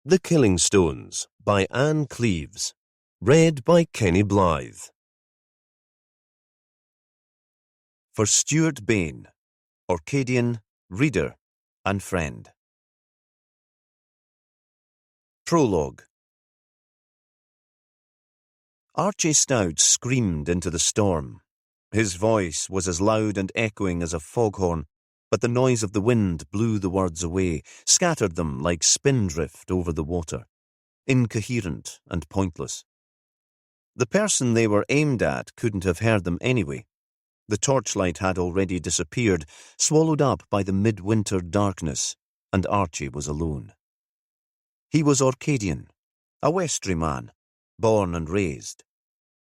The Killing Stones by Ann Cleeves. Read by Kenny Blythe. For Stuart Bain, Orcadian, Reader, and Friend. Prologue. Archie Stout screamed into the storm. His voice was as loud and echoing as a foghorn, but the noise of the wind blew the words away, scattered them like spindrift over the water, incoherent and pointless. The person they were aimed at couldn't have heard them anyway. The torchlight had already disappeared, swallowed up by the midwinter darkness, and Archie was alone. He was Orcadian, a Westry man, born and raised.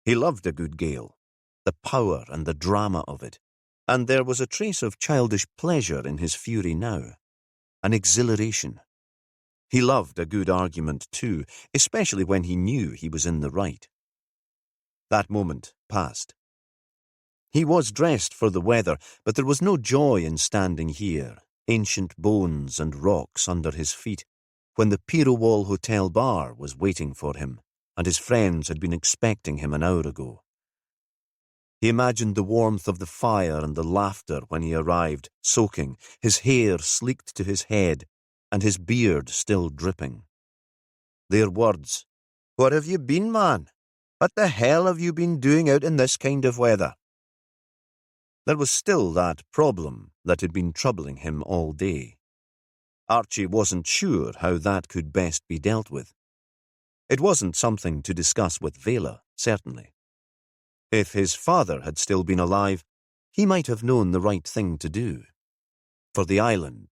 He loved a good gale, the power and the drama of it, and there was a trace of childish pleasure in his fury now, an exhilaration. He loved a good argument too, especially when he knew he was in the right. That moment passed. He was dressed for the weather, but there was no joy in standing here, ancient bones and rocks under his feet, when the Pirowall Hotel bar was waiting for him, and his friends had been expecting him an hour ago. He imagined the warmth of the fire and the laughter when he arrived, soaking, his hair sleeked to his head, and his beard still dripping. Their words, "What have you been, man? What the hell have you been doing out in this kind of weather?" There was still that problem that had been troubling him all day. Archie wasn't sure how that could best be dealt with. It wasn't something to discuss with Vela, certainly. If his father had still been alive, he might have known the right thing to do. For the island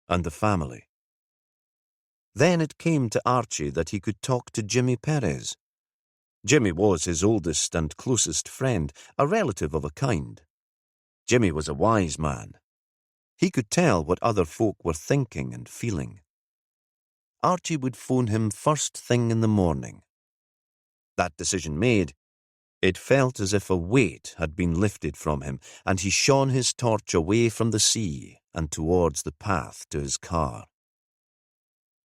and the family. Then it came to Archie that he could talk to Jimmy Perez. Jimmy was his oldest and closest friend, a relative of a kind. Jimmy was a wise man. He could tell what other folk were thinking and feeling. Archie would phone him first thing in the morning. That decision made, it felt as if a weight had been lifted from him, and he shone his torch away from the sea and towards the path to his car.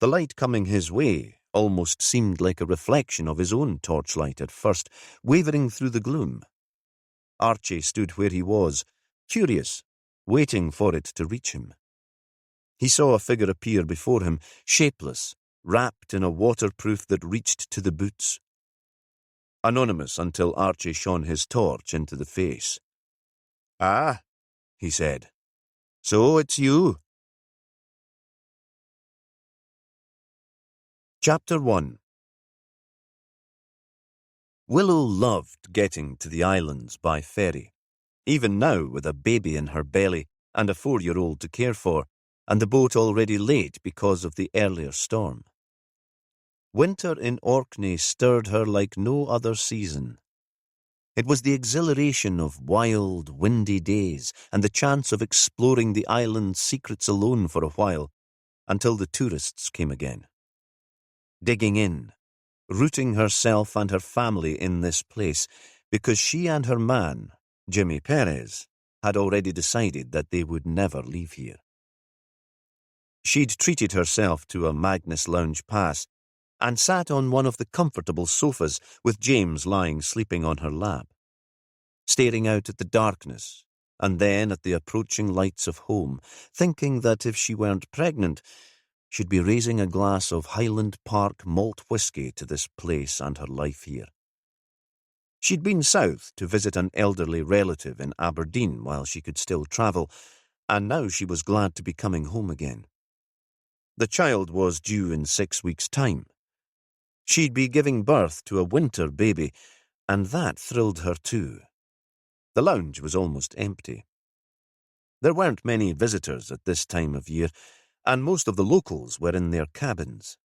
The light coming his way almost seemed like a reflection of his own torchlight at first, wavering through the gloom. Archie stood where he was, curious, waiting for it to reach him. He saw a figure appear before him, shapeless, wrapped in a waterproof that reached to the boots. Anonymous until Archie shone his torch into the face. "Ah," he said. "So it's you." Chapter 1. Willow loved getting to the islands by ferry, even now with a baby in her belly and a 4-year-old to care for, and the boat already late because of the earlier storm. Winter in Orkney stirred her like no other season. It was the exhilaration of wild, windy days and the chance of exploring the island's secrets alone for a while, until the tourists came again. Digging in, rooting herself and her family in this place, because she and her man, Jimmy Perez, had already decided that they would never leave here. She'd treated herself to a Magnus Lounge pass and sat on one of the comfortable sofas with James lying sleeping on her lap, staring out at the darkness and then at the approaching lights of home, thinking that if she weren't pregnant, she'd be raising a glass of Highland Park malt whisky to this place and her life here. She'd been south to visit an elderly relative in Aberdeen while she could still travel, and now she was glad to be coming home again. The child was due in 6 weeks' time. She'd be giving birth to a winter baby, and that thrilled her too. The lounge was almost empty. There weren't many visitors at this time of year, and most of the locals were in their cabins.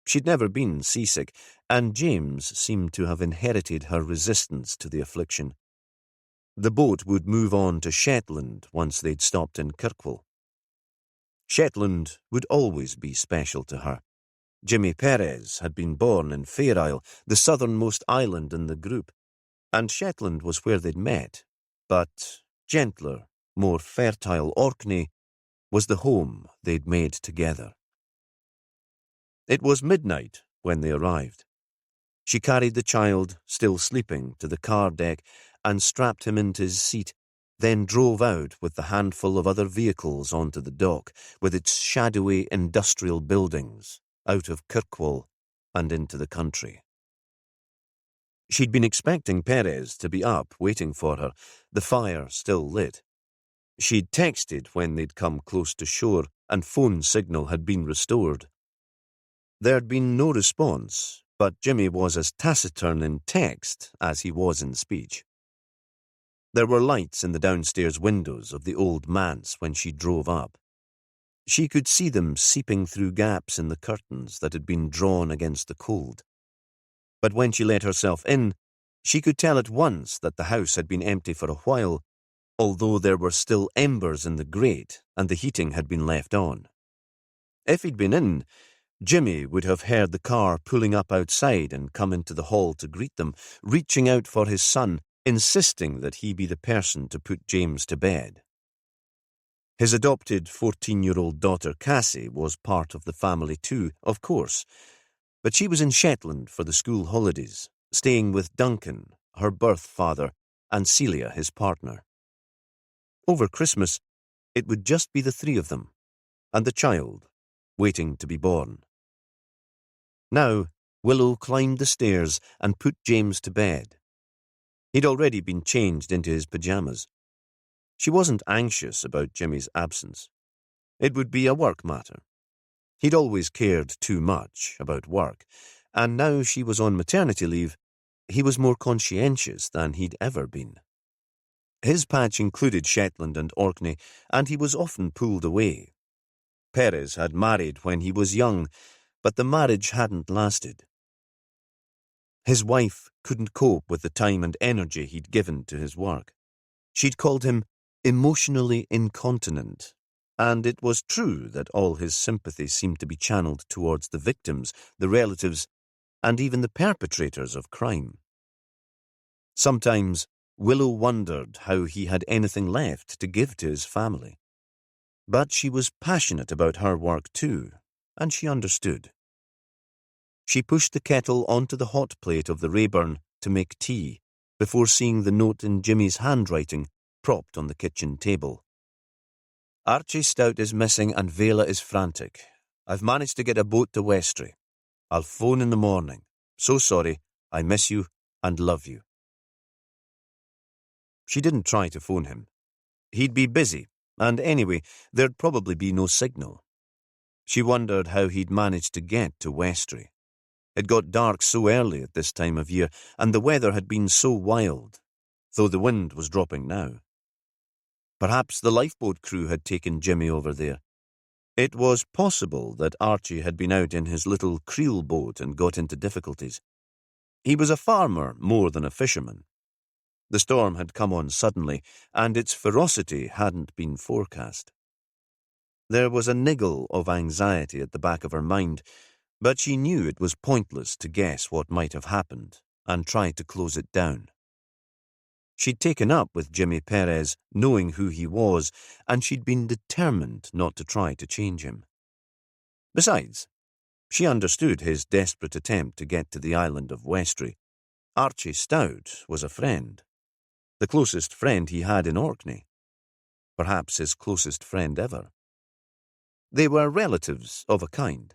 She'd never been seasick, and James seemed to have inherited her resistance to the affliction. The boat would move on to Shetland once they'd stopped in Kirkwall. Shetland would always be special to her. Jimmy Perez had been born in Fair Isle, the southernmost island in the group, and Shetland was where they'd met, but gentler, more fertile Orkney was the home they'd made together. It was midnight when they arrived. She carried the child, still sleeping, to the car deck and strapped him into his seat, then drove out with the handful of other vehicles onto the dock, with its shadowy industrial buildings, out of Kirkwall and into the country. She'd been expecting Perez to be up, waiting for her, the fire still lit. She'd texted when they'd come close to shore, and phone signal had been restored. There'd been no response, but Jimmy was as taciturn in text as he was in speech. There were lights in the downstairs windows of the old manse when she drove up. She could see them seeping through gaps in the curtains that had been drawn against the cold. But when she let herself in, she could tell at once that the house had been empty for a while, although there were still embers in the grate and the heating had been left on. If he'd been in, Jimmy would have heard the car pulling up outside and come into the hall to greet them, reaching out for his son, insisting that he be the person to put James to bed. His adopted 14-year-old daughter Cassie was part of the family too, of course, but she was in Shetland for the school holidays, staying with Duncan, her birth father, and Celia, his partner. Over Christmas, it would just be the three of them, and the child, waiting to be born. Now, Willow climbed the stairs and put James to bed. He'd already been changed into his pyjamas. She wasn't anxious about Jimmy's absence. It would be a work matter. He'd always cared too much about work, and now she was on maternity leave, he was more conscientious than he'd ever been. His patch included Shetland and Orkney, and he was often pulled away. Perez had married when he was young, but the marriage hadn't lasted. His wife couldn't cope with the time and energy he'd given to his work. She'd called him emotionally incontinent, and it was true that all his sympathy seemed to be channeled towards the victims, the relatives, and even the perpetrators of crime. Sometimes Willow wondered how he had anything left to give to his family. But she was passionate about her work too, and she understood. She pushed the kettle onto the hot plate of the Rayburn to make tea, before seeing the note in Jimmy's handwriting propped on the kitchen table. Archie Stout is missing and Vela is frantic. I've managed to get a boat to Westray. I'll phone in the morning. So sorry, I miss you and love you. She didn't try to phone him. He'd be busy, and anyway, there'd probably be no signal. She wondered how he'd managed to get to Westray. It got dark so early at this time of year, and the weather had been so wild, though the wind was dropping now. Perhaps the lifeboat crew had taken Jimmy over there. It was possible that Archie had been out in his little creel boat and got into difficulties. He was a farmer more than a fisherman. The storm had come on suddenly, and its ferocity hadn't been forecast. There was a niggle of anxiety at the back of her mind, but she knew it was pointless to guess what might have happened and try to close it down. She'd taken up with Jimmy Perez, knowing who he was, and she'd been determined not to try to change him. Besides, she understood his desperate attempt to get to the island of Westray. Archie Stout was a friend, the closest friend he had in Orkney, perhaps his closest friend ever. They were relatives of a kind.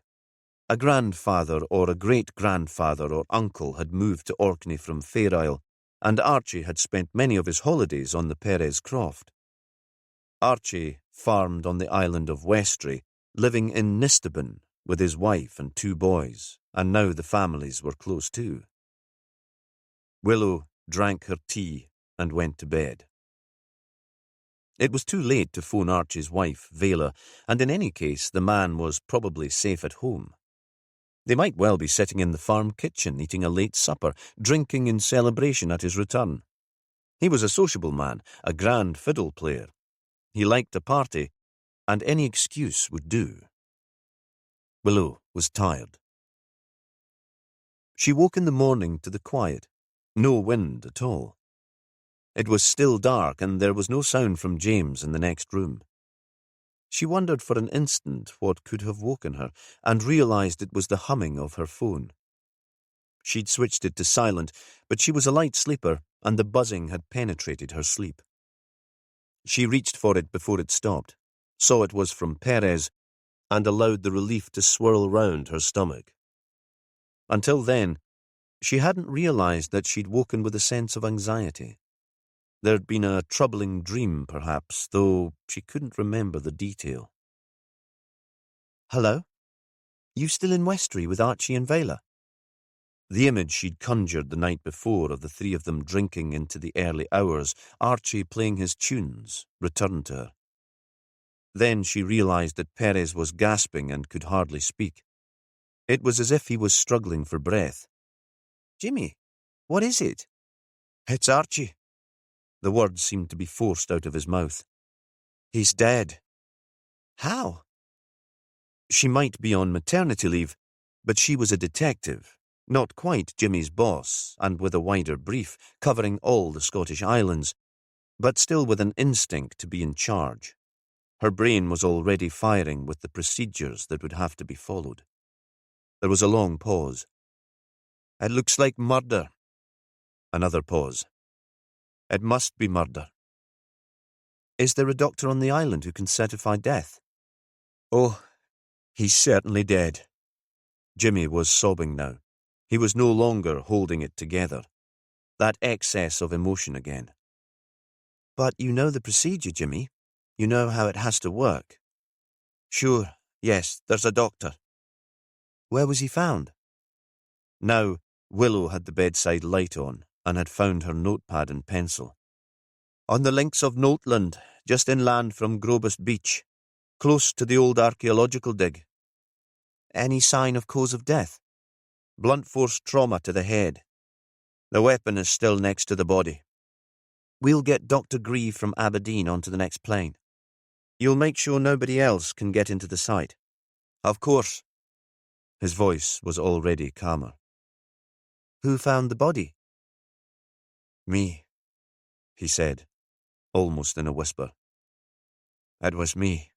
A grandfather or a great-grandfather or uncle had moved to Orkney from Fair Isle, and Archie had spent many of his holidays on the Perez Croft. Archie farmed on the island of Westray, living in Nistaben with his wife and 2 boys, and now the families were close too. Willow drank her tea and went to bed. It was too late to phone Archie's wife, Vela, and in any case the man was probably safe at home. They might well be sitting in the farm kitchen eating a late supper, drinking in celebration at his return. He was a sociable man, a grand fiddle player. He liked a party, and any excuse would do. Willow was tired. She woke in the morning to the quiet, no wind at all. It was still dark, and there was no sound from James in the next room. She wondered for an instant what could have woken her, and realised it was the humming of her phone. She'd switched it to silent, but she was a light sleeper, and the buzzing had penetrated her sleep. She reached for it before it stopped, saw it was from Perez, and allowed the relief to swirl round her stomach. Until then, she hadn't realised that she'd woken with a sense of anxiety. There'd been a troubling dream, perhaps, though she couldn't remember the detail. "Hello? You still in Westry with Archie and Vela?" The image she'd conjured the night before of the three of them drinking into the early hours, Archie playing his tunes, returned to her. Then she realised that Perez was gasping and could hardly speak. It was as if he was struggling for breath. "Jimmy, what is it?" "It's Archie." The words seemed to be forced out of his mouth. "He's dead." "How?" She might be on maternity leave, but she was a detective, not quite Jimmy's boss, and with a wider brief, covering all the Scottish Islands, but still with an instinct to be in charge. Her brain was already firing with the procedures that would have to be followed. There was a long pause. "It looks like murder." Another pause. "It must be murder." "Is there a doctor on the island who can certify death?" "Oh, he's certainly dead." Jimmy was sobbing now. He was no longer holding it together. That excess of emotion again. "But you know the procedure, Jimmy. You know how it has to work." "Sure, yes, there's a doctor." "Where was he found?" Now, Willow had the bedside light on and had found her notepad and pencil. "On the links of Notland, just inland from Grobus Beach, close to the old archaeological dig." "Any sign of cause of death?" "Blunt force trauma to the head. The weapon is still next to the body." "We'll get Dr. Grieve from Aberdeen onto the next plane. You'll make sure nobody else can get into the site." "Of course." His voice was already calmer. "Who found the body?" "Me," he said, almost in a whisper. "It was me."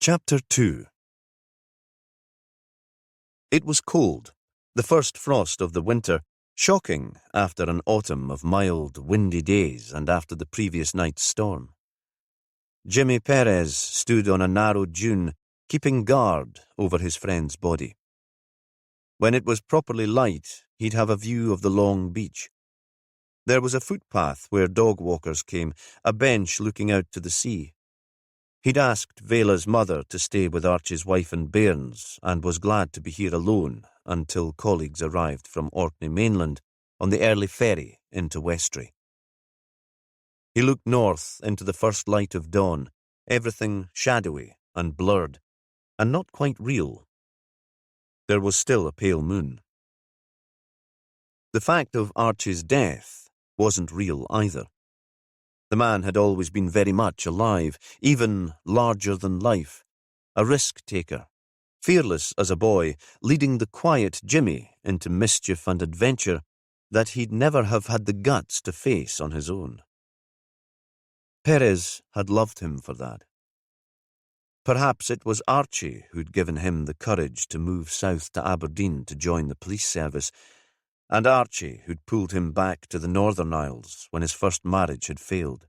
Chapter 2. It was cold, the first frost of the winter, shocking after an autumn of mild, windy days and after the previous night's storm. Jimmy Perez stood on a narrow dune, keeping guard over his friend's body. When it was properly light, he'd have a view of the long beach. There was a footpath where dog walkers came, a bench looking out to the sea. He'd asked Vela's mother to stay with Archie's wife and bairns, and was glad to be here alone until colleagues arrived from Orkney mainland on the early ferry into Westry. He looked north into the first light of dawn, everything shadowy and blurred, and not quite real. There was still a pale moon. The fact of Archie's death wasn't real either. The man had always been very much alive, even larger than life, a risk-taker, fearless as a boy, leading the quiet Jimmy into mischief and adventure that he'd never have had the guts to face on his own. Perez had loved him for that. Perhaps it was Archie who'd given him the courage to move south to Aberdeen to join the police service, and Archie who'd pulled him back to the Northern Isles when his first marriage had failed.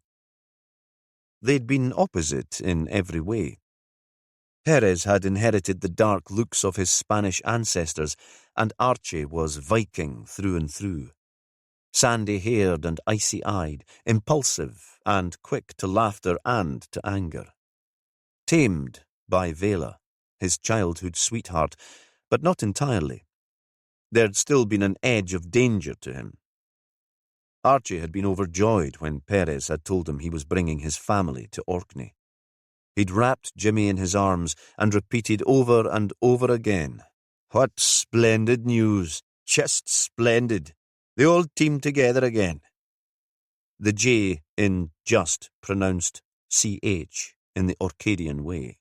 They'd been opposite in every way. Perez had inherited the dark looks of his Spanish ancestors, and Archie was Viking through and through. Sandy-haired and icy-eyed, impulsive and quick to laughter and to anger. Tamed by Vela, his childhood sweetheart, but not entirely. There'd still been an edge of danger to him. Archie had been overjoyed when Perez had told him he was bringing his family to Orkney. He'd wrapped Jimmy in his arms and repeated over and over again, "What splendid news! Just splendid! The old team together again." The J in just pronounced CH in the Orcadian way.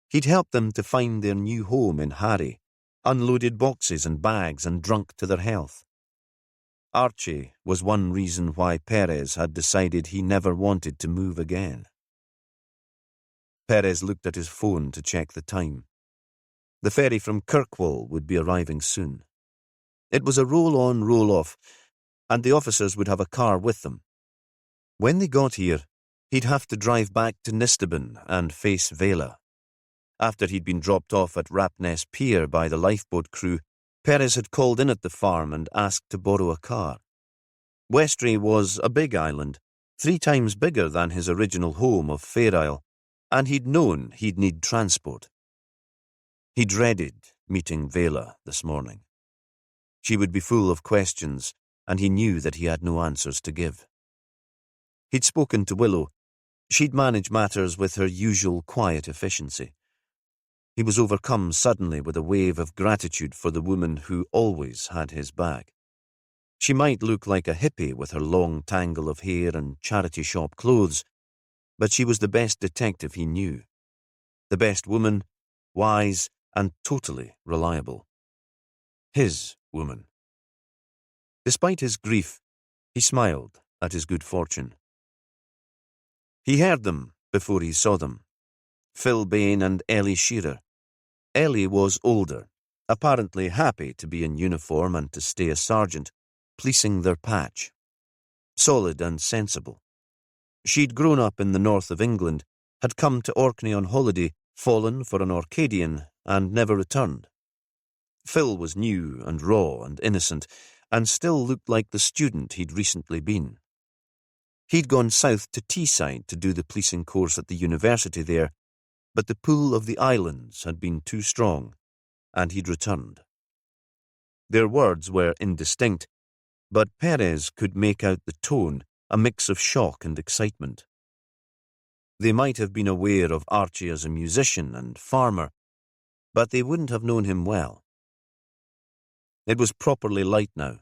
He'd helped them to find their new home in Harry, unloaded boxes and bags and drunk to their health. Archie was one reason why Perez had decided he never wanted to move again. Perez looked at his phone to check the time. The ferry from Kirkwall would be arriving soon. It was a roll-on, roll-off, and the officers would have a car with them. When they got here, he'd have to drive back to Nisteben and face Vela. After he'd been dropped off at Rapness Pier by the lifeboat crew, Perez had called in at the farm and asked to borrow a car. Westray was a big island, 3 times bigger than his original home of Fair Isle, and he'd known he'd need transport. He dreaded meeting Vela this morning. She would be full of questions, and he knew that he had no answers to give. He'd spoken to Willow. She'd manage matters with her usual quiet efficiency. He was overcome suddenly with a wave of gratitude for the woman who always had his back. She might look like a hippie with her long tangle of hair and charity shop clothes, but she was the best detective he knew. The best woman, wise and totally reliable. His woman. Despite his grief, he smiled at his good fortune. He heard them before he saw them. Phil Bain and Ellie Shearer. Ellie was older, apparently happy to be in uniform and to stay a sergeant, policing their patch. Solid and sensible. She'd grown up in the north of England, had come to Orkney on holiday, fallen for an Orcadian, and never returned. Phil was new and raw and innocent, and still looked like the student he'd recently been. He'd gone south to Teesside to do the policing course at the university there, but the pull of the islands had been too strong, and he'd returned. Their words were indistinct, but Perez could make out the tone, a mix of shock and excitement. They might have been aware of Archie as a musician and farmer, but they wouldn't have known him well. It was properly light now.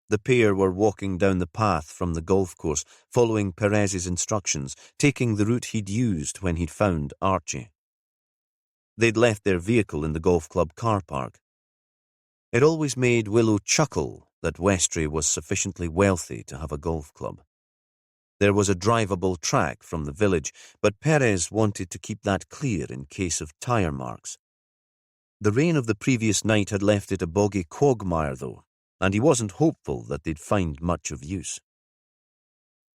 The pair were walking down the path from the golf course, following Perez's instructions, taking the route he'd used when he'd found Archie. They'd left their vehicle in the golf club car park. It always made Willow chuckle that Westray was sufficiently wealthy to have a golf club. There was a drivable track from the village, but Perez wanted to keep that clear in case of tyre marks. The rain of the previous night had left it a boggy quagmire, though, and he wasn't hopeful that they'd find much of use.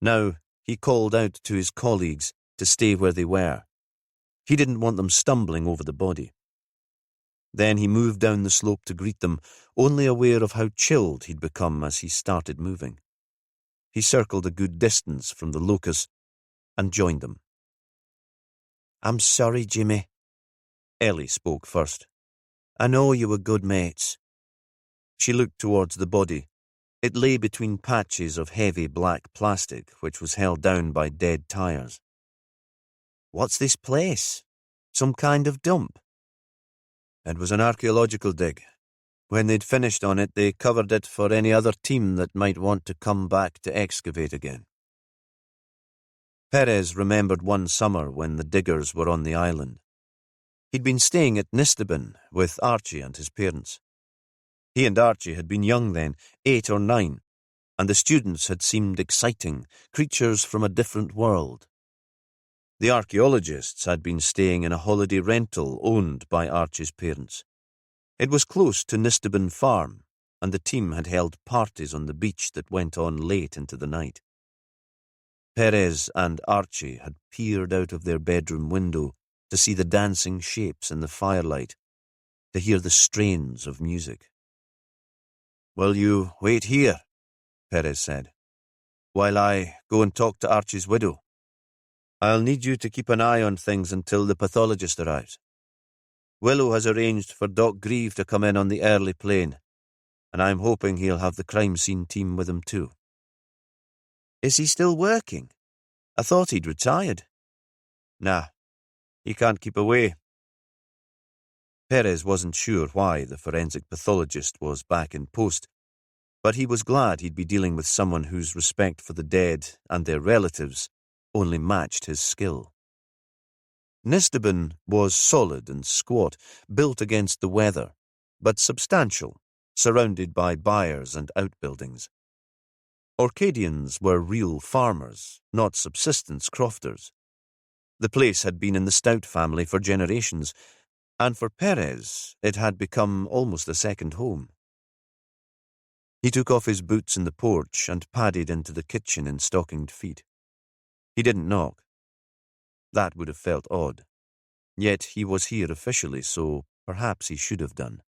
Now, he called out to his colleagues to stay where they were. He didn't want them stumbling over the body. Then he moved down the slope to greet them, only aware of how chilled he'd become as he started moving. He circled a good distance from the locus and joined them. "I'm sorry, Jimmy." Ellie spoke first. "I know you were good mates." She looked towards the body. It lay between patches of heavy black plastic, which was held down by dead tyres. "What's this place? Some kind of dump?" "It was an archaeological dig. When they'd finished on it, they covered it for any other team that might want to come back to excavate again." Perez remembered one summer when the diggers were on the island. He'd been staying at Nisteben with Archie and his parents. He and Archie had been young then, 8 or 9, and the students had seemed exciting, creatures from a different world. The archaeologists had been staying in a holiday rental owned by Archie's parents. It was close to Nisteben Farm, and the team had held parties on the beach that went on late into the night. Perez and Archie had peered out of their bedroom window to see the dancing shapes in the firelight, to hear the strains of music. "Will you wait here?" Perez said, "while I go and talk to Archie's widow. I'll need you to keep an eye on things until the pathologist arrives. Willow has arranged for Doc Grieve to come in on the early plane, and I'm hoping he'll have the crime scene team with him too." "Is he still working? I thought he'd retired." "Nah, he can't keep away." Perez wasn't sure why the forensic pathologist was back in post, but he was glad he'd be dealing with someone whose respect for the dead and their relatives only matched his skill. Nisteben was solid and squat, built against the weather, but substantial, surrounded by byres and outbuildings. Orcadians were real farmers, not subsistence crofters. The place had been in the Stout family for generations, and for Perez it had become almost a second home. He took off his boots in the porch and padded into the kitchen in stockinged feet. He didn't knock. That would have felt odd. Yet he was here officially, so perhaps he should have done.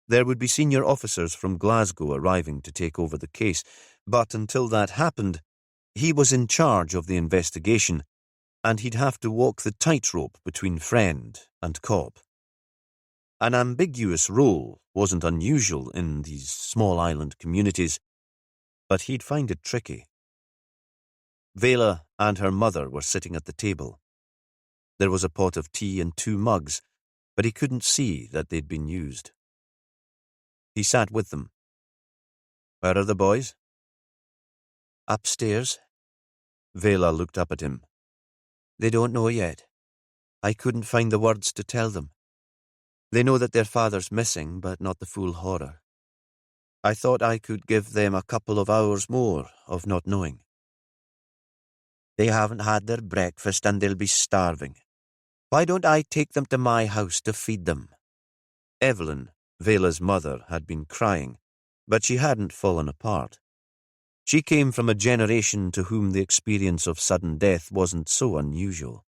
There would be senior officers from Glasgow arriving to take over the case, but until that happened, he was in charge of the investigation, and he'd have to walk the tightrope between friend and cop. An ambiguous role wasn't unusual in these small island communities, but he'd find it tricky. Vela and her mother were sitting at the table. There was a pot of tea and 2 mugs, but he couldn't see that they'd been used. He sat with them. "Where are the boys?" "Upstairs." Vela looked up at him. "They don't know yet. I couldn't find the words to tell them. They know that their father's missing, but not the full horror. I thought I could give them a couple of hours more of not knowing. They haven't had their breakfast and they'll be starving. Why don't I take them to my house to feed them?" Evelyn, Vela's mother, had been crying, but she hadn't fallen apart. She came from a generation to whom the experience of sudden death wasn't so unusual.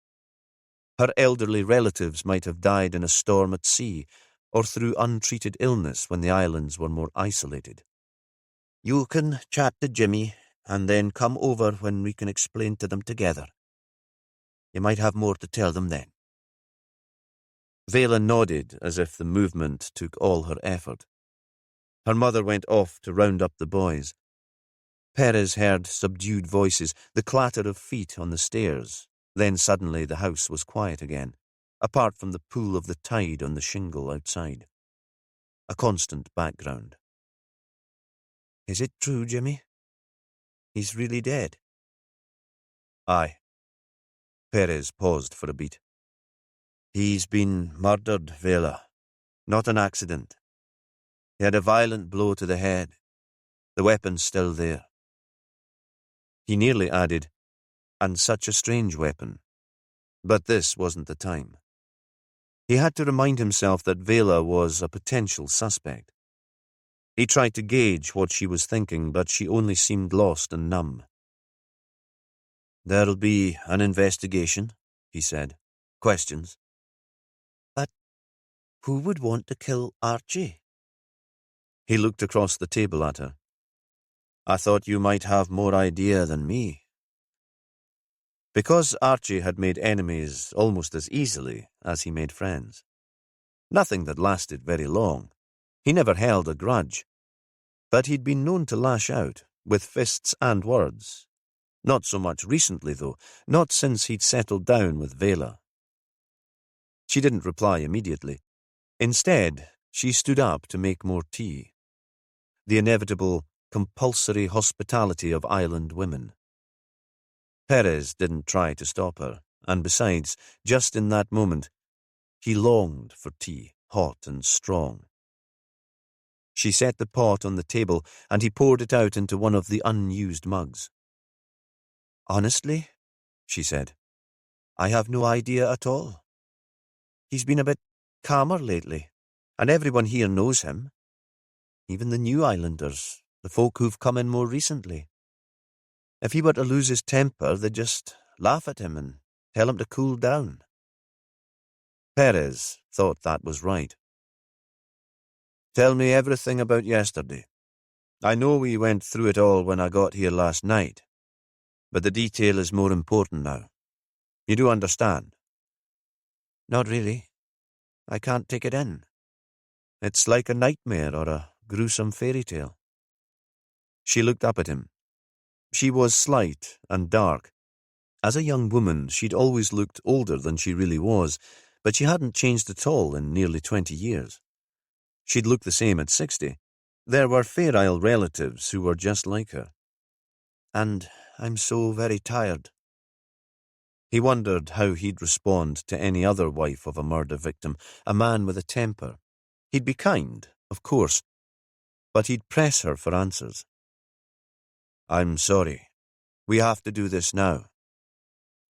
Her elderly relatives might have died in a storm at sea or through untreated illness when the islands were more isolated. "You can chat to Jimmy and then come over when we can explain to them together. You might have more to tell them then." Vela nodded as if the movement took all her effort. Her mother went off to round up the boys. Perez heard subdued voices, the clatter of feet on the stairs. Then suddenly the house was quiet again, apart from the pool of the tide on the shingle outside. A constant background. "Is it true, Jimmy? He's really dead?" "Aye." Perez paused for a beat. "He's been murdered, Vela. Not an accident. He had a violent blow to the head. The weapon's still there." He nearly added, "And such a strange weapon." But this wasn't the time. He had to remind himself that Vela was a potential suspect. He tried to gauge what she was thinking, but she only seemed lost and numb. "There'll be an investigation," he said. "Questions." "But who would want to kill Archie?" He looked across the table at her. "I thought you might have more idea than me." Because Archie had made enemies almost as easily as he made friends. Nothing that lasted very long. He never held a grudge. But he'd been known to lash out, with fists and words. Not so much recently, though, not since he'd settled down with Vela. She didn't reply immediately. Instead, she stood up to make more tea. The inevitable, compulsory hospitality of island women. Perez didn't try to stop her, and besides, just in that moment, he longed for tea, hot and strong. She set the pot on the table, and he poured it out into one of the unused mugs. "Honestly," she said, "I have no idea at all. He's been a bit calmer lately, and everyone here knows him. Even the new islanders, the folk who've come in more recently. If he were to lose his temper, they'd just laugh at him and tell him to cool down." Perez thought that was right. "Tell me everything about yesterday. I know we went through it all when I got here last night, but the detail is more important now. You do understand?" "Not really. I can't take it in. It's like a nightmare or a gruesome fairy tale." She looked up at him. She was slight and dark. As a young woman, she'd always looked older than she really was, but she hadn't changed at all in nearly 20 years. She'd look the same at 60. There were Fair Isle relatives who were just like her. "And I'm so very tired." He wondered how he'd respond to any other wife of a murder victim, a man with a temper. He'd be kind, of course, but he'd press her for answers. I'm sorry. We have to do this now.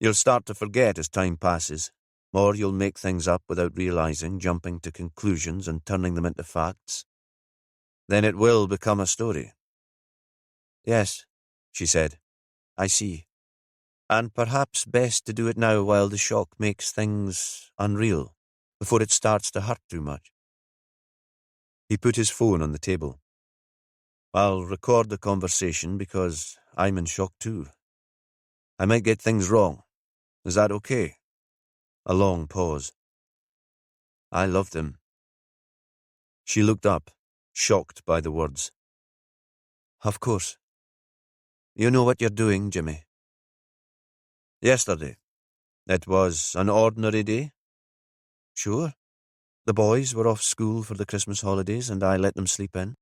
You'll start to forget as time passes, or you'll make things up without realizing, jumping to conclusions and turning them into facts. Then it will become a story. Yes, she said. I see. And perhaps best to do it now while the shock makes things unreal, before it starts to hurt too much. He put his phone on the table. I'll record the conversation because I'm in shock too. I might get things wrong. Is that okay? A long pause. I loved him. She looked up, shocked by the words. Of course. You know what you're doing, Jimmy. Yesterday. It was an ordinary day? Sure. The boys were off school for the Christmas holidays and I let them sleep in.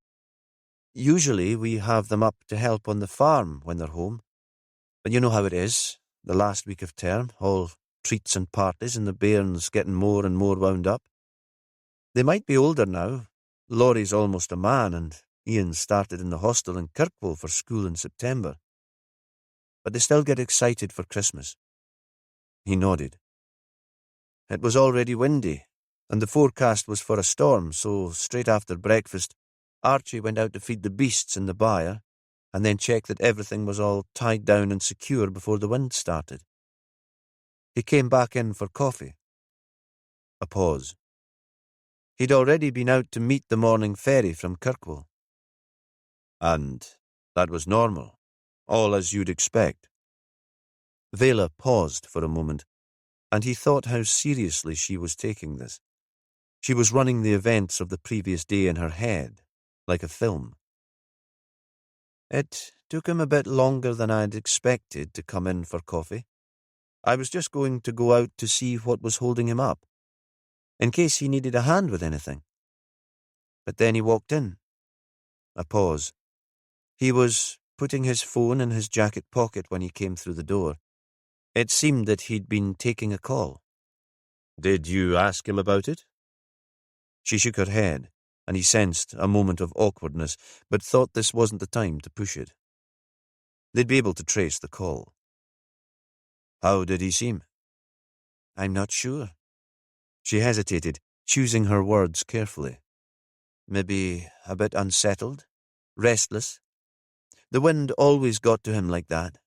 Usually we have them up to help on the farm when they're home. But you know how it is, the last week of term, all treats and parties and the bairns getting more and more wound up. They might be older now. Laurie's almost a man and Ian started in the hostel in Kirkwall for school in September. But they still get excited for Christmas. He nodded. It was already windy, and the forecast was for a storm, so straight after breakfast, Archie went out to feed the beasts in the byre, and then check that everything was all tied down and secure before the wind started. He came back in for coffee. A pause. He'd already been out to meet the morning ferry from Kirkwall. And that was normal, all as you'd expect. Vela paused for a moment, and he thought how seriously she was taking this. She was running the events of the previous day in her head, like a film. It took him a bit longer than I'd expected to come in for coffee. I was just going to go out to see what was holding him up, in case he needed a hand with anything. But then he walked in. A pause. He was putting his phone in his jacket pocket when he came through the door. It seemed that he'd been taking a call. Did you ask him about it? She shook her head, and he sensed a moment of awkwardness, but thought this wasn't the time to push it. They'd be able to trace the call. How did he seem? I'm not sure. She hesitated, choosing her words carefully. Maybe a bit unsettled, restless. The wind always got to him like that.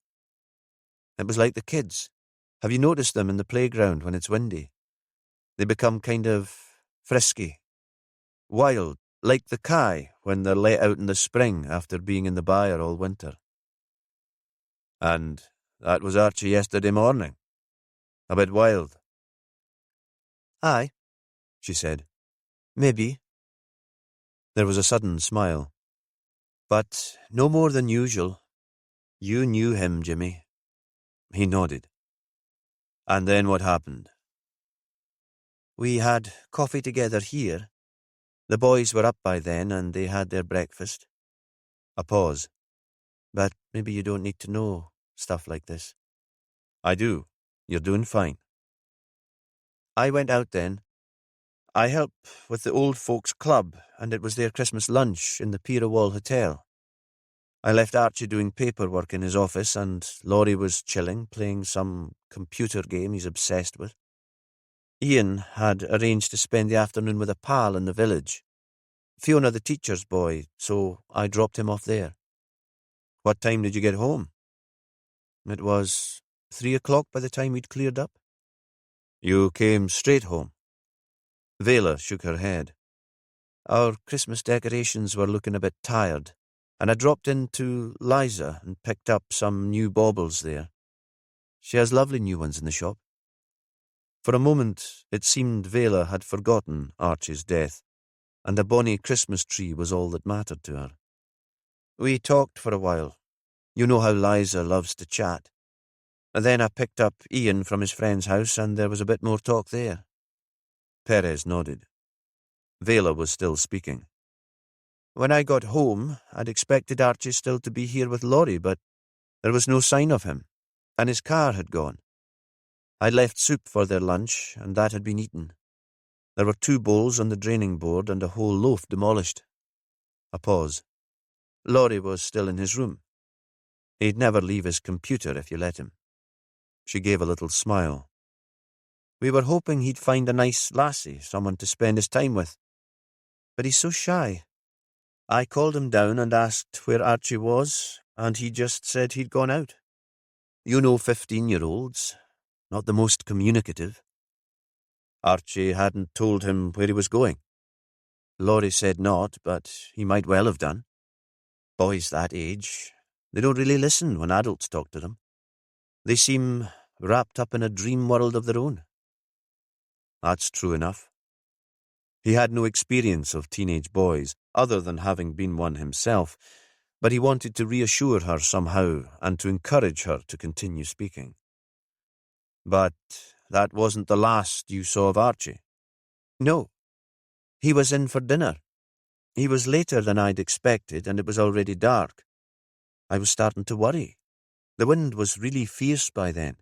It was like the kids. Have you noticed them in the playground when it's windy? They become kind of frisky, wild, like the kye when they're let out in the spring after being in the byre all winter. And that was Archie yesterday morning. A bit wild. Aye, she said. Maybe. There was a sudden smile. But no more than usual. You knew him, Jimmy. He nodded. And then what happened? We had coffee together here. The boys were up by then and they had their breakfast. A pause. But maybe you don't need to know stuff like this. I do. You're doing fine. I went out then. I helped with the old folks' club, and it was their Christmas lunch in the Pirawall Hotel. I left Archie doing paperwork in his office, and Laurie was chilling, playing some computer game he's obsessed with. Ian had arranged to spend the afternoon with a pal in the village. Fiona the teacher's boy, so I dropped him off there. What time did you get home? It was 3 o'clock by the time we'd cleared up. You came straight home? Vela shook her head. Our Christmas decorations were looking a bit tired, and I dropped into Liza and picked up some new baubles there. She has lovely new ones in the shop. For a moment it seemed Vela had forgotten Archie's death, and a bonny Christmas tree was all that mattered to her. We talked for a while. You know how Liza loves to chat. And then I picked up Ian from his friend's house, and there was a bit more talk there. Perez nodded. Vela was still speaking. When I got home, I'd expected Archie still to be here with Laurie, but there was no sign of him, and his car had gone. I'd left soup for their lunch, and that had been eaten. There were 2 bowls on the draining board and a whole loaf demolished. A pause. Laurie was still in his room. He'd never leave his computer if you let him. She gave a little smile. We were hoping he'd find a nice lassie, someone to spend his time with. But he's so shy. I called him down and asked where Archie was, and he just said he'd gone out. You know 15-year-olds, not the most communicative. Archie hadn't told him where he was going. Laurie said not, but he might well have done. Boys that age, they don't really listen when adults talk to them. They seem wrapped up in a dream world of their own. That's true enough. He had no experience of teenage boys, other than having been one himself, but he wanted to reassure her somehow and to encourage her to continue speaking. But that wasn't the last you saw of Archie? No. He was in for dinner. He was later than I'd expected, and it was already dark. I was starting to worry. The wind was really fierce by then.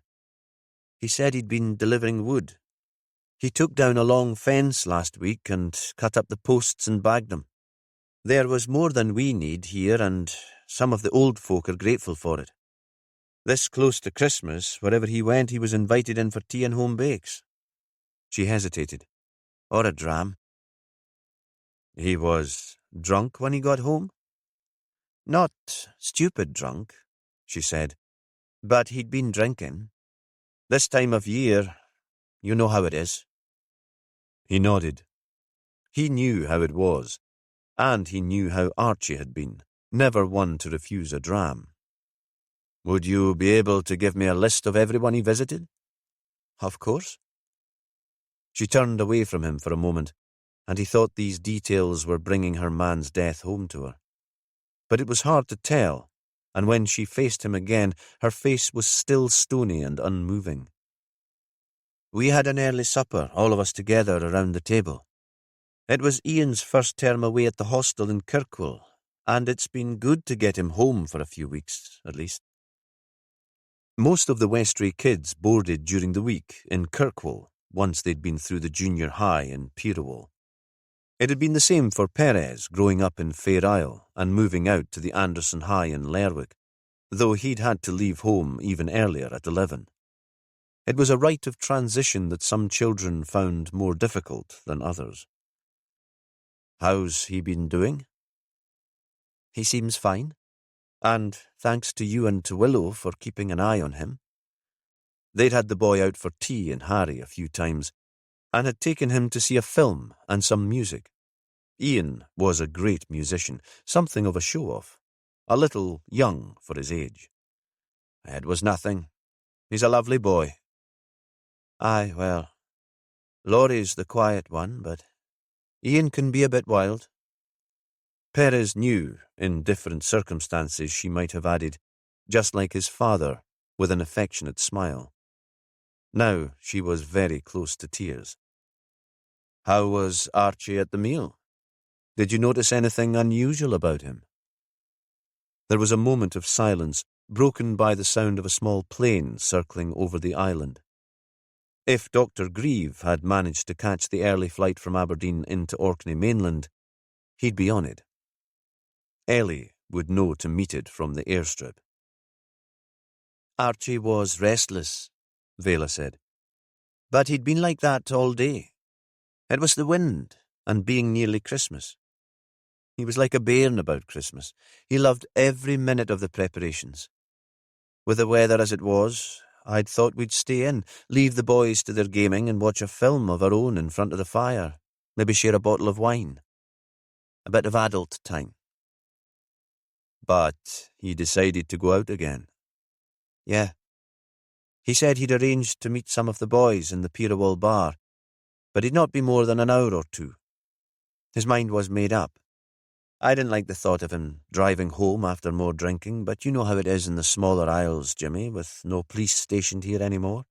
He said he'd been delivering wood. He took down a long fence last week and cut up the posts and bagged them. There was more than we need here, and some of the old folk are grateful for it. This close to Christmas, wherever he went, he was invited in for tea and home bakes. She hesitated. Or a dram. He was drunk when he got home? Not stupid drunk, she said, but he'd been drinking. This time of year, you know how it is. He nodded. He knew how it was, and he knew how Archie had been, never one to refuse a dram. Would you be able to give me a list of everyone he visited? Of course. She turned away from him for a moment, and he thought these details were bringing her man's death home to her. But it was hard to tell, and when she faced him again, her face was still stony and unmoving. We had an early supper, all of us together around the table. It was Ian's first term away at the hostel in Kirkwall, and it's been good to get him home for a few weeks, at least. Most of the Westray kids boarded during the week in Kirkwall, once they'd been through the junior high in Perewall. It had been the same for Perez, growing up in Fair Isle and moving out to the Anderson High in Lerwick, though he'd had to leave home even earlier at 11. It was a rite of transition that some children found more difficult than others. How's he been doing? He seems fine, and thanks to you and to Willow for keeping an eye on him. They'd had the boy out for tea and Harry a few times, and had taken him to see a film and some music. Ian was a great musician, something of a show-off, a little young for his age. It was nothing. He's a lovely boy. Aye, well, Laurie's the quiet one, but Ian can be a bit wild. Perez knew, in different circumstances she might have added, just like his father, with an affectionate smile. Now she was very close to tears. How was Archie at the meal? Did you notice anything unusual about him? There was a moment of silence, broken by the sound of a small plane circling over the island. If Dr. Grieve had managed to catch the early flight from Aberdeen into Orkney mainland, he'd be on it. Ellie would know to meet it from the airstrip. Archie was restless, Vela said. But he'd been like that all day. It was the wind and being nearly Christmas. He was like a bairn about Christmas. He loved every minute of the preparations. With the weather as it was, I'd thought we'd stay in, leave the boys to their gaming and watch a film of our own in front of the fire, maybe share a bottle of wine. A bit of adult time. But he decided to go out again. Yeah. He said he'd arranged to meet some of the boys in the Perewall bar, but he'd not be more than an hour or two. His mind was made up. I didn't like the thought of him driving home after more drinking, but you know how it is in the smaller isles, Jimmy, with no police stationed here anymore.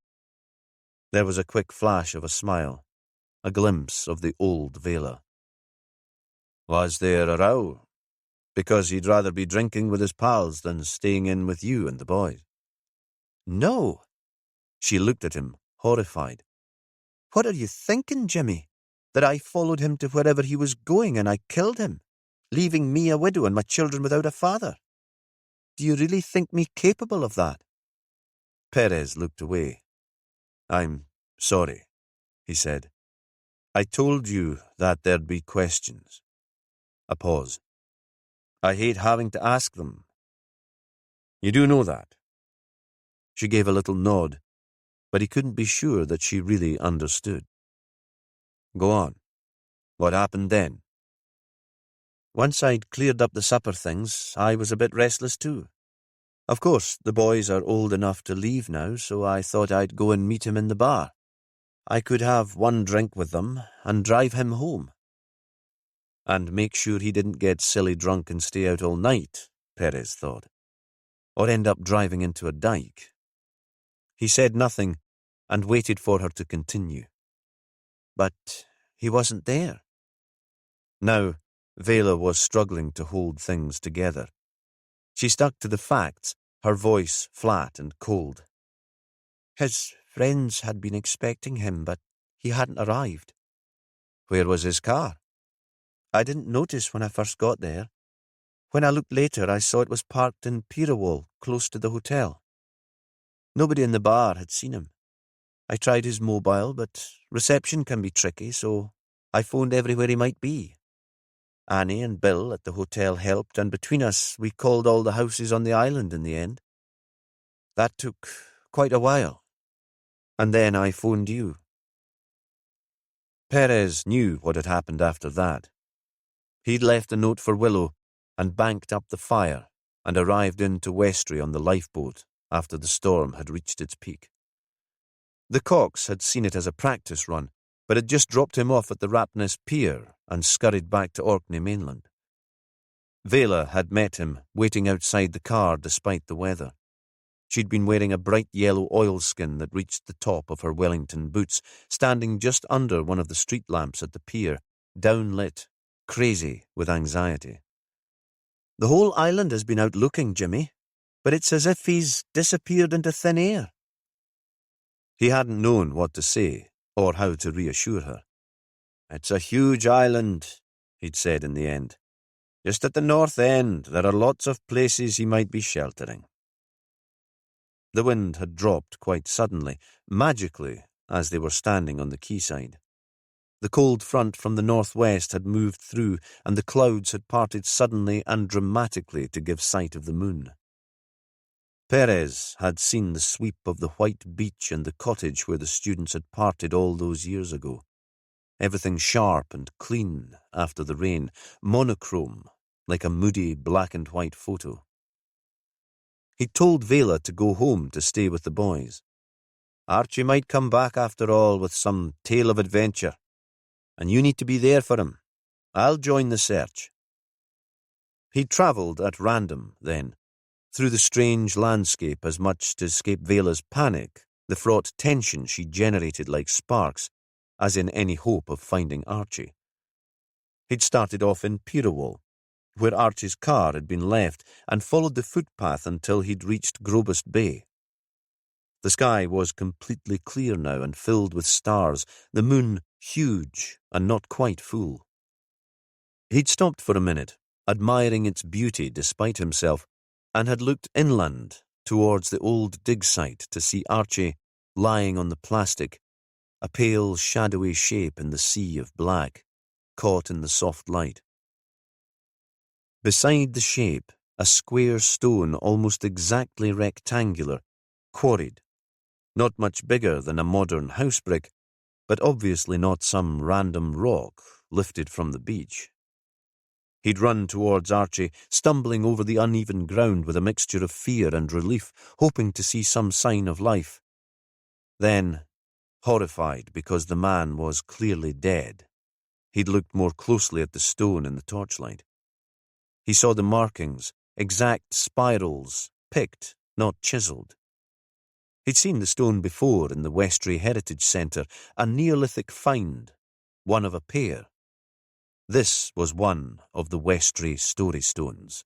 There was a quick flash of a smile, a glimpse of the old Vela. Was there a row? Because he'd rather be drinking with his pals than staying in with you and the boys. No. She looked at him, horrified. What are you thinking, Jimmy? That I followed him to wherever he was going and I killed him, leaving me a widow and my children without a father? Do you really think me capable of that? Perez looked away. I'm sorry, he said. I told you that there'd be questions. A pause. I hate having to ask them. You do know that. She gave a little nod, but he couldn't be sure that she really understood. Go on. What happened then? Once I'd cleared up the supper things, I was a bit restless too. Of course, the boys are old enough to leave now, so I thought I'd go and meet him in the bar. I could have one drink with them and drive him home. And make sure he didn't get silly drunk and stay out all night, Perez thought, or end up driving into a dike. He said nothing and waited for her to continue. But he wasn't there. Now, Vela was struggling to hold things together. She stuck to the facts, her voice flat and cold. His friends had been expecting him, but he hadn't arrived. Where was his car? I didn't notice when I first got there. When I looked later, I saw it was parked in Perez, close to the hotel. Nobody in the bar had seen him. I tried his mobile, but reception can be tricky, so I phoned everywhere he might be. Annie and Bill at the hotel helped, and between us, we called all the houses on the island in the end. That took quite a while. And then I phoned you. Perez knew what had happened after that. He'd left a note for Willow and banked up the fire and arrived into Westray on the lifeboat after the storm had reached its peak. The Cox had seen it as a practice run, but had just dropped him off at the Rapness Pier and scurried back to Orkney mainland. Vela had met him, waiting outside the car despite the weather. She'd been wearing a bright yellow oilskin that reached the top of her Wellington boots, standing just under one of the street lamps at the pier, downlit, crazy with anxiety. The whole island has been out looking, Jimmy, but it's as if he's disappeared into thin air. He hadn't known what to say or how to reassure her. It's a huge island, he'd said in the end. Just at the north end, there are lots of places he might be sheltering. The wind had dropped quite suddenly, magically, as they were standing on the quayside. The cold front from the northwest had moved through, and the clouds had parted suddenly and dramatically to give sight of the moon. Perez had seen the sweep of the white beach and the cottage where the students had parted all those years ago. Everything sharp and clean after the rain, monochrome, like a moody black and white photo. He told Vela to go home to stay with the boys. Archie might come back after all with some tale of adventure, and you need to be there for him. I'll join the search. He travelled at random, then, through the strange landscape as much to escape Vela's panic, the fraught tension she generated like sparks, as in any hope of finding Archie. He'd started off in Perez, where Archie's car had been left, and followed the footpath until he'd reached Grobust Bay. The sky was completely clear now and filled with stars, the moon huge and not quite full. He'd stopped for a minute, admiring its beauty despite himself, and had looked inland towards the old dig site to see Archie lying on the plastic, a pale, shadowy shape in the sea of black, caught in the soft light. Beside the shape, a square stone almost exactly rectangular, quarried, not much bigger than a modern house brick, but obviously not some random rock lifted from the beach. He'd run towards Archie, stumbling over the uneven ground with a mixture of fear and relief, hoping to see some sign of life. Then, horrified because the man was clearly dead, he'd looked more closely at the stone in the torchlight. He saw the markings, exact spirals, picked, not chiselled. He'd seen the stone before in the Westray Heritage Centre, a Neolithic find, one of a pair. This was one of the Westray story stones.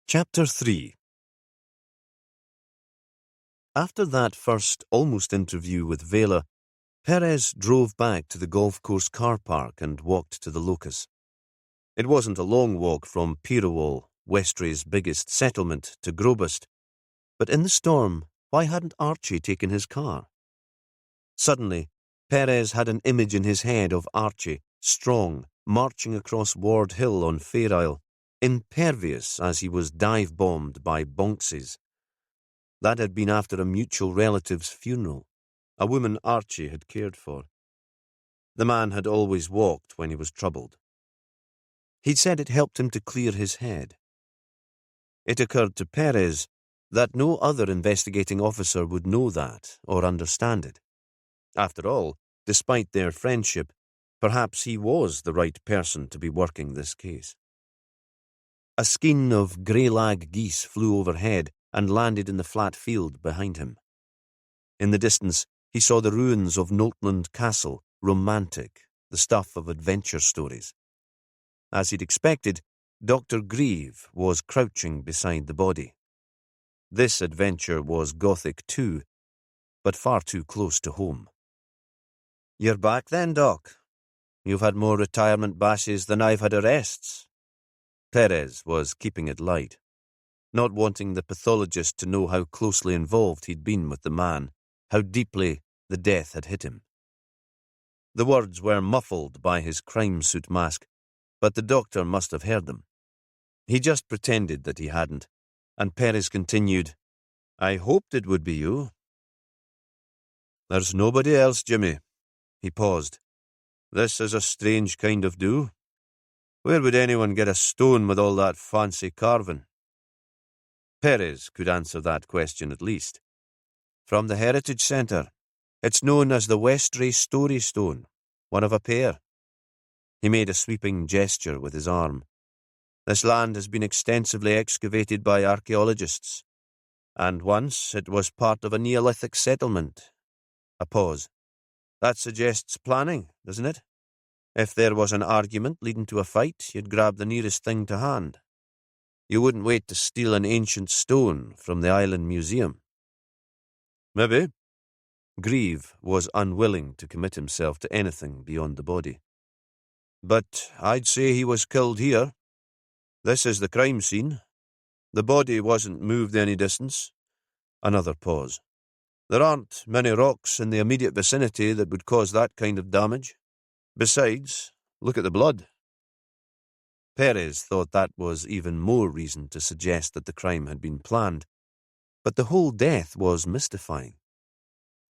Chapter 3. After that first almost interview with Vela, Perez drove back to the golf course car park and walked to the locus. It wasn't a long walk from Pirewall, Westray's biggest settlement, to Grobust, but in the storm, why hadn't Archie taken his car? Suddenly, Perez had an image in his head of Archie, strong, marching across Ward Hill on Fair Isle, impervious as he was dive-bombed by Bonxes. That had been after a mutual relative's funeral, a woman Archie had cared for. The man had always walked when he was troubled. He'd said it helped him to clear his head. It occurred to Perez that no other investigating officer would know that or understand it. After all, despite their friendship, perhaps he was the right person to be working this case. A skein of grey-lag geese flew overhead and landed in the flat field behind him. In the distance, he saw the ruins of Noltland Castle, romantic, the stuff of adventure stories. As he'd expected, Dr. Grieve was crouching beside the body. This adventure was Gothic too, but far too close to home. "You're back then, Doc. You've had more retirement bashes than I've had arrests." Perez was keeping it light, not wanting the pathologist to know how closely involved he'd been with the man, how deeply the death had hit him. The words were muffled by his crime suit mask, but the doctor must have heard them. He just pretended that he hadn't, and Perez continued, "I hoped it would be you." "There's nobody else, Jimmy." He paused. "This is a strange kind of do. Where would anyone get a stone with all that fancy carving?" Perez could answer that question at least. "From the Heritage Centre. It's known as the Westray Story Stone, one of a pair." He made a sweeping gesture with his arm. "This land has been extensively excavated by archaeologists, and once it was part of a Neolithic settlement." A pause. "That suggests planning, doesn't it? If there was an argument leading to a fight, you'd grab the nearest thing to hand. You wouldn't wait to steal an ancient stone from the Island Museum." "Maybe." Grieve was unwilling to commit himself to anything beyond the body. "But I'd say he was killed here. This is the crime scene. The body wasn't moved any distance." Another pause. "There aren't many rocks in the immediate vicinity that would cause that kind of damage. Besides, look at the blood." Perez thought that was even more reason to suggest that the crime had been planned, but the whole death was mystifying.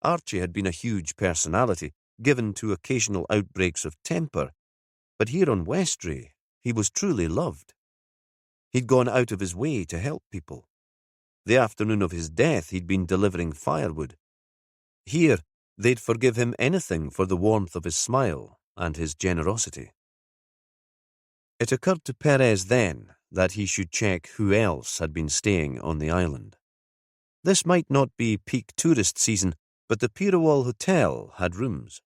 Archie had been a huge personality, given to occasional outbreaks of temper, but here on Westray, he was truly loved. He'd gone out of his way to help people. The afternoon of his death, he'd been delivering firewood. Here, they'd forgive him anything for the warmth of his smile and his generosity. It occurred to Perez then that he should check who else had been staying on the island. This might not be peak tourist season, but the Pirewall Hotel had rooms.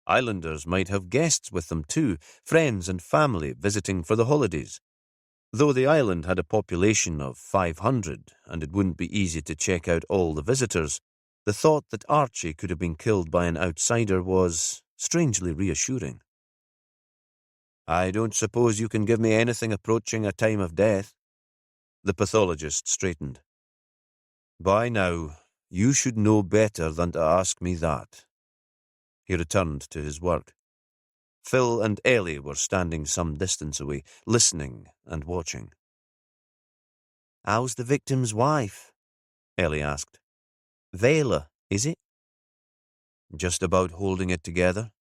Islanders might have guests with them too, friends and family visiting for the holidays. Though the island had a population of 500 and it wouldn't be easy to check out all the visitors, the thought that Archie could have been killed by an outsider was strangely reassuring. "I don't suppose you can give me anything approaching a time of death." The pathologist straightened. "By now, you should know better than to ask me that." He returned to his work. Phil and Ellie were standing some distance away, listening and watching. "How's the victim's wife?" Ellie asked. "Vela, is it?" "Just about holding it together.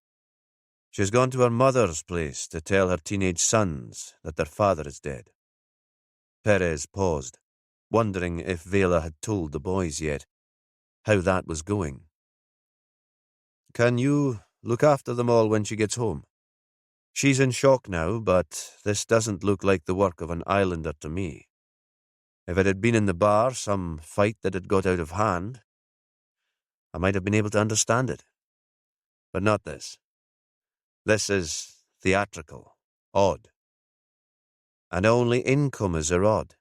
She's gone to her mother's place to tell her teenage sons that their father is dead." Perez paused, wondering if Vela had told the boys yet, how that was going. "Can you look after them all when she gets home? She's in shock now, but this doesn't look like the work of an islander to me. If it had been in the bar, some fight that had got out of hand, I might have been able to understand it. But not this. This is theatrical, odd. And only incomers are odd."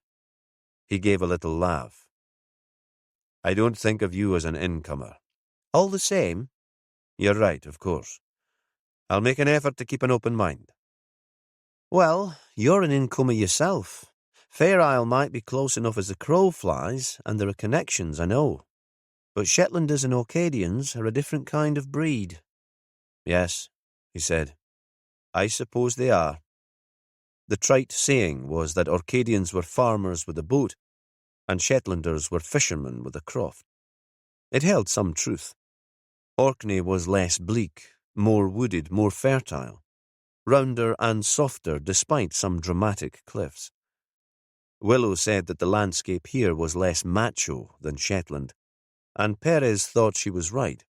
He gave a little laugh. "I don't think of you as an incomer." "All the same?" "You're right, of course. I'll make an effort to keep an open mind." Well, you're an incomer yourself. Fair Isle might be close enough as the crow flies, and there are connections, I know. But Shetlanders and Orcadians are a different kind of breed. Yes, he said. I suppose they are. The trite saying was that Orcadians were farmers with a boat, and Shetlanders were fishermen with a croft. It held some truth. Orkney was less bleak, more wooded, more fertile, rounder and softer despite some dramatic cliffs. Willow said that the landscape here was less macho than Shetland, and Perez thought she was right.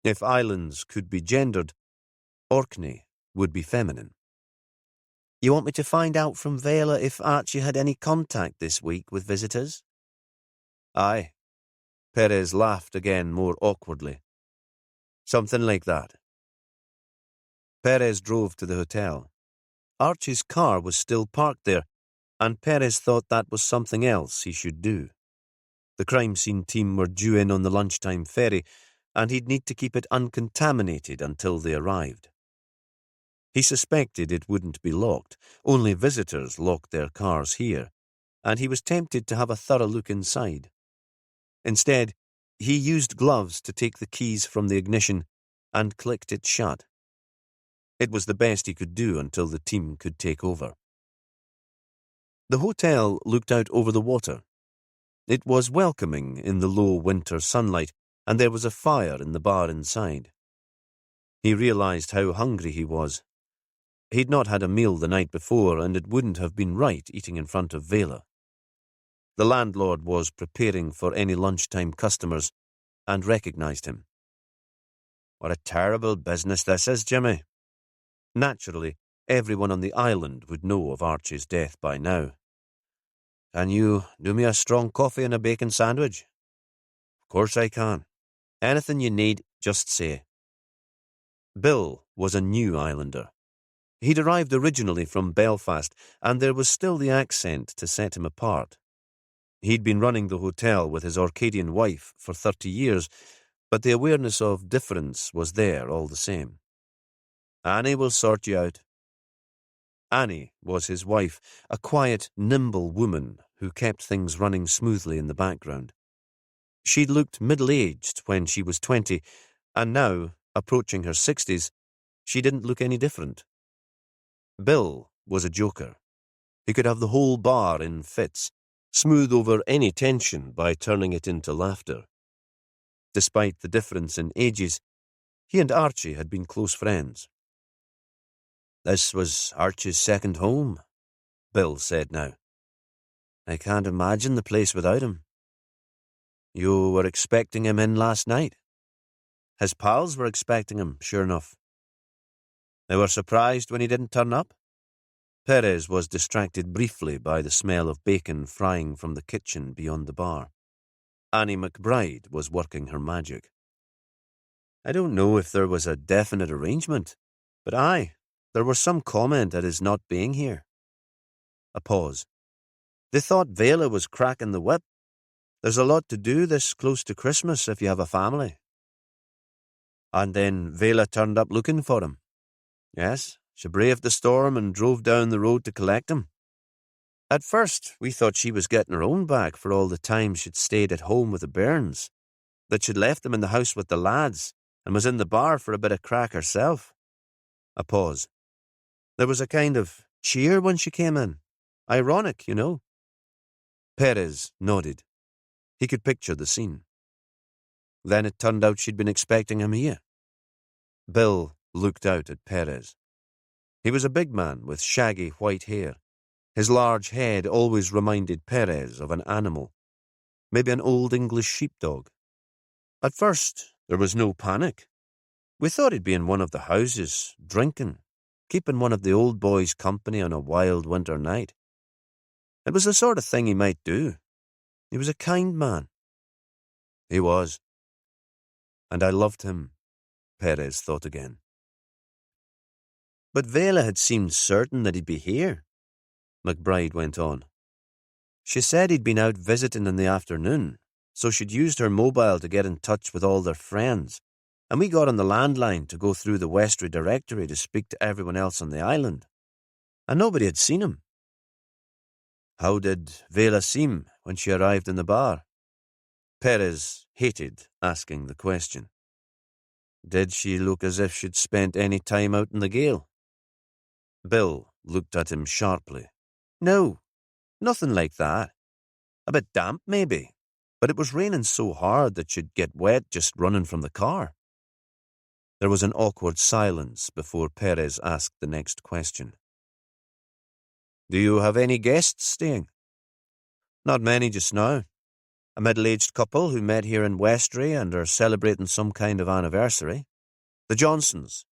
If islands could be gendered, Orkney would be feminine. You want me to find out from Vela if Archie had any contact this week with visitors? Aye. Perez laughed again more awkwardly. Something like that. Perez drove to the hotel. Archie's car was still parked there, and Perez thought that was something else he should do. The crime scene team were due in on the lunchtime ferry, and he'd need to keep it uncontaminated until they arrived. He suspected it wouldn't be locked. Only visitors locked their cars here, and he was tempted to have a thorough look inside. Instead, he used gloves to take the keys from the ignition and clicked it shut. It was the best he could do until the team could take over. The hotel looked out over the water. It was welcoming in the low winter sunlight, and there was a fire in the bar inside. He realized how hungry he was. He'd not had a meal the night before, and it wouldn't have been right eating in front of Vela. The landlord was preparing for any lunchtime customers and recognized him. What a terrible business this is, Jimmy. Naturally, everyone on the island would know of Archie's death by now. Can you do me a strong coffee and a bacon sandwich? Of course I can. Anything you need, just say. Bill was a new islander. He'd arrived originally from Belfast, and there was still the accent to set him apart. He'd been running the hotel with his Orcadian wife for 30 years, but the awareness of difference was there all the same. Annie will sort you out. Annie was his wife, a quiet, nimble woman who kept things running smoothly in the background. She'd looked middle-aged when she was 20, and now, approaching her 60s, she didn't look any different. Bill was a joker. He could have the whole bar in fits, smooth over any tension by turning it into laughter. Despite the difference in ages, he and Archie had been close friends. This was Archie's second home, Bill said now. I can't imagine the place without him. You were expecting him in last night? His pals were expecting him, sure enough. They were surprised when he didn't turn up? Perez was distracted briefly by the smell of bacon frying from the kitchen beyond the bar. Annie McBride was working her magic. I don't know if there was a definite arrangement, but there was some comment at his not being here. A pause. They thought Vela was cracking the whip. There's a lot to do this close to Christmas if you have a family. And then Vela turned up looking for him. Yes, she braved the storm and drove down the road to collect him. At first, we thought she was getting her own back for all the time she'd stayed at home with the bairns, that she'd left them in the house with the lads and was in the bar for a bit of crack herself. A pause. There was a kind of cheer when she came in. Ironic, you know. Perez nodded. He could picture the scene. Then it turned out she'd been expecting him here. Bill looked out at Perez. He was a big man with shaggy white hair. His large head always reminded Perez of an animal, maybe an old English sheepdog. At first, there was no panic. We thought he'd be in one of the houses, drinking, keeping one of the old boys company on a wild winter night. It was the sort of thing he might do. He was a kind man. He was. And I loved him, Perez thought again. But Vela had seemed certain that he'd be here, McBride went on. She said he'd been out visiting in the afternoon, so she'd used her mobile to get in touch with all their friends, and we got on the landline to go through the Westry directory to speak to everyone else on the island. and nobody had seen him. How did Vela seem when she arrived in the bar? Perez hated asking the question. Did she look as if she'd spent any time out in the gale? Bill looked at him sharply. No, nothing like that. A bit damp, maybe, but it was raining so hard that she'd get wet just running from the car. There was an awkward silence before Perez asked the next question. Do you have any guests staying? Not many just now. A middle-aged couple who met here in Westray and are celebrating some kind of anniversary. The Johnsons.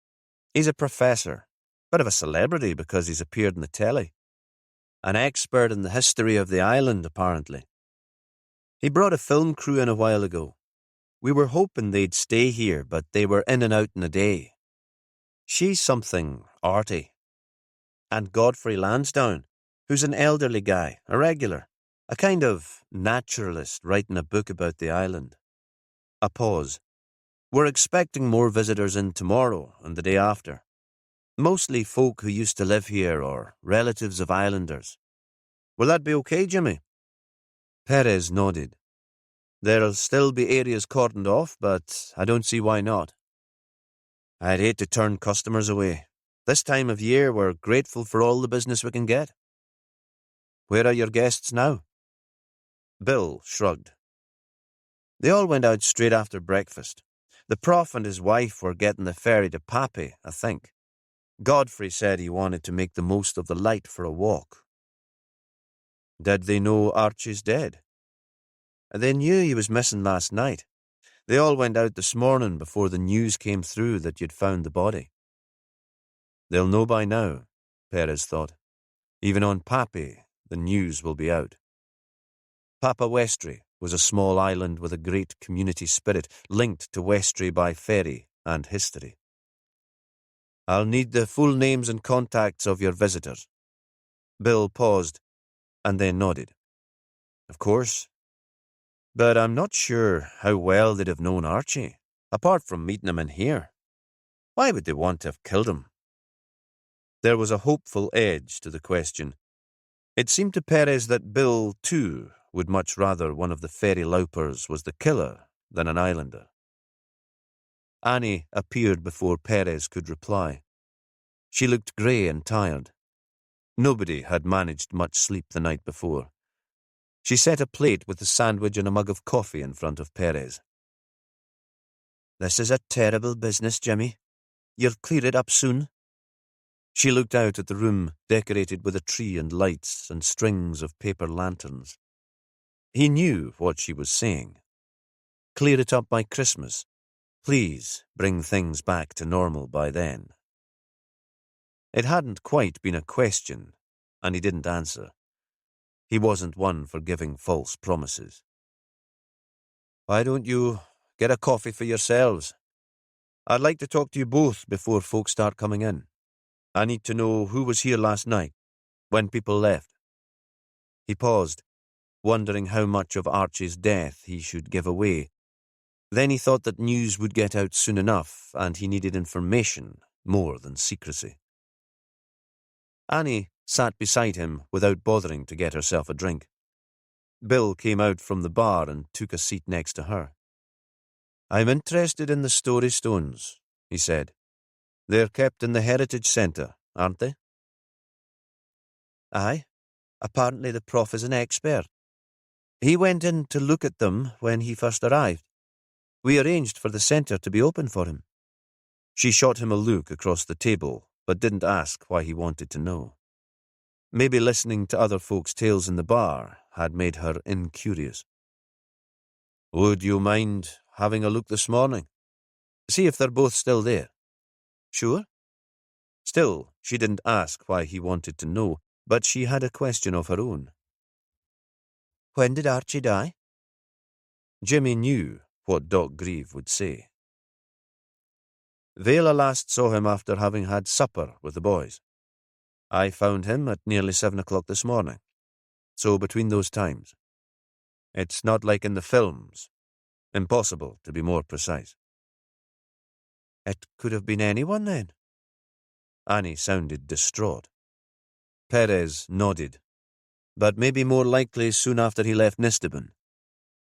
He's a professor, bit of a celebrity because he's appeared in the telly. An expert in the history of the island, apparently. He brought a film crew in a while ago. We were hoping they'd stay here, but they were in and out in a day. She's something arty. And Godfrey Lansdowne, who's an elderly guy, a regular, a kind of naturalist writing a book about the island. A pause. We're expecting more visitors in tomorrow and the day after. Mostly folk who used to live here or relatives of islanders. Will that be okay, Jimmy? Perez nodded. There'll still be areas cordoned off, but I don't see why not. I'd hate to turn customers away. This time of year, we're grateful for all the business we can get. Where are your guests now? Bill shrugged. They all went out straight after breakfast. The prof and his wife were getting the ferry to Pappy, I think. Godfrey said he wanted to make the most of the light for a walk. Did they know Archie's dead? They knew he was missing last night. They all went out this morning before the news came through that you'd found the body. They'll know by now, Perez thought. Even on Pappy, the news will be out. Papa Westray was a small island with a great community spirit linked to Westray by ferry and history. I'll need the full names and contacts of your visitors. Bill paused and then nodded. Of course. But I'm not sure how well they'd have known Archie, apart from meeting him in here. Why would they want to have killed him? There was a hopeful edge to the question. It seemed to Perez that Bill, too, would much rather one of the ferry loupers was the killer than an islander. Annie appeared before Perez could reply. She looked grey and tired. Nobody had managed much sleep the night before. She set a plate with a sandwich and a mug of coffee in front of Perez. This is a terrible business, Jimmy. You'll clear it up soon. She looked out at the room decorated with a tree and lights and strings of paper lanterns. He knew what she was saying. Clear it up by Christmas. Please bring things back to normal by then. It hadn't quite been a question, and he didn't answer. He wasn't one for giving false promises. Why don't you get a coffee for yourselves? I'd like to talk to you both before folks start coming in. I need to know who was here last night, when people left. He paused, wondering how much of Archie's death he should give away. Then he thought that news would get out soon enough, and he needed information more than secrecy. Annie sat beside him without bothering to get herself a drink. Bill came out from the bar and took a seat next to her. I'm interested in the story stones, he said. They're kept in the Heritage Centre, aren't they? Aye. Apparently the prof is an expert. He went in to look at them when he first arrived. We arranged for the centre to be open for him. She shot him a look across the table, but didn't ask why he wanted to know. Maybe listening to other folks' tales in the bar had made her incurious. Would you mind having a look this morning? See if they're both still there. Sure. Still, she didn't ask why he wanted to know, but she had a question of her own. When did Archie die? Jimmy knew what Doc Grieve would say. Vela last saw him after having had supper with the boys. I found him at nearly 7 o'clock this morning. So between those times. It's not like in the films. Impossible to be more precise. It could have been anyone then. Annie sounded distraught. Perez nodded. But maybe more likely soon after he left Nistabon.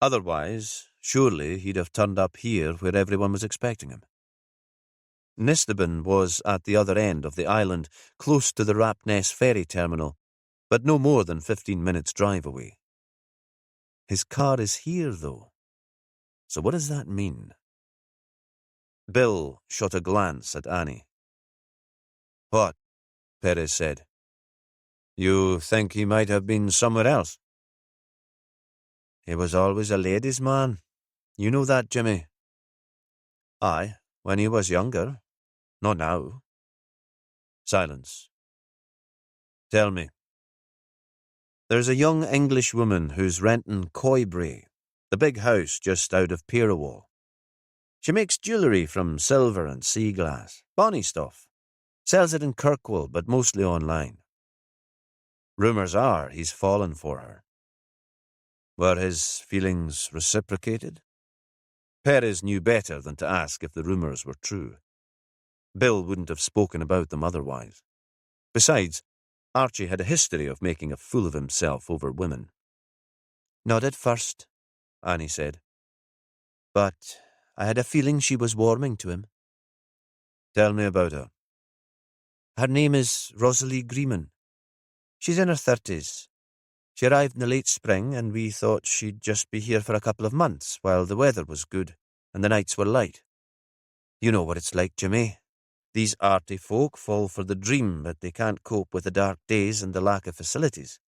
Otherwise, surely he'd have turned up here where everyone was expecting him. Nistabon was at the other end of the island, close to the Rapness ferry terminal, but no more than 15 minutes' drive away. His car is here, though. So what does that mean? Bill shot a glance at Annie. What? Perez said. You think he might have been somewhere else? He was always a ladies' man. You know that, Jimmy. Aye, when he was younger. Not now. Silence. Tell me. There's a young English woman who's renting Coibray, the big house just out of Pirawall. She makes jewellery from silver and sea glass. Bonny stuff. Sells it in Kirkwall, but mostly online. Rumours are he's fallen for her. Were his feelings reciprocated? Perez knew better than to ask if the rumours were true. Bill wouldn't have spoken about them otherwise. Besides, Archie had a history of making a fool of himself over women. Not at first, Annie said. But I had a feeling she was warming to him. Tell me about her. Her name is Rosalie Greeman. She's in her 30s. She arrived in the late spring, and we thought she'd just be here for a couple of months while the weather was good and the nights were light. You know what it's like, Jimmy. These arty folk fall for the dream, but they can't cope with the dark days and the lack of facilities.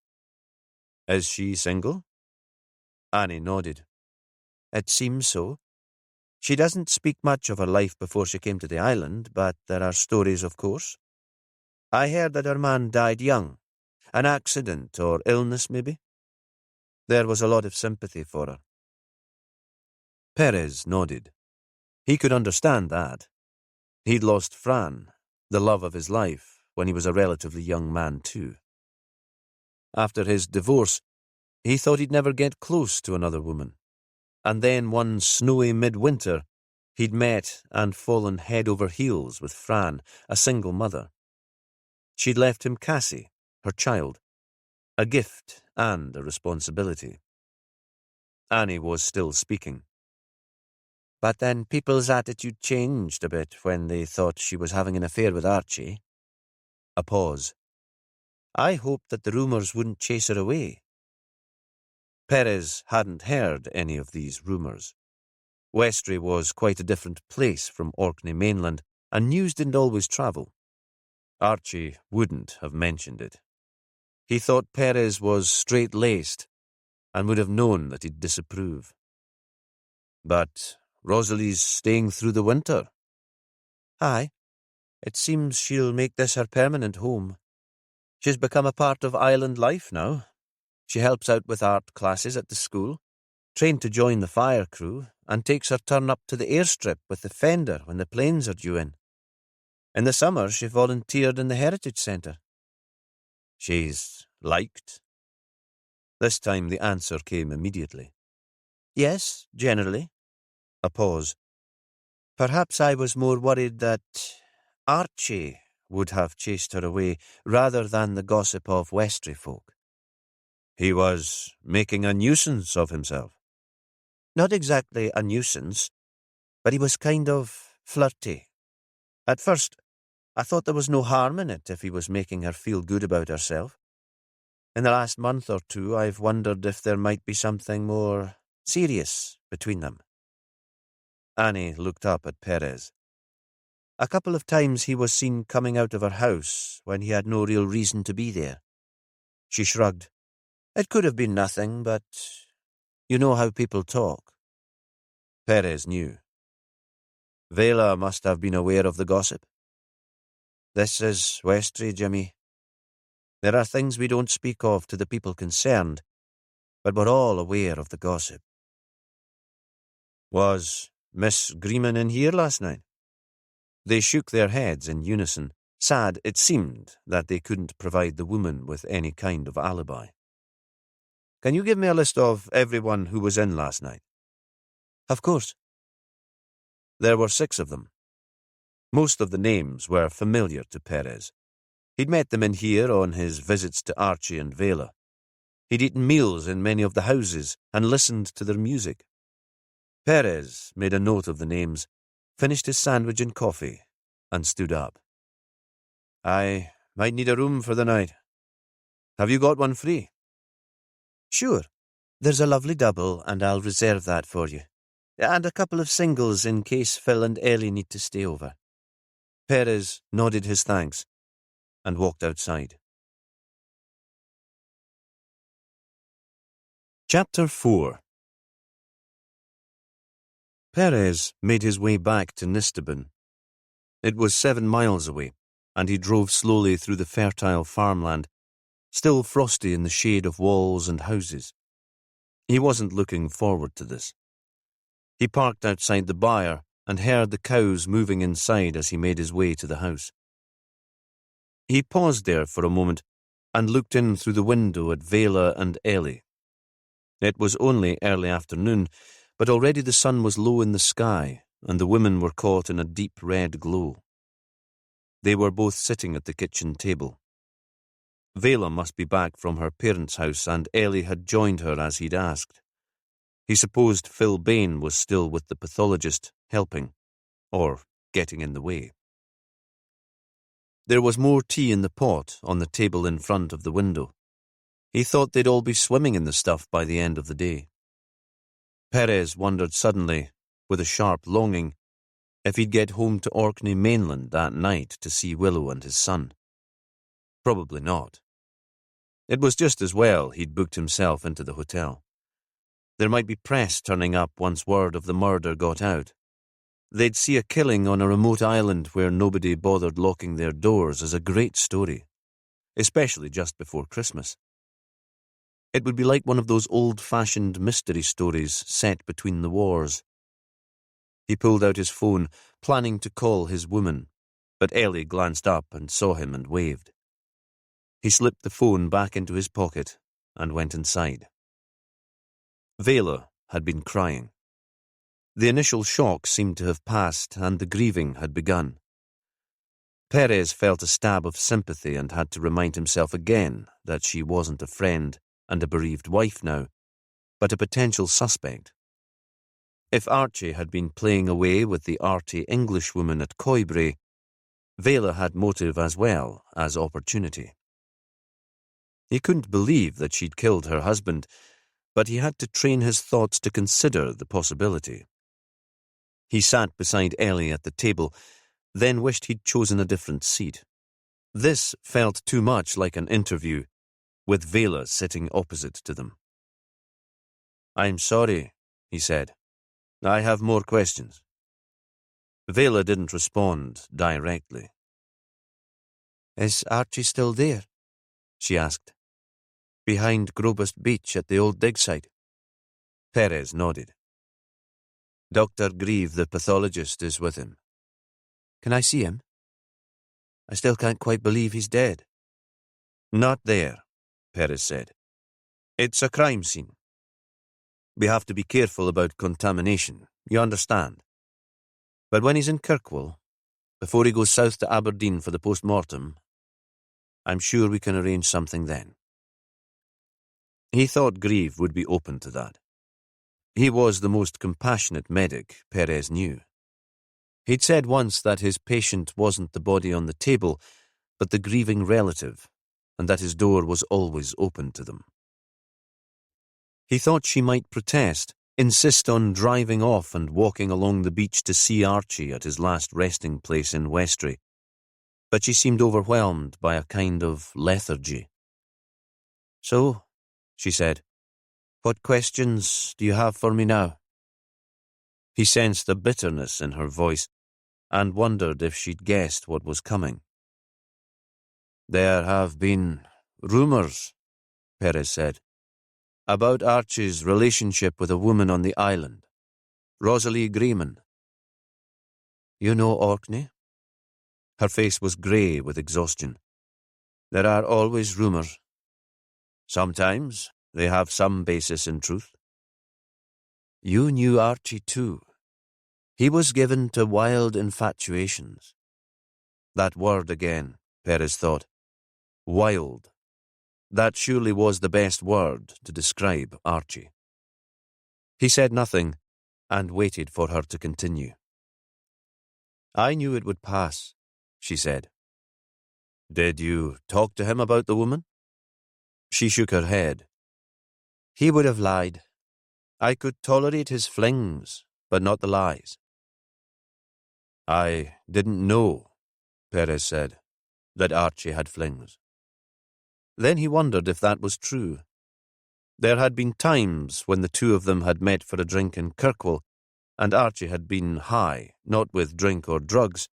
Is she single? Annie nodded. It seems so. She doesn't speak much of her life before she came to the island, but there are stories, of course. I heard that her man died young. An accident or illness, maybe? There was a lot of sympathy for her. Perez nodded. He could understand that. He'd lost Fran, the love of his life, when he was a relatively young man too. After his divorce, he thought he'd never get close to another woman. And then one snowy midwinter, he'd met and fallen head over heels with Fran, a single mother. She'd left him Cassie, her child, a gift and a responsibility. Annie was still speaking. But then people's attitude changed a bit when they thought she was having an affair with Archie. A pause. I hoped that the rumours wouldn't chase her away. Perez hadn't heard any of these rumours. Westray was quite a different place from Orkney mainland, and news didn't always travel. Archie wouldn't have mentioned it. He thought Perez was straight-laced and would have known that he'd disapprove. But Rosalie's staying through the winter. Aye, it seems she'll make this her permanent home. She's become a part of island life now. She helps out with art classes at the school, trained to join the fire crew, and takes her turn up to the airstrip with the Fender when the planes are due in. In the summer, she volunteered in the Heritage Centre. She's liked? This time the answer came immediately. Yes, generally. A pause. Perhaps I was more worried that Archie would have chased her away rather than the gossip of Westray folk. He was making a nuisance of himself. Not exactly a nuisance, but he was kind of flirty. At first, I thought there was no harm in it if he was making her feel good about herself. In the last month or two, I've wondered if there might be something more serious between them. Annie looked up at Perez. A couple of times he was seen coming out of her house when he had no real reason to be there. She shrugged. It could have been nothing, but you know how people talk. Perez knew. Vela must have been aware of the gossip. This is Westray, Jimmy. There are things we don't speak of to the people concerned, but we're all aware of the gossip. Was Miss Greeman in here last night? They shook their heads in unison, sad it seemed that they couldn't provide the woman with any kind of alibi. Can you give me a list of everyone who was in last night? Of course. There were 6 of them. Most of the names were familiar to Perez. He'd met them in here on his visits to Archie and Vela. He'd eaten meals in many of the houses and listened to their music. Perez made a note of the names, finished his sandwich and coffee, and stood up. I might need a room for the night. Have you got one free? Sure. There's a lovely double, and I'll reserve that for you. And a couple of singles in case Phil and Ellie need to stay over. Perez nodded his thanks and walked outside. Chapter 4. Perez made his way back to Nistabin. It was 7 miles away, and he drove slowly through the fertile farmland, still frosty in the shade of walls and houses. He wasn't looking forward to this. He parked outside the byre and heard the cows moving inside as he made his way to the house. He paused there for a moment and looked in through the window at Vela and Ellie. It was only early afternoon, but already the sun was low in the sky and the women were caught in a deep red glow. They were both sitting at the kitchen table. Vela must be back from her parents' house and Ellie had joined her as he'd asked. He supposed Phil Bain was still with the pathologist, helping, or getting in the way. There was more tea in the pot on the table in front of the window. He thought they'd all be swimming in the stuff by the end of the day. Perez wondered suddenly, with a sharp longing, if he'd get home to Orkney mainland that night to see Willow and his son. Probably not. It was just as well he'd booked himself into the hotel. There might be press turning up once word of the murder got out. They'd see a killing on a remote island where nobody bothered locking their doors as a great story, especially just before Christmas. It would be like one of those old-fashioned mystery stories set between the wars. He pulled out his phone, planning to call his woman, but Ellie glanced up and saw him and waved. He slipped the phone back into his pocket and went inside. Vela had been crying. The initial shock seemed to have passed and the grieving had begun. Perez felt a stab of sympathy and had to remind himself again that she wasn't a friend and a bereaved wife now, but a potential suspect. If Archie had been playing away with the arty Englishwoman at Coibrae, Vela had motive as well as opportunity. He couldn't believe that she'd killed her husband, but he had to train his thoughts to consider the possibility. He sat beside Ellie at the table, then wished he'd chosen a different seat. This felt too much like an interview, with Vela sitting opposite to them. "I'm sorry," he said. "I have more questions." Vela didn't respond directly. "Is Archie still there?" she asked. "Behind Grobust Beach at the old dig site?" Perez nodded. "Dr. Grieve, the pathologist, is with him." "Can I see him? I still can't quite believe he's dead." "Not there," Perez said. "It's a crime scene. We have to be careful about contamination, you understand. But when he's in Kirkwall, before he goes south to Aberdeen for the post-mortem, I'm sure we can arrange something then." He thought Grieve would be open to that. He was the most compassionate medic Perez knew. He'd said once that his patient wasn't the body on the table, but the grieving relative, and that his door was always open to them. He thought she might protest, insist on driving off and walking along the beach to see Archie at his last resting place in Westray, but she seemed overwhelmed by a kind of lethargy. "So," she said, "what questions do you have for me now?" He sensed a bitterness in her voice and wondered if she'd guessed what was coming. "There have been rumours," Perez said, "about Archie's relationship with a woman on the island, Rosalie Greeman." "You know Orkney?" Her face was grey with exhaustion. "There are always rumours. Sometimes they have some basis in truth." "You knew Archie too. He was given to wild infatuations." That word again, Perez thought. Wild. That surely was the best word to describe Archie. He said nothing and waited for her to continue. "I knew it would pass," she said. "Did you talk to him about the woman?" She shook her head. "He would have lied. I could tolerate his flings, but not the lies." "I didn't know," Perez said, "that Archie had flings." Then he wondered if that was true. There had been times when the two of them had met for a drink in Kirkwall, and Archie had been high, not with drink or drugs,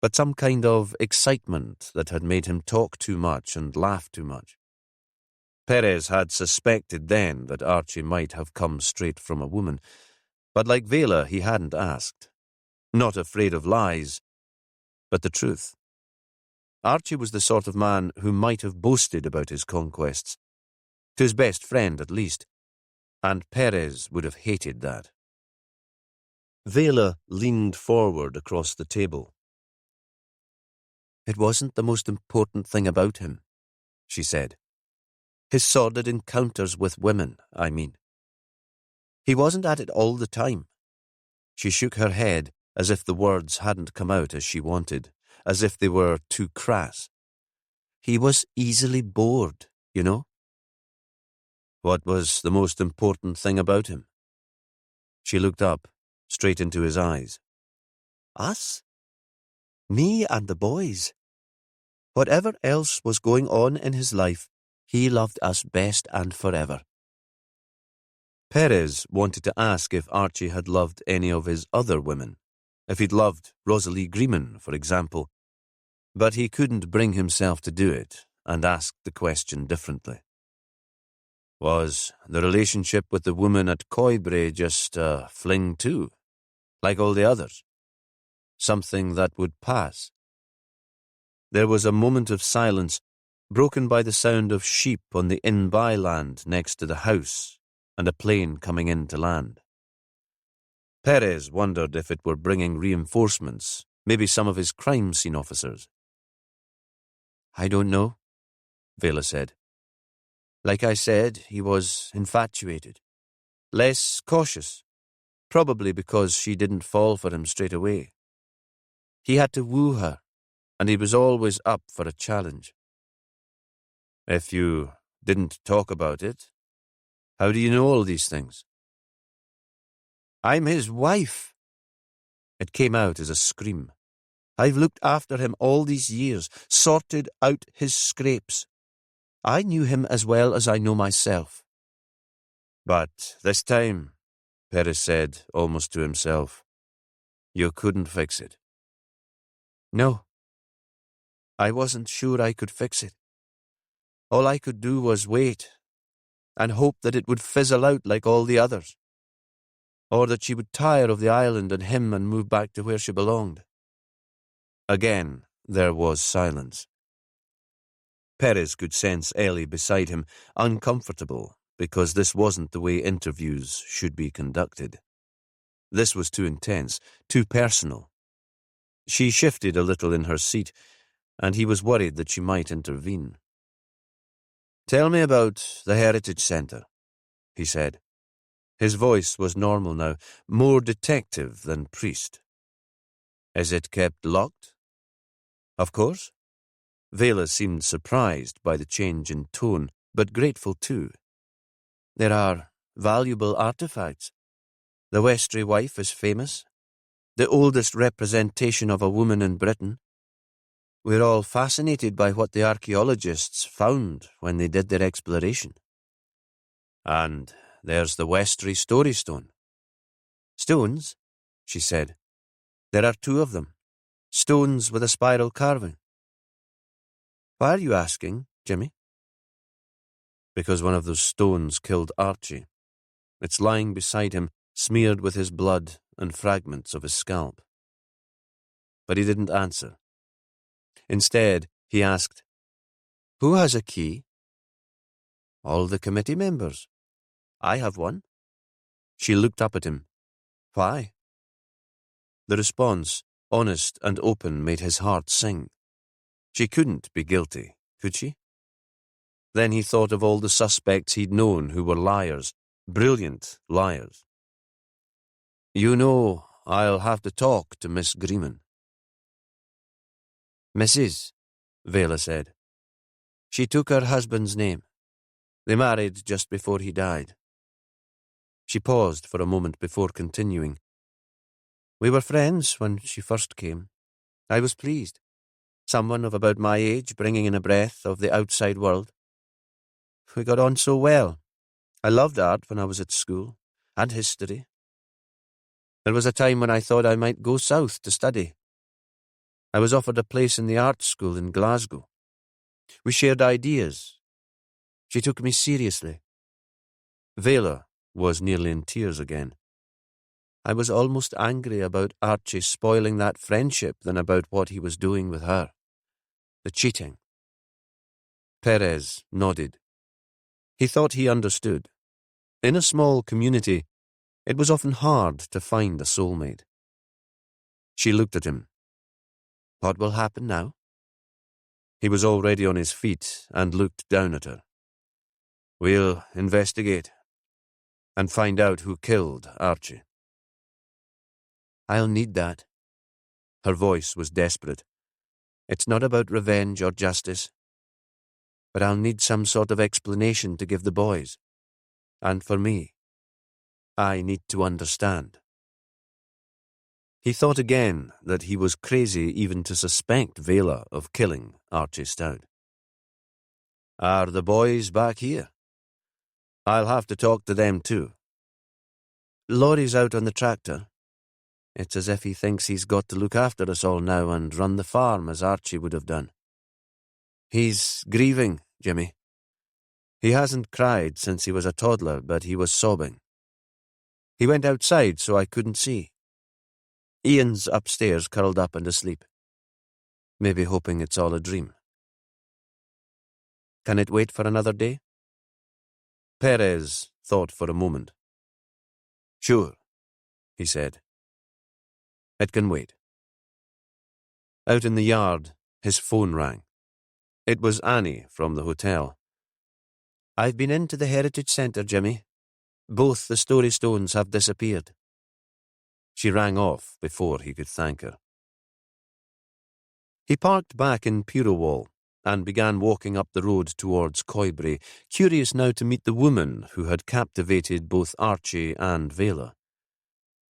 but some kind of excitement that had made him talk too much and laugh too much. Perez had suspected then that Archie might have come straight from a woman, but like Vela, he hadn't asked. Not afraid of lies, but the truth. Archie was the sort of man who might have boasted about his conquests, to his best friend at least, and Perez would have hated that. Vela leaned forward across the table. "It wasn't the most important thing about him," she said. "His sordid encounters with women, I mean. He wasn't at it all the time." She shook her head as if the words hadn't come out as she wanted, as if they were too crass. "He was easily bored, you know." "What was the most important thing about him?" She looked up, straight into his eyes. "Us? Me and the boys. Whatever else was going on in his life, he loved us best and forever." Perez wanted to ask if Archie had loved any of his other women, if he'd loved Rosalie Greeman, for example, but he couldn't bring himself to do it and asked the question differently. Was the relationship with the woman at Coibrae just a fling too, like all the others? Something that would pass? There was a moment of silence, broken by the sound of sheep on the in-by land next to the house and a plane coming in to land. Perez wondered if it were bringing reinforcements, maybe some of his crime scene officers. "I don't know," Vela said. "Like I said, he was infatuated. Less cautious, probably because she didn't fall for him straight away. He had to woo her, and he was always up for a challenge." "If you didn't talk about it, how do you know all these things?" "I'm his wife." It came out as a scream. "I've looked after him all these years, sorted out his scrapes. I knew him as well as I know myself." "But this time," Perez said, almost to himself, "you couldn't fix it." "No. I wasn't sure I could fix it. All I could do was wait and hope that it would fizzle out like all the others, or that she would tire of the island and him and move back to where she belonged." Again, there was silence. Perez could sense Ellie beside him, uncomfortable, because this wasn't the way interviews should be conducted. This was too intense, too personal. She shifted a little in her seat, and he was worried that she might intervene. "Tell me about the Heritage Centre," he said. His voice was normal now, more detective than priest. "Is it kept locked?" "Of course." Vela seemed surprised by the change in tone, but grateful too. "There are valuable artifacts. The Westray wife is famous, the oldest representation of a woman in Britain. We're all fascinated by what the archaeologists found when they did their exploration." "And there's the Westray Story Stone." "Stones?" she said. "There are 2 of them. Stones with a spiral carving." "Why are you asking, Jimmy?" "Because one of those stones killed Archie. It's lying beside him, smeared with his blood and fragments of his scalp." But he didn't answer. Instead, he asked, "Who has a key?" "All the committee members. I have one." She looked up at him. "Why?" The response, honest and open, made his heart sing. She couldn't be guilty, could she? Then he thought of all the suspects he'd known who were liars, brilliant liars. You know, I'll have to talk to Miss Greenman. Mrs., Vela said. She took her husband's name. They married just before he died. She paused for a moment before continuing. We were friends when she first came. I was pleased. Someone of about my age bringing in a breath of the outside world. We got on so well. I loved art when I was at school, and history. There was a time when I thought I might go south to study. I was offered a place in the art school in Glasgow. We shared ideas. She took me seriously. Vela was nearly in tears again. I was almost angry about Archie spoiling that friendship than about what he was doing with her. The cheating. Perez nodded. He thought he understood. In a small community, it was often hard to find a soulmate. She looked at him. What will happen now? He was already on his feet and looked down at her. We'll investigate and find out who killed Archie. I'll need that. Her voice was desperate. It's not about revenge or justice, but I'll need some sort of explanation to give the boys. And for me, I need to understand. He thought again that he was crazy even to suspect Vela of killing Archie Stout. Are the boys back here? I'll have to talk to them too. Laurie's out on the tractor. It's as if he thinks he's got to look after us all now and run the farm as Archie would have done. He's grieving, Jimmy. He hasn't cried since he was a toddler, but he was sobbing. He went outside so I couldn't see. Ian's upstairs curled up and asleep. Maybe hoping it's all a dream. Can it wait for another day? Perez thought for a moment. Sure, he said. It can wait. Out in the yard, his phone rang. It was Annie from the hotel. I've been into the Heritage Centre, Jimmy. Both the Story Stones have disappeared. She rang off before he could thank her. He parked back in Purowall and began walking up the road towards Coibre, curious now to meet the woman who had captivated both Archie and Vela.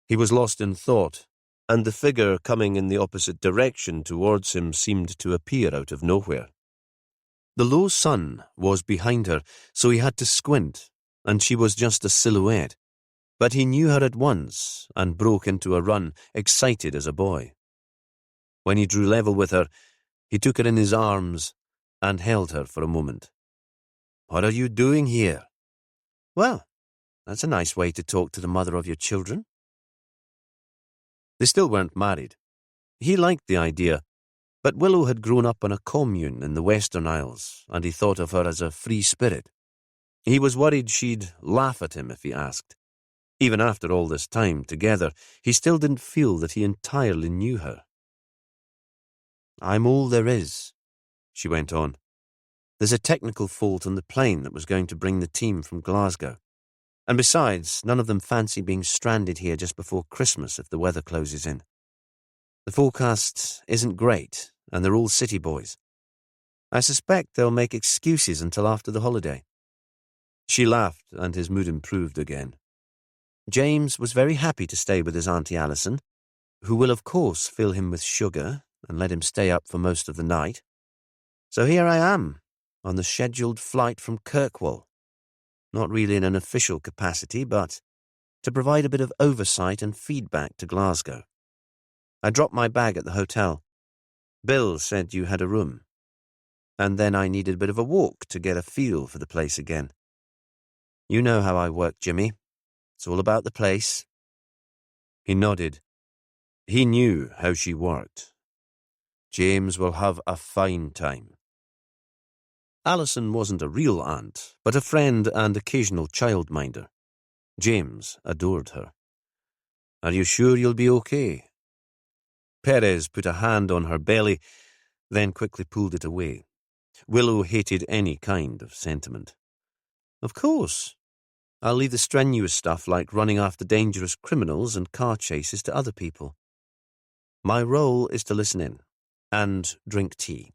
He was lost in thought, and the figure coming in the opposite direction towards him seemed to appear out of nowhere. The low sun was behind her, so he had to squint, and she was just a silhouette. But he knew her at once and broke into a run, excited as a boy. When he drew level with her, he took her in his arms and held her for a moment. What are you doing here? Well, that's a nice way to talk to the mother of your children. They still weren't married. He liked the idea, but Willow had grown up on a commune in the Western Isles, and he thought of her as a free spirit. He was worried she'd laugh at him if he asked. Even after all this time together, he still didn't feel that he entirely knew her. I'm all there is, she went on. There's a technical fault on the plane that was going to bring the team from Glasgow. And besides, none of them fancy being stranded here just before Christmas if the weather closes in. The forecast isn't great, and they're all city boys. I suspect they'll make excuses until after the holiday. She laughed, and his mood improved again. James was very happy to stay with his Auntie Alison, who will of course fill him with sugar and let him stay up for most of the night. So here I am, on the scheduled flight from Kirkwall. Not really in an official capacity, but to provide a bit of oversight and feedback to Glasgow. I dropped my bag at the hotel. Bill said you had a room. And then I needed a bit of a walk to get a feel for the place again. You know how I work, Jimmy. It's all about the place. He nodded. He knew how she worked. James will have a fine time. Alison wasn't a real aunt, but a friend and occasional childminder. James adored her. Are you sure you'll be okay? Perez put a hand on her belly, then quickly pulled it away. Willow hated any kind of sentiment. Of course. I'll leave the strenuous stuff like running after dangerous criminals and car chases to other people. My role is to listen in and drink tea.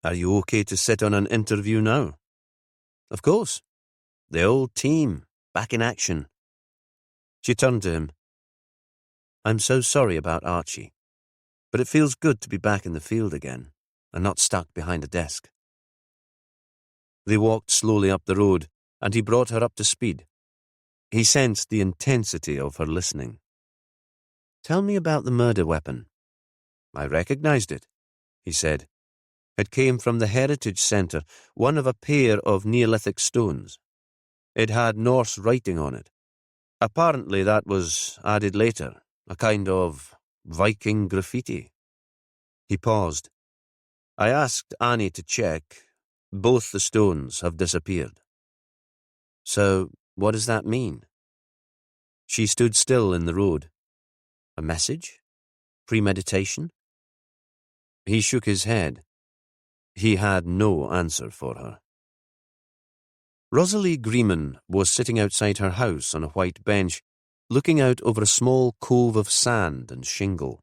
Are you okay to sit on an interview now? Of course. The old team, back in action. She turned to him. I'm so sorry about Archie, but it feels good to be back in the field again and not stuck behind a desk. They walked slowly up the road, and he brought her up to speed. He sensed the intensity of her listening. Tell me about the murder weapon. I recognized it, he said. It came from the Heritage Centre, one of a pair of Neolithic stones. It had Norse writing on it. Apparently that was added later, a kind of Viking graffiti. He paused. I asked Annie to check. Both the stones have disappeared. So, what does that mean? She stood still in the road. A message? Premeditation? He shook his head. He had no answer for her. Rosalie Greeman was sitting outside her house on a white bench, looking out over a small cove of sand and shingle.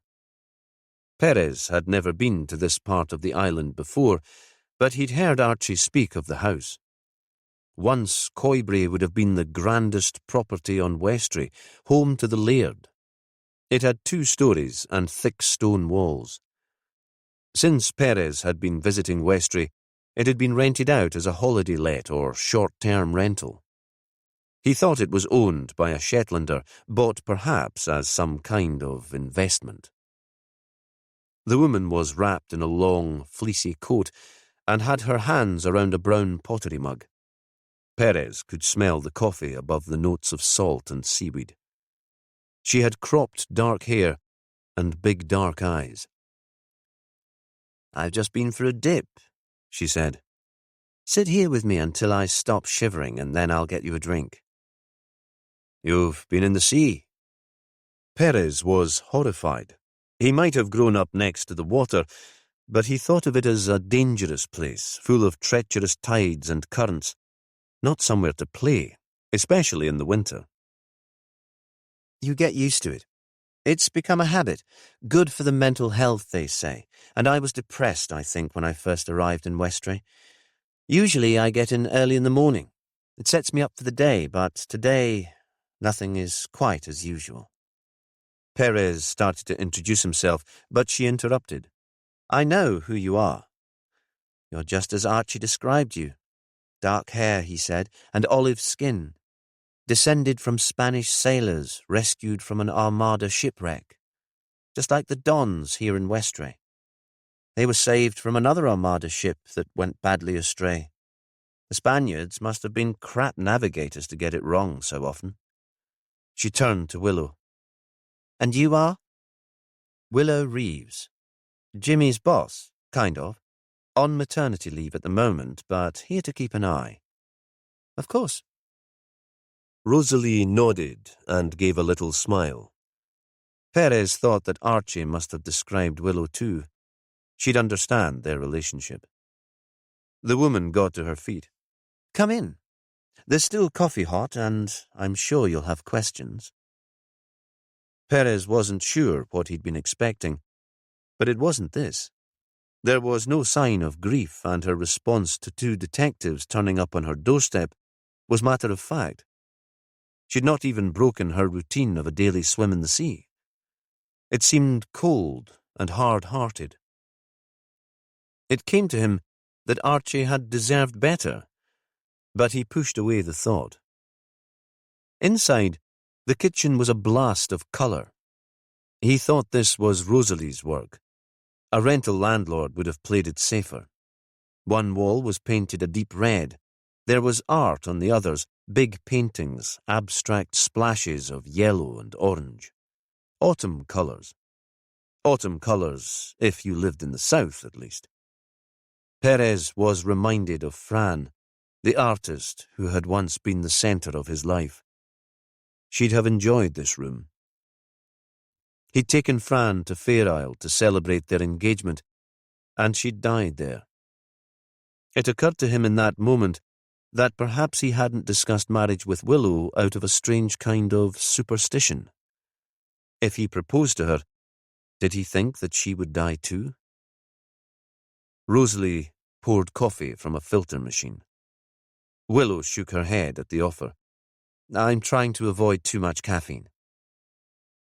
Perez had never been to this part of the island before, but he'd heard Archie speak of the house. Once Coibrae would have been the grandest property on Westray, home to the laird. It had 2 stories and thick stone walls. Since Perez had been visiting Westray, it had been rented out as a holiday let or short-term rental. He thought it was owned by a Shetlander, bought perhaps as some kind of investment. The woman was wrapped in a long, fleecy coat and had her hands around a brown pottery mug. Perez could smell the coffee above the notes of salt and seaweed. She had cropped dark hair and big dark eyes. I've just been for a dip, she said. Sit here with me until I stop shivering and then I'll get you a drink. You've been in the sea? Perez was horrified. He might have grown up next to the water, but he thought of it as a dangerous place, full of treacherous tides and currents, not somewhere to play, especially in the winter. You get used to it. It's become a habit, good for the mental health, they say, and I was depressed, I think, when I first arrived in Westray. Usually I get in early in the morning. It sets me up for the day, but today nothing is quite as usual. Perez started to introduce himself, but she interrupted. I know who you are. You're just as Archie described you. Dark hair, he said, and olive skin. Descended from Spanish sailors rescued from an Armada shipwreck. Just like the Dons here in Westray. They were saved from another Armada ship that went badly astray. The Spaniards must have been crap navigators to get it wrong so often. She turned to Willow. And you are? Willow Reeves. Jimmy's boss, kind of. On maternity leave at the moment, but here to keep an eye. Of course. Rosalie nodded and gave a little smile. Perez thought that Archie must have described Willow too. She'd understand their relationship. The woman got to her feet. Come in. There's still coffee hot, and I'm sure you'll have questions. Perez wasn't sure what he'd been expecting, but it wasn't this. There was no sign of grief, and her response to 2 detectives turning up on her doorstep was matter of fact. She'd not even broken her routine of a daily swim in the sea. It seemed cold and hard-hearted. It came to him that Archie had deserved better, but he pushed away the thought. Inside, the kitchen was a blast of colour. He thought this was Rosalie's work. A rental landlord would have played it safer. One wall was painted a deep red. There was art on the others, big paintings, abstract splashes of yellow and orange. Autumn colours. Autumn colours, if you lived in the south, at least. Perez was reminded of Fran, the artist who had once been the centre of his life. She'd have enjoyed this room. He'd taken Fran to Fair Isle to celebrate their engagement, and she'd died there. It occurred to him in that moment that perhaps he hadn't discussed marriage with Willow out of a strange kind of superstition. If he proposed to her, did he think that she would die too? Rosalie poured coffee from a filter machine. Willow shook her head at the offer. I'm trying to avoid too much caffeine.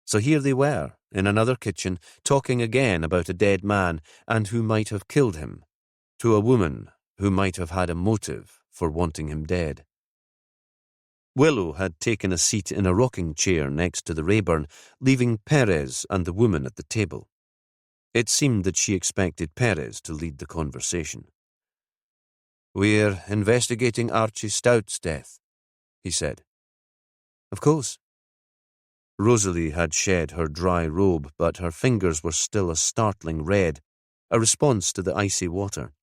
So here they were, in another kitchen, talking again about a dead man and who might have killed him, to a woman who might have had a motive for wanting him dead. Willow had taken a seat in a rocking chair next to the Rayburn, leaving Perez and the woman at the table. It seemed that she expected Perez to lead the conversation. We're investigating Archie Stout's death, he said. Of course. Rosalie had shed her dry robe, but her fingers were still a startling red, a response to the icy water.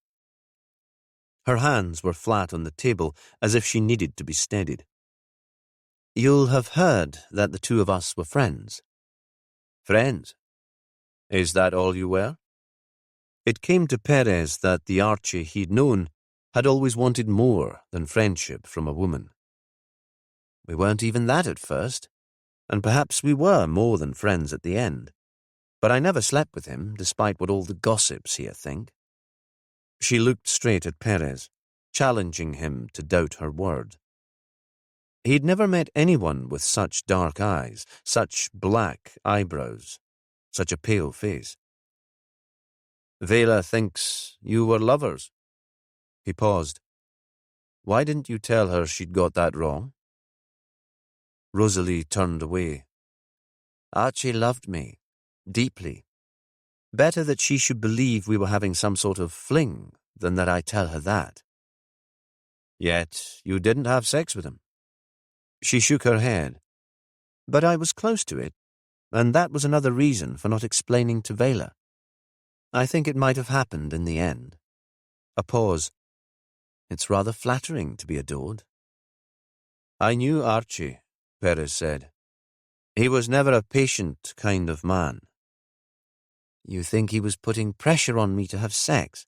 Her hands were flat on the table, as if she needed to be steadied. You'll have heard that the two of us were friends. Friends? Is that all you were? It came to Perez that the Archie he'd known had always wanted more than friendship from a woman. We weren't even that at first, and perhaps we were more than friends at the end. But I never slept with him, despite what all the gossips here think. She looked straight at Perez, challenging him to doubt her word. He'd never met anyone with such dark eyes, such black eyebrows, such a pale face. Vela thinks you were lovers. He paused. Why didn't you tell her she'd got that wrong? Rosalie turned away. Archie loved me, deeply. Better that she should believe we were having some sort of fling than that I tell her that. Yet you didn't have sex with him. She shook her head. But I was close to it, and that was another reason for not explaining to Vela. I think it might have happened in the end. A pause. It's rather flattering to be adored. I knew Archie, Perez said. He was never a patient kind of man. You think he was putting pressure on me to have sex?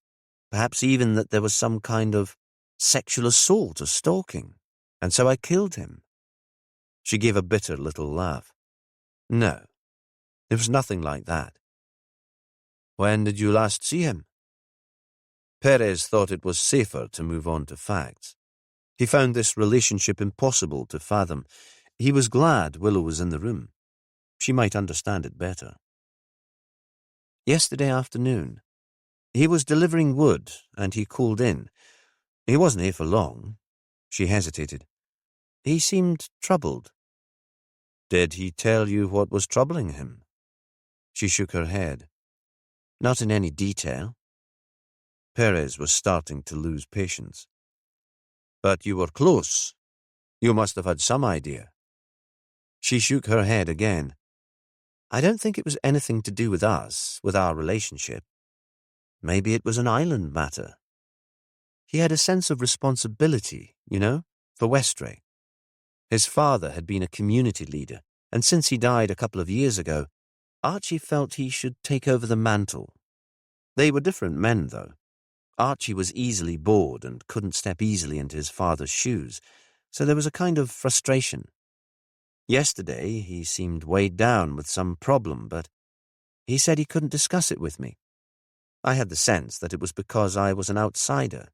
Perhaps even that there was some kind of sexual assault or stalking, and so I killed him. She gave a bitter little laugh. No, there was nothing like that. When did you last see him? Perez thought it was safer to move on to facts. He found this relationship impossible to fathom. He was glad Willow was in the room. She might understand it better. Yesterday afternoon. He was delivering wood, and he called in. He wasn't here for long. She hesitated. He seemed troubled. Did he tell you what was troubling him? She shook her head. Not in any detail. Perez was starting to lose patience. But you were close. You must have had some idea. She shook her head again. I don't think it was anything to do with us, with our relationship. Maybe it was an island matter. He had a sense of responsibility, for Westray. His father had been a community leader, and since he died a couple of years ago, Archie felt he should take over the mantle. They were different men, though. Archie was easily bored and couldn't step easily into his father's shoes, so there was a kind of frustration. Yesterday he seemed weighed down with some problem, but he said he couldn't discuss it with me. I had the sense that it was because I was an outsider,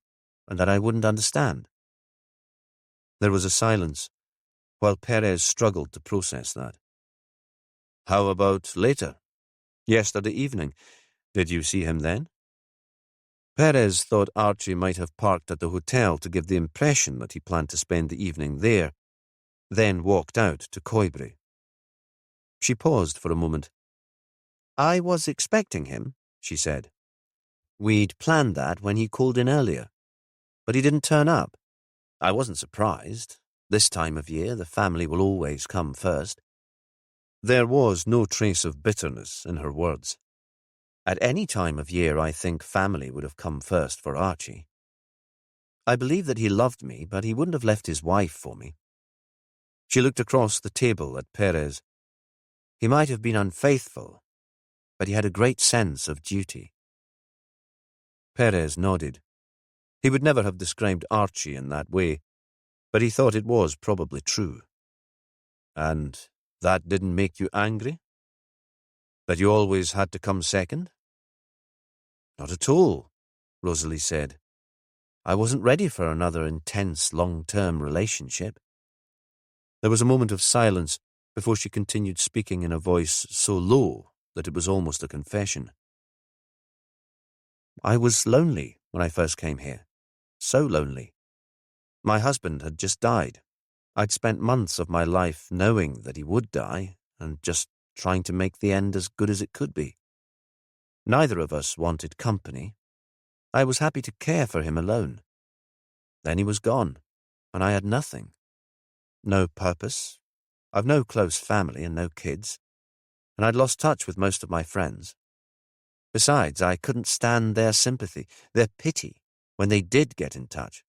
and that I wouldn't understand. There was a silence, while Perez struggled to process that. How about later? Yesterday evening. Did you see him then? Perez thought Archie might have parked at the hotel to give the impression that he planned to spend the evening there, then walked out to Coibre. She paused for a moment. I was expecting him, she said. We'd planned that when he called in earlier, but he didn't turn up. I wasn't surprised. This time of year, the family will always come first. There was no trace of bitterness in her words. At any time of year, I think family would have come first for Archie. I believe that he loved me, but he wouldn't have left his wife for me. She looked across the table at Perez. He might have been unfaithful, but he had a great sense of duty. Perez nodded. He would never have described Archie in that way, but he thought it was probably true. And that didn't make you angry? That you always had to come second? Not at all, Rosalie said. I wasn't ready for another intense, long-term relationship. There was a moment of silence before she continued, speaking in a voice so low that it was almost a confession. I was lonely when I first came here. So lonely. My husband had just died. I'd spent months of my life knowing that he would die and just trying to make the end as good as it could be. Neither of us wanted company. I was happy to care for him alone. Then he was gone, and I had nothing. No purpose. I've no close family and no kids, and I'd lost touch with most of my friends. Besides, I couldn't stand their sympathy, their pity, when they did get in touch.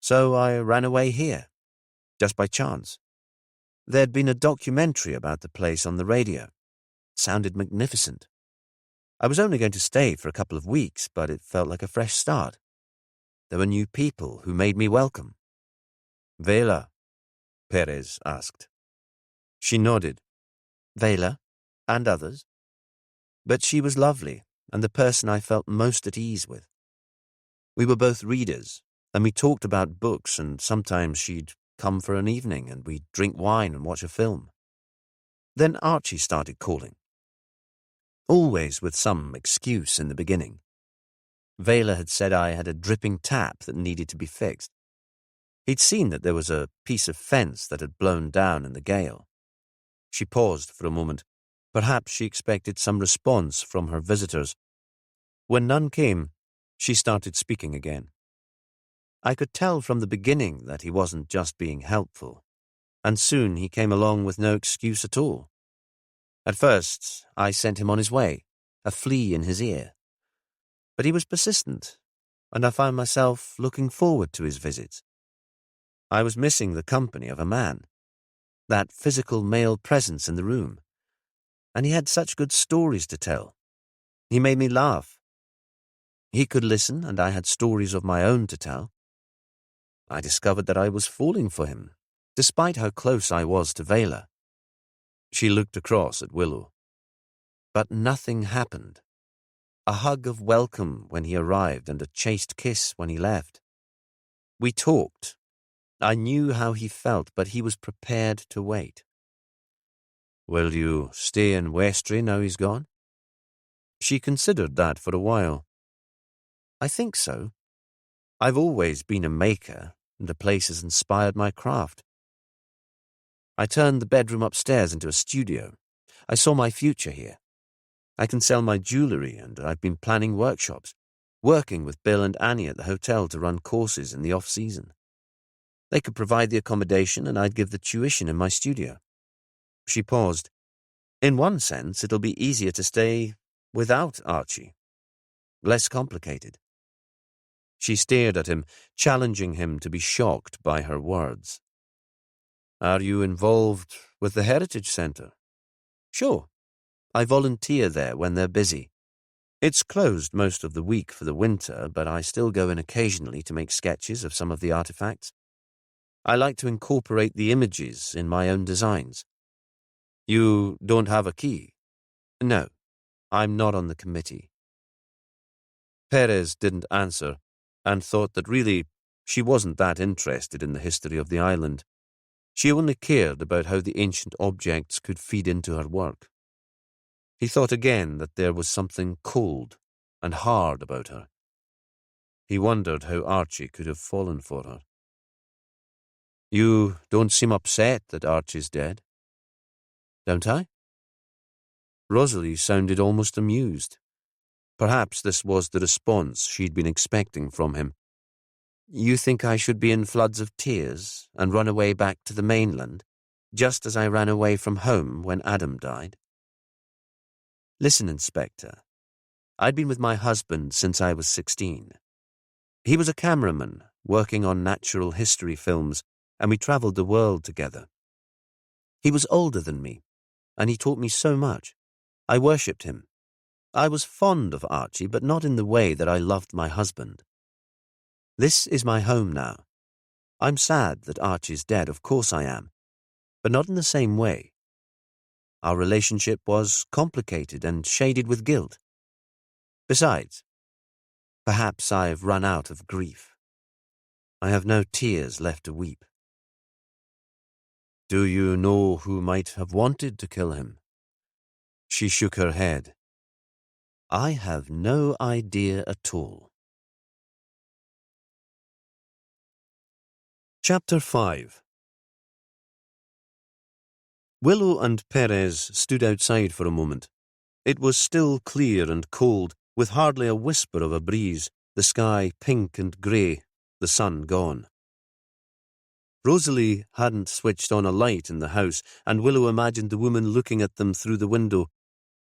So I ran away here, just by chance. There'd been a documentary about the place on the radio. It sounded magnificent. I was only going to stay for a couple of weeks, but it felt like a fresh start. There were new people who made me welcome. Vela? Perez asked. She nodded. Vela, and others. But she was lovely, and the person I felt most at ease with. We were both readers, and we talked about books, and sometimes she'd come for an evening, and we'd drink wine and watch a film. Then Archie started calling. Always with some excuse in the beginning. Vela had said I had a dripping tap that needed to be fixed. He'd seen that there was a piece of fence that had blown down in the gale. She paused for a moment. Perhaps she expected some response from her visitors. When none came, she started speaking again. I could tell from the beginning that he wasn't just being helpful, and soon he came along with no excuse at all. At first, I sent him on his way, a flea in his ear. But he was persistent, and I found myself looking forward to his visits. I was missing the company of a man, that physical male presence in the room. And he had such good stories to tell. He made me laugh. He could listen, and I had stories of my own to tell. I discovered that I was falling for him, despite how close I was to Vela. She looked across at Willow. But nothing happened. A hug of welcome when he arrived and a chaste kiss when he left. We talked. I knew how he felt, but he was prepared to wait. Will you stay in Westray now he's gone? She considered that for a while. I think so. I've always been a maker, and the place has inspired my craft. I turned the bedroom upstairs into a studio. I saw my future here. I can sell my jewellery, and I've been planning workshops, working with Bill and Annie at the hotel to run courses in the off-season. They could provide the accommodation, and I'd give the tuition in my studio. She paused. In one sense, it'll be easier to stay without Archie. Less complicated. She stared at him, challenging him to be shocked by her words. Are you involved with the Heritage Centre? Sure. I volunteer there when they're busy. It's closed most of the week for the winter, but I still go in occasionally to make sketches of some of the artifacts. I like to incorporate the images in my own designs. You don't have a key? No, I'm not on the committee. Perez didn't answer, and thought that really she wasn't that interested in the history of the island. She only cared about how the ancient objects could feed into her work. He thought again that there was something cold and hard about her. He wondered how Archie could have fallen for her. You don't seem upset that Archie's dead. Don't I? Rosalie sounded almost amused. Perhaps this was the response she'd been expecting from him. You think I should be in floods of tears and run away back to the mainland, just as I ran away from home when Adam died? Listen, Inspector. I'd been with my husband since I was 16. He was a cameraman working on natural history films, and we travelled the world together. He was older than me, and he taught me so much. I worshipped him. I was fond of Archie, but not in the way that I loved my husband. This is my home now. I'm sad that Archie's dead, of course I am, but not in the same way. Our relationship was complicated and shaded with guilt. Besides, perhaps I've run out of grief. I have no tears left to weep. Do you know who might have wanted to kill him? She shook her head. I have no idea at all. Chapter 5. Willow and Perez stood outside for a moment. It was still clear and cold, with hardly a whisper of a breeze, the sky pink and grey, the sun gone. Rosalie hadn't switched on a light in the house, and Willow imagined the woman looking at them through the window,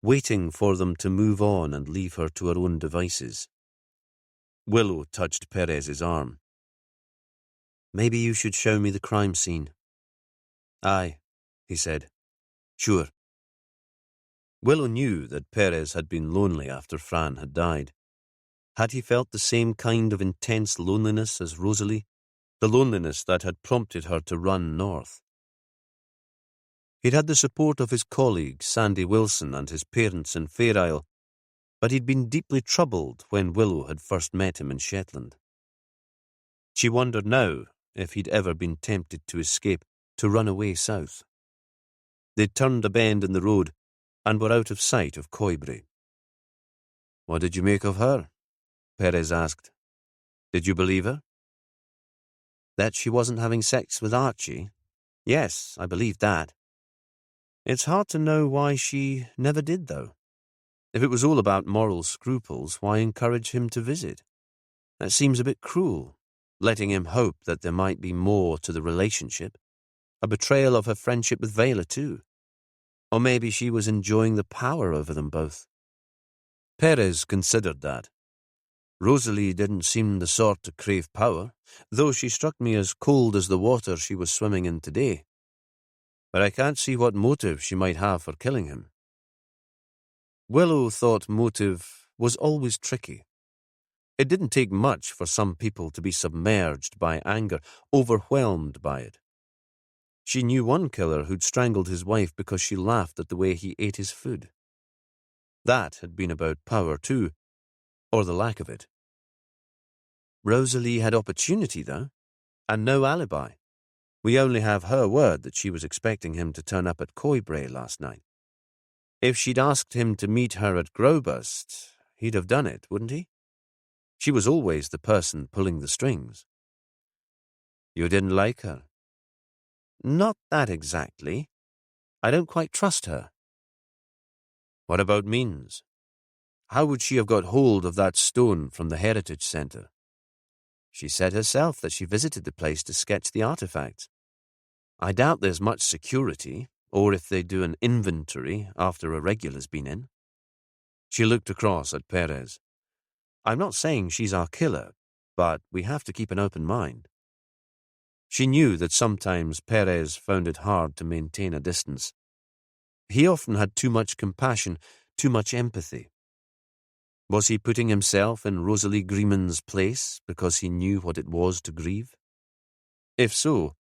waiting for them to move on and leave her to her own devices. Willow touched Perez's arm. Maybe you should show me the crime scene. Aye, he said. Sure. Willow knew that Perez had been lonely after Fran had died. Had he felt the same kind of intense loneliness as Rosalie, the loneliness that had prompted her to run north? He'd had the support of his colleague, Sandy Wilson, and his parents in Fair Isle, but he'd been deeply troubled when Willow had first met him in Shetland. She wondered now if he'd ever been tempted to escape, to run away south. They'd turned a bend in the road and were out of sight of Coibre. What did you make of her? Perez asked. Did you believe her? That she wasn't having sex with Archie? Yes, I believed that. It's hard to know why she never did, though. If it was all about moral scruples, why encourage him to visit? That seems a bit cruel, letting him hope that there might be more to the relationship. A betrayal of her friendship with Vela, too. Or maybe she was enjoying the power over them both. Perez considered that. Rosalie didn't seem the sort to crave power, though she struck me as cold as the water she was swimming in today. But I can't see what motive she might have for killing him. Willow thought motive was always tricky. It didn't take much for some people to be submerged by anger, overwhelmed by it. She knew one killer who'd strangled his wife because she laughed at the way he ate his food. That had been about power too, or the lack of it. Rosalie had opportunity, though, and no alibi. We only have her word that she was expecting him to turn up at Coibre last night. If she'd asked him to meet her at Grobust, he'd have done it, wouldn't he? She was always the person pulling the strings. You didn't like her? Not that exactly. I don't quite trust her. What about means? How would she have got hold of that stone from the Heritage Centre? She said herself that she visited the place to sketch the artefacts. I doubt there's much security, or if they do an inventory after a regular's been in. She looked across at Perez. I'm not saying she's our killer, but we have to keep an open mind. She knew that sometimes Perez found it hard to maintain a distance. He often had too much compassion, too much empathy. Was he putting himself in Rosalie Greenman's place because he knew what it was to grieve? If so,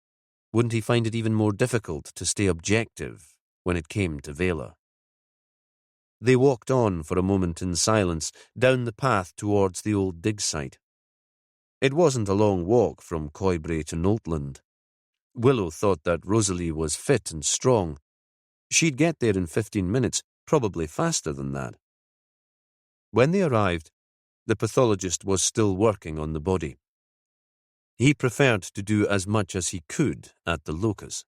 wouldn't he find it even more difficult to stay objective when it came to Vela? They walked on for a moment in silence, down the path towards the old dig site. It wasn't a long walk from Coibre to Noltland. Willow thought that Rosalie was fit and strong. She'd get there in 15 minutes, probably faster than that. When they arrived, the pathologist was still working on the body. He preferred to do as much as he could at the locus.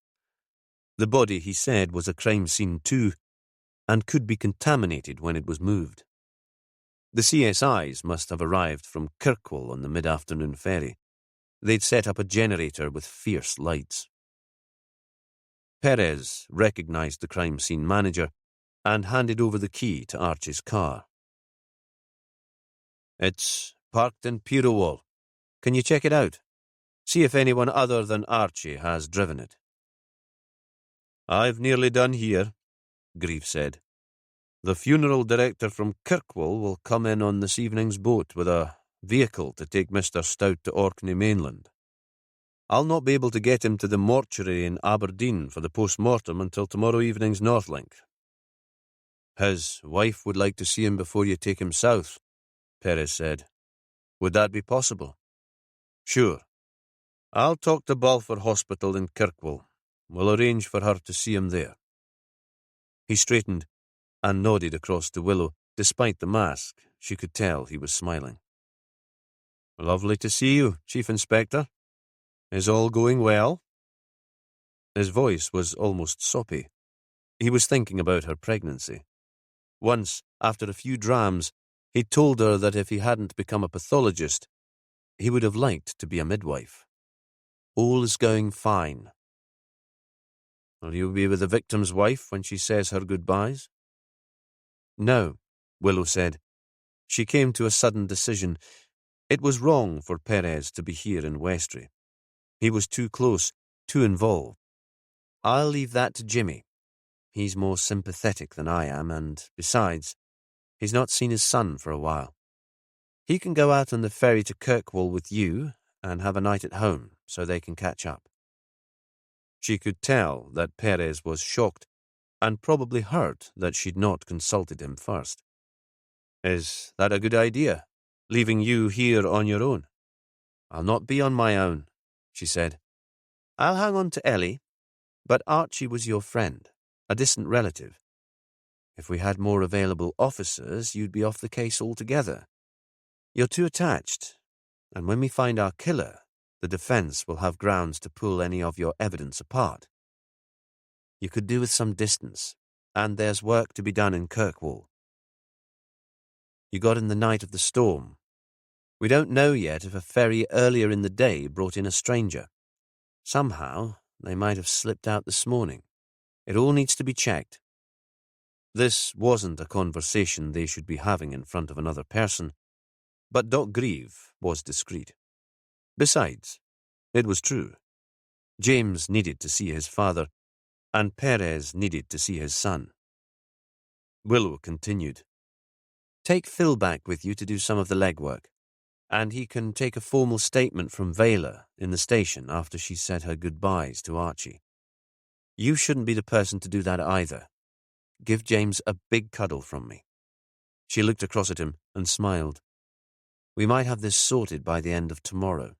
The body, he said, was a crime scene too, and could be contaminated when it was moved. The CSIs must have arrived from Kirkwall on the mid-afternoon ferry. They'd set up a generator with fierce lights. Perez recognized the crime scene manager and handed over the key to Archie's car. It's parked in Pirowall. Can you check it out? See if anyone other than Archie has driven it. I've nearly done here, Grieve said. The funeral director from Kirkwall will come in on this evening's boat with a vehicle to take Mr. Stout to Orkney mainland. I'll not be able to get him to the mortuary in Aberdeen for the post-mortem until tomorrow evening's Northlink. His wife would like to see him before you take him south, Perez said. Would that be possible? Sure. I'll talk to Balfour Hospital in Kirkwall. We'll arrange for her to see him there. He straightened and nodded across to Willow. Despite the mask, she could tell he was smiling. Lovely to see you, Chief Inspector. Is all going well? His voice was almost soppy. He was thinking about her pregnancy. Once, after a few drams, he'd told her that if he hadn't become a pathologist, he would have liked to be a midwife. All is going fine. Will you be with the victim's wife when she says her goodbyes? No, Willow said. She came to a sudden decision. It was wrong for Perez to be here in Westray. He was too close, too involved. I'll leave that to Jimmy. He's more sympathetic than I am, and besides, he's not seen his son for a while. He can go out on the ferry to Kirkwall with you and have a night at home so they can catch up. She could tell that Perez was shocked and probably hurt that she'd not consulted him first. Is that a good idea, leaving you here on your own? I'll not be on my own, she said. I'll hang on to Ellie, but Archie was your friend, a distant relative. If we had more available officers, you'd be off the case altogether. You're too attached, and when we find our killer, the defence will have grounds to pull any of your evidence apart. You could do with some distance, and there's work to be done in Kirkwall. You got in the night of the storm. We don't know yet if a ferry earlier in the day brought in a stranger. Somehow, they might have slipped out this morning. It all needs to be checked. This wasn't a conversation they should be having in front of another person, but Doc Grieve was discreet. Besides, it was true. James needed to see his father, and Perez needed to see his son. Willow continued. Take Phil back with you to do some of the legwork, and he can take a formal statement from Vela in the station after she said her goodbyes to Archie. You shouldn't be the person to do that either. Give James a big cuddle from me. She looked across at him and smiled. We might have this sorted by the end of tomorrow.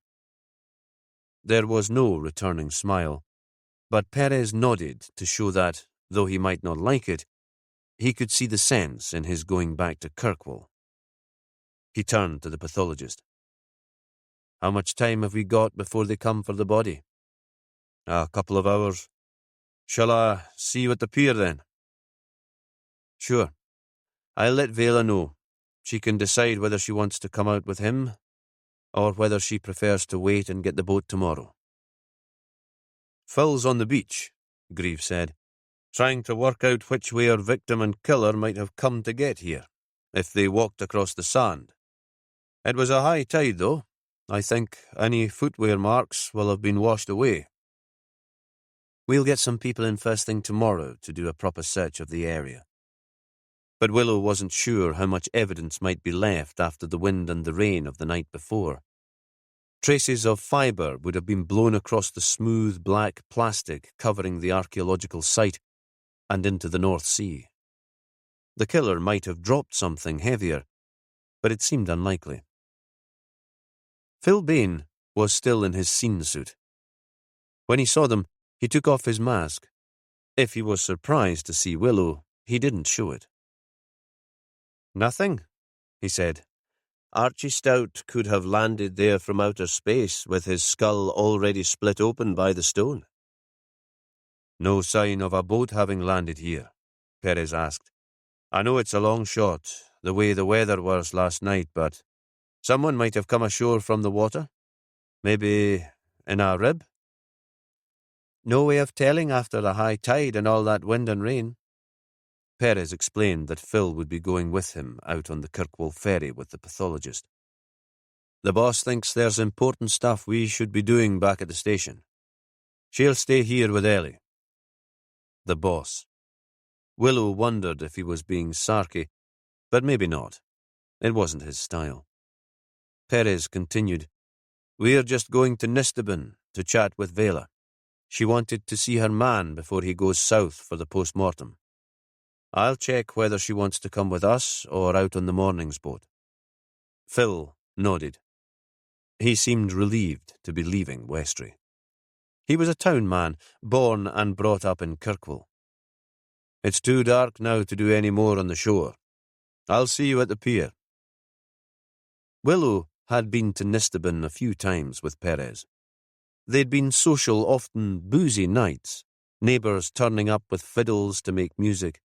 There was no returning smile, but Perez nodded to show that, though he might not like it, he could see the sense in his going back to Kirkwall. He turned to the pathologist. How much time have we got before they come for the body? A couple of hours. Shall I see you at the pier then? Sure. I'll let Vela know. She can decide whether she wants to come out with him or whether she prefers to wait and get the boat tomorrow. Phil's on the beach, Grieve said, trying to work out which way our victim and killer might have come to get here, if they walked across the sand. It was a high tide, though. I think any footwear marks will have been washed away. We'll get some people in first thing tomorrow to do a proper search of the area. But Willow wasn't sure how much evidence might be left after the wind and the rain of the night before. Traces of fibre would have been blown across the smooth black plastic covering the archaeological site and into the North Sea. The killer might have dropped something heavier, but it seemed unlikely. Phil Bain was still in his scene suit. When he saw them, he took off his mask. If he was surprised to see Willow, he didn't show it. Nothing, he said. Archie Stout could have landed there from outer space with his skull already split open by the stone. No sign of a boat having landed here, Perez asked. I know it's a long shot, the way the weather was last night, but someone might have come ashore from the water. Maybe in a rib? No way of telling after the high tide and all that wind and rain. Perez explained that Phil would be going with him out on the Kirkwall ferry with the pathologist. The boss thinks there's important stuff we should be doing back at the station. She'll stay here with Ellie. The boss. Willow wondered if he was being sarky, but maybe not. It wasn't his style. Perez continued. We're just going to Nistabin to chat with Vela. She wanted to see her man before he goes south for the post-mortem. I'll check whether she wants to come with us or out on the morning's boat. Phil nodded. He seemed relieved to be leaving Westray. He was a town man, born and brought up in Kirkwall. It's too dark now to do any more on the shore. I'll see you at the pier. Willow had been to Nistabin a few times with Perez. They'd been social, often boozy nights, neighbours turning up with fiddles to make music.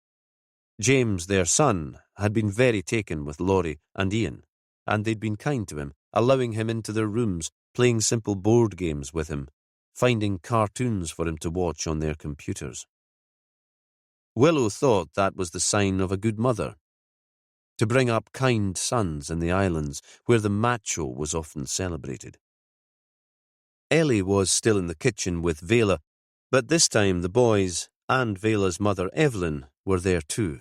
James, their son, had been very taken with Laurie and Ian, and they'd been kind to him, allowing him into their rooms, playing simple board games with him, finding cartoons for him to watch on their computers. Willow thought that was the sign of a good mother, to bring up kind sons in the islands where the macho was often celebrated. Ellie was still in the kitchen with Vela, but this time the boys and Vela's mother Evelyn were there too.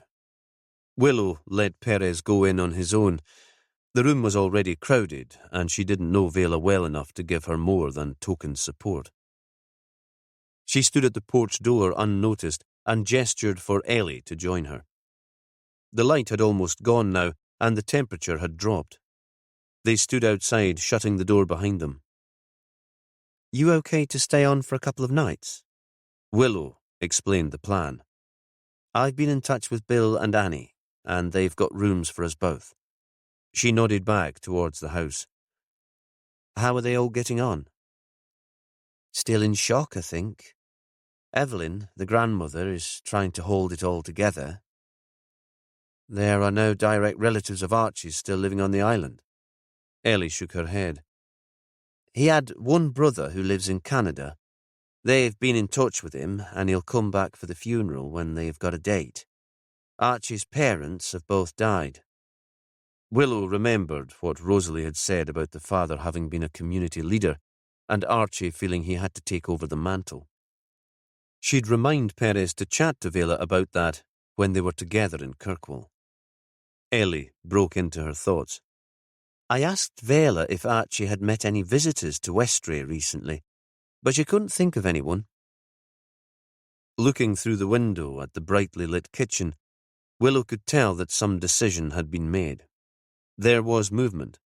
Willow let Perez go in on his own. The room was already crowded, and she didn't know Vela well enough to give her more than token support. She stood at the porch door unnoticed and gestured for Ellie to join her. The light had almost gone now, and the temperature had dropped. They stood outside, shutting the door behind them. You okay to stay on for a couple of nights? Willow explained the plan. I've been in touch with Bill and Annie, and they've got rooms for us both. She nodded back towards the house. How are they all getting on? Still in shock, I think. Evelyn, the grandmother, is trying to hold it all together. There are no direct relatives of Archie's still living on the island. Ellie shook her head. He had one brother who lives in Canada. They've been in touch with him, and he'll come back for the funeral when they've got a date. Archie's parents have both died. Willow remembered what Rosalie had said about the father having been a community leader, and Archie feeling he had to take over the mantle. She'd remind Perez to chat to Vela about that when they were together in Kirkwall. Ellie broke into her thoughts. I asked Vela if Archie had met any visitors to Westray recently, but she couldn't think of anyone. Looking through the window at the brightly lit kitchen, Willow could tell that some decision had been made. There was movement.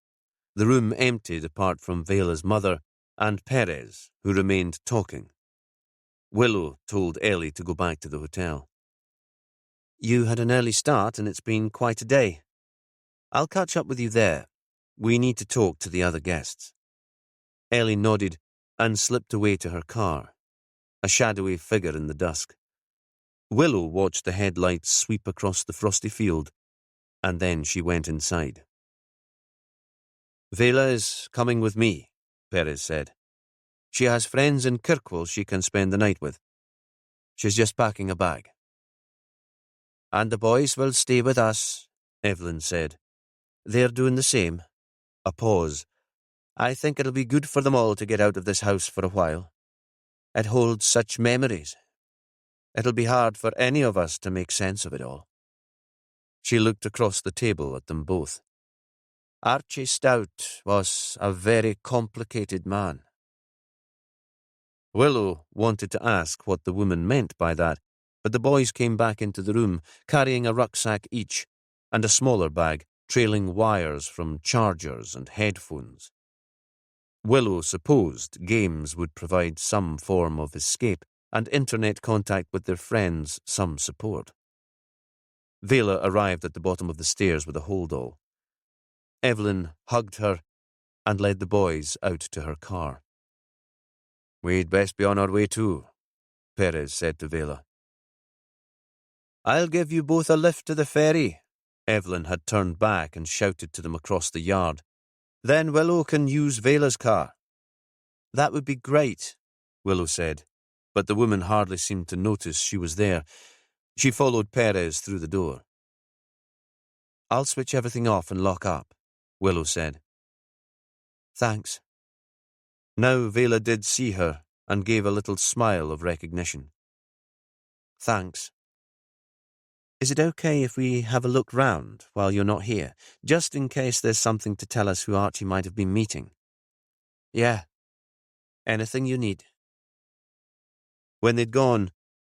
The room emptied apart from Vela's mother and Perez, who remained talking. Willow told Ellie to go back to the hotel. You had an early start and it's been quite a day. I'll catch up with you there. We need to talk to the other guests. Ellie nodded and slipped away to her car, a shadowy figure in the dusk. Willow watched the headlights sweep across the frosty field, and then she went inside. Vela is coming with me, Perez said. She has friends in Kirkwall she can spend the night with. She's just packing a bag. And the boys will stay with us, Evelyn said. They're doing the same. A pause. I think it'll be good for them all to get out of this house for a while. It holds such memories. It'll be hard for any of us to make sense of it all. She looked across the table at them both. Archie Stout was a very complicated man. Willow wanted to ask what the woman meant by that, but the boys came back into the room, carrying a rucksack each, and a smaller bag, trailing wires from chargers and headphones. Willow supposed games would provide some form of escape, and internet contact with their friends some support. Vela arrived at the bottom of the stairs with a hold-all. Evelyn hugged her and led the boys out to her car. We'd best be on our way too, Perez said to Vela. I'll give you both a lift to the ferry. Evelyn had turned back and shouted to them across the yard. Then Willow can use Vela's car. That would be great, Willow said, but the woman hardly seemed to notice she was there. She followed Perez through the door. I'll switch everything off and lock up, Willow said. Thanks. Now Vela did see her and gave a little smile of recognition. Thanks. Is it okay if we have a look round while you're not here, just in case there's something to tell us who Archie might have been meeting? Yeah, anything you need. When they'd gone,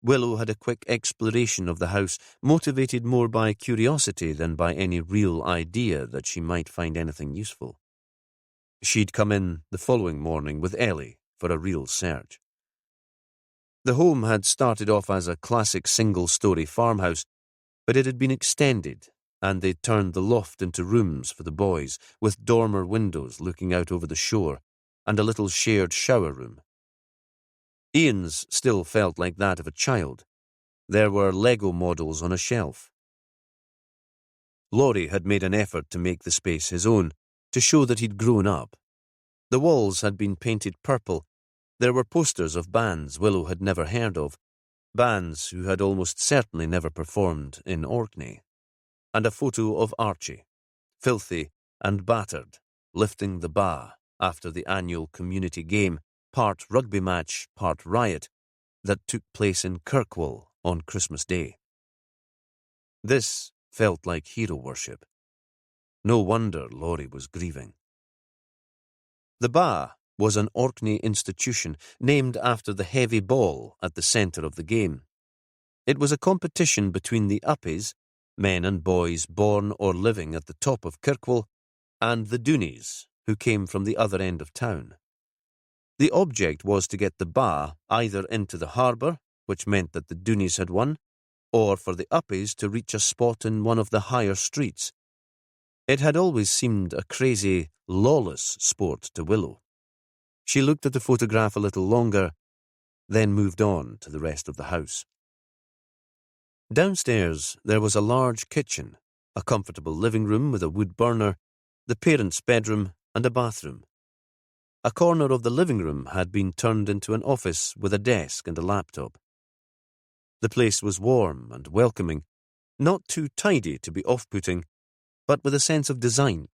Willow had a quick exploration of the house, motivated more by curiosity than by any real idea that she might find anything useful. She'd come in the following morning with Ellie for a real search. The home had started off as a classic single-story farmhouse, but it had been extended, and they'd turned the loft into rooms for the boys, with dormer windows looking out over the shore, and a little shared shower room. Ian's still felt like that of a child. There were Lego models on a shelf. Laurie had made an effort to make the space his own, to show that he'd grown up. The walls had been painted purple. There were posters of bands Willow had never heard of, bands who had almost certainly never performed in Orkney, and a photo of Archie, filthy and battered, lifting the bar after the annual community game, part rugby match, part riot, that took place in Kirkwall on Christmas Day. This felt like hero worship. No wonder Laurie was grieving. The bar was an Orkney institution named after the heavy ball at the centre of the game. It was a competition between the uppies, men and boys born or living at the top of Kirkwall, and the Doonies, who came from the other end of town. The object was to get the bar either into the harbour, which meant that the Doonies had won, or for the uppies to reach a spot in one of the higher streets. It had always seemed a crazy, lawless sport to Willow. She looked at the photograph a little longer, then moved on to the rest of the house. Downstairs there was a large kitchen, a comfortable living room with a wood burner, the parents' bedroom and a bathroom. A corner of the living room had been turned into an office with a desk and a laptop. The place was warm and welcoming, not too tidy to be off-putting, but with a sense of design.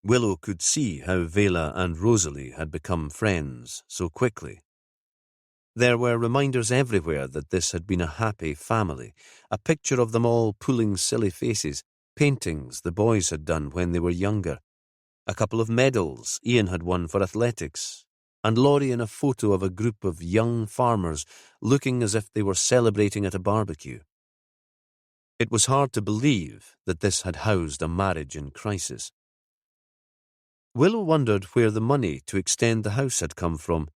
Willow could see how Vela and Rosalie had become friends so quickly. There were reminders everywhere that this had been a happy family, a picture of them all pulling silly faces, paintings the boys had done when they were younger, a couple of medals Ian had won for athletics, and Laurie in a photo of a group of young farmers looking as if they were celebrating at a barbecue. It was hard to believe that this had housed a marriage in crisis. Willow wondered where the money to extend the house had come from.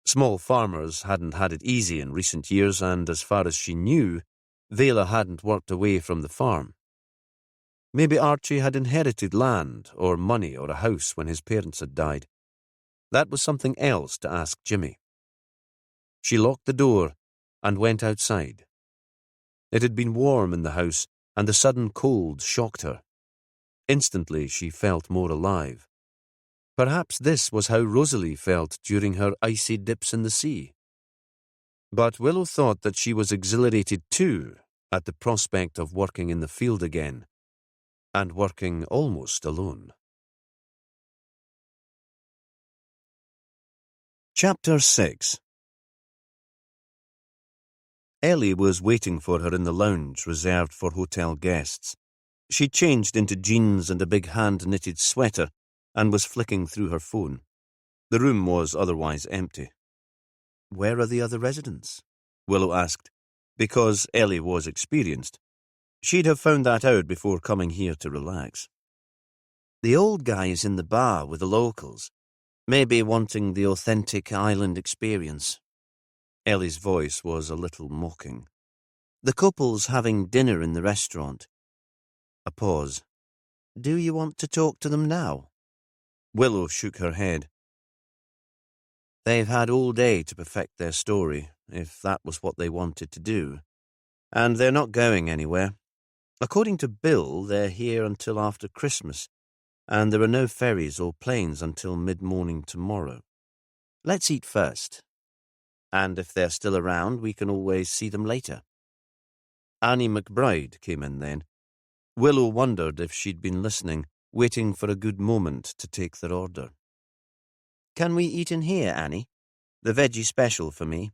Small farmers hadn't had it easy in recent years, and as far as she knew, Vela hadn't worked away from the farm. Maybe Archie had inherited land or money or a house when his parents had died. That was something else to ask Jimmy. She locked the door and went outside. It had been warm in the house, and the sudden cold shocked her. Instantly she felt more alive. Perhaps this was how Rosalie felt during her icy dips in the sea. But Willow thought that she was exhilarated too at the prospect of working in the field again, and working almost alone. Chapter 6. Ellie was waiting for her in the lounge reserved for hotel guests. She changed into jeans and a big hand-knitted sweater and was flicking through her phone. The room was otherwise empty. "Where are the other residents?" Willow asked, because Ellie was experienced. She'd have found that out before coming here to relax. "The old guy is in the bar with the locals, maybe wanting the authentic island experience." Ellie's voice was a little mocking. "The couple's having dinner in the restaurant." A pause. "Do you want to talk to them now?" Willow shook her head. They've had all day to perfect their story, if that was what they wanted to do. And they're not going anywhere. According to Bill, they're here until after Christmas, and there are no ferries or planes until mid-morning tomorrow. Let's eat first. And if they're still around, we can always see them later. Annie McBride came in then. Willow wondered if she'd been listening, waiting for a good moment to take their order. "Can we eat in here, Annie? The veggie special for me."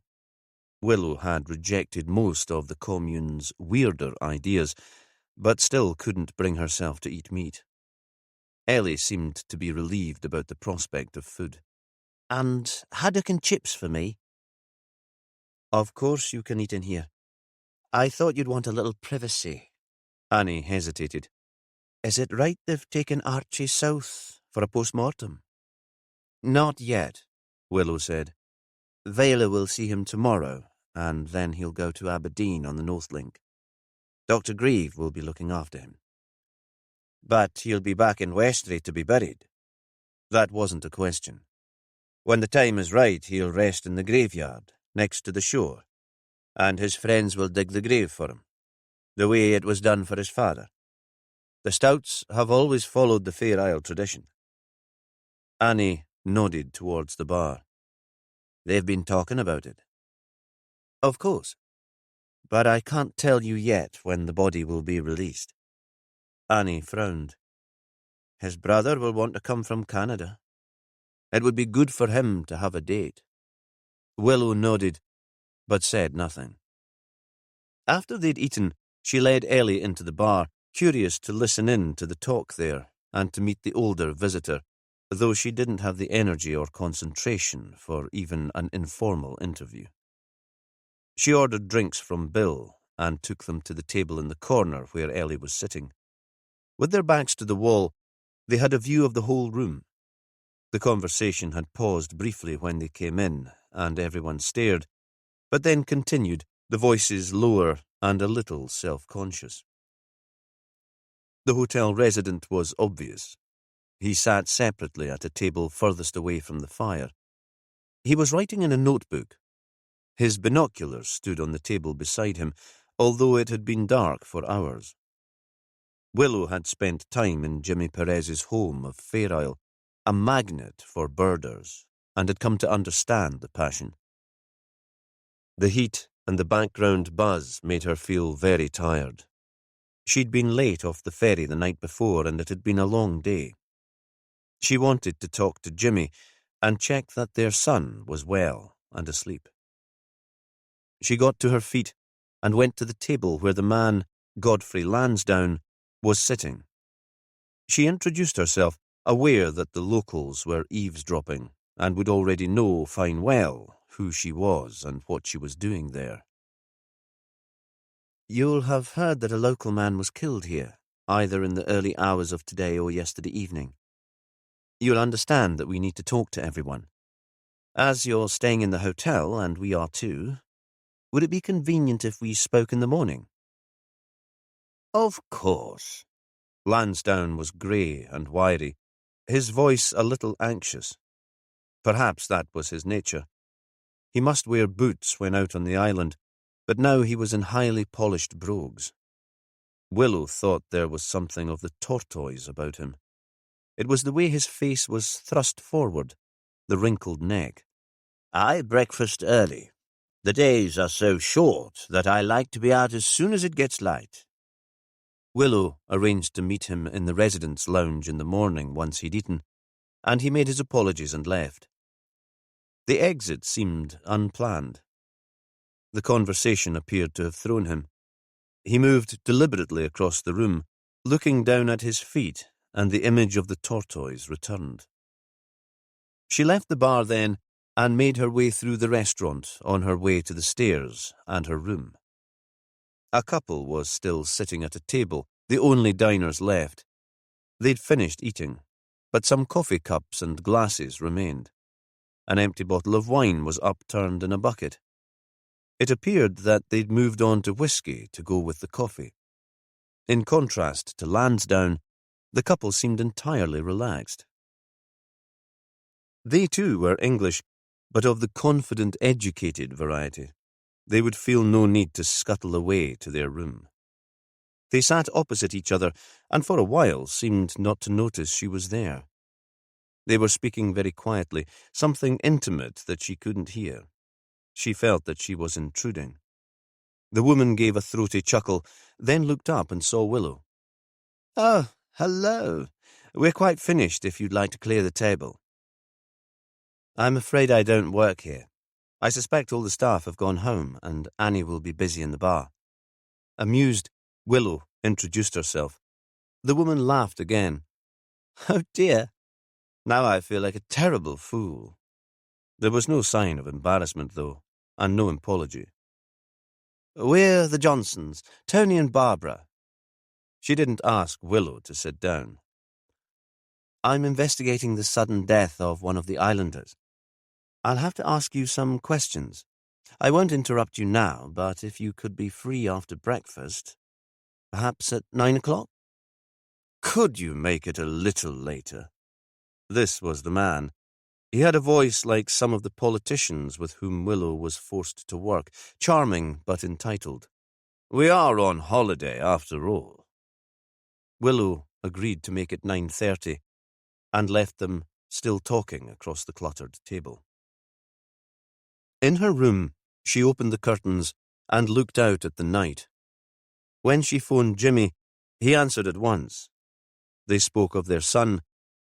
Willow had rejected most of the commune's weirder ideas, but still couldn't bring herself to eat meat. Ellie seemed to be relieved about the prospect of food. "And haddock and chips for me?" "Of course you can eat in here. I thought you'd want a little privacy." Annie hesitated. "Is it right they've taken Archie south for a post-mortem?" "Not yet," Willow said. "Vela will see him tomorrow, and then he'll go to Aberdeen on the North Link. Dr. Grieve will be looking after him." "But he'll be back in Westray to be buried." That wasn't a question. When the time is right, he'll rest in the graveyard, next to the shore, and his friends will dig the grave for him, the way it was done for his father. The Stouts have always followed the Fair Isle tradition. Annie nodded towards the bar. "They've been talking about it." "Of course. But I can't tell you yet when the body will be released." Annie frowned. "His brother will want to come from Canada. It would be good for him to have a date." Willow nodded, but said nothing. After they'd eaten, she led Ellie into the bar, curious to listen in to the talk there and to meet the older visitor, though she didn't have the energy or concentration for even an informal interview. She ordered drinks from Bill and took them to the table in the corner where Ellie was sitting. With their backs to the wall, they had a view of the whole room. The conversation had paused briefly when they came in, and everyone stared, but then continued, the voices lower and a little self-conscious. The hotel resident was obvious. He sat separately at a table furthest away from the fire. He was writing in a notebook. His binoculars stood on the table beside him, although it had been dark for hours. Willow had spent time in Jimmy Perez's home of Fair Isle, a magnet for birders, and had come to understand the passion. The heat and the background buzz made her feel very tired. She'd been late off the ferry the night before, and it had been a long day. She wanted to talk to Jimmy and check that their son was well and asleep. She got to her feet and went to the table where the man, Godfrey Lansdowne, was sitting. She introduced herself, aware that the locals were eavesdropping and would already know fine well who she was and what she was doing there. "You'll have heard that a local man was killed here, either in the early hours of today or yesterday evening. You'll understand that we need to talk to everyone. As you're staying in the hotel, and we are too, would it be convenient if we spoke in the morning?" "Of course." Lansdowne was grey and wiry, his voice a little anxious. Perhaps that was his nature. He must wear boots when out on the island, but now he was in highly polished brogues. Willow thought there was something of the tortoise about him. It was the way his face was thrust forward, the wrinkled neck. "I breakfast early. The days are so short that I like to be out as soon as it gets light." Willow arranged to meet him in the residence lounge in the morning once he'd eaten, and he made his apologies and left. The exit seemed unplanned. The conversation appeared to have thrown him. He moved deliberately across the room, looking down at his feet, and the image of the tortoise returned. She left the bar then and made her way through the restaurant on her way to the stairs and her room. A couple was still sitting at a table, the only diners left. They'd finished eating, but some coffee cups and glasses remained. An empty bottle of wine was upturned in a bucket. It appeared that they'd moved on to whiskey to go with the coffee. In contrast to Lansdowne, the couple seemed entirely relaxed. They too were English, but of the confident, educated variety. They would feel no need to scuttle away to their room. They sat opposite each other, and for a while seemed not to notice she was there. They were speaking very quietly, something intimate that she couldn't hear. She felt that she was intruding. The woman gave a throaty chuckle, then looked up and saw Willow. "Oh, hello. We're quite finished if you'd like to clear the table." "I'm afraid I don't work here." I suspect all the staff have gone home, and Annie will be busy in the bar." Amused, Willow introduced herself. The woman laughed again. "Oh dear, now I feel like a terrible fool." There was no sign of embarrassment, though, and no apology. "We're the Johnsons, Tony and Barbara." She didn't ask Willow to sit down. "I'm investigating the sudden death of one of the islanders. I'll have to ask you some questions. I won't interrupt you now, but if you could be free after breakfast, perhaps at 9 o'clock? Could you make it a little later?" This was the man. He had a voice like some of the politicians with whom Willow was forced to work, charming but entitled. "We are on holiday, after all." Willow agreed to make it 9:30 and left them still talking across the cluttered table. In her room, she opened the curtains and looked out at the night. When she phoned Jimmy, he answered at once. They spoke of their son,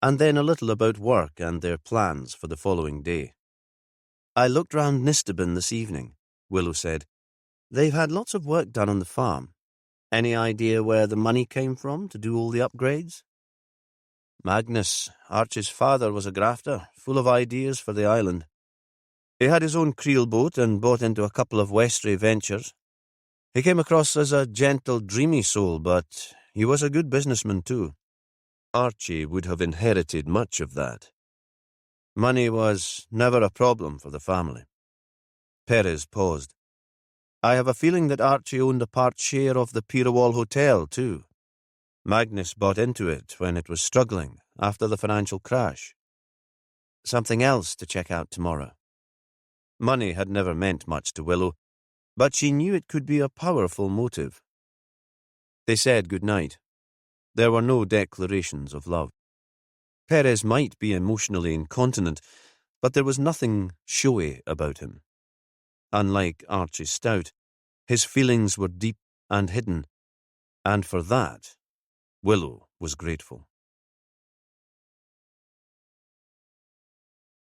and then a little about work and their plans for the following day. "I looked round Nistabin this evening," Willow said. "They've had lots of work done on the farm. Any idea where the money came from to do all the upgrades?" "Magnus, Archie's father, was a grafter, full of ideas for the island. He had his own creel boat and bought into a couple of Westray ventures. He came across as a gentle, dreamy soul, but he was a good businessman too. Archie would have inherited much of that. Money was never a problem for the family." Perez paused. "I have a feeling that Archie owned a part share of the Pirawall Hotel too. Magnus bought into it when it was struggling after the financial crash. Something else to check out tomorrow." Money had never meant much to Willow, but she knew it could be a powerful motive. They said good night. There were no declarations of love. Perez might be emotionally incontinent, but there was nothing showy about him. Unlike Archie Stout, his feelings were deep and hidden, and for that, Willow was grateful.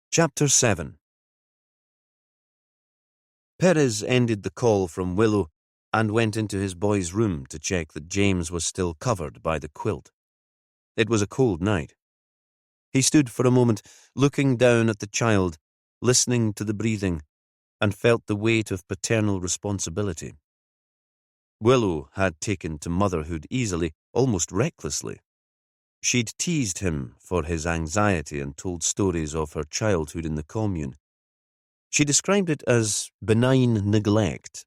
Chapter 7. Perez ended the call from Willow and went into his boy's room to check that James was still covered by the quilt. It was a cold night. He stood for a moment, looking down at the child, listening to the breathing, and felt the weight of paternal responsibility. Willow had taken to motherhood easily, almost recklessly. She'd teased him for his anxiety and told stories of her childhood in the commune. She described it as benign neglect,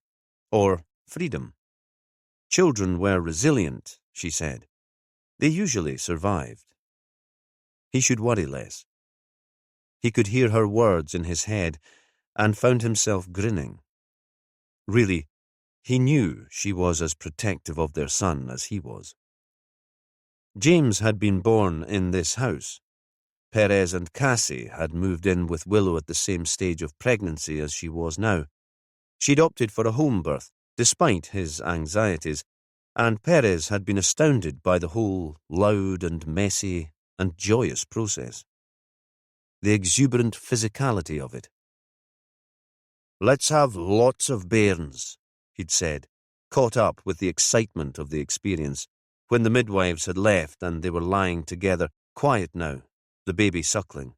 or freedom. Children were resilient, she said. They usually survived. He should worry less. He could hear her words in his head and found himself grinning. Really, he knew she was as protective of their son as he was. James had been born in this house. Perez and Cassie had moved in with Willow at the same stage of pregnancy as she was now. She'd opted for a home birth, despite his anxieties, and Perez had been astounded by the whole loud and messy and joyous process. The exuberant physicality of it. "Let's have lots of bairns," he'd said, caught up with the excitement of the experience, when the midwives had left and they were lying together, quiet now, the baby suckling.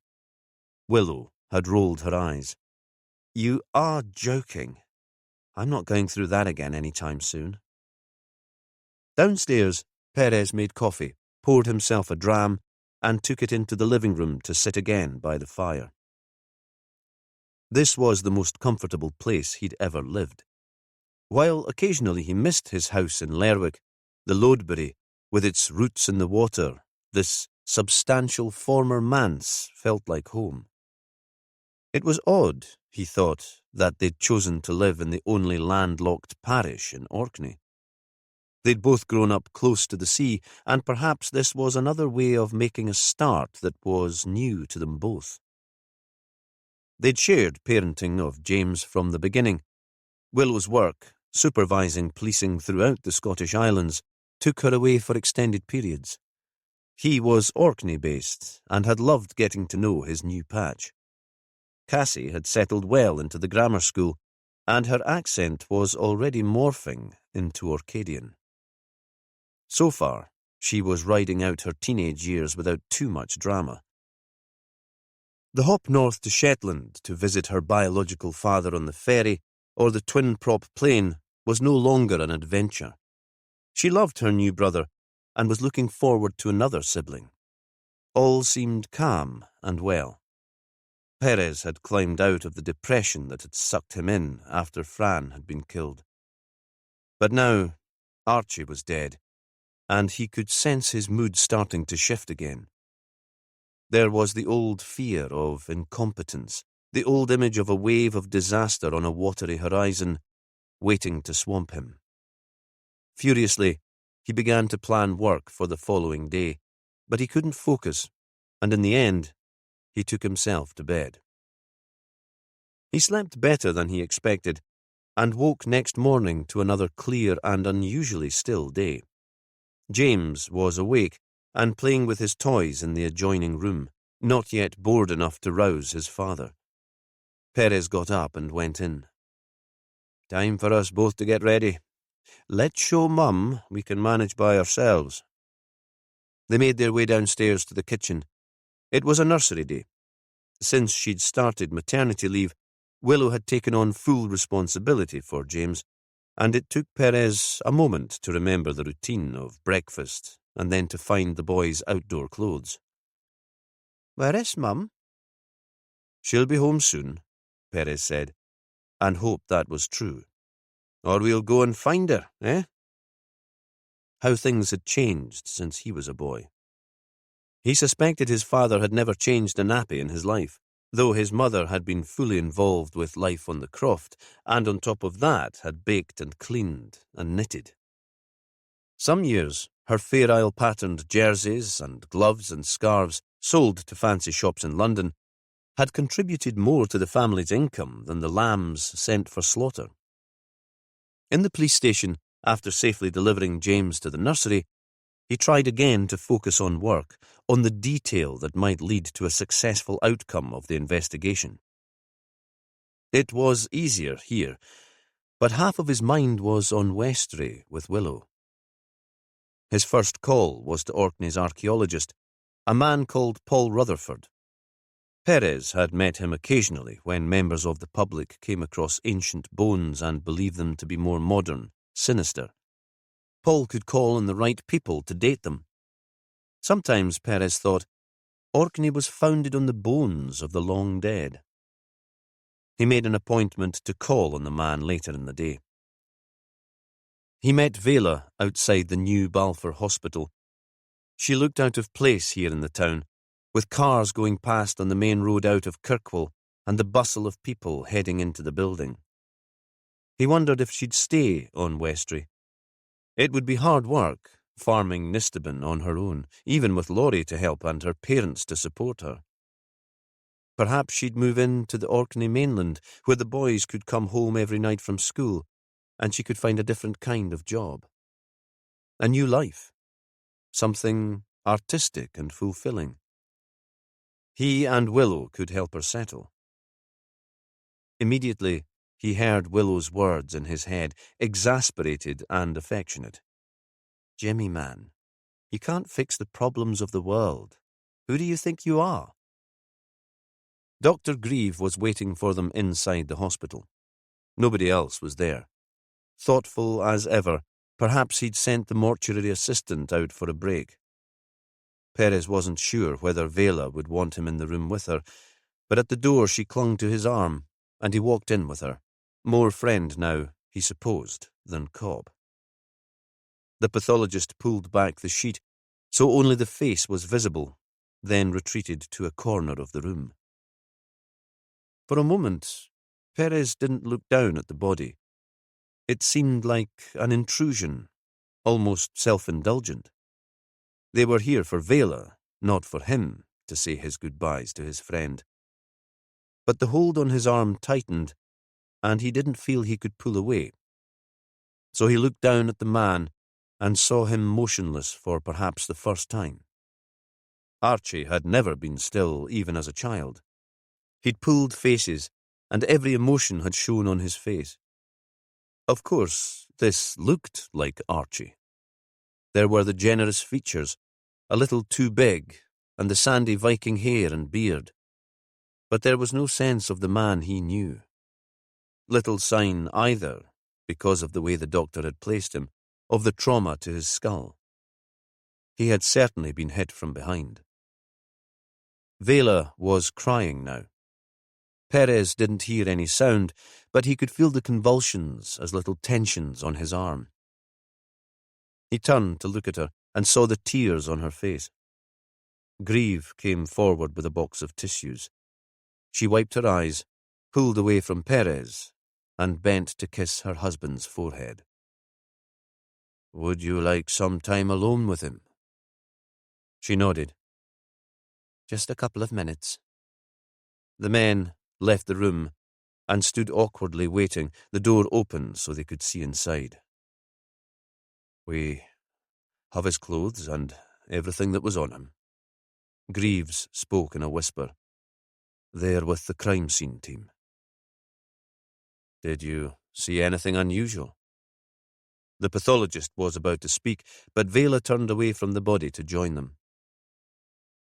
Willow had rolled her eyes. "You are joking. I'm not going through that again any time soon." Downstairs, Perez made coffee, poured himself a dram, and took it into the living room to sit again by the fire. This was the most comfortable place he'd ever lived. While occasionally he missed his house in Lerwick, the Loadbury, with its roots in the water, this substantial former manse felt like home. It was odd, he thought, that they'd chosen to live in the only landlocked parish in Orkney. They'd both grown up close to the sea, and perhaps this was another way of making a start that was new to them both. They'd shared parenting of James from the beginning. Willow's work, supervising policing throughout the Scottish Islands, took her away for extended periods. He was Orkney-based and had loved getting to know his new patch. Cassie had settled well into the grammar school, and her accent was already morphing into Orcadian. So far, she was riding out her teenage years without too much drama. The hop north to Shetland to visit her biological father on the ferry or the twin-prop plane was no longer an adventure. She loved her new brother and was looking forward to another sibling. All seemed calm and well. Perez had climbed out of the depression that had sucked him in after Fran had been killed. But now, Archie was dead, and he could sense his mood starting to shift again. There was the old fear of incompetence, the old image of a wave of disaster on a watery horizon, waiting to swamp him. Furiously, he began to plan work for the following day, but he couldn't focus, and in the end, he took himself to bed. He slept better than he expected, and woke next morning to another clear and unusually still day. James was awake and playing with his toys in the adjoining room, not yet bored enough to rouse his father. Perez got up and went in. "Time for us both to get ready. Let's show Mum we can manage by ourselves." They made their way downstairs to the kitchen. It was a nursery day. Since she'd started maternity leave, Willow had taken on full responsibility for James, and it took Perez a moment to remember the routine of breakfast and then to find the boy's outdoor clothes. "Where is Mum?" "She'll be home soon," Perez said, and hoped that was true. "Or we'll go and find her, eh?" How things had changed since he was a boy. He suspected his father had never changed a nappy in his life, though his mother had been fully involved with life on the croft, and on top of that had baked and cleaned and knitted. Some years, her Fair Isle-patterned jerseys and gloves and scarves, sold to fancy shops in London, had contributed more to the family's income than the lambs sent for slaughter. In the police station, after safely delivering James to the nursery, he tried again to focus on work, on the detail that might lead to a successful outcome of the investigation. It was easier here, but half of his mind was on Westray with Willow. His first call was to Orkney's archaeologist, a man called Paul Rutherford. Perez had met him occasionally when members of the public came across ancient bones and believed them to be more modern, sinister. Paul could call on the right people to date them. Sometimes, Perez thought, Orkney was founded on the bones of the long dead. He made an appointment to call on the man later in the day. He met Vela outside the new Balfour Hospital. She looked out of place here in the town, with cars going past on the main road out of Kirkwall and the bustle of people heading into the building. He wondered if she'd stay on Westray. It would be hard work, farming Nistaben on her own, even with Laurie to help and her parents to support her. Perhaps she'd move in to the Orkney mainland, where the boys could come home every night from school, and she could find a different kind of job. A new life. Something artistic and fulfilling. He and Willow could help her settle. Immediately, he heard Willow's words in his head, exasperated and affectionate. "Jimmy, man, you can't fix the problems of the world. Who do you think you are?" Dr. Grieve was waiting for them inside the hospital. Nobody else was there. Thoughtful as ever, perhaps he'd sent the mortuary assistant out for a break. Perez wasn't sure whether Vela would want him in the room with her, but at the door she clung to his arm, and he walked in with her, more friend now, he supposed, than Cobb. The pathologist pulled back the sheet, so only the face was visible, then retreated to a corner of the room. For a moment, Perez didn't look down at the body. It seemed like an intrusion, almost self-indulgent. They were here for Vela, not for him, to say his goodbyes to his friend. But the hold on his arm tightened, and he didn't feel he could pull away. So he looked down at the man and saw him motionless for perhaps the first time. Archie had never been still, even as a child. He'd pulled faces, and every emotion had shown on his face. Of course, this looked like Archie. There were the generous features, a little too big, and the sandy Viking hair and beard. But there was no sense of the man he knew. Little sign either, because of the way the doctor had placed him, of the trauma to his skull. He had certainly been hit from behind. Vela was crying now. Perez didn't hear any sound, but he could feel the convulsions as little tensions on his arm. He turned to look at her and saw the tears on her face. Grieve came forward with a box of tissues. She wiped her eyes, pulled away from Perez, and bent to kiss her husband's forehead. "Would you like some time alone with him?" She nodded. "Just a couple of minutes." The men left the room and stood awkwardly waiting, the door open so they could see inside. "We have his clothes and everything that was on him." Greaves spoke in a whisper. "They're with the crime scene team." "Did you see anything unusual?" The pathologist was about to speak, but Vela turned away from the body to join them.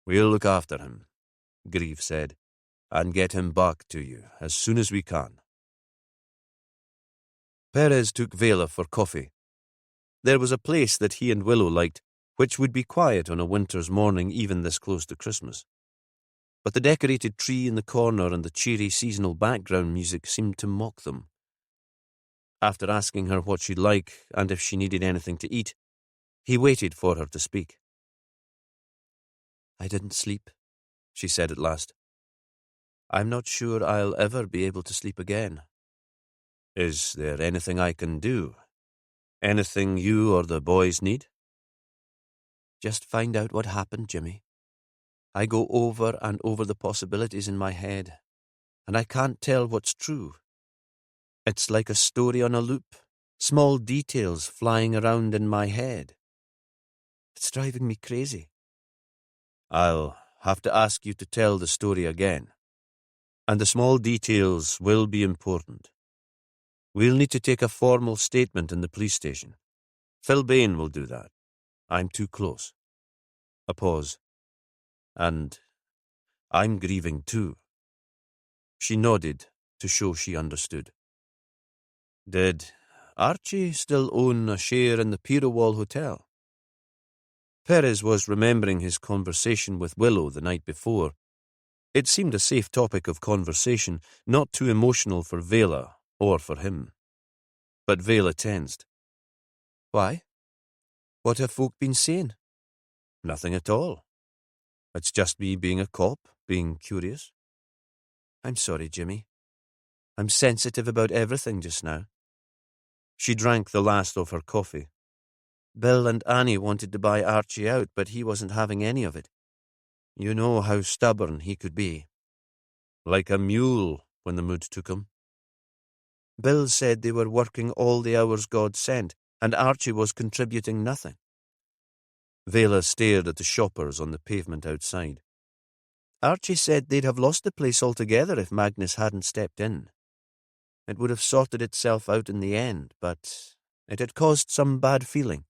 "We'll look after him," Greaves said, "and get him back to you as soon as we can." Perez took Vela for coffee. There was a place that he and Willow liked, which would be quiet on a winter's morning even this close to Christmas. But the decorated tree in the corner and the cheery seasonal background music seemed to mock them. After asking her what she'd like and if she needed anything to eat, he waited for her to speak. "I didn't sleep," she said at last. "I'm not sure I'll ever be able to sleep again." "Is there anything I can do? Anything you or the boys need?" "Just find out what happened, Jimmy. I go over and over the possibilities in my head, and I can't tell what's true. It's like a story on a loop, small details flying around in my head. It's driving me crazy." "I'll have to ask you to tell the story again. And the small details will be important. We'll need to take a formal statement in the police station. Phil Bain will do that. I'm too close." A pause. "And I'm grieving too." She nodded to show she understood. "Did Archie still own a share in the Pirowall Hotel?" Perez was remembering his conversation with Willow the night before. It seemed a safe topic of conversation, not too emotional for Vela or for him. But Vela tensed. "Why? What have folk been saying?" "Nothing at all. It's just me being a cop, being curious." "I'm sorry, Jimmy. I'm sensitive about everything just now." She drank the last of her coffee. "Bill and Annie wanted to buy Archie out, but he wasn't having any of it. You know how stubborn he could be." "Like a mule when the mood took him." "Bill said they were working all the hours God sent, and Archie was contributing nothing." Vela stared at the shoppers on the pavement outside. "Archie said they'd have lost the place altogether if Magnus hadn't stepped in. It would have sorted itself out in the end, but it had caused some bad feeling."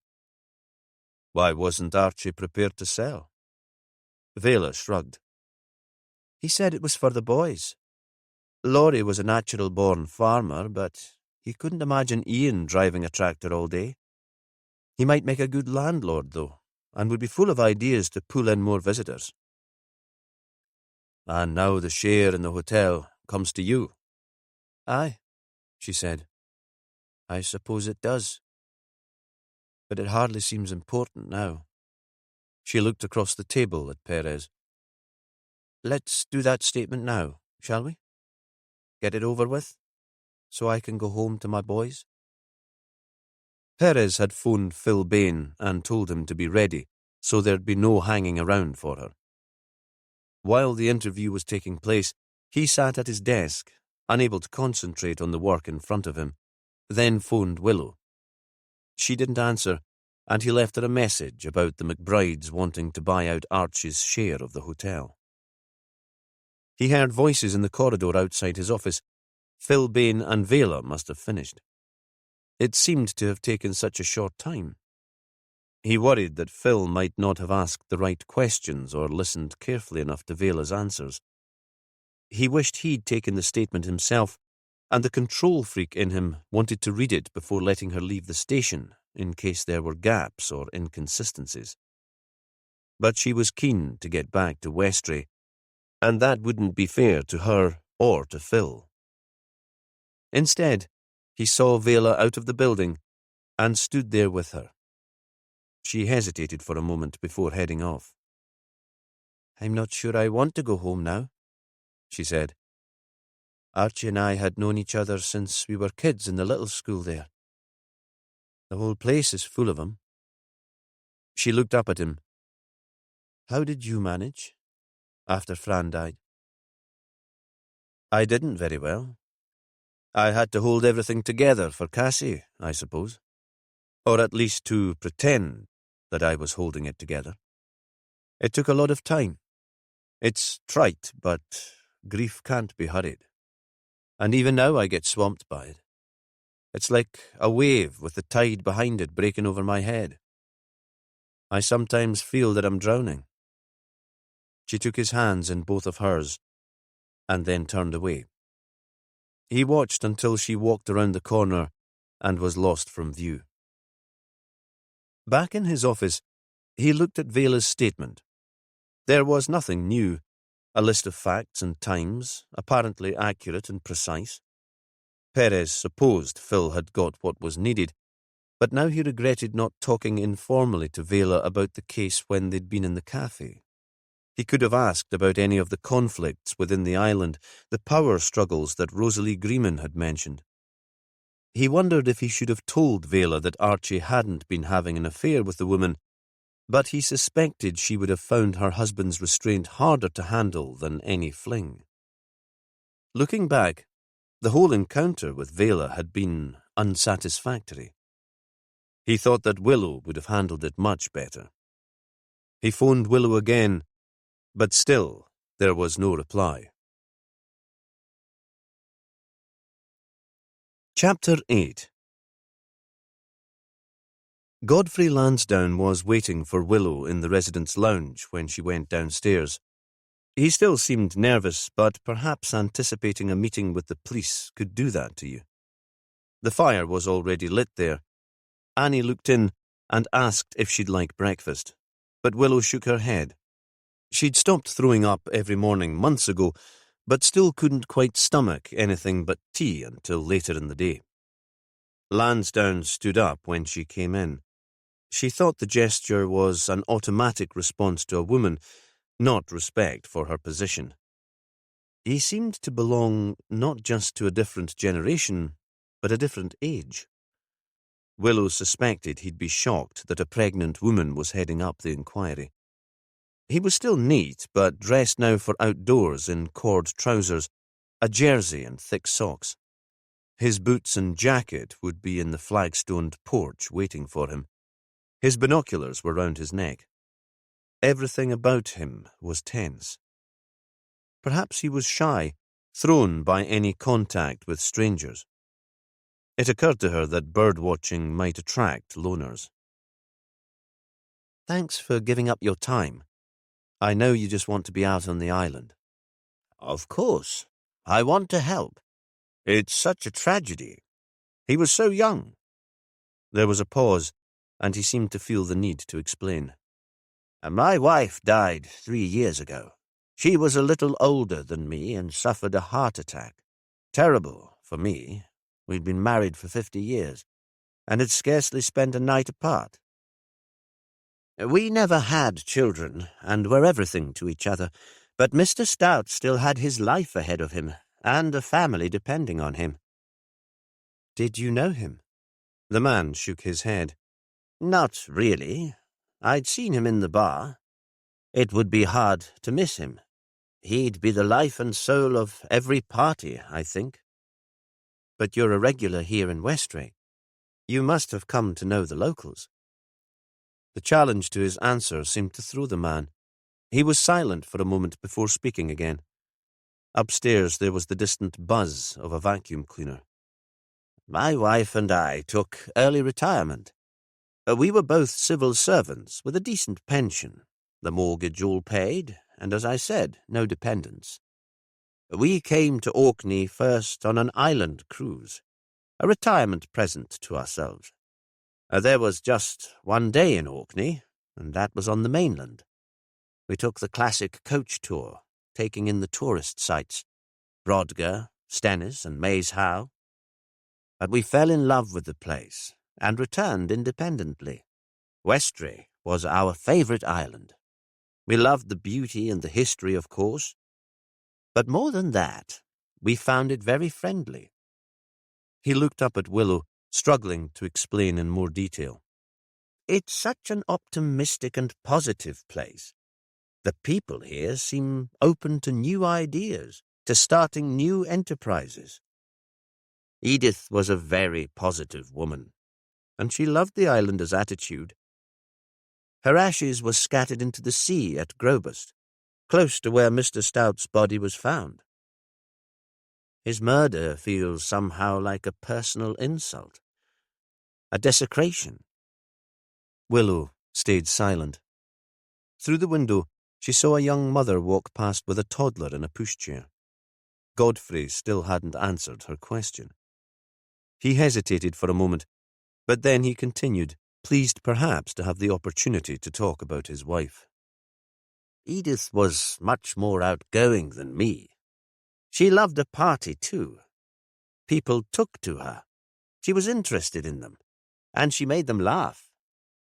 "Why wasn't Archie prepared to sell?" Vela shrugged. "He said it was for the boys. Laurie was a natural-born farmer, but he couldn't imagine Ian driving a tractor all day. He might make a good landlord, though, and would be full of ideas to pull in more visitors." "And now the share in the hotel comes to you." "Aye," she said. "I suppose it does. But it hardly seems important now." She looked across the table at Perez. "Let's do that statement now, shall we? Get it over with, so I can go home to my boys." Perez had phoned Phil Bain and told him to be ready, so there'd be no hanging around for her. While the interview was taking place, he sat at his desk, unable to concentrate on the work in front of him, then phoned Willow. She didn't answer, and he left her a message about the McBrides wanting to buy out Archie's share of the hotel. He heard voices in the corridor outside his office. Phil, Bain and Vela must have finished. It seemed to have taken such a short time. He worried that Phil might not have asked the right questions or listened carefully enough to Vela's answers. He wished he'd taken the statement himself, and the control freak in him wanted to read it before letting her leave the station, in case there were gaps or inconsistencies. But she was keen to get back to Westray, and that wouldn't be fair to her or to Phil. Instead, he saw Vela out of the building and stood there with her. She hesitated for a moment before heading off. "I'm not sure I want to go home now," she said. "Archie and I had known each other since we were kids in the little school there. The whole place is full of 'em." She looked up at him. "How did you manage, after Fran died?" "I didn't very well. I had to hold everything together for Cassie, I suppose. Or at least to pretend that I was holding it together. It took a lot of time. It's trite, but grief can't be hurried. And even now I get swamped by it. It's like a wave with the tide behind it breaking over my head. I sometimes feel that I'm drowning." She took his hands in both of hers, and then turned away. He watched until she walked around the corner and was lost from view. Back in his office, he looked at Vela's statement. There was nothing new, a list of facts and times, apparently accurate and precise. Perez supposed Phil had got what was needed, but now he regretted not talking informally to Vela about the case when they'd been in the cafe. He could have asked about any of the conflicts within the island, the power struggles that Rosalie Greeman had mentioned. He wondered if he should have told Vela that Archie hadn't been having an affair with the woman, but he suspected she would have found her husband's restraint harder to handle than any fling. Looking back, the whole encounter with Vela had been unsatisfactory. He thought that Willow would have handled it much better. He phoned Willow again, but still there was no reply. Chapter 8. Godfrey Lansdowne was waiting for Willow in the residence lounge when she went downstairs. He still seemed nervous, but perhaps anticipating a meeting with the police could do that to you. The fire was already lit there. Annie looked in and asked if she'd like breakfast, but Willow shook her head. She'd stopped throwing up every morning months ago, but still couldn't quite stomach anything but tea until later in the day. Lansdowne stood up when she came in. She thought the gesture was an automatic response to a woman, not respect for her position. He seemed to belong not just to a different generation, but a different age. Willow suspected he'd be shocked that a pregnant woman was heading up the inquiry. He was still neat, but dressed now for outdoors in cord trousers, a jersey and thick socks. His boots and jacket would be in the flagstoned porch waiting for him. His binoculars were round his neck. Everything about him was tense. Perhaps he was shy, thrown by any contact with strangers. It occurred to her that bird-watching might attract loners. "Thanks for giving up your time. I know you just want to be out on the island." "Of course. I want to help. It's such a tragedy. He was so young." There was a pause, and he seemed to feel the need to explain. My wife died 3 years ago. She was a little older than me and suffered a heart attack. Terrible for me. We'd been married for 50 years, and had scarcely spent a night apart. We never had children, and were everything to each other, but Mr. Stout still had his life ahead of him, and a family depending on him. "Did you know him?" The man shook his head. "Not really. I'd seen him in the bar. It would be hard to miss him. He'd be the life and soul of every party, I think." "But you're a regular here in Westray. You must have come to know the locals." The challenge to his answer seemed to throw the man. He was silent for a moment before speaking again. Upstairs there was the distant buzz of a vacuum cleaner. My wife and I took early retirement. We were both civil servants with a decent pension, the mortgage all paid, and as I said, no dependents. We came to Orkney first on an island cruise, a retirement present to ourselves. There was just one day in Orkney, and that was on the mainland. We took the classic coach tour, taking in the tourist sites, Brodgar, Stennis, and Maze Howe. But we fell in love with the place and returned independently. Westray was our favourite island. We loved the beauty and the history, of course, but more than that, we found it very friendly. He looked up at Willow, struggling to explain in more detail. It's such an optimistic and positive place. The people here seem open to new ideas, to starting new enterprises. Edith was a very positive woman, and she loved the islander's attitude. Her ashes were scattered into the sea at Grobust, close to where Mr. Stout's body was found. His murder feels somehow like a personal insult, a desecration. Willow stayed silent. Through the window, she saw a young mother walk past with a toddler in a pushchair. Godfrey still hadn't answered her question. He hesitated for a moment, but then he continued, pleased perhaps to have the opportunity to talk about his wife. Edith was much more outgoing than me. She loved a party, too. People took to her. She was interested in them, and she made them laugh.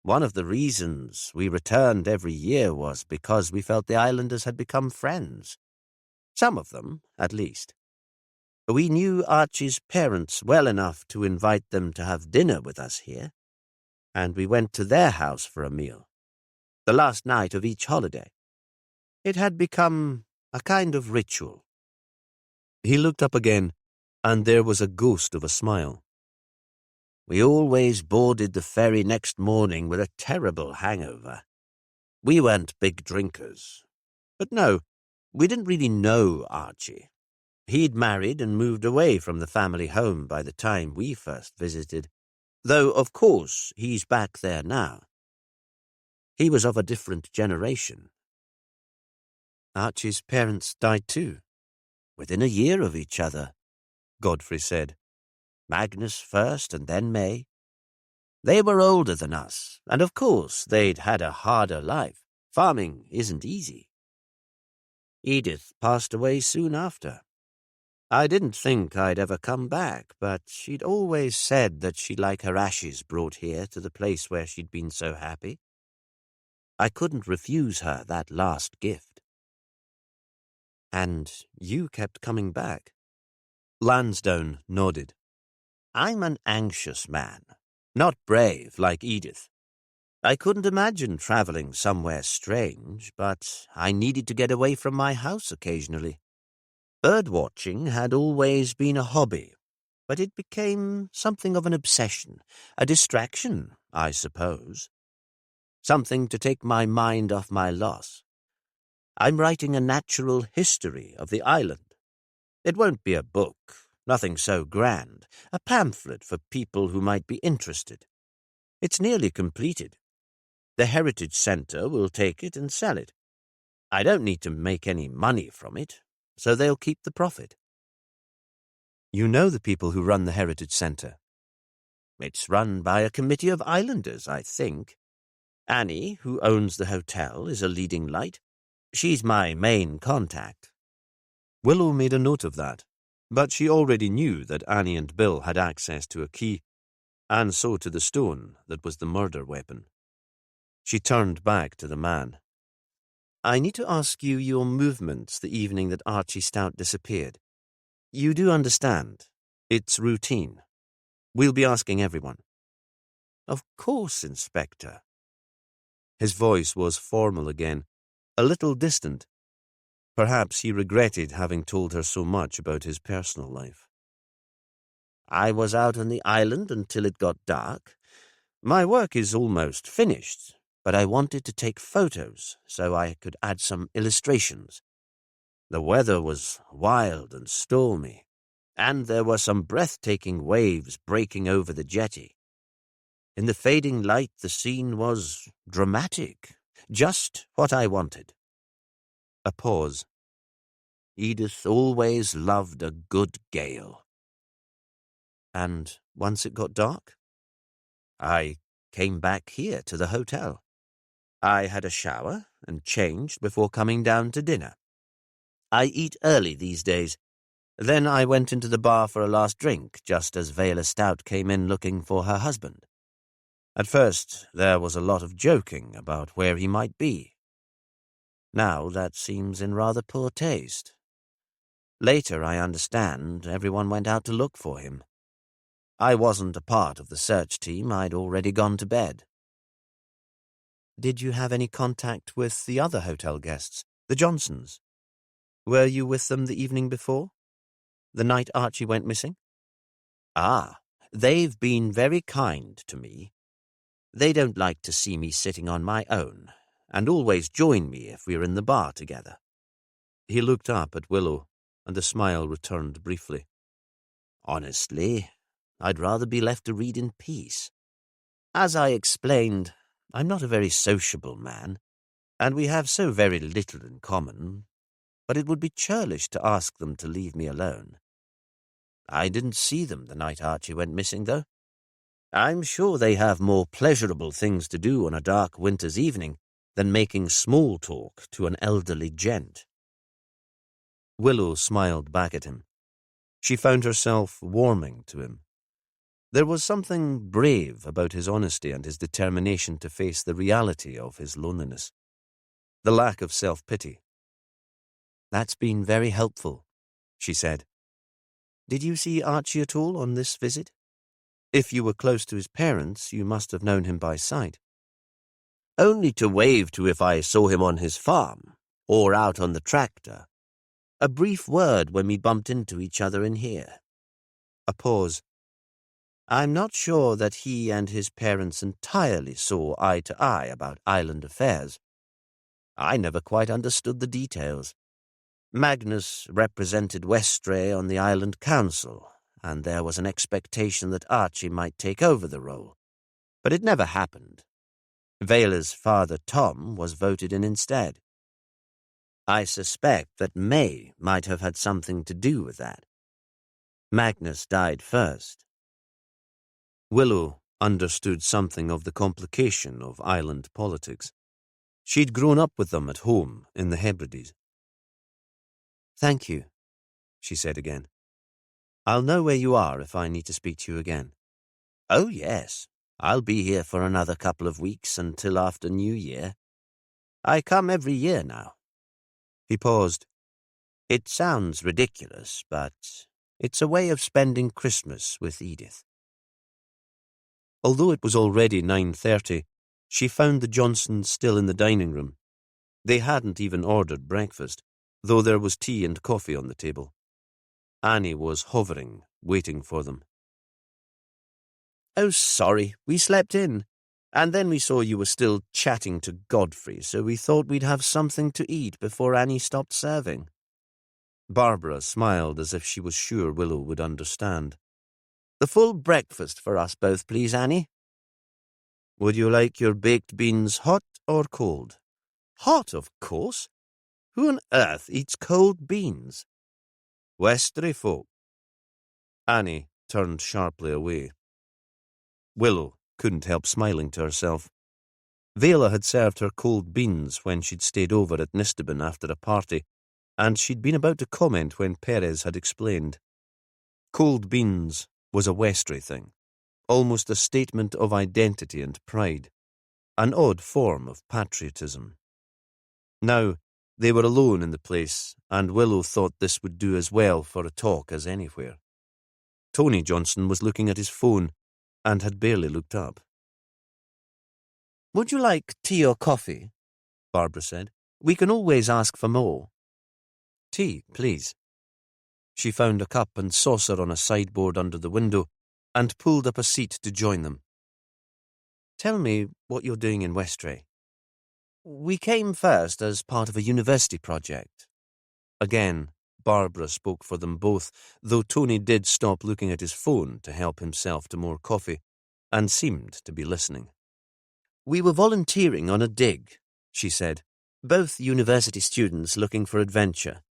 One of the reasons we returned every year was because we felt the islanders had become friends. Some of them, at least. We knew Archie's parents well enough to invite them to have dinner with us here, and we went to their house for a meal, the last night of each holiday. It had become a kind of ritual. He looked up again, and there was a ghost of a smile. We always boarded the ferry next morning with a terrible hangover. We weren't big drinkers. But no, we didn't really know Archie. He'd married and moved away from the family home by the time we first visited, though, of course, he's back there now. He was of a different generation. Archie's parents died too, within a year of each other, Godfrey said. Magnus first and then May. They were older than us, and of course they'd had a harder life. Farming isn't easy. Edith passed away soon after. I didn't think I'd ever come back, but she'd always said that she'd like her ashes brought here to the place where she'd been so happy. I couldn't refuse her that last gift. And you kept coming back. Lansdowne nodded. I'm an anxious man, not brave like Edith. I couldn't imagine travelling somewhere strange, but I needed to get away from my house occasionally. Bird-watching had always been a hobby, but it became something of an obsession, a distraction, I suppose. Something to take my mind off my loss. I'm writing a natural history of the island. It won't be a book, nothing so grand, a pamphlet for people who might be interested. It's nearly completed. The Heritage Centre will take it and sell it. I don't need to make any money from it, so they'll keep the profit. You know the people who run the Heritage Centre? It's run by a committee of islanders, I think. Annie, who owns the hotel, is a leading light. She's my main contact. Willow made a note of that, but she already knew that Annie and Bill had access to a key, and so to the stone that was the murder weapon. She turned back to the man. I need to ask you your movements the evening that Archie Stout disappeared. You do understand. It's routine. We'll be asking everyone. Of course, Inspector. His voice was formal again, a little distant. Perhaps he regretted having told her so much about his personal life. I was out on the island until it got dark. My work is almost finished, but I wanted to take photos so I could add some illustrations. The weather was wild and stormy, and there were some breathtaking waves breaking over the jetty. In the fading light, the scene was dramatic, just what I wanted. A pause. Edith always loved a good gale. And once it got dark, I came back here to the hotel. I had a shower and changed before coming down to dinner. I eat early these days. Then I went into the bar for a last drink, just as Vela Stout came in looking for her husband. At first, there was a lot of joking about where he might be. Now that seems in rather poor taste. Later, I understand, everyone went out to look for him. I wasn't a part of the search team. I'd already gone to bed. Did you have any contact with the other hotel guests, the Johnsons? Were you with them the evening before? The night Archie went missing? Ah, they've been very kind to me. They don't like to see me sitting on my own, and always join me if we're in the bar together. He looked up at Willow, and the smile returned briefly. Honestly, I'd rather be left to read in peace. As I explained, I'm not a very sociable man, and we have so very little in common, but it would be churlish to ask them to leave me alone. I didn't see them the night Archie went missing, though. I'm sure they have more pleasurable things to do on a dark winter's evening than making small talk to an elderly gent. Willow smiled back at him. She found herself warming to him. There was something brave about his honesty and his determination to face the reality of his loneliness. The lack of self-pity. That's been very helpful, she said. Did you see Archie at all on this visit? If you were close to his parents, you must have known him by sight. Only to wave to if I saw him on his farm, or out on the tractor. A brief word when we bumped into each other in here. A pause. I'm not sure that he and his parents entirely saw eye to eye about island affairs. I never quite understood the details. Magnus represented Westray on the island council, and there was an expectation that Archie might take over the role. But it never happened. Vela's father, Tom, was voted in instead. I suspect that May might have had something to do with that. Magnus died first. Willow understood something of the complication of island politics. She'd grown up with them at home in the Hebrides. Thank you, she said again. I'll know where you are if I need to speak to you again. Oh, yes. I'll be here for another couple of weeks until after New Year. I come every year now. He paused. It sounds ridiculous, but it's a way of spending Christmas with Edith. Although it was already 9:30, she found the Johnsons still in the dining room. They hadn't even ordered breakfast, though there was tea and coffee on the table. Annie was hovering, waiting for them. Oh, sorry, we slept in, and then we saw you were still chatting to Godfrey, so we thought we'd have something to eat before Annie stopped serving. Barbara smiled as if she was sure Willow would understand. The full breakfast for us both, please, Annie. Would you like your baked beans hot or cold? Hot, of course. Who on earth eats cold beans? Westray folk. Annie turned sharply away. Willow couldn't help smiling to herself. Vela had served her cold beans when she'd stayed over at Nisteben after a party, and she'd been about to comment when Perez had explained. Cold beans was a Westray thing, almost a statement of identity and pride, an odd form of patriotism. Now, they were alone in the place, and Willow thought this would do as well for a talk as anywhere. Tony Johnson was looking at his phone, and had barely looked up. Would you like tea or coffee? Barbara said. We can always ask for more. Tea, please. She found a cup and saucer on a sideboard under the window, and pulled up a seat to join them. Tell me what you're doing in Westray. We came first as part of a university project. Again, Barbara spoke for them both, though Tony did stop looking at his phone to help himself to more coffee, and seemed to be listening. "We were volunteering on a dig," she said, "both university students looking for adventure.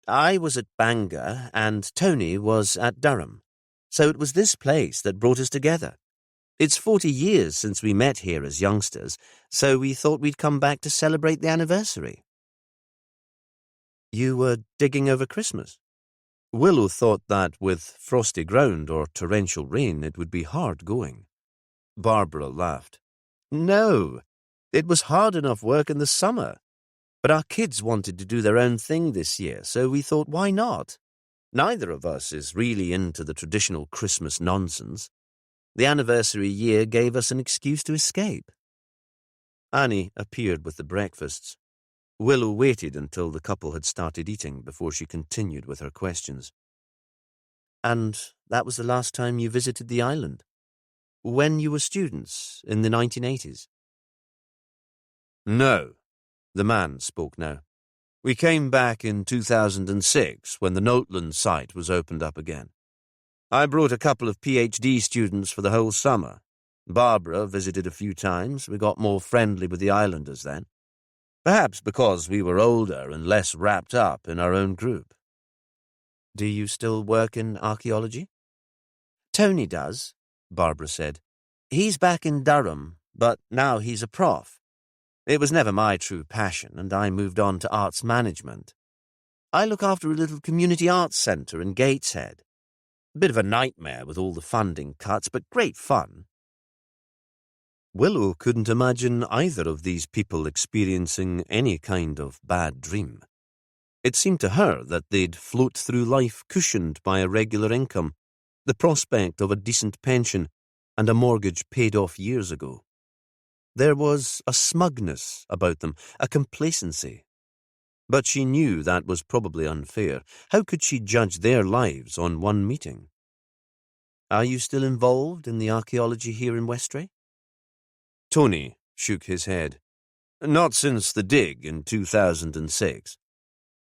I was at Bangor and Tony was at Durham, so it was this place that brought us together. It's 40 years since we met here as youngsters, so we thought we'd come back to celebrate the anniversary." "You were digging over Christmas?" Willow thought that with frosty ground or torrential rain it would be hard going. Barbara laughed. "No, it was hard enough work in the summer. But our kids wanted to do their own thing this year, so we thought, why not? Neither of us is really into the traditional Christmas nonsense. The anniversary year gave us an excuse to escape." Annie appeared with the breakfasts. Willow waited until the couple had started eating before she continued with her questions. "And that was the last time you visited the island? When you were students, in the 1980s? "No," the man spoke now. "We came back in 2006 when the Noteland site was opened up again. I brought a couple of PhD students for the whole summer. Barbara visited a few times. We got more friendly with the islanders then. Perhaps because we were older and less wrapped up in our own group." "Do you still work in archaeology?" "Tony does," Barbara said. "He's back in Durham, but now he's a prof. It was never my true passion, and I moved on to arts management. I look after a little community arts centre in Gateshead. A bit of a nightmare with all the funding cuts, but great fun." Willow couldn't imagine either of these people experiencing any kind of bad dream. It seemed to her that they'd float through life cushioned by a regular income, the prospect of a decent pension, and a mortgage paid off years ago. There was a smugness about them, a complacency. But she knew that was probably unfair. How could she judge their lives on one meeting? "Are you still involved in the archaeology here in Westray?" Tony shook his head. "Not since the dig in 2006.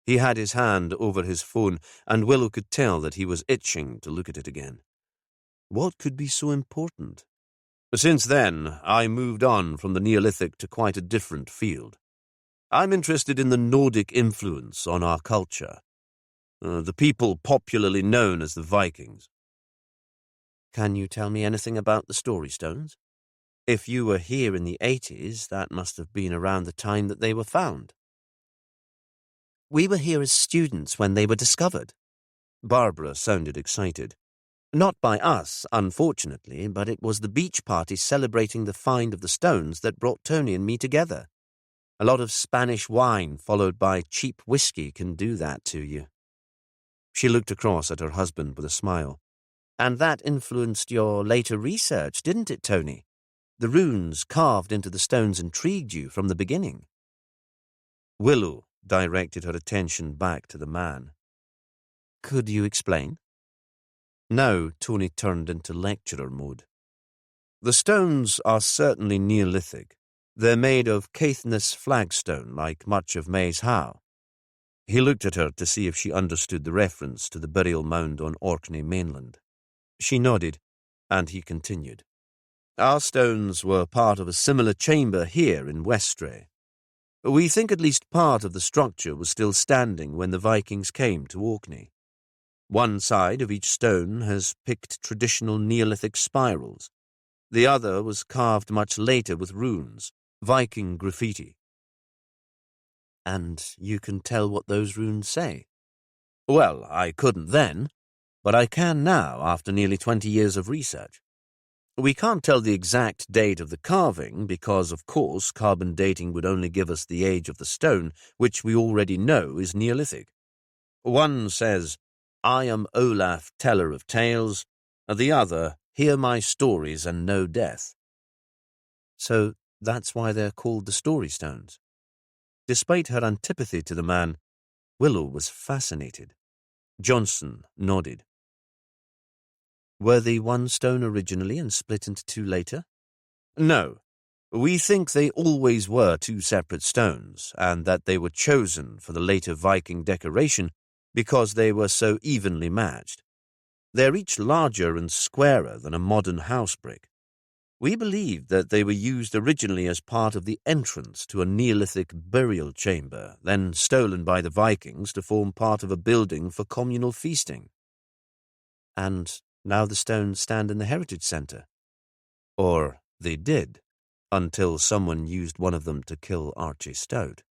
He had his hand over his phone, and Willow could tell that he was itching to look at it again. What could be so important? "Since then, I moved on from the Neolithic to quite a different field. I'm interested in the Nordic influence on our culture, the people popularly known as the Vikings." "Can you tell me anything about the story stones? If you were here in the 80s, that must have been around the time that they were found." "We were here as students when they were discovered." Barbara sounded excited. "Not by us, unfortunately, but it was the beach party celebrating the find of the stones that brought Tony and me together. A lot of Spanish wine followed by cheap whiskey can do that to you." She looked across at her husband with a smile. "And that influenced your later research, didn't it, Tony? The runes carved into the stones intrigued you from the beginning." Willow directed her attention back to the man. "Could you explain?" Now Tony turned into lecturer mode. "The stones are certainly Neolithic. They're made of Caithness flagstone, like much of Maes Howe." He looked at her to see if she understood the reference to the burial mound on Orkney mainland. She nodded, and he continued. "Our stones were part of a similar chamber here in Westray. We think at least part of the structure was still standing when the Vikings came to Orkney. One side of each stone has picked traditional Neolithic spirals. The other was carved much later with runes, Viking graffiti." "And you can tell what those runes say?" "Well, I couldn't then, but I can now after nearly 20 years of research. We can't tell the exact date of the carving because, of course, carbon dating would only give us the age of the stone, which we already know is Neolithic. One says, 'I am Olaf, teller of tales,' and the other, 'Hear my stories and know death.'" "So that's why they're called the Story Stones." Despite her antipathy to the man, Willow was fascinated. Johnson nodded. "Were they one stone originally and split into two later?" "No. We think they always were two separate stones, and that they were chosen for the later Viking decoration because they were so evenly matched. They're each larger and squarer than a modern house brick. We believe that they were used originally as part of the entrance to a Neolithic burial chamber, then stolen by the Vikings to form part of a building for communal feasting. And now the stones stand in the Heritage Centre. Or they did, until someone used one of them to kill Archie Stout,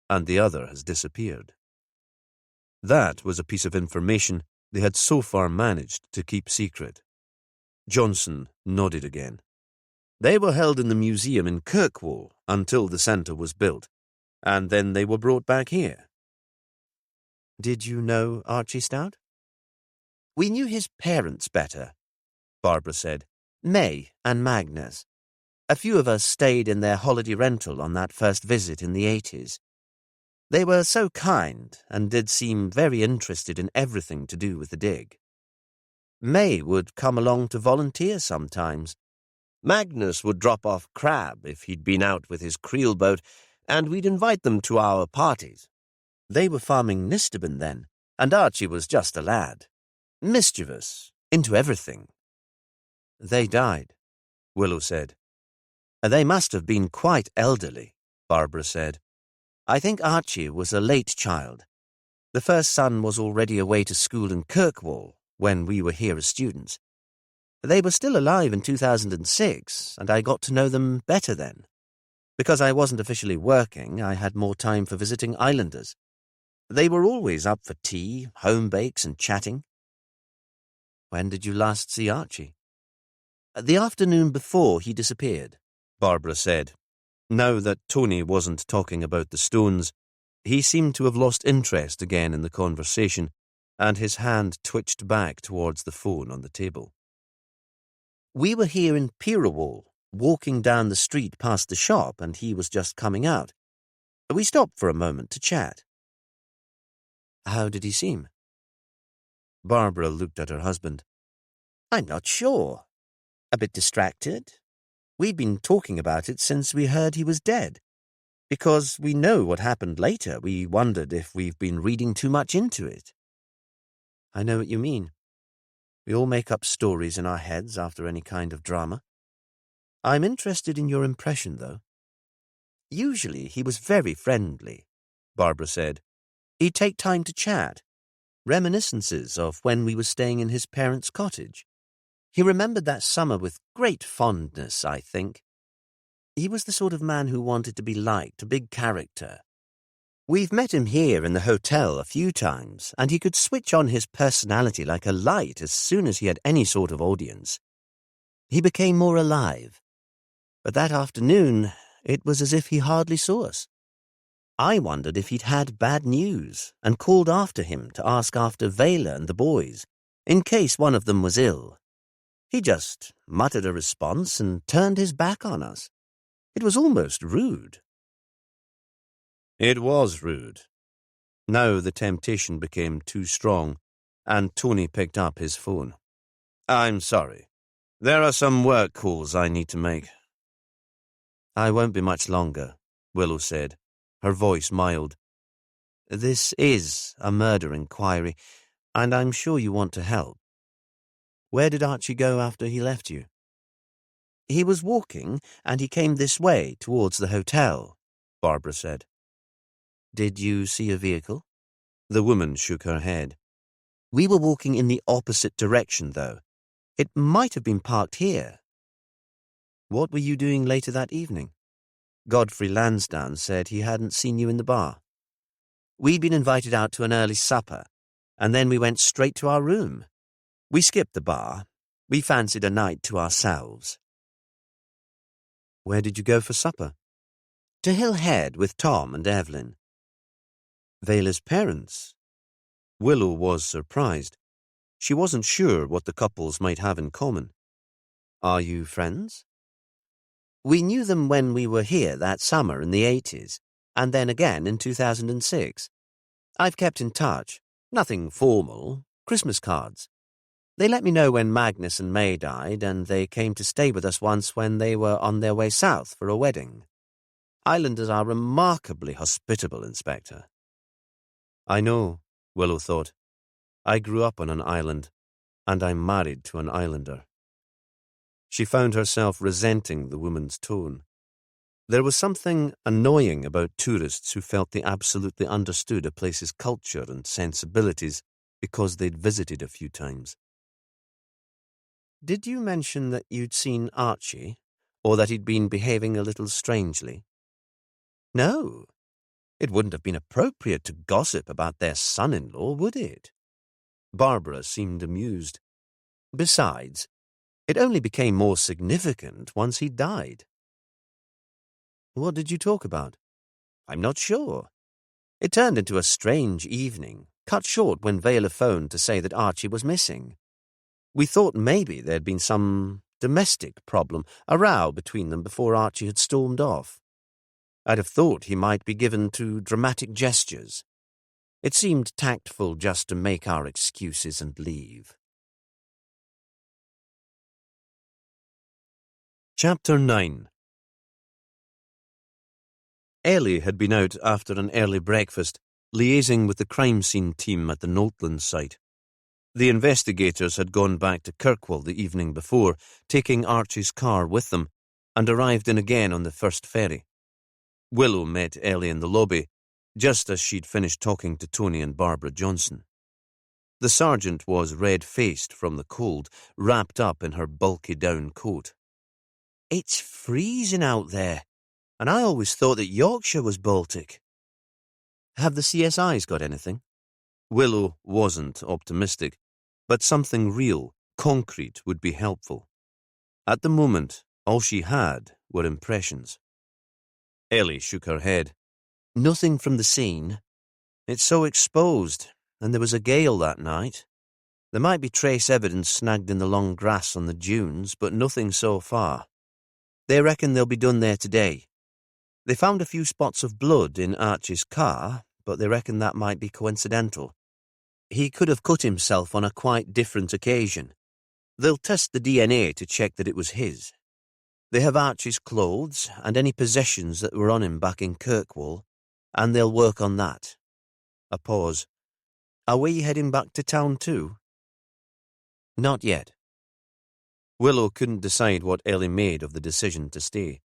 and the other has disappeared. That was a piece of information they had so far managed to keep secret. Johnson nodded again. They were held in the museum in Kirkwall until the centre was built, and then they were brought back here. Did you know Archie Stout? We knew his parents better, Barbara said. May and Magnus. A few of us stayed in their holiday rental on that first visit in the 80s. They were so kind and did seem very interested in everything to do with the dig. May would come along to volunteer sometimes. Magnus would drop off crab if he'd been out with his creel boat, and we'd invite them to our parties. They were farming Nistaben then, and Archie was just a lad. Mischievous, into everything. They died, Willow said. They must have been quite elderly, Barbara said. I think Archie was a late child. The first son was already away to school in Kirkwall when we were here as students. They were still alive in 2006, and I got to know them better then. Because I wasn't officially working, I had more time for visiting islanders. They were always up for tea, home bakes, and chatting. When did you last see Archie? The afternoon before he disappeared, Barbara said. Now that Tony wasn't talking about the stones, he seemed to have lost interest again in the conversation, and his hand twitched back towards the phone on the table. We were here in Pirawall, walking down the street past the shop, and he was just coming out. We stopped for a moment to chat. How did he seem? Barbara looked at her husband. I'm not sure. A bit distracted. We'd been talking about it since we heard he was dead. Because we know what happened later, we wondered if we've been reading too much into it. I know what you mean. We all make up stories in our heads after any kind of drama. I'm interested in your impression, though. Usually he was very friendly, Barbara said. He'd take time to chat. Reminiscences of when we were staying in his parents' cottage. He remembered that summer with great fondness, I think. He was the sort of man who wanted to be liked, a big character. We've met him here in the hotel a few times, and he could switch on his personality like a light as soon as he had any sort of audience. He became more alive. But that afternoon, it was as if he hardly saw us. I wondered if he'd had bad news, and called after him to ask after Vela and the boys, in case one of them was ill. He just muttered a response and turned his back on us. It was almost rude. It was rude. Now the temptation became too strong, and Tony picked up his phone. I'm sorry. There are some work calls I need to make. I won't be much longer, Willow said, her voice mild. This is a murder inquiry, and I'm sure you want to help. Where did Archie go after he left you? He was walking, and he came this way, towards the hotel, Barbara said. Did you see a vehicle? The woman shook her head. We were walking in the opposite direction, though. It might have been parked here. What were you doing later that evening? Godfrey Lansdowne said he hadn't seen you in the bar. We'd been invited out to an early supper, and then we went straight to our room. We skipped the bar. We fancied a night to ourselves. Where did you go for supper? To Hill Head with Tom and Evelyn. Vela's parents? Willow was surprised. She wasn't sure what the couples might have in common. Are you friends? We knew them when we were here that summer in the 80s, and then again in 2006. I've kept in touch. Nothing formal. Christmas cards. They let me know when Magnus and May died, and they came to stay with us once when they were on their way south for a wedding. Islanders are remarkably hospitable, Inspector. I know, Willow thought. I grew up on an island, and I'm married to an islander. She found herself resenting the woman's tone. There was something annoying about tourists who felt they absolutely understood a place's culture and sensibilities because they'd visited a few times. Did you mention that you'd seen Archie, or that he'd been behaving a little strangely? No. It wouldn't have been appropriate to gossip about their son-in-law, would it? Barbara seemed amused. Besides, it only became more significant once he died. What did you talk about? I'm not sure. It turned into a strange evening, cut short when Vela phoned to say that Archie was missing. We thought maybe there'd been some domestic problem, a row between them before Archie had stormed off. I'd have thought he might be given to dramatic gestures. It seemed tactful just to make our excuses and leave. Chapter 9. Ellie had been out after an early breakfast, liaising with the crime scene team at the Noltland site. The investigators had gone back to Kirkwall the evening before, taking Archie's car with them, and arrived in again on the first ferry. Willow met Ellie in the lobby, just as she'd finished talking to Tony and Barbara Johnson. The sergeant was red-faced from the cold, wrapped up in her bulky down coat. It's freezing out there, and I always thought that Yorkshire was Baltic. Have the CSIs got anything? Willow wasn't optimistic, but something real, concrete, would be helpful. At the moment, all she had were impressions. Ellie shook her head. Nothing from the scene. It's so exposed, and there was a gale that night. There might be trace evidence snagged in the long grass on the dunes, but nothing so far. They reckon they'll be done there today. They found a few spots of blood in Archie's car, but they reckon that might be coincidental. He could have cut himself on a quite different occasion. They'll test the DNA to check that it was his. They have Archie's clothes and any possessions that were on him back in Kirkwall, and they'll work on that. A pause. Are we heading back to town too? Not yet. Willow couldn't decide what Ellie made of the decision to stay.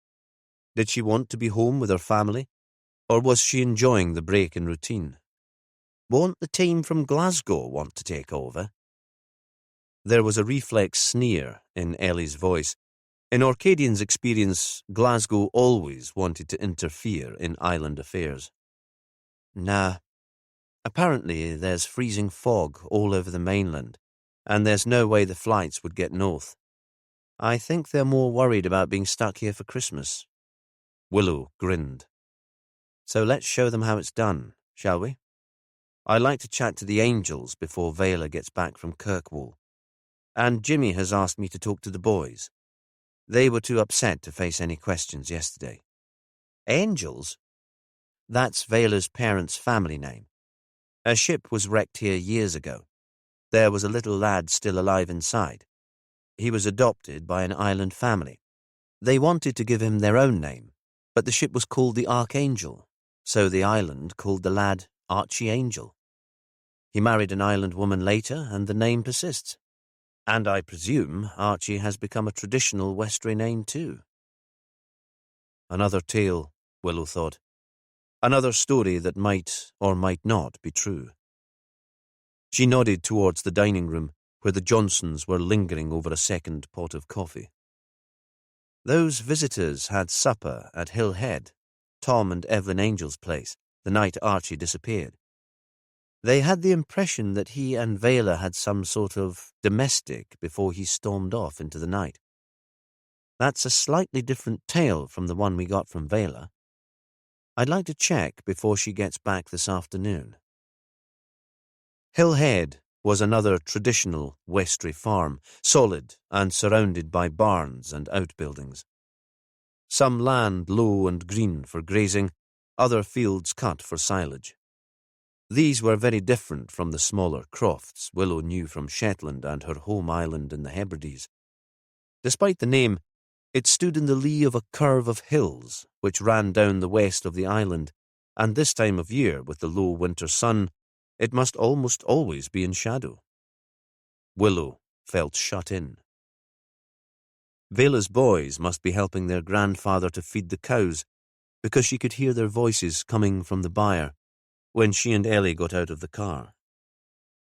Did she want to be home with her family, or was she enjoying the break in routine? Won't the team from Glasgow want to take over? There was a reflex sneer in Ellie's voice. In Orcadian's experience, Glasgow always wanted to interfere in island affairs. Nah. Apparently there's freezing fog all over the mainland, and there's no way the flights would get north. I think they're more worried about being stuck here for Christmas. Willow grinned. So let's show them how it's done, shall we? I'd like to chat to the angels before Vela gets back from Kirkwall. And Jimmy has asked me to talk to the boys. They were too upset to face any questions yesterday. Angels? That's Vela's parents' family name. A ship was wrecked here years ago. There was a little lad still alive inside. He was adopted by an island family. They wanted to give him their own name, but the ship was called the Archangel, so the island called the lad Archie Angel. He married an island woman later, and the name persists. And I presume Archie has become a traditional Westray name too. Another tale, Willow thought. Another story that might or might not be true. She nodded towards the dining room, where the Johnsons were lingering over a second pot of coffee. Those visitors had supper at Hill Head, Tom and Evelyn Angel's place, the night Archie disappeared. They had the impression that he and Vela had some sort of domestic before he stormed off into the night. That's a slightly different tale from the one we got from Vela. I'd like to check before she gets back this afternoon. Hill Head was another traditional Westray farm, solid and surrounded by barns and outbuildings. Some land low and green for grazing, other fields cut for silage. These were very different from the smaller crofts Willow knew from Shetland and her home island in the Hebrides. Despite the name, it stood in the lee of a curve of hills which ran down the west of the island, and this time of year, with the low winter sun, it must almost always be in shadow. Willow felt shut in. Vela's boys must be helping their grandfather to feed the cows, because she could hear their voices coming from the byre when she and Ellie got out of the car.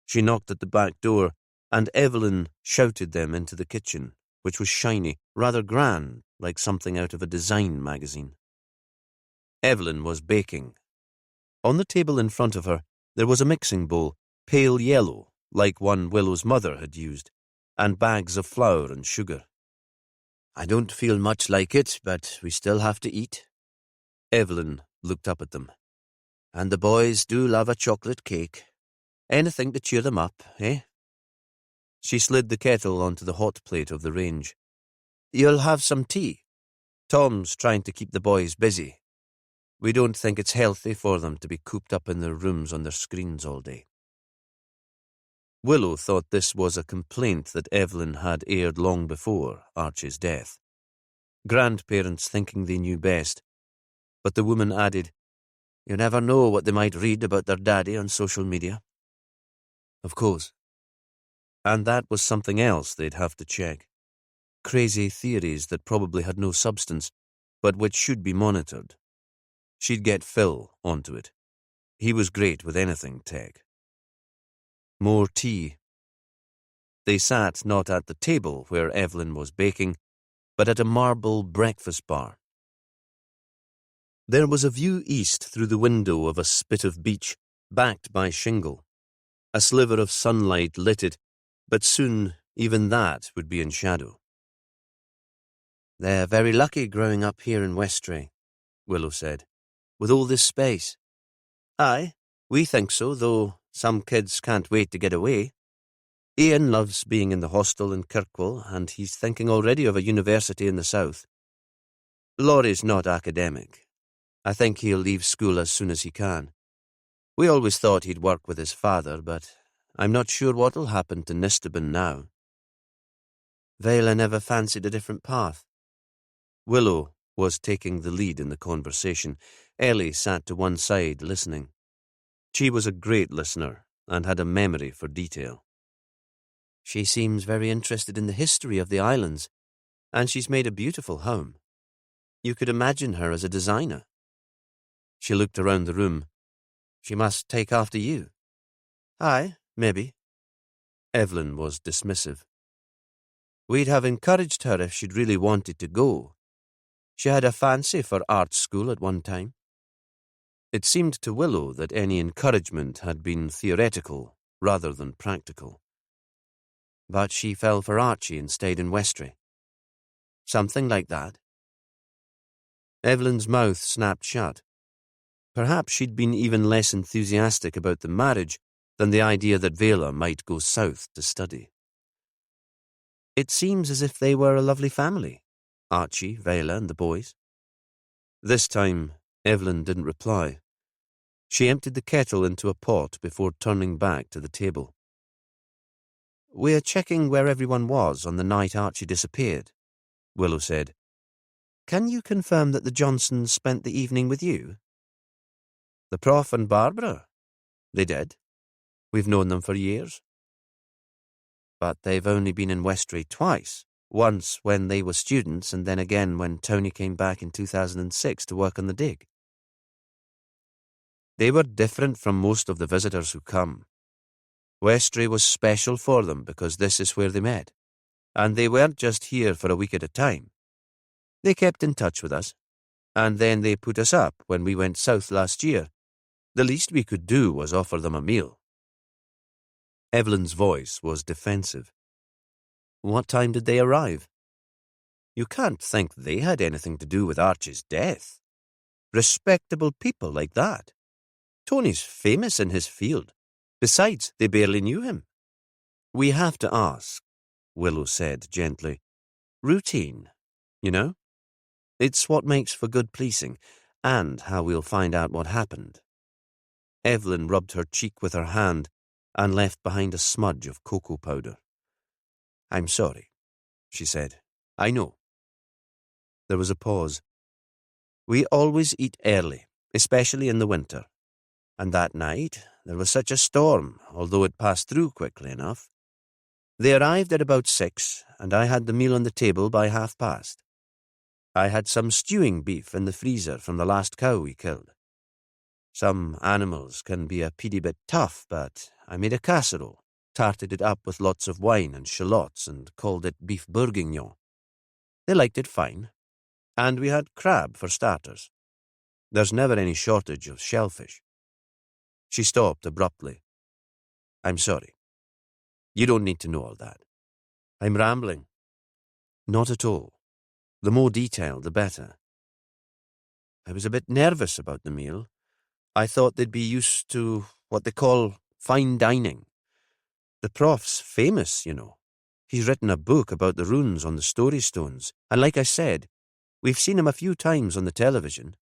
She knocked at the back door, and Evelyn shouted them into the kitchen, which was shiny, rather grand, like something out of a design magazine. Evelyn was baking. On the table in front of her, there was a mixing bowl, pale yellow, like one Willow's mother had used, and bags of flour and sugar. "I don't feel much like it, but we still have to eat." Evelyn looked up at them. "And the boys do love a chocolate cake. Anything to cheer them up, eh?" She slid the kettle onto the hot plate of the range. "You'll have some tea. Tom's trying to keep the boys busy. We don't think it's healthy for them to be cooped up in their rooms on their screens all day." Willow thought this was a complaint that Evelyn had aired long before Archie's death. Grandparents thinking they knew best. But the woman added, "You never know what they might read about their daddy on social media." Of course. And that was something else they'd have to check. Crazy theories that probably had no substance, but which should be monitored. She'd get Phil onto it. He was great with anything tech. More tea. They sat not at the table where Evelyn was baking, but at a marble breakfast bar. There was a view east through the window of a spit of beach, backed by shingle. A sliver of sunlight lit it, but soon even that would be in shadow. "They're very lucky growing up here in Westray," Willow said, "with all this space." "Aye, we think so, though some kids can't wait to get away. Ian loves being in the hostel in Kirkwall, and he's thinking already of a university in the south. Laurie's not academic. I think he'll leave school as soon as he can. We always thought he'd work with his father, but I'm not sure what'll happen to Nistobin now." Vela never fancied a different path. Willow was taking the lead in the conversation. Ellie sat to one side, listening. She was a great listener and had a memory for detail. "She seems very interested in the history of the islands, and she's made a beautiful home. You could imagine her as a designer." She looked around the room. "She must take after you." "Aye, maybe." Evelyn was dismissive. "We'd have encouraged her if she'd really wanted to go. She had a fancy for art school at one time." It seemed to Willow that any encouragement had been theoretical rather than practical. "But she fell for Archie and stayed in Westray." "Something like that." Evelyn's mouth snapped shut. Perhaps she'd been even less enthusiastic about the marriage than the idea that Vela might go south to study. "It seems as if they were a lovely family, Archie, Vela, and the boys." This time, Evelyn didn't reply. She emptied the kettle into a pot before turning back to the table. "We're checking where everyone was on the night Archie disappeared," Willow said. "Can you confirm that the Johnsons spent the evening with you?" "The Prof and Barbara? They did. We've known them for years." "But they've only been in Westray twice, once when they were students and then again when Tony came back in 2006 to work on the dig." "They were different from most of the visitors who come. Westray was special for them because this is where they met, and they weren't just here for a week at a time. They kept in touch with us, and then they put us up when we went south last year. The least we could do was offer them a meal." Evelyn's voice was defensive. "What time did they arrive?" "You can't think they had anything to do with Archie's death. Respectable people like that. Tony's famous in his field. Besides, they barely knew him." "We have to ask," Willow said gently. "Routine, you know? It's what makes for good policing, and how we'll find out what happened." Evelyn rubbed her cheek with her hand and left behind a smudge of cocoa powder. "I'm sorry," she said. "I know." There was a pause. "We always eat early, especially in the winter. And that night there was such a storm, although it passed through quickly enough. They arrived at about 6, and I had the meal on the table by past. I had some stewing beef in the freezer from the last cow we killed. Some animals can be a peedy bit tough, but I made a casserole, tarted it up with lots of wine and shallots, and called it beef bourguignon. They liked it fine. And we had crab for starters. There's never any shortage of shellfish." She stopped abruptly. "I'm sorry. You don't need to know all that. I'm rambling." "Not at all. The more detail, the better. I was a bit nervous about the meal. I thought they'd be used to what they call fine dining. The prof's famous, you know. He's written a book about the runes on the story stones, and like I said, we've seen him a few times on the television.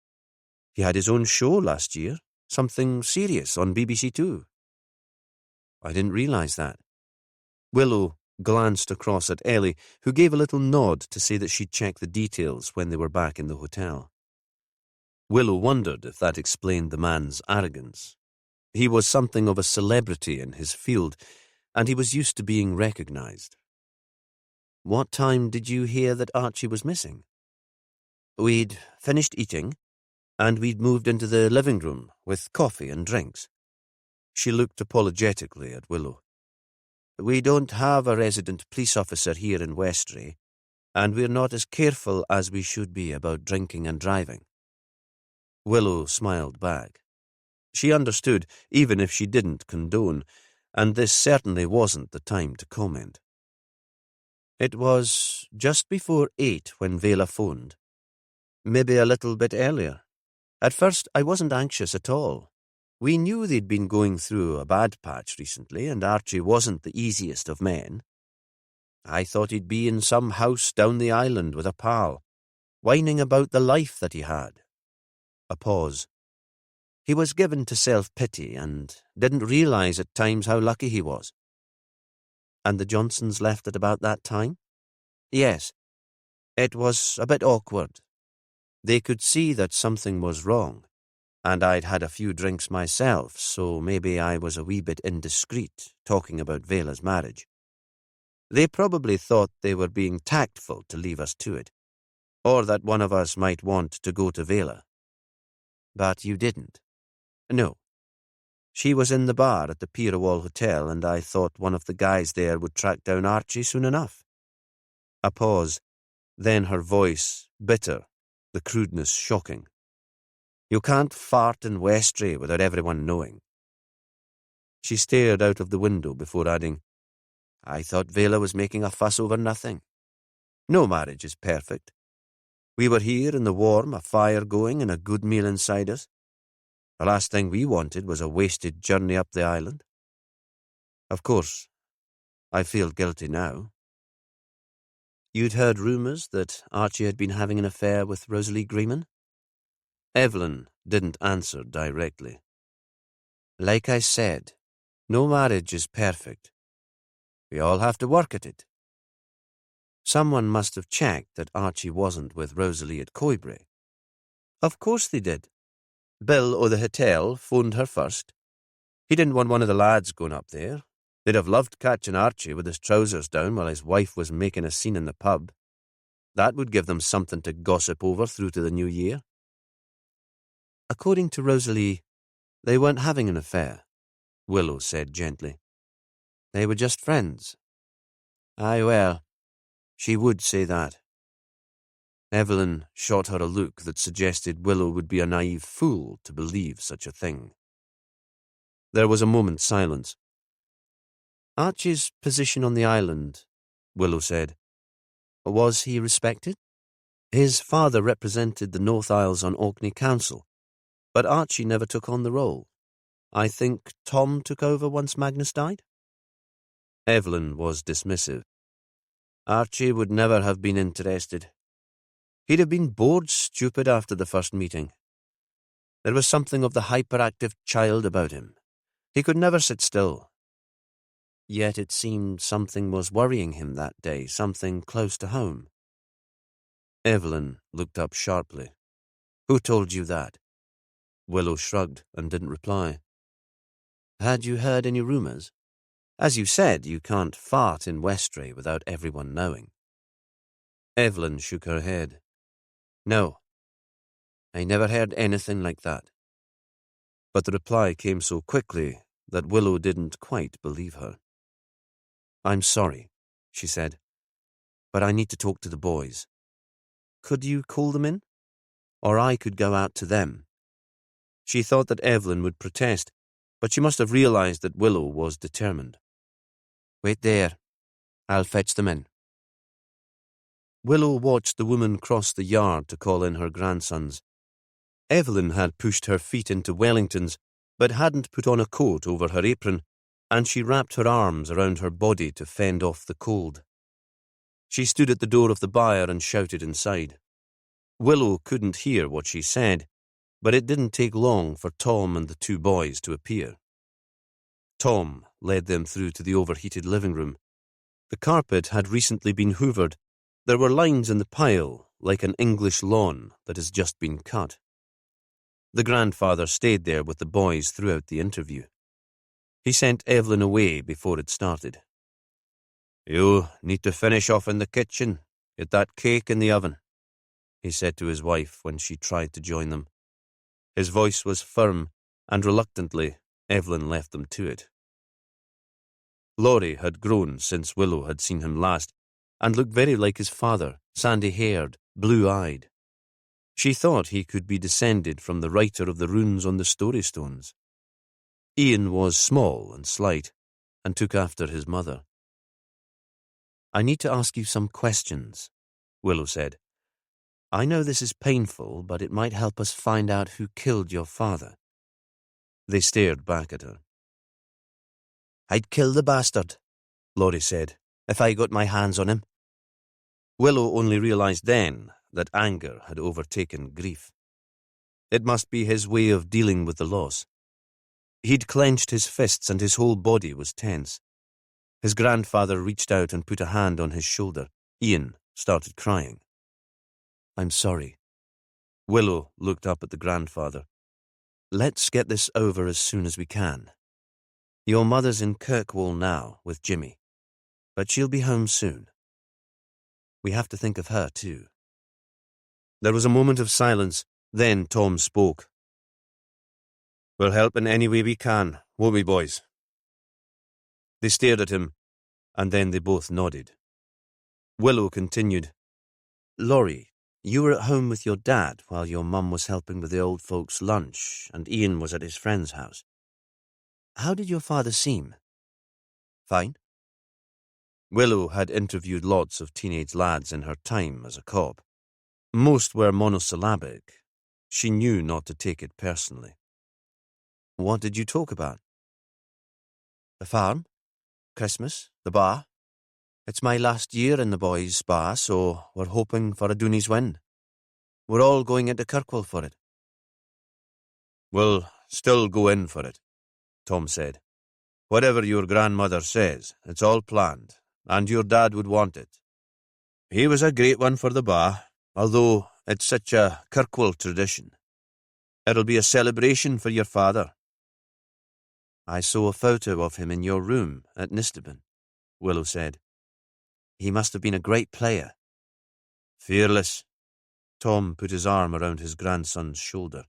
He had his own show last year, something serious on BBC Two." "I didn't realize that." Willow glanced across at Ellie, who gave a little nod to say that she'd check the details when they were back in the hotel. Willow wondered if that explained the man's arrogance. He was something of a celebrity in his field, and he was used to being recognized. "What time did you hear that Archie was missing?" "We'd finished eating, and we'd moved into the living room with coffee and drinks." She looked apologetically at Willow. "We don't have a resident police officer here in Westray, and we're not as careful as we should be about drinking and driving." Willow smiled back. She understood, even if she didn't condone, and this certainly wasn't the time to comment. "It was just before 8 when Vela phoned. Maybe a little bit earlier. At first, I wasn't anxious at all. We knew they'd been going through a bad patch recently, and Archie wasn't the easiest of men. I thought he'd be in some house down the island with a pal, whining about the life that he had." A pause. "He was given to self-pity and didn't realize at times how lucky he was." "And the Johnsons left at about that time?" "Yes. It was a bit awkward. They could see that something was wrong, and I'd had a few drinks myself, so maybe I was a wee bit indiscreet talking about Vela's marriage. They probably thought they were being tactful to leave us to it, or that one of us might want to go to Vela. But you didn't." "No. She was in the bar at the Pirawall Hotel, and I thought one of the guys there would track down Archie soon enough." A pause, then her voice, bitter, the crudeness shocking. "You can't fart in Westray without everyone knowing." She stared out of the window before adding, "I thought Vela was making a fuss over nothing. No marriage is perfect. We were here in the warm, a fire going and a good meal inside us. The last thing we wanted was a wasted journey up the island. Of course, I feel guilty now." "You'd heard rumours that Archie had been having an affair with Rosalie Greenman?" Evelyn didn't answer directly. "Like I said, no marriage is perfect. We all have to work at it. Someone must have checked that Archie wasn't with Rosalie at Coibrae." "Of course they did. Bill o' the hotel phoned her first. He didn't want one of the lads going up there. They'd have loved catching Archie with his trousers down while his wife was making a scene in the pub. That would give them something to gossip over through to the new year." "According to Rosalie, they weren't having an affair," Willow said gently. "They were just friends." "Aye, well, she would say that." Evelyn shot her a look that suggested Willow would be a naive fool to believe such a thing. There was a moment's silence. "Archie's position on the island," Willow said. "Was he respected? His father represented the North Isles on Orkney Council, but Archie never took on the role. I think Tom took over once Magnus died." Evelyn was dismissive. "Archie would never have been interested. He'd have been bored stupid after the first meeting." There was something of the hyperactive child about him. He could never sit still. Yet it seemed something was worrying him that day, something close to home. Evelyn looked up sharply. "Who told you that?" Willow shrugged and didn't reply. "Had you heard any rumours? As you said, you can't fart in Westray without everyone knowing." Evelyn shook her head. "No, I never heard anything like that." But the reply came so quickly that Willow didn't quite believe her. "I'm sorry," she said, "but I need to talk to the boys. Could you call them in? Or I could go out to them." She thought that Evelyn would protest, but she must have realised that Willow was determined. "Wait there. I'll fetch them in." Willow watched the woman cross the yard to call in her grandsons. Evelyn had pushed her feet into Wellingtons, but hadn't put on a coat over her apron, and she wrapped her arms around her body to fend off the cold. She stood at the door of the byre and shouted inside. Willow couldn't hear what she said, but it didn't take long for Tom and the two boys to appear. Tom led them through to the overheated living room. The carpet had recently been hoovered. There were lines in the pile, like an English lawn that has just been cut. The grandfather stayed there with the boys throughout the interview. He sent Evelyn away before it started. "You need to finish off in the kitchen. Get that cake in the oven," he said to his wife when she tried to join them. His voice was firm, and reluctantly, Evelyn left them to it. Laurie had grown since Willow had seen him last, and looked very like his father, sandy-haired, blue-eyed. She thought he could be descended from the writer of the runes on the story stones. Ian was small and slight, and took after his mother. "I need to ask you some questions," Willow said. "I know this is painful, but it might help us find out who killed your father." They stared back at her. "I'd kill the bastard," Laurie said, "if I got my hands on him." Willow only realised then that anger had overtaken grief. It must be his way of dealing with the loss. He'd clenched his fists and his whole body was tense. His grandfather reached out and put a hand on his shoulder. Ian started crying. "I'm sorry." Willow looked up at the grandfather. "Let's get this over as soon as we can. Your mother's in Kirkwall now with Jimmy, but she'll be home soon. We have to think of her too." There was a moment of silence. Then Tom spoke. "We'll help in any way we can, won't we, boys?" They stared at him, and then they both nodded. Willow continued. "Laurie, you were at home with your dad while your mum was helping with the old folks' lunch, and Ian was at his friend's house. How did your father seem?" "Fine." Willow had interviewed lots of teenage lads in her time as a cop. Most were monosyllabic. She knew not to take it personally. "What did you talk about?" "The farm, Christmas, the bar. It's my last year in the boys' bar, so we're hoping for a Dooney's win. We're all going into Kirkwall for it." "We'll still go in for it," Tom said. "Whatever your grandmother says, it's all planned, and your dad would want it. He was a great one for the bar, although it's such a Kirkwall tradition. It'll be a celebration for your father." "I saw a photo of him in your room at Nistaben," Willow said. "He must have been a great player." "Fearless." Tom put his arm around his grandson's shoulder.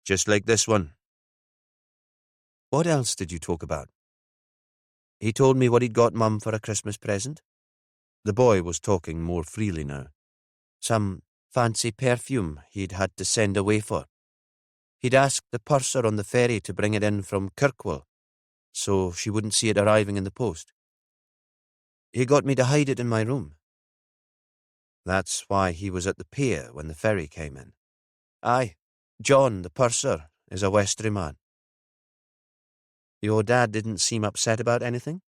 "Just like this one." "What else did you talk about?" "He told me what he'd got Mum for a Christmas present." The boy was talking more freely now. "Some fancy perfume he'd had to send away for. He'd asked the purser on the ferry to bring it in from Kirkwall, so she wouldn't see it arriving in the post. He got me to hide it in my room. That's why he was at the pier when the ferry came in. Aye, John, the purser, is a Westray man." "Your dad didn't seem upset about anything?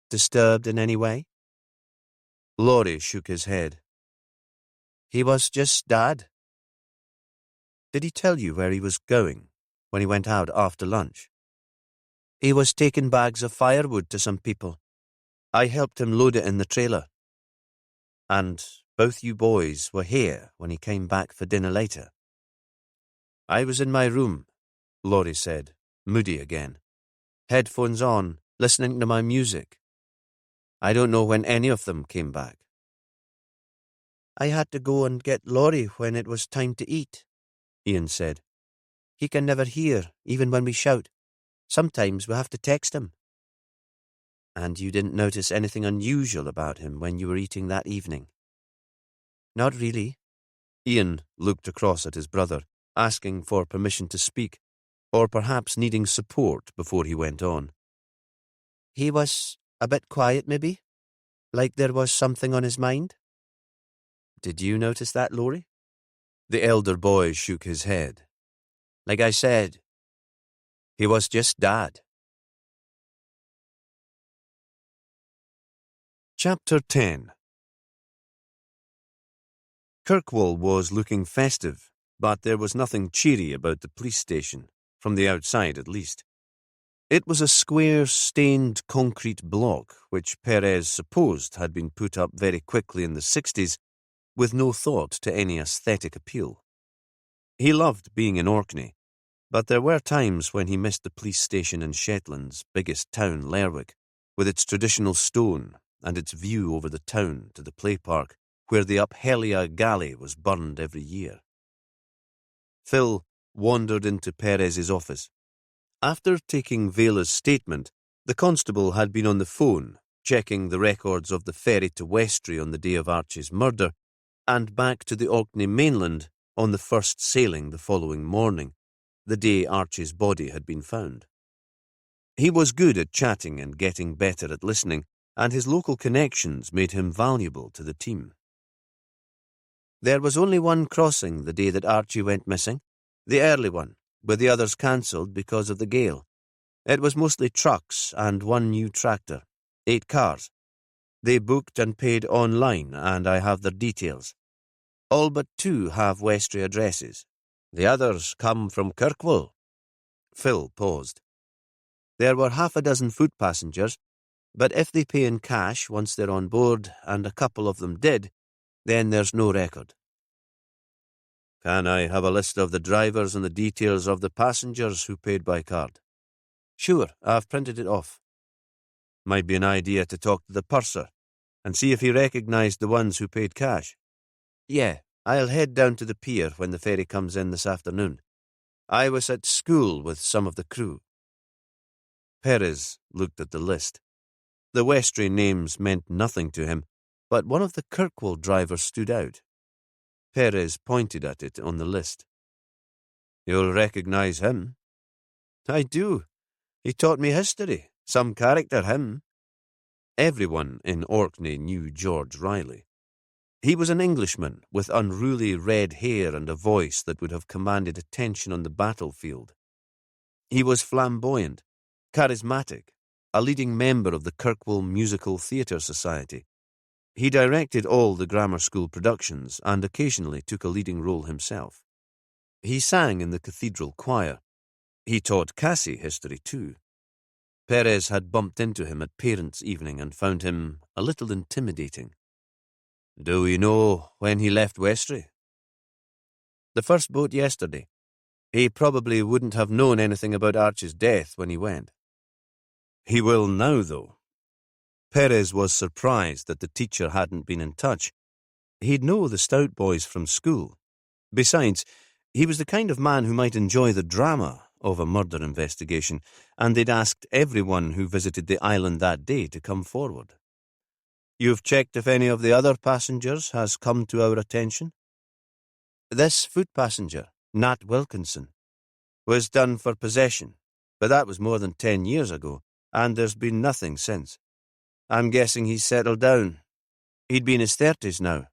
Disturbed in any way?" Laurie shook his head. "He was just Dad." Did he tell you where he was going when he went out after lunch? He was taking bags of firewood to some people. I helped him load it in the trailer. And both you boys were here when he came back for dinner later. I was in my room, Laurie said, moody again. Headphones on, listening to my music. I don't know when any of them came back. I had to go and get Laurie when it was time to eat, Ian said. He can never hear, even when we shout. Sometimes we have to text him. And you didn't notice anything unusual about him when you were eating that evening? Not really. Ian looked across at his brother, asking for permission to speak, or perhaps needing support before he went on. He was a bit quiet, maybe? Like there was something on his mind? Did you notice that, Laurie? The elder boy shook his head. Like I said, he was just Dad. Chapter 10. Kirkwall was looking festive, but there was nothing cheery about the police station, from the outside at least. It was a square, stained concrete block which Perez supposed had been put up very quickly in the 60s, with no thought to any aesthetic appeal. He loved being in Orkney, but there were times when he missed the police station in Shetland's biggest town, Lerwick, with its traditional stone and its view over the town to the play park, where the Uphellia galley was burned every year. Phil wandered into Perez's office. After taking Vela's statement, the constable had been on the phone, checking the records of the ferry to Westray on the day of Archie's murder, and back to the Orkney mainland on the first sailing the following morning, the day Archie's body had been found. He was good at chatting and getting better at listening, and his local connections made him valuable to the team. There was only one crossing the day that Archie went missing, the early one, with the others cancelled because of the gale. It was mostly trucks and one new tractor, 8 cars. They booked and paid online, and I have their details. All but 2 have Westray addresses. The others come from Kirkwall. Phil paused. There were 6 foot passengers, but if they pay in cash once they're on board, and a couple of them did, then there's no record. Can I have a list of the drivers and the details of the passengers who paid by card? Sure, I've printed it off. Might be an idea to talk to the purser and see if he recognised the ones who paid cash. Yeah, I'll head down to the pier when the ferry comes in this afternoon. I was at school with some of the crew. Perez looked at the list. The Westray names meant nothing to him, but one of the Kirkwall drivers stood out. Perez pointed at it on the list. You'll recognise him. I do. He taught me history. Some character, him. Everyone in Orkney knew George Riley. He was an Englishman with unruly red hair and a voice that would have commanded attention on the battlefield. He was flamboyant, charismatic, a leading member of the Kirkwall Musical Theatre Society. He directed all the grammar school productions and occasionally took a leading role himself. He sang in the cathedral choir. He taught Cassie history too. Perez had bumped into him at parents' evening and found him a little intimidating. Do we know when he left Westray? The first boat yesterday. He probably wouldn't have known anything about Archie's death when he went. He will now, though. Perez was surprised that the teacher hadn't been in touch. He'd know the Stout boys from school. Besides, he was the kind of man who might enjoy the drama of a murder investigation, and they'd asked everyone who visited the island that day to come forward. You've checked if any of the other passengers has come to our attention? This foot passenger, Nat Wilkinson, was done for possession, but that was more than 10 years ago, and there's been nothing since. I'm guessing he's settled down. He'd be in his 30s now,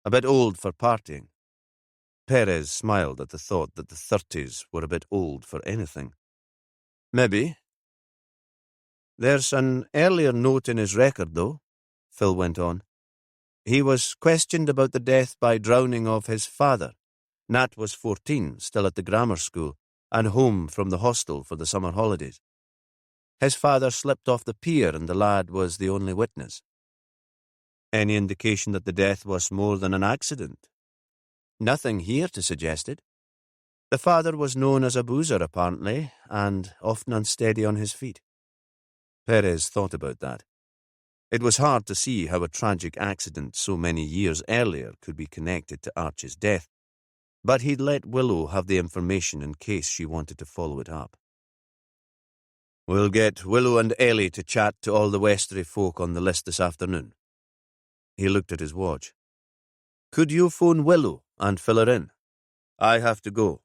a bit old for partying. Perez smiled at the thought that the 30s were a bit old for anything. Maybe. There's an earlier note in his record, though, Phil went on. He was questioned about the death by drowning of his father, Nat was 14, still at the grammar school, and home from the hostel for the summer holidays. His father slipped off the pier and the lad was the only witness. Any indication that the death was more than an accident? Nothing here to suggest it. The father was known as a boozer, apparently, and often unsteady on his feet. Perez thought about that. It was hard to see how a tragic accident so many years earlier could be connected to Archie's death, but he'd let Willow have the information in case she wanted to follow it up. We'll get Willow and Ellie to chat to all the Westray folk on the list this afternoon. He looked at his watch. Could you phone Willow and fill her in? I have to go.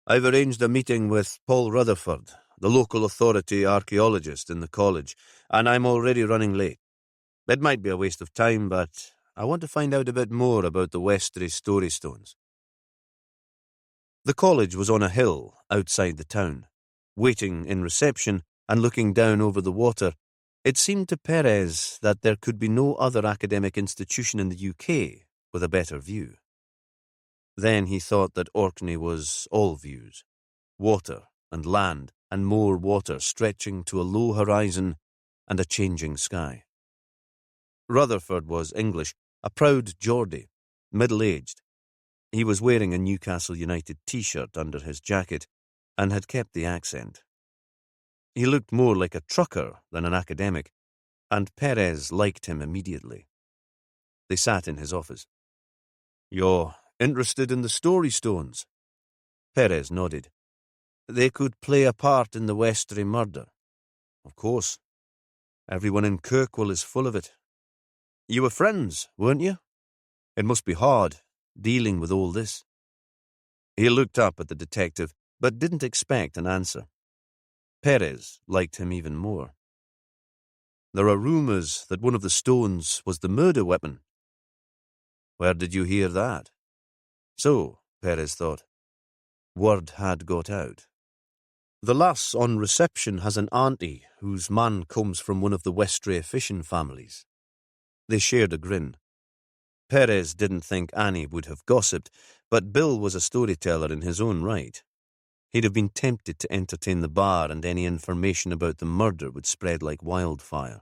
I've arranged a meeting with Paul Rutherford, the local authority archaeologist in the college, and I'm already running late. It might be a waste of time, but I want to find out a bit more about the Westray story stones. The college was on a hill outside the town. Waiting in reception and looking down over the water, it seemed to Perez that there could be no other academic institution in the UK with a better view. Then he thought that Orkney was all views, water and land and more water stretching to a low horizon and a changing sky. Rutherford was English, a proud Geordie, middle-aged. He was wearing a Newcastle United t-shirt under his jacket and had kept the accent. He looked more like a trucker than an academic, and Perez liked him immediately. They sat in his office. You're interested in the story stones? Perez nodded. They could play a part in the Westray murder. Of course. Everyone in Kirkwall is full of it. You were friends, weren't you? It must be hard, dealing with all this. He looked up at the detective, but didn't expect an answer. Perez liked him even more. There are rumours that one of the stones was the murder weapon. Where did you hear that? So, Perez thought, word had got out. The lass on reception has an auntie whose man comes from one of the Westray fishing families. They shared a grin. Perez didn't think Annie would have gossiped, but Bill was a storyteller in his own right. He'd have been tempted to entertain the bar, and any information about the murder would spread like wildfire.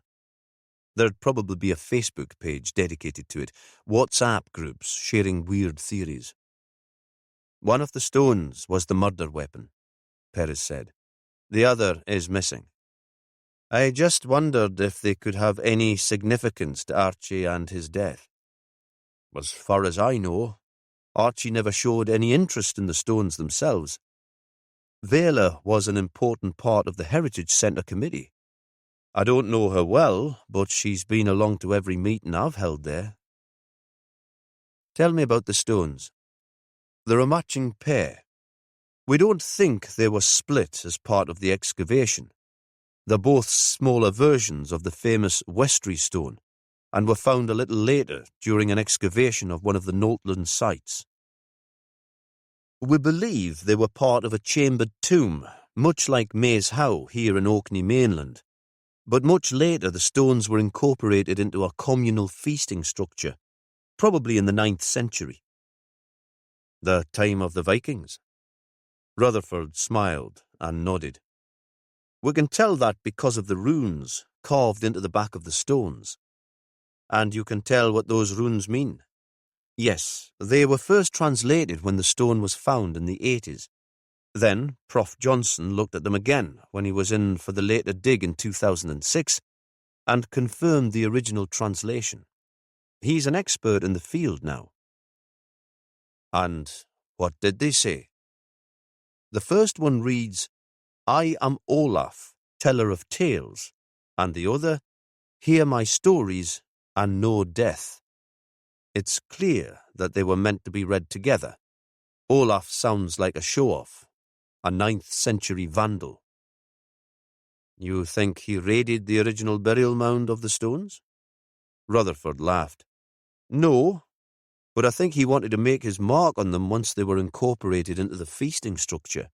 There'd probably be a Facebook page dedicated to it, WhatsApp groups sharing weird theories. One of the stones was the murder weapon, Perez said. The other is missing. I just wondered if they could have any significance to Archie and his death. As far as I know, Archie never showed any interest in the stones themselves. Vela was an important part of the Heritage Centre Committee. I don't know her well, but she's been along to every meeting I've held there. Tell me about the stones. They're a matching pair. We don't think they were split as part of the excavation. They're both smaller versions of the famous Westray stone, and were found a little later during an excavation of one of the Noltland sites. We believe they were part of a chambered tomb, much like Maze How here in Orkney mainland, but much later the stones were incorporated into a communal feasting structure, probably in the 9th century. The time of the Vikings? Rutherford smiled and nodded. We can tell that because of the runes carved into the back of the stones. And you can tell what those runes mean? Yes, they were first translated when the stone was found in the 80s. Then Prof. Johnson looked at them again when he was in for the later dig in 2006 and confirmed the original translation. He's an expert in the field now. And what did they say? The first one reads, I am Olaf, teller of tales, and the other, hear my stories and know death. It's clear that they were meant to be read together. Olaf sounds like a show-off, a 9th century vandal. You think he raided the original burial mound of the stones? Rutherford laughed. No, but I think he wanted to make his mark on them once they were incorporated into the feasting structure.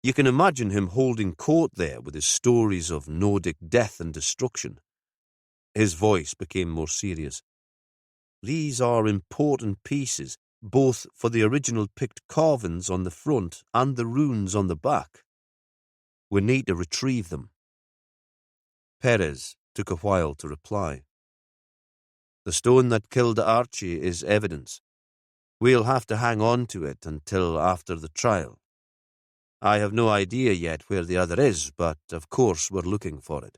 You can imagine him holding court there with his stories of Nordic death and destruction. His voice became more serious. These are important pieces, both for the original picked carvings on the front and the runes on the back. We need to retrieve them. Perez took a while to reply. The stone that killed Archie is evidence. We'll have to hang on to it until after the trial. I have no idea yet where the other is, but of course we're looking for it.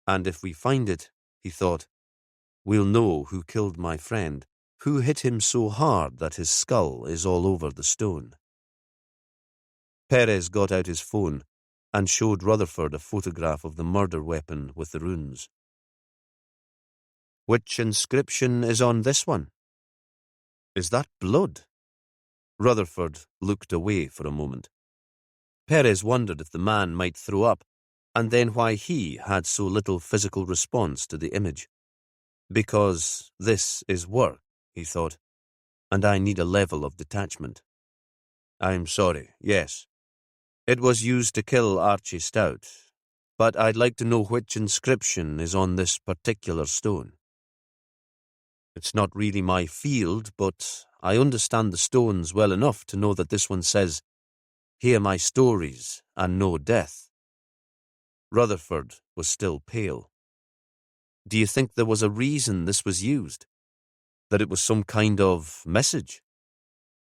And if we find it, he thought, we'll know who killed my friend, who hit him so hard that his skull is all over the stone. Perez got out his phone and showed Rutherford a photograph of the murder weapon with the runes. Which inscription is on this one? Is that blood? Rutherford looked away for a moment. Perez wondered if the man might throw up, and then why he had so little physical response to the image. Because this is work, he thought, and I need a level of detachment. I'm sorry, yes. It was used to kill Archie Stout, but I'd like to know which inscription is on this particular stone. It's not really my field, but I understand the stones well enough to know that this one says, "Hear my stories and know death." Rutherford was still pale. Do you think there was a reason this was used? That it was some kind of message?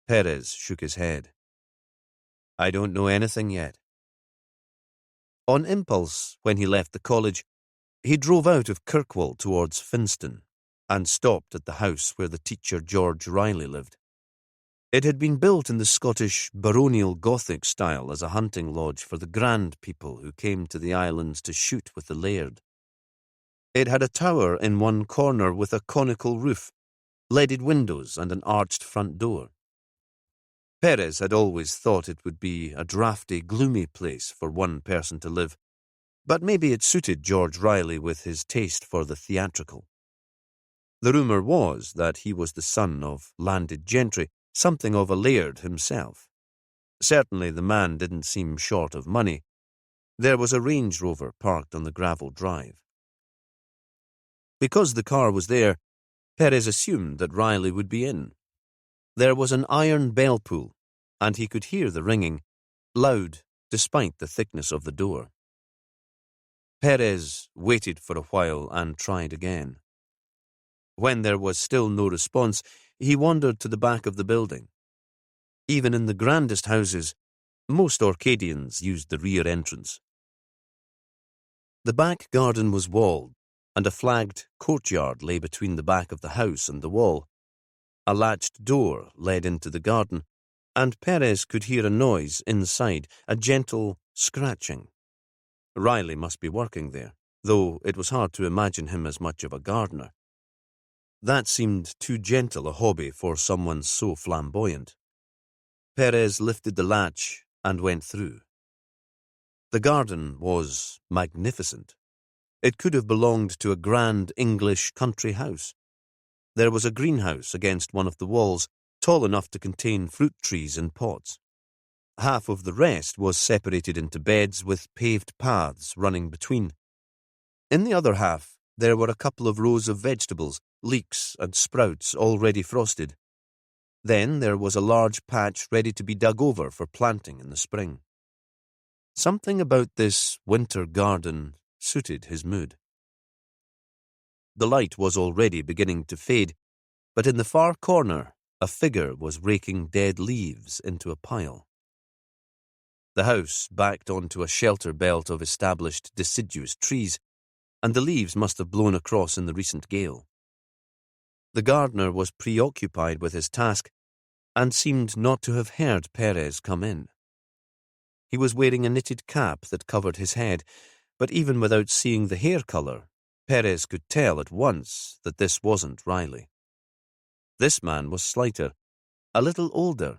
Perez shook his head. I don't know anything yet. On impulse, when he left the college, he drove out of Kirkwall towards Finston and stopped at the house where the teacher George Riley lived. It had been built in the Scottish baronial Gothic style as a hunting lodge for the grand people who came to the islands to shoot with the laird. It had a tower in one corner with a conical roof, leaded windows and an arched front door. Perez had always thought it would be a draughty, gloomy place for one person to live, but maybe it suited George Riley with his taste for the theatrical. The rumour was that he was the son of landed gentry, something of a laird himself. Certainly the man didn't seem short of money. There was a Range Rover parked on the gravel drive. Because the car was there, Perez assumed that Riley would be in. There was an iron bell pull, and he could hear the ringing, loud despite the thickness of the door. Perez waited for a while and tried again. When there was still no response, he wandered to the back of the building. Even in the grandest houses, most Orcadians used the rear entrance. The back garden was walled, and a flagged courtyard lay between the back of the house and the wall. A latched door led into the garden, and Perez could hear a noise inside, a gentle scratching. Riley must be working there, though it was hard to imagine him as much of a gardener. That seemed too gentle a hobby for someone so flamboyant. Perez lifted the latch and went through. The garden was magnificent. It could have belonged to a grand English country house. There was a greenhouse against one of the walls, tall enough to contain fruit trees in pots. Half of the rest was separated into beds with paved paths running between. In the other half, there were a couple of rows of vegetables, leeks and sprouts already frosted. Then there was a large patch ready to be dug over for planting in the spring. Something about this winter garden suited his mood. The light was already beginning to fade, but in the far corner a figure was raking dead leaves into a pile. The house backed onto a shelter belt of established deciduous trees, and the leaves must have blown across in the recent gale. The gardener was preoccupied with his task and seemed not to have heard Perez come in. He was wearing a knitted cap that covered his head, but even without seeing the hair colour, Perez could tell at once that this wasn't Riley. This man was slighter, a little older.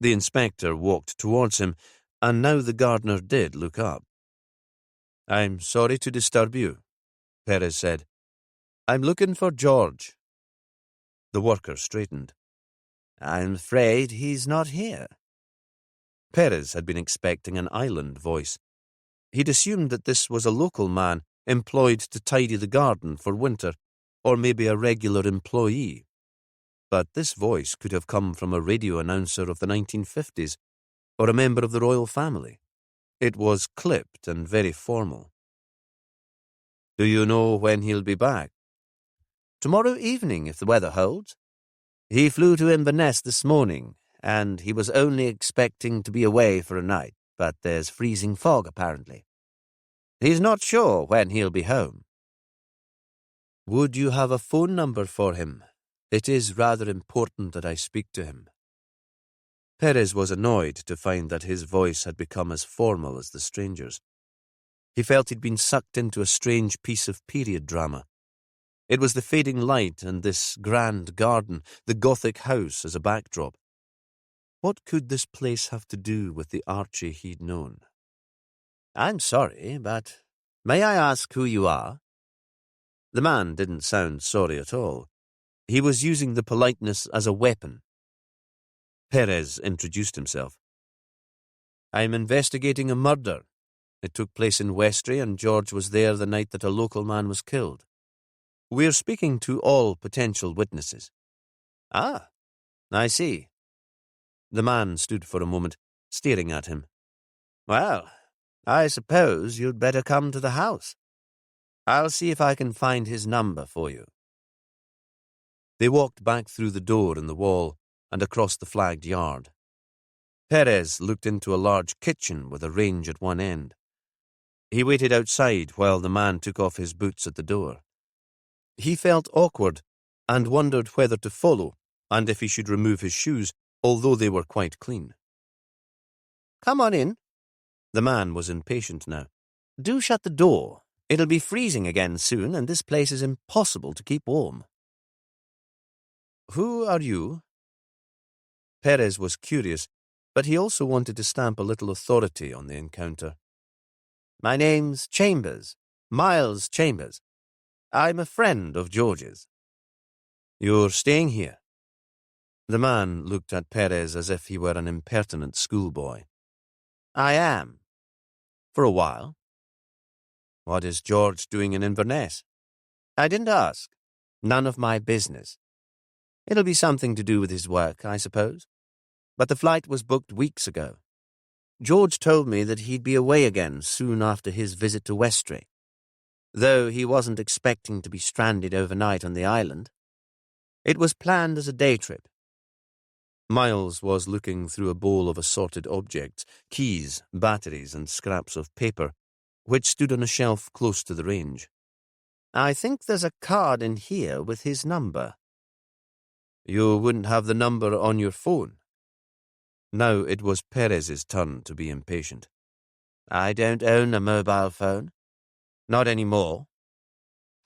The inspector walked towards him, and now the gardener did look up. I'm sorry to disturb you, Perez said. I'm looking for George. The worker straightened. I'm afraid he's not here. Perez had been expecting an island voice. He'd assumed that this was a local man employed to tidy the garden for winter, or maybe a regular employee. but this voice could have come from a radio announcer of the 1950s or a member of the royal family. It was clipped and very formal. "Do you know when he'll be back?" "Tomorrow evening, if the weather holds. He flew to Inverness this morning, and he was only expecting to be away for a night, but there's freezing fog apparently. He's not sure when he'll be home." "Would you have a phone number for him? It is rather important that I speak to him." Perez was annoyed to find that his voice had become as formal as the stranger's. He felt he'd been sucked into a strange piece of period drama. It was the fading light and this grand garden, the Gothic house as a backdrop. What could this place have to do with the Archie he'd known? "I'm sorry, but may I ask who you are?" The man didn't sound sorry at all. He was using the politeness as a weapon. Perez introduced himself. "I'm investigating a murder. It took place in Westray, and George was there the night that a local man was killed. We're speaking to all potential witnesses." "Ah, I see." The man stood for a moment, staring at him. "Well, I suppose you'd better come to the house. I'll see if I can find his number for you." They walked back through the door in the wall and across the flagged yard. Perez looked into a large kitchen with a range at one end. He waited outside while the man took off his boots at the door. He felt awkward and wondered whether to follow and if he should remove his shoes, although they were quite clean. "Come on in." The man was impatient now. "Do shut the door. It'll be freezing again soon, and this place is impossible to keep warm." "Who are you?" Perez was curious, but he also wanted to stamp a little authority on the encounter. "My name's Chambers, Miles Chambers. I'm a friend of George's." "You're staying here?" The man looked at Perez as if he were an impertinent schoolboy. "I am. For a while." "What is George doing in Inverness?" "I didn't ask. None of my business. It'll be something to do with his work, I suppose. But the flight was booked weeks ago. George told me that he'd be away again soon after his visit to Westray, though he wasn't expecting to be stranded overnight on the island. It was planned as a day trip." Miles was looking through a bowl of assorted objects, keys, batteries, and scraps of paper, which stood on a shelf close to the range. "I think there's a card in here with his number." "You wouldn't have the number on your phone?" Now it was Perez's turn to be impatient. "I don't own a mobile phone. Not anymore.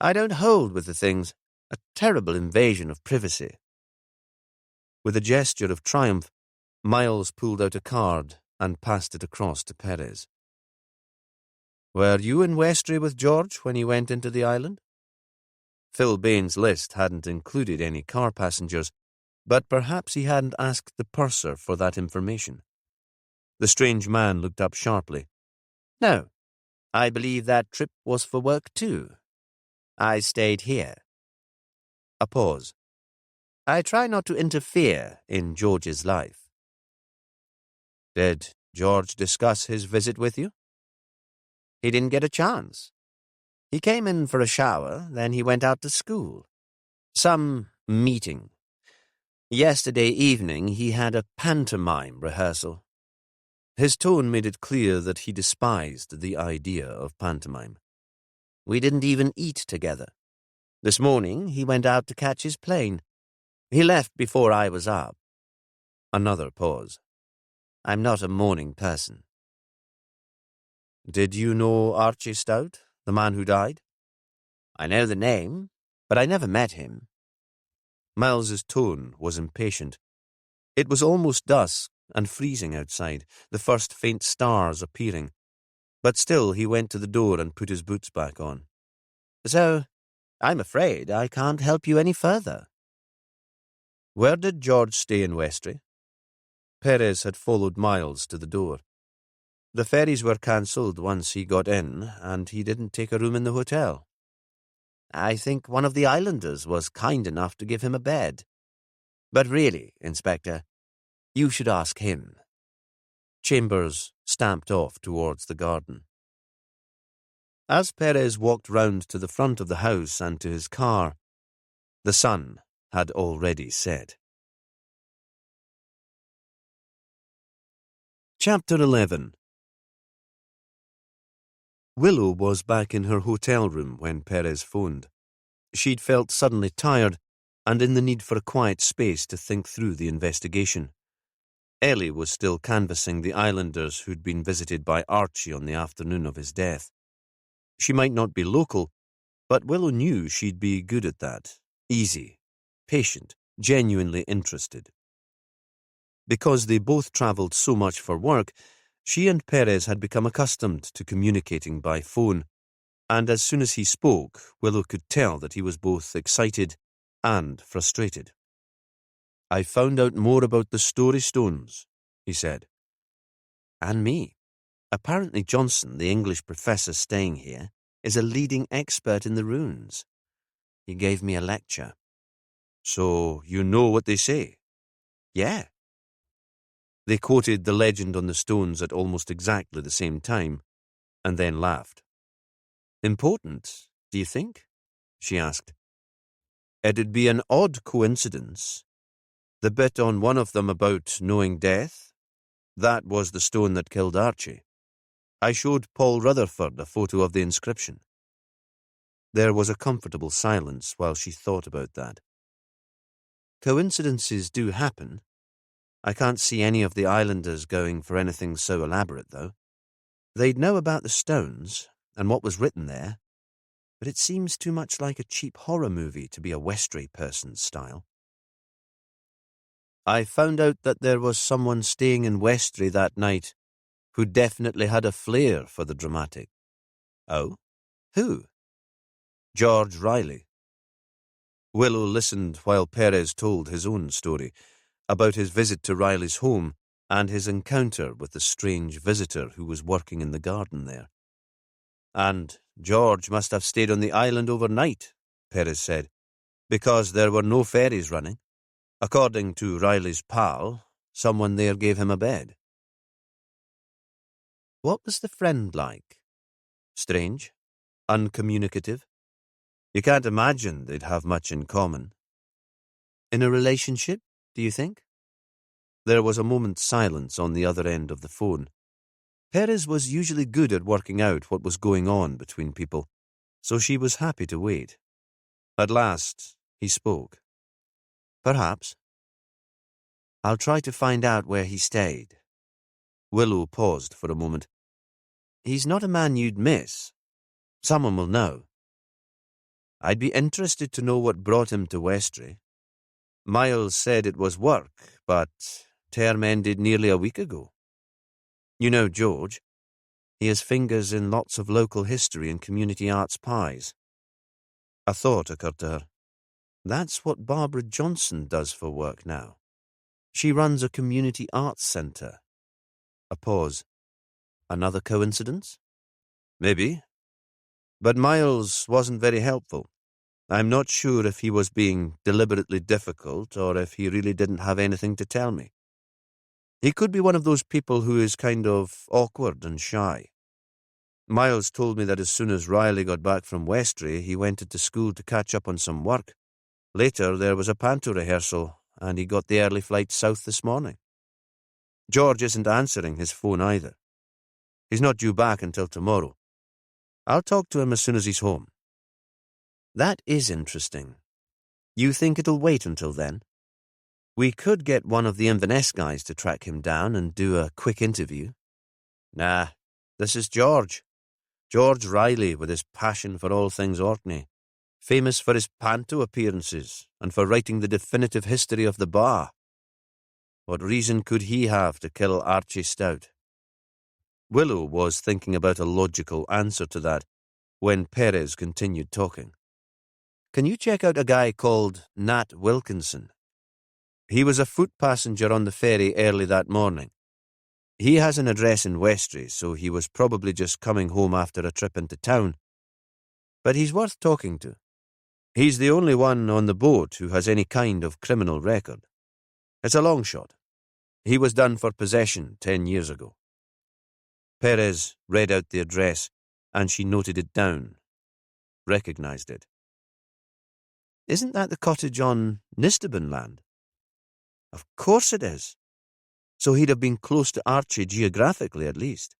I don't hold with the things. A terrible invasion of privacy." With a gesture of triumph, Miles pulled out a card and passed it across to Perez. "Were you in Westray with George when he went into the island?" Phil Bain's list hadn't included any car passengers, but perhaps he hadn't asked the purser for that information. The strange man looked up sharply. "No, I believe that trip was for work too. I stayed here." A pause. "I try not to interfere in George's life." "Did George discuss his visit with you?" "He didn't get a chance. He came in for a shower, then he went out to school. Some meeting. Yesterday evening he had a pantomime rehearsal." His tone made it clear that he despised the idea of pantomime. "We didn't even eat together. This morning he went out to catch his plane. He left before I was up." Another pause. "I'm not a morning person." "Did you know Archie Stout, the man who died?" "I know the name, but I never met him." Miles's tone was impatient. It was almost dusk and freezing outside, the first faint stars appearing, but still he went to the door and put his boots back on. "So, I'm afraid I can't help you any further." "Where did George stay in Westray?" Perez had followed Miles to the door. "The ferries were cancelled once he got in, and he didn't take a room in the hotel." "I think one of the islanders was kind enough to give him a bed." But really, Inspector, you should ask him. Chambers stamped off towards the garden. As Perez walked round to the front of the house and to his car, the sun had already set. Chapter 11. Willow was back in her hotel room when Perez phoned. She'd felt suddenly tired and in the need for a quiet space to think through the investigation. Ellie was still canvassing the islanders who'd been visited by Archie on the afternoon of his death. She might not be local, but Willow knew she'd be good at that. Easy, patient, genuinely interested. Because they both travelled so much for work, she and Perez had become accustomed to communicating by phone, and as soon as he spoke, Willow could tell that he was both excited and frustrated. "I found out more about the Story Stones," he said. "And me. Apparently Johnson, the English professor staying here, is a leading expert in the runes. He gave me a lecture." "So you know what they say?" "Yeah." They quoted the legend on the stones at almost exactly the same time, and then laughed. "Important, do you think?" she asked. "It'd be an odd coincidence. The bit on one of them about knowing death, that was the stone that killed Archie. I showed Paul Rutherford a photo of the inscription." There was a comfortable silence while she thought about that. "Coincidences do happen. I can't see any of the islanders going for anything so elaborate, though. They'd know about the stones and what was written there, but it seems too much like a cheap horror movie to be a Westray person's style." "I found out that there was someone staying in Westray that night who definitely had a flair for the dramatic." "Oh? Who?" "George Riley." Willow listened while Perez told his own story, about his visit to Riley's home and his encounter with the strange visitor who was working in the garden there. "And George must have stayed on the island overnight," Perez said, "because there were no ferries running. According to Riley's pal, someone there gave him a bed." "What was the friend like? Strange? Uncommunicative? You can't imagine they'd have much in common." "In a relationship, do you think?" There was a moment's silence on the other end of the phone. Perez was usually good at working out what was going on between people, so she was happy to wait. At last, he spoke. "Perhaps. I'll try to find out where he stayed." Willow paused for a moment. "He's not a man you'd miss. Someone will know." "I'd be interested to know what brought him to Westray. Miles said it was work, but term ended nearly a week ago. You know George. He has fingers in lots of local history and community arts pies." A thought occurred to her. That's what Barbara Johnson does for work now. She runs a community arts centre. A pause. Another coincidence? Maybe. But Miles wasn't very helpful. I'm not sure if he was being deliberately difficult or if he really didn't have anything to tell me. He could be one of those people who is kind of awkward and shy. Miles told me that as soon as Riley got back from Westray, he went into school to catch up on some work. Later, there was a panto rehearsal, and he got the early flight south this morning. George isn't answering his phone either. He's not due back until tomorrow. I'll talk to him as soon as he's home." "That is interesting. You think it'll wait until then? We could get one of the Inverness guys to track him down and do a quick interview." "Nah, this is George. George Riley with his passion for all things Orkney. Famous for his panto appearances and for writing the definitive history of the bar. What reason could he have to kill Archie Stout?" Willow was thinking about a logical answer to that when Perez continued talking. "Can you check out a guy called Nat Wilkinson? He was a foot passenger on the ferry early that morning. He has an address in Westray, so he was probably just coming home after a trip into town. But he's worth talking to. He's the only one on the boat who has any kind of criminal record." It's a long shot. He was done for possession 10 years ago. Perez read out the address, and she noted it down. Recognized it. Isn't that the cottage on Nistabin land? Of course it is. So he'd have been close to Archie geographically, at least.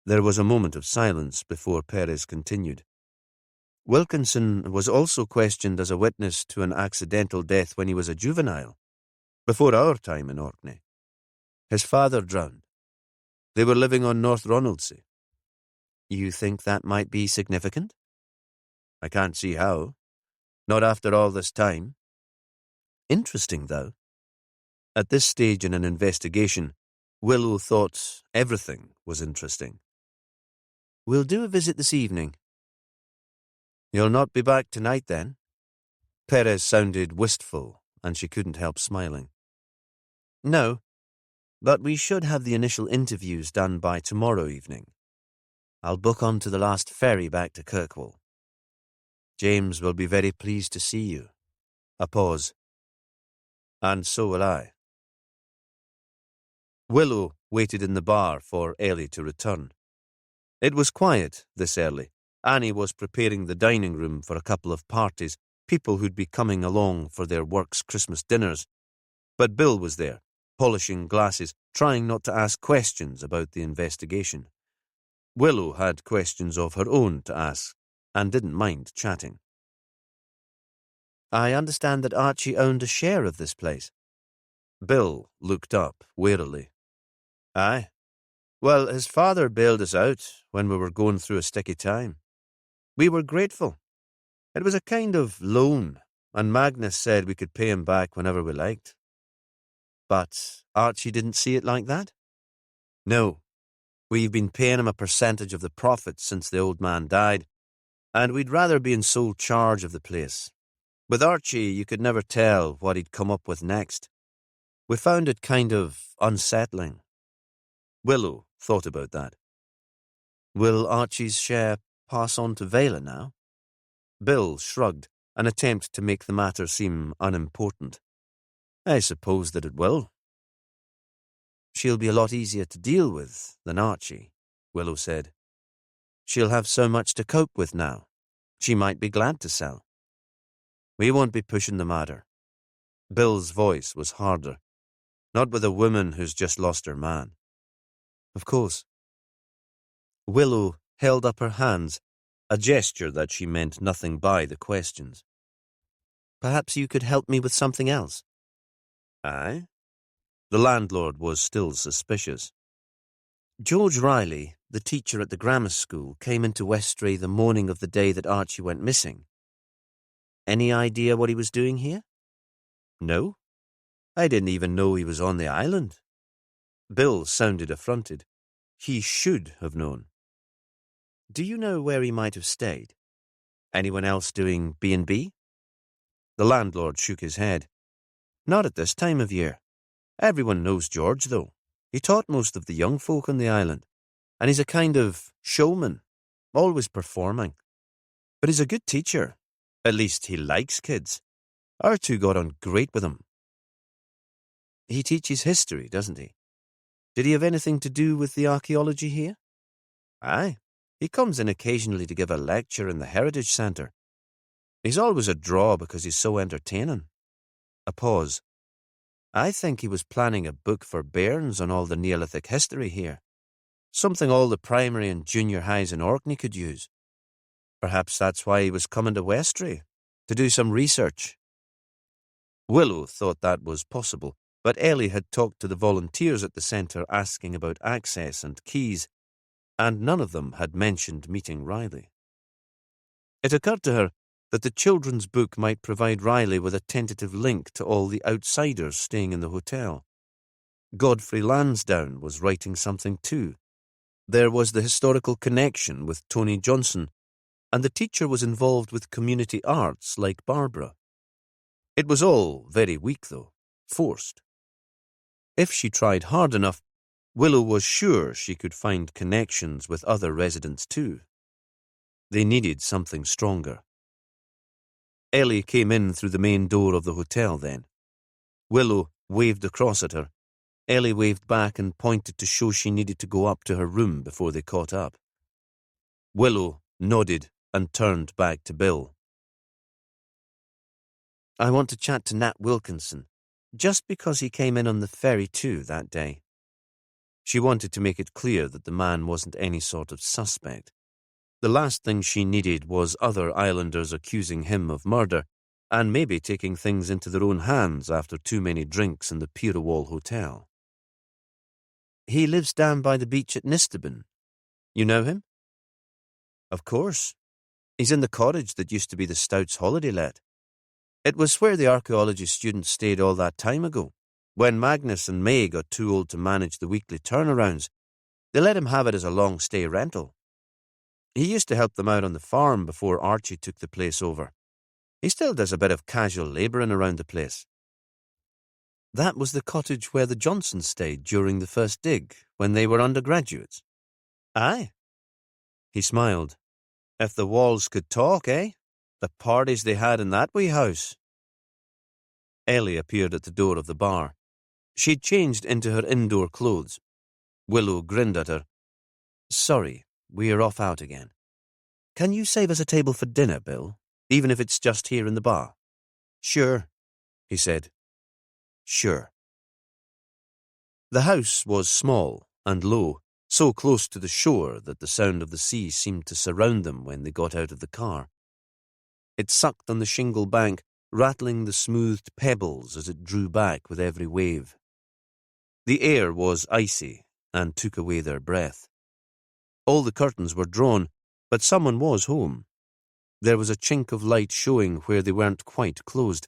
There was a moment of silence before Perez continued. Wilkinson was also questioned as a witness to an accidental death when he was a juvenile, before our time in Orkney. His father drowned. They were living on North Ronaldsay. You think that might be significant? I can't see how. Not after all this time. Interesting, though. At this stage in an investigation, Willow thought everything was interesting. We'll do a visit this evening. You'll not be back tonight, then? Perez sounded wistful, and she couldn't help smiling. No, but we should have the initial interviews done by tomorrow evening. I'll book on to the last ferry back to Kirkwall. James will be very pleased to see you. A pause. And so will I. Willow waited in the bar for Ellie to return. It was quiet this early. Annie was preparing the dining room for a couple of parties, people who'd be coming along for their work's Christmas dinners. But Bill was there, polishing glasses, trying not to ask questions about the investigation. Willow had questions of her own to ask, and didn't mind chatting. I understand that Archie owned a share of this place. Bill looked up warily. Aye. Well, his father bailed us out when we were going through a sticky time. We were grateful. It was a kind of loan, and Magnus said we could pay him back whenever we liked. But Archie didn't see it like that? No. We've been paying him a percentage of the profits since the old man died, and we'd rather be in sole charge of the place. With Archie, you could never tell what he'd come up with next. We found it kind of unsettling. Willow thought about that. Will Archie's share pass on to Vela now? Bill shrugged, an attempt to make the matter seem unimportant. I suppose that it will. She'll be a lot easier to deal with than Archie, Willow said. She'll have so much to cope with now. She might be glad to sell. We won't be pushing the matter. Bill's voice was harder. Not with a woman who's just lost her man. Of course. Willow held up her hands, a gesture that she meant nothing by the questions. Perhaps you could help me with something else. Aye? The landlord was still suspicious. George Riley, the teacher at the grammar school, came into Westray the morning of the day that Archie went missing. Any idea what he was doing here? No. I didn't even know he was on the island. Bill sounded affronted. He should have known. Do you know where he might have stayed? Anyone else doing B&B? The landlord shook his head. Not at this time of year. Everyone knows George, though. He taught most of the young folk on the island, and he's a kind of showman, always performing. But he's a good teacher. At least he likes kids. Our two got on great with him. He teaches history, doesn't he? Did he have anything to do with the archaeology here? Aye. He comes in occasionally to give a lecture in the Heritage Centre. He's always a draw because he's so entertaining. A pause. I think he was planning a book for bairns on all the Neolithic history here. Something all the primary and junior highs in Orkney could use. Perhaps that's why he was coming to Westray, to do some research. Willow thought that was possible, but Ellie had talked to the volunteers at the centre asking about access and keys, and none of them had mentioned meeting Riley. It occurred to her that the children's book might provide Riley with a tentative link to all the outsiders staying in the hotel. Godfrey Lansdowne was writing something too. There was the historical connection with Tony Johnson, and the teacher was involved with community arts like Barbara. It was all very weak, though, forced. If she tried hard enough, Willow was sure she could find connections with other residents too. They needed something stronger. Ellie came in through the main door of the hotel then. Willow waved across at her. Ellie waved back and pointed to show she needed to go up to her room before they caught up. Willow nodded and turned back to Bill. I want to chat to Nat Wilkinson, just because he came in on the ferry too that day. She wanted to make it clear that the man wasn't any sort of suspect. The last thing she needed was other islanders accusing him of murder, and maybe taking things into their own hands after too many drinks in the Pirawall Hotel. He lives down by the beach at Nistabin. You know him? Of course. He's in the cottage that used to be the Stouts' holiday let. It was where the archaeology students stayed all that time ago. When Magnus and May got too old to manage the weekly turnarounds, they let him have it as a long-stay rental. He used to help them out on the farm before Archie took the place over. He still does a bit of casual labouring around the place. That was the cottage where the Johnsons stayed during the first dig, when they were undergraduates. Aye. He smiled. If the walls could talk, eh? The parties they had in that wee house. Ellie appeared at the door of the bar. She'd changed into her indoor clothes. Willow grinned at her. Sorry, we're off out again. Can you save us a table for dinner, Bill, even if it's just here in the bar? Sure, he said. Sure. The house was small and low, so close to the shore that the sound of the sea seemed to surround them when they got out of the car. It sucked on the shingle bank, rattling the smoothed pebbles as it drew back with every wave. The air was icy and took away their breath. All the curtains were drawn, but someone was home. There was a chink of light showing where they weren't quite closed,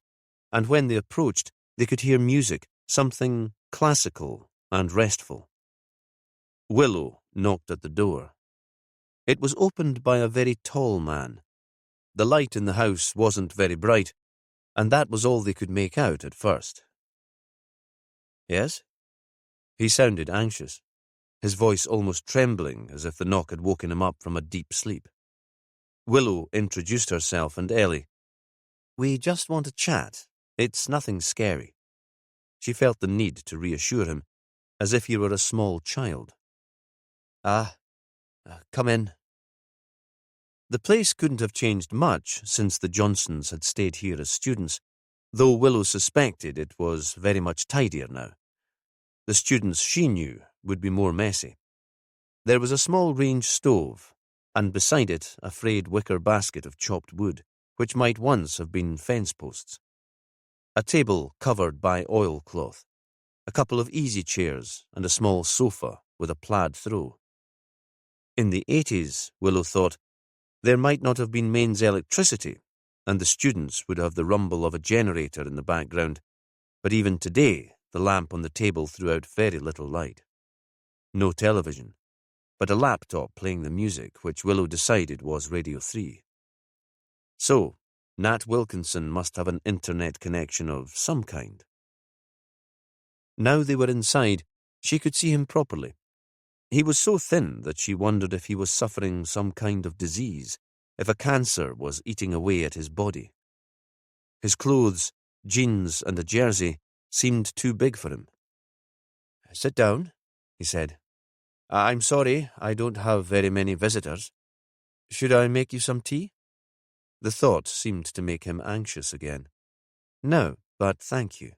and when they approached, they could hear music, something classical and restful. Willow knocked at the door. It was opened by a very tall man. The light in the house wasn't very bright, and that was all they could make out at first. Yes? He sounded anxious, his voice almost trembling as if the knock had woken him up from a deep sleep. Willow introduced herself and Ellie. We just want to chat. It's nothing scary. She felt the need to reassure him, as if he were a small child. Come in. The place couldn't have changed much since the Johnsons had stayed here as students, though Willow suspected it was very much tidier now. The students she knew would be more messy. There was a small range stove, and beside it a frayed wicker basket of chopped wood, which might once have been fence posts. A table covered by oilcloth, a couple of easy chairs, and a small sofa with a plaid throw. In the 80s, Willow thought, there might not have been mains electricity, and the students would have the rumble of a generator in the background, but even today the lamp on the table threw out very little light. No television, but a laptop playing the music, which Willow decided was Radio 3. So, Nat Wilkinson must have an internet connection of some kind. Now they were inside, she could see him properly. He was so thin that she wondered if he was suffering some kind of disease, if a cancer was eating away at his body. His clothes, jeans and a jersey, seemed too big for him. Sit down, he said. I'm sorry, I don't have very many visitors. Should I make you some tea? The thought seemed to make him anxious again. No, but thank you.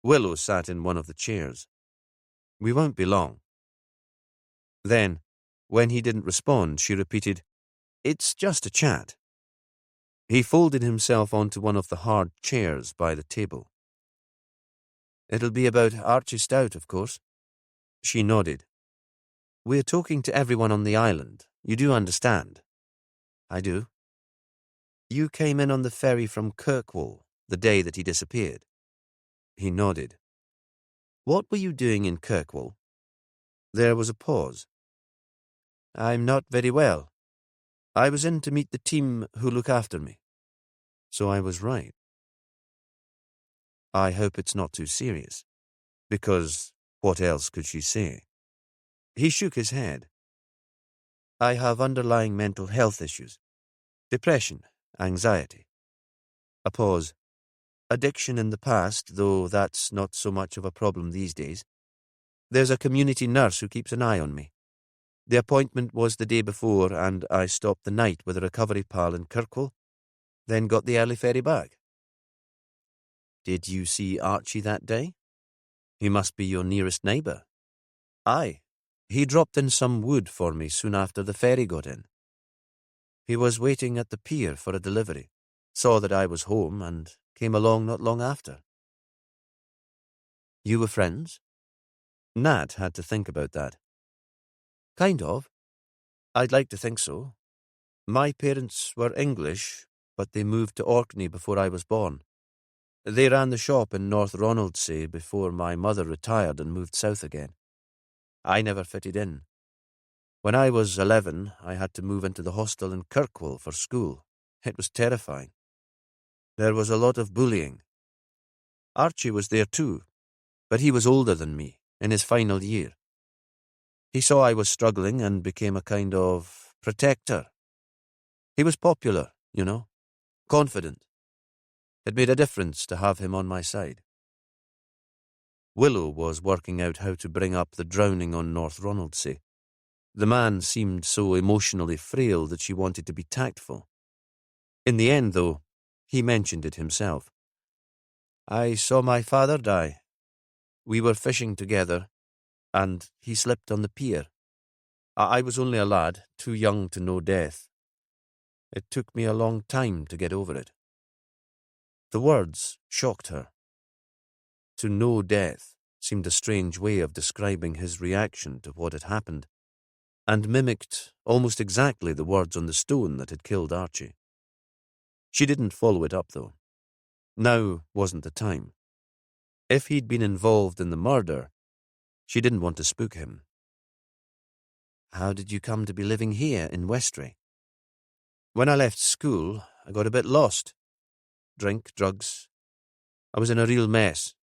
Willow sat in one of the chairs. We won't be long. Then, when he didn't respond, she repeated, It's just a chat. He folded himself onto one of the hard chairs by the table. It'll be about Archie Stout, of course. She nodded. We're talking to everyone on the island. You do understand? I do. You came in on the ferry from Kirkwall the day that he disappeared. He nodded. What were you doing in Kirkwall? There was a pause. I'm not very well. I was in to meet the team who look after me. So I was right. I hope it's not too serious, because what else could she say? He shook his head. I have underlying mental health issues. Depression, anxiety. A pause. Addiction in the past, though that's not so much of a problem these days. There's a community nurse who keeps an eye on me. The appointment was the day before, and I stopped the night with a recovery pal in Kirkwall, then got the early ferry back. Did you see Archie that day? He must be your nearest neighbour. Aye. He dropped in some wood for me soon after the ferry got in. He was waiting at the pier for a delivery, saw that I was home, and came along not long after. You were friends? Nat had to think about that. Kind of. I'd like to think so. My parents were English, but they moved to Orkney before I was born. They ran the shop in North Ronaldsay before my mother retired and moved south again. I never fitted in. When I was 11, I had to move into the hostel in Kirkwall for school. It was terrifying. There was a lot of bullying. Archie was there too, but he was older than me, in his final year. He saw I was struggling and became a kind of protector. He was popular, you know, confident. It made a difference to have him on my side. Willow was working out how to bring up the drowning on North Ronaldsay. The man seemed so emotionally frail that she wanted to be tactful. In the end, though, he mentioned it himself. I saw my father die. We were fishing together, and he slipped on the pier. I was only a lad, too young to know death. It took me a long time to get over it. The words shocked her. To know death seemed a strange way of describing his reaction to what had happened, and mimicked almost exactly the words on the stone that had killed Archie. She didn't follow it up, though. Now wasn't the time. If he'd been involved in the murder, she didn't want to spook him. How did you come to be living here in Westray? When I left school, I got a bit lost. Drink, drugs. I was in a real mess.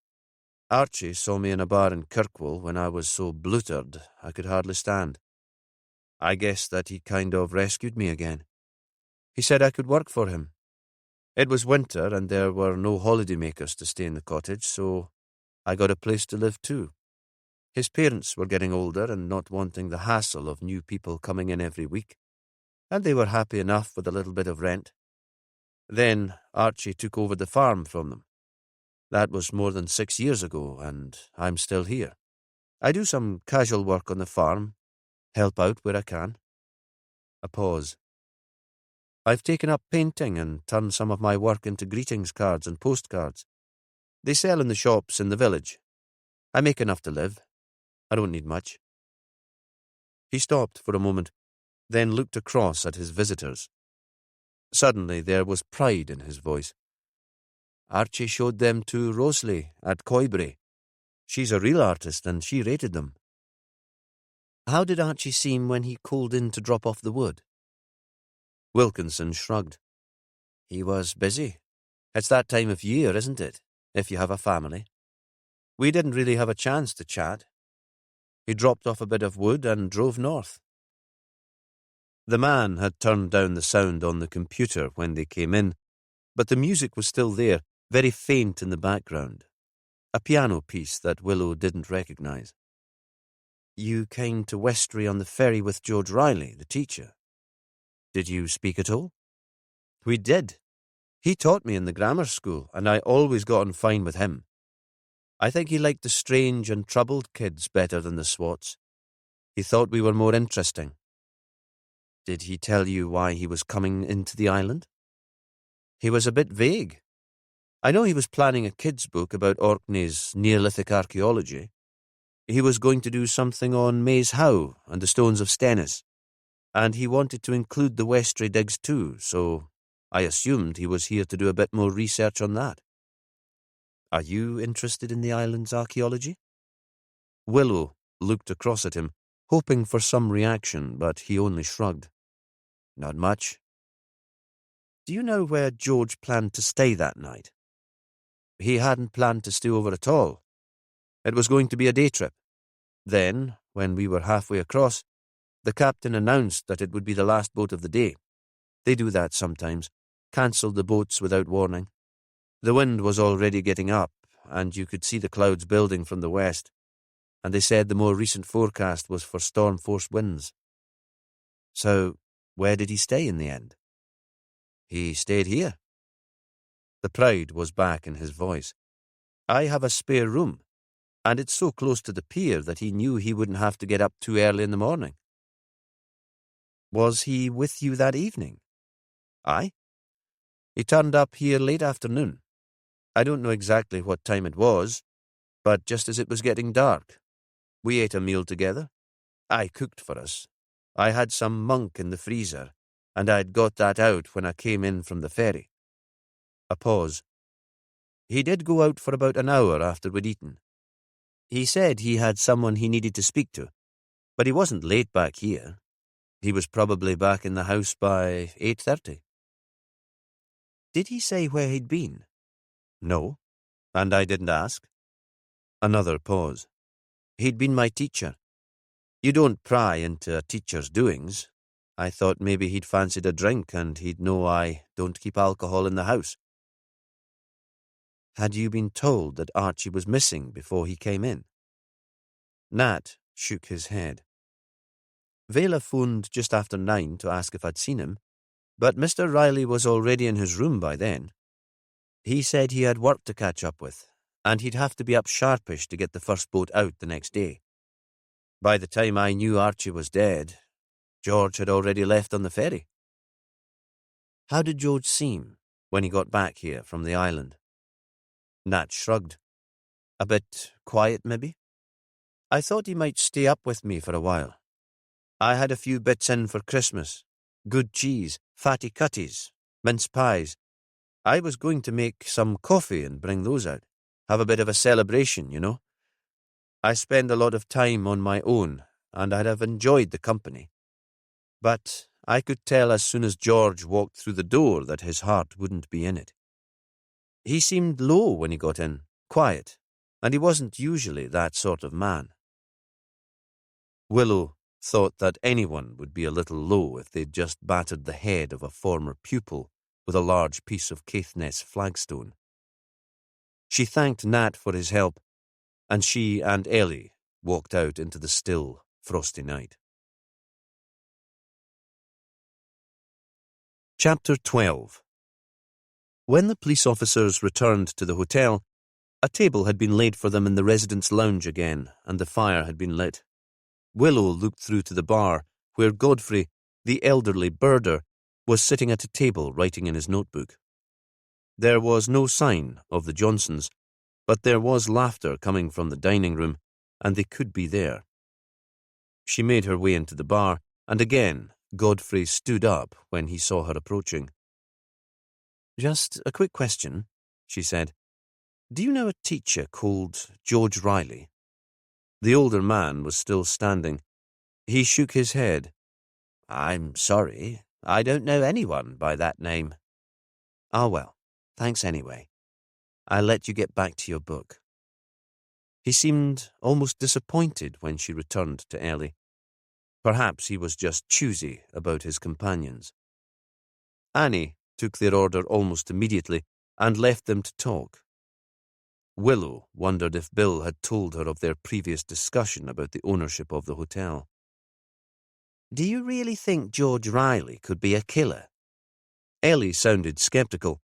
Archie saw me in a bar in Kirkwall when I was so bluttered I could hardly stand. I guess that he kind of rescued me again. He said I could work for him. It was winter and there were no holidaymakers to stay in the cottage, so I got a place to live too. His parents were getting older and not wanting the hassle of new people coming in every week, and they were happy enough with a little bit of rent. Then Archie took over the farm from them. That was more than 6 years ago, and I'm still here. I do some casual work on the farm, help out where I can. A pause. I've taken up painting and turned some of my work into greetings cards and postcards. They sell in the shops in the village. I make enough to live. I don't need much. He stopped for a moment, then looked across at his visitors. Suddenly there was pride in his voice. Archie showed them to Rosalie at Coibury. She's a real artist and she rated them. How did Archie seem when he called in to drop off the wood? Wilkinson shrugged. He was busy. It's that time of year, isn't it, if you have a family? We didn't really have a chance to chat. He dropped off a bit of wood and drove north. The man had turned down the sound on the computer when they came in, but the music was still there, very faint in the background. A piano piece that Willow didn't recognise. You came to Westray on the ferry with George Riley, the teacher. Did you speak at all? We did. He taught me in the grammar school, and I always got on fine with him. I think he liked the strange and troubled kids better than the swots. He thought we were more interesting. Did he tell you why he was coming into the island? He was a bit vague. I know he was planning a kids' book about Orkney's Neolithic archaeology. He was going to do something on Maze Howe and the stones of Stennis, and he wanted to include the Westray digs too, so I assumed he was here to do a bit more research on that. Are you interested in the island's archaeology? Willow looked across at him, hoping for some reaction, but he only shrugged. Not much. Do you know where George planned to stay that night? He hadn't planned to stay over at all. It was going to be a day trip. Then, when we were halfway across, the captain announced that it would be the last boat of the day. They do that sometimes, cancel the boats without warning. The wind was already getting up, and you could see the clouds building from the west, and they said the more recent forecast was for storm-force winds. So, where did he stay in the end? He stayed here. The pride was back in his voice. I have a spare room, and it's so close to the pier that he knew he wouldn't have to get up too early in the morning. Was he with you that evening? Aye. He turned up here late afternoon. I don't know exactly what time it was, but just as it was getting dark. We ate a meal together. I cooked for us. I had some monk in the freezer, and I'd got that out when I came in from the ferry. A pause. He did go out for about an hour after we'd eaten. He said he had someone he needed to speak to, but he wasn't late back here. He was probably back in the house by 8:30. Did he say where he'd been? No, and I didn't ask. Another pause. He'd been my teacher. You don't pry into a teacher's doings. I thought maybe he'd fancied a drink and he'd know I don't keep alcohol in the house. Had you been told that Archie was missing before he came in? Nat shook his head. Vela phoned just after 9 to ask if I'd seen him, but Mr. Riley was already in his room by then. He said he had work to catch up with, and he'd have to be up sharpish to get the first boat out the next day. By the time I knew Archie was dead, George had already left on the ferry. How did George seem when he got back here from the island? Nat shrugged. A bit quiet, maybe? I thought he might stay up with me for a while. I had a few bits in for Christmas. Good cheese, fatty cutties, mince pies. I was going to make some coffee and bring those out. Have a bit of a celebration, you know. I spend a lot of time on my own, and I'd have enjoyed the company. But I could tell as soon as George walked through the door that his heart wouldn't be in it. He seemed low when he got in, quiet, and he wasn't usually that sort of man. Willow thought that anyone would be a little low if they'd just battered the head of a former pupil with a large piece of Caithness flagstone. She thanked Nat for his help, and she and Ellie walked out into the still, frosty night. Chapter 12. When the police officers returned to the hotel, a table had been laid for them in the residence lounge again, and the fire had been lit. Willow looked through to the bar, where Godfrey, the elderly birder, was sitting at a table writing in his notebook. There was no sign of the Johnsons, but there was laughter coming from the dining room, and they could be there. She made her way into the bar, and again Godfrey stood up when he saw her approaching. "Just a quick question," she said. "Do you know a teacher called George Riley?" The older man was still standing. He shook his head. "I'm sorry, I don't know anyone by that name." "Ah, well, thanks anyway. I'll let you get back to your book." He seemed almost disappointed when she returned to Ellie. Perhaps he was just choosy about his companions. Annie took their order almost immediately and left them to talk. Willow wondered if Bill had told her of their previous discussion about the ownership of the hotel. "Do you really think George Riley could be a killer?" Ellie sounded sceptical,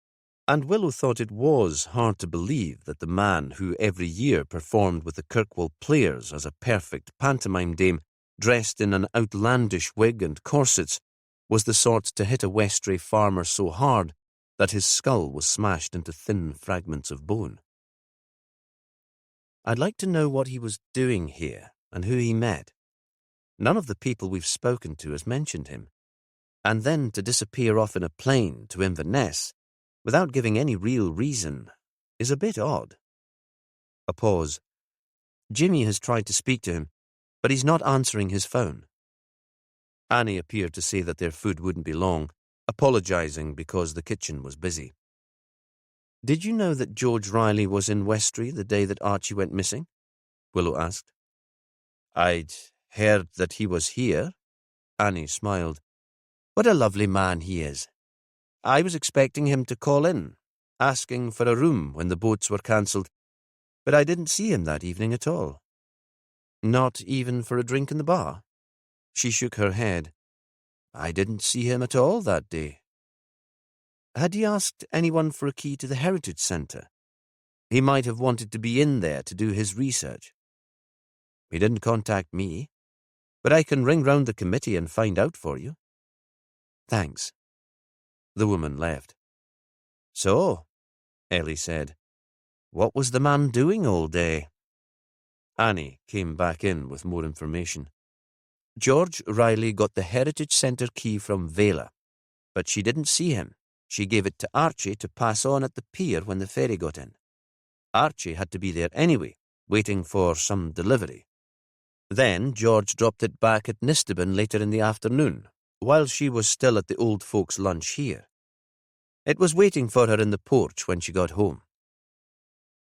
and Willow thought it was hard to believe that the man who every year performed with the Kirkwall Players as a perfect pantomime dame dressed in an outlandish wig and corsets was the sort to hit a Westray farmer so hard that his skull was smashed into thin fragments of bone. "I'd like to know what he was doing here and who he met. None of the people we've spoken to has mentioned him. And then to disappear off in a plane to Inverness without giving any real reason is a bit odd." A pause. "Jimmy has tried to speak to him, but he's not answering his phone." Annie appeared to say that their food wouldn't be long, apologising because the kitchen was busy. "Did you know that George Riley was in Westray the day that Archie went missing?" Willow asked. "I'd heard that he was here." Annie smiled. "What a lovely man he is. I was expecting him to call in. asking for a room when the boats were cancelled, but I didn't see him that evening at all. Not even for a drink in the bar? She shook her head. I didn't see him at all that day. Had he asked anyone for a key to the Heritage Centre? He might have wanted to be in there to do his research. He didn't contact me, but I can ring round the committee and find out for you. Thanks. The woman left. So, Ellie said, what was the man doing all day? Annie came back in with more information. George Riley got the Heritage Centre key from Vela, but she didn't see him. She gave it to Archie to pass on at the pier when the ferry got in. Archie had to be there anyway, waiting for some delivery. Then George dropped it back at Nisteben later in the afternoon, while she was still at the old folks' lunch here. It was waiting for her in the porch when she got home.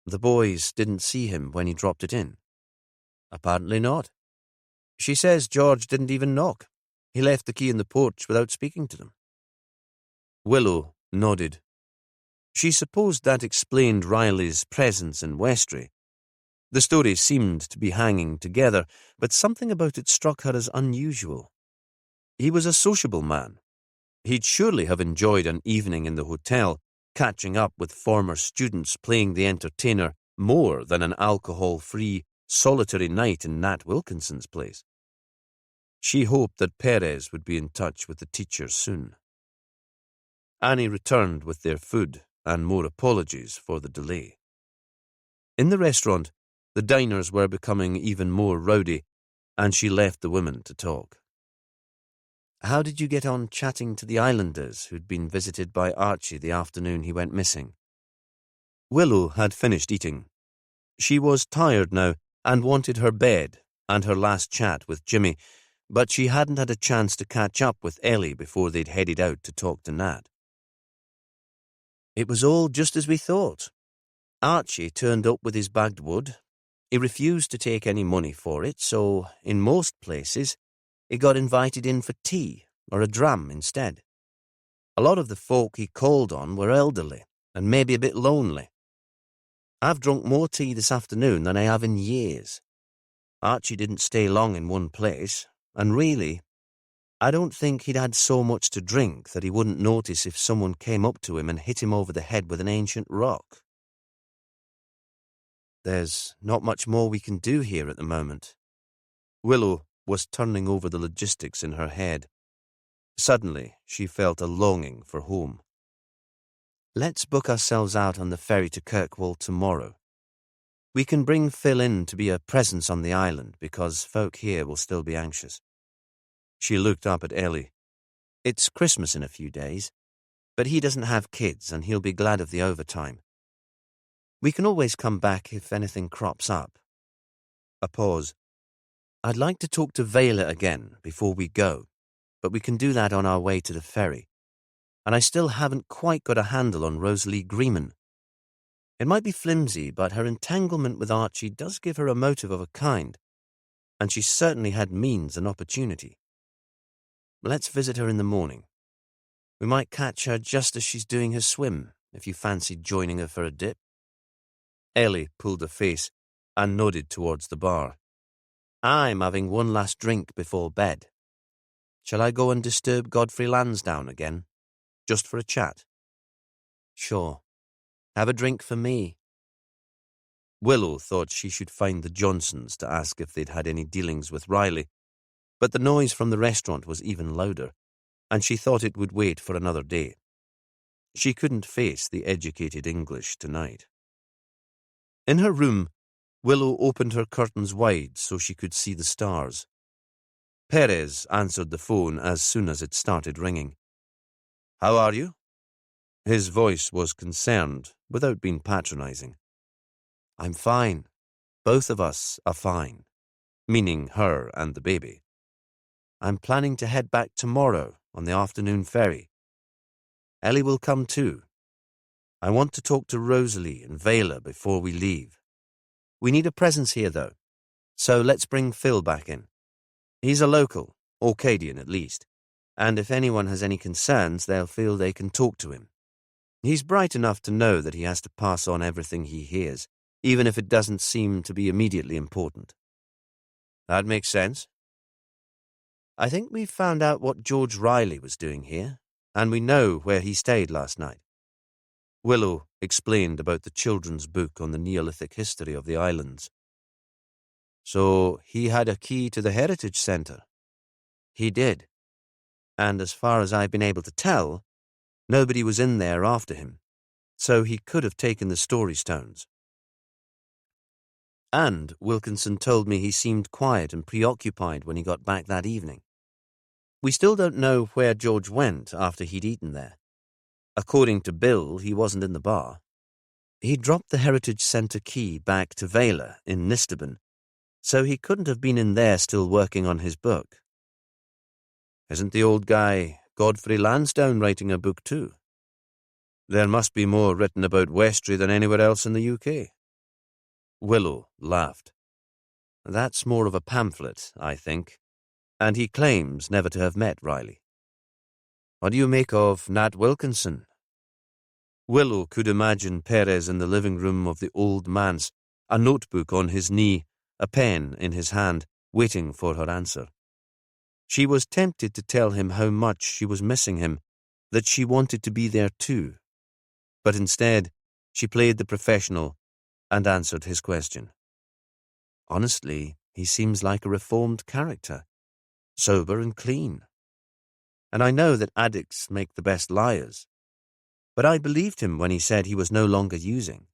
The boys didn't see him when he dropped it in. Apparently not. She says George didn't even knock. He left the key in the porch without speaking to them. Willow nodded. She supposed that explained Riley's presence in Westray. The story seemed to be hanging together, but something about it struck her as unusual. He was a sociable man. He'd surely have enjoyed an evening in the hotel, catching up with former students playing the entertainer more than an alcohol-free, solitary night in Nat Wilkinson's place. She hoped that Perez would be in touch with the teachers soon. Annie returned with their food and more apologies for the delay. In the restaurant, the diners were becoming even more rowdy, and she left the women to talk. How did you get on chatting to the islanders who'd been visited by Archie the afternoon he went missing? Willow had finished eating. She was tired now and wanted her bed and her last chat with Jimmy, but she hadn't had a chance to catch up with Ellie before they'd headed out to talk to Nat. It was all just as we thought. Archie turned up with his bagged wood. He refused to take any money for it, so, in most places, he got invited in for tea or a dram instead. A lot of the folk he called on were elderly and maybe a bit lonely. I've drunk more tea this afternoon than I have in years. Archie didn't stay long in one place, and really, I don't think he'd had so much to drink that he wouldn't notice if someone came up to him and hit him over the head with an ancient rock. There's not much more we can do here at the moment. Willow was turning over the logistics in her head. Suddenly, she felt a longing for home. Let's book ourselves out on the ferry to Kirkwall tomorrow. We can bring Phil in to be a presence on the island because folk here will still be anxious. She looked up at Ellie. It's Christmas in a few days, but he doesn't have kids and he'll be glad of the overtime. We can always come back if anything crops up. A pause. I'd like to talk to Vela again before we go, but we can do that on our way to the ferry. And I still haven't quite got a handle on Rosalie Greenman. It might be flimsy, but her entanglement with Archie does give her a motive of a kind, and she certainly had means and opportunity. Let's visit her in the morning. We might catch her just as she's doing her swim, if you fancied joining her for a dip. Ellie pulled a face and nodded towards the bar. I'm having one last drink before bed. Shall I go and disturb Godfrey Lansdowne again? Just for a chat? Sure. Have a drink for me. Willow thought she should find the Johnsons to ask if they'd had any dealings with Riley, but the noise from the restaurant was even louder, and she thought it would wait for another day. She couldn't face the educated English tonight. In her room, Willow opened her curtains wide so she could see the stars. Perez answered the phone as soon as it started ringing. How are you? His voice was concerned, without being patronizing. I'm fine. Both of us are fine, meaning her and the baby. I'm planning to head back tomorrow on the afternoon ferry. Ellie will come too. I want to talk to Rosalie and Vela before we leave. We need a presence here, though, so let's bring Phil back in. He's a local, Orcadian at least, and if anyone has any concerns, they'll feel they can talk to him. He's bright enough to know that he has to pass on everything he hears, even if it doesn't seem to be immediately important. That makes sense. I think we've found out what George Riley was doing here, and we know where he stayed last night. Willow explained about the children's book on the Neolithic history of the islands. So he had a key to the Heritage Centre? He did. And as far as I've been able to tell, nobody was in there after him, so he could have taken the story stones. And Wilkinson told me he seemed quiet and preoccupied when he got back that evening. We still don't know where George went after he'd eaten there. According to Bill, he wasn't in the bar. He dropped the Heritage Centre key back to Vela in Nistabon, so he couldn't have been in there still working on his book. Isn't the old guy Godfrey Lansdowne writing a book too? There must be more written about Westray than anywhere else in the UK. Willow laughed. That's more of a pamphlet, I think, and he claims never to have met Riley. What do you make of Nat Wilkinson? Willow could imagine Perez in the living room of the old manse, a notebook on his knee, a pen in his hand, waiting for her answer. She was tempted to tell him how much she was missing him, that she wanted to be there too. But instead, she played the professional and answered his question. Honestly, he seems like a reformed character, sober and clean. And I know that addicts make the best liars, but I believed him when he said he was no longer using.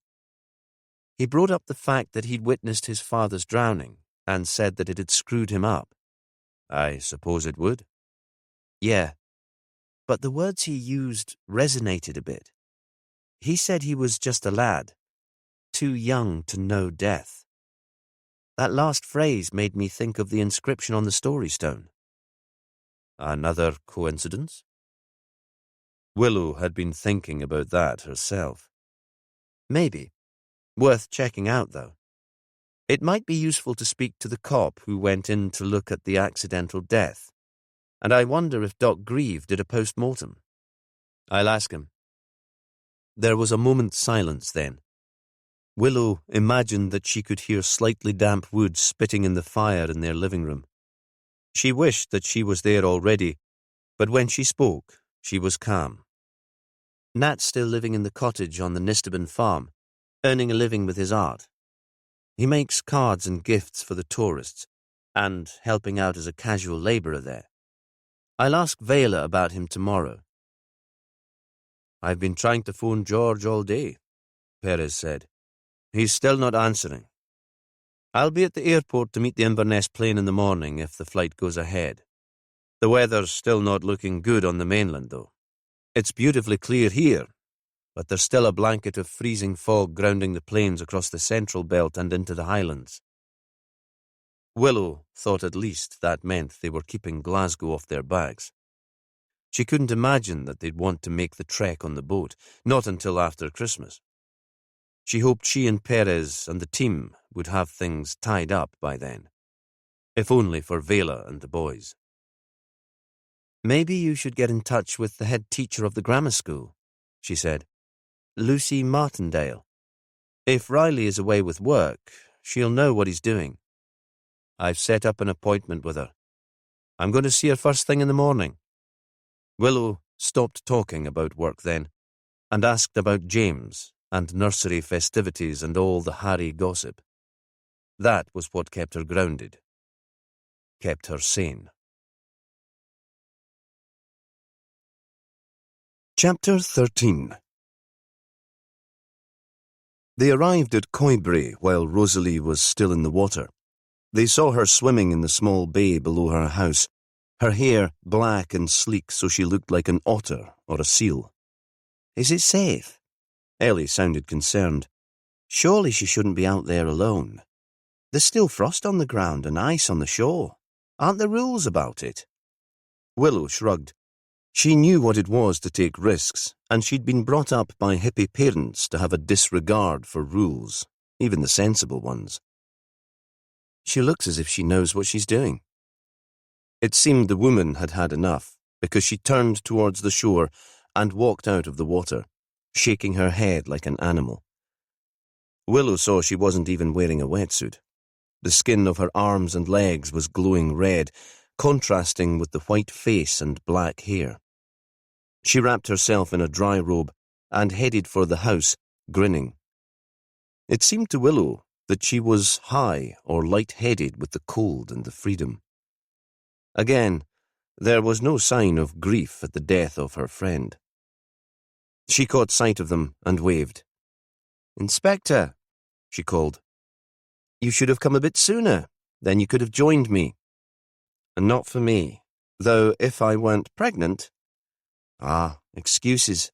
He brought up the fact that he'd witnessed his father's drowning and said that it had screwed him up. I suppose it would. Yeah, but the words he used resonated a bit. He said he was just a lad, too young to know death. That last phrase made me think of the inscription on the story stone. Another coincidence? Willow had been thinking about that herself. Maybe. Worth checking out, though. It might be useful to speak to the cop who went in to look at the accidental death, and I wonder if Doc Grieve did a post-mortem. I'll ask him. There was a moment's silence then. Willow imagined that she could hear slightly damp wood spitting in the fire in their living room. She wished that she was there already, but when she spoke, she was calm. Nat's still living in the cottage on the Nistabon farm, earning a living with his art. He makes cards and gifts for the tourists, and helping out as a casual labourer there. I'll ask Vela about him tomorrow. I've been trying to phone George all day, Perez said. He's still not answering. I'll be at the airport to meet the Inverness plane in the morning if the flight goes ahead. The weather's still not looking good on the mainland, though. It's beautifully clear here, but there's still a blanket of freezing fog grounding the plains across the central belt and into the highlands. Willow thought at least that meant they were keeping Glasgow off their backs. She couldn't imagine that they'd want to make the trek on the boat, not until after Christmas. She hoped she and Perez and the team would have things tied up by then, if only for Vela and the boys. Maybe you should get in touch with the head teacher of the grammar school, she said. Lucy Martindale. If Riley is away with work, she'll know what he's doing. I've set up an appointment with her. I'm going to see her first thing in the morning. Willow stopped talking about work then, and asked about James and nursery festivities and all the Harry gossip. That was what kept her grounded, kept her sane. Chapter 13. They arrived at Coibrae while Rosalie was still in the water. They saw her swimming in the small bay below her house, her hair black and sleek so she looked like an otter or a seal. Is it safe? Ellie sounded concerned. Surely she shouldn't be out there alone. There's still frost on the ground and ice on the shore. Aren't there rules about it? Willow shrugged. She knew what it was to take risks, and she'd been brought up by hippie parents to have a disregard for rules, even the sensible ones. She looks as if she knows what she's doing. It seemed the woman had had enough, because she turned towards the shore and walked out of the water, shaking her head like an animal. Willow saw she wasn't even wearing a wetsuit. The skin of her arms and legs was glowing red, contrasting with the white face and black hair. She wrapped herself in a dry robe and headed for the house, grinning. It seemed to Willow that she was high or light-headed with the cold and the freedom. Again, there was no sign of grief at the death of her friend. She caught sight of them and waved. "Inspector," she called. "You should have come a bit sooner. Then you could have joined me." "Not for me. Though if I weren't pregnant—" "Ah, excuses.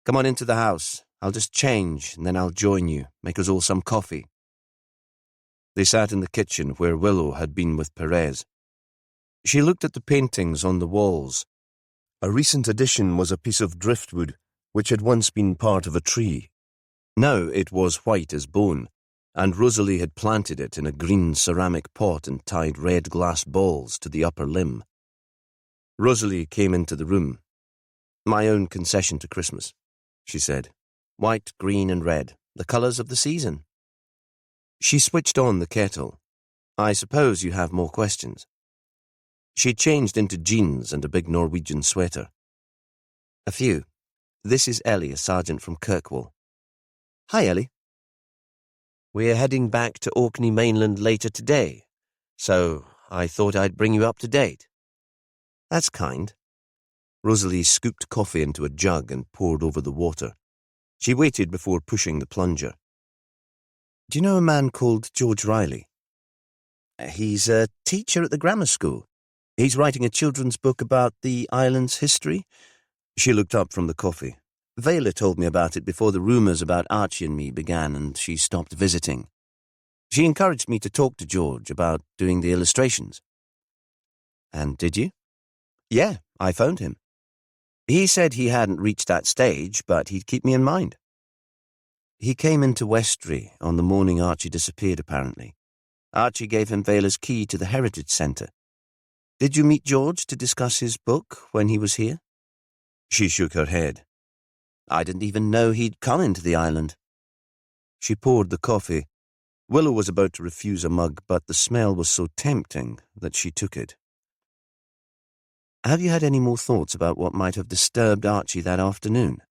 Come on into the house. I'll just change, and then I'll join you, make us all some coffee." They sat in the kitchen where Willow had been with Perez. She looked at the paintings on the walls. A recent addition was a piece of driftwood, which had once been part of a tree. Now it was white as bone, and Rosalie had planted it in a green ceramic pot and tied red glass balls to the upper limb. Rosalie came into the room. "My own concession to Christmas," she said. "White, green and red, the colours of the season." She switched on the kettle. "I suppose you have more questions." She changed into jeans and a big Norwegian sweater. "A few. This is Ellie, a sergeant from Kirkwall." "Hi, Ellie." "We're heading back to Orkney mainland later today, so I thought I'd bring you up to date." "That's kind." Rosalie scooped coffee into a jug and poured over the water. She waited before pushing the plunger. "Do you know a man called George Riley?" "He's a teacher at the grammar school. He's writing a children's book about the island's history." She looked up from the coffee. "Vela told me about it before the rumours about Archie and me began, and she stopped visiting. She encouraged me to talk to George about doing the illustrations." "And did you?" "Yeah, I phoned him. He said he hadn't reached that stage, but he'd keep me in mind." "He came into Westry on the morning Archie disappeared, apparently. Archie gave him Vela's key to the Heritage Centre. Did you meet George to discuss his book when he was here?" She shook her head. "I didn't even know he'd come into the island." She poured the coffee. Willow was about to refuse a mug, but the smell was so tempting that she took it. "Have you had any more thoughts about what might have disturbed Archie that afternoon?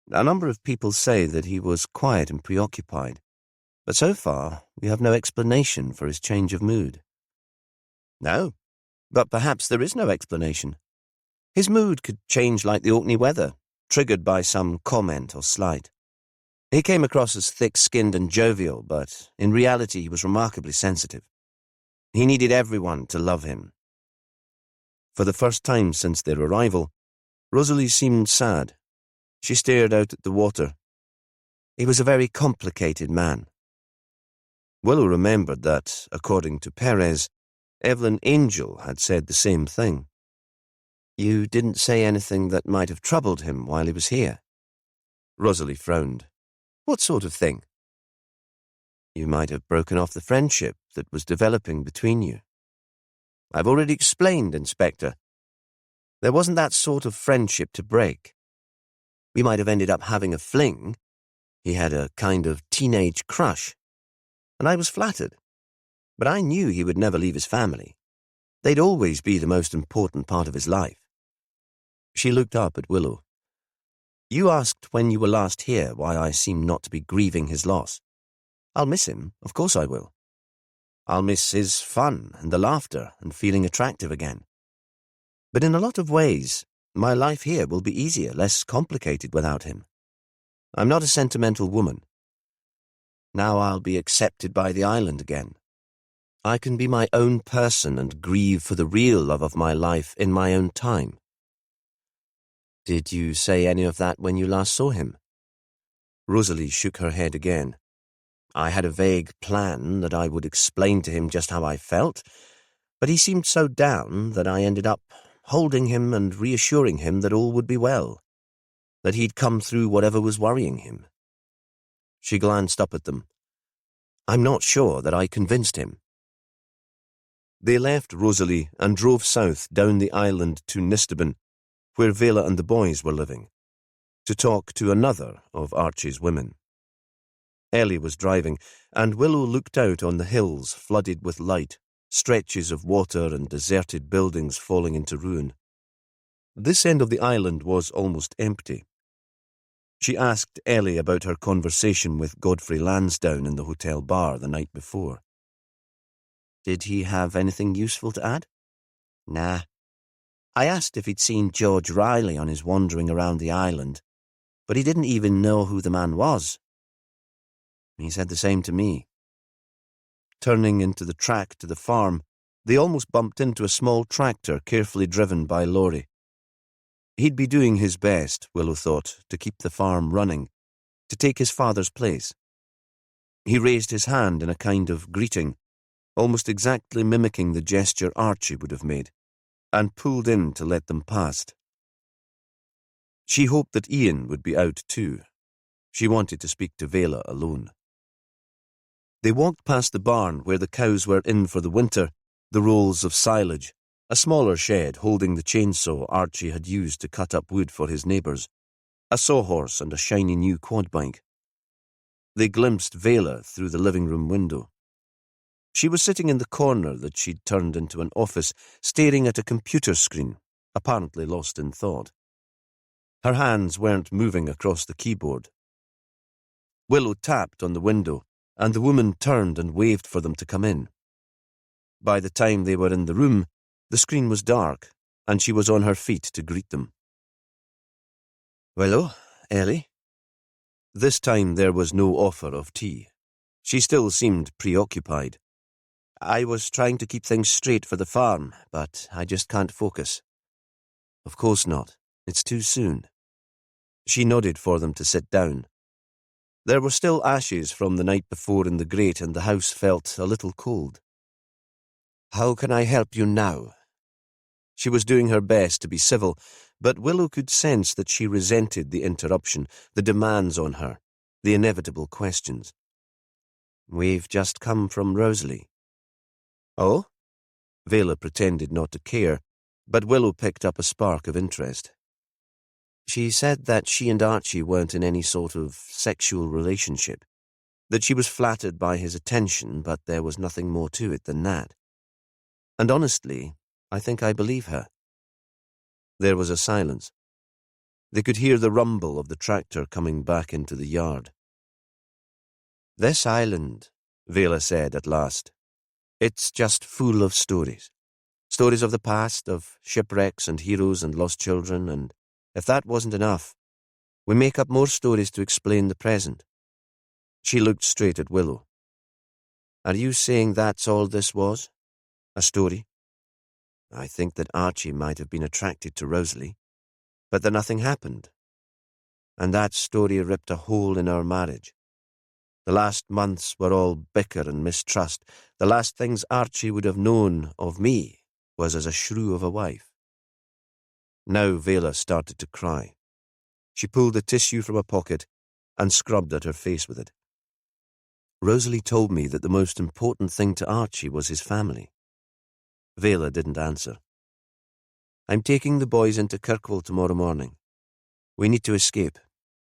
A number of people say that he was quiet and preoccupied, but so far we have no explanation for his change of mood." "No, but perhaps there is no explanation. His mood could change like the Orkney weather, triggered by some comment or slight. He came across as thick-skinned and jovial, but in reality he was remarkably sensitive. He needed everyone to love him." For the first time since their arrival, Rosalie seemed sad. She stared out at the water. "He was a very complicated man." Willow remembered that, according to Perez, Evelyn Angel had said the same thing. "You didn't say anything that might have troubled him while he was here?" Rosalie frowned. "What sort of thing?" "You might have broken off the friendship that was developing between you." "I've already explained, Inspector. There wasn't that sort of friendship to break. We might have ended up having a fling. He had a kind of teenage crush. And I was flattered. But I knew he would never leave his family. They'd always be the most important part of his life." She looked up at Willow. "You asked when you were last here why I seem not to be grieving his loss. I'll miss him, of course I will. I'll miss his fun and the laughter and feeling attractive again. But in a lot of ways, my life here will be easier, less complicated without him. I'm not a sentimental woman. Now I'll be accepted by the island again. I can be my own person and grieve for the real love of my life in my own time." "Did you say any of that when you last saw him?" Rosalie shook her head again. "I had a vague plan that I would explain to him just how I felt, but he seemed so down that I ended up holding him and reassuring him that all would be well, that he'd come through whatever was worrying him." She glanced up at them. "I'm not sure that I convinced him." They left Rosalie and drove south down the island to Nistaben, where Vela and the boys were living. to talk to another of Archie's women. Ellie was driving, and Willow looked out on the hills flooded with light, stretches of water and deserted buildings falling into ruin. This end of the island was almost empty. She asked Ellie about her conversation with Godfrey Lansdowne in the hotel bar the night before. Did he have anything useful to add? Nah. I asked if he'd seen George Riley on his wandering around the island, but he didn't even know who the man was. He said the same to me. Turning into the track to the farm, they almost bumped into a small tractor carefully driven by Laurie. He'd be doing his best, Willow thought, to keep the farm running, to take his father's place. He raised his hand in a kind of greeting, almost exactly mimicking the gesture Archie would have made, and pulled in to let them past. She hoped that Ian would be out too. She wanted to speak to Vela alone. They walked past the barn where the cows were in for the winter, the rolls of silage, a smaller shed holding the chainsaw Archie had used to cut up wood for his neighbours, a sawhorse and a shiny new quad bike. They glimpsed Vela through the living room window. She was sitting in the corner that she'd turned into an office, staring at a computer screen, apparently lost in thought. Her hands weren't moving across the keyboard. Willow tapped on the window, and the woman turned and waved for them to come in. By the time they were in the room, the screen was dark, and she was on her feet to greet them. "Willow, Ellie?" This time there was no offer of tea. She still seemed preoccupied. "I was trying to keep things straight for the farm, but I just can't focus." "Of course not. It's too soon." She nodded for them to sit down. There were still ashes from the night before in the grate, and the house felt a little cold. "How can I help you now?" She was doing her best to be civil, but Willow could sense that she resented the interruption, the demands on her, the inevitable questions. "We've just come from Rosalie." "Oh?" Vela pretended not to care, but Willow picked up a spark of interest. "She said that she and Archie weren't in any sort of sexual relationship, that she was flattered by his attention, but there was nothing more to it than that. And honestly, I think I believe her." There was a silence. They could hear the rumble of the tractor coming back into the yard. "This island," Vela said at last, "it's just full of stories. Stories of the past, of shipwrecks and heroes and lost children, and if that wasn't enough, we make up more stories to explain the present." She looked straight at Willow. "Are you saying that's all this was? A story? I think that Archie might have been attracted to Rosalie, but that nothing happened. And that story ripped a hole in our marriage. The last months were all bicker and mistrust. The last things Archie would have known of me was as a shrew of a wife." Now Vela started to cry. She pulled a tissue from a pocket and scrubbed at her face with it. "Rosalie told me that the most important thing to Archie was his family." Vela didn't answer. "I'm taking the boys into Kirkwall tomorrow morning. We need to escape.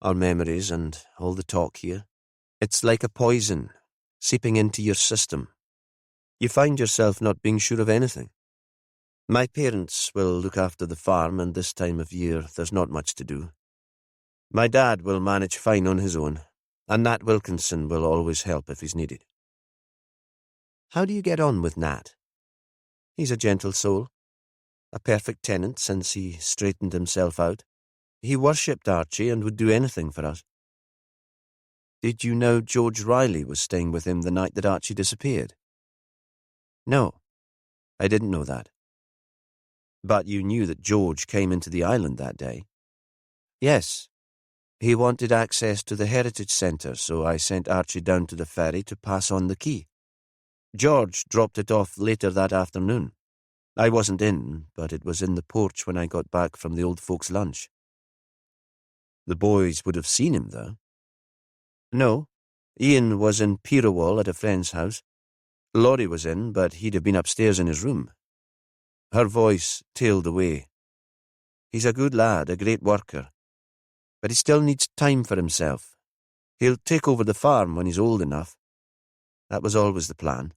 Our memories and all the talk here. It's like a poison, seeping into your system. You find yourself not being sure of anything. My parents will look after the farm, and this time of year there's not much to do. My dad will manage fine on his own, and Nat Wilkinson will always help if he's needed." "How do you get on with Nat?" "He's a gentle soul. A perfect tenant since he straightened himself out. He worshipped Archie and would do anything for us." "Did you know George Riley was staying with him the night that Archie disappeared?" "No, I didn't know that." "But you knew that George came into the island that day?" "Yes. He wanted access to the Heritage Centre, so I sent Archie down to the ferry to pass on the key. George dropped it off later that afternoon. I wasn't in, but it was in the porch when I got back from the old folks' lunch." "The boys would have seen him, though." "No. Ian was in Pirrawall at a friend's house. Laurie was in, but he'd have been upstairs in his room." Her voice tailed away. "He's a good lad, a great worker. But he still needs time for himself. He'll take over the farm when he's old enough. That was always the plan.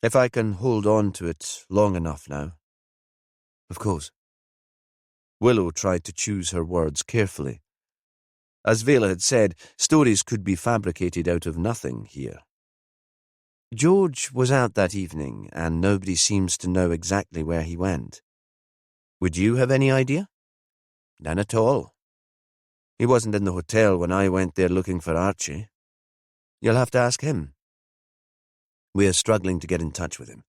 If I can hold on to it long enough now. Of course. Willow tried to choose her words carefully. As Vela had said, stories could be fabricated out of nothing here. George was out that evening, and nobody seems to know exactly where he went. Would you have any idea? None at all. He wasn't in the hotel when I went there looking for Archie. You'll have to ask him. We're struggling to get in touch with him.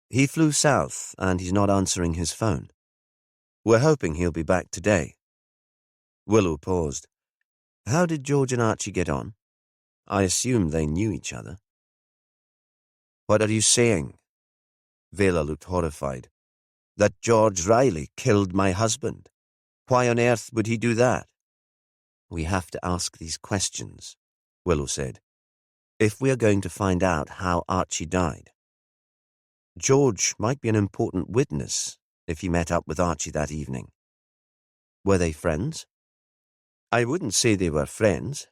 He flew south, and he's not answering his phone. We're hoping he'll be back today. Willow paused. How did George and Archie get on? I assume they knew each other. What are you saying? Vela looked horrified. That George Riley killed my husband. Why on earth would he do that? We have to ask these questions, Willow said, if we are going to find out how Archie died. George might be an important witness if he met up with Archie that evening. Were they friends? I wouldn't say they were friends.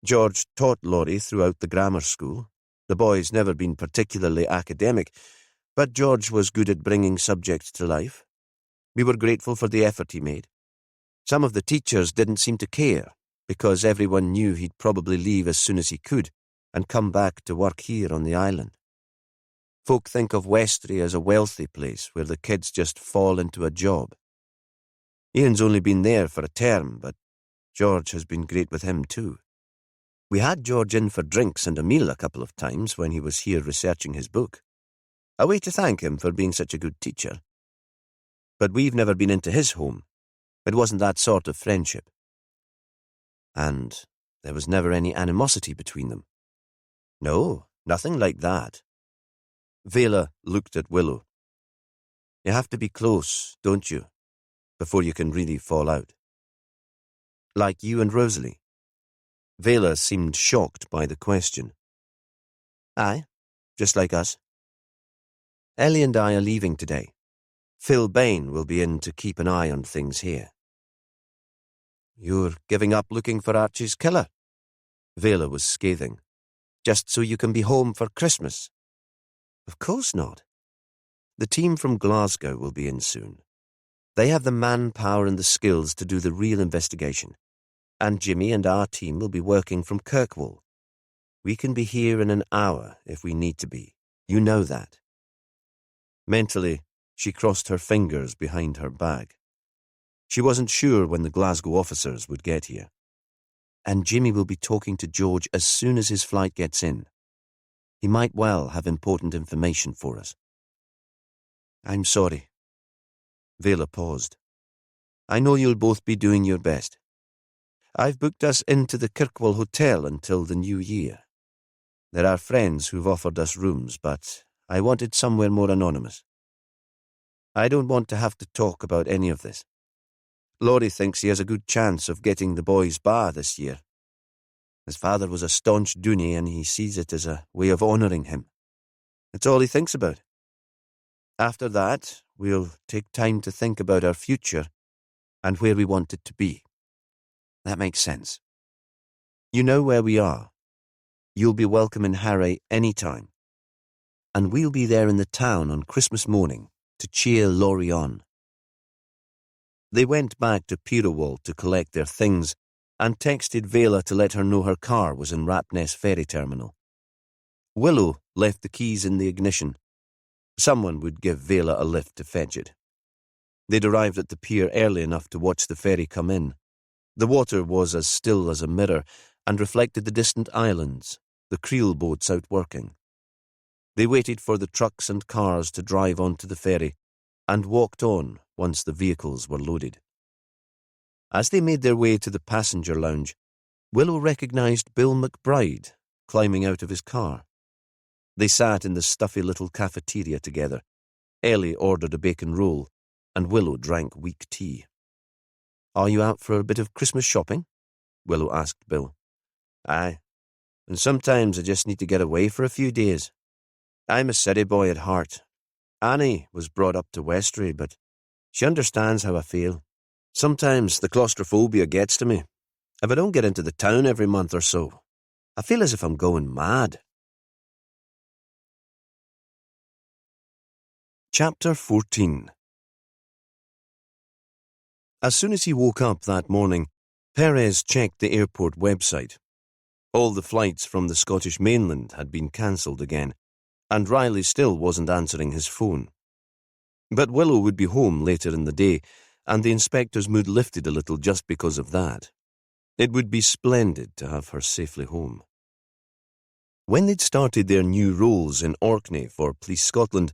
George taught Laurie throughout the grammar school. The boy's never been particularly academic, but George was good at bringing subjects to life. We were grateful for the effort he made. Some of the teachers didn't seem to care, because everyone knew he'd probably leave as soon as he could and come back to work here on the island. Folk think of Westray as a wealthy place where the kids just fall into a job. Ian's only been there for a term, but George has been great with him too. We had George in for drinks and a meal a couple of times when he was here researching his book. A way to thank him for being such a good teacher. But we've never been into his home. It wasn't that sort of friendship. And there was never any animosity between them. No, nothing like that. Vela looked at Willow. You have to be close, don't you, before you can really fall out. Like you and Rosalie. Vela seemed shocked by the question. Aye, just like us. Ellie and I are leaving today. Phil Bain will be in to keep an eye on things here. You're giving up looking for Archie's killer? Vela was scathing. Just so you can be home for Christmas? Of course not. The team from Glasgow will be in soon. They have the manpower and the skills to do the real investigation. And Jimmy and our team will be working from Kirkwall. We can be here in an hour if we need to be. You know that. Mentally, she crossed her fingers behind her back. She wasn't sure when the Glasgow officers would get here. And Jimmy will be talking to George as soon as his flight gets in. He might well have important information for us. I'm sorry. Vela paused. I know you'll both be doing your best. I've booked us into the Kirkwall Hotel until the new year. There are friends who've offered us rooms, but I wanted somewhere more anonymous. I don't want to have to talk about any of this. Laurie thinks he has a good chance of getting the boys' bar this year. His father was a staunch Dooney and he sees it as a way of honouring him. It's all he thinks about. After that, we'll take time to think about our future and where we want it to be. That makes sense. You know where we are. You'll be welcome in Harry any time. And we'll be there in the town on Christmas morning to cheer Laurie on. They went back to Pirowall to collect their things and texted Vela to let her know her car was in Rapness ferry terminal. Willow left the keys in the ignition. Someone would give Vela a lift to fetch it. They'd arrived at the pier early enough to watch the ferry come in. The water was as still as a mirror and reflected the distant islands, the creel boats out working. They waited for the trucks and cars to drive onto the ferry and walked on once the vehicles were loaded. As they made their way to the passenger lounge, Willow recognised Bill McBride climbing out of his car. They sat in the stuffy little cafeteria together. Ellie ordered a bacon roll, and Willow drank weak tea. Are you out for a bit of Christmas shopping? Willow asked Bill. Aye, and sometimes I just need to get away for a few days. I'm a city boy at heart. Annie was brought up to Westray, but she understands how I feel. Sometimes the claustrophobia gets to me. If I don't get into the town every month or so, I feel as if I'm going mad. Chapter 14. As soon as he woke up that morning, Perez checked the airport website. All the flights from the Scottish mainland had been cancelled again, and Riley still wasn't answering his phone. But Willow would be home later in the day, and the inspector's mood lifted a little just because of that. It would be splendid to have her safely home. When they'd started their new roles in Orkney for Police Scotland,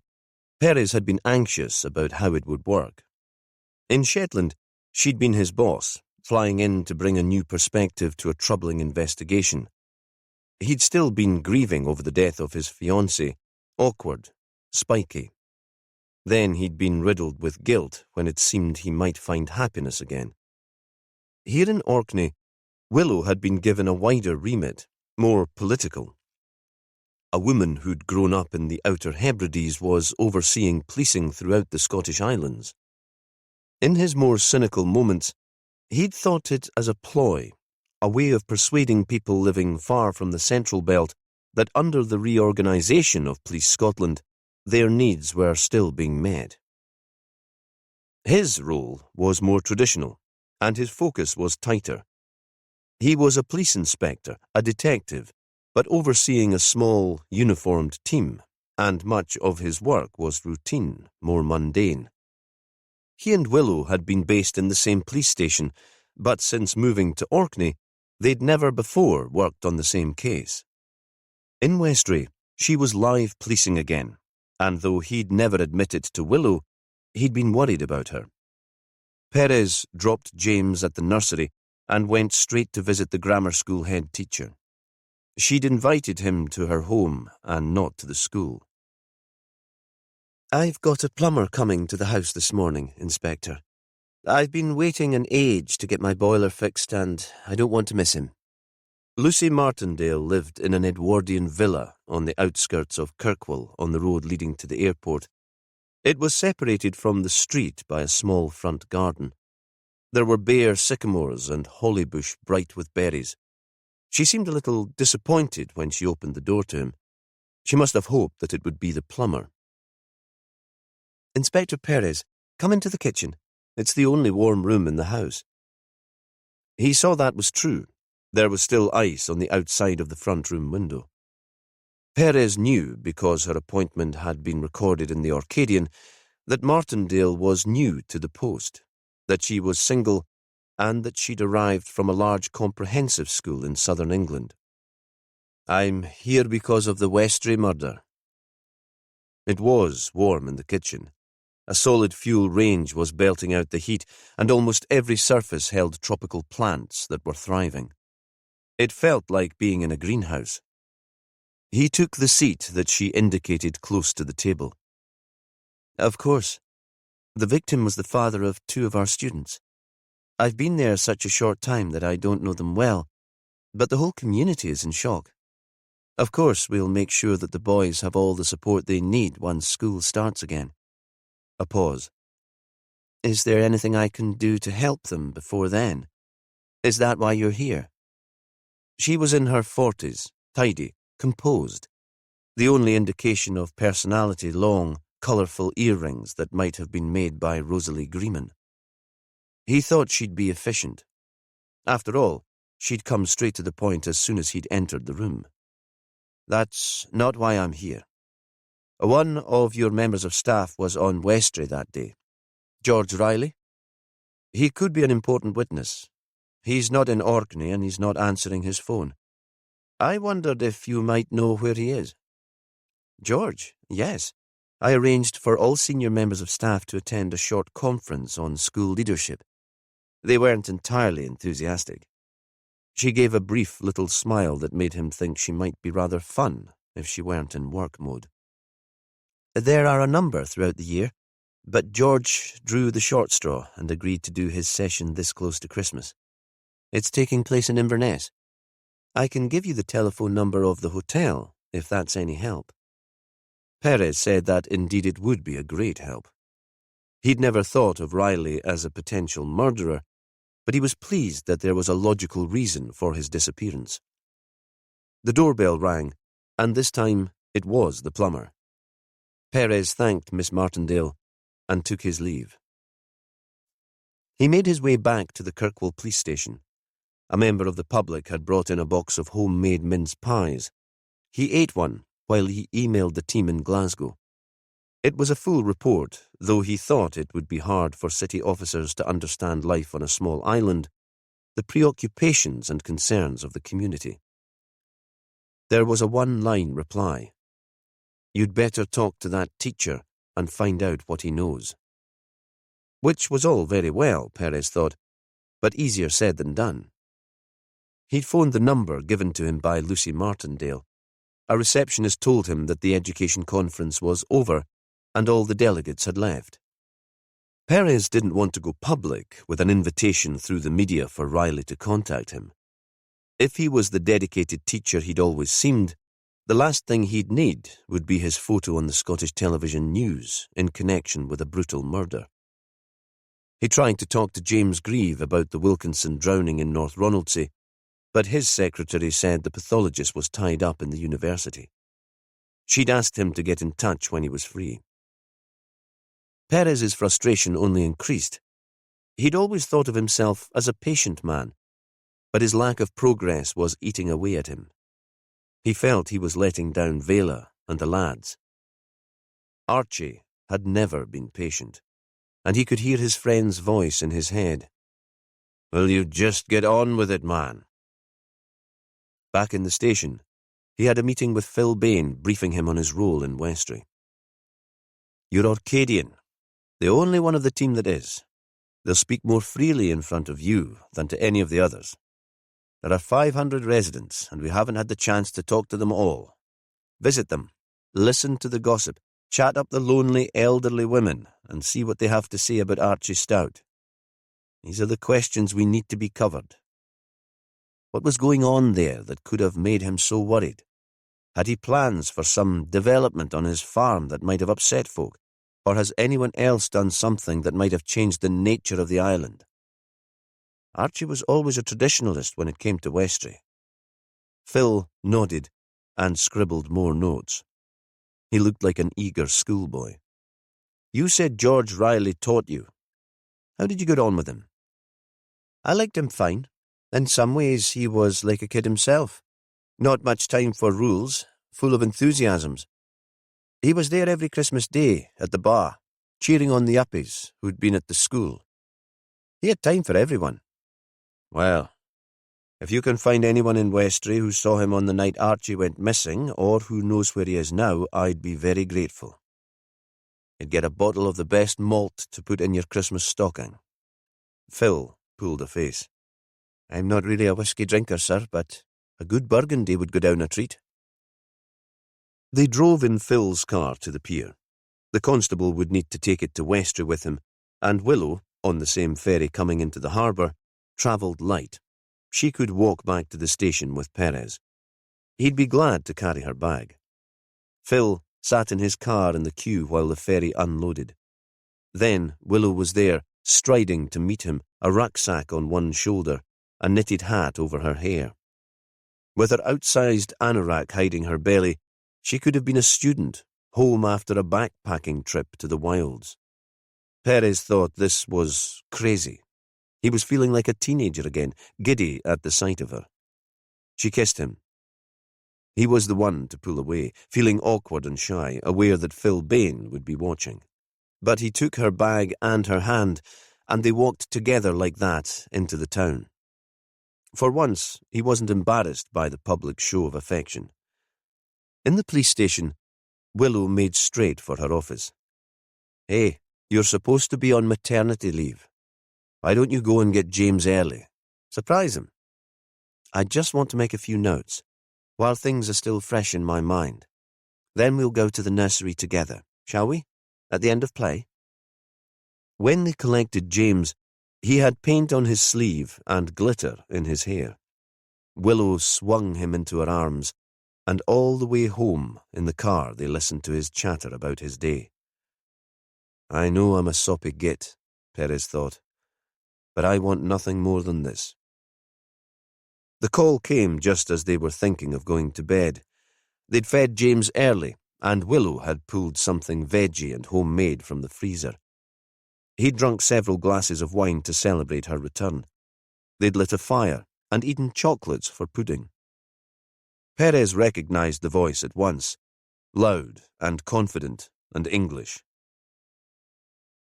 Perez had been anxious about how it would work. In Shetland, she'd been his boss, flying in to bring a new perspective to a troubling investigation. He'd still been grieving over the death of his fiancée, awkward, spiky. Then he'd been riddled with guilt when it seemed he might find happiness again. Here in Orkney, Willow had been given a wider remit, more political. A woman who'd grown up in the Outer Hebrides was overseeing policing throughout the Scottish Islands. In his more cynical moments, he'd thought it as a ploy, a way of persuading people living far from the Central Belt that under the reorganisation of Police Scotland, their needs were still being met. His role was more traditional, and his focus was tighter. He was a police inspector, a detective, but overseeing a small, uniformed team, and much of his work was routine, more mundane. He and Willow had been based in the same police station, but since moving to Orkney, they'd never before worked on the same case. In Westray, she was live policing again, and though he'd never admitted to Willow, he'd been worried about her. Perez dropped James at the nursery and went straight to visit the grammar school head teacher. She'd invited him to her home and not to the school. "I've got a plumber coming to the house this morning, Inspector. I've been waiting an age to get my boiler fixed and I don't want to miss him." Lucy Martindale lived in an Edwardian villa on the outskirts of Kirkwall on the road leading to the airport. It was separated from the street by a small front garden. There were bare sycamores and holly bush bright with berries. She seemed a little disappointed when she opened the door to him. She must have hoped that it would be the plumber. "Inspector Perez, come into the kitchen. It's the only warm room in the house." He saw that was true. There was still ice on the outside of the front room window. Perez knew, because her appointment had been recorded in the Orcadian, that Martindale was new to the post, that she was single, and that she'd arrived from a large comprehensive school in southern England. "I'm here because of the Westray murder." It was warm in the kitchen. A solid fuel range was belting out the heat, and almost every surface held tropical plants that were thriving. It felt like being in a greenhouse. He took the seat that she indicated close to the table. "Of course. The victim was the father of 2 of our students. I've been there such a short time that I don't know them well, but the whole community is in shock. Of course, we'll make sure that the boys have all the support they need once school starts again." A pause. "Is there anything I can do to help them before then? Is that why you're here?" She was in her 40s, tidy, composed. The only indication of personality long, colourful earrings that might have been made by Rosalie Greeman. He thought she'd be efficient. After all, she'd come straight to the point as soon as he'd entered the room. "That's not why I'm here. One of your members of staff was on Westray that day. George Riley? He could be an important witness. He's not in Orkney and he's not answering his phone. I wondered if you might know where he is." "George, yes. I arranged for all senior members of staff to attend a short conference on school leadership. They weren't entirely enthusiastic." She gave a brief little smile that made him think she might be rather fun if she weren't in work mode. "There are a number throughout the year, but George drew the short straw and agreed to do his session this close to Christmas. It's taking place in Inverness. I can give you the telephone number of the hotel, if that's any help." Perez said that indeed it would be a great help. He'd never thought of Riley as a potential murderer, but he was pleased that there was a logical reason for his disappearance. The doorbell rang, and this time it was the plumber. Perez thanked Miss Martindale and took his leave. He made his way back to the Kirkwall police station. A member of the public had brought in a box of homemade mince pies. He ate one while he emailed the team in Glasgow. It was a full report, though he thought it would be hard for city officers to understand life on a small island, the preoccupations and concerns of the community. There was a one-line reply. "You'd better talk to that teacher and find out what he knows." Which was all very well, Perez thought, but easier said than done. He'd phoned the number given to him by Lucy Martindale. A receptionist told him that the education conference was over and all the delegates had left. Perez didn't want to go public with an invitation through the media for Riley to contact him. If he was the dedicated teacher he'd always seemed, the last thing he'd need would be his photo on the Scottish television news in connection with a brutal murder. He tried to talk to James Grieve about the Wilkinson drowning in North Ronaldsay, but his secretary said the pathologist was tied up in the university. She'd asked him to get in touch when he was free. Perez's frustration only increased. He'd always thought of himself as a patient man, but his lack of progress was eating away at him. He felt he was letting down Vela and the lads. Archie had never been patient, and he could hear his friend's voice in his head. "Will you just get on with it, man?" Back in the station, he had a meeting with Phil Bain, briefing him on his role in Westry. "You're Orcadian, the only one of the team that is. They'll speak more freely in front of you than to any of the others. There are 500 residents, and we haven't had the chance to talk to them all. Visit them, listen to the gossip, chat up the lonely elderly women, and see what they have to say about Archie Stout. These are the questions we need to be covered. What was going on there that could have made him so worried? Had he plans for some development on his farm that might have upset folk? Or has anyone else done something that might have changed the nature of the island? Archie was always a traditionalist when it came to Westry." Phil nodded and scribbled more notes. He looked like an eager schoolboy. "You said George Riley taught you. How did you get on with him?" "I liked him fine. In some ways he was like a kid himself. Not much time for rules, full of enthusiasms. He was there every Christmas Day at the bar, cheering on the uppies who'd been at the school. He had time for everyone." "Well, if you can find anyone in Westry who saw him on the night Archie went missing, or who knows where he is now, I'd be very grateful. You'd get a bottle of the best malt to put in your Christmas stocking." Phil pulled a face. "I'm not really a whiskey drinker, sir, but a good Burgundy would go down a treat." They drove in Phil's car to the pier. The constable would need to take it to Westry with him, and Willow, on the same ferry coming into the harbour, travelled light. She could walk back to the station with Perez. He'd be glad to carry her bag. Phil sat in his car in the queue while the ferry unloaded. Then Willow was there, striding to meet him, a rucksack on one shoulder, a knitted hat over her hair. With her outsized anorak hiding her belly, she could have been a student, home after a backpacking trip to the wilds. Perez thought this was crazy. He was feeling like a teenager again, giddy at the sight of her. She kissed him. He was the one to pull away, feeling awkward and shy, aware that Phil Bain would be watching. But he took her bag and her hand, and they walked together like that into the town. For once, he wasn't embarrassed by the public show of affection. In the police station, Willow made straight for her office. "Hey, you're supposed to be on maternity leave. Why don't you go and get James early? Surprise him." "I just want to make a few notes, while things are still fresh in my mind. Then we'll go to the nursery together, shall we? At the end of play?" When they collected James, he had paint on his sleeve and glitter in his hair. Willow swung him into her arms, and all the way home in the car they listened to his chatter about his day. I know I'm a soppy git, Perez thought, but I want nothing more than this. The call came just as they were thinking of going to bed. They'd fed James early, and Willow had pulled something veggie and homemade from the freezer. He'd drunk several glasses of wine to celebrate her return. They'd lit a fire and eaten chocolates for pudding. Perez recognized the voice at once, loud and confident and English.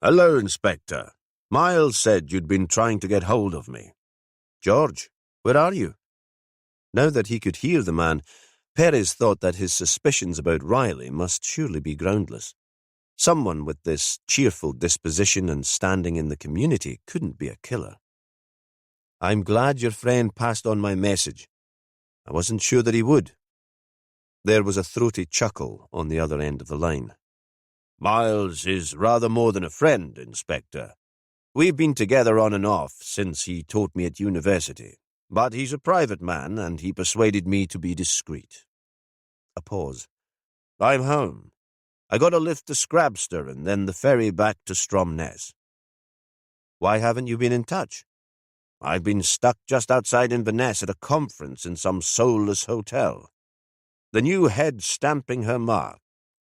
"Hello, Inspector. Miles said you'd been trying to get hold of me." "George, where are you?" Now that he could hear the man, Perez thought that his suspicions about Riley must surely be groundless. Someone with this cheerful disposition and standing in the community couldn't be a killer. "I'm glad your friend passed on my message. I wasn't sure that he would." There was a throaty chuckle on the other end of the line. "Miles is rather more than a friend, Inspector. We've been together on and off since he taught me at university, but he's a private man and he persuaded me to be discreet." A pause. "I'm home. I got a lift to Scrabster and then the ferry back to Stromness." "Why haven't you been in touch?" "I've been stuck just outside Inverness at a conference in some soulless hotel. The new head stamping her mark.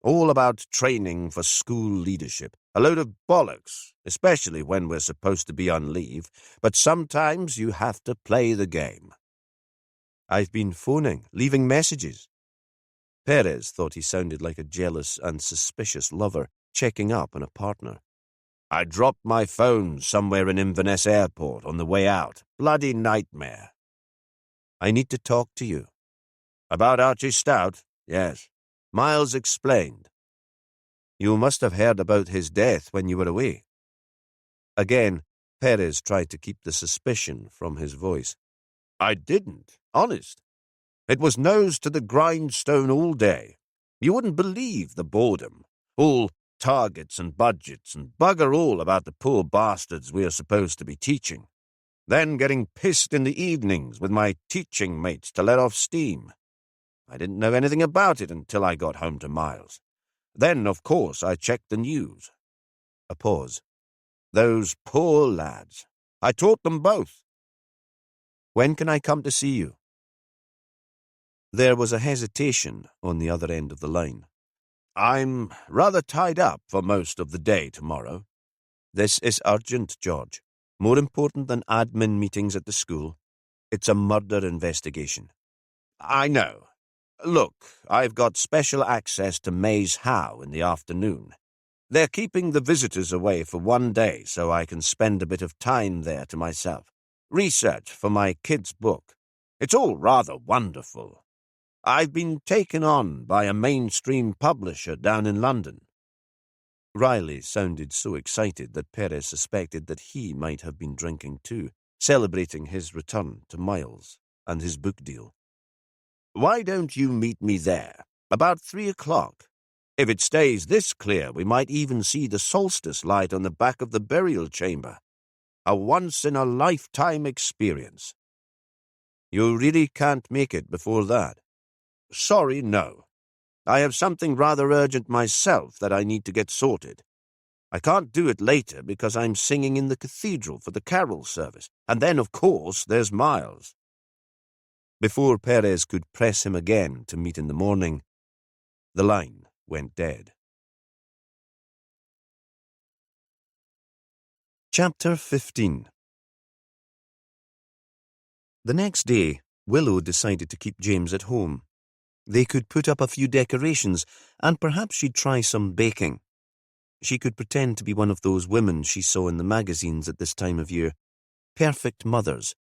All about training for school leadership. A load of bollocks, especially when we're supposed to be on leave, but sometimes you have to play the game." "I've been phoning, leaving messages." Perez thought he sounded like a jealous and suspicious lover checking up on a partner. "I dropped my phone somewhere in Inverness Airport on the way out. Bloody nightmare." "I need to talk to you." "About Archie Stout? Yes. Miles explained." "You must have heard about his death when you were away." Again, Perez tried to keep the suspicion from his voice. "I didn't, honest. It was nose to the grindstone all day. You wouldn't believe the boredom. All targets and budgets and bugger all about the poor bastards we're supposed to be teaching. Then getting pissed in the evenings with my teaching mates to let off steam. I didn't know anything about it until I got home to Miles. Then, of course, I checked the news." A pause. "Those poor lads. I taught them both." "When can I come to see you?" There was a hesitation on the other end of the line. "I'm rather tied up for most of the day tomorrow." "This is urgent, George. More important than admin meetings at the school. It's a murder investigation." "I know. Look, I've got special access to Maze Howe in the afternoon. They're keeping the visitors away for one day so I can spend a bit of time there to myself. Research for my kid's book. It's all rather wonderful. I've been taken on by a mainstream publisher down in London." Riley sounded so excited that Perez suspected that he might have been drinking too, celebrating his return to Miles and his book deal. "Why don't you meet me there, about 3 o'clock? If it stays this clear, we might even see the solstice light on the back of the burial chamber. A once-in-a-lifetime experience." "You really can't make it before that?" "Sorry, no. I have something rather urgent myself that I need to get sorted. I can't do it later because I'm singing in the cathedral for the carol service, and then, of course, there's Miles." Before Perez could press him again to meet in the morning, the line went dead. Chapter 15. The next day, Willow decided to keep James at home. They could put up a few decorations, and perhaps she'd try some baking. She could pretend to be one of those women she saw in the magazines at this time of year. Perfect mothers,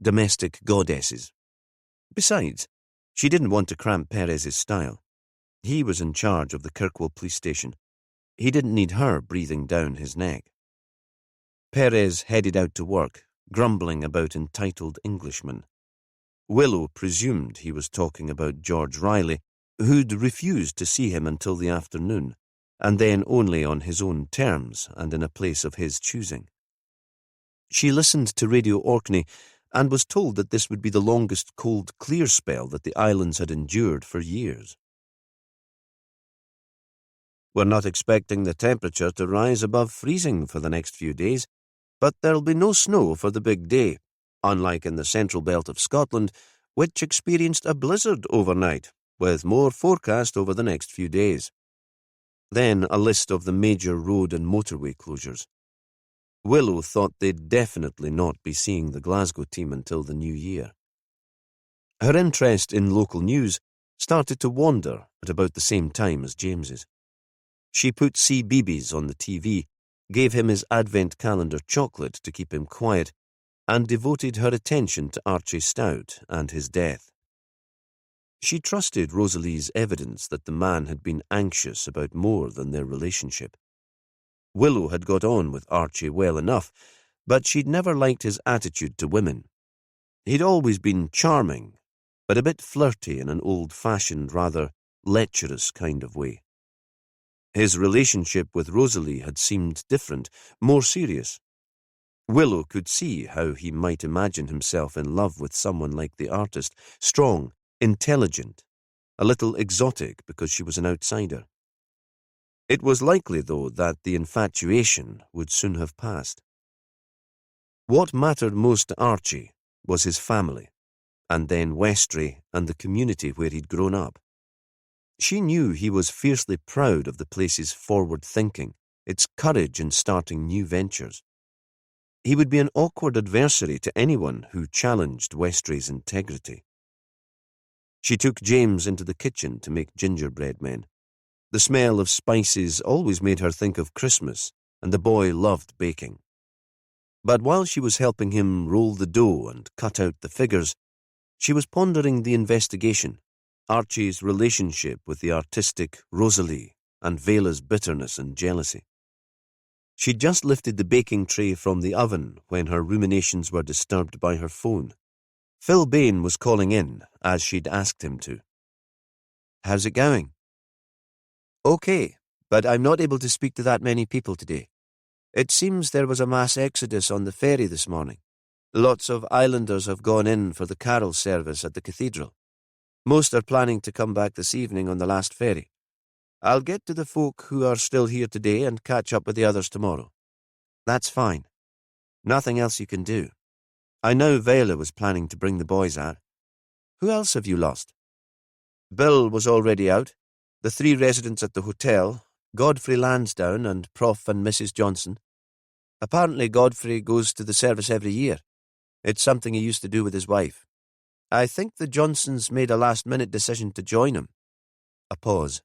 domestic goddesses. Besides, she didn't want to cramp Perez's style. He was in charge of the Kirkwall police station. He didn't need her breathing down his neck. Perez headed out to work, grumbling about entitled Englishmen. Willow presumed he was talking about George Riley, who'd refused to see him until the afternoon, and then only on his own terms and in a place of his choosing. She listened to Radio Orkney and was told that this would be the longest cold clear spell that the islands had endured for years. We're not expecting the temperature to rise above freezing for the next few days, but there'll be no snow for the big day, unlike in the central belt of Scotland, which experienced a blizzard overnight, with more forecast over the next few days. Then a list of the major road and motorway closures. Willow thought they'd definitely not be seeing the Glasgow team until the new year. Her interest in local news started to wander at about the same time as James's. She put CBeebies on the TV, gave him his advent calendar chocolate to keep him quiet, and devoted her attention to Archie Stout and his death. She trusted Rosalie's evidence that the man had been anxious about more than their relationship. Willow had got on with Archie well enough, but she'd never liked his attitude to women. He'd always been charming, but a bit flirty in an old-fashioned, rather lecherous kind of way. His relationship with Rosalie had seemed different, more serious. Willow could see how he might imagine himself in love with someone like the artist, strong, intelligent, a little exotic because she was an outsider. It was likely, though, that the infatuation would soon have passed. What mattered most to Archie was his family, and then Westray and the community where he'd grown up. She knew he was fiercely proud of the place's forward thinking, its courage in starting new ventures. He would be an awkward adversary to anyone who challenged Westray's integrity. She took James into the kitchen to make gingerbread men. The smell of spices always made her think of Christmas, and the boy loved baking. But while she was helping him roll the dough and cut out the figures, she was pondering the investigation, Archie's relationship with the artistic Rosalie, and Vela's bitterness and jealousy. She'd just lifted the baking tray from the oven when her ruminations were disturbed by her phone. Phil Bain was calling in, as she'd asked him to. "How's it going?" "Okay, but I'm not able to speak to that many people today. It seems there was a mass exodus on the ferry this morning. Lots of islanders have gone in for the carol service at the cathedral. Most are planning to come back this evening on the last ferry. I'll get to the folk who are still here today and catch up with the others tomorrow." "That's fine. Nothing else you can do. I know Vela was planning to bring the boys out. Who else have you lost?" "Bill was already out. The 3 residents at the hotel, Godfrey Lansdowne and Prof and Mrs. Johnson. Apparently Godfrey goes to the service every year. It's something he used to do with his wife. I think the Johnsons made a last-minute decision to join him." A pause.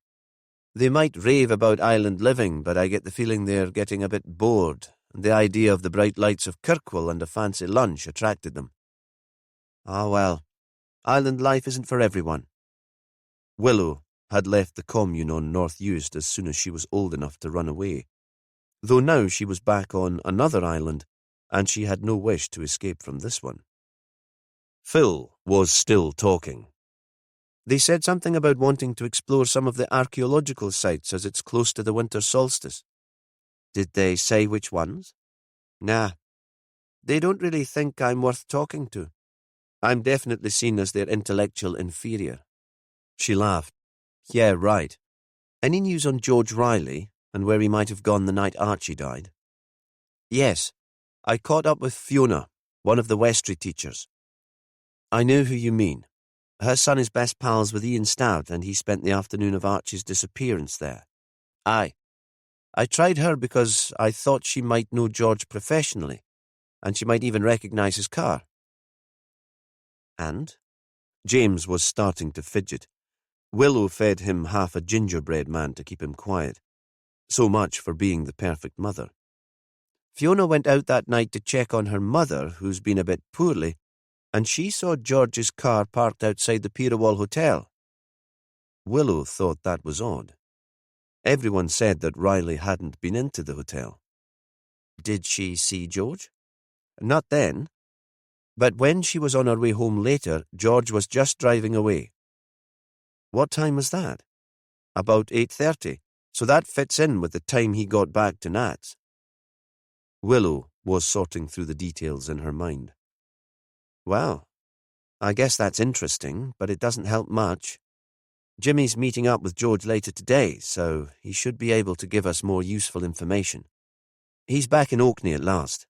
"They might rave about island living, but I get the feeling they're getting a bit bored, and the idea of the bright lights of Kirkwall and a fancy lunch attracted them." "Ah, well, island life isn't for everyone." Willow had left the commune on North Eust as soon as she was old enough to run away, though now she was back on another island, and she had no wish to escape from this one. Phil was still talking. "They said something about wanting to explore some of the archaeological sites as it's close to the winter solstice." "Did they say which ones?" "Nah. They don't really think I'm worth talking to. I'm definitely seen as their intellectual inferior." She laughed. "Yeah, right. Any news on George Riley and where he might have gone the night Archie died?" "Yes. I caught up with Fiona, one of the Westray teachers." "I know who you mean. Her son is best pals with Ian Stout, and he spent the afternoon of Archie's disappearance there." "Aye. I tried her because I thought she might know George professionally, and she might even recognise his car." "And?" James was starting to fidget. Willow fed him half a gingerbread man to keep him quiet. So much for being the perfect mother. "Fiona went out that night to check on her mother, who's been a bit poorly, and she saw George's car parked outside the Pirawall Hotel." Willow thought that was odd. Everyone said that Riley hadn't been into the hotel. "Did she see George?" "Not then. But when she was on her way home later, George was just driving away." "What time was that?" "About 8:30, so that fits in with the time he got back to Nat's." Willow was sorting through the details in her mind. "Well, I guess that's interesting, but it doesn't help much." Jimmy's meeting up with George later today, so he should be able to give us more useful information. He's back in Orkney at last.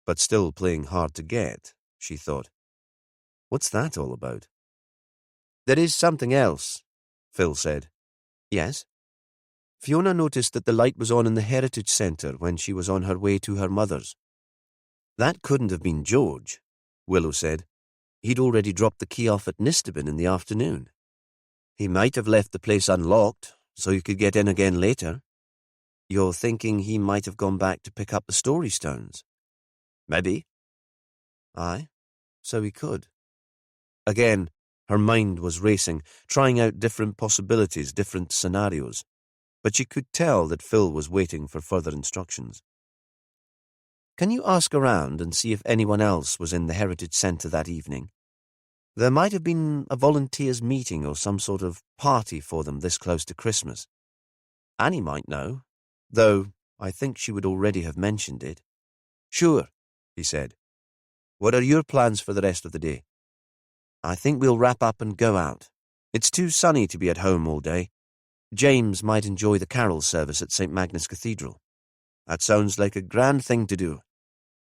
But still playing hard to get, she thought. What's that all about? There is something else, Phil said. Yes? Fiona noticed that the light was on in the Heritage Centre when she was on her way to her mother's. That couldn't have been George, Willow said. He'd already dropped the key off at Nistabin in the afternoon. He might have left the place unlocked, so you could get in again later. You're thinking he might have gone back to pick up the story stones? Maybe. Aye, so he could. Again, her mind was racing, trying out different possibilities, different scenarios, but she could tell that Phil was waiting for further instructions. Can you ask around and see if anyone else was in the Heritage Centre that evening? There might have been a volunteers' meeting or some sort of party for them this close to Christmas. Annie might know, though I think she would already have mentioned it. Sure, he said. What are your plans for the rest of the day? I think we'll wrap up and go out. It's too sunny to be at home all day. James might enjoy the carol service at St. Magnus Cathedral. That sounds like a grand thing to do.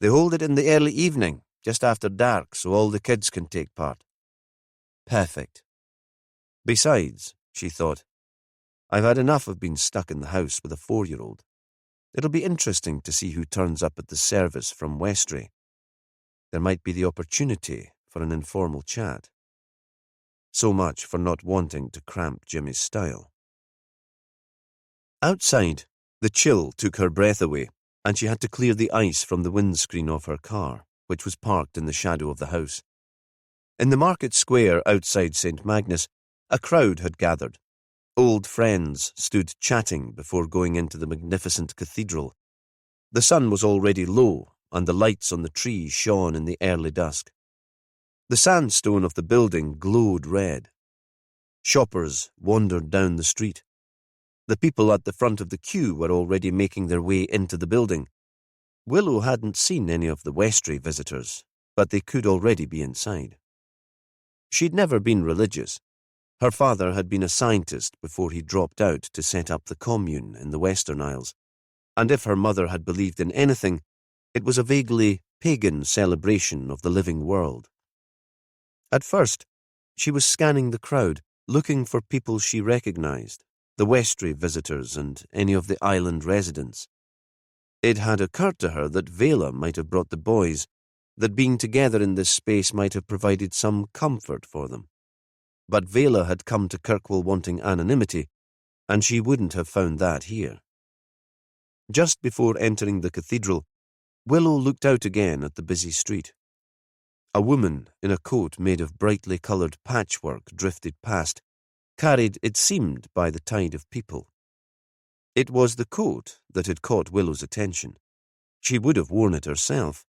They hold it in the early evening, just after dark, so all the kids can take part. Perfect. Besides, she thought, I've had enough of being stuck in the house with a 4-year-old. It'll be interesting to see who turns up at the service from Westray. There might be the opportunity for an informal chat. So much for not wanting to cramp Jimmy's style. Outside, the chill took her breath away, and she had to clear the ice from the windscreen of her car, which was parked in the shadow of the house. In the market square outside St. Magnus, a crowd had gathered. Old friends stood chatting before going into the magnificent cathedral. The sun was already low, and the lights on the trees shone in the early dusk. The sandstone of the building glowed red. Shoppers wandered down the street. The people at the front of the queue were already making their way into the building. Willow hadn't seen any of the Westray visitors, but they could already be inside. She'd never been religious. Her father had been a scientist before he dropped out to set up the commune in the Western Isles, and if her mother had believed in anything, it was a vaguely pagan celebration of the living world. At first, she was scanning the crowd, looking for people she recognized, the Westray visitors and any of the island residents. It had occurred to her that Vela might have brought the boys, that being together in this space might have provided some comfort for them. But Vela had come to Kirkwall wanting anonymity, and she wouldn't have found that here. Just before entering the cathedral, Willow looked out again at the busy street. A woman in a coat made of brightly coloured patchwork drifted past, carried, it seemed, by the tide of people. It was the coat that had caught Willow's attention. She would have worn it herself,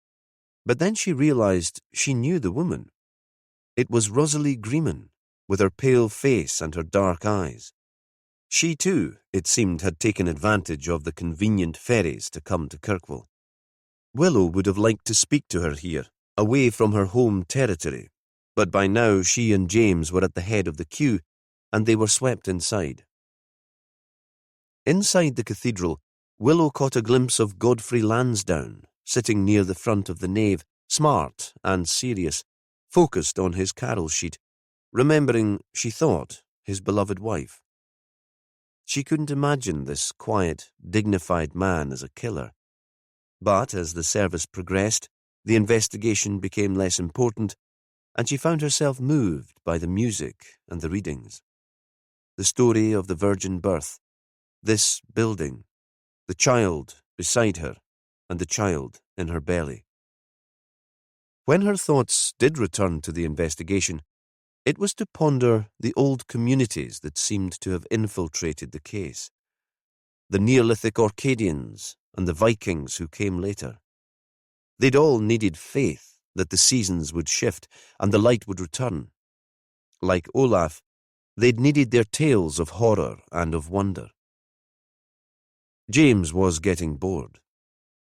but then she realised she knew the woman. It was Rosalie Greeman, with her pale face and her dark eyes. She too, it seemed, had taken advantage of the convenient ferries to come to Kirkwall. Willow would have liked to speak to her here, away from her home territory, but by now she and James were at the head of the queue, and they were swept inside. Inside the cathedral, Willow caught a glimpse of Godfrey Lansdowne, sitting near the front of the nave, smart and serious, focused on his carol sheet, remembering, she thought, his beloved wife. She couldn't imagine this quiet, dignified man as a killer. But as the service progressed, the investigation became less important, and she found herself moved by the music and the readings. The story of the virgin birth, this building, the child beside her, and the child in her belly. When her thoughts did return to the investigation, it was to ponder the old communities that seemed to have infiltrated the case. The Neolithic Orcadians and the Vikings who came later. They'd all needed faith that the seasons would shift and the light would return. Like Olaf, they'd needed their tales of horror and of wonder. James was getting bored.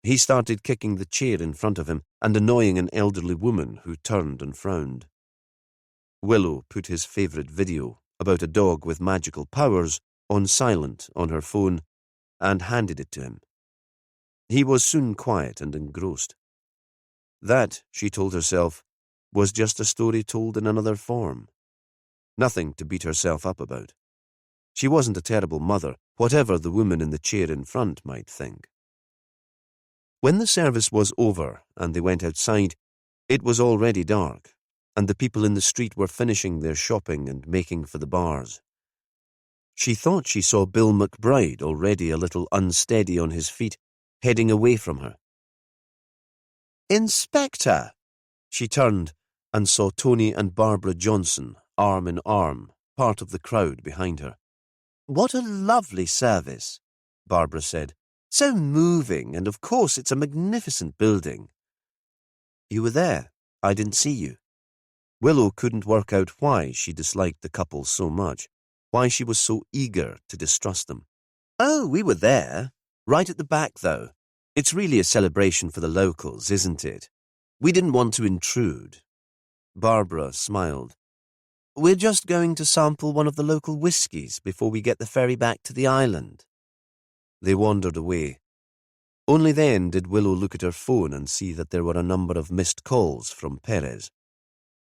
He started kicking the chair in front of him and annoying an elderly woman who turned and frowned. Willow put his favourite video, about a dog with magical powers on silent on her phone and handed it to him. He was soon quiet and engrossed. That, she told herself, was just a story told in another form. Nothing to beat herself up about. She wasn't a terrible mother, whatever the woman in the chair in front might think. When the service was over and they went outside, it was already dark, and the people in the street were finishing their shopping and making for the bars. She thought she saw Bill McBride, already a little unsteady on his feet, heading away from her. "Inspector!" She turned and saw Tony and Barbara Johnson, arm in arm, part of the crowd behind her. "What a lovely service," Barbara said. "So moving, and of course it's a magnificent building." "You were there. I didn't see you." Willow couldn't work out why she disliked the couple so much, why she was so eager to distrust them. "Oh, we were there. Right at the back, though. It's really a celebration for the locals, isn't it? We didn't want to intrude." Barbara smiled. "We're just going to sample one of the local whiskies before we get the ferry back to the island." They wandered away. Only then did Willow look at her phone and see that there were a number of missed calls from Perez.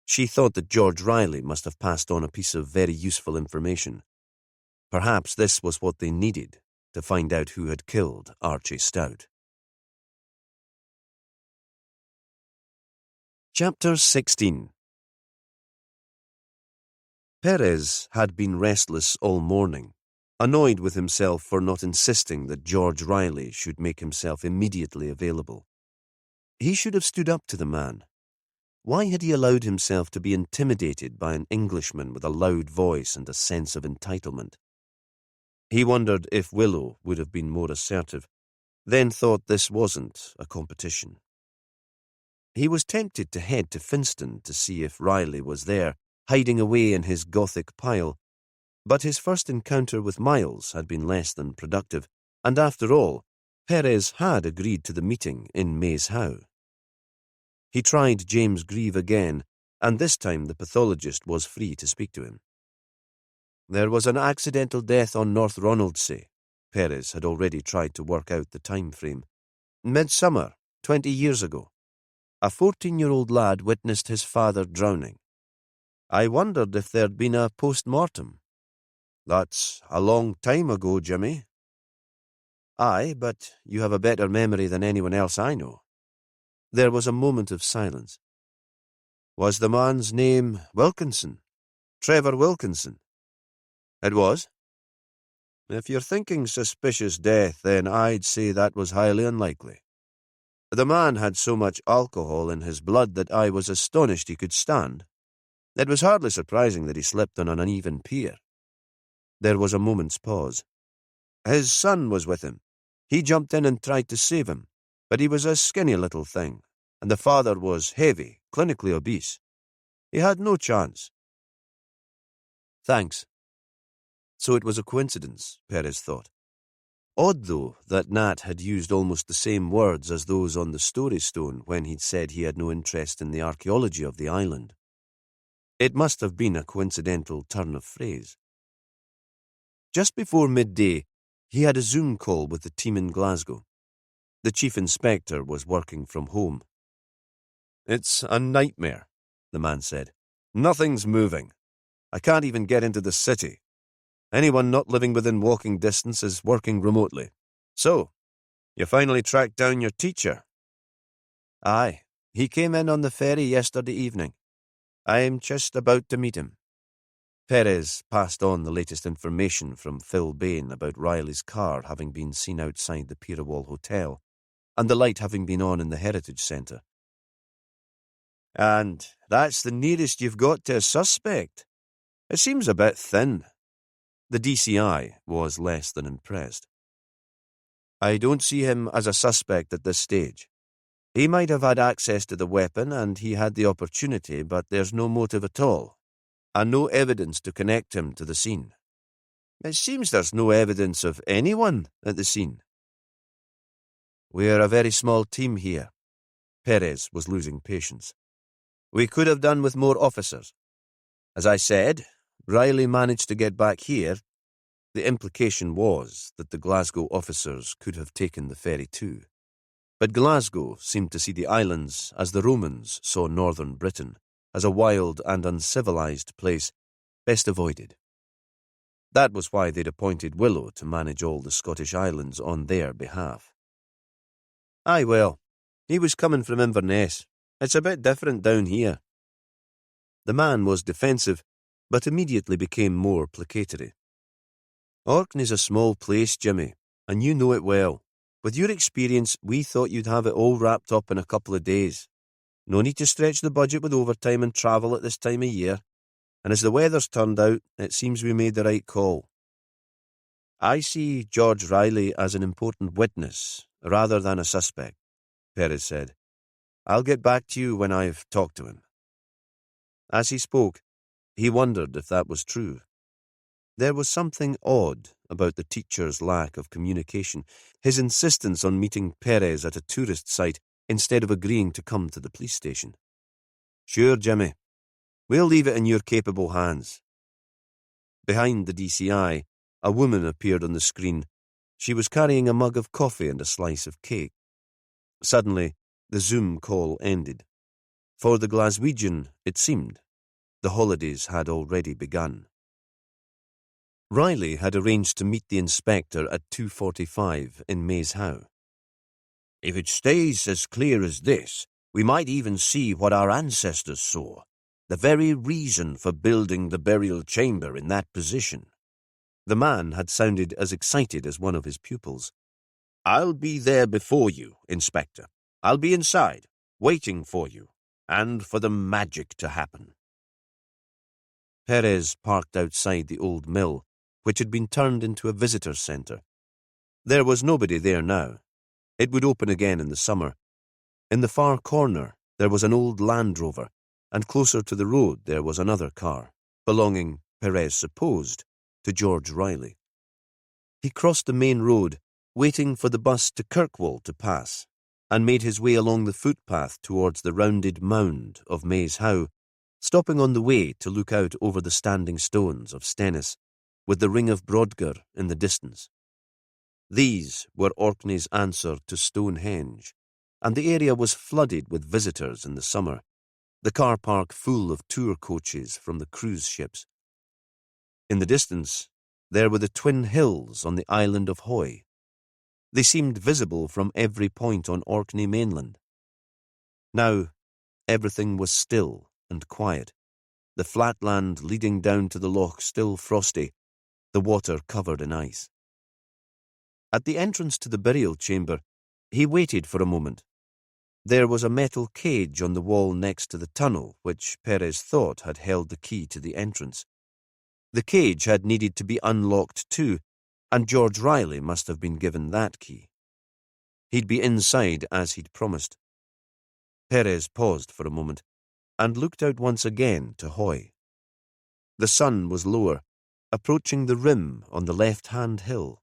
She thought that George Riley must have passed on a piece of very useful information. Perhaps this was what they needed to find out who had killed Archie Stout. Chapter 16. Perez had been restless all morning, annoyed with himself for not insisting that George Riley should make himself immediately available. He should have stood up to the man. Why had he allowed himself to be intimidated by an Englishman with a loud voice and a sense of entitlement? He wondered if Willow would have been more assertive, then thought this wasn't a competition. He was tempted to head to Finston to see if Riley was there, hiding away in his Gothic pile, but his first encounter with Miles had been less than productive, and after all, Perez had agreed to the meeting in Maze How. He tried James Grieve again, and this time the pathologist was free to speak to him. There was an accidental death on North Ronaldsay. Perez had already tried to work out the time frame. Midsummer, 20 years ago. A 14-year-old lad witnessed his father drowning. I wondered if there'd been a post-mortem. That's a long time ago, Jimmy. Aye, but you have a better memory than anyone else I know. There was a moment of silence. Was the man's name Wilkinson? Trevor Wilkinson? It was? If you're thinking suspicious death, then I'd say that was highly unlikely. The man had so much alcohol in his blood that I was astonished he could stand. It was hardly surprising that he slept on an uneven pier. There was a moment's pause. His son was with him. He jumped in and tried to save him, but he was a skinny little thing, and the father was heavy, clinically obese. He had no chance. Thanks. So it was a coincidence, Perez thought. Odd, though, that Nat had used almost the same words as those on the story stone when he'd said he had no interest in the archaeology of the island. It must have been a coincidental turn of phrase. Just before midday, he had a Zoom call with the team in Glasgow. The chief inspector was working from home. It's a nightmare, the man said. Nothing's moving. I can't even get into the city. Anyone not living within walking distance is working remotely. So, you finally tracked down your teacher? Aye, he came in on the ferry yesterday evening. I'm just about to meet him. Perez passed on the latest information from Phil Bain about Riley's car having been seen outside the Pirawall Hotel, and the light having been on in the Heritage Centre. And that's the nearest you've got to a suspect. It seems a bit thin. The DCI was less than impressed. I don't see him as a suspect at this stage. He might have had access to the weapon and he had the opportunity, but there's no motive at all, and no evidence to connect him to the scene. It seems there's no evidence of anyone at the scene. We're a very small team here. Perez was losing patience. We could have done with more officers. As I said, Riley managed to get back here. The implication was that the Glasgow officers could have taken the ferry too. But Glasgow seemed to see the islands as the Romans saw northern Britain, as a wild and uncivilized place best avoided. That was why they'd appointed Willow to manage all the Scottish islands on their behalf. Aye, well, he was coming from Inverness. It's a bit different down here. The man was defensive, but immediately became more placatory. Orkney's a small place, Jimmy, and you know it well. With your experience, we thought you'd have it all wrapped up in a couple of days. No need to stretch the budget with overtime and travel at this time of year. And as the weather's turned out, it seems we made the right call. I see George Riley as an important witness, rather than a suspect, Perez said. I'll get back to you when I've talked to him. As he spoke, he wondered if that was true. There was something odd about the teacher's lack of communication, his insistence on meeting Perez at a tourist site instead of agreeing to come to the police station. Sure, Jimmy. We'll leave it in your capable hands. Behind the DCI, a woman appeared on the screen. She was carrying a mug of coffee and a slice of cake. Suddenly, the Zoom call ended. For the Glaswegian, it seemed, the holidays had already begun. Riley had arranged to meet the inspector at 2:45 in Maze How. If it stays as clear as this, we might even see what our ancestors saw, the very reason for building the burial chamber in that position. The man had sounded as excited as one of his pupils. I'll be there before you, Inspector. I'll be inside, waiting for you, and for the magic to happen. Perez parked outside the old mill, which had been turned into a visitor centre. There was nobody there now. It would open again in the summer. In the far corner, there was an old Land Rover, and closer to the road there was another car, belonging, Perez supposed, to George Riley. He crossed the main road, waiting for the bus to Kirkwall to pass, and made his way along the footpath towards the rounded mound of Maze How, stopping on the way to look out over the standing stones of Stennis, with the ring of Brodgar in the distance. These were Orkney's answer to Stonehenge, and the area was flooded with visitors in the summer, the car park full of tour coaches from the cruise ships. In the distance, there were the twin hills on the island of Hoy. They seemed visible from every point on Orkney mainland. Now, everything was still and quiet, the flat land leading down to the loch still frosty, the water covered in ice. At the entrance to the burial chamber, he waited for a moment. There was a metal cage on the wall next to the tunnel, which Perez thought had held the key to the entrance. The cage had needed to be unlocked too, and George Riley must have been given that key. He'd be inside as he'd promised. Perez paused for a moment, and looked out once again to Hoy. The sun was lower, approaching the rim on the left-hand hill.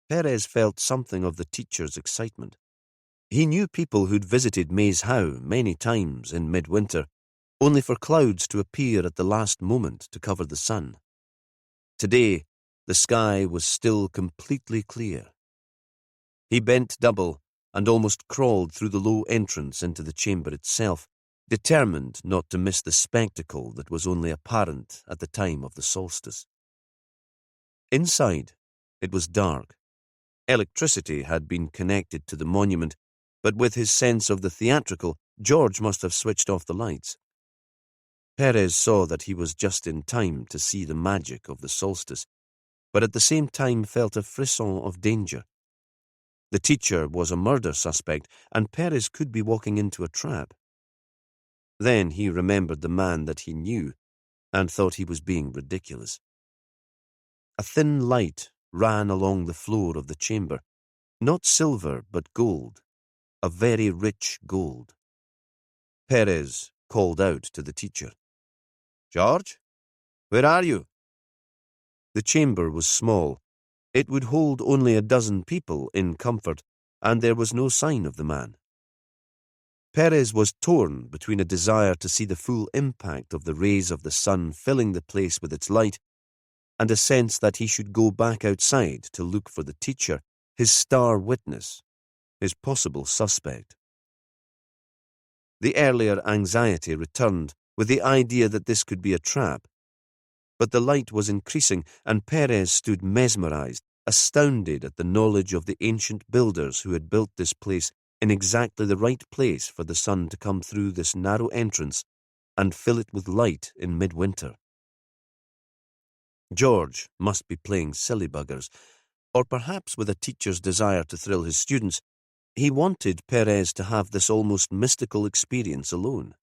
Perez felt something of the teacher's excitement. He knew people who'd visited Maze How many times in midwinter, only for clouds to appear at the last moment to cover the sun. Today, the sky was still completely clear. He bent double and almost crawled through the low entrance into the chamber itself, determined not to miss the spectacle that was only apparent at the time of the solstice. Inside, it was dark. Electricity had been connected to the monument, but with his sense of the theatrical, George must have switched off the lights. Perez saw that he was just in time to see the magic of the solstice, but at the same time felt a frisson of danger. The teacher was a murder suspect, and Perez could be walking into a trap. Then he remembered the man that he knew, and thought he was being ridiculous. A thin light ran along the floor of the chamber, not silver but gold, a very rich gold. Perez called out to the teacher. "George, where are you?" The chamber was small. It would hold only 12 people in comfort, and there was no sign of the man. Perez was torn between a desire to see the full impact of the rays of the sun filling the place with its light and a sense that he should go back outside to look for the teacher, his star witness, his possible suspect. The earlier anxiety returned with the idea that this could be a trap, but the light was increasing and Perez stood mesmerized, astounded at the knowledge of the ancient builders who had built this place in exactly the right place for the sun to come through this narrow entrance and fill it with light in midwinter. George must be playing silly buggers, or perhaps with a teacher's desire to thrill his students, he wanted Perez to have this almost mystical experience alone.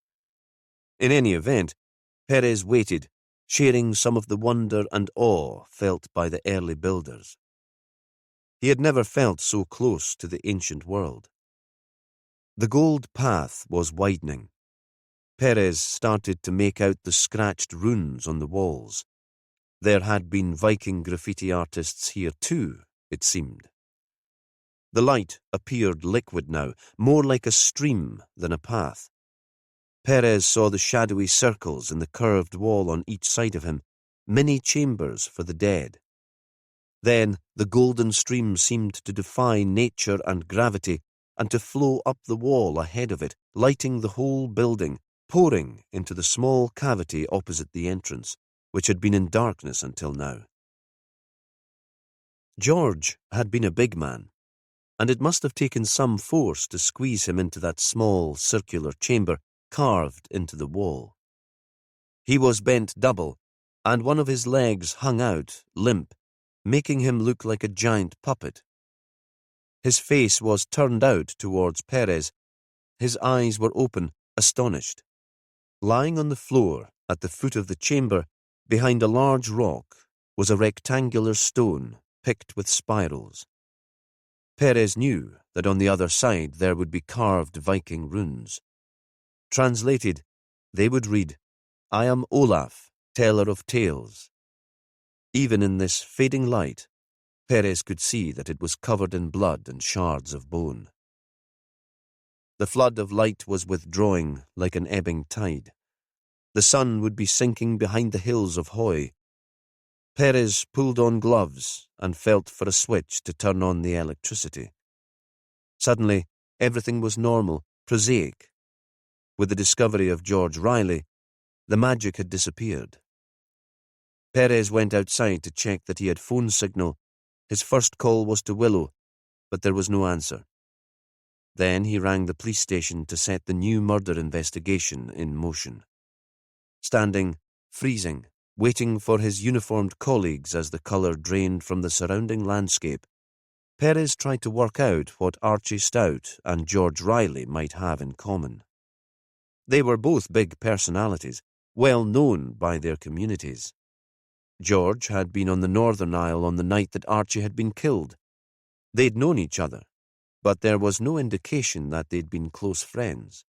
In any event, Perez waited, sharing some of the wonder and awe felt by the early builders. He had never felt so close to the ancient world. The gold path was widening. Perez started to make out the scratched runes on the walls. There had been Viking graffiti artists here too, it seemed. The light appeared liquid now, more like a stream than a path. Perez saw the shadowy circles in the curved wall on each side of him, many chambers for the dead. Then the golden stream seemed to defy nature and gravity and to flow up the wall ahead of it, lighting the whole building, pouring into the small cavity opposite the entrance, which had been in darkness until now. George had been a big man, and it must have taken some force to squeeze him into that small circular chamber carved into the wall. He was bent double, and one of his legs hung out, limp, making him look like a giant puppet. His face was turned out towards Perez. His eyes were open, astonished. Lying on the floor at the foot of the chamber, behind a large rock, was a rectangular stone picked with spirals. Perez knew that on the other side there would be carved Viking runes. Translated, they would read, "I am Olaf, teller of tales." Even in this fading light, Perez could see that it was covered in blood and shards of bone. The flood of light was withdrawing like an ebbing tide. The sun would be sinking behind the hills of Hoy. Perez pulled on gloves and felt for a switch to turn on the electricity. Suddenly, everything was normal, prosaic. With the discovery of George Riley, the magic had disappeared. Perez went outside to check that he had phone signal. His first call was to Willow, but there was no answer. Then he rang the police station to set the new murder investigation in motion. Standing, freezing, waiting for his uniformed colleagues as the colour drained from the surrounding landscape, Perez tried to work out what Archie Stout and George Riley might have in common. They were both big personalities, well known by their communities. George had been on the Northern Isle on the night that Archie had been killed. They'd known each other, but there was no indication that they'd been close friends.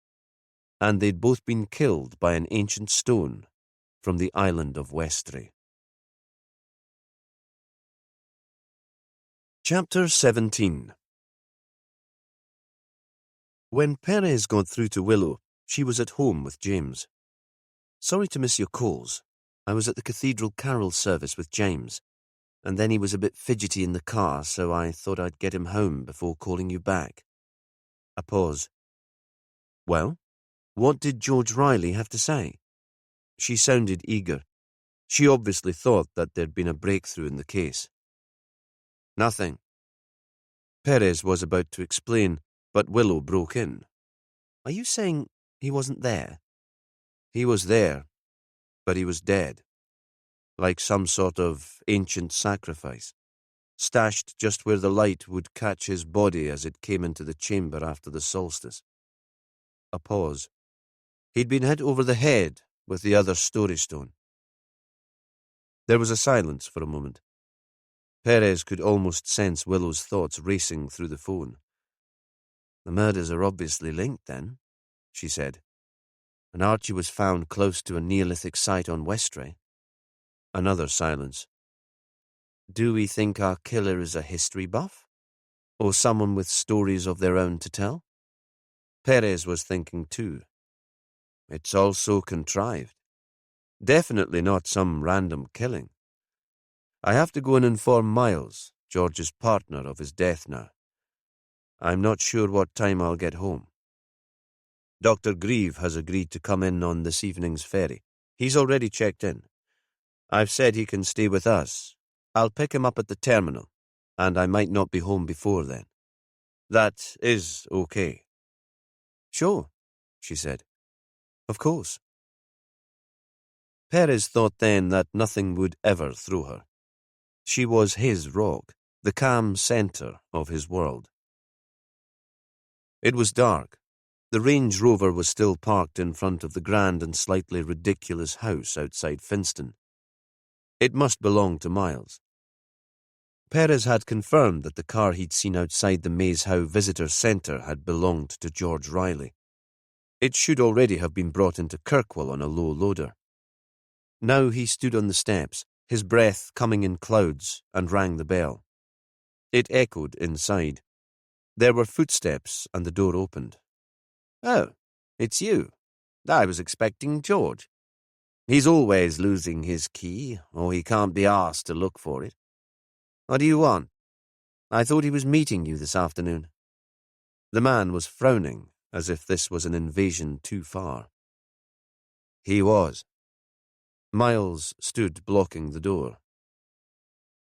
And they'd both been killed by an ancient stone from the island of Westray. Chapter 17. When Perez got through to Willow, she was at home with James. "Sorry to miss your calls. I was at the cathedral carol service with James, and then he was a bit fidgety in the car, so I thought I'd get him home before calling you back." A pause. "Well, what did George Riley have to say?" She sounded eager. She obviously thought that there'd been a breakthrough in the case. "Nothing." Perez was about to explain, but Willow broke in. "Are you saying he wasn't there?" "He was there, but he was dead. Like some sort of ancient sacrifice, stashed just where the light would catch his body as it came into the chamber after the solstice." A pause. "He'd been hit over the head with the other story stone." There was a silence for a moment. Perez could almost sense Willow's thoughts racing through the phone. "The murders are obviously linked, then," she said. "And Archie was found close to a Neolithic site on Westray." Another silence. "Do we think our killer is a history buff? Or someone with stories of their own to tell?" Perez was thinking too. It's all so contrived. Definitely not some random killing. I have to go and inform Miles, George's partner, of his death now. I'm not sure what time I'll get home. Dr. Grieve has agreed to come in on this evening's ferry. He's already checked in. I've said he can stay with us. I'll pick him up at the terminal, and I might not be home before then. That is okay. Sure, she said. Of course. Perez thought then that nothing would ever throw her. She was his rock, the calm centre of his world. It was dark. The Range Rover was still parked in front of the grand and slightly ridiculous house outside Finston. It must belong to Miles. Perez had confirmed that the car he'd seen outside the Maze How Visitor Centre had belonged to George Riley. It should already have been brought into Kirkwall on a low loader. Now he stood on the steps, his breath coming in clouds, and rang the bell. It echoed inside. There were footsteps, and the door opened. Oh, it's you. I was expecting George. He's always losing his key, or he can't be asked to look for it. What do you want? I thought he was meeting you this afternoon. The man was frowning, as if this was an invasion too far. He was. Miles stood blocking the door.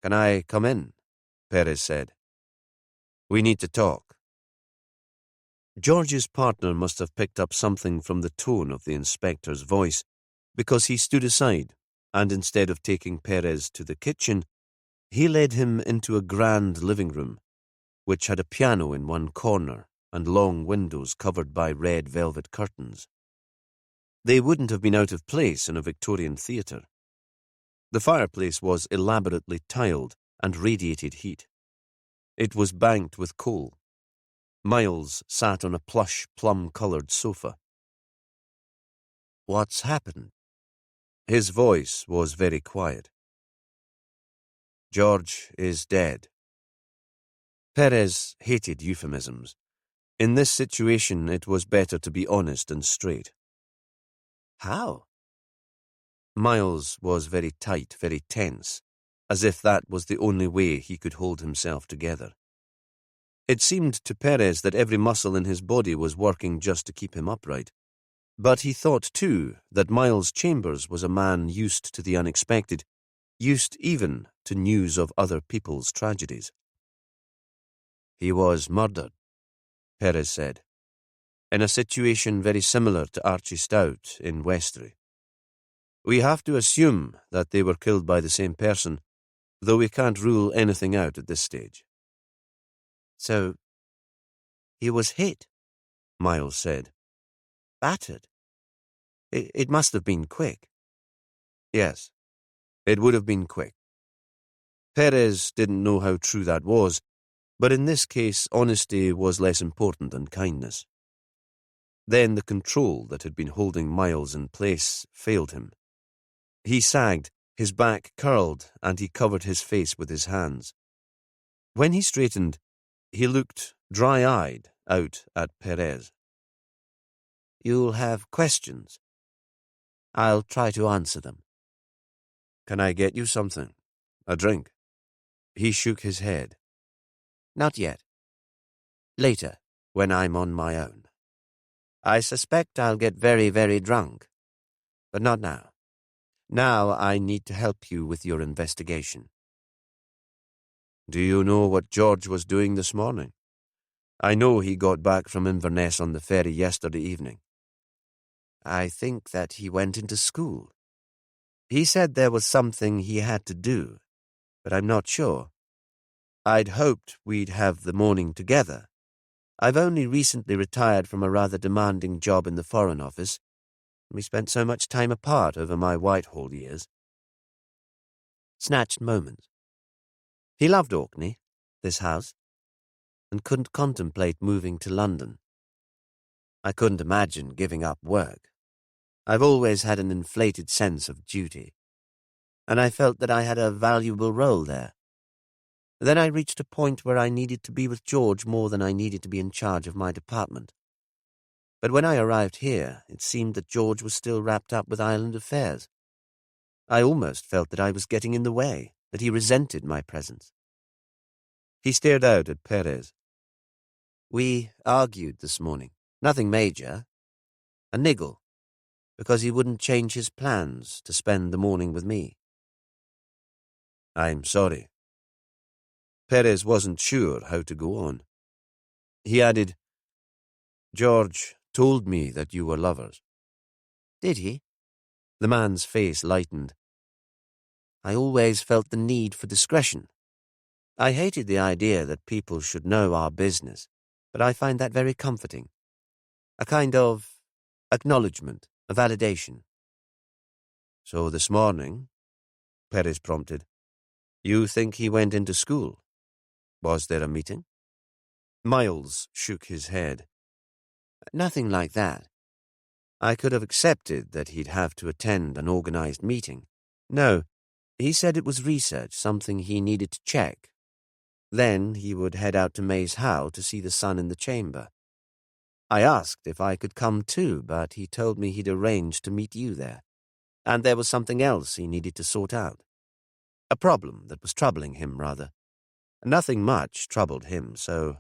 Can I come in? Perez said. We need to talk. George's partner must have picked up something from the tone of the inspector's voice, because he stood aside, and instead of taking Perez to the kitchen, he led him into a grand living room, which had a piano in one corner and long windows covered by red velvet curtains. They wouldn't have been out of place in a Victorian theatre. The fireplace was elaborately tiled and radiated heat. It was banked with coal. Miles sat on a plush, plum-coloured sofa. What's happened? His voice was very quiet. George is dead. Perez hated euphemisms. In this situation, it was better to be honest and straight. How? Miles was very tight, very tense, as if that was the only way he could hold himself together. It seemed to Perez that every muscle in his body was working just to keep him upright. But he thought, too, that Miles Chambers was a man used to the unexpected, used even to news of other people's tragedies. He was murdered, Perez said, in a situation very similar to Archie Stout in Westbury. We have to assume that they were killed by the same person, though we can't rule anything out at this stage. So, he was hit, Miles said. Battered. It must have been quick. Yes, it would have been quick. Perez didn't know how true that was, but in this case honesty was less important than kindness. Then the control that had been holding Miles in place failed him. He sagged, his back curled, and he covered his face with his hands. When he straightened, he looked dry-eyed out at Perez. You'll have questions. I'll try to answer them. Can I get you something? A drink? He shook his head. Not yet. Later, when I'm on my own. I suspect I'll get very, very drunk. But not now. Now I need to help you with your investigation. Do you know what George was doing this morning? I know he got back from Inverness on the ferry yesterday evening. I think that he went into school. He said there was something he had to do, but I'm not sure. I'd hoped we'd have the morning together. I've only recently retired from a rather demanding job in the Foreign Office. We spent so much time apart over my Whitehall years. Snatched moments. He loved Orkney, this house, and couldn't contemplate moving to London. I couldn't imagine giving up work. I've always had an inflated sense of duty, and I felt that I had a valuable role there. Then I reached a point where I needed to be with George more than I needed to be in charge of my department. But when I arrived here, it seemed that George was still wrapped up with island affairs. I almost felt that I was getting in the way, that he resented my presence. He stared out at Perez. We argued this morning. Nothing major. A niggle, because he wouldn't change his plans to spend the morning with me. I'm sorry. Perez wasn't sure how to go on. He added, George told me that you were lovers. Did he? The man's face lightened. I always felt the need for discretion. I hated the idea that people should know our business, but I find that very comforting. A kind of acknowledgement, a validation. So this morning, Perez prompted, you think he went into school? Was there a meeting? Miles shook his head. Nothing like that. I could have accepted that he'd have to attend an organized meeting. No, he said it was research, something he needed to check. Then he would head out to Maze Howe to see the sun in the chamber. I asked if I could come too, but he told me he'd arranged to meet you there, and there was something else he needed to sort out. A problem that was troubling him, rather. Nothing much troubled him, so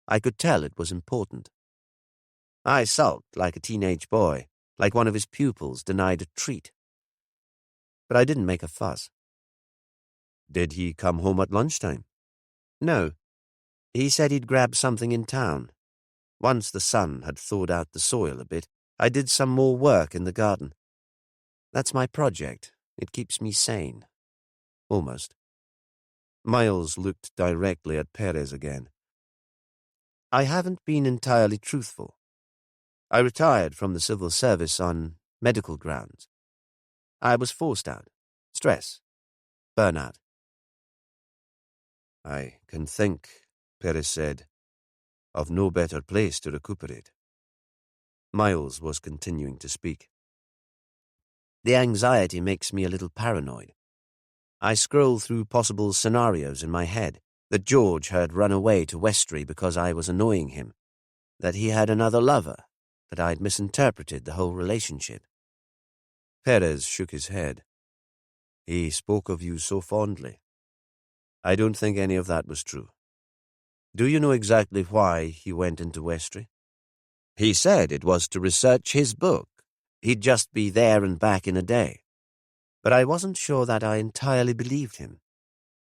I could tell it was important. I sulked like a teenage boy, like one of his pupils denied a treat. But I didn't make a fuss. Did he come home at lunchtime? No. He said he'd grab something in town. Once the sun had thawed out the soil a bit, I did some more work in the garden. That's my project. It keeps me sane. Almost. Miles looked directly at Perez again. I haven't been entirely truthful. I retired from the civil service on medical grounds. I was forced out. Stress. Burnout. I can think, Perez said, of no better place to recuperate. Miles was continuing to speak. The anxiety makes me a little paranoid. I scroll through possible scenarios in my head, that George had run away to Westry because I was annoying him, that he had another lover, that I'd misinterpreted the whole relationship. Perez shook his head. He spoke of you so fondly. I don't think any of that was true. Do you know exactly why he went into Westry? He said it was to research his book. He'd just be there and back in a day. But I wasn't sure that I entirely believed him.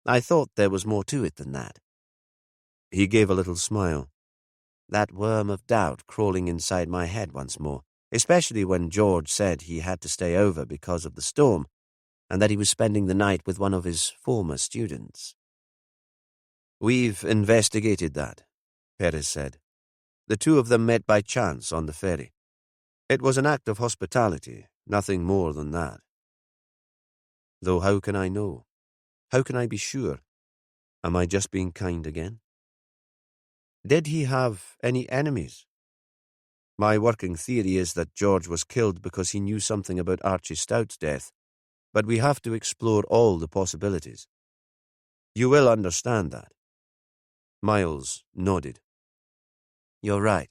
I thought there was more to it than that. He gave a little smile. That worm of doubt crawling inside my head once more, especially when George said he had to stay over because of the storm, and that he was spending the night with one of his former students. We've investigated that, Perez said. The two of them met by chance on the ferry. It was an act of hospitality, nothing more than that. Though how can I know? How can I be sure? Am I just being kind again? Did he have any enemies? My working theory is that George was killed because he knew something about Archie Stout's death, but we have to explore all the possibilities. You will understand that. Miles nodded. You're right.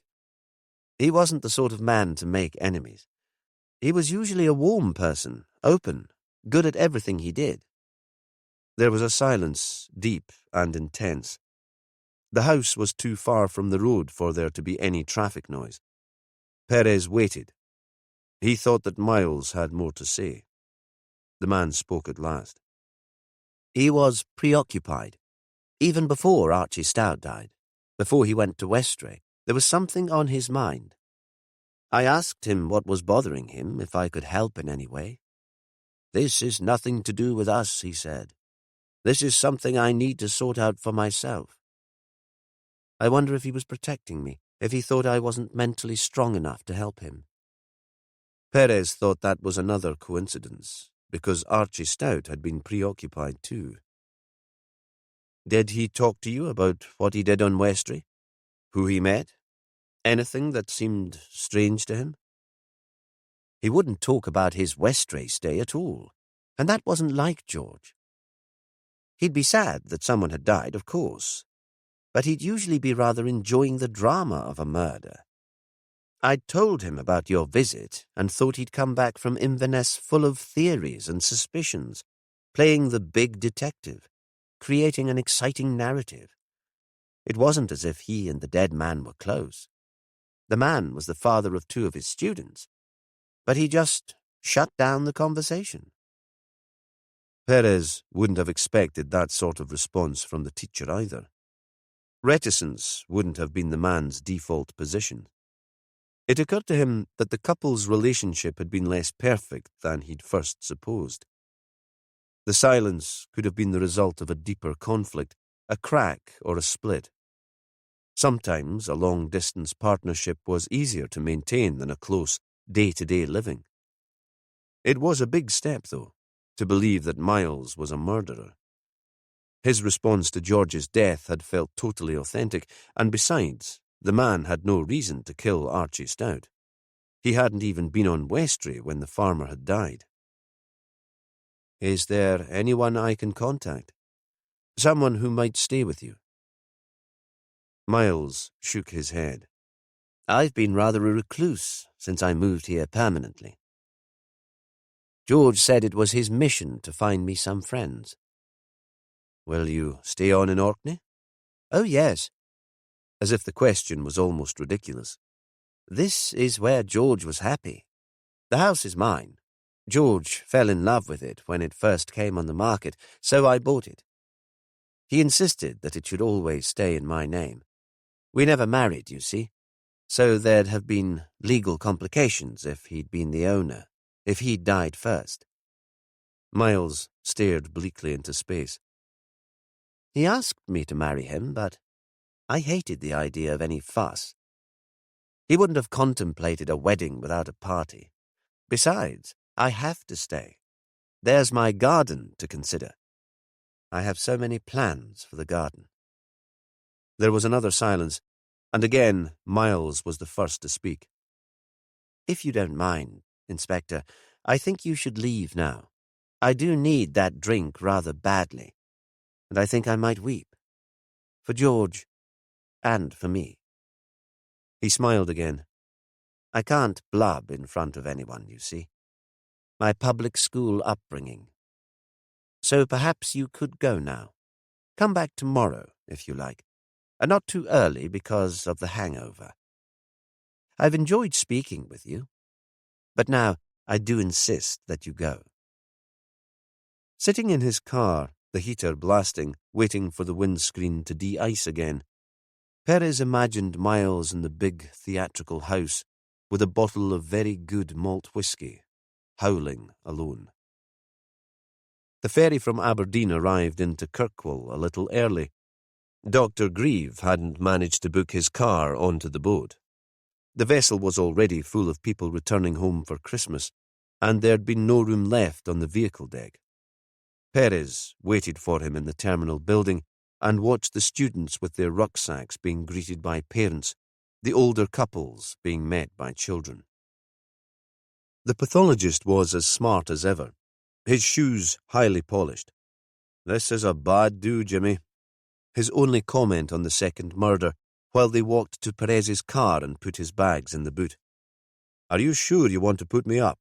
He wasn't the sort of man to make enemies. He was usually a warm person, open, good at everything he did. There was a silence, deep and intense. The house was too far from the road for there to be any traffic noise. Perez waited. He thought that Miles had more to say. The man spoke at last. He was preoccupied. Even before Archie Stout died, before he went to Westray, there was something on his mind. I asked him what was bothering him, if I could help in any way. This is nothing to do with us, he said. This is something I need to sort out for myself. I wonder if he was protecting me, if he thought I wasn't mentally strong enough to help him. Perez thought that was another coincidence, because Archie Stout had been preoccupied too. Did he talk to you about what he did on Westray? Who he met? Anything that seemed strange to him? He wouldn't talk about his Westray stay at all, and that wasn't like George. He'd be sad that someone had died, of course, but he'd usually be rather enjoying the drama of a murder. I'd told him about your visit and thought he'd come back from Inverness full of theories and suspicions, playing the big detective, creating an exciting narrative. It wasn't as if he and the dead man were close. The man was the father of 2 of his students, but he just shut down the conversation. Perez wouldn't have expected that sort of response from the teacher either. Reticence wouldn't have been the man's default position. It occurred to him that the couple's relationship had been less perfect than he'd first supposed. The silence could have been the result of a deeper conflict, a crack or a split. Sometimes a long-distance partnership was easier to maintain than a close, day-to-day living. It was a big step, though, to believe that Miles was a murderer. His response to George's death had felt totally authentic, and besides, the man had no reason to kill Archie Stout. He hadn't even been on Westray when the farmer had died. Is there anyone I can contact? Someone who might stay with you? Miles shook his head. I've been rather a recluse since I moved here permanently. George said it was his mission to find me some friends. Will you stay on in Orkney? Oh, yes. As if the question was almost ridiculous. This is where George was happy. The house is mine. George fell in love with it when it first came on the market, so I bought it. He insisted that it should always stay in my name. We never married, you see, so there'd have been legal complications if he'd been the owner, if he'd died first. Miles stared bleakly into space. He asked me to marry him, but I hated the idea of any fuss. He wouldn't have contemplated a wedding without a party. Besides, I have to stay. There's my garden to consider. I have so many plans for the garden. There was another silence, and again Miles was the first to speak. If you don't mind, Inspector, I think you should leave now. I do need that drink rather badly, and I think I might weep. For George, and for me. He smiled again. I can't blub in front of anyone, you see. My public school upbringing. So perhaps you could go now. Come back tomorrow, if you like. And not too early because of the hangover. I've enjoyed speaking with you. But now I do insist that you go. Sitting in his car, the heater blasting, waiting for the windscreen to de-ice again, Perez imagined Miles in the big theatrical house with a bottle of very good malt whisky, howling alone. The ferry from Aberdeen arrived into Kirkwall a little early. Dr. Grieve hadn't managed to book his car onto the boat. The vessel was already full of people returning home for Christmas, and there'd been no room left on the vehicle deck. Perez waited for him in the terminal building and watched the students with their rucksacks being greeted by parents, the older couples being met by children. The pathologist was as smart as ever, his shoes highly polished. "This is a bad do, Jimmy," his only comment on the second murder, while they walked to Perez's car and put his bags in the boot. "Are you sure you want to put me up?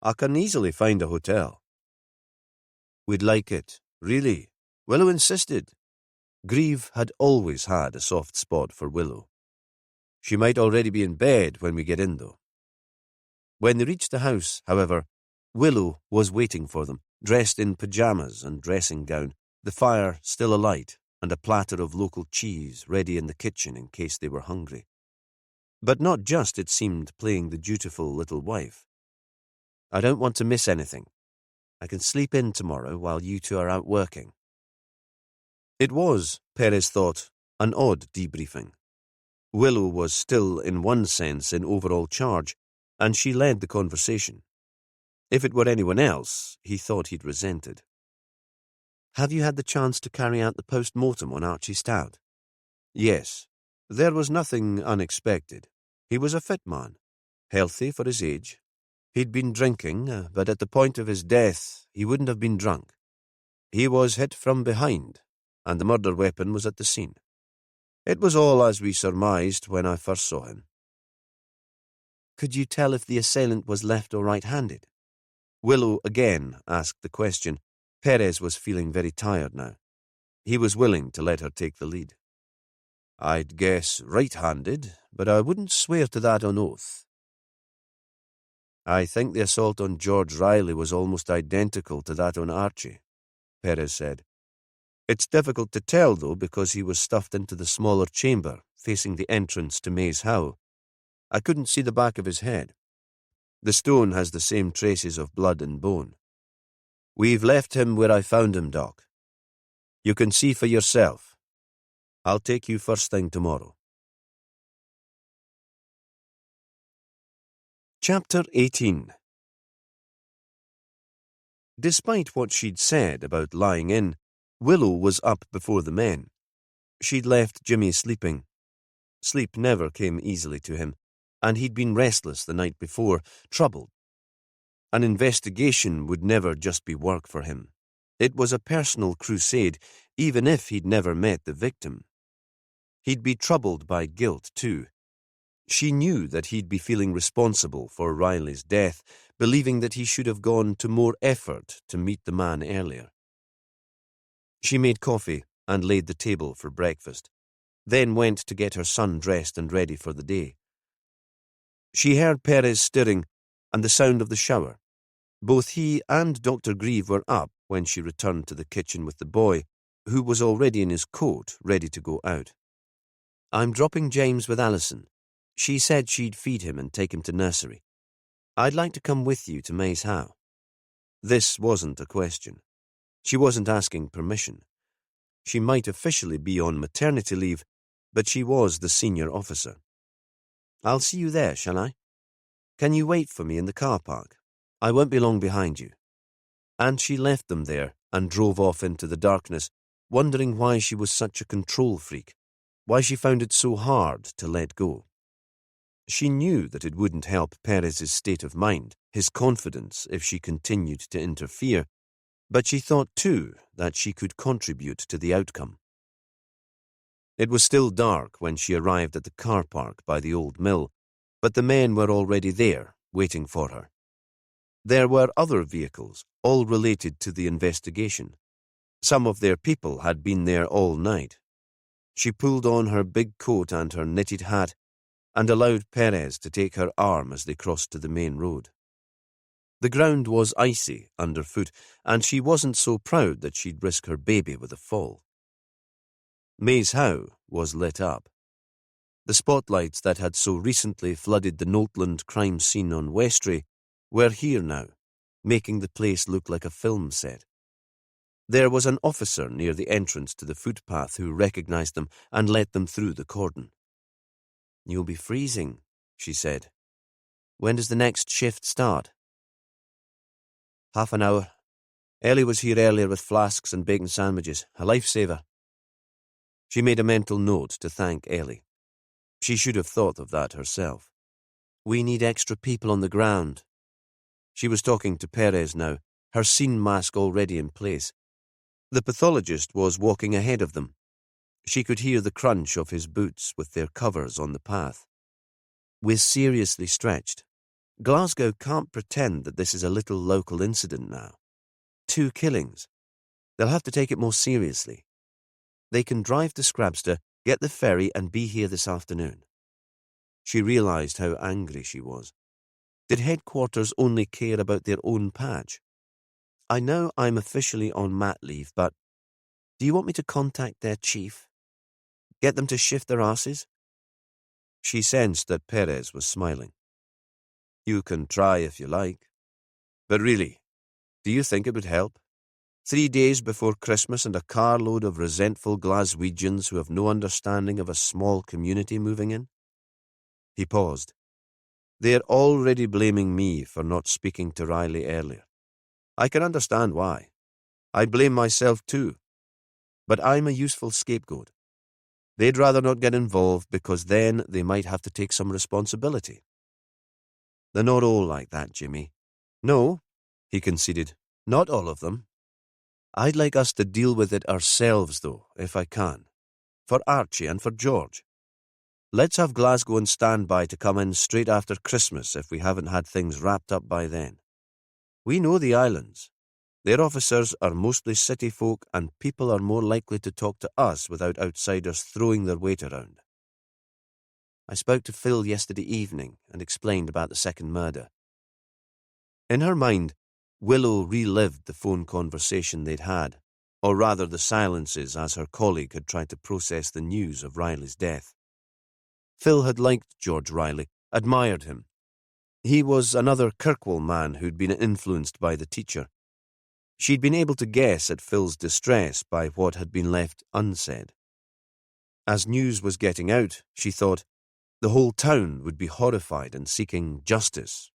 I can easily find a hotel." "We'd like it, really," Willow insisted. Grieve had always had a soft spot for Willow. "She might already be in bed when we get in, though." When they reached the house, however, Willow was waiting for them, dressed in pyjamas and dressing gown, the fire still alight, and a platter of local cheese ready in the kitchen in case they were hungry. But not just, it seemed, playing the dutiful little wife. "I don't want to miss anything. I can sleep in tomorrow while you two are out working." It was, Perez thought, an odd debriefing. Willow was still, in one sense, in overall charge, and she led the conversation. If it were anyone else, he thought he'd resented. "Have you had the chance to carry out the post-mortem on Archie Stout?" "Yes. There was nothing unexpected. He was a fit man, healthy for his age. He'd been drinking, but at the point of his death, he wouldn't have been drunk. He was hit from behind, and the murder weapon was at the scene. It was all as we surmised when I first saw him." Could you tell if the assailant was left or right-handed? Willow again asked the question. Perez was feeling very tired now. He was willing to let her take the lead. I'd guess right-handed, but I wouldn't swear to that on oath. I think the assault on George Riley was almost identical to that on Archie, Perez said. It's difficult to tell, though, because he was stuffed into the smaller chamber facing the entrance to Maze Howe. I couldn't see the back of his head. The stone has the same traces of blood and bone. We've left him where I found him, Doc. You can see for yourself. I'll take you first thing tomorrow. Chapter 18. Despite what she'd said about lying in, Willow was up before the men. She'd left Jimmy sleeping. Sleep never came easily to him, and he'd been restless the night before, troubled. An investigation would never just be work for him. It was a personal crusade, even if he'd never met the victim. He'd be troubled by guilt, too. She knew that he'd be feeling responsible for Riley's death, believing that he should have gone to more effort to meet the man earlier. She made coffee and laid the table for breakfast, then went to get her son dressed and ready for the day. She heard Perez stirring and the sound of the shower. Both he and Dr. Grieve were up when she returned to the kitchen with the boy, who was already in his coat, ready to go out. I'm dropping James with Alison. She said she'd feed him and take him to nursery. I'd like to come with you to Maze Howe. This wasn't a question. She wasn't asking permission. She might officially be on maternity leave, but she was the senior officer. I'll see you there, shall I? Can you wait for me in the car park? I won't be long behind you. And she left them there and drove off into the darkness, wondering why she was such a control freak, why she found it so hard to let go. She knew that it wouldn't help Perez's state of mind, his confidence, if she continued to interfere, but she thought too that she could contribute to the outcome. It was still dark when she arrived at the car park by the old mill, but the men were already there, waiting for her. There were other vehicles, all related to the investigation. Some of their people had been there all night. She pulled on her big coat and her knitted hat and allowed Perez to take her arm as they crossed to the main road. The ground was icy underfoot, and she wasn't so proud that she'd risk her baby with a fall. Maze Howe was lit up. The spotlights that had so recently flooded the Noltland crime scene on Westray were here now, making the place look like a film set. There was an officer near the entrance to the footpath who recognized them and let them through the cordon. You'll be freezing, she said. When does the next shift start? Half an hour. Ellie was here earlier with flasks and bacon sandwiches. A lifesaver. She made a mental note to thank Ellie. She should have thought of that herself. We need extra people on the ground. She was talking to Perez now, her scene mask already in place. The pathologist was walking ahead of them. She could hear the crunch of his boots with their covers on the path. We're seriously stretched. Glasgow can't pretend that this is a little local incident now. 2 killings. They'll have to take it more seriously. They can drive to Scrabster, get the ferry, and be here this afternoon. She realised how angry she was. Did headquarters only care about their own patch? I know I'm officially on mat leave, but do you want me to contact their chief? Get them to shift their asses? She sensed that Perez was smiling. You can try if you like. But really, do you think it would help? 3 days before Christmas and a carload of resentful Glaswegians who have no understanding of a small community moving in? He paused. They're already blaming me for not speaking to Riley earlier. I can understand why. I blame myself too. But I'm a useful scapegoat. They'd rather not get involved because then they might have to take some responsibility. They're not all like that, Jimmy. No, he conceded. Not all of them. I'd like us to deal with it ourselves, though, if I can. For Archie and for George. Let's have Glasgow on standby to come in straight after Christmas if we haven't had things wrapped up by then. We know the islands. Their officers are mostly city folk, and people are more likely to talk to us without outsiders throwing their weight around. I spoke to Phil yesterday evening and explained about the second murder. In her mind, Willow relived the phone conversation they'd had, or rather the silences as her colleague had tried to process the news of Riley's death. Phil had liked George Riley, admired him. He was another Kirkwall man who'd been influenced by the teacher. She'd been able to guess at Phil's distress by what had been left unsaid. As news was getting out, she thought, the whole town would be horrified and seeking justice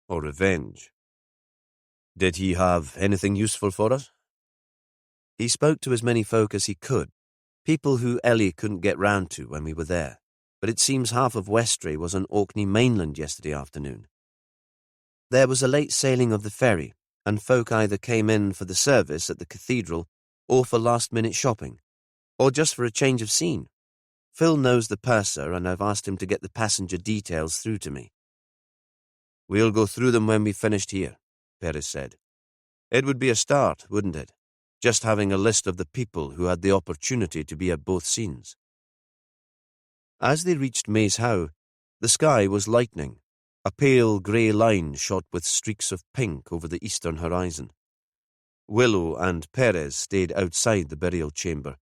or revenge. Did he have anything useful for us? He spoke to as many folk as he could, people who Ellie couldn't get round to when we were there, but it seems half of Westray was on Orkney mainland yesterday afternoon. There was a late sailing of the ferry, and folk either came in for the service at the cathedral or for last-minute shopping, or just for a change of scene. Phil knows the purser, and I've asked him to get the passenger details through to me. We'll go through them when we've finished here, Perez said. It would be a start, wouldn't it? Just having a list of the people who had the opportunity to be at both scenes. As they reached Maze How, the sky was lightening, a pale grey line shot with streaks of pink over the eastern horizon. Willow and Perez stayed outside the burial chamber.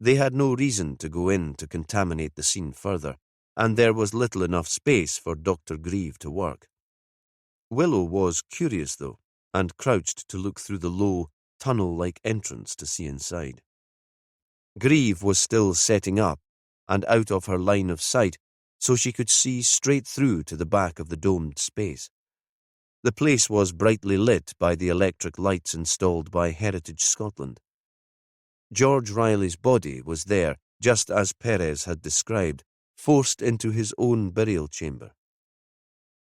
They had no reason to go in to contaminate the scene further, and there was little enough space for Dr. Grieve to work. Willow was curious, though, and crouched to look through the low, tunnel-like entrance to see inside. Grieve was still setting up, and out of her line of sight, so she could see straight through to the back of the domed space. The place was brightly lit by the electric lights installed by Heritage Scotland. George Riley's body was there, just as Perez had described, forced into his own burial chamber.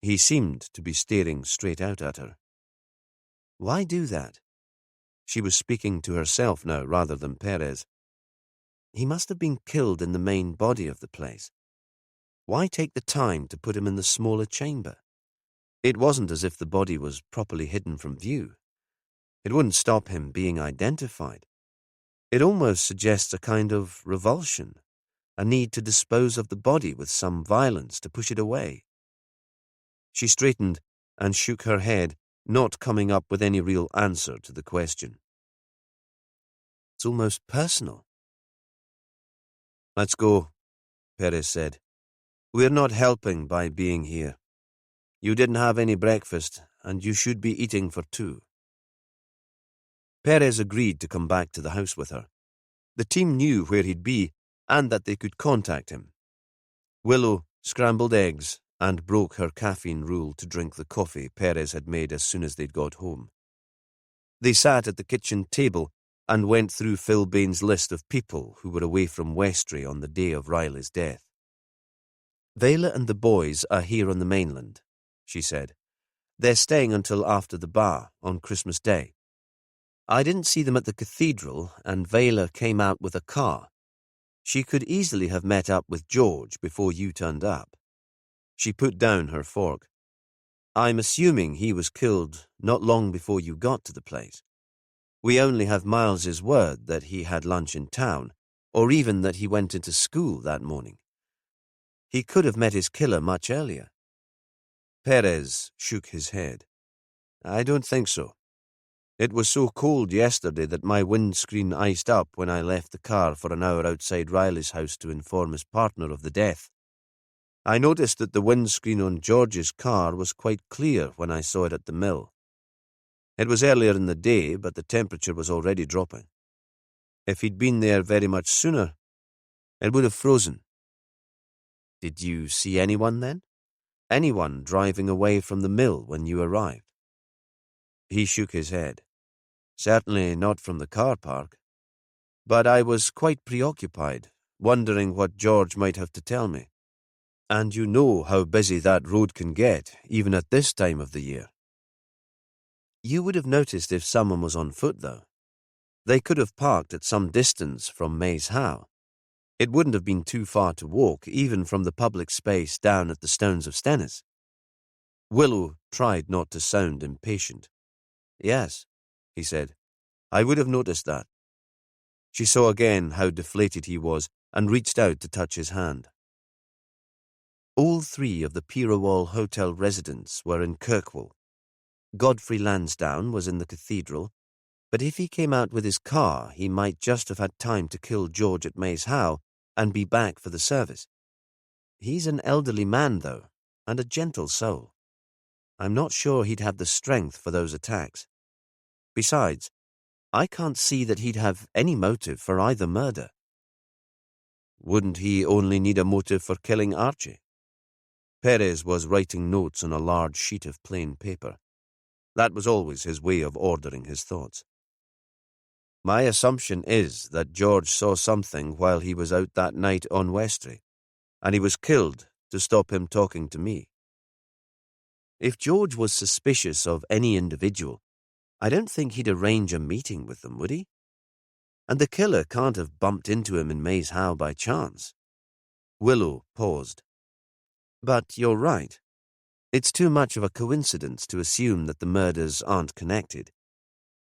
He seemed to be staring straight out at her. Why do that? She was speaking to herself now rather than Perez. He must have been killed in the main body of the place. Why take the time to put him in the smaller chamber? It wasn't as if the body was properly hidden from view. It wouldn't stop him being identified. It almost suggests a kind of revulsion, a need to dispose of the body with some violence to push it away. She straightened and shook her head, not coming up with any real answer to the question. It's almost personal. Let's go, Perez said. We're not helping by being here. You didn't have any breakfast, and you should be eating for two. Perez agreed to come back to the house with her. The team knew where he'd be, and that they could contact him. Willow scrambled eggs and broke her caffeine rule to drink the coffee Perez had made as soon as they'd got home. They sat at the kitchen table and went through Phil Bain's list of people who were away from Westray on the day of Riley's death. Vela and the boys are here on the mainland, she said. They're staying until after the bar on Christmas Day. I didn't see them at the cathedral, and Vela came out with a car. She could easily have met up with George before you turned up. She put down her fork. I'm assuming he was killed not long before you got to the place. We only have Miles's word that he had lunch in town, or even that he went into school that morning. He could have met his killer much earlier. Perez shook his head. I don't think so. It was so cold yesterday that my windscreen iced up when I left the car for an hour outside Riley's house to inform his partner of the death. I noticed that the windscreen on George's car was quite clear when I saw it at the mill. It was earlier in the day, but the temperature was already dropping. If he'd been there very much sooner, it would have frozen. Did you see anyone then? Anyone driving away from the mill when you arrived? He shook his head. Certainly not from the car park. But I was quite preoccupied, wondering what George might have to tell me. And you know how busy that road can get, even at this time of the year. You would have noticed if someone was on foot, though. They could have parked at some distance from Maze How. It wouldn't have been too far to walk, even from the public space down at the Stones of Stennis. Willow tried not to sound impatient. "Yes," he said. "I would have noticed that." She saw again how deflated he was and reached out to touch his hand. All three of the Pirawall Hotel residents were in Kirkwall. Godfrey Lansdowne was in the cathedral, but if he came out with his car, he might just have had time to kill George at Maze How and be back for the service. He's an elderly man, though, and a gentle soul. I'm not sure he'd have the strength for those attacks. Besides, I can't see that he'd have any motive for either murder. Wouldn't he only need a motive for killing Archie? Perez was writing notes on a large sheet of plain paper. That was always his way of ordering his thoughts. My assumption is that George saw something while he was out that night on Westray, and he was killed to stop him talking to me. If George was suspicious of any individual, I don't think he'd arrange a meeting with them, would he? And the killer can't have bumped into him in Maze How by chance. Willow paused. But you're right. It's too much of a coincidence to assume that the murders aren't connected.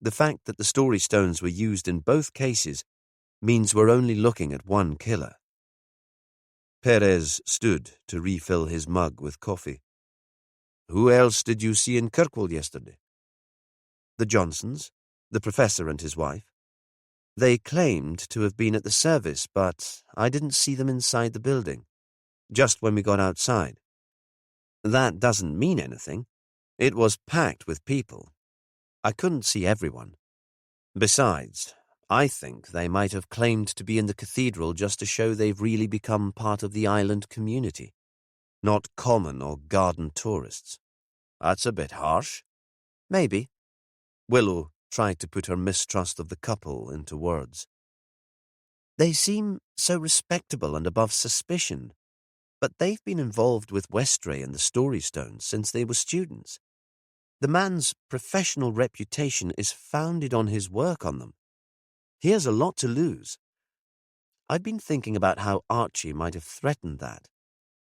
The fact that the story stones were used in both cases means we're only looking at one killer. Perez stood to refill his mug with coffee. Who else did you see in Kirkwall yesterday? The Johnsons, the professor and his wife. They claimed to have been at the service, but I didn't see them inside the building, just when we got outside. That doesn't mean anything. It was packed with people. I couldn't see everyone. Besides, I think they might have claimed to be in the cathedral just to show they've really become part of the island community, not common or garden tourists. That's a bit harsh. Maybe. Willow tried to put her mistrust of the couple into words. They seem so respectable and above suspicion, but they've been involved with Westray and the Story Stones since they were students. The man's professional reputation is founded on his work on them. He has a lot to lose. I've been thinking about how Archie might have threatened that.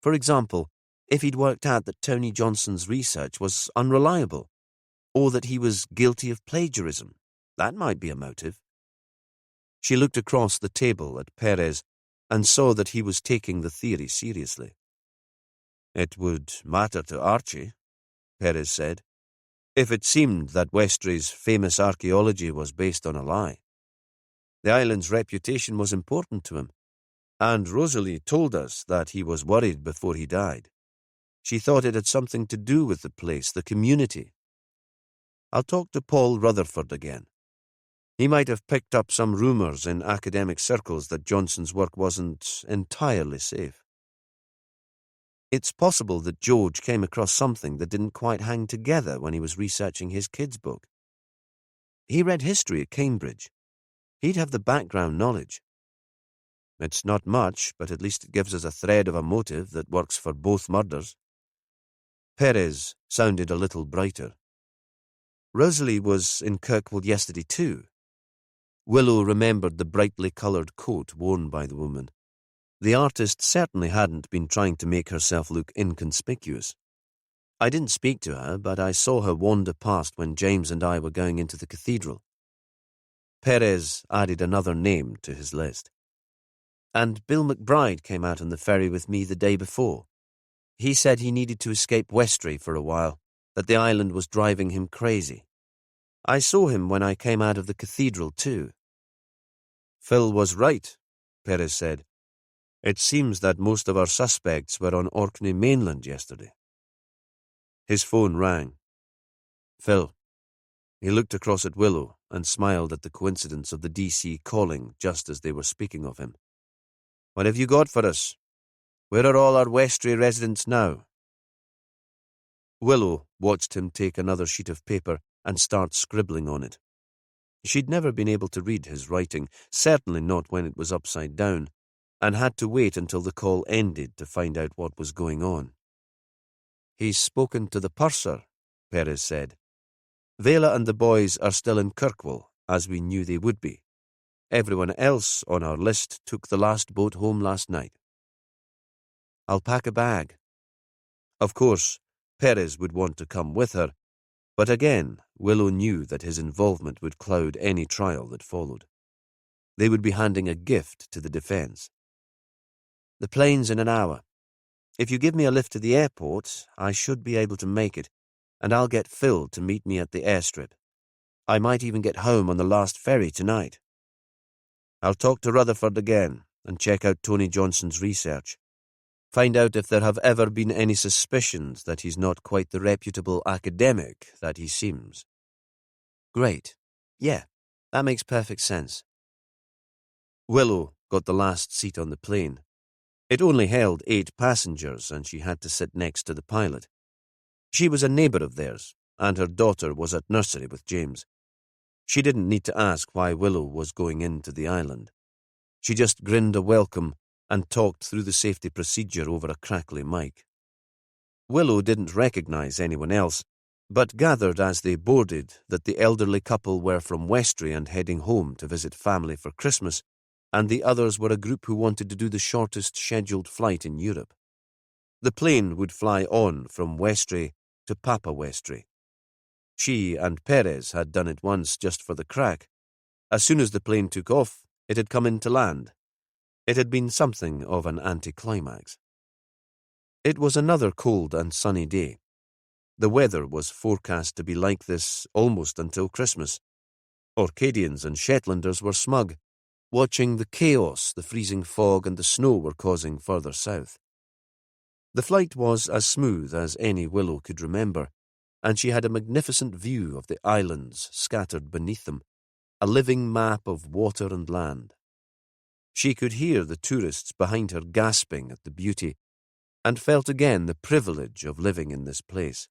For example, if he'd worked out that Tony Johnson's research was unreliable, or that he was guilty of plagiarism. That might be a motive. She looked across the table at Perez and saw that he was taking the theory seriously. It would matter to Archie, Perez said, if it seemed that Westray's famous archaeology was based on a lie. The island's reputation was important to him, and Rosalie told us that he was worried before he died. She thought it had something to do with the place, the community. I'll talk to Paul Rutherford again. He might have picked up some rumours in academic circles that Johnson's work wasn't entirely safe. It's possible that George came across something that didn't quite hang together when he was researching his kids' book. He read history at Cambridge. He'd have the background knowledge. It's not much, but at least it gives us a thread of a motive that works for both murders. Perez sounded a little brighter. Rosalie was in Kirkwall yesterday too. Willow remembered the brightly coloured coat worn by the woman. The artist certainly hadn't been trying to make herself look inconspicuous. I didn't speak to her, but I saw her wander past when James and I were going into the cathedral. Perez added another name to his list. And Bill McBride came out on the ferry with me the day before. He said he needed to escape Westray for a while, that the island was driving him crazy. I saw him when I came out of the cathedral too. Phil was right, Perez said. It seems that most of our suspects were on Orkney mainland yesterday. His phone rang. Phil. He looked across at Willow and smiled at the coincidence of the DC calling just as they were speaking of him. What have you got for us? Where are all our Westray residents now? Willow watched him take another sheet of paper and start scribbling on it. She'd never been able to read his writing, certainly not when it was upside down, and had to wait until the call ended to find out what was going on. He's spoken to the purser, Perez said. Vela and the boys are still in Kirkwall, as we knew they would be. everyone else on our list took the last boat home last night. I'll pack a bag. Of course, Perez would want to come with her, but again, Willow knew that his involvement would cloud any trial that followed. They would be handing a gift to the defence. The plane's in an hour. If you give me a lift to the airport, I should be able to make it, and I'll get Phil to meet me at the airstrip. I might even get home on the last ferry tonight. I'll talk to Rutherford again and check out Tony Johnson's research. Find out if there have ever been any suspicions that he's not quite the reputable academic that he seems. Great. Yeah, that makes perfect sense. Willow got the last seat on the plane. It only held 8 passengers, and she had to sit next to the pilot. She was a neighbour of theirs, and her daughter was at nursery with James. She didn't need to ask why Willow was going into the island. She just grinned a welcome and talked through the safety procedure over a crackly mic. Willow didn't recognise anyone else, but gathered as they boarded that the elderly couple were from Westray and heading home to visit family for Christmas, and the others were a group who wanted to do the shortest scheduled flight in Europe. The plane would fly on from Westray to Papa Westray. She and Perez had done it once just for the crack. As soon as the plane took off, it had come into land. It had been something of an anticlimax. It was another cold and sunny day. The weather was forecast to be like this almost until Christmas. Orcadians and Shetlanders were smug, watching the chaos the freezing fog and the snow were causing further south. The flight was as smooth as any Willow could remember, and she had a magnificent view of the islands scattered beneath them, a living map of water and land. She could hear the tourists behind her gasping at the beauty, and felt again the privilege of living in this place.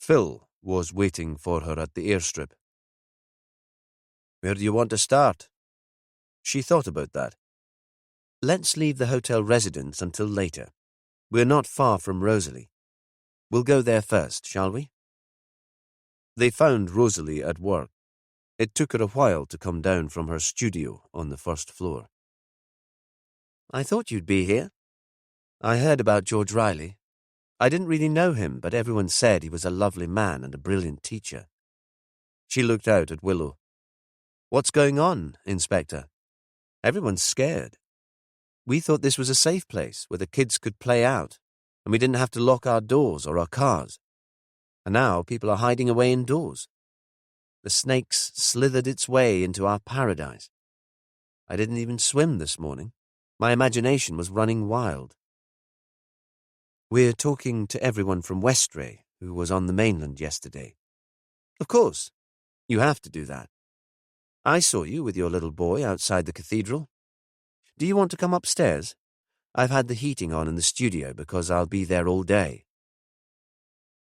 Phil was waiting for her at the airstrip. Where do you want to start? She thought about that. Let's leave the hotel residence until later. We're not far from Rosalie. We'll go there first, shall we? They found Rosalie at work. It took her a while to come down from her studio on the first floor. I thought you'd be here. I heard about George Riley. I didn't really know him, but everyone said he was a lovely man and a brilliant teacher. She looked out at Willow. What's going on, Inspector? Everyone's scared. We thought this was a safe place where the kids could play out, and we didn't have to lock our doors or our cars. And now people are hiding away indoors. The snake's slithered its way into our paradise. I didn't even swim this morning. My imagination was running wild. We're talking to everyone from Westray who was on the mainland yesterday. Of course. You have to do that. I saw you with your little boy outside the cathedral. Do you want to come upstairs? I've had the heating on in the studio because I'll be there all day.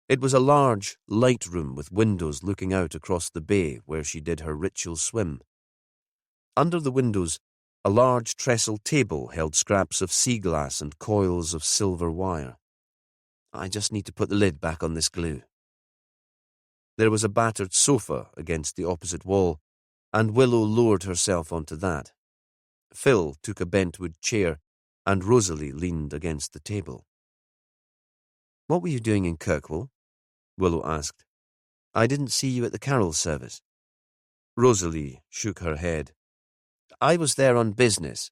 It was a large, light room with windows looking out across the bay where she did her ritual swim. Under the windows, a large trestle table held scraps of sea glass and coils of silver wire. I just need to put the lid back on this glue. There was a battered sofa against the opposite wall, and Willow lowered herself onto that. Phil took a bentwood chair, and Rosalie leaned against the table. What were you doing in Kirkwall? Willow asked. I didn't see you at the carol service. Rosalie shook her head. I was there on business.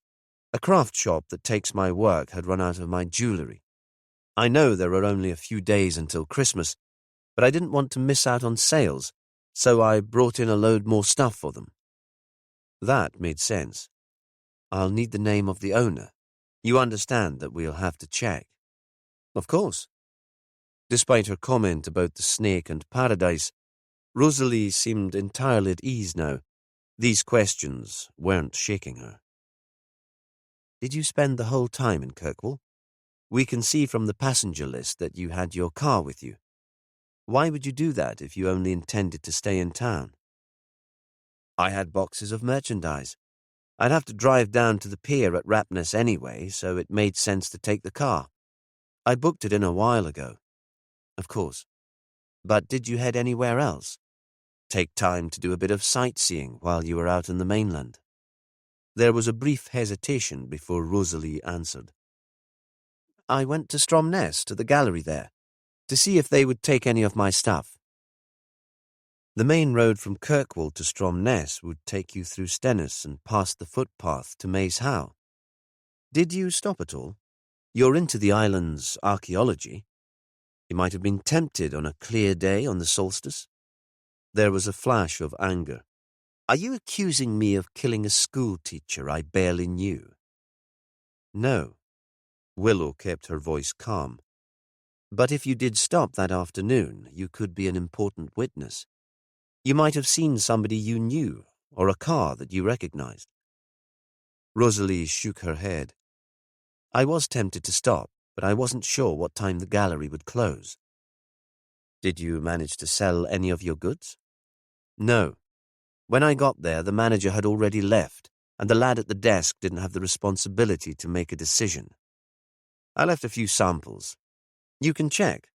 A craft shop that takes my work had run out of my jewellery. I know there are only a few days until Christmas, but I didn't want to miss out on sales, so I brought in a load more stuff for them. That made sense. I'll need the name of the owner. You understand that we'll have to check. Of course. Despite her comment about the snake and paradise, Rosalie seemed entirely at ease now. These questions weren't shaking her. Did you spend the whole time in Kirkwall? We can see from the passenger list that you had your car with you. Why would you do that if you only intended to stay in town? I had boxes of merchandise. I'd have to drive down to the pier at Rapness anyway, so it made sense to take the car. I booked it in a while ago. Of course. But did you head anywhere else? take time to do a bit of sightseeing while you were out in the mainland?" There was a brief hesitation before Rosalie answered. "I went to Stromness, to the gallery there, to see if they would take any of my stuff." The main road from Kirkwall to Stromness would take you through Stennis and past the footpath to Maze Howe. "Did you stop at all? You're into the island's archaeology. You might have been tempted on a clear day on the solstice." There was a flash of anger. "Are you accusing me of killing a school teacher I barely knew?" "No." Willow kept her voice calm. "But if you did stop that afternoon, you could be an important witness. You might have seen somebody you knew, or a car that you recognized." Rosalie shook her head. "I was tempted to stop, but I wasn't sure what time the gallery would close." "Did you manage to sell any of your goods?" "No. When I got there, the manager had already left, and the lad at the desk didn't have the responsibility to make a decision. I left a few samples. You can check.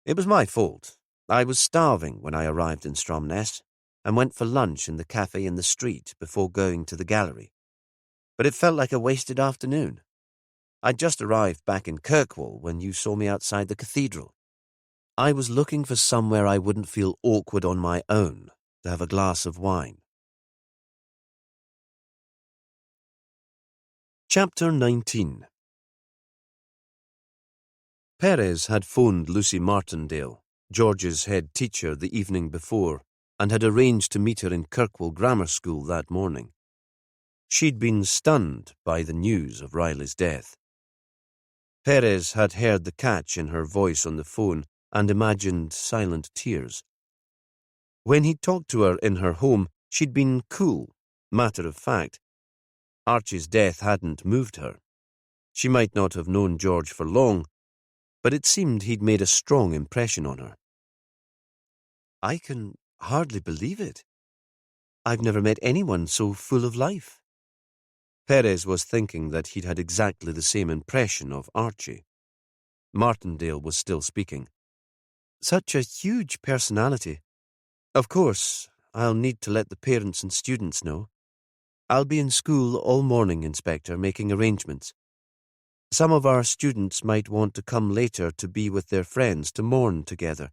It was my fault. I was starving when I arrived in Stromness, and went for lunch in the cafe in the street before going to the gallery. But it felt like a wasted afternoon. I'd just arrived back in Kirkwall when you saw me outside the cathedral. I was looking for somewhere I wouldn't feel awkward on my own, to have a glass of wine." Chapter 19. Perez had phoned Lucy Martindale, George's head teacher, the evening before, and had arranged to meet her in Kirkwall Grammar School that morning. She'd been stunned by the news of Riley's death. Perez had heard the catch in her voice on the phone and imagined silent tears. When he'd talked to her in her home, she'd been cool, matter of fact. Archie's death hadn't moved her. She might not have known George for long, but it seemed he'd made a strong impression on her. "I can hardly believe it. I've never met anyone so full of life." Perez was thinking that he'd had exactly the same impression of Archie. Martindale was still speaking. "Such a huge personality. Of course, I'll need to let the parents and students know. I'll be in school all morning, Inspector, making arrangements. Some of our students might want to come later to be with their friends to mourn together.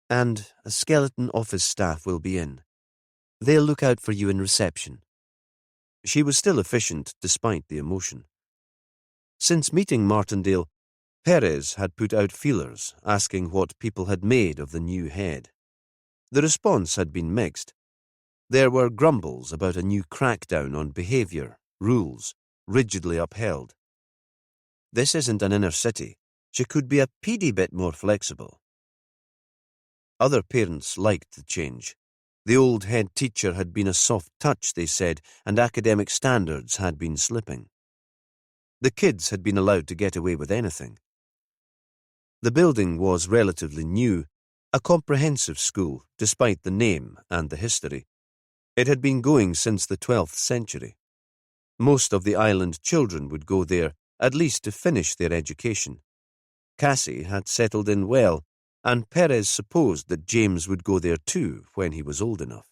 And a skeleton office staff will be in. They'll look out for you in reception." She was still efficient despite the emotion. Since meeting Martindale, Perez had put out feelers asking what people had made of the new head. The response had been mixed. There were grumbles about a new crackdown on behaviour, rules, rigidly upheld. "This isn't an inner city. She could be a peedy bit more flexible." Other parents liked the change. The old head teacher had been a soft touch, they said, and academic standards had been slipping. The kids had been allowed to get away with anything. The building was relatively new, a comprehensive school, despite the name and the history. It had been going since the 12th century. Most of the island children would go there, at least to finish their education. Cassie had settled in well, and Perez supposed that James would go there too when he was old enough.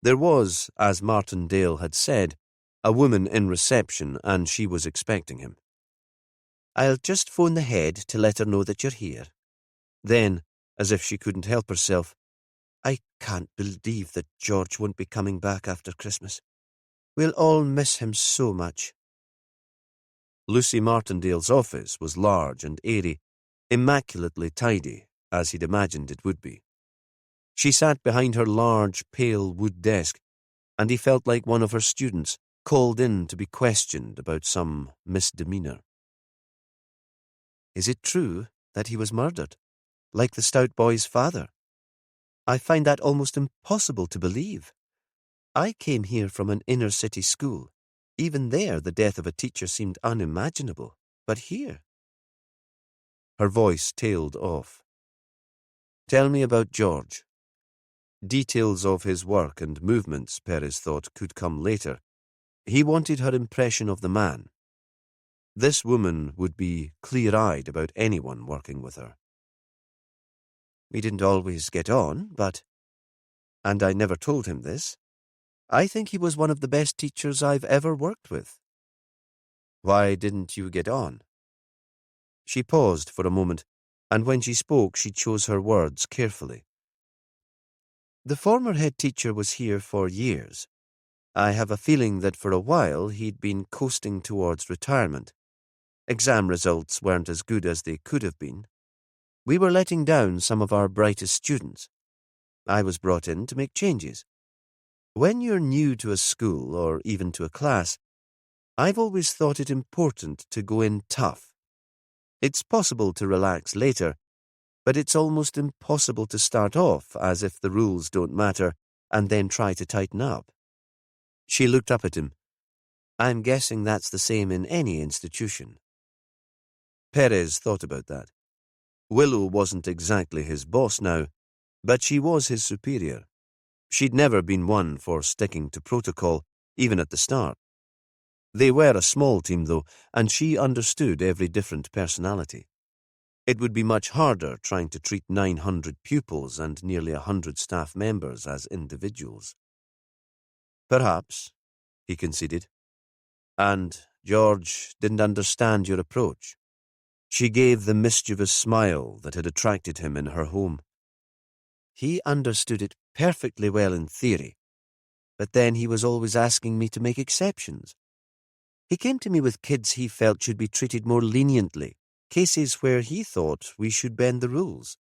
There was, as Martindale had said, a woman in reception, and she was expecting him. "I'll just phone the head to let her know that you're here." Then, as if she couldn't help herself, "I can't believe that George won't be coming back after Christmas. We'll all miss him so much." Lucy Martindale's office was large and airy, immaculately tidy, as he'd imagined it would be. She sat behind her large, pale wood desk, and he felt like one of her students, called in to be questioned about some misdemeanour. "Is it true that he was murdered, like the stout boy's father? I find that almost impossible to believe. I came here from an inner-city school. Even there, the death of a teacher seemed unimaginable. But here—" Her voice tailed off. "Tell me about George." Details of his work and movements, Perez thought, could come later. He wanted her impression of the man. This woman would be clear-eyed about anyone working with her. "We didn't always get on, but and I never told him this, I think he was one of the best teachers I've ever worked with. Why didn't you get on? She paused for a moment, and when she spoke she chose her words carefully. The former head teacher was here for years. I have a feeling that for a while he'd been coasting towards retirement. Exam results weren't as good as they could have been. We were letting down some of our brightest students. I was brought in to make changes. When you're new to a school or even to a class, I've always thought it important to go in tough. It's possible to relax later, but it's almost impossible to start off as if the rules don't matter and then try to tighten up. She looked up at him. I'm guessing that's the same in any institution. Perez thought about that. Willow wasn't exactly his boss now, but she was his superior. She'd never been one for sticking to protocol, even at the start. They were a small team, though, and she understood every different personality. It would be much harder trying to treat 900 pupils and nearly 100 staff members as individuals. Perhaps, he conceded. And George didn't understand your approach. She gave the mischievous smile that had attracted him in her home. He understood it perfectly well in theory, but then he was always asking me to make exceptions. He came to me with kids he felt should be treated more leniently, cases where he thought we should bend the rules.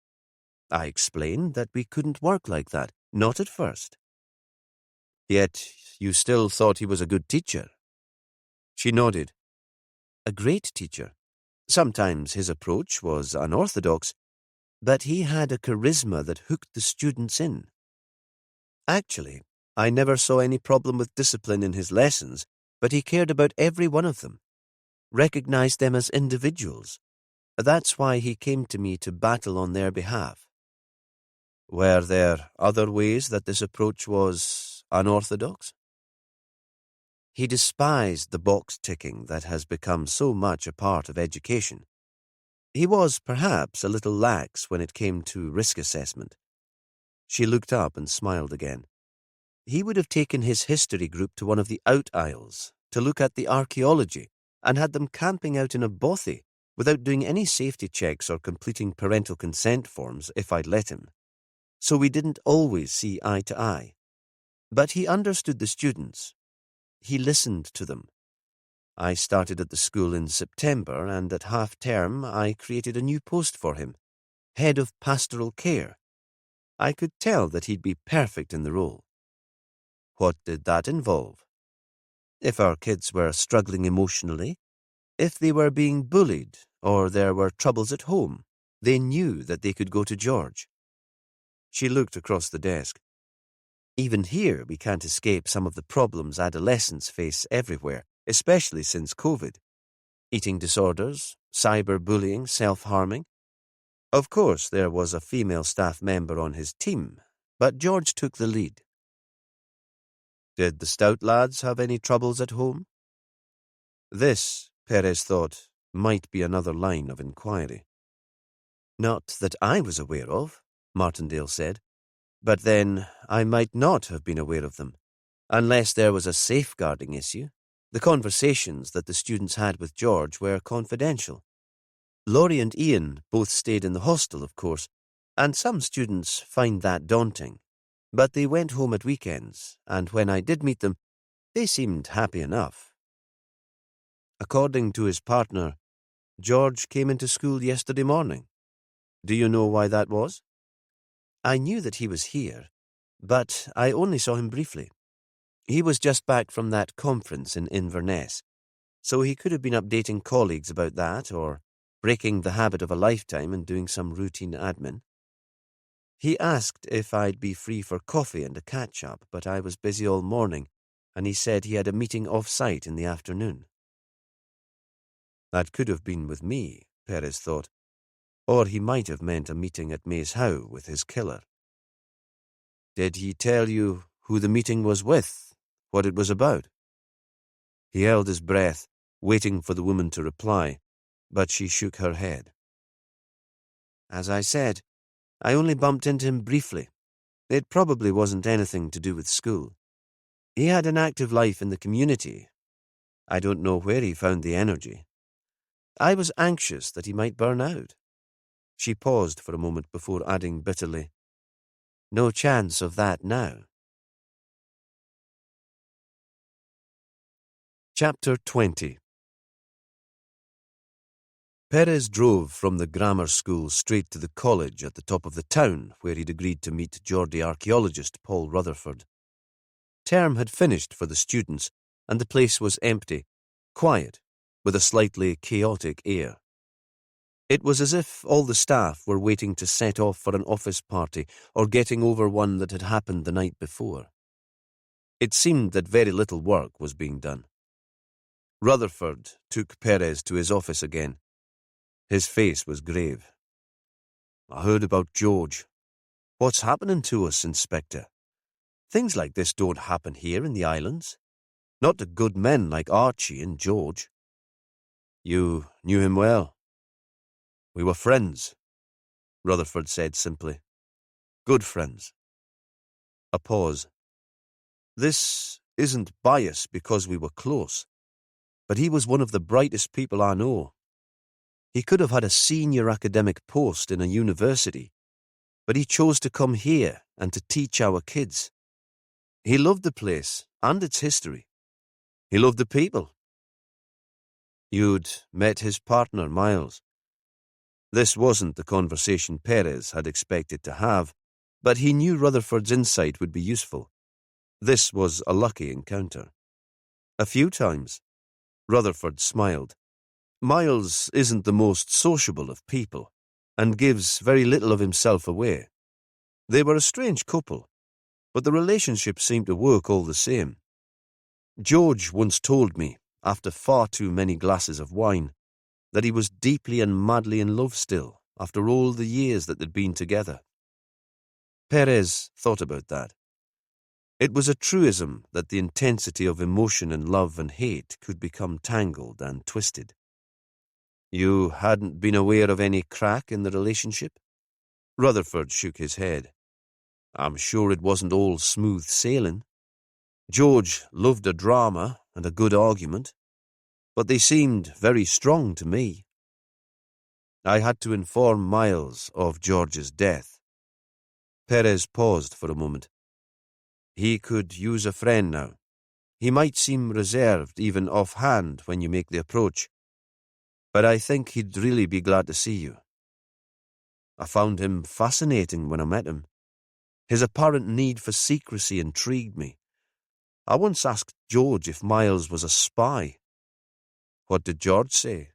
I explained that we couldn't work like that, not at first. Yet you still thought he was a good teacher. She nodded. A great teacher. Sometimes his approach was unorthodox, but he had a charisma that hooked the students in. Actually, I never saw any problem with discipline in his lessons, but he cared about every one of them, recognized them as individuals. That's why he came to me to battle on their behalf. Were there other ways that this approach was unorthodox? He despised the box-ticking that has become so much a part of education. He was, perhaps, a little lax when it came to risk assessment. She looked up and smiled again. He would have taken his history group to one of the out isles to look at the archaeology and had them camping out in a bothy without doing any safety checks or completing parental consent forms if I'd let him. So we didn't always see eye to eye. But he understood the students. He listened to them. I started at the school in September, and at half-term I created a new post for him, head of pastoral care. I could tell that he'd be perfect in the role. What did that involve? If our kids were struggling emotionally, if they were being bullied, or there were troubles at home, they knew that they could go to George. She looked across the desk. Even here, we can't escape some of the problems adolescents face everywhere, especially since COVID. Eating disorders, cyberbullying, self-harming. Of course, there was a female staff member on his team, but George took the lead. Did the stout lads have any troubles at home? This, Perez thought, might be another line of inquiry. Not that I was aware of, Martindale said. But then I might not have been aware of them, unless there was a safeguarding issue. The conversations that the students had with George were confidential. Laurie and Ian both stayed in the hostel, of course, and some students find that daunting. But they went home at weekends, and when I did meet them, they seemed happy enough. According to his partner, George came into school yesterday morning. Do you know why that was? I knew that he was here, but I only saw him briefly. He was just back from that conference in Inverness, so he could have been updating colleagues about that or breaking the habit of a lifetime and doing some routine admin. He asked if I'd be free for coffee and a catch-up, but I was busy all morning, and he said he had a meeting off-site in the afternoon. That could have been with me, Perez thought. Or he might have meant a meeting at Maze Howe with his killer. Did he tell you who the meeting was with, what it was about? He held his breath, waiting for the woman to reply, but she shook her head. As I said, I only bumped into him briefly. It probably wasn't anything to do with school. He had an active life in the community. I don't know where he found the energy. I was anxious that he might burn out. She paused for a moment before adding bitterly, "No chance of that now." Chapter 20. Perez drove from the grammar school straight to the college at the top of the town, where he'd agreed to meet Geordie archaeologist Paul Rutherford. Term had finished for the students, and the place was empty, quiet, with a slightly chaotic air. It was as if all the staff were waiting to set off for an office party or getting over one that had happened the night before. It seemed that very little work was being done. Rutherford took Perez to his office again. His face was grave. "I heard about George. What's happening to us, Inspector? Things like this don't happen here in the islands. Not to good men like Archie and George." "You knew him well?" "We were friends," Rutherford said simply. "Good friends." A pause. "This isn't bias because we were close, but he was one of the brightest people I know. He could have had a senior academic post in a university, but he chose to come here and to teach our kids. He loved the place and its history. He loved the people." "You'd met his partner, Miles." This wasn't the conversation Perez had expected to have, but he knew Rutherford's insight would be useful. This was a lucky encounter. "A few times." Rutherford smiled. "Miles isn't the most sociable of people, and gives very little of himself away. They were a strange couple, but the relationship seemed to work all the same. George once told me, after far too many glasses of wine, that he was deeply and madly in love still, after all the years that they'd been together." Perez thought about that. It was a truism that the intensity of emotion in love and hate could become tangled and twisted. "You hadn't been aware of any crack in the relationship?" Rutherford shook his head. "I'm sure it wasn't all smooth sailing. George loved a drama and a good argument, but they seemed very strong to me. I had to inform Miles of George's death." Perez paused for a moment. "He could use a friend now. He might seem reserved, even offhand, when you make the approach, but I think he'd really be glad to see you. I found him fascinating when I met him. His apparent need for secrecy intrigued me. I once asked George if Miles was a spy." "What did George say?"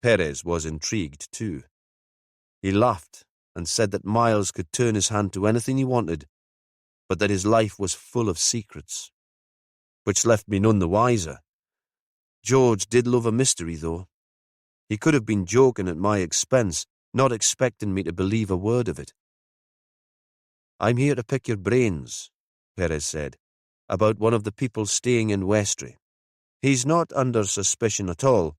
Perez was intrigued too. "He laughed and said that Miles could turn his hand to anything he wanted, but that his life was full of secrets, which left me none the wiser. George did love a mystery, though. He could have been joking at my expense, not expecting me to believe a word of it." "I'm here to pick your brains," Perez said, "about one of the people staying in Westray. He's not under suspicion at all,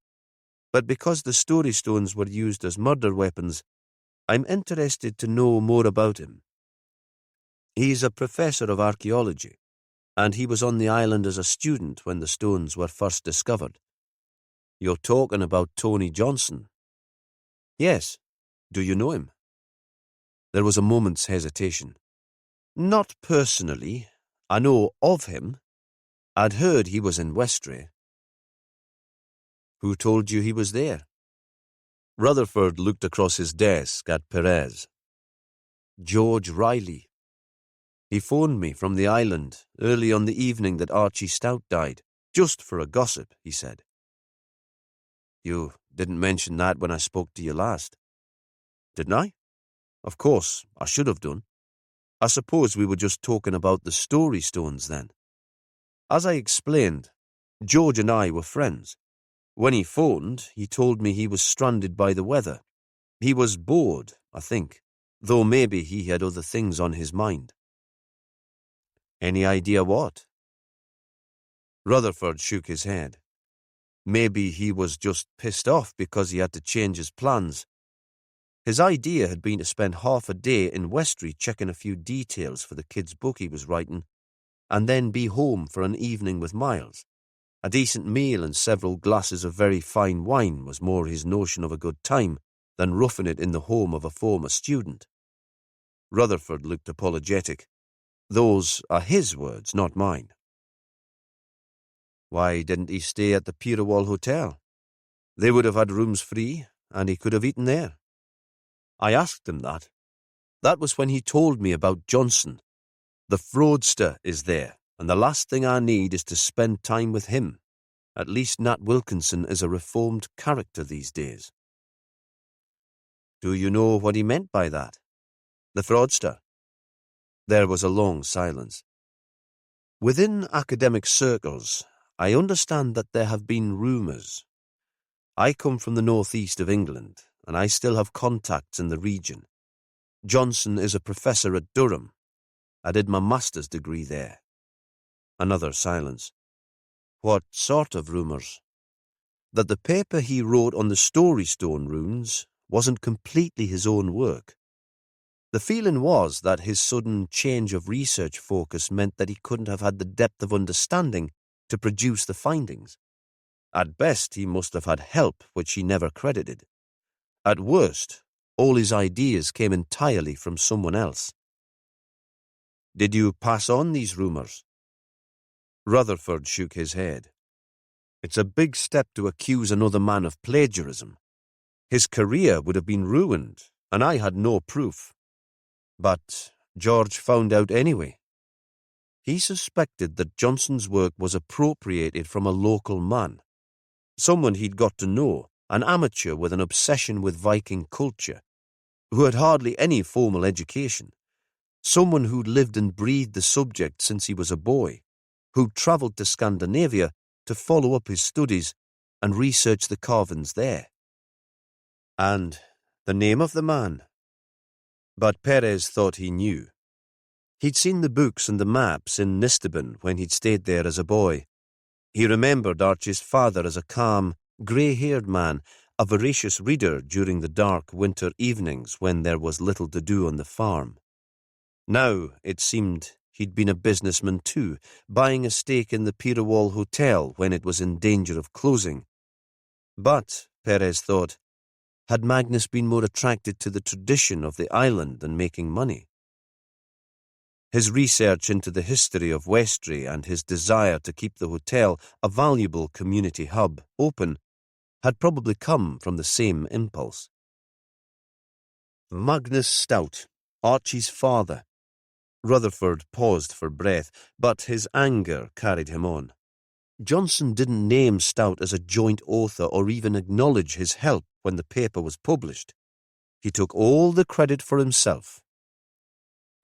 but because the story stones were used as murder weapons, I'm interested to know more about him. He's a professor of archaeology, and he was on the island as a student when the stones were first discovered." "You're talking about Tony Johnson?" "Yes. Do you know him?" There was a moment's hesitation. "Not personally. I know of him. I'd heard he was in Westray." "Who told you he was there?" Rutherford looked across his desk at Perez. "George Riley. He phoned me from the island early on the evening that Archie Stout died, just for a gossip," he said. "You didn't mention that when I spoke to you last." "Didn't I? Of course, I should have done. I suppose we were just talking about the story stones then. As I explained, George and I were friends. When he phoned, he told me he was stranded by the weather. He was bored, I think, though maybe he had other things on his mind." "Any idea what?" Rutherford shook his head. "Maybe he was just pissed off because he had to change his plans. His idea had been to spend half a day in Westry checking a few details for the kid's book he was writing, and then be home for an evening with Miles. A decent meal and several glasses of very fine wine was more his notion of a good time than roughing it in the home of a former student. Rutherford looked apologetic. Those are his words, not mine. Why didn't he stay at the Perez Hotel? They would have had rooms free, and he could have eaten there. I asked him that. That was when he told me about Johnson. The fraudster is there, and the last thing I need is to spend time with him. At least Nat Wilkinson is a reformed character these days. Do you know what he meant by that? The fraudster? There was a long silence. Within academic circles, I understand that there have been rumours. I come from the northeast of England, and I still have contacts in the region. Johnson is a professor at Durham. I did my master's degree there. Another silence. What sort of rumours? That the paper he wrote on the Story Stone runes wasn't completely his own work. The feeling was that his sudden change of research focus meant that he couldn't have had the depth of understanding to produce the findings. At best, he must have had help, which he never credited. At worst, all his ideas came entirely from someone else. Did you pass on these rumours? Rutherford shook his head. It's a big step to accuse another man of plagiarism. His career would have been ruined, and I had no proof. But George found out anyway. He suspected that Johnson's work was appropriated from a local man, someone he'd got to know, an amateur with an obsession with Viking culture, who had hardly any formal education, someone who'd lived and breathed the subject since he was a boy, who'd travelled to Scandinavia to follow up his studies and research the carvings there. And the name of the man? But Perez thought he knew. He'd seen the books and the maps in Nistaben when he'd stayed there as a boy. He remembered Archie's father as a calm, grey-haired man, a voracious reader during the dark winter evenings when there was little to do on the farm. Now, it seemed, he'd been a businessman too, buying a stake in the Perez Hotel when it was in danger of closing. But, Perez thought, had Magnus been more attracted to the tradition of the island than making money? His research into the history of Westry and his desire to keep the hotel, a valuable community hub, open, had probably come from the same impulse. Magnus Stout, Archie's father. Rutherford paused for breath, but his anger carried him on. Johnson didn't name Stout as a joint author or even acknowledge his help when the paper was published. He took all the credit for himself.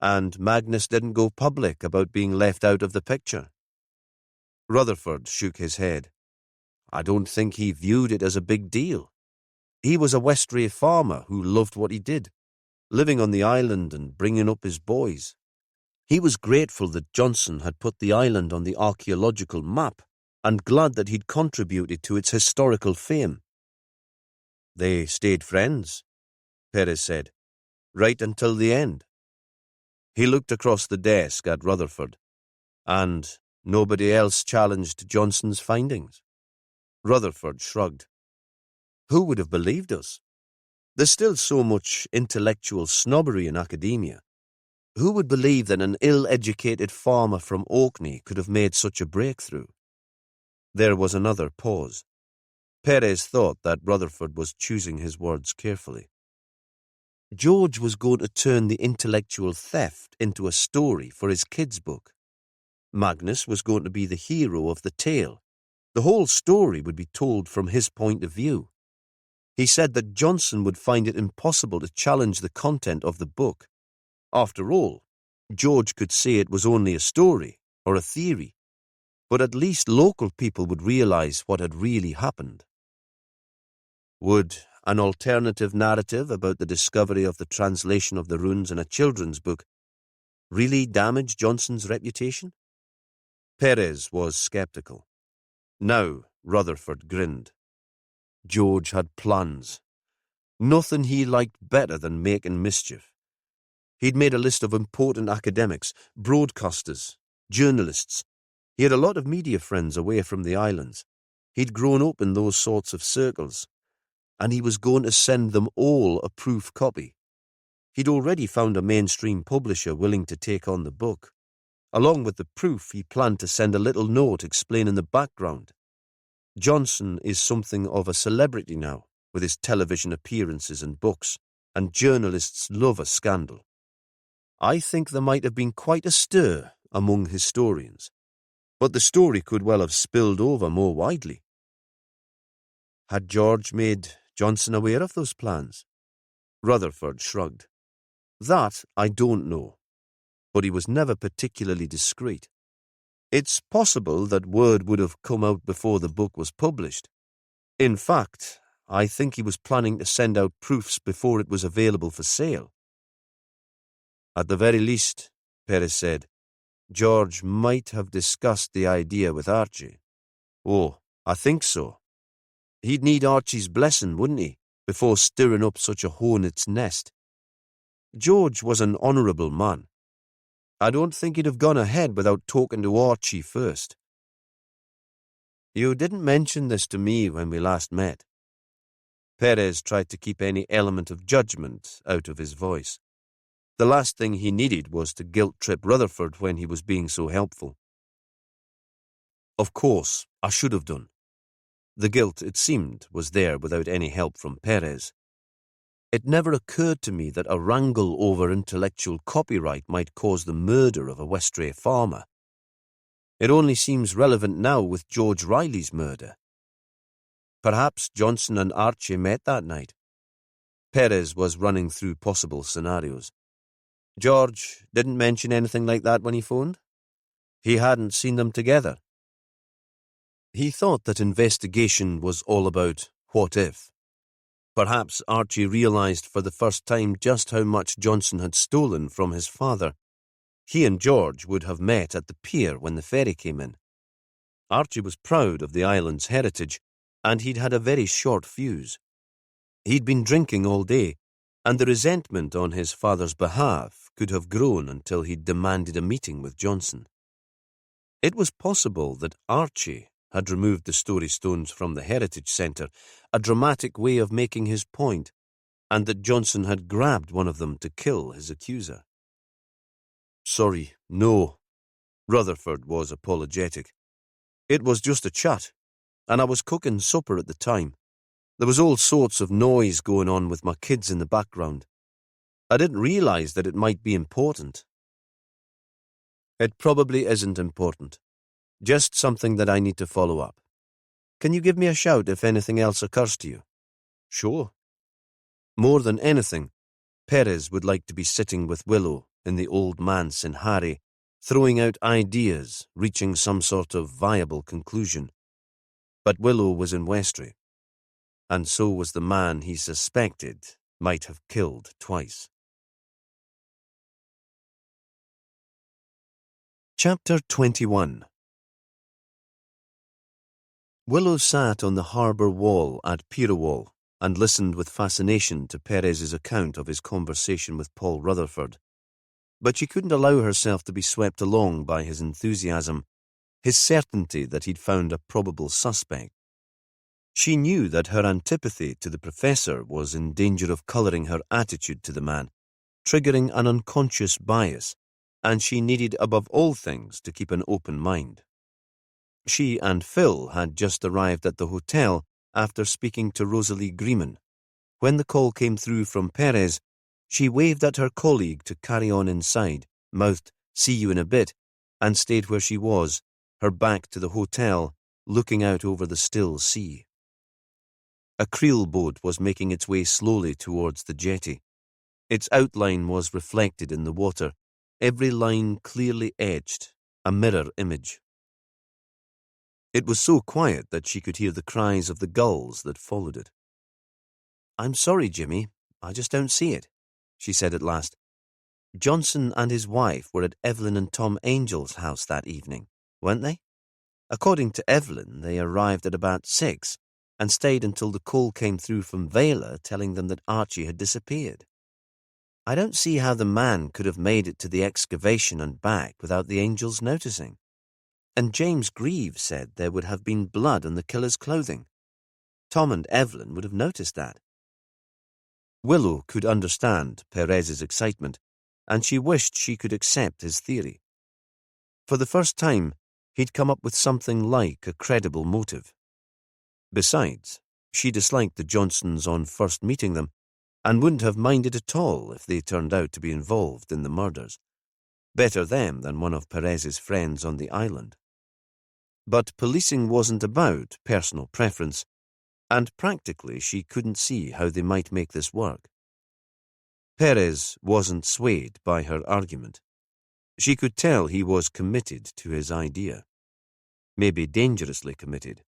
And Magnus didn't go public about being left out of the picture. Rutherford shook his head. I don't think he viewed it as a big deal. He was a Westray farmer who loved what he did, living on the island and bringing up his boys. He was grateful that Johnson had put the island on the archaeological map and glad that he'd contributed to its historical fame. They stayed friends, Perez said, right until the end. He looked across the desk at Rutherford, and nobody else challenged Johnson's findings. Rutherford shrugged. Who would have believed us? There's still so much intellectual snobbery in academia. Who would believe that an ill-educated farmer from Orkney could have made such a breakthrough? There was another pause. Perez thought that Rutherford was choosing his words carefully. George was going to turn the intellectual theft into a story for his kids' book. Magnus was going to be the hero of the tale. The whole story would be told from his point of view. He said that Johnson would find it impossible to challenge the content of the book. After all, George could say it was only a story or a theory, but at least local people would realize what had really happened. Would an alternative narrative about the discovery of the translation of the runes in a children's book really damage Johnson's reputation? Perez was sceptical. Now Rutherford grinned. George had plans. Nothing he liked better than making mischief. He'd made a list of important academics, broadcasters, journalists. He had a lot of media friends away from the islands. He'd grown up in those sorts of circles, and he was going to send them all a proof copy. He'd already found a mainstream publisher willing to take on the book. Along with the proof, he planned to send a little note explaining the background. Johnson is something of a celebrity now, with his television appearances and books, and journalists love a scandal. I think there might have been quite a stir among historians, but the story could well have spilled over more widely. Had George made Johnson aware of those plans? Rutherford shrugged. That I don't know, but he was never particularly discreet. It's possible that word would have come out before the book was published. In fact, I think he was planning to send out proofs before it was available for sale. At the very least, Perez said, George might have discussed the idea with Archie. Oh, I think so. He'd need Archie's blessing, wouldn't he, before stirring up such a hornet's nest. George was an honourable man. I don't think he'd have gone ahead without talking to Archie first. You didn't mention this to me when we last met. Perez tried to keep any element of judgment out of his voice. The last thing he needed was to guilt-trip Rutherford when he was being so helpful. Of course, I should have done. The guilt, it seemed, was there without any help from Perez. It never occurred to me that a wrangle over intellectual copyright might cause the murder of a Westray farmer. It only seems relevant now with George Riley's murder. Perhaps Johnson and Archie met that night. Perez was running through possible scenarios. George didn't mention anything like that when he phoned. He hadn't seen them together. He thought that investigation was all about what if. Perhaps Archie realised for the first time just how much Johnson had stolen from his father. He and George would have met at the pier when the ferry came in. Archie was proud of the island's heritage, and he'd had a very short fuse. He'd been drinking all day, and the resentment on his father's behalf could have grown until he'd demanded a meeting with Johnson. It was possible that Archie had removed the story stones from the Heritage Centre, a dramatic way of making his point, and that Johnson had grabbed one of them to kill his accuser. Sorry, no. Rutherford was apologetic. It was just a chat, and I was cooking supper at the time. There was all sorts of noise going on with my kids in the background. I didn't realise that it might be important. It probably isn't important. Just something that I need to follow up. Can you give me a shout if anything else occurs to you? Sure. More than anything, Perez would like to be sitting with Willow in the old manse in Harry, throwing out ideas, reaching some sort of viable conclusion. But Willow was in Westray, and so was the man he suspected might have killed twice. Chapter 21. Willow sat on the harbour wall at Pirrawall and listened with fascination to Perez's account of his conversation with Paul Rutherford. But she couldn't allow herself to be swept along by his enthusiasm, his certainty that he'd found a probable suspect. She knew that her antipathy to the professor was in danger of colouring her attitude to the man, triggering an unconscious bias, and she needed above all things to keep an open mind. She and Phil had just arrived at the hotel after speaking to Rosalie Greeman. When the call came through from Perez, she waved at her colleague to carry on inside, mouthed, "See you in a bit," and stayed where she was, her back to the hotel, looking out over the still sea. A creel boat was making its way slowly towards the jetty. Its outline was reflected in the water, every line clearly etched, a mirror image. It was so quiet that she could hear the cries of the gulls that followed it. "I'm sorry, Jimmy, I just don't see it," she said at last. "Johnson and his wife were at Evelyn and Tom Angel's house that evening, weren't they? According to Evelyn, they arrived at about 6, and stayed until the call came through from Vela telling them that Archie had disappeared. I don't see how the man could have made it to the excavation and back without the angels noticing. And James Greaves said there would have been blood on the killer's clothing. Tom and Evelyn would have noticed that. Willow could understand Perez's excitement, and she wished she could accept his theory. For the first time, he'd come up with something like a credible motive. Besides, she disliked the Johnsons on first meeting them, and wouldn't have minded at all if they turned out to be involved in the murders. Better them than one of Perez's friends on the island. But policing wasn't about personal preference, and practically she couldn't see how they might make this work. Perez wasn't swayed by her argument. She could tell he was committed to his idea. Maybe dangerously committed.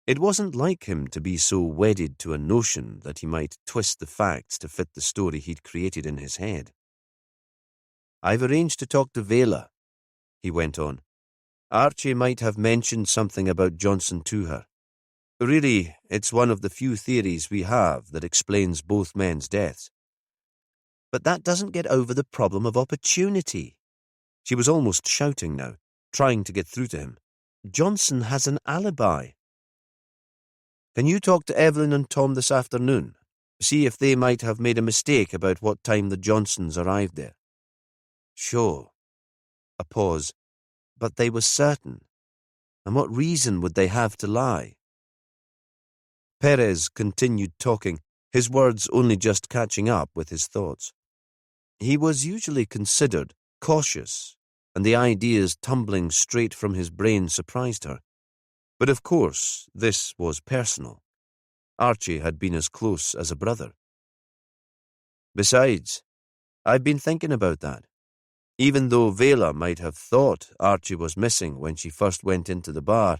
It wasn't like him to be so wedded to a notion that he might twist the facts to fit the story he'd created in his head. "I've arranged to talk to Vela," he went on. "Archie might have mentioned something about Johnson to her. Really, it's one of the few theories we have that explains both men's deaths." "But that doesn't get over the problem of opportunity." She was almost shouting now, trying to get through to him. "Johnson has an alibi." "Can you talk to Evelyn and Tom this afternoon? See if they might have made a mistake about what time the Johnsons arrived there." "Sure." A pause. But they were certain. And what reason would they have to lie? Perez continued talking, his words only just catching up with his thoughts. He was usually considered cautious, and the ideas tumbling straight from his brain surprised her. But of course, this was personal. Archie had been as close as a brother. "Besides, I've been thinking about that. Even though Vela might have thought Archie was missing when she first went into the bar,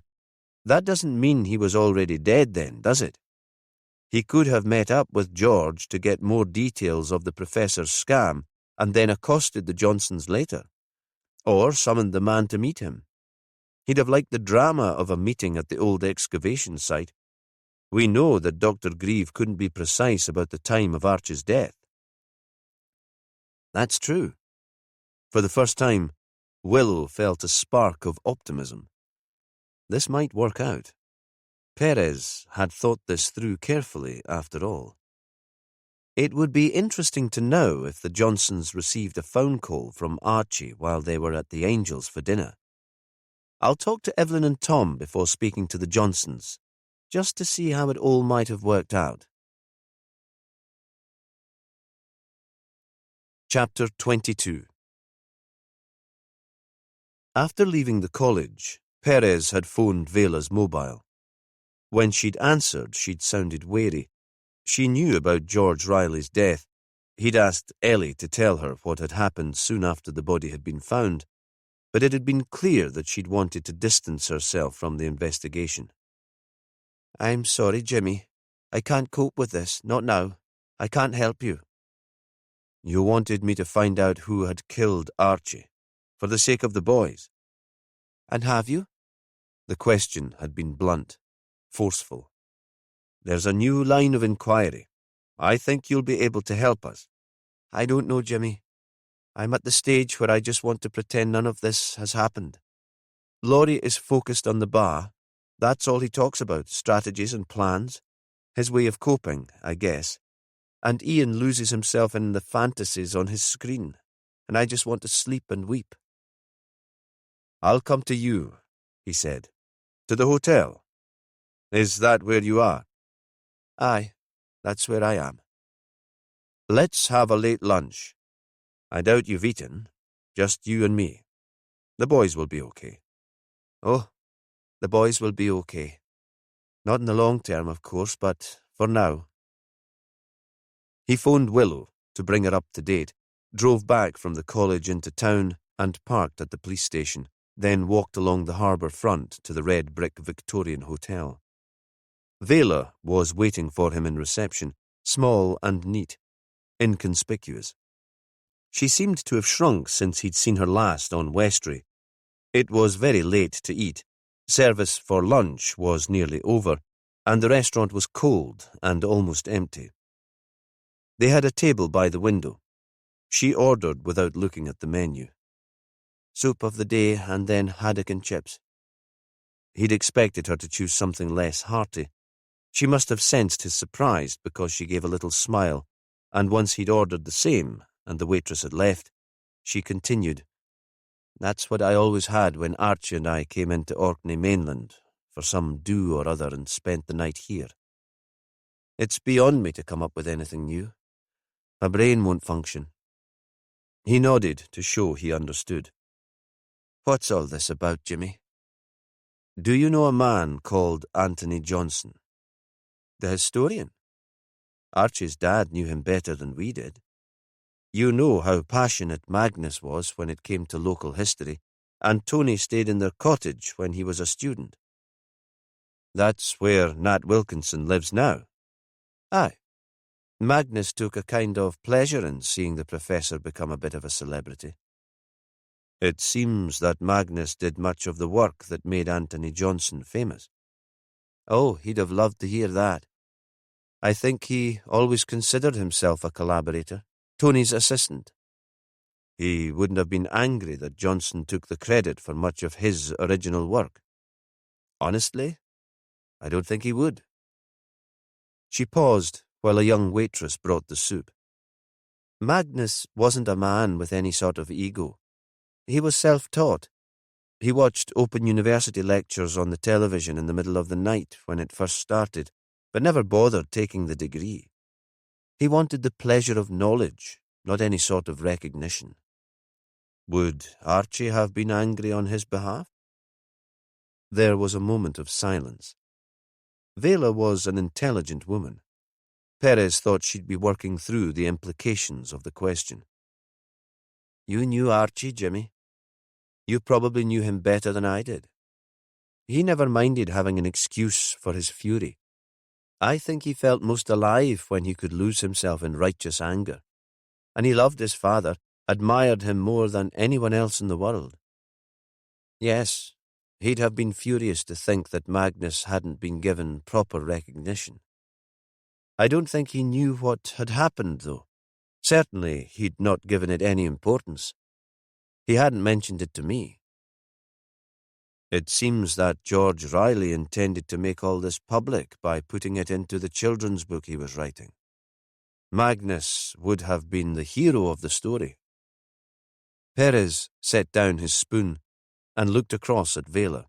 that doesn't mean he was already dead then, does it? He could have met up with George to get more details of the professor's scam and then accosted the Johnsons later, or summoned the man to meet him. He'd have liked the drama of a meeting at the old excavation site. We know that Dr. Grieve couldn't be precise about the time of Archie's death." That's true. For the first time, Willow felt a spark of optimism. This might work out. Perez had thought this through carefully, after all. It would be interesting to know if the Johnsons received a phone call from Archie while they were at the Angels for dinner. I'll talk to Evelyn and Tom before speaking to the Johnsons, just to see how it all might have worked out. Chapter 22. After leaving the college, Perez had phoned Vela's mobile. When she'd answered, she'd sounded wary. She knew about George Riley's death. He'd asked Ellie to tell her what had happened soon after the body had been found, but it had been clear that she'd wanted to distance herself from the investigation. "I'm sorry, Jimmy. I can't cope with this, not now. I can't help you." "You wanted me to find out who had killed Archie, for the sake of the boys." "And have you?" The question had been blunt, forceful. "There's a new line of inquiry. I think you'll be able to help us." "I don't know, Jimmy. I'm at the stage where I just want to pretend none of this has happened. Laurie is focused on the bar. That's all he talks about, strategies and plans. His way of coping, I guess. And Ian loses himself in the fantasies on his screen, and I just want to sleep and weep." "I'll come to you," he said. "To the hotel. Is that where you are?" "Aye, that's where I am." "Let's have a late lunch. I doubt you've eaten. Just you and me. The boys will be okay." "Oh, the boys will be okay. Not in the long term, of course, but for now." He phoned Willow to bring her up to date, drove back from the college into town and parked at the police station, then walked along the harbour front to the red brick Victorian hotel. Vela was waiting for him in reception, small and neat, inconspicuous. She seemed to have shrunk since he'd seen her last on Westray. It was very late to eat. Service for lunch was nearly over, and the restaurant was cold and almost empty. They had a table by the window. She ordered without looking at the menu. Soup of the day and then haddock and chips. He'd expected her to choose something less hearty. She must have sensed his surprise because she gave a little smile, and once he'd ordered the same and the waitress had left, she continued, "That's what I always had when Archie and I came into Orkney mainland for some do or other and spent the night here. It's beyond me to come up with anything new. My brain won't function." He nodded to show he understood. "What's all this about, Jimmy?" "Do you know a man called Anthony Johnson?" "The historian?" "Archie's dad knew him better than we did. You know how passionate Magnus was when it came to local history, and Tony stayed in their cottage when he was a student." "That's where Nat Wilkinson lives now." "Aye. Magnus took a kind of pleasure in seeing the professor become a bit of a celebrity." "It seems that Magnus did much of the work that made Anthony Johnson famous." "Oh, he'd have loved to hear that. I think he always considered himself a collaborator, Tony's assistant." "He wouldn't have been angry that Johnson took the credit for much of his original work." "Honestly, I don't think he would." She paused while a young waitress brought the soup. "Magnus wasn't a man with any sort of ego. He was self-taught. He watched Open University lectures on the television in the middle of the night when it first started, but never bothered taking the degree. He wanted the pleasure of knowledge, not any sort of recognition." "Would Archie have been angry on his behalf?" There was a moment of silence. Vela was an intelligent woman. Perez thought she'd be working through the implications of the question. "You knew Archie, Jimmy. You probably knew him better than I did. He never minded having an excuse for his fury. I think he felt most alive when he could lose himself in righteous anger. And he loved his father, admired him more than anyone else in the world. Yes, he'd have been furious to think that Magnus hadn't been given proper recognition. I don't think he knew what had happened, though. Certainly he'd not given it any importance. He hadn't mentioned it to me." "It seems that George Riley intended to make all this public by putting it into the children's book he was writing. Magnus would have been the hero of the story." Perez set down his spoon and looked across at Vela,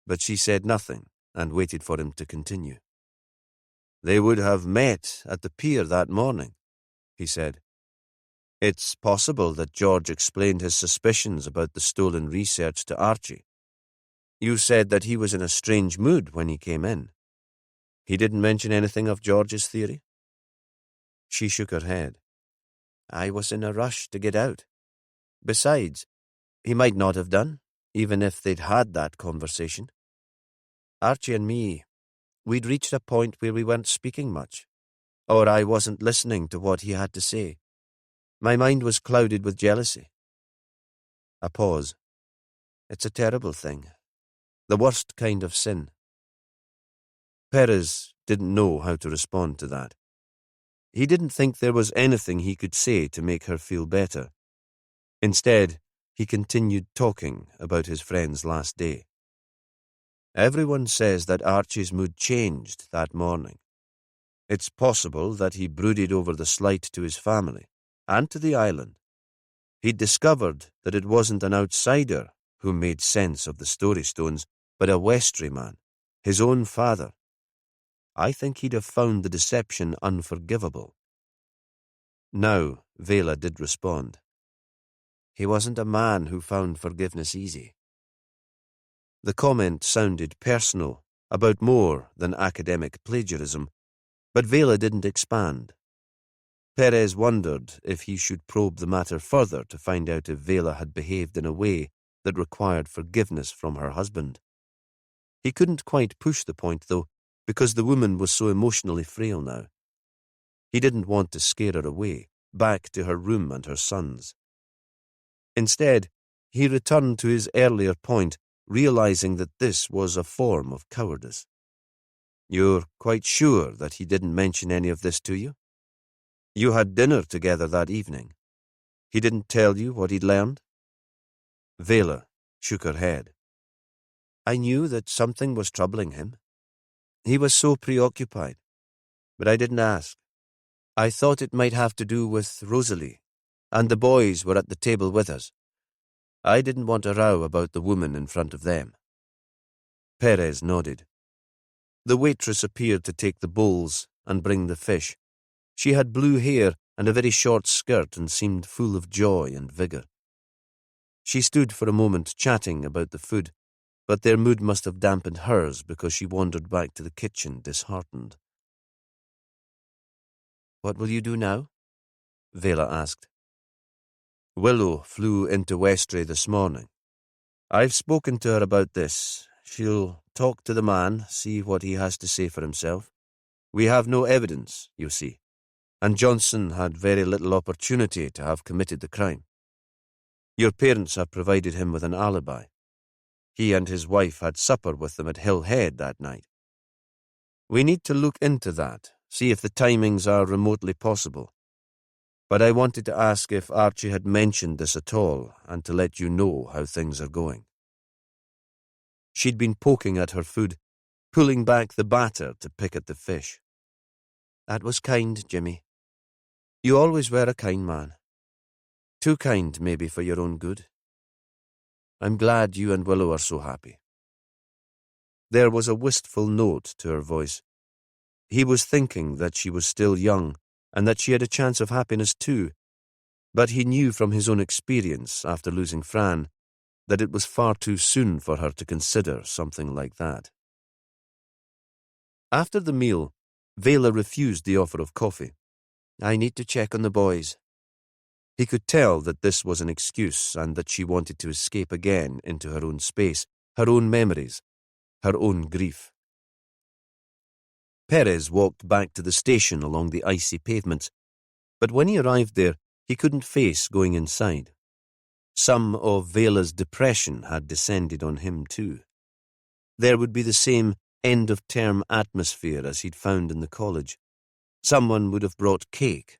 but she said nothing and waited for him to continue. "They would have met at the pier that morning," he said. "It's possible that George explained his suspicions about the stolen research to Archie. You said that he was in a strange mood when he came in. He didn't mention anything of George's theory?" She shook her head. "I was in a rush to get out. Besides, he might not have done, even if they'd had that conversation. Archie and me, we'd reached a point where we weren't speaking much, or I wasn't listening to what he had to say. My mind was clouded with jealousy." A pause. "It's a terrible thing. The worst kind of sin." Perez didn't know how to respond to that. He didn't think there was anything he could say to make her feel better. Instead, he continued talking about his friend's last day. "Everyone says that Archie's mood changed that morning. It's possible that he brooded over the slight to his family and to the island. He'd discovered that it wasn't an outsider who made sense of the story stones, but a Westry man, his own father. I think he'd have found the deception unforgivable." Now, Vela did respond. "He wasn't a man who found forgiveness easy." The comment sounded personal, about more than academic plagiarism, but Vela didn't expand. Perez wondered if he should probe the matter further to find out if Vela had behaved in a way that required forgiveness from her husband. He couldn't quite push the point, though, because the woman was so emotionally frail now. He didn't want to scare her away, back to her room and her sons. Instead, he returned to his earlier point, realizing that this was a form of cowardice. You're quite sure that he didn't mention any of this to you? You had dinner together that evening. He didn't tell you what he'd learned? Vela shook her head. I knew that something was troubling him. He was so preoccupied, but I didn't ask. I thought it might have to do with Rosalie, and the boys were at the table with us. I didn't want a row about the woman in front of them. Perez nodded. The waitress appeared to take the bowls and bring the fish. She had blue hair and a very short skirt and seemed full of joy and vigour. She stood for a moment chatting about the food, but their mood must have dampened hers because she wandered back to the kitchen disheartened. What will you do now? Vela asked. Willow flew into Westray this morning. I've spoken to her about this. She'll talk to the man, see what he has to say for himself. We have no evidence, you see, and Johnson had very little opportunity to have committed the crime. Your parents have provided him with an alibi. He and his wife had supper with them at Hill Head that night. We need to look into that, see if the timings are remotely possible. But I wanted to ask if Archie had mentioned this at all and to let you know how things are going. She'd been poking at her food, pulling back the batter to pick at the fish. That was kind, Jimmy. You always were a kind man. Too kind, maybe, for your own good. I'm glad you and Willow are so happy. There was a wistful note to her voice. He was thinking that she was still young and that she had a chance of happiness too, but he knew from his own experience after losing Fran that it was far too soon for her to consider something like that. After the meal, Vela refused the offer of coffee. I need to check on the boys. He could tell that this was an excuse and that she wanted to escape again into her own space, her own memories, her own grief. Perez walked back to the station along the icy pavements, but when he arrived there, he couldn't face going inside. Some of Vela's depression had descended on him too. There would be the same end-of-term atmosphere as he'd found in the college. Someone would have brought cake.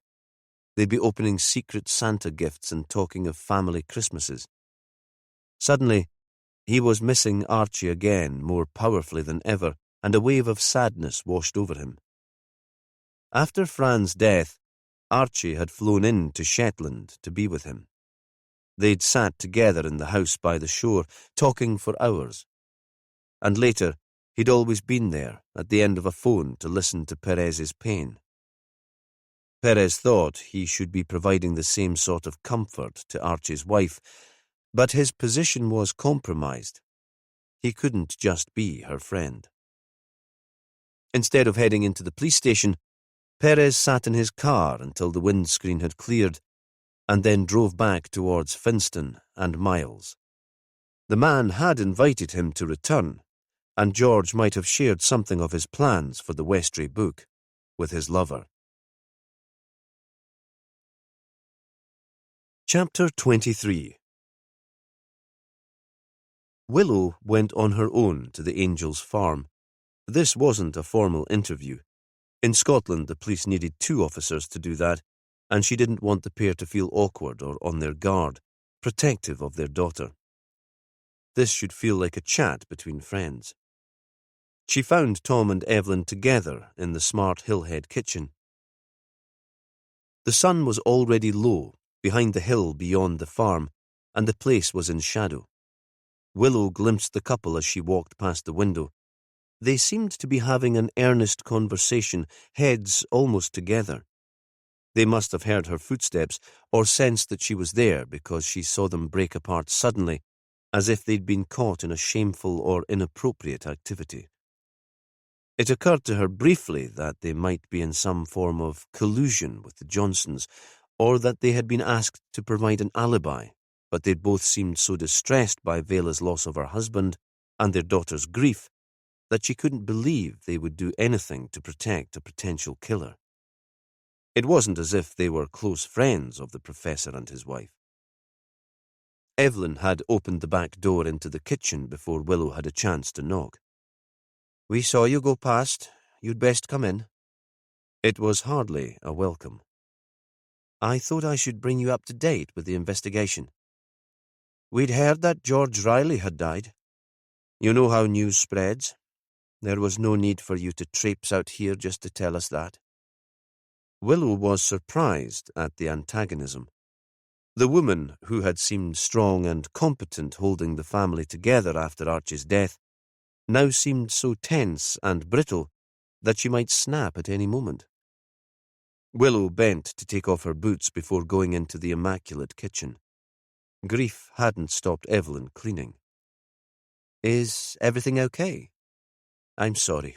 They'd be opening secret Santa gifts and talking of family Christmases. Suddenly, he was missing Archie again more powerfully than ever, and a wave of sadness washed over him. After Fran's death, Archie had flown in to Shetland to be with him. They'd sat together in the house by the shore, talking for hours. And later, he'd always been there, at the end of a phone, to listen to Perez's pain. Perez thought he should be providing the same sort of comfort to Archie's wife, but his position was compromised. He couldn't just be her friend. Instead of heading into the police station, Perez sat in his car until the windscreen had cleared, and then drove back towards Finston and Miles. The man had invited him to return, and George might have shared something of his plans for the Westray book with his lover. Chapter 23. Willow went on her own to the Angels' farm. This wasn't a formal interview. In Scotland, the police needed 2 officers to do that, and she didn't want the pair to feel awkward or on their guard, protective of their daughter. This should feel like a chat between friends. She found Tom and Evelyn together in the smart Hillhead kitchen. The sun was already low, behind the hill beyond the farm, and the place was in shadow. Willow glimpsed the couple as she walked past the window. They seemed to be having an earnest conversation, heads almost together. They must have heard her footsteps or sensed that she was there because she saw them break apart suddenly, as if they'd been caught in a shameful or inappropriate activity. It occurred to her briefly that they might be in some form of collusion with the Johnsons, or that they had been asked to provide an alibi, but they both seemed so distressed by Vela's loss of her husband and their daughter's grief that she couldn't believe they would do anything to protect a potential killer. It wasn't as if they were close friends of the professor and his wife. Evelyn had opened the back door into the kitchen before Willow had a chance to knock. We saw you go past. You'd best come in. It was hardly a welcome. I thought I should bring you up to date with the investigation. We'd heard that George Riley had died. You know how news spreads. There was no need for you to traipse out here just to tell us that. Willow was surprised at the antagonism. The woman, who had seemed strong and competent holding the family together after Archie's death, now seemed so tense and brittle that she might snap at any moment. Willow bent to take off her boots before going into the immaculate kitchen. Grief hadn't stopped Evelyn cleaning. Is everything okay? I'm sorry.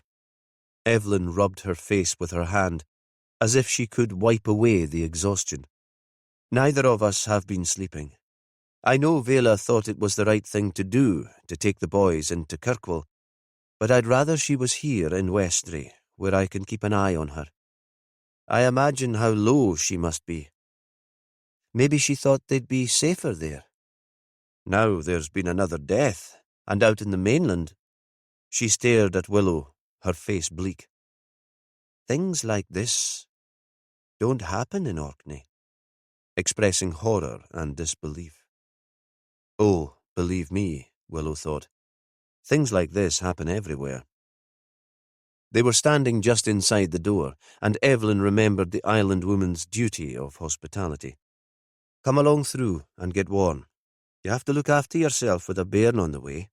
Evelyn rubbed her face with her hand, as if she could wipe away the exhaustion. Neither of us have been sleeping. I know Vela thought it was the right thing to do, to take the boys into Kirkwall, but I'd rather she was here in Westray, where I can keep an eye on her. I imagine how low she must be. Maybe she thought they'd be safer there. Now there's been another death, and out in the mainland. She stared at Willow, her face bleak. Things like this don't happen in Orkney, expressing horror and disbelief. Oh, believe me, Willow thought. Things like this happen everywhere. They were standing just inside the door, and Evelyn remembered the island woman's duty of hospitality. Come along through and get warm. You have to look after yourself with a bairn on the way.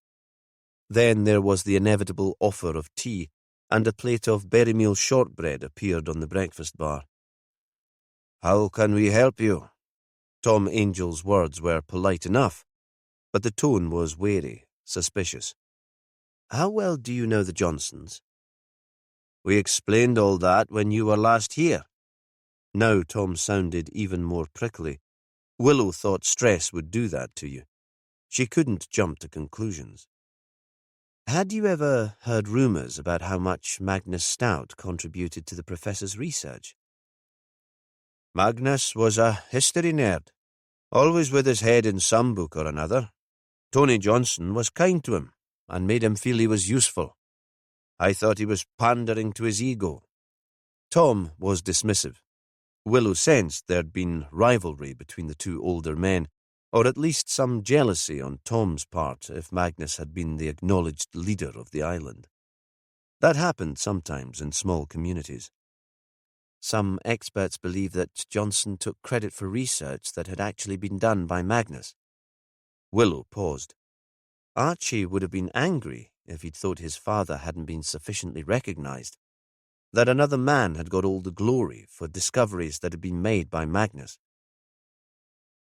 Then there was the inevitable offer of tea, and a plate of berrymeal shortbread appeared on the breakfast bar. How can we help you? Tom Angel's words were polite enough, but the tone was wary, suspicious. How well do you know the Johnsons? We explained all that when you were last here. Now Tom sounded even more prickly. Willow thought stress would do that to you. She couldn't jump to conclusions. Had you ever heard rumours about how much Magnus Stout contributed to the professor's research? Magnus was a history nerd, always with his head in some book or another. Tony Johnson was kind to him and made him feel he was useful. I thought he was pandering to his ego. Tom was dismissive. Willow sensed there'd been rivalry between the two older men, or at least some jealousy on Tom's part if Magnus had been the acknowledged leader of the island. That happened sometimes in small communities. Some experts believe that Johnson took credit for research that had actually been done by Magnus. Willow paused. Archie would have been angry if he'd thought his father hadn't been sufficiently recognized, that another man had got all the glory for discoveries that had been made by Magnus.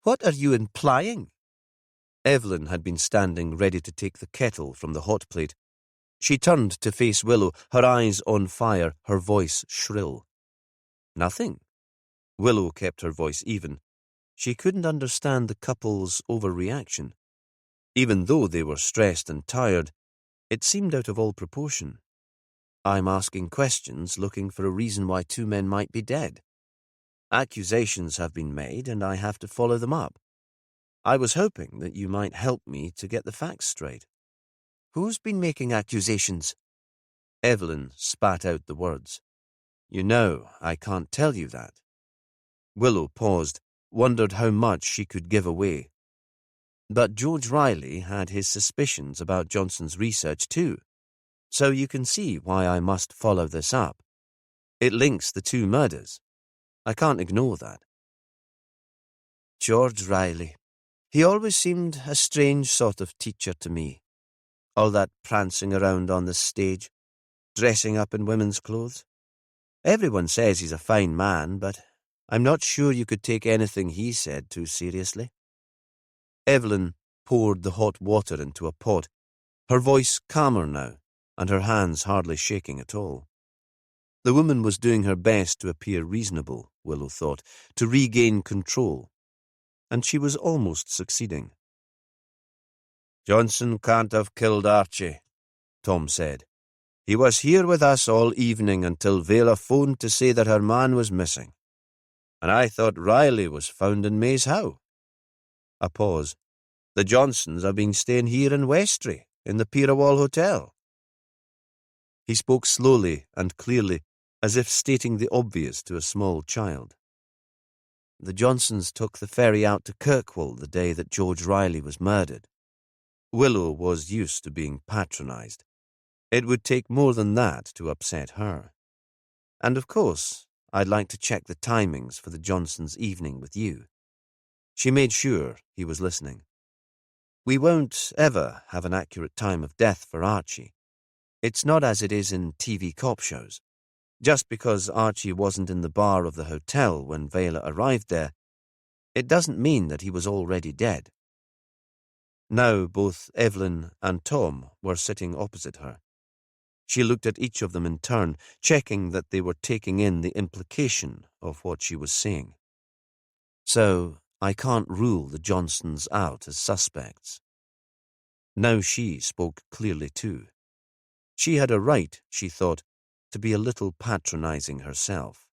What are you implying? Evelyn had been standing ready to take the kettle from the hot plate. She turned to face Willow, her eyes on fire, her voice shrill. Nothing. Willow kept her voice even. She couldn't understand the couple's overreaction. Even though they were stressed and tired, it seemed out of all proportion. I'm asking questions, looking for a reason why two men might be dead. Accusations have been made, and I have to follow them up. I was hoping that you might help me to get the facts straight. Who's been making accusations? Evelyn spat out the words. You know, I can't tell you that. Willow paused, wondered how much she could give away. But George Riley had his suspicions about Johnson's research too, so you can see why I must follow this up. It links the two murders. I can't ignore that. George Riley. He always seemed a strange sort of teacher to me. All that prancing around on the stage, dressing up in women's clothes. Everyone says he's a fine man, but I'm not sure you could take anything he said too seriously. Evelyn poured the hot water into a pot, her voice calmer now, and her hands hardly shaking at all. The woman was doing her best to appear reasonable, Willow thought, to regain control, and she was almost succeeding. Johnson can't have killed Archie, Tom said. He was here with us all evening until Vela phoned to say that her man was missing. And I thought Riley was found in Maze How. A pause. The Johnsons have been staying here in Westray, in the Pirawall Hotel. He spoke slowly and clearly, as if stating the obvious to a small child. The Johnsons took the ferry out to Kirkwall the day that George Riley was murdered. Willow was used to being patronized. It would take more than that to upset her. And of course, I'd like to check the timings for the Johnsons' evening with you. She made sure he was listening. We won't ever have an accurate time of death for Archie. It's not as it is in TV cop shows. Just because Archie wasn't in the bar of the hotel when Vela arrived there, it doesn't mean that he was already dead. Now both Evelyn and Tom were sitting opposite her. She looked at each of them in turn, checking that they were taking in the implication of what she was saying. So, I can't rule the Johnsons out as suspects. Now she spoke clearly too. She had a right, she thought, to be a little patronizing herself.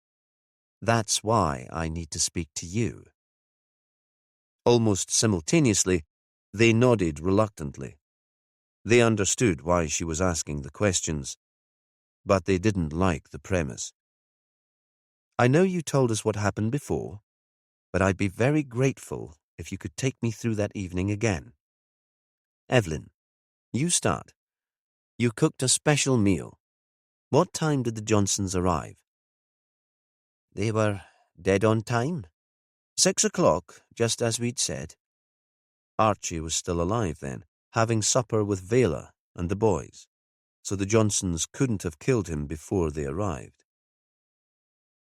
That's why I need to speak to you. Almost simultaneously, they nodded reluctantly. They understood why she was asking the questions, but they didn't like the premise. I know you told us what happened before, but I'd be very grateful if you could take me through that evening again. Evelyn, you start. You cooked a special meal. What time did the Johnsons arrive? They were dead on time. 6 o'clock, just as we'd said. Archie was still alive then, having supper with Vela and the boys, so the Johnsons couldn't have killed him before they arrived.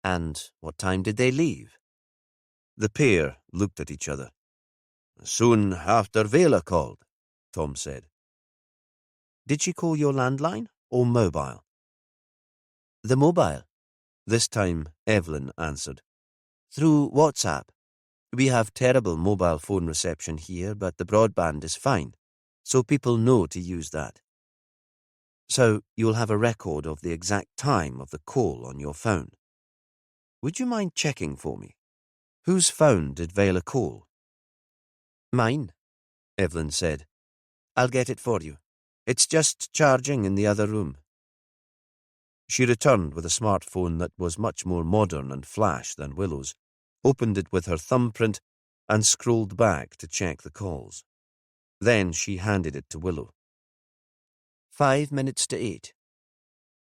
And what time did they leave? The pair looked at each other. Soon after Vela called, Tom said. Did she call your landline or mobile? The mobile. This time Evelyn answered. Through WhatsApp. We have terrible mobile phone reception here, but the broadband is fine, so people know to use that. So you'll have a record of the exact time of the call on your phone. Would you mind checking for me? Whose phone did Vela call? Mine, Evelyn said. I'll get it for you. It's just charging in the other room. She returned with a smartphone that was much more modern and flash than Willow's, opened it with her thumbprint, and scrolled back to check the calls. Then she handed it to Willow. 5 minutes to 8.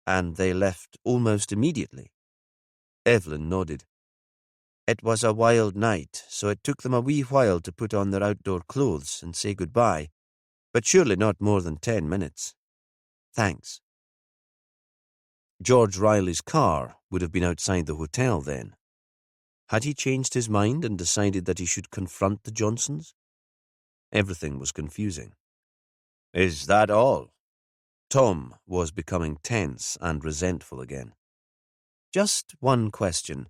And they left almost immediately. Evelyn nodded. It was a wild night, so it took them a wee while to put on their outdoor clothes and say goodbye, but surely not more than 10 minutes. Thanks. George Riley's car would have been outside the hotel then. Had he changed his mind and decided that he should confront the Johnsons? Everything was confusing. Is that all? Tom was becoming tense and resentful again. Just one question.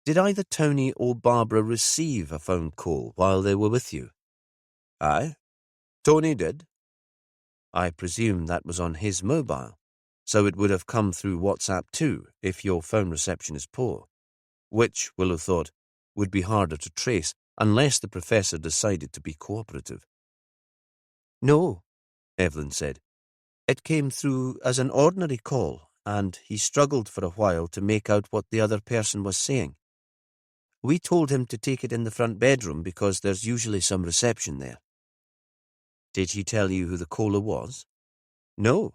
Did either Tony or Barbara receive a phone call while they were with you? Aye, Tony did. I presume that was on his mobile, so it would have come through WhatsApp too if your phone reception is poor, which, Willow thought, would be harder to trace unless the professor decided to be cooperative. No, Evelyn said. It came through as an ordinary call, and he struggled for a while to make out what the other person was saying. We told him to take it in the front bedroom because there's usually some reception there. Did he tell you who the caller was? No,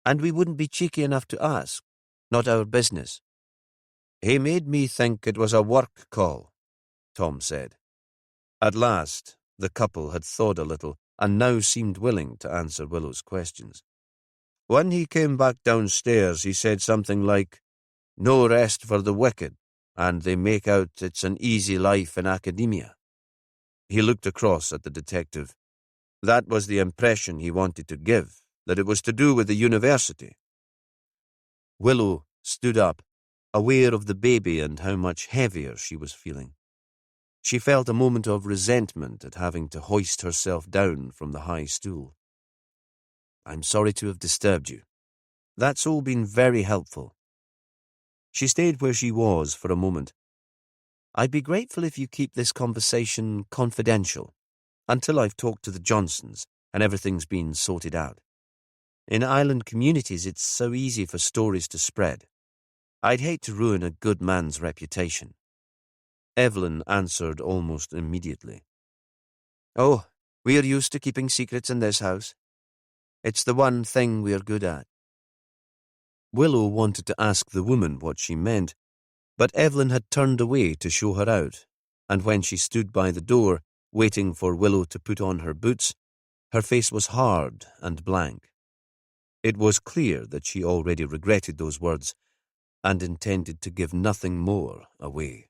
and we wouldn't be cheeky enough to ask. Not our business. He made me think it was a work call, Tom said. At last, the couple had thawed a little and now seemed willing to answer Willow's questions. When he came back downstairs, he said something like, "No rest for the wicked," and they make out it's an easy life in academia. He looked across at the detective. That was the impression he wanted to give, that it was to do with the university. Willow stood up, aware of the baby and how much heavier she was feeling. She felt a moment of resentment at having to hoist herself down from the high stool. I'm sorry to have disturbed you. That's all been very helpful. She stayed where she was for a moment. I'd be grateful if you keep this conversation confidential until I've talked to the Johnsons and everything's been sorted out. In island communities, it's so easy for stories to spread. I'd hate to ruin a good man's reputation. Evelyn answered almost immediately. Oh, we're used to keeping secrets in this house. It's the one thing we're good at. Willow wanted to ask the woman what she meant, but Evelyn had turned away to show her out, and when she stood by the door, waiting for Willow to put on her boots, her face was hard and blank. It was clear that she already regretted those words and intended to give nothing more away.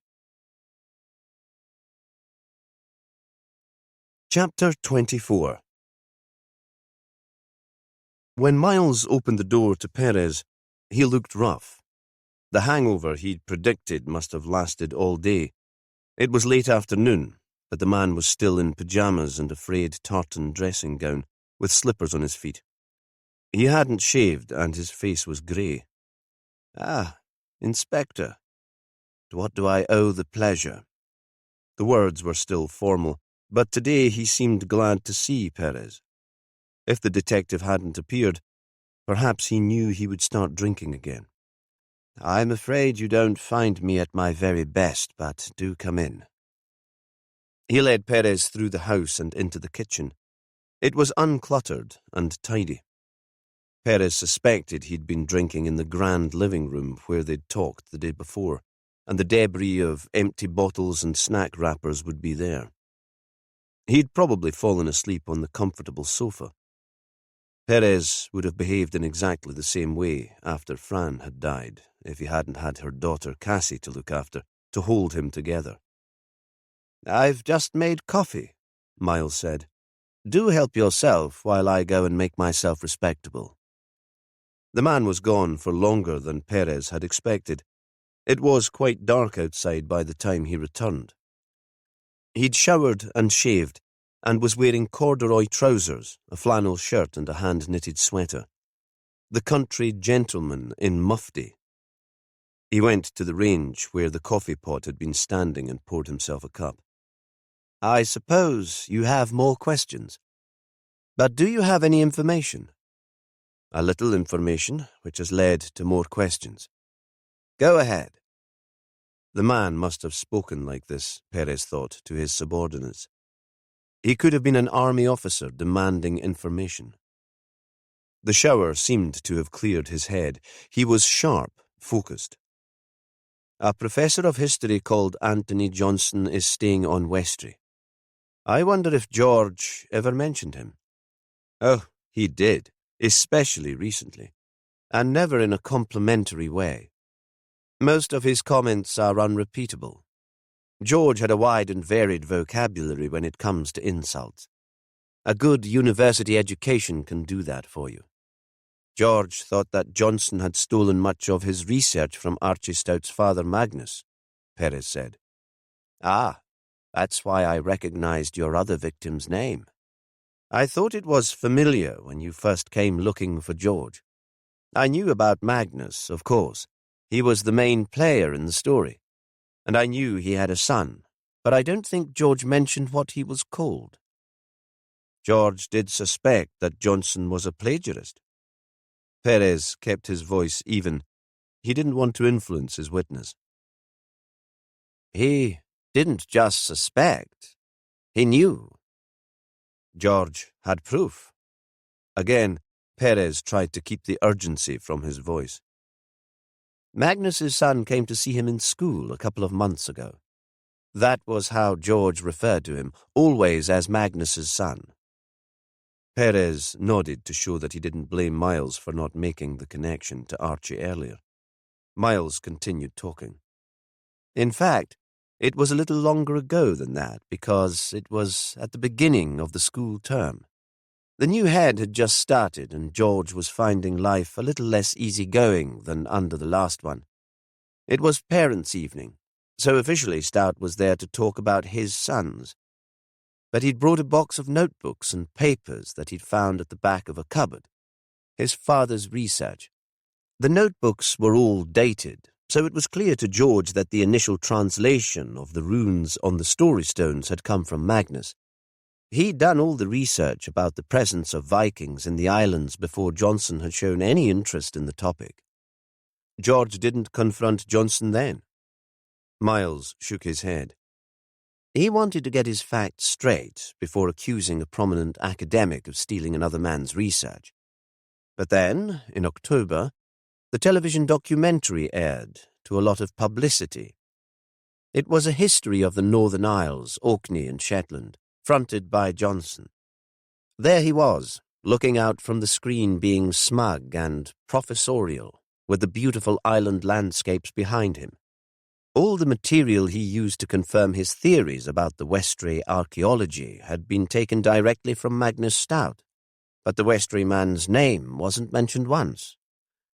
Chapter 24. When Miles opened the door to Perez, he looked rough. The hangover he'd predicted must have lasted all day. It was late afternoon, but the man was still in pyjamas and a frayed tartan dressing gown, with slippers on his feet. He hadn't shaved, and his face was grey. Ah, Inspector. To what do I owe the pleasure? The words were still formal, but today he seemed glad to see Perez. If the detective hadn't appeared, perhaps he knew he would start drinking again. I'm afraid you don't find me at my very best, but do come in. He led Perez through the house and into the kitchen. It was uncluttered and tidy. Perez suspected he'd been drinking in the grand living room where they'd talked the day before, and the debris of empty bottles and snack wrappers would be there. He'd probably fallen asleep on the comfortable sofa. Perez would have behaved in exactly the same way after Fran had died, if he hadn't had her daughter Cassie to look after, to hold him together. I've just made coffee, Miles said. Do help yourself while I go and make myself respectable. The man was gone for longer than Perez had expected. It was quite dark outside by the time he returned. He'd showered and shaved, and was wearing corduroy trousers, a flannel shirt and a hand-knitted sweater. The country gentleman in mufti. He went to the range where the coffee pot had been standing and poured himself a cup. I suppose you have more questions. But do you have any information? A little information, which has led to more questions. Go ahead. The man must have spoken like this, Perez thought, to his subordinates. He could have been an army officer demanding information. The shower seemed to have cleared his head. He was sharp, focused. A professor of history called Anthony Johnson is staying on Westry. I wonder if George ever mentioned him. Oh, he did, especially recently, and never in a complimentary way. Most of his comments are unrepeatable. George had a wide and varied vocabulary when it comes to insults. A good university education can do that for you. George thought that Johnson had stolen much of his research from Archie Stout's father Magnus, Perez said. Ah, that's why I recognized your other victim's name. I thought it was familiar when you first came looking for George. I knew about Magnus, of course. He was the main player in the story. And I knew he had a son, but I don't think George mentioned what he was called. George did suspect that Johnson was a plagiarist. Perez kept his voice even. He didn't want to influence his witness. He didn't just suspect. He knew. George had proof. Again, Perez tried to keep the urgency from his voice. Magnus's son came to see him in school a couple of months ago. That was how George referred to him, always as Magnus's son. Perez nodded to show that he didn't blame Miles for not making the connection to Archie earlier. Miles continued talking. In fact, it was a little longer ago than that, because it was at the beginning of the school term. The new head had just started, and George was finding life a little less easygoing than under the last one. It was parents' evening, so officially Stout was there to talk about his sons. But he'd brought a box of notebooks and papers that he'd found at the back of a cupboard. His father's research. The notebooks were all dated, so it was clear to George that the initial translation of the runes on the story stones had come from Magnus. He'd done all the research about the presence of Vikings in the islands before Johnson had shown any interest in the topic. George didn't confront Johnson then. Miles shook his head. He wanted to get his facts straight before accusing a prominent academic of stealing another man's research. But then, in October, the television documentary aired to a lot of publicity. It was a history of the Northern Isles, Orkney and Shetland, fronted by Johnson. There he was, looking out from the screen, being smug and professorial, with the beautiful island landscapes behind him. All the material he used to confirm his theories about the Westray archaeology had been taken directly from Magnus Stout, but the Westray man's name wasn't mentioned once.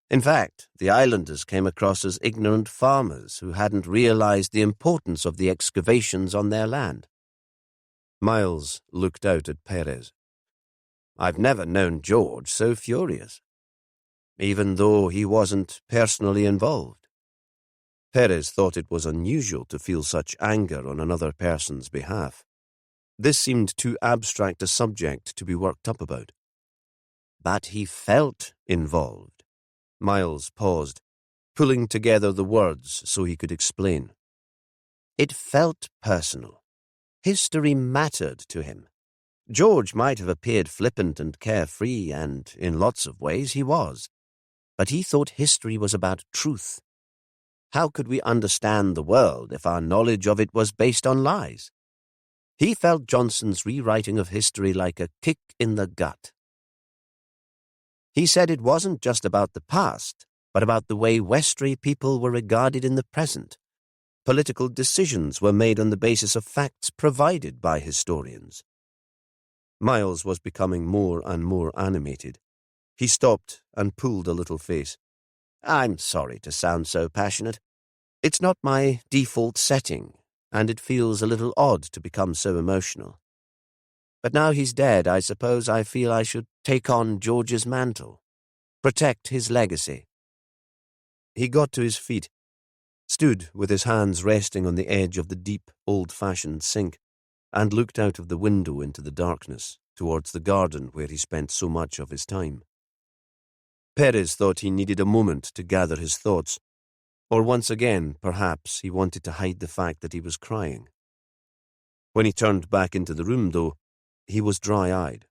In fact, the islanders came across as ignorant farmers who hadn't realized the importance of the excavations on their land. Miles looked out at Perez. I've never known George so furious, even though he wasn't personally involved. Perez thought it was unusual to feel such anger on another person's behalf. This seemed too abstract a subject to be worked up about. But he felt involved. Miles paused, pulling together the words so he could explain. It felt personal. History mattered to him. George might have appeared flippant and carefree, and in lots of ways he was. But he thought history was about truth. How could we understand the world if our knowledge of it was based on lies? He felt Johnson's rewriting of history like a kick in the gut. He said it wasn't just about the past, but about the way Westray people were regarded in the present. Political decisions were made on the basis of facts provided by historians. Miles was becoming more and more animated. He stopped and pulled a little face. I'm sorry to sound so passionate. It's not my default setting, and it feels a little odd to become so emotional. But now he's dead, I suppose I feel I should take on George's mantle, protect his legacy. He got to his feet, stood with his hands resting on the edge of the deep, old-fashioned sink, and looked out of the window into the darkness, towards the garden where he spent so much of his time. Perez thought he needed a moment to gather his thoughts, or once again, perhaps, he wanted to hide the fact that he was crying. When he turned back into the room, though, he was dry-eyed.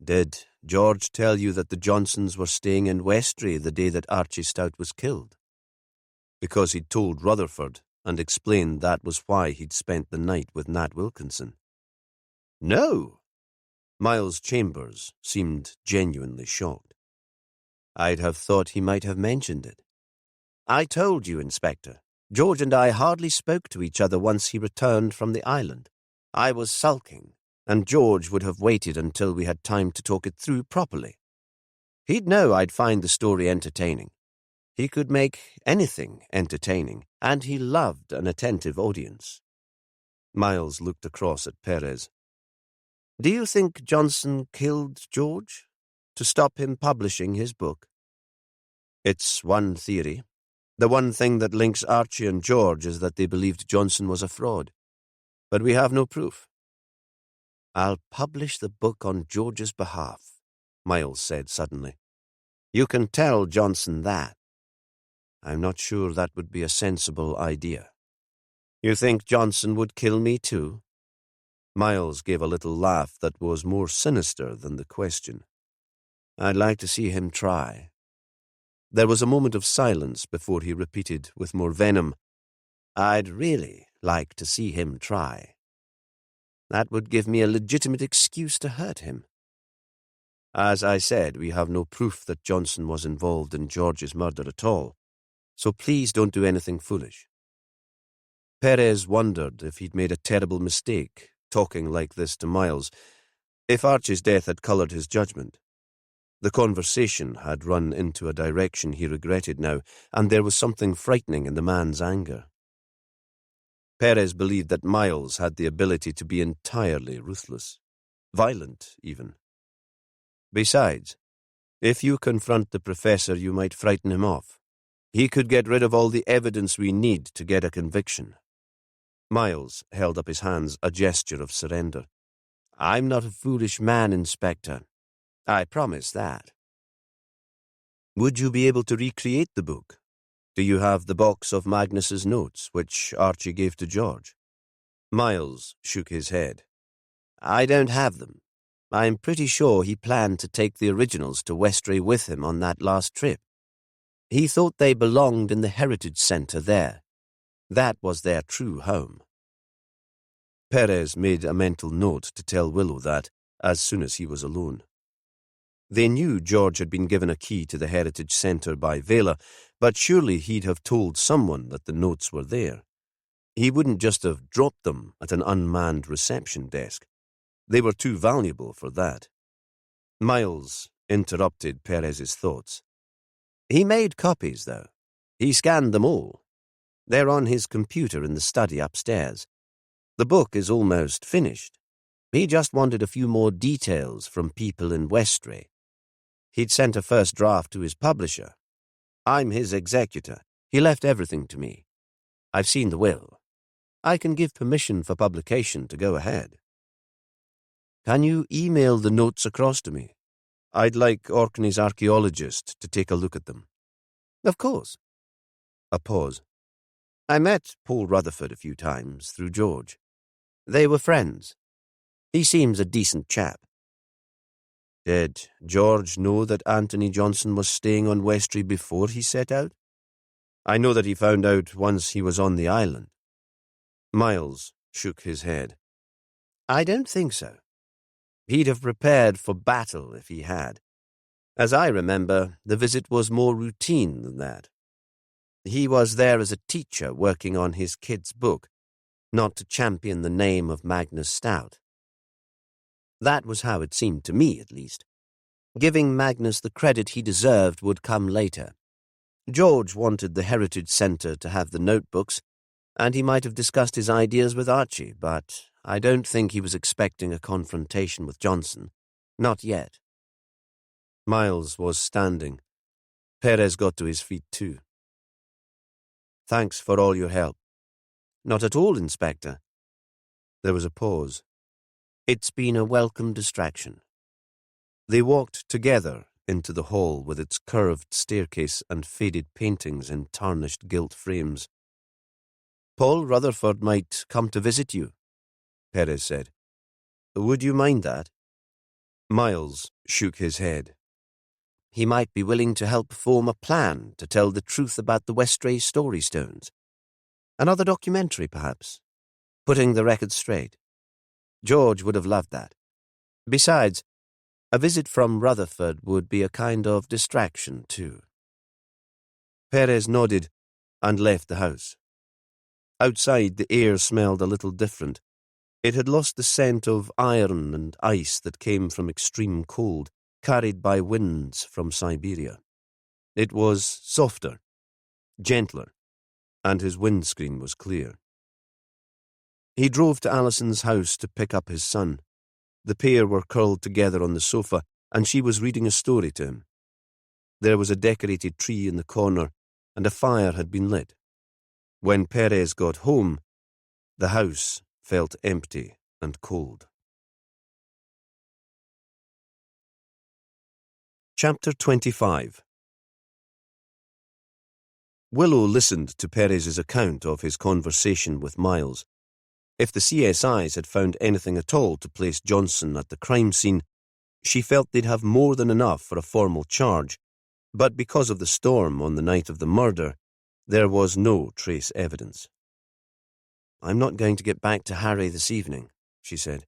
Did George tell you that the Johnsons were staying in Westray the day that Archie Stout was killed? Because he'd told Rutherford and explained that was why he'd spent the night with Nat Wilkinson. No! Miles Chambers seemed genuinely shocked. I'd have thought he might have mentioned it. I told you, Inspector. George and I hardly spoke to each other once he returned from the island. I was sulking, and George would have waited until we had time to talk it through properly. He'd know I'd find the story entertaining. He could make anything entertaining, and he loved an attentive audience. Miles looked across at Perez. Do you think Johnson killed George to stop him publishing his book? It's one theory. The one thing that links Archie and George is that they believed Johnson was a fraud. But we have no proof. I'll publish the book on George's behalf, Miles said suddenly. You can tell Johnson that. I'm not sure that would be a sensible idea. You think Johnson would kill me too? Miles gave a little laugh that was more sinister than the question. I'd like to see him try. There was a moment of silence before he repeated with more venom, I'd really like to see him try. That would give me a legitimate excuse to hurt him. As I said, we have no proof that Johnson was involved in George's murder at all, so please don't do anything foolish. Perez wondered if he'd made a terrible mistake talking like this to Miles, if Archie's death had coloured his judgment. The conversation had run into a direction he regretted now, and there was something frightening in the man's anger. Perez believed that Miles had the ability to be entirely ruthless, violent even. Besides, if you confront the professor, you might frighten him off. He could get rid of all the evidence we need to get a conviction. Miles held up his hands, a gesture of surrender. I'm not a foolish man, Inspector. I promise that. Would you be able to recreate the book? Do you have the box of Magnus's notes, which Archie gave to George? Miles shook his head. I don't have them. I'm pretty sure he planned to take the originals to Westray with him on that last trip. He thought they belonged in the Heritage Centre there. That was their true home. Perez made a mental note to tell Willow that as soon as he was alone. They knew George had been given a key to the Heritage Centre by Vela, but surely he'd have told someone that the notes were there. He wouldn't just have dropped them at an unmanned reception desk. They were too valuable for that. Miles interrupted Perez's thoughts. He made copies, though. He scanned them all. They're on his computer in the study upstairs. The book is almost finished. He just wanted a few more details from people in Westray. He'd sent a first draft to his publisher. I'm his executor. He left everything to me. I've seen the will. I can give permission for publication to go ahead. Can you email the notes across to me? I'd like Orkney's archaeologist to take a look at them. Of course. A pause. I met Paul Rutherford a few times through George. They were friends. He seems a decent chap. Did George know that Anthony Johnson was staying on Westray before he set out? I know that he found out once he was on the island. Miles shook his head. I don't think so. He'd have prepared for battle if he had. As I remember, the visit was more routine than that. He was there as a teacher working on his kid's book, not to champion the name of Magnus Stout. That was how it seemed to me, at least. Giving Magnus the credit he deserved would come later. George wanted the Heritage Centre to have the notebooks, and he might have discussed his ideas with Archie, but I don't think he was expecting a confrontation with Johnson. Not yet. Miles was standing. Perez got to his feet too. Thanks for all your help. Not at all, Inspector. There was a pause. It's been a welcome distraction. They walked together into the hall with its curved staircase and faded paintings in tarnished gilt frames. Paul Rutherford might come to visit you, Perez said. Would you mind that? Miles shook his head. He might be willing to help form a plan to tell the truth about the Westray story stones. Another documentary, perhaps, putting the record straight. George would have loved that. Besides, a visit from Rutherford would be a kind of distraction, too. Perez nodded and left the house. Outside, the air smelled a little different. It had lost the scent of iron and ice that came from extreme cold, carried by winds from Siberia. It was softer, gentler, and his windscreen was clear. He drove to Alison's house to pick up his son. The pair were curled together on the sofa, and she was reading a story to him. There was a decorated tree in the corner, and a fire had been lit. When Perez got home, the house felt empty and cold. Chapter 25. Willow listened to Perez's account of his conversation with Miles. If the CSIs had found anything at all to place Johnson at the crime scene, she felt they'd have more than enough for a formal charge, but because of the storm on the night of the murder, there was no trace evidence. I'm not going to get back to Harry this evening, she said.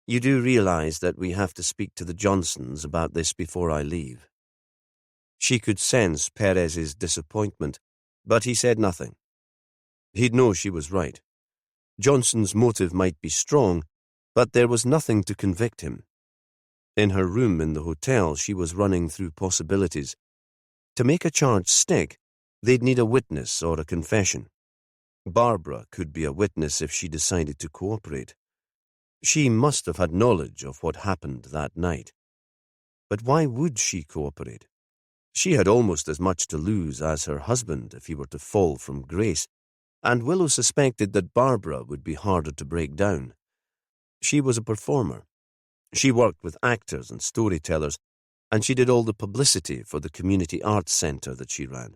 You do realize that we have to speak to the Johnsons about this before I leave. She could sense Perez's disappointment, but he said nothing. He'd know she was right. Johnson's motive might be strong, but there was nothing to convict him. In her room in the hotel, she was running through possibilities. To make a charge stick, they'd need a witness or a confession. Barbara could be a witness if she decided to cooperate. She must have had knowledge of what happened that night. But why would she cooperate? She had almost as much to lose as her husband if he were to fall from grace, and Willow suspected that Barbara would be harder to break down. She was a performer. She worked with actors and storytellers, and she did all the publicity for the community arts centre that she ran.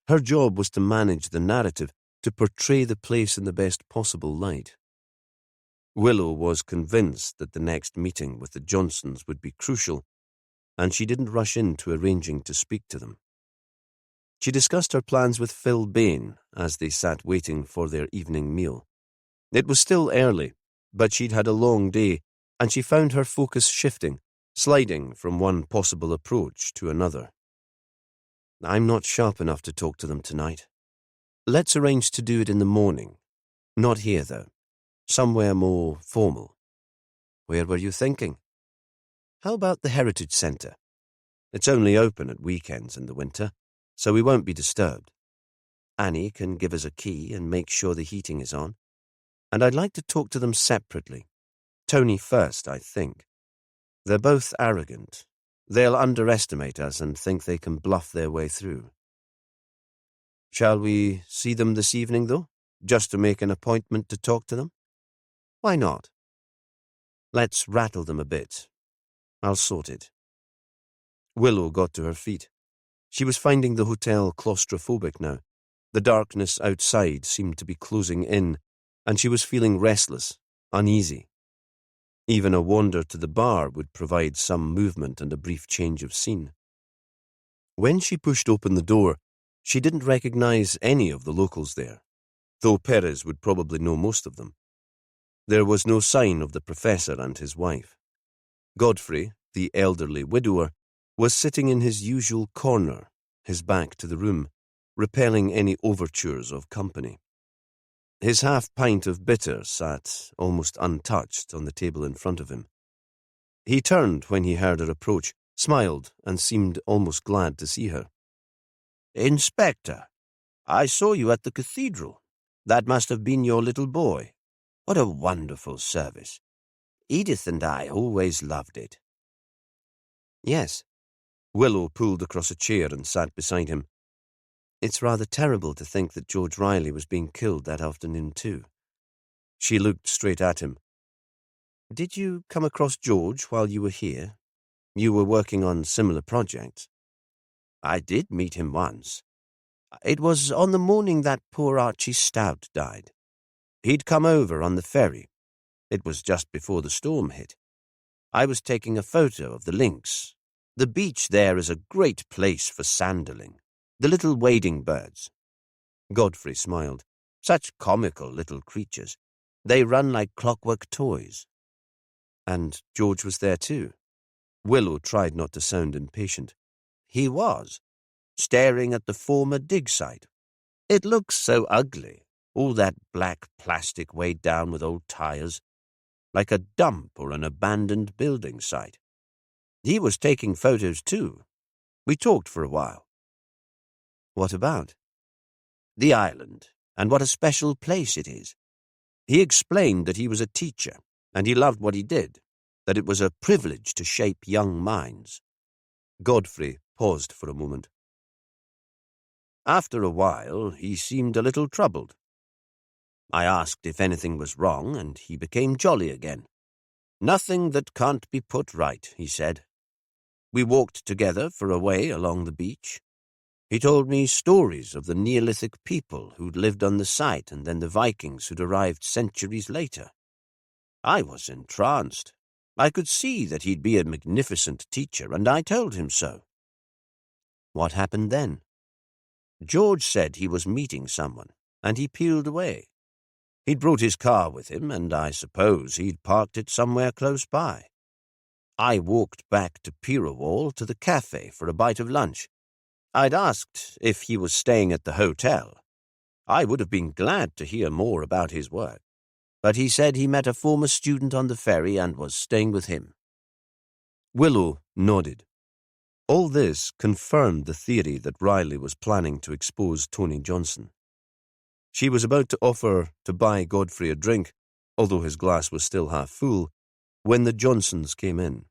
Her job was to manage the narrative, to portray the place in the best possible light. Willow was convinced that the next meeting with the Johnsons would be crucial, and she didn't rush into arranging to speak to them. She discussed her plans with Phil Bain as they sat waiting for their evening meal. It was still early, but she'd had a long day, and she found her focus shifting, sliding from one possible approach to another. I'm not sharp enough to talk to them tonight. Let's arrange to do it in the morning. Not here, though. Somewhere more formal. Where were you thinking? How about the Heritage Centre? It's only open at weekends in the winter, so we won't be disturbed. Annie can give us a key and make sure the heating is on. And I'd like to talk to them separately. Tony first, I think. They're both arrogant. They'll underestimate us and think they can bluff their way through. Shall we see them this evening, though, just to make an appointment to talk to them? Why not? Let's rattle them a bit. I'll sort it. Willow got to her feet. She was finding the hotel claustrophobic now. The darkness outside seemed to be closing in, and she was feeling restless, uneasy. Even a wander to the bar would provide some movement and a brief change of scene. When she pushed open the door, she didn't recognize any of the locals there, though Perez would probably know most of them. There was no sign of the professor and his wife. Godfrey, the elderly widower, was sitting in his usual corner, his back to the room, repelling any overtures of company. His half-pint of bitter sat almost untouched on the table in front of him. He turned when he heard her approach, smiled, and seemed almost glad to see her. "Inspector, I saw you at the cathedral. That must have been your little boy. What a wonderful service. Edith and I always loved it." "Yes." Willow pulled across a chair and sat beside him. It's rather terrible to think that George Riley was being killed that afternoon too. She looked straight at him. "Did you come across George while you were here? You were working on similar projects." "I did meet him once. It was on the morning that poor Archie Stout died. He'd come over on the ferry. It was just before the storm hit. I was taking a photo of the links. The beach there is a great place for sanderling. The little wading birds." Godfrey smiled. "Such comical little creatures. They run like clockwork toys." "And George was there too?" Willow tried not to sound impatient. "He was, staring at the former dig site. It looks so ugly, all that black plastic weighed down with old tires, like a dump or an abandoned building site. He was taking photos too. We talked for a while." "What about?" "The island, and what a special place it is. He explained that he was a teacher, and he loved what he did, that it was a privilege to shape young minds." Godfrey paused for a moment. "After a while, he seemed a little troubled. I asked if anything was wrong, and he became jolly again. 'Nothing that can't be put right,' he said. We walked together for a way along the beach. He told me stories of the Neolithic people who'd lived on the site and then the Vikings who'd arrived centuries later. I was entranced. I could see that he'd be a magnificent teacher, and I told him so." "What happened then?" "George said he was meeting someone, and he peeled away. He'd brought his car with him, and I suppose he'd parked it somewhere close by. I walked back to Pirawall to the cafe for a bite of lunch. I'd asked if he was staying at the hotel. I would have been glad to hear more about his work, but he said he met a former student on the ferry and was staying with him." Willow nodded. All this confirmed the theory that Riley was planning to expose Tony Johnson. She was about to offer to buy Godfrey a drink, although his glass was still half full, when the Johnsons came in.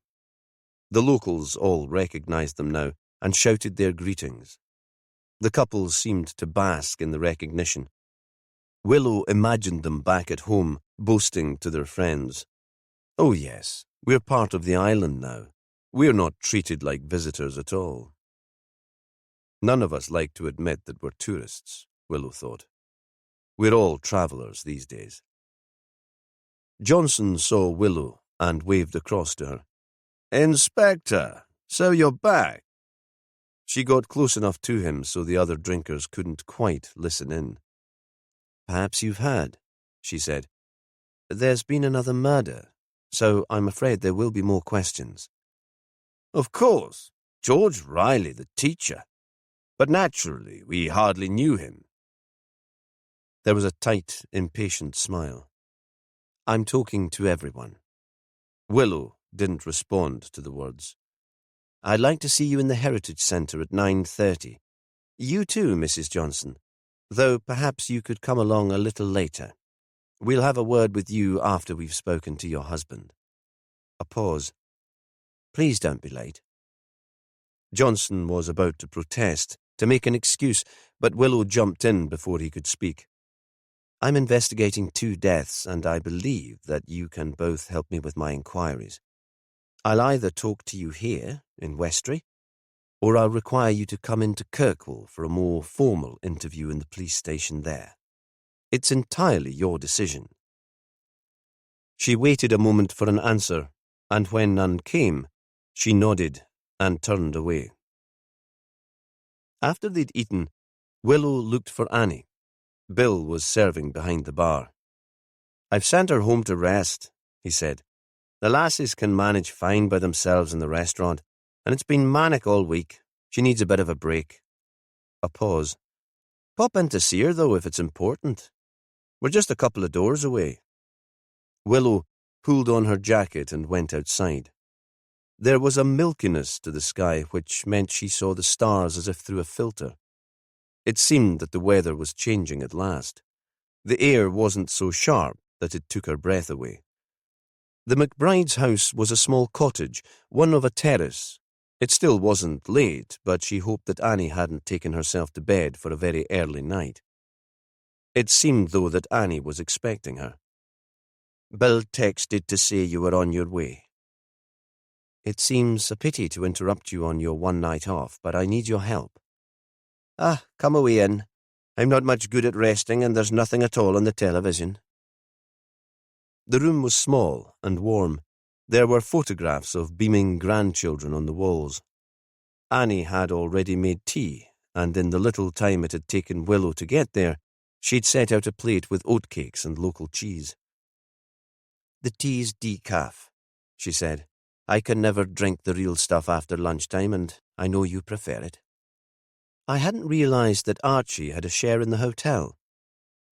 The locals all recognized them now and shouted their greetings. The couple seemed to bask in the recognition. Willow imagined them back at home, boasting to their friends. "Oh yes, we're part of the island now. We're not treated like visitors at all." None of us like to admit that we're tourists, Willow thought. We're all travellers these days. Johnson saw Willow and waved across to her. "Inspector, so you're back." She got close enough to him so the other drinkers couldn't quite listen in. "Perhaps you've heard," she said. "There's been another murder, so I'm afraid there will be more questions." "Of course, George Riley, the teacher. But naturally, we hardly knew him." There was a tight, impatient smile. "I'm talking to everyone." Willow didn't respond to the words. "I'd like to see you in the Heritage Centre at 9:30. You too, Mrs. Johnson, though perhaps you could come along a little later. We'll have a word with you after we've spoken to your husband." A pause. "Please don't be late." Johnson was about to protest, to make an excuse, but Willow jumped in before he could speak. "I'm investigating 2 deaths, and I believe that you can both help me with my inquiries. I'll either talk to you here, in Westray, or I'll require you to come into Kirkwall for a more formal interview in the police station there. It's entirely your decision." She waited a moment for an answer, and when none came, she nodded and turned away. After they'd eaten, Willow looked for Annie. Bill was serving behind the bar. "I've sent her home to rest," he said. "The lasses can manage fine by themselves in the restaurant, and it's been manic all week. She needs a bit of a break." A pause. "Pop in to see her, though, if it's important. We're just a couple of doors away." Willow pulled on her jacket and went outside. There was a milkiness to the sky which meant she saw the stars as if through a filter. It seemed that the weather was changing at last. The air wasn't so sharp that it took her breath away. The McBride's house was a small cottage, one of a terrace. It still wasn't late, but she hoped that Annie hadn't taken herself to bed for a very early night. It seemed, though, that Annie was expecting her. "Bill texted to say you were on your way." "It seems a pity to interrupt you on your one night off, but I need your help." "Ah, come away in. I'm not much good at resting, and there's nothing at all on the television." The room was small and warm. There were photographs of beaming grandchildren on the walls. Annie had already made tea, and in the little time it had taken Willow to get there, she'd set out a plate with oatcakes and local cheese. "The tea's decaf," she said. "I can never drink the real stuff after lunchtime, and I know you prefer it." I hadn't realised that Archie had a share in the hotel.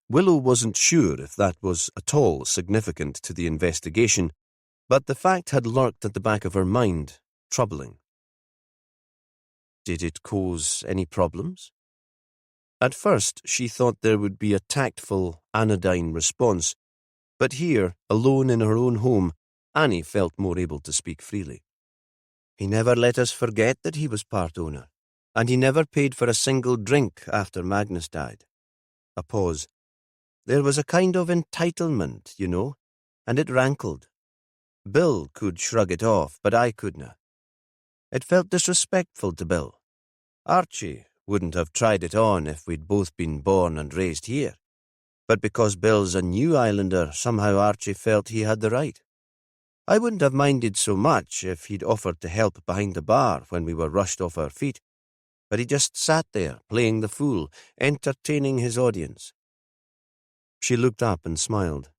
Willow wasn't sure if that was at all significant to the investigation, but the fact had lurked at the back of her mind, troubling. "Did it cause any problems?" At first she thought there would be a tactful, anodyne response, but here, alone in her own home, Annie felt more able to speak freely. "He never let us forget that he was part owner, and he never paid for a single drink after Magnus died." A pause. "There was a kind of entitlement, you know, and it rankled. Bill could shrug it off, but I couldna. It felt disrespectful to Bill. Archie wouldn't have tried it on if we'd both been born and raised here. But because Bill's a New Islander, somehow Archie felt he had the right. I wouldn't have minded so much if he'd offered to help behind the bar when we were rushed off our feet. But he just sat there, playing the fool, entertaining his audience." She looked up and smiled.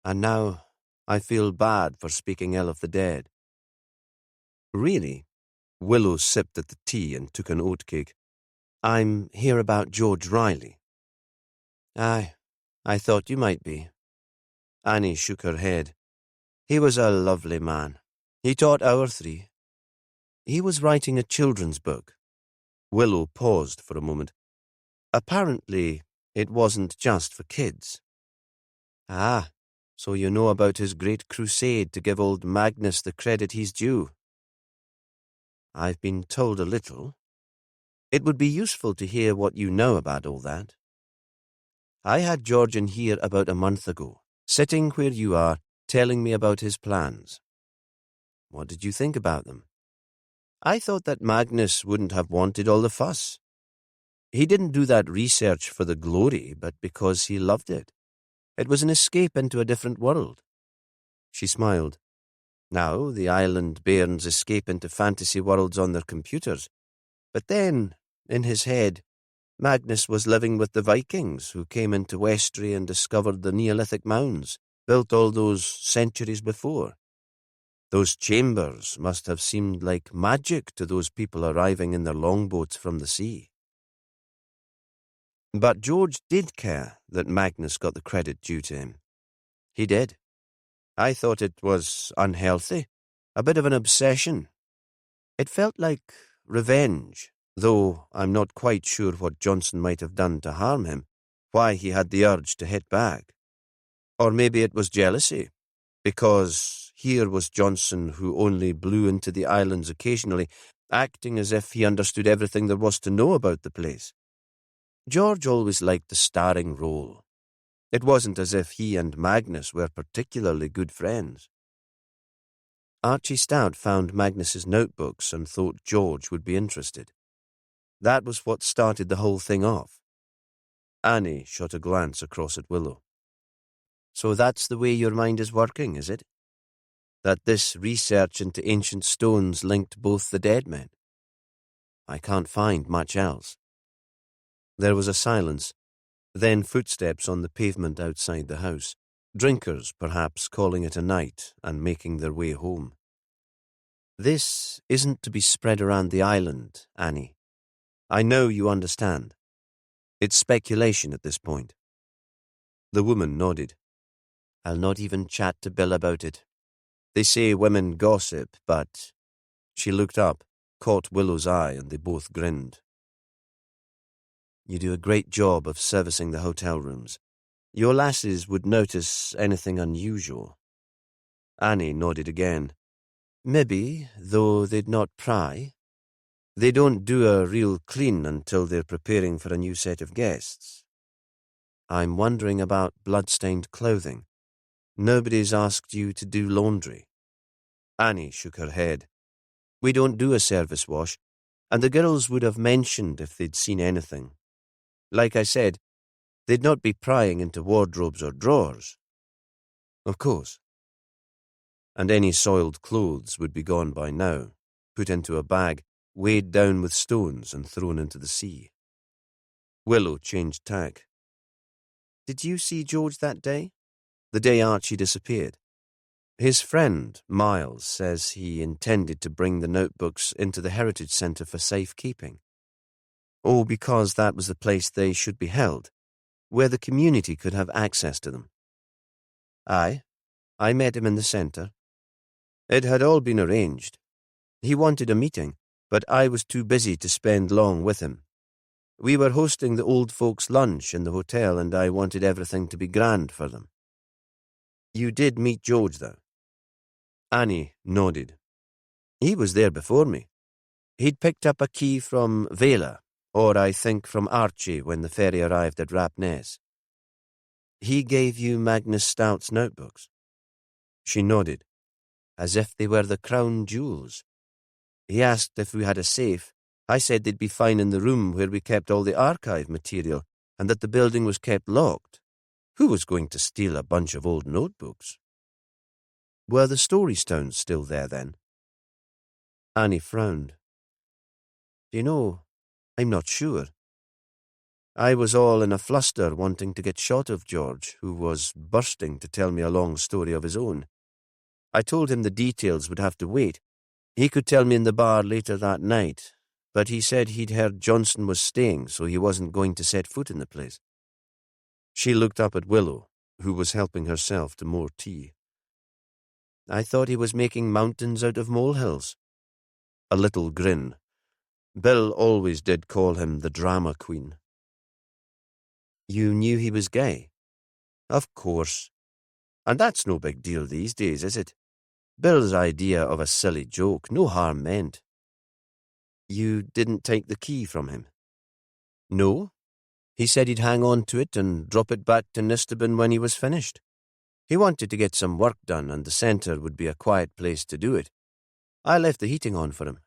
"And now I feel bad for speaking ill of the dead." "Really?" Willow sipped at the tea and took an oatcake. "I'm here about George Riley." "Aye, I thought you might be." Annie shook her head. "He was a lovely man. He taught our 3. He was writing a children's book." Willow paused for a moment. "Apparently, it wasn't just for kids." "Ah, so you know about his great crusade to give old Magnus the credit he's due." "I've been told a little. It would be useful to hear what you know about all that." I had George in here about a month ago, sitting where you are, telling me about his plans. What did you think about them? I thought that Magnus wouldn't have wanted all the fuss. He didn't do that research for the glory, but because he loved it. It was an escape into a different world. She smiled. Now the island bairns escape into fantasy worlds on their computers. But then, in his head, Magnus was living with the Vikings who came into Westray and discovered the Neolithic mounds, built all those centuries before. Those chambers must have seemed like magic to those people arriving in their longboats from the sea. But George did care that Magnus got the credit due to him. He did. I thought it was unhealthy, a bit of an obsession. It felt like revenge, though I'm not quite sure what Johnson might have done to harm him, why he had the urge to hit back. Or maybe it was jealousy, because here was Johnson who only blew into the islands occasionally, acting as if he understood everything there was to know about the place. George always liked the starring role. It wasn't as if he and Magnus were particularly good friends. Archie Stout found Magnus's notebooks and thought George would be interested. That was what started the whole thing off. Annie shot a glance across at Willow. So that's the way your mind is working, is it? That this research into ancient stones linked both the dead men? I can't find much else. There was a silence, then footsteps on the pavement outside the house, drinkers perhaps calling it a night and making their way home. This isn't to be spread around the island, Annie. I know you understand. It's speculation at this point. The woman nodded. I'll not even chat to Bill about it. They say women gossip, but... She looked up, caught Willow's eye, and they both grinned. You do a great job of servicing the hotel rooms. Your lasses would notice anything unusual. Annie nodded again. Maybe, though they'd not pry. They don't do a real clean until they're preparing for a new set of guests. I'm wondering about blood-stained clothing. Nobody's asked you to do laundry. Annie shook her head. We don't do a service wash, and the girls would have mentioned if they'd seen anything. Like I said, they'd not be prying into wardrobes or drawers. Of course. And any soiled clothes would be gone by now, put into a bag, weighed down with stones and thrown into the sea. Willow changed tack. Did you see George that day? The day Archie disappeared? His friend, Miles, says he intended to bring the notebooks into the Heritage Centre for safekeeping. Oh, because that was the place they should be held, where the community could have access to them. Aye, I met him in the centre. It had all been arranged. He wanted a meeting, but I was too busy to spend long with him. We were hosting the old folks' lunch in the hotel, and I wanted everything to be grand for them. You did meet George, though? Annie nodded. He was there before me. He'd picked up a key from Vela, or I think from Archie when the ferry arrived at Rapness. He gave you Magnus Stout's notebooks? She nodded, as if they were the crown jewels. He asked if we had a safe. I said they'd be fine in the room where we kept all the archive material, and that the building was kept locked. Who was going to steal a bunch of old notebooks? Were the story stones still there then? Annie frowned. Do you know, I'm not sure. I was all in a fluster wanting to get shot of George, who was bursting to tell me a long story of his own. I told him the details would have to wait. He could tell me in the bar later that night, but he said he'd heard Johnson was staying, so he wasn't going to set foot in the place. She looked up at Willow, who was helping herself to more tea. I thought he was making mountains out of molehills. A little grin. Bill always did call him the drama queen. You knew he was gay? Of course. And that's no big deal these days, is it? Bill's idea of a silly joke, no harm meant. You didn't take the key from him? No. He said he'd hang on to it and drop it back to Nistabin when he was finished. He wanted to get some work done, and the centre would be a quiet place to do it. I left the heating on for him.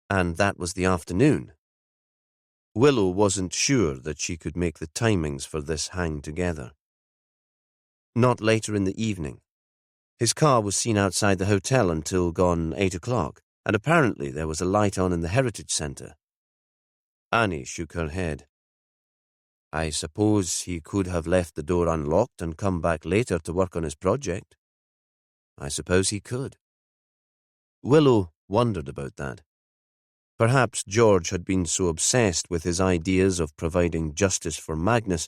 And that was the afternoon. Willow wasn't sure that she could make the timings for this hang together. Not later in the evening. His car was seen outside the hotel until gone 8 o'clock, and apparently there was a light on in the Heritage Centre. Annie shook her head. I suppose he could have left the door unlocked and come back later to work on his project. I suppose he could. Willow wondered about that. Perhaps George had been so obsessed with his ideas of providing justice for Magnus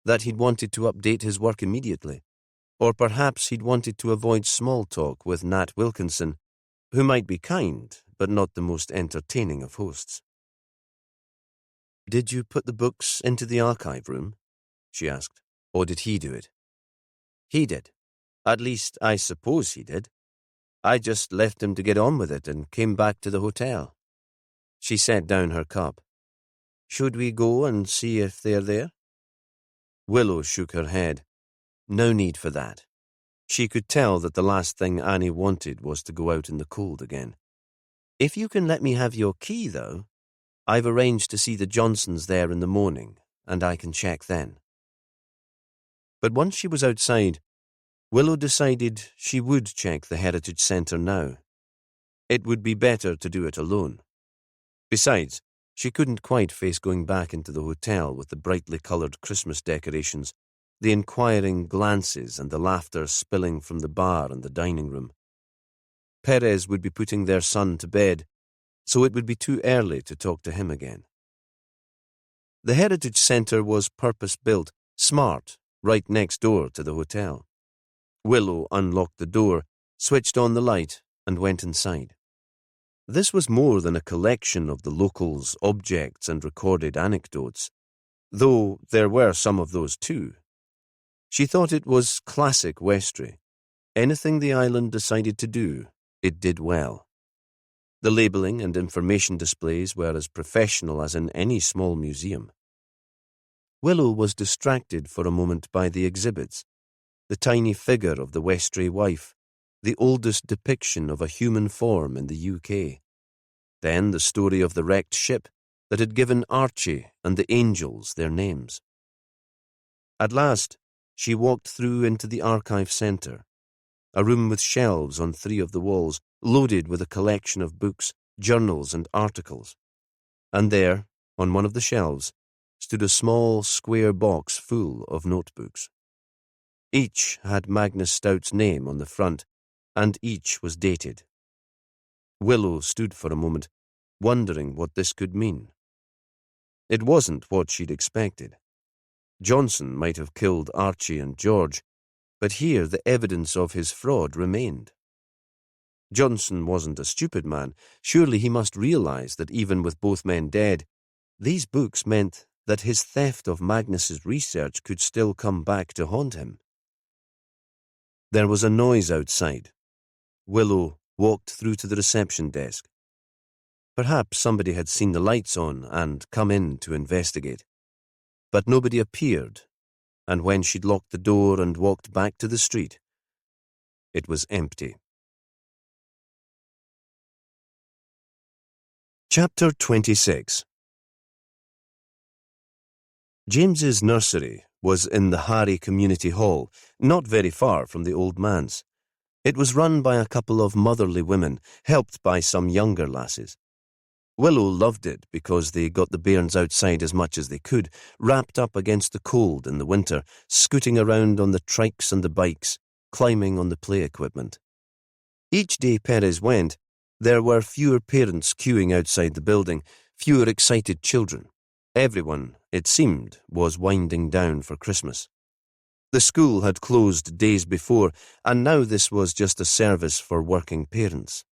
that he'd wanted to update his work immediately. Or perhaps he'd wanted to avoid small talk with Nat Wilkinson, who might be kind, but not the most entertaining of hosts. Did you put the books into the archive room? She asked. Or did he do it? He did. At least, I suppose he did. I just left him to get on with it and came back to the hotel. She set down her cup. Should we go and see if they're there? Willow shook her head. No need for that. She could tell that the last thing Annie wanted was to go out in the cold again. If you can let me have your key, though, I've arranged to see the Johnsons there in the morning, and I can check then. But once she was outside, Willow decided she would check the Heritage Centre now. It would be better to do it alone. Besides, she couldn't quite face going back into the hotel with the brightly coloured Christmas decorations, the inquiring glances and the laughter spilling from the bar and the dining room. Perez would be putting their son to bed, so it would be too early to talk to him again. The Heritage Centre was purpose-built, smart, right next door to the hotel. Willow unlocked the door, switched on the light, and went inside. This was more than a collection of the locals' objects and recorded anecdotes, though there were some of those too. She thought it was classic Westray. Anything the island decided to do, it did well. The labelling and information displays were as professional as in any small museum. Willow was distracted for a moment by the exhibits, the tiny figure of the Westray wife, the oldest depiction of a human form in the UK. Then the story of the wrecked ship that had given Archie and the angels their names. At last, she walked through into the archive centre, a room with shelves on 3 of the walls, loaded with a collection of books, journals and articles. And there, on one of the shelves, stood a small square box full of notebooks. Each had Magnus Stout's name on the front, and each was dated. Willow stood for a moment, wondering what this could mean. It wasn't what she'd expected. Johnson might have killed Archie and George, but here the evidence of his fraud remained. Johnson wasn't a stupid man. Surely he must realize that even with both men dead, these books meant that his theft of Magnus's research could still come back to haunt him. There was a noise outside. Willow walked through to the reception desk. Perhaps somebody had seen the lights on and come in to investigate. But nobody appeared, and when she'd locked the door and walked back to the street, it was empty. Chapter 26. James's nursery was in the Harry Community Hall, not very far from the old manse. It was run by a couple of motherly women, helped by some younger lasses. Willow loved it because they got the bairns outside as much as they could, wrapped up against the cold in the winter, scooting around on the trikes and the bikes, climbing on the play equipment. Each day Perez went, there were fewer parents queuing outside the building, fewer excited children. Everyone, it seemed, was winding down for Christmas. The school had closed days before, and now this was just a service for working parents.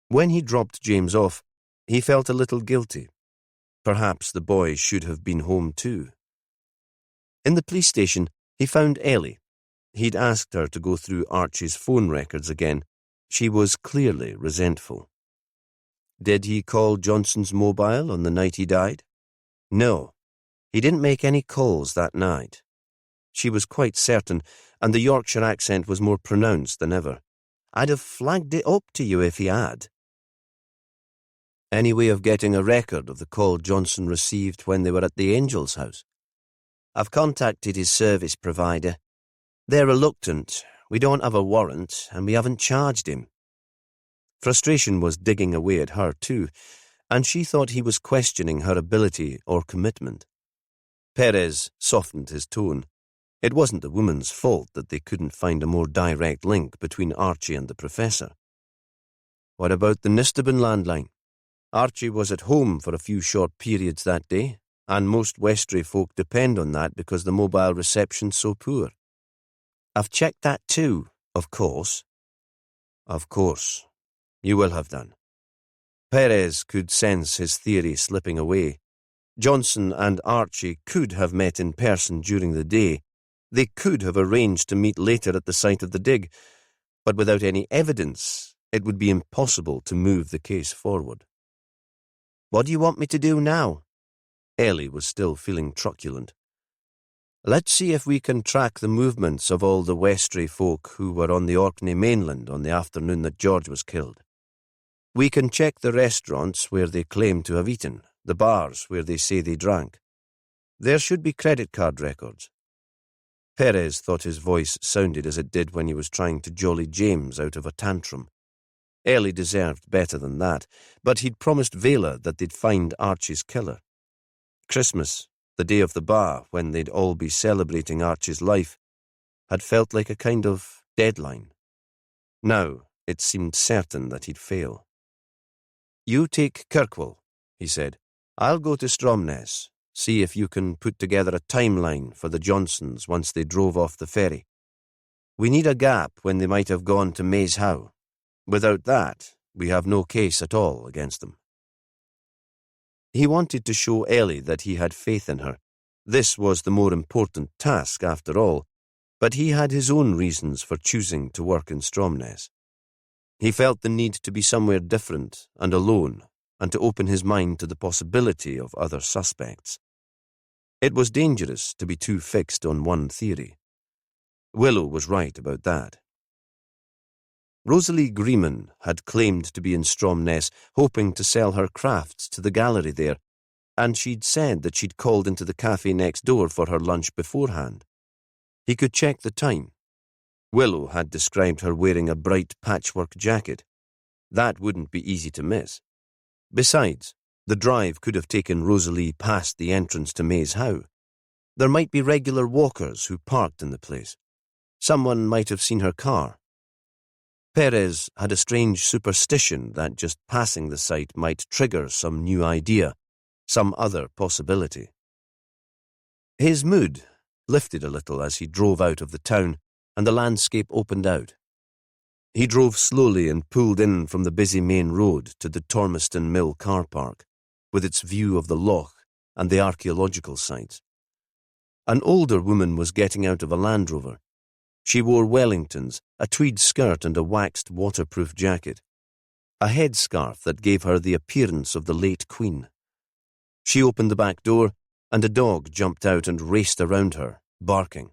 When he dropped James off, he felt a little guilty. Perhaps the boy should have been home too. In the police station, he found Ellie. He'd asked her to go through Archie's phone records again. She was clearly resentful. Did he call Johnson's mobile on the night he died? No. He didn't make any calls that night. She was quite certain, and the Yorkshire accent was more pronounced than ever. I'd have flagged it up to you if he had. Any way of getting a record of the call Johnson received when they were at the Angel's house? I've contacted his service provider. They're reluctant. We don't have a warrant, and we haven't charged him. Frustration was digging away at her too, and she thought he was questioning her ability or commitment. Perez softened his tone. It wasn't the woman's fault that they couldn't find a more direct link between Archie and the professor. What about the Nistabin landline? Archie was at home for a few short periods that day, and most Westray folk depend on that because the mobile reception's so poor. I've checked that too, of course. Of course. You will have done. Perez could sense his theory slipping away. Johnson and Archie could have met in person during the day. They could have arranged to meet later at the site of the dig, but without any evidence, it would be impossible to move the case forward. What do you want me to do now? Ellie was still feeling truculent. Let's see if we can track the movements of all the Westray folk who were on the Orkney mainland on the afternoon that George was killed. We can check the restaurants where they claim to have eaten, the bars where they say they drank. There should be credit card records. Perez thought his voice sounded as it did when he was trying to jolly James out of a tantrum. Ellie deserved better than that, but he'd promised Vela that they'd find Archie's killer. Christmas, the day of the bar, when they'd all be celebrating Archie's life, had felt like a kind of deadline. Now it seemed certain that he'd fail. You take Kirkwall, he said. I'll go to Stromness, see if you can put together a timeline for the Johnsons once they drove off the ferry. We need a gap when they might have gone to Maze How. Without that, we have no case at all against them. He wanted to show Ellie that he had faith in her. This was the more important task, after all, but he had his own reasons for choosing to work in Stromness. He felt the need to be somewhere different and alone, and to open his mind to the possibility of other suspects. It was dangerous to be too fixed on one theory. Willow was right about that. Rosalie Greeman had claimed to be in Stromness, hoping to sell her crafts to the gallery there, and she'd said that she'd called into the cafe next door for her lunch beforehand. He could check the time. Willow had described her wearing a bright patchwork jacket. That wouldn't be easy to miss. Besides, the drive could have taken Rosalie past the entrance to Maze How. There might be regular walkers who parked in the place. Someone might have seen her car. Perez had a strange superstition that just passing the site might trigger some new idea, some other possibility. His mood lifted a little as he drove out of the town and the landscape opened out. He drove slowly and pulled in from the busy main road to the Tormiston Mill car park, with its view of the loch and the archaeological sites. An older woman was getting out of a Land Rover. She wore Wellingtons, a tweed skirt and a waxed waterproof jacket, a headscarf that gave her the appearance of the late Queen. She opened the back door, and a dog jumped out and raced around her, barking.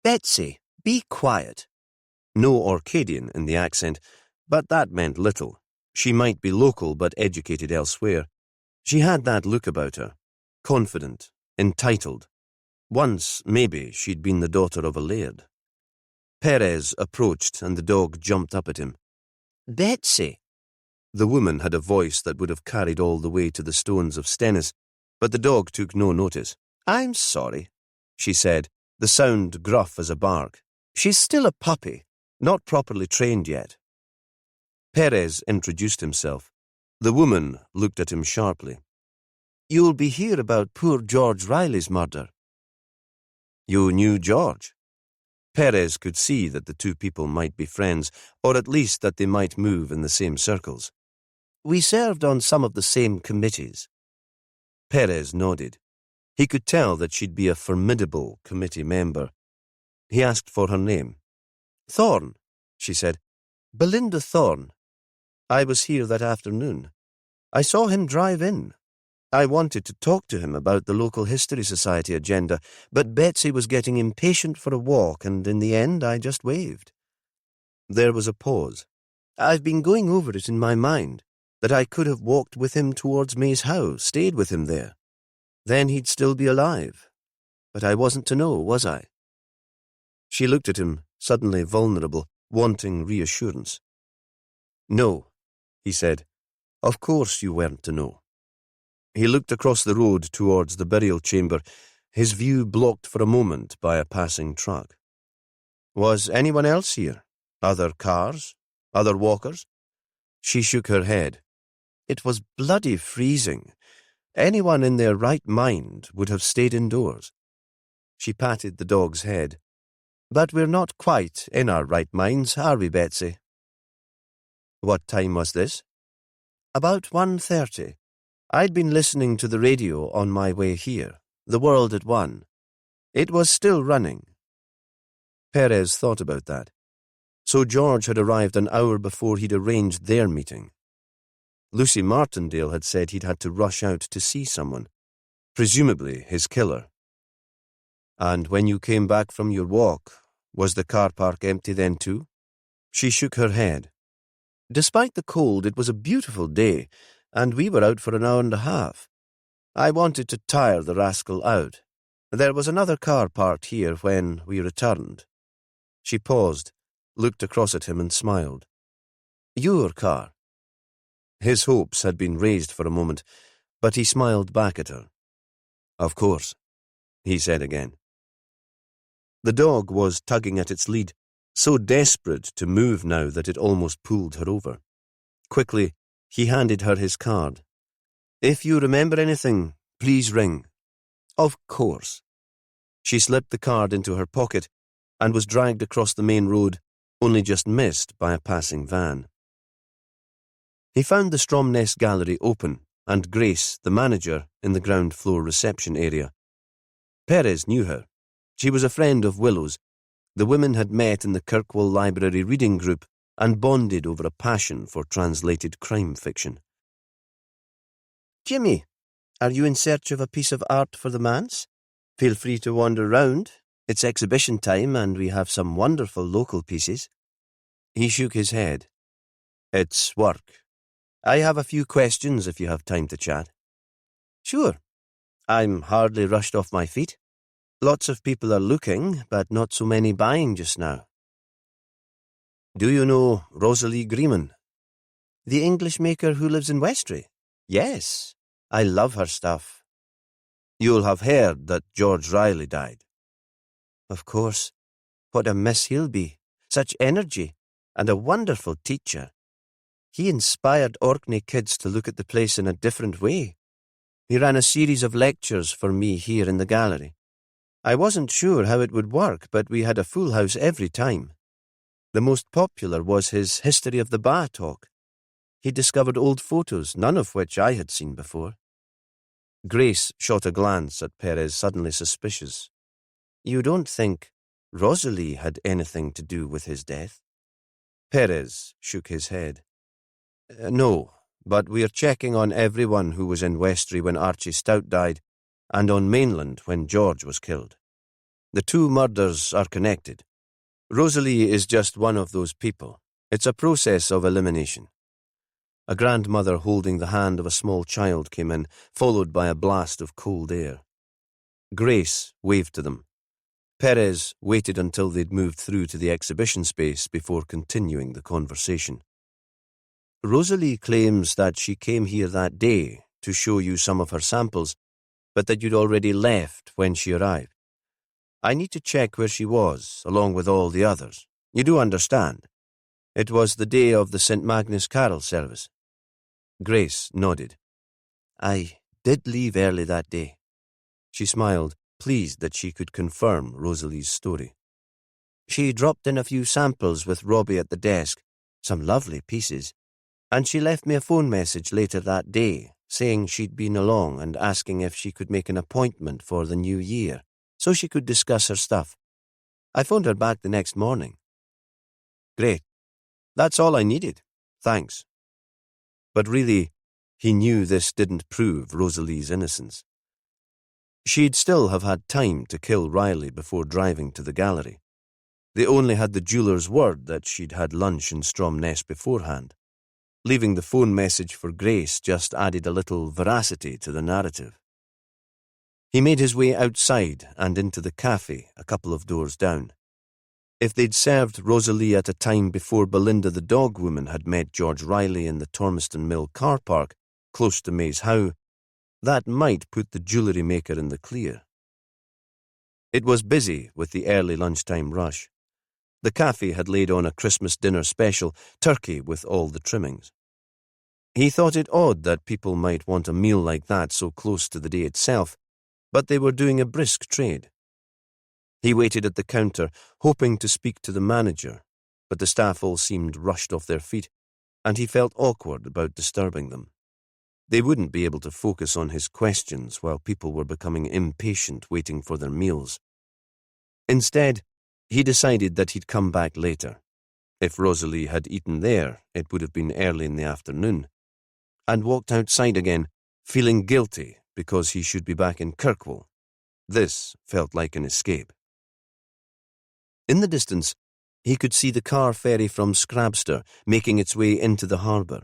Betsy, be quiet. No Orcadian in the accent, but that meant little. She might be local but educated elsewhere. She had that look about her, confident, entitled. Once, maybe, she'd been the daughter of a laird. Perez approached and the dog jumped up at him. Betsy! The woman had a voice that would have carried all the way to the stones of Stennis, but the dog took no notice. I'm sorry, she said, the sound gruff as a bark. She's still a puppy, not properly trained yet. Perez introduced himself. The woman looked at him sharply. You'll be here about poor George Riley's murder. You knew George? Perez could see that the two people might be friends, or at least that they might move in the same circles. We served on some of the same committees. Perez nodded. He could tell that she'd be a formidable committee member. He asked for her name. Thorne, she said. Belinda Thorne. I was here that afternoon. I saw him drive in. I wanted to talk to him about the local History Society agenda, but Betsy was getting impatient for a walk, and in the end I just waved. There was a pause. I've been going over it in my mind, that I could have walked with him towards May's house, stayed with him there. Then he'd still be alive. But I wasn't to know, was I? She looked at him, suddenly vulnerable, wanting reassurance. No, he said. Of course you weren't to know. He looked across the road towards the burial chamber, his view blocked for a moment by a passing truck. Was anyone else here? Other cars? Other walkers? She shook her head. It was bloody freezing. Anyone in their right mind would have stayed indoors. She patted the dog's head. But we're not quite in our right minds, are we, Betsy? What time was this? About 1:30. I'd been listening to the radio on my way here, The World at 1. It was still running. Perez thought about that. So George had arrived an hour before he'd arranged their meeting. Lucy Martindale had said he'd had to rush out to see someone, presumably his killer. And when you came back from your walk, was the car park empty then too? She shook her head. Despite the cold, it was a beautiful day, and we were out for an hour and a half. I wanted to tire the rascal out. There was another car parked here when we returned. She paused, looked across at him and smiled. Your car. His hopes had been raised for a moment, but he smiled back at her. Of course, he said again. The dog was tugging at its lead, so desperate to move now that it almost pulled her over. Quickly, he handed her his card. If you remember anything, please ring. Of course. She slipped the card into her pocket and was dragged across the main road, only just missed by a passing van. He found the Stromness Gallery open and Grace, the manager, in the ground floor reception area. Perez knew her. She was a friend of Willow's. The women had met in the Kirkwall Library reading group and bonded over a passion for translated crime fiction. Jimmy, are you in search of a piece of art for the manse? Feel free to wander round. It's exhibition time and we have some wonderful local pieces. He shook his head. It's work. I have a few questions if you have time to chat. Sure. I'm hardly rushed off my feet. Lots of people are looking, but not so many buying just now. Do you know Rosalie Greeman? The English maker who lives in Westray? Yes, I love her stuff. You'll have heard that George Riley died. Of course. What a miss he'll be. Such energy, and a wonderful teacher. He inspired Orkney kids to look at the place in a different way. He ran a series of lectures for me here in the gallery. I wasn't sure how it would work, but we had a full house every time. The most popular was his History of the Ba talk. He discovered old photos, none of which I had seen before. Grace shot a glance at Perez, suddenly suspicious. You don't think Rosalie had anything to do with his death? Perez shook his head. No, but we're checking on everyone who was in Westray when Archie Stout died, and on mainland when George was killed. The two murders are connected. Rosalie is just one of those people. It's a process of elimination. A grandmother holding the hand of a small child came in, followed by a blast of cold air. Grace waved to them. Perez waited until they'd moved through to the exhibition space before continuing the conversation. Rosalie claims that she came here that day to show you some of her samples, but that you'd already left when she arrived. I need to check where she was, along with all the others. You do understand? It was the day of the St. Magnus Carol service. Grace nodded. I did leave early that day. She smiled, pleased that she could confirm Rosalie's story. She dropped in a few samples with Robbie at the desk, some lovely pieces, and she left me a phone message later that day, saying she'd been along and asking if she could make an appointment for the new year, so she could discuss her stuff. I phoned her back the next morning. Great. That's all I needed. Thanks. But really, he knew this didn't prove Rosalie's innocence. She'd still have had time to kill Riley before driving to the gallery. They only had the jeweller's word that she'd had lunch in Stromness beforehand. Leaving the phone message for Grace just added a little veracity to the narrative. He made his way outside and into the cafe a couple of doors down. If they'd served Rosalie at a time before Belinda the dog woman had met George Riley in the Tormiston Mill car park, close to Maze Howe, that might put the jewellery maker in the clear. It was busy with the early lunchtime rush. The cafe had laid on a Christmas dinner special, turkey with all the trimmings. He thought it odd that people might want a meal like that so close to the day itself, but they were doing a brisk trade. He waited at the counter, hoping to speak to the manager, but the staff all seemed rushed off their feet, and he felt awkward about disturbing them. They wouldn't be able to focus on his questions while people were becoming impatient waiting for their meals. Instead, he decided that he'd come back later. If Rosalie had eaten there, it would have been early in the afternoon, and walked outside again, feeling guilty because he should be back in Kirkwall. This felt like an escape. In the distance, he could see the car ferry from Scrabster making its way into the harbour.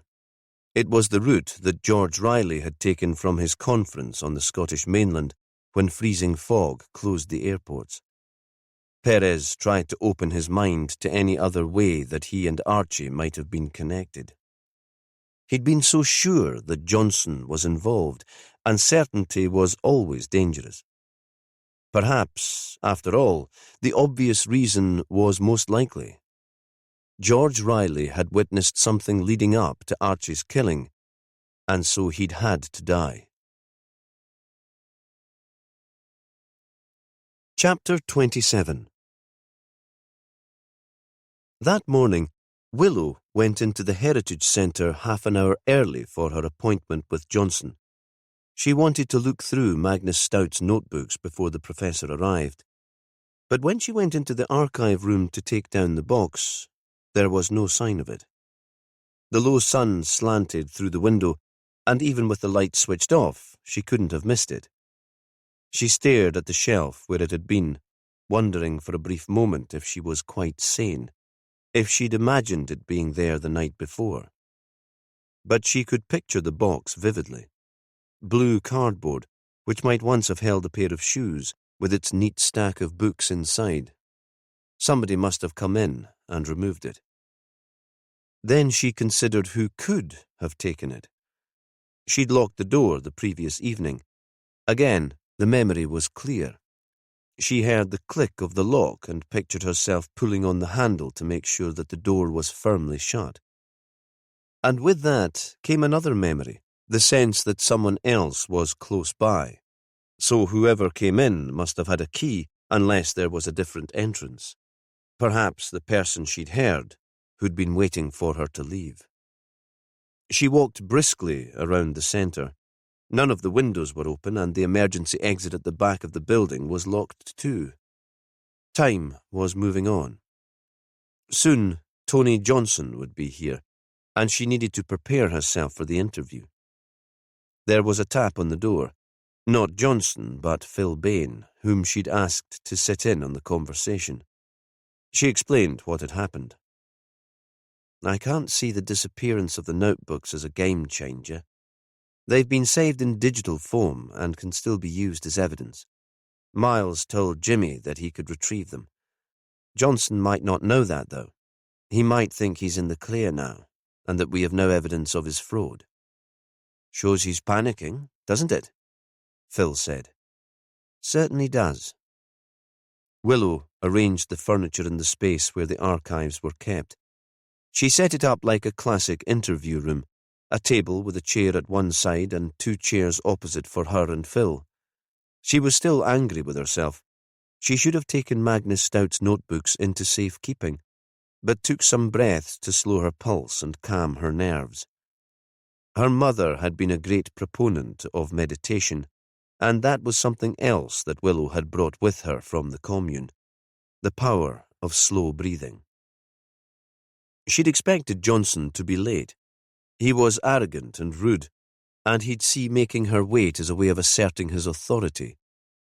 It was the route that George Riley had taken from his conference on the Scottish mainland when freezing fog closed the airports. Perez tried to open his mind to any other way that he and Archie might have been connected. He'd been so sure that Johnson was involved, and certainty was always dangerous. Perhaps, after all, the obvious reason was most likely. George Riley had witnessed something leading up to Archie's killing, and so he'd had to die. Chapter 27. That morning, Willow went into the Heritage Centre half an hour early for her appointment with Johnson. She wanted to look through Magnus Stout's notebooks before the professor arrived. But when she went into the archive room to take down the box, there was no sign of it. The low sun slanted through the window, and even with the light switched off, she couldn't have missed it. She stared at the shelf where it had been, wondering for a brief moment if she was quite sane, if she'd imagined it being there the night before. But she could picture the box vividly. Blue cardboard, which might once have held a pair of shoes, with its neat stack of books inside. Somebody must have come in and removed it. Then she considered who could have taken it. She'd locked the door the previous evening. Again, the memory was clear. She heard the click of the lock and pictured herself pulling on the handle to make sure that the door was firmly shut. And with that came another memory, the sense that someone else was close by. So whoever came in must have had a key unless there was a different entrance. Perhaps the person she'd heard, who'd been waiting for her to leave. She walked briskly around the centre. None of the windows were open, and the emergency exit at the back of the building was locked too. Time was moving on. Soon, Tony Johnson would be here, and she needed to prepare herself for the interview. There was a tap on the door. Not Johnson, but Phil Bain, whom she'd asked to sit in on the conversation. She explained what had happened. "I can't see the disappearance of the notebooks as a game changer. They've been saved in digital form and can still be used as evidence. Miles told Jimmy that he could retrieve them. Johnson might not know that, though. He might think he's in the clear now, and that we have no evidence of his fraud." "Shows he's panicking, doesn't it?" Phil said. "Certainly does." Willow arranged the furniture in the space where the archives were kept. She set it up like a classic interview room, a table with a chair at one side and 2 chairs opposite for her and Phil. She was still angry with herself. She should have taken Magnus Stout's notebooks into safekeeping, but took some breaths to slow her pulse and calm her nerves. Her mother had been a great proponent of meditation, and that was something else that Willow had brought with her from the commune, the power of slow breathing. She'd expected Johnson to be late. He was arrogant and rude, and he'd see making her wait as a way of asserting his authority.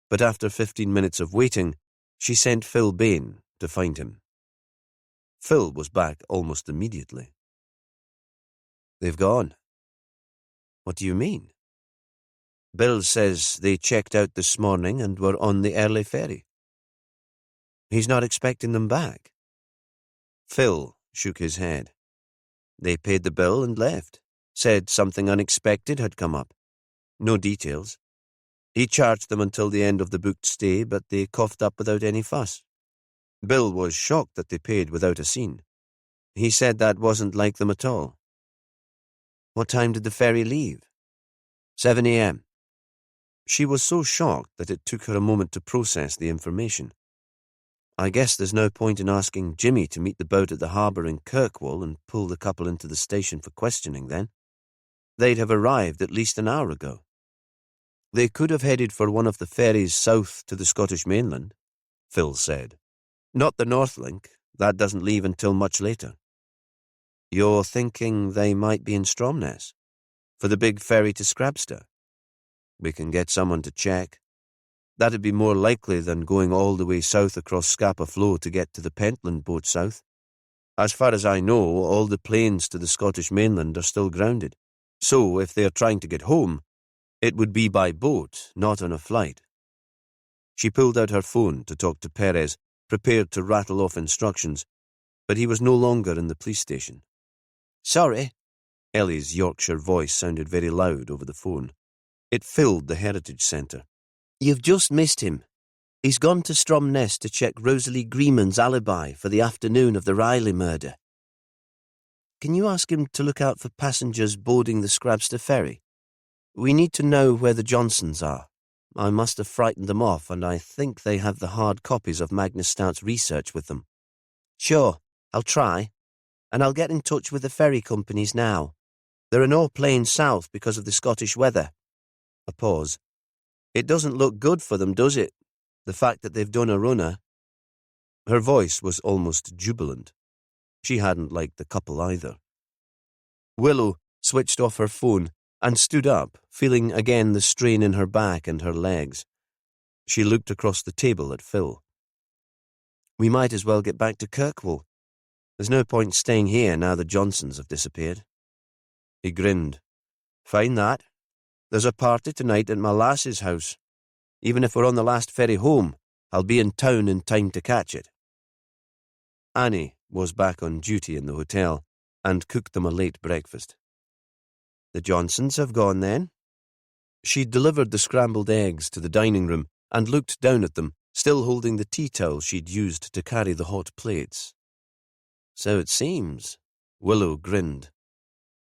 But after 15 minutes of waiting, she sent Phil Bain to find him. Phil was back almost immediately. "They've gone." "What do you mean?" "Bill says they checked out this morning and were on the early ferry." "He's not expecting them back." Phil shook his head. "They paid the bill and left. Said something unexpected had come up. No details. He charged them until the end of the booked stay, but they coughed up without any fuss. Bill was shocked that they paid without a scene. He said that wasn't like them at all." "What time did the ferry leave?" 7 a.m. She was so shocked that it took her a moment to process the information. "I guess there's no point in asking Jimmy to meet the boat at the harbour in Kirkwall and pull the couple into the station for questioning then. They'd have arrived at least an hour ago." "They could have headed for one of the ferries south to the Scottish mainland," Phil said. "Not the North Link. That doesn't leave until much later." "You're thinking they might be in Stromness? For the big ferry to Scrabster?" "We can get someone to check. That'd be more likely than going all the way south across Scapa Flow to get to the Pentland boat south. As far as I know, all the planes to the Scottish mainland are still grounded. So if they're trying to get home, it would be by boat, not on a flight." She pulled out her phone to talk to Perez, prepared to rattle off instructions, but he was no longer in the police station. "Sorry." Ellie's Yorkshire voice sounded very loud over the phone. It filled the Heritage Centre. "You've just missed him. He's gone to Stromness to check Rosalie Greenman's alibi for the afternoon of the Riley murder. Can you ask him to look out for passengers boarding the Scrabster ferry? We need to know where the Johnsons are. I must have frightened them off, and I think they have the hard copies of Magnus Stout's research with them." "Sure, I'll try. And I'll get in touch with the ferry companies now. There are no planes south because of the Scottish weather." A pause. "It doesn't look good for them, does it? The fact that they've done a runner." Her voice was almost jubilant. She hadn't liked the couple either. Willow switched off her phone and stood up, feeling again the strain in her back and her legs. She looked across the table at Phil. "We might as well get back to Kirkwall. There's no point staying here now the Johnsons have disappeared." He grinned. "Fine that. There's a party tonight at my lass's house. Even if we're on the last ferry home, I'll be in town in time to catch it." Annie was back on duty in the hotel and cooked them a late breakfast. "The Johnsons have gone then?" She delivered the scrambled eggs to the dining room and looked down at them, still holding the tea towel she'd used to carry the hot plates. "So it seems." Willow grinned.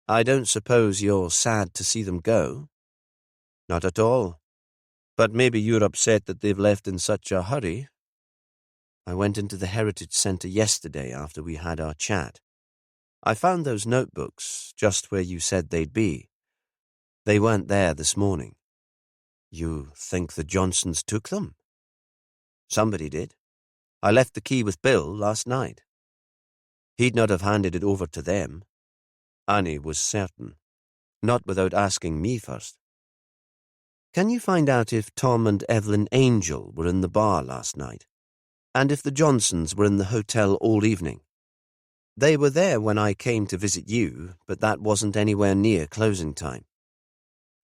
"I don't suppose you're sad to see them go?" "Not at all. But maybe you're upset that they've left in such a hurry." "I went into the Heritage Centre yesterday after we had our chat. I found those notebooks just where you said they'd be. They weren't there this morning." "You think the Johnsons took them?" "Somebody did. I left the key with Bill last night. He'd not have handed it over to them." Annie was certain. "Not without asking me first." "Can you find out if Tom and Evelyn Angel were in the bar last night? And if the Johnsons were in the hotel all evening? They were there when I came to visit you, but that wasn't anywhere near closing time."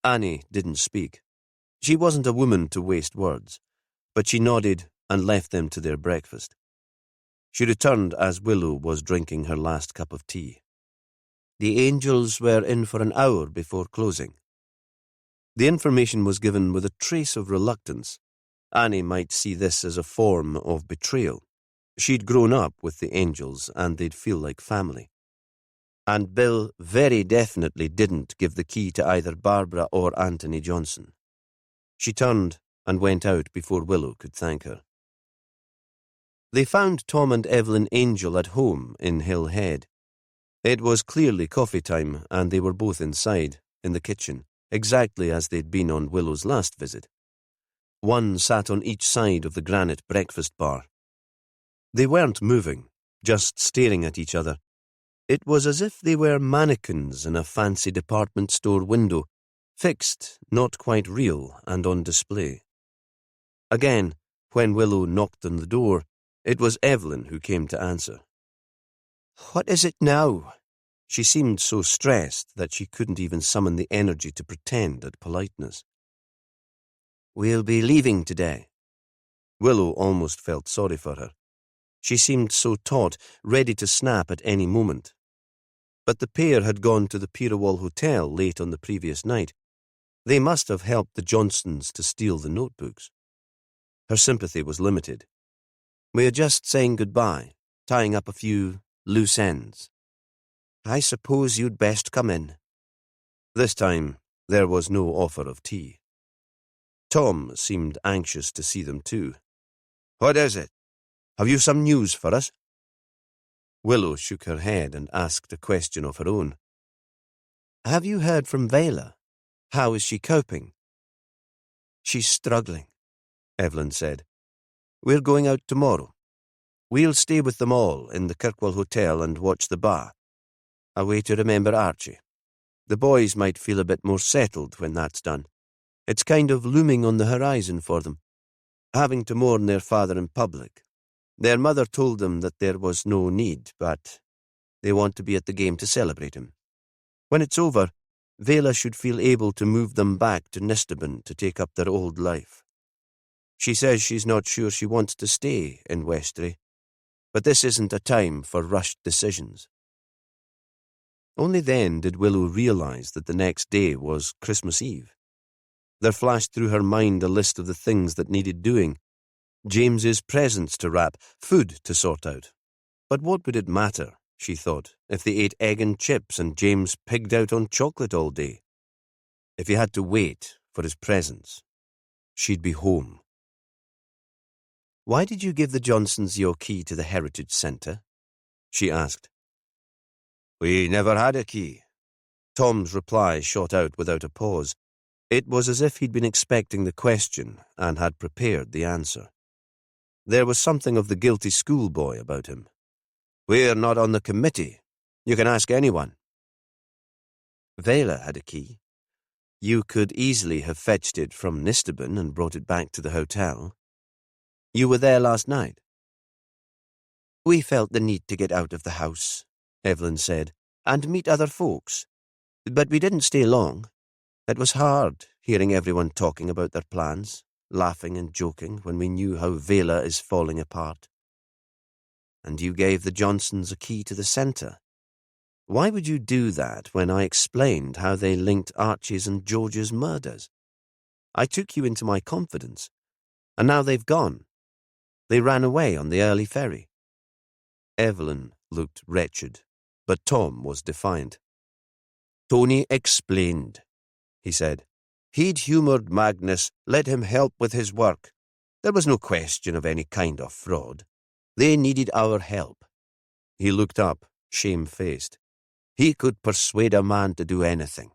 Annie didn't speak. She wasn't a woman to waste words, but she nodded and left them to their breakfast. She returned as Willow was drinking her last cup of tea. "The Angels were in for an hour before closing." The information was given with a trace of reluctance. Annie might see this as a form of betrayal. She'd grown up with the Angels, and they'd feel like family. And Bill very definitely didn't give the key to either Barbara or Anthony Johnson. She turned and went out before Willow could thank her. They found Tom and Evelyn Angel at home in Hill Head. It was clearly coffee time, and they were both inside, in the kitchen, exactly as they'd been on Willow's last visit. One sat on each side of the granite breakfast bar. They weren't moving, just staring at each other. It was as if they were mannequins in a fancy department store window, fixed, not quite real, and on display. Again, when Willow knocked on the door, it was Evelyn who came to answer. What is it now? She seemed so stressed that she couldn't even summon the energy to pretend at politeness. We'll be leaving today. Willow almost felt sorry for her. She seemed so taut, ready to snap at any moment. But the pair had gone to the Perewall Hotel late on the previous night. They must have helped the Johnsons to steal the notebooks. Her sympathy was limited. We're just saying goodbye, tying up a few loose ends. I suppose you'd best come in. This time, there was no offer of tea. Tom seemed anxious to see them too. What is it? Have you some news for us? Willow shook her head and asked a question of her own. Have you heard from Vela? How is she coping? She's struggling, Evelyn said. We're going out tomorrow. We'll stay with them all in the Kirkwall Hotel and watch the bar. A way to remember Archie. The boys might feel a bit more settled when that's done. It's kind of looming on the horizon for them, having to mourn their father in public. Their mother told them that there was no need, but they want to be at the game to celebrate him. When it's over, Vela should feel able to move them back to Nistabin to take up their old life. She says she's not sure she wants to stay in Westray, but this isn't a time for rushed decisions. Only then did Willow realise that the next day was Christmas Eve. There flashed through her mind a list of the things that needed doing. James's presents to wrap, food to sort out. But what would it matter, she thought, if they ate egg and chips and James pigged out on chocolate all day? If he had to wait for his presents, she'd be home. Why did you give the Johnsons your key to the Heritage Centre? She asked. We never had a key. Tom's reply shot out without a pause. It was as if he'd been expecting the question and had prepared the answer. There was something of the guilty schoolboy about him. We're not on the committee. You can ask anyone. Vela had a key. You could easily have fetched it from Nistabin and brought it back to the hotel. You were there last night. We felt the need to get out of the house, Evelyn said, and meet other folks. But we didn't stay long. It was hard, hearing everyone talking about their plans, laughing and joking when we knew how Vela is falling apart. And you gave the Johnsons a key to the centre. Why would you do that when I explained how they linked Archie's and George's murders? I took you into my confidence, and now they've gone. They ran away on the early ferry. Evelyn looked wretched, but Tom was defiant. Tony explained, he said. He'd humoured Magnus, let him help with his work. There was no question of any kind of fraud. They needed our help. He looked up, shamefaced. He could persuade a man to do anything.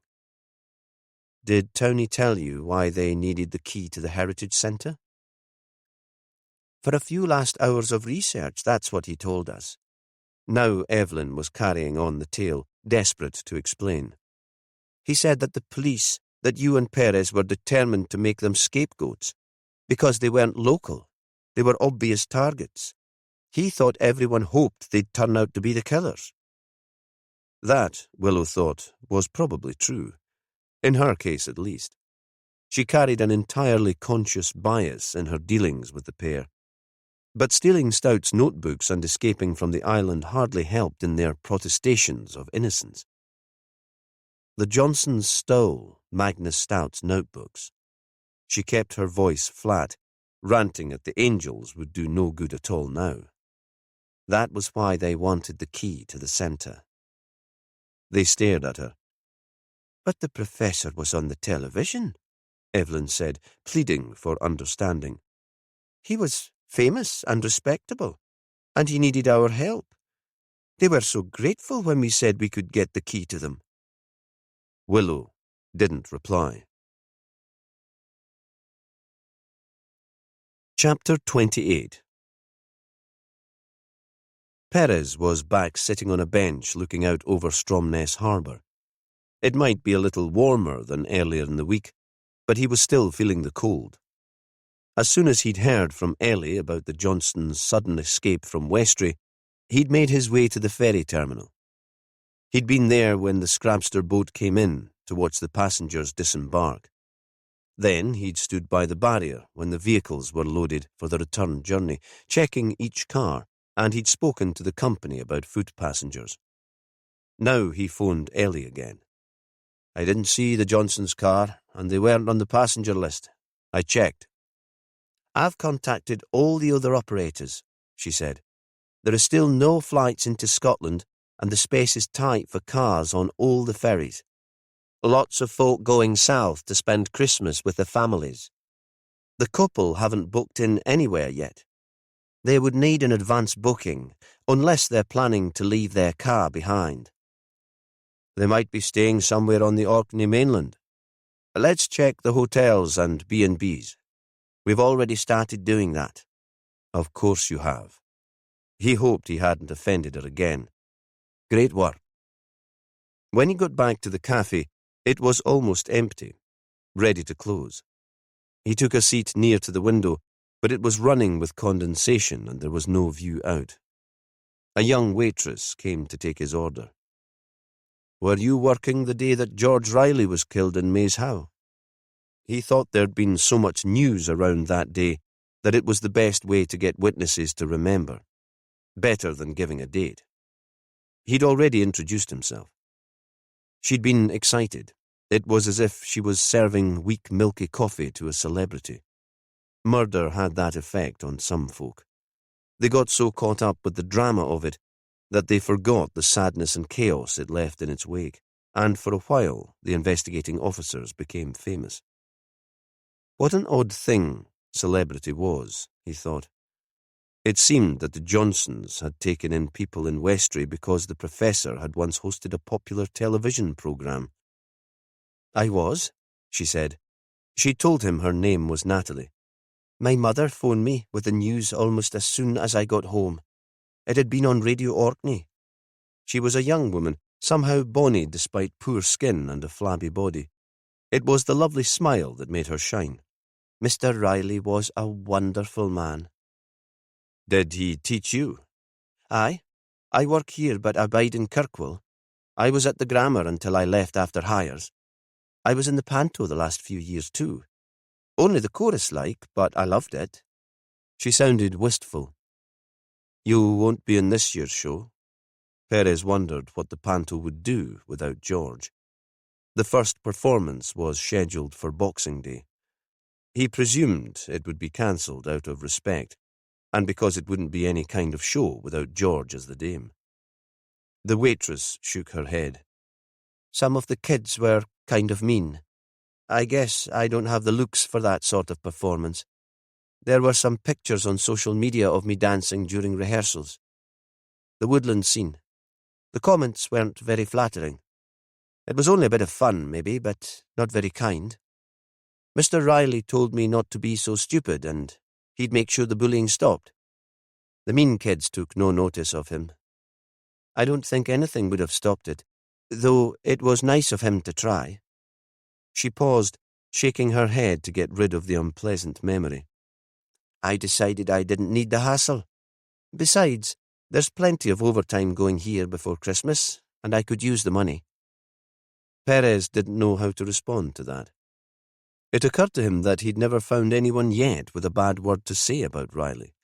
Did Tony tell you why they needed the key to the Heritage Centre? For a few last hours of research, that's what he told us. Now Evelyn was carrying on the tale, desperate to explain. He said that the police, that you and Perez were determined to make them scapegoats, because they weren't local. They were obvious targets. He thought everyone hoped they'd turn out to be the killers. That, Willow thought, was probably true. In her case, at least. She carried an entirely conscious bias in her dealings with the pair. But stealing Stout's notebooks and escaping from the island hardly helped in their protestations of innocence. The Johnsons stole Magnus Stout's notebooks. She kept her voice flat, ranting at the angels would do no good at all now. That was why they wanted the key to the centre. They stared at her. But the professor was on the television, Evelyn said, pleading for understanding. He was famous and respectable, and he needed our help. They were so grateful when we said we could get the key to them. Willow didn't reply. Chapter 28. Perez was back sitting on a bench looking out over Stromness harbour. It might be a little warmer than earlier in the week, but he was still feeling the cold. As soon as he'd heard from Ellie about the Johnsons' sudden escape from Westray, he'd made his way to the ferry terminal. He'd been there when the Scrabster boat came in to watch the passengers disembark. Then he'd stood by the barrier when the vehicles were loaded for the return journey, checking each car, and he'd spoken to the company about foot passengers. Now he phoned Ellie again. "I didn't see the Johnsons' car, and they weren't on the passenger list. I checked." "I've contacted all the other operators," she said. "There are still no flights into Scotland, and the space is tight for cars on all the ferries. Lots of folk going south to spend Christmas with their families. The couple haven't booked in anywhere yet. They would need an advance booking, unless they're planning to leave their car behind. They might be staying somewhere on the Orkney mainland. Let's check the hotels and B&Bs. We've already started doing that." "Of course you have." He hoped he hadn't offended her again. "Great work." When he got back to the cafe, it was almost empty, ready to close. He took a seat near to the window, but it was running with condensation and there was no view out. A young waitress came to take his order. "Were you working the day that George Riley was killed in Maze How?" He thought there'd been so much news around that day that it was the best way to get witnesses to remember, better than giving a date. He'd already introduced himself. She'd been excited. It was as if she was serving weak milky coffee to a celebrity. Murder had that effect on some folk. They got so caught up with the drama of it that they forgot the sadness and chaos it left in its wake, and for a while the investigating officers became famous. What an odd thing celebrity was, he thought. It seemed that the Johnsons had taken in people in Westray because the professor had once hosted a popular television programme. "I was," she said. She told him her name was Natalie. "My mother phoned me with the news almost as soon as I got home. It had been on Radio Orkney." She was a young woman, somehow bonny despite poor skin and a flabby body. It was the lovely smile that made her shine. "Mr. Riley was a wonderful man." "Did he teach you?" "Aye. I work here but I bide in Kirkwall. I was at the grammar until I left after hires. I was in the panto the last few years too. Only the chorus like, but I loved it." She sounded wistful. "You won't be in this year's show?" Perez wondered what the panto would do without George. The first performance was scheduled for Boxing Day. He presumed it would be cancelled out of respect, and because it wouldn't be any kind of show without George as the dame. The waitress shook her head. "Some of the kids were kind of mean. I guess I don't have the looks for that sort of performance. There were some pictures on social media of me dancing during rehearsals. The woodland scene. The comments weren't very flattering. It was only a bit of fun, maybe, but not very kind. Mr. Riley told me not to be so stupid and he'd make sure the bullying stopped. The mean kids took no notice of him. I don't think anything would have stopped it, though it was nice of him to try." She paused, shaking her head to get rid of the unpleasant memory. "I decided I didn't need the hassle. Besides, there's plenty of overtime going here before Christmas, and I could use the money." Perez didn't know how to respond to that. It occurred to him that he'd never found anyone yet with a bad word to say about Riley.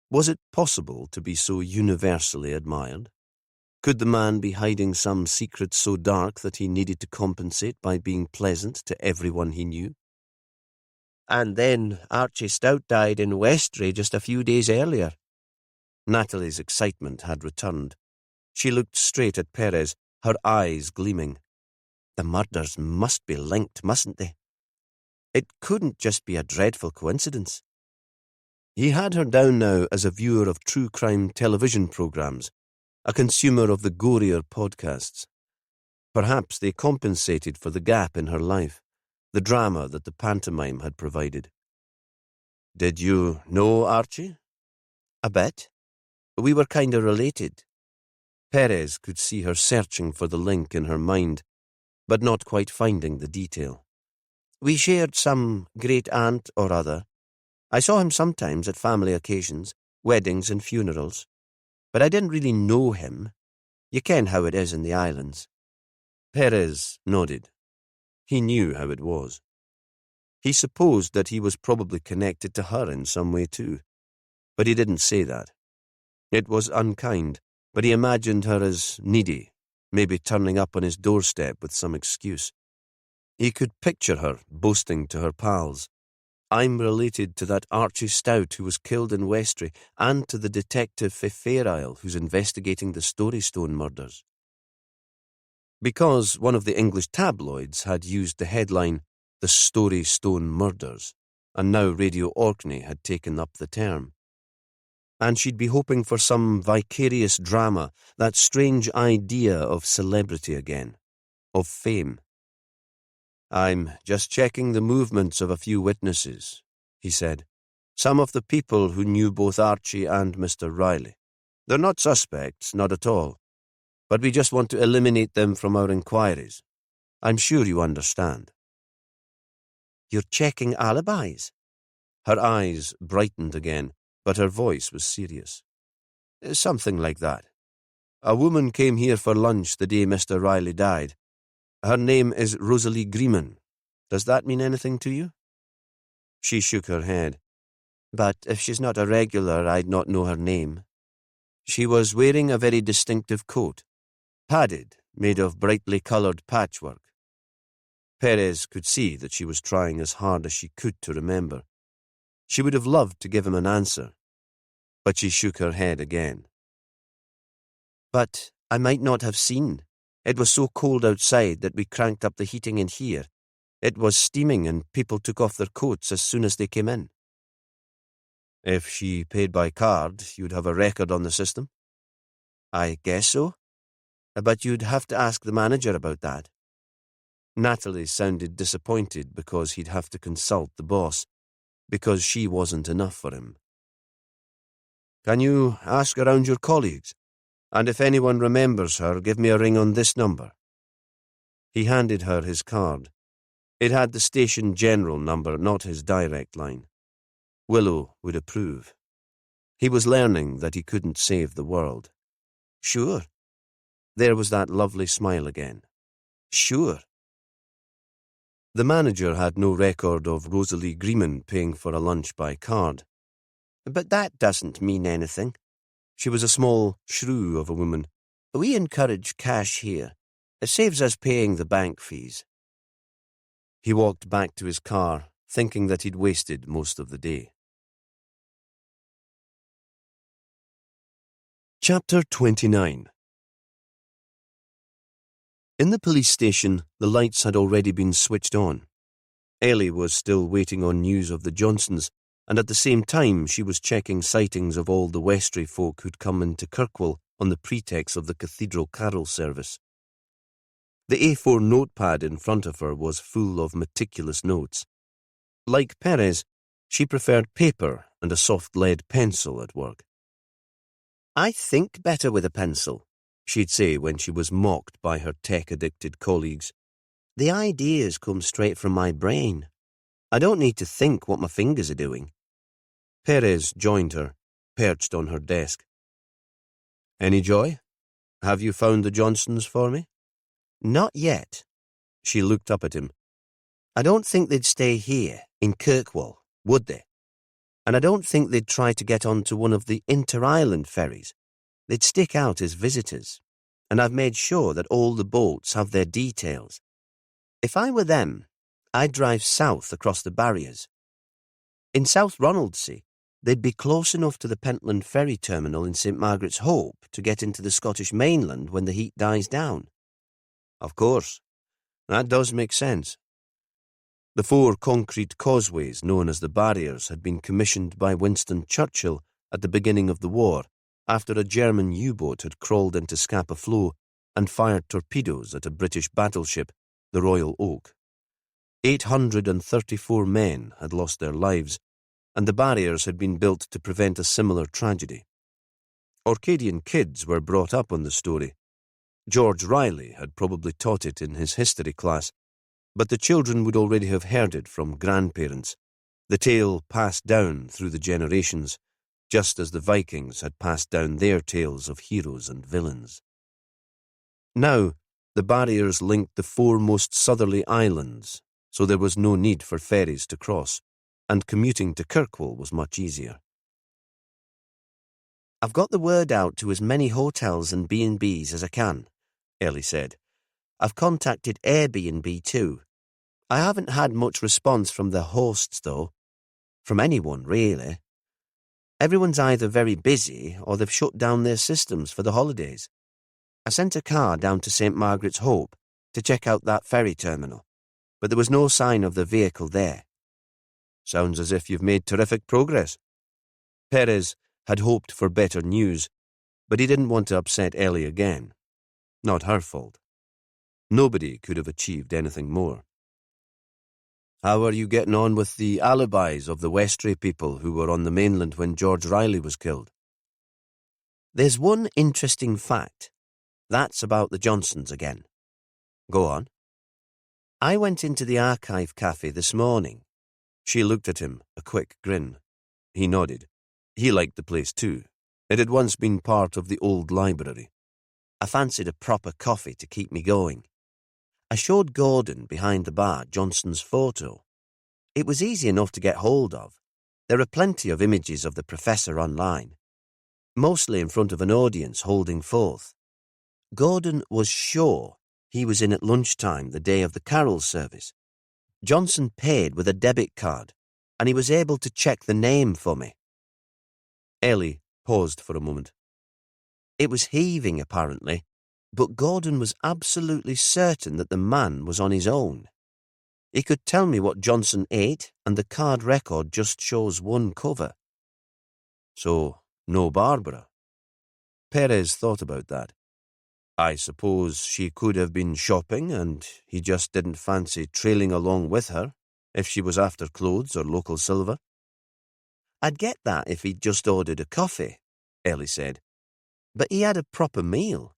Was it possible to be so universally admired? Could the man be hiding some secret so dark that he needed to compensate by being pleasant to everyone he knew? "And then Archie Stout died in Westray just a few days earlier." Natalie's excitement had returned. She looked straight at Perez, her eyes gleaming. "The murders must be linked, mustn't they? It couldn't just be a dreadful coincidence." He had her down now as a viewer of true crime television programmes, a consumer of the gorier podcasts. Perhaps they compensated for the gap in her life, the drama that the pantomime had provided. "Did you know Archie?" "A bit. We were kind of related." Perez could see her searching for the link in her mind, but not quite finding the detail. We shared some great-aunt or other. I saw him sometimes at family occasions, weddings and funerals, but I didn't really know him. You ken how it is in the islands. Perez nodded. He knew how it was. He supposed that he was probably connected to her in some way too, but he didn't say that. It was unkind, but he imagined her as needy, maybe turning up on his doorstep with some excuse. He could picture her boasting to her pals, "I'm related to that Archie Stout who was killed in Westray and to the detective Fairisle who's investigating the Storystone murders." Because one of the English tabloids had used the headline, "The Storystone Murders," and now Radio Orkney had taken up the term. And she'd be hoping for some vicarious drama, that strange idea of celebrity again, of fame. "I'm just checking the movements of a few witnesses," he said. "Some of the people who knew both Archie and Mr. Riley. They're not suspects, not at all. But we just want to eliminate them from our inquiries. I'm sure you understand." "You're checking alibis?" Her eyes brightened again, but her voice was serious. "Something like that. A woman came here for lunch the day Mr. Riley died. Her name is Rosalie Greeman. Does that mean anything to you?" She shook her head. "But if she's not a regular, I'd not know her name. She was wearing a very distinctive coat, padded, made of brightly coloured patchwork." Perez could see that she was trying as hard as she could to remember. She would have loved to give him an answer, but she shook her head again. "But I might not have seen. It was so cold outside that we cranked up the heating in here. It was steaming and people took off their coats as soon as they came in." "If she paid by card, you'd have a record on the system?" "I guess so. But you'd have to ask the manager about that." Natalie sounded disappointed because he'd have to consult the boss, because she wasn't enough for him. "Can you ask around your colleagues? And if anyone remembers her, give me a ring on this number." He handed her his card. It had the station general number, not his direct line. Willow would approve. He was learning that he couldn't save the world. "Sure." There was that lovely smile again. "Sure." The manager had no record of Rosalie Greeman paying for a lunch by card. "But that doesn't mean anything." She was a small shrew of a woman. "We encourage cash here. It saves us paying the bank fees." He walked back to his car, thinking that he'd wasted most of the day. Chapter 29. In the police station, the lights had already been switched on. Ellie was still waiting on news of the Johnsons, and at the same time she was checking sightings of all the Westray folk who'd come into Kirkwall on the pretext of the cathedral carol service. The A4 notepad in front of her was full of meticulous notes. Like Perez, she preferred paper and a soft lead pencil at work. "I think better with a pencil," she'd say when she was mocked by her tech-addicted colleagues. "The ideas come straight from my brain. I don't need to think what my fingers are doing." Perez joined her, perched on her desk. "Any joy? Have you found the Johnsons for me?" "Not yet." She looked up at him. "I don't think they'd stay here, in Kirkwall, would they? And I don't think they'd try to get onto one of the inter-island ferries. They'd stick out as visitors, and I've made sure that all the boats have their details. If I were them, I'd drive south across the barriers. In South Ronaldsay, they'd be close enough to the Pentland ferry terminal in St. Margaret's Hope to get into the Scottish mainland when the heat dies down." "Of course. That does make sense." The 4 concrete causeways known as the barriers had been commissioned by Winston Churchill at the beginning of the war, after a German U-boat had crawled into Scapa Flow and fired torpedoes at a British battleship, the Royal Oak. 834 men had lost their lives, and the barriers had been built to prevent a similar tragedy. Orcadian kids were brought up on the story. George Riley had probably taught it in his history class, but the children would already have heard it from grandparents, the tale passed down through the generations, just as the Vikings had passed down their tales of heroes and villains. Now, the barriers linked the four most southerly islands, so there was no need for ferries to cross, and commuting to Kirkwall was much easier. "I've got the word out to as many hotels and B&Bs as I can," Ellie said. "I've contacted Airbnb too. I haven't had much response from the hosts, though. From anyone, really. Everyone's either very busy or they've shut down their systems for the holidays. I sent a car down to St. Margaret's Hope to check out that ferry terminal, but there was no sign of the vehicle there." "Sounds as if you've made terrific progress." Perez had hoped for better news, but he didn't want to upset Ellie again. Not her fault. Nobody could have achieved anything more. "How are you getting on with the alibis of the Westray people who were on the mainland when George Riley was killed?" "There's one interesting fact. That's about the Johnsons again." "Go on." "I went into the archive cafe this morning." She looked at him, a quick grin. He nodded. He liked the place too. It had once been part of the old library. "I fancied a proper coffee to keep me going. I showed Gordon behind the bar Johnson's photo. It was easy enough to get hold of. There are plenty of images of the professor online, mostly in front of an audience holding forth. Gordon was sure he was in at lunchtime the day of the carol service. Johnson paid with a debit card, and he was able to check the name for me." Ellie paused for a moment. "It was heaving, apparently, but Gordon was absolutely certain that the man was on his own. He could tell me what Johnson ate, and the card record just shows one cover." "So, no Barbara?" Perez thought about that. "I suppose she could have been shopping and he just didn't fancy trailing along with her if she was after clothes or local silver." "I'd get that if he'd just ordered a coffee," Ellie said. "But he had a proper meal.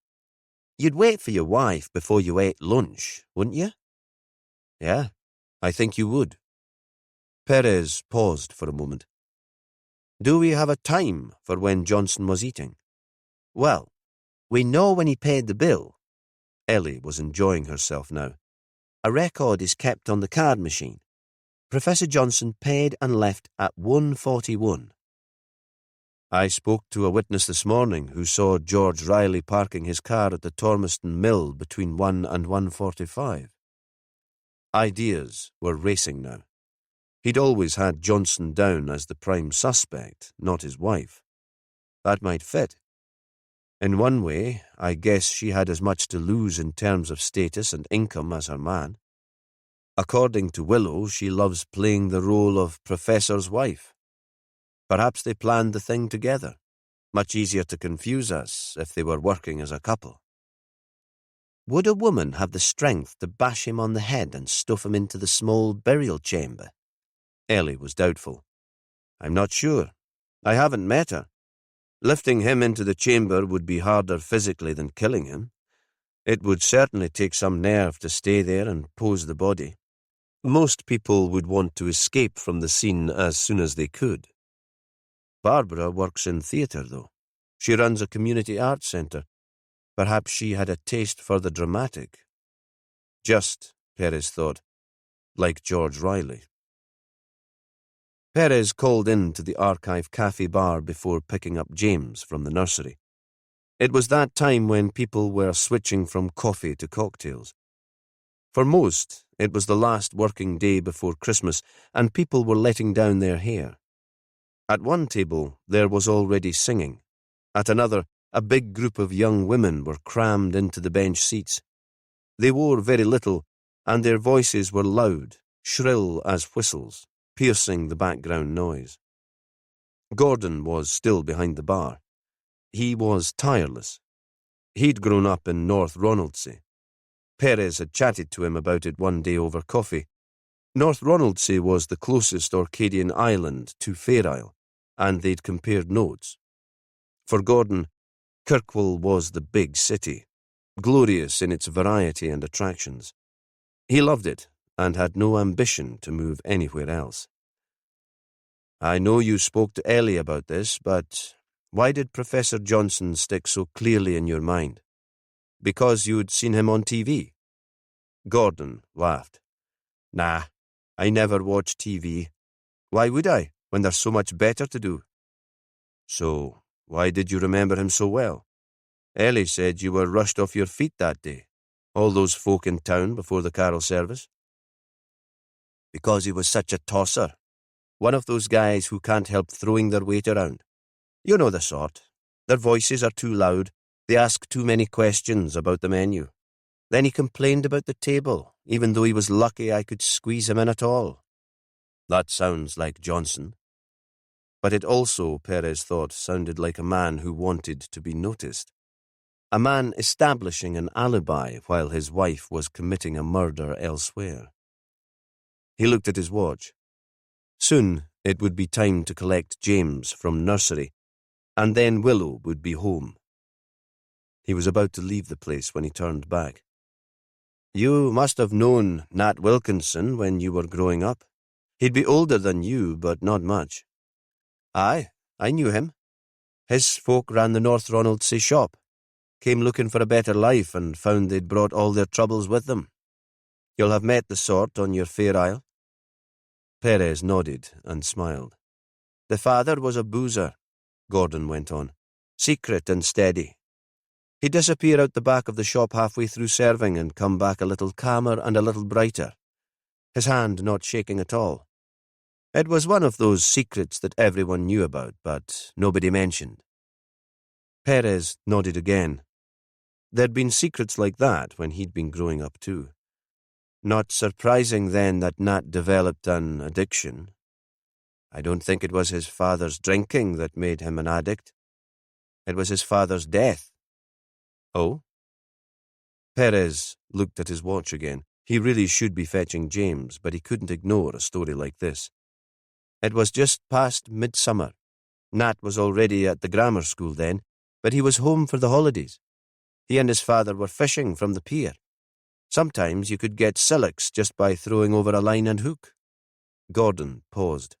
You'd wait for your wife before you ate lunch, wouldn't you?" "Yeah, I think you would." Perez paused for a moment. "Do we have a time for when Johnson was eating?" "Well, we know when he paid the bill." Ellie was enjoying herself now. "A record is kept on the card machine. Professor Johnson paid and left at 1:41. "I spoke to a witness this morning who saw George Riley parking his car at the Tormiston Mill between 1 and 1:45. Ideas were racing now. He'd always had Johnson down as the prime suspect, not his wife. That might fit. In one way, I guess she had as much to lose in terms of status and income as her man. According to Willow, she loves playing the role of Professor's wife. Perhaps they planned the thing together. Much easier to confuse us if they were working as a couple." "Would a woman have the strength to bash him on the head and stuff him into the small burial chamber?" Ellie was doubtful. "I'm not sure. I haven't met her. Lifting him into the chamber would be harder physically than killing him. It would certainly take some nerve to stay there and pose the body. Most people would want to escape from the scene as soon as they could. Barbara works in theatre, though. She runs a community arts centre. Perhaps she had a taste for the dramatic. Just, Perez thought, like George Riley. Perez called in to the Archive Cafe bar before picking up James from the nursery. It was that time when people were switching from coffee to cocktails. For most, it was the last working day before Christmas, and people were letting down their hair. At one table, there was already singing. At another, a big group of young women were crammed into the bench seats. They wore very little, and their voices were loud, shrill as whistles, piercing the background noise. Gordon was still behind the bar. He was tireless. He'd grown up in North Ronaldsay. Perez had chatted to him about it one day over coffee. North Ronaldsay was the closest Orcadian island to Fair Isle, and they'd compared notes. For Gordon, Kirkwall was the big city. glorious in its variety and attractions. He loved it and had no ambition to move anywhere else. I know you spoke to Ellie about this, but why did Professor Johnson stick so clearly in your mind? Because you'd seen him on TV? Gordon laughed. Nah, I never watch TV. Why would I, when there's so much better to do? So, why did you remember him so well? Ellie said you were rushed off your feet that day. All those folk in town before the carol service. Because he was such a tosser. One of those guys who can't help throwing their weight around. You know the sort. Their voices are too loud. They ask too many questions about the menu. Then he complained about the table, even though he was lucky I could squeeze him in at all. That sounds like Johnson. But it also, Perez thought, sounded like a man who wanted to be noticed. A man establishing an alibi while his wife was committing a murder elsewhere. He looked at his watch. Soon it would be time to collect James from nursery, and then Willow would be home. He was about to leave the place when he turned back. You must have known Nat Wilkinson when you were growing up. He'd be older than you, but not much. Aye, I knew him. His folk ran the North Ronaldsay shop, came looking for a better life and found they'd brought all their troubles with them. You'll have met the sort on your Fair Isle. Perez nodded and smiled. The father was a boozer, Gordon went on, secret and steady. He'd disappear out the back of the shop halfway through serving and come back a little calmer and a little brighter, his hand not shaking at all. It was one of those secrets that everyone knew about, but nobody mentioned. Perez nodded again. There'd been secrets like that when he'd been growing up too. Not surprising then that Nat developed an addiction. I don't think it was his father's drinking that made him an addict. It was his father's death. Oh? Perez looked at his watch again. He really should be fetching James, but he couldn't ignore a story like this. It was just past midsummer. Nat was already at the grammar school then, but he was home for the holidays. He and his father were fishing from the pier. Sometimes you could get sillocks just by throwing over a line and hook. Gordon paused,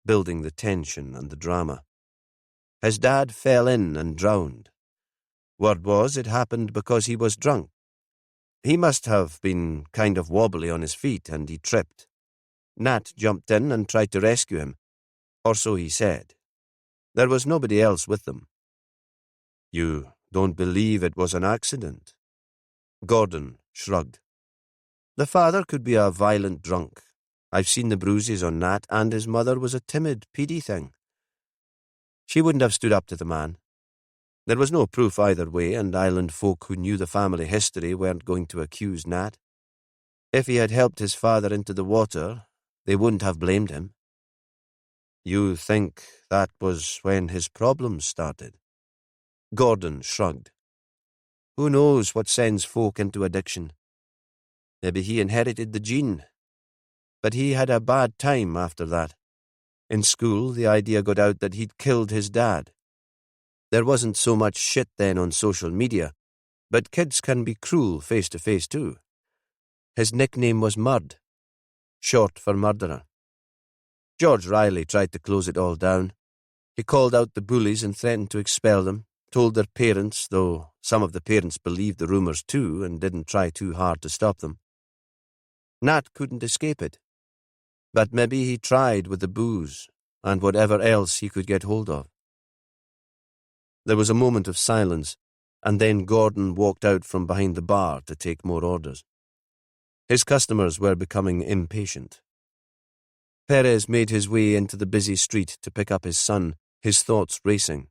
building the tension and the drama. His dad fell in and drowned. Word was it happened because he was drunk. He must have been kind of wobbly on his feet and he tripped. Nat jumped in and tried to rescue him, or so he said. There was nobody else with them. You don't believe it was an accident? Gordon shrugged. The father could be a violent drunk. I've seen the bruises on Nat, and his mother was a timid, peedy thing. She wouldn't have stood up to the man. There was no proof either way, and island folk who knew the family history weren't going to accuse Nat. If he had helped his father into the water, they wouldn't have blamed him. You think that was when his problems started? Gordon shrugged. Who knows what sends folk into addiction? Maybe he inherited the gene. But he had a bad time after that. In school, the idea got out that he'd killed his dad. There wasn't so much shit then on social media, but kids can be cruel face-to-face too. His nickname was Murd, short for murderer. George Riley tried to close it all down. He called out the bullies and threatened to expel them, told their parents, though some of the parents believed the rumours too and didn't try too hard to stop them. Nat couldn't escape it. But maybe he tried with the booze and whatever else he could get hold of. There was a moment of silence, and then Gordon walked out from behind the bar to take more orders. His customers were becoming impatient. Perez made his way into the busy street to pick up his son, his thoughts racing.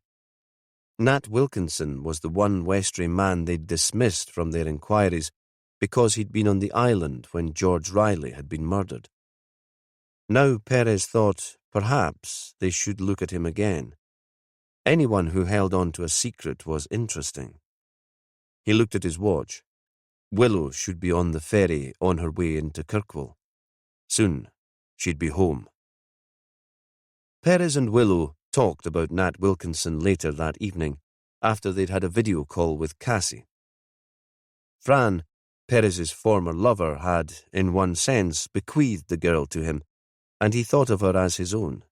Nat Wilkinson was the one Westray man they'd dismissed from their inquiries because he'd been on the island when George Riley had been murdered. Now Perez thought perhaps they should look at him again. Anyone who held on to a secret was interesting. He looked at his watch. Willow should be on the ferry on her way into Kirkwall. Soon she'd be home. Perez and Willow talked about Nat Wilkinson later that evening, after they'd had a video call with Cassie. Fran, Perez's former lover, had, in one sense, bequeathed the girl to him, and he thought of her as his own.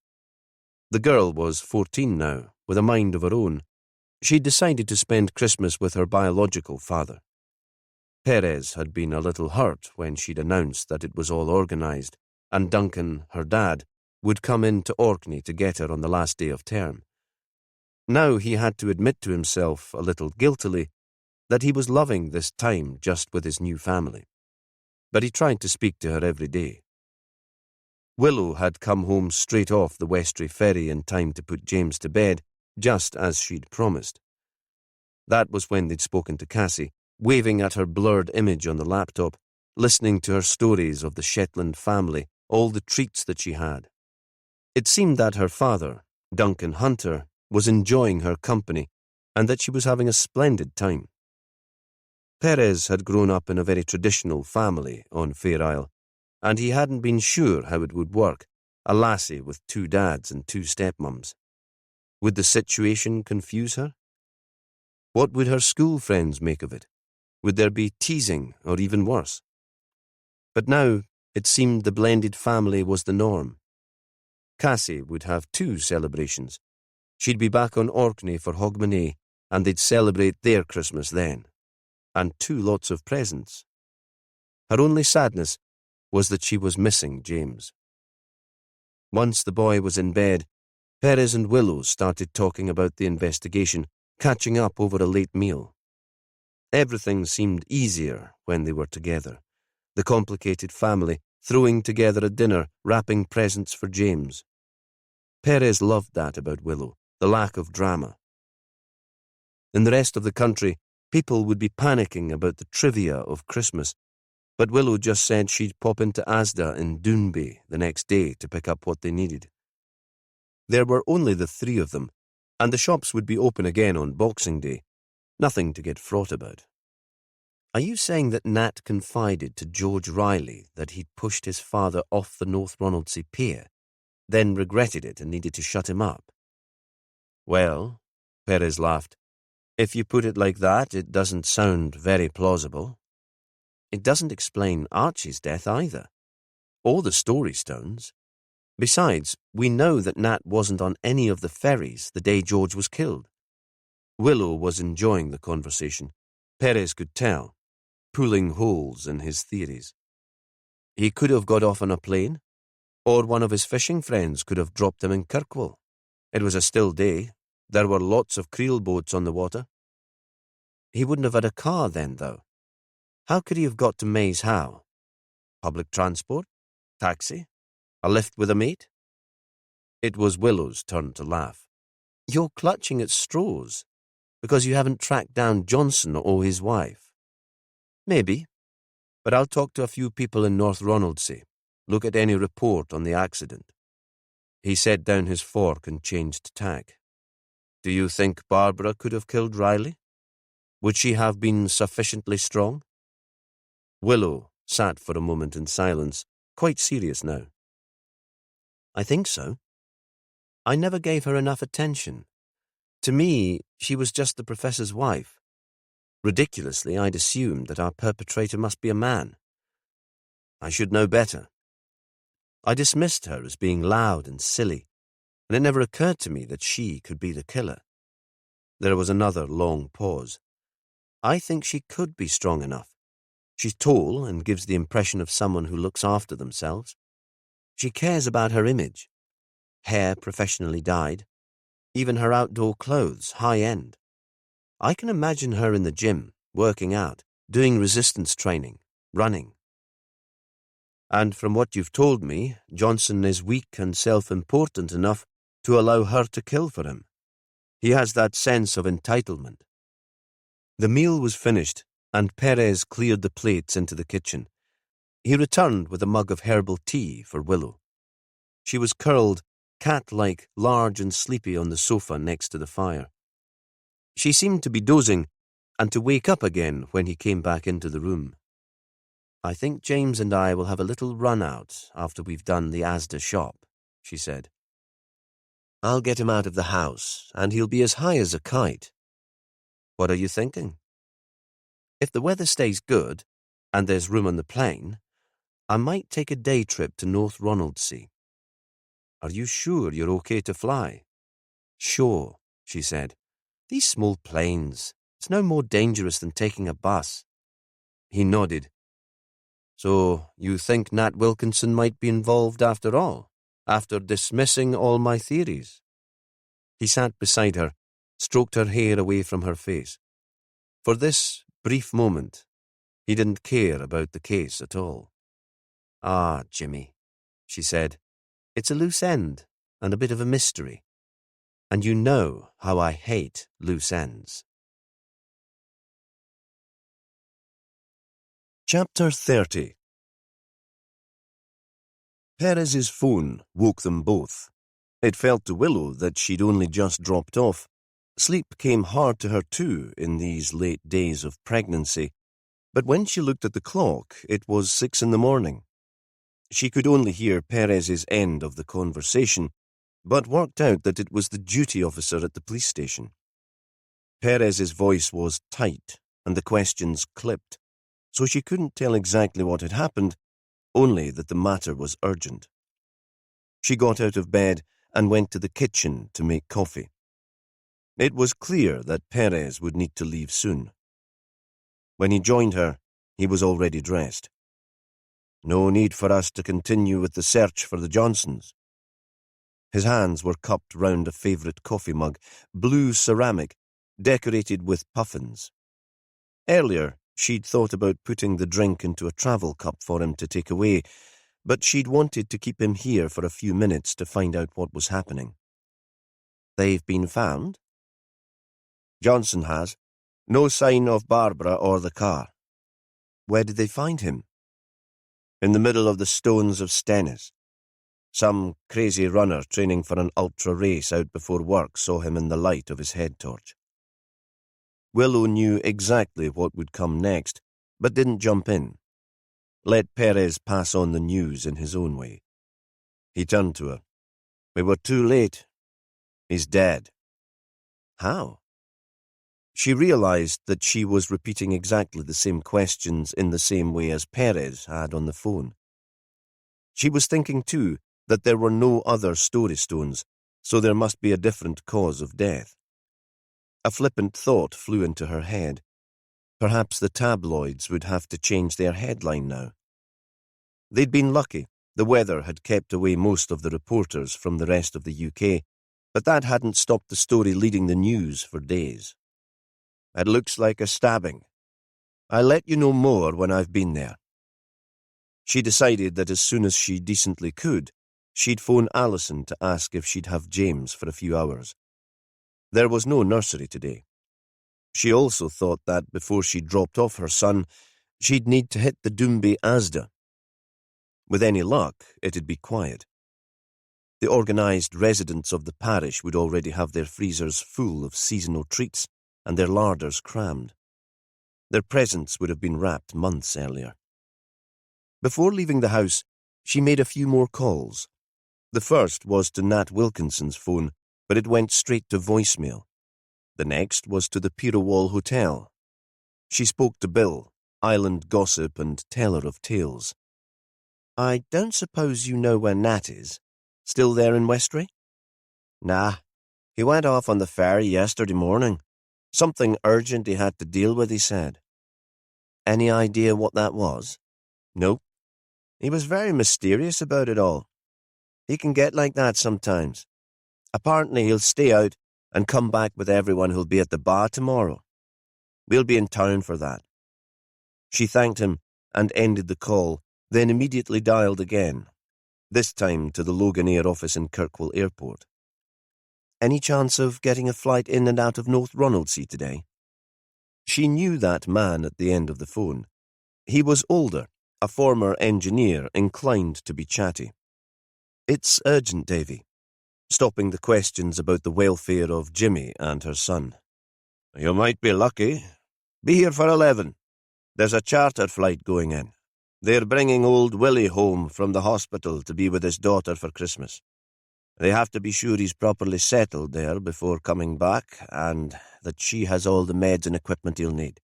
The girl was 14 now, with a mind of her own. She'd decided to spend Christmas with her biological father. Perez had been a little hurt when she'd announced that it was all organised, and Duncan, her dad, would come in to Orkney to get her on the last day of term. Now he had to admit to himself, a little guiltily, that he was loving this time just with his new family. But he tried to speak to her every day. Willow had come home straight off the Westray ferry in time to put James to bed, just as she'd promised. That was when they'd spoken to Cassie, waving at her blurred image on the laptop, listening to her stories of the Shetland family, all the treats that she had. It seemed that her father, Duncan Hunter, was enjoying her company and that she was having a splendid time. Perez had grown up in a very traditional family on Fair Isle, and he hadn't been sure how it would work, a lassie with 2 dads and 2 stepmums. Would the situation confuse her? What would her school friends make of it? Would there be teasing or even worse? But now it seemed the blended family was the norm. Cassie would have 2 celebrations. She'd be back on Orkney for Hogmanay, and they'd celebrate their Christmas then. And 2 lots of presents. Her only sadness was that she was missing James. Once the boy was in bed, Perez and Willow started talking about the investigation, catching up over a late meal. Everything seemed easier when they were together. The complicated family, throwing together a dinner, wrapping presents for James. Perez loved that about Willow, the lack of drama. In the rest of the country, people would be panicking about the trivia of Christmas, but Willow just said she'd pop into Asda in Doonby the next day to pick up what they needed. There were only the 3 of them, and the shops would be open again on Boxing Day. Nothing to get fraught about. Are you saying that Nat confided to George Riley that he'd pushed his father off the North Ronaldsay pier, then regretted it and needed to shut him up? Well, Perez laughed, if you put it like that, it doesn't sound very plausible. It doesn't explain Archie's death either, or the Storystones. Besides, we know that Nat wasn't on any of the ferries the day George was killed. Willow was enjoying the conversation. Perez could tell, pulling holes in his theories. He could have got off on a plane, or one of his fishing friends could have dropped him in Kirkwall. It was a still day. There were lots of creel boats on the water. He wouldn't have had a car then, though. How could he have got to Maze How? Public transport? Taxi? A lift with a mate? It was Willow's turn to laugh. You're clutching at straws because you haven't tracked down Johnson or his wife. Maybe, but I'll talk to a few people in North Ronaldsay, look at any report on the accident. He set down his fork and changed tack. Do you think Barbara could have killed Riley? Would she have been sufficiently strong? Willow sat for a moment in silence, quite serious now. I think so. I never gave her enough attention. To me, she was just the professor's wife. Ridiculously, I'd assumed that our perpetrator must be a man. I should know better. I dismissed her as being loud and silly, and it never occurred to me that she could be the killer. There was another long pause. I think she could be strong enough. She's tall and gives the impression of someone who looks after themselves. She cares about her image. Hair professionally dyed. Even her outdoor clothes, high-end. I can imagine her in the gym, working out, doing resistance training, running. And from what you've told me, Johnson is weak and self-important enough to allow her to kill for him. He has that sense of entitlement. The meal was finished, and Perez cleared the plates into the kitchen. He returned with a mug of herbal tea for Willow. She was curled, cat-like, large and sleepy on the sofa next to the fire. She seemed to be dozing, and to wake up again when he came back into the room. I think James and I will have a little run out after we've done the Asda shop, she said. I'll get him out of the house, and he'll be as high as a kite. What are you thinking? If the weather stays good, and there's room on the plane, I might take a day trip to North Ronaldsay. Are you sure you're okay to fly? Sure, she said. These small planes, it's no more dangerous than taking a bus. He nodded. So you think Nat Wilkinson might be involved after all, after dismissing all my theories? He sat beside her, stroked her hair away from her face. For this brief moment, he didn't care about the case at all. Ah, Jimmy, she said, it's a loose end and a bit of a mystery. And you know how I hate loose ends. Chapter 30. Perez's phone woke them both. It felt to Willow that she'd only just dropped off. Sleep came hard to her too in these late days of pregnancy, but when she looked at the clock, it was 6 a.m. She could only hear Perez's end of the conversation, but worked out that it was the duty officer at the police station. Perez's voice was tight and the questions clipped, so she couldn't tell exactly what had happened, only that the matter was urgent. She got out of bed and went to the kitchen to make coffee. It was clear that Perez would need to leave soon. When he joined her, he was already dressed. No need for us to continue with the search for the Johnsons. His hands were cupped round a favourite coffee mug, blue ceramic, decorated with puffins. Earlier, she'd thought about putting the drink into a travel cup for him to take away, but she'd wanted to keep him here for a few minutes to find out what was happening. They've been found? Johnson has. No sign of Barbara or the car. Where did they find him? In the middle of the stones of Stennis. Some crazy runner training for an ultra race out before work saw him in the light of his head torch. Willow knew exactly what would come next, but didn't jump in. Let Perez pass on the news in his own way. He turned to her. We were too late. He's dead. How? She realized that she was repeating exactly the same questions in the same way as Perez had on the phone. She was thinking, too, that there were no other story stones, so there must be a different cause of death. A flippant thought flew into her head. Perhaps the tabloids would have to change their headline now. They'd been lucky. The weather had kept away most of the reporters from the rest of the UK, but that hadn't stopped the story leading the news for days. It looks like a stabbing. I'll let you know more when I've been there. She decided that as soon as she decently could, she'd phone Alison to ask if she'd have James for a few hours. There was no nursery today. She also thought that before she dropped off her son, she'd need to hit the Doombe Asda. With any luck, it'd be quiet. The organised residents of the parish would already have their freezers full of seasonal treats and their larders crammed. Their presents would have been wrapped months earlier. Before leaving the house, she made a few more calls. The first was to Nat Wilkinson's phone, but it went straight to voicemail. The next was to the Pirowall Hotel. She spoke to Bill, island gossip and teller of tales. I don't suppose you know where Nat is? Still there in Westray? Nah, he went off on the ferry yesterday morning. Something urgent he had to deal with, he said. Any idea what that was? Nope. He was very mysterious about it all. He can get like that sometimes. Apparently he'll stay out and come back with everyone who'll be at the bar tomorrow. We'll be in town for that. She thanked him and ended the call, then immediately dialed again, this time to the Loganair office in Kirkwall Airport. Any chance of getting a flight in and out of North Ronaldsay today? She knew that man at the end of the phone. He was older, a former engineer inclined to be chatty. It's urgent, Davy. Stopping the questions about the welfare of Jimmy and her son. You might be lucky. Be here for 11. There's a charter flight going in. They're bringing old Willie home from the hospital to be with his daughter for Christmas. They have to be sure he's properly settled there before coming back, and that she has all the meds and equipment he'll need.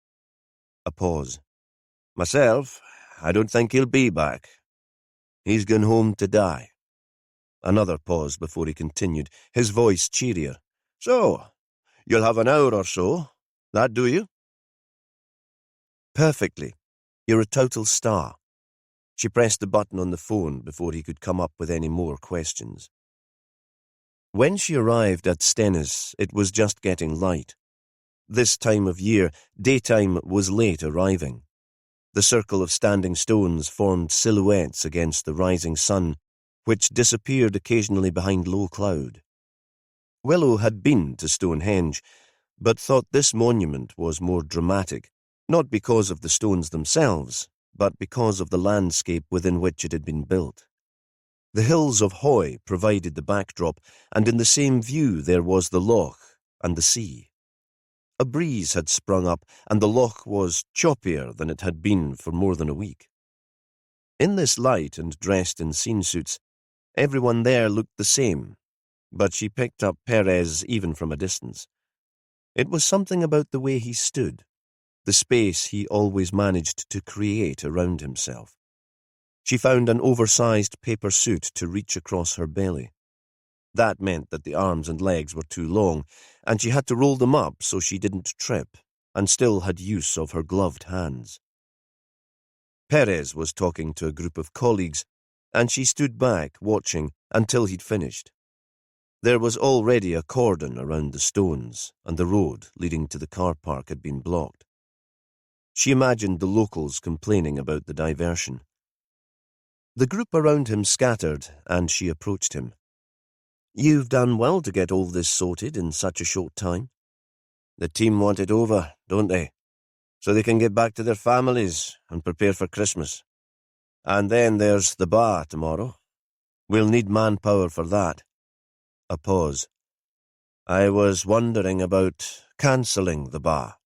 A pause. Myself, I don't think he'll be back. He's gone home to die. Another pause before he continued, his voice cheerier. So, you'll have an hour or so. That do you? Perfectly. You're a total star. She pressed the button on the phone before he could come up with any more questions. When she arrived at Stennis, it was just getting light. This time of year, daytime was late arriving. The circle of standing stones formed silhouettes against the rising sun, which disappeared occasionally behind low cloud. Willow had been to Stonehenge, but thought this monument was more dramatic, not because of the stones themselves, but because of the landscape within which it had been built. The hills of Hoy provided the backdrop, and in the same view there was the loch and the sea. A breeze had sprung up, and the loch was choppier than it had been for more than a week. In this light and dressed in scene suits, everyone there looked the same, but she picked up Perez even from a distance. It was something about the way he stood, the space he always managed to create around himself. She found an oversized paper suit to reach across her belly. That meant that the arms and legs were too long, and she had to roll them up so she didn't trip, and still had use of her gloved hands. Perez was talking to a group of colleagues, and she stood back, watching, until he'd finished. There was already a cordon around the stones, and the road leading to the car park had been blocked. She imagined the locals complaining about the diversion. The group around him scattered, and she approached him. "You've done well to get all this sorted in such a short time." "The team want it over, don't they? So they can get back to their families and prepare for Christmas. And then there's the bar tomorrow. We'll need manpower for that." A pause. "I was wondering about cancelling the bar."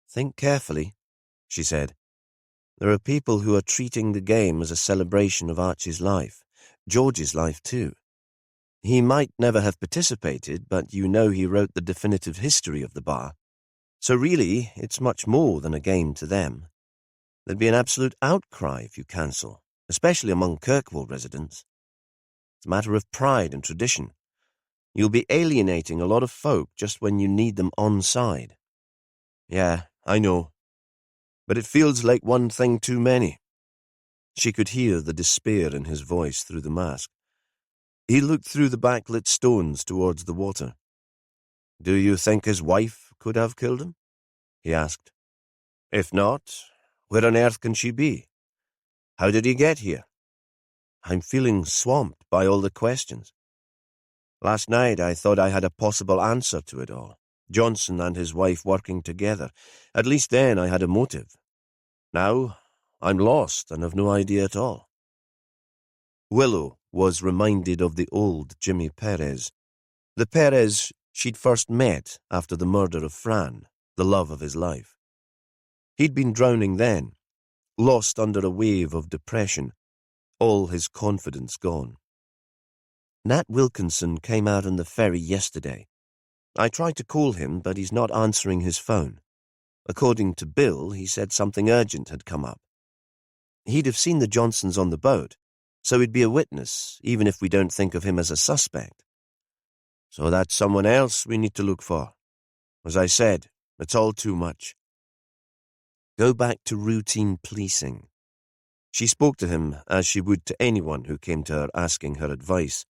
"Think carefully," she said. "There are people who are treating the game as a celebration of Archie's life, George's life too. He might never have participated, but you know he wrote the definitive history of the bar. So really, it's much more than a game to them. There'd be an absolute outcry if you cancel, especially among Kirkwall residents. It's a matter of pride and tradition. You'll be alienating a lot of folk just when you need them on side." "Yeah, I know. But it feels like one thing too many." She could hear the despair in his voice through the mask. He looked through the backlit stones towards the water. "Do you think his wife could have killed him?" he asked. "If not, where on earth can she be? How did he get here?" "I'm feeling swamped by all the questions. Last night I thought I had a possible answer to it all. Johnson and his wife working together. At least then I had a motive. Now I'm lost and have no idea at all." Willow was reminded of the old Jimmy Perez, the Perez she'd first met after the murder of Fran, the love of his life. He'd been drowning then, lost under a wave of depression, all his confidence gone. "Nat Wilkinson came out on the ferry yesterday. I tried to call him, but he's not answering his phone. According to Bill, he said something urgent had come up. He'd have seen the Johnsons on the boat, so he'd be a witness, even if we don't think of him as a suspect. So that's someone else we need to look for. As I said, it's all too much." Go back to routine policing. She spoke to him as she would to anyone who came to her asking her advice.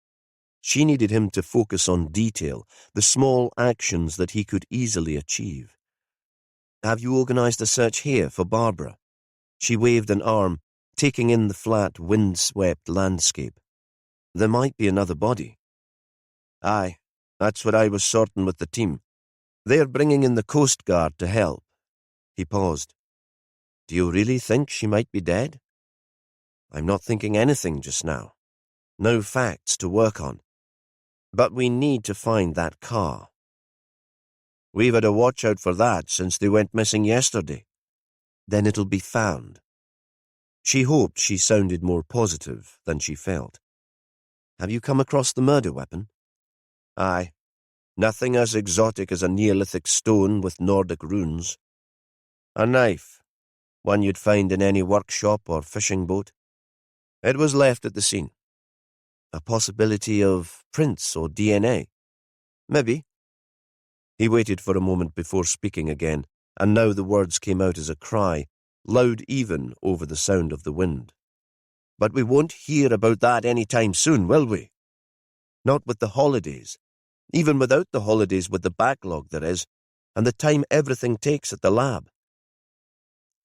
She needed him to focus on detail, the small actions that he could easily achieve. "Have you organised a search here for Barbara?" She waved an arm, taking in the flat, wind-swept landscape. "There might be another body." "Aye, that's what I was sorting with the team. They're bringing in the Coast Guard to help." He paused. "Do you really think she might be dead?" "I'm not thinking anything just now. No facts to work on. But we need to find that car." "We've had a watch out for that since they went missing yesterday." "Then it'll be found." She hoped she sounded more positive than she felt. "Have you come across the murder weapon?" "Aye. Nothing as exotic as a Neolithic stone with Nordic runes." A knife, one you'd find in any workshop or fishing boat. It was left at the scene. A possibility of prints or DNA. Maybe. He waited for a moment before speaking again, and now the words came out as a cry, loud even over the sound of the wind. But we won't hear about that any time soon, will we? Not with the holidays. Even without the holidays, with the backlog there is, and the time everything takes at the lab.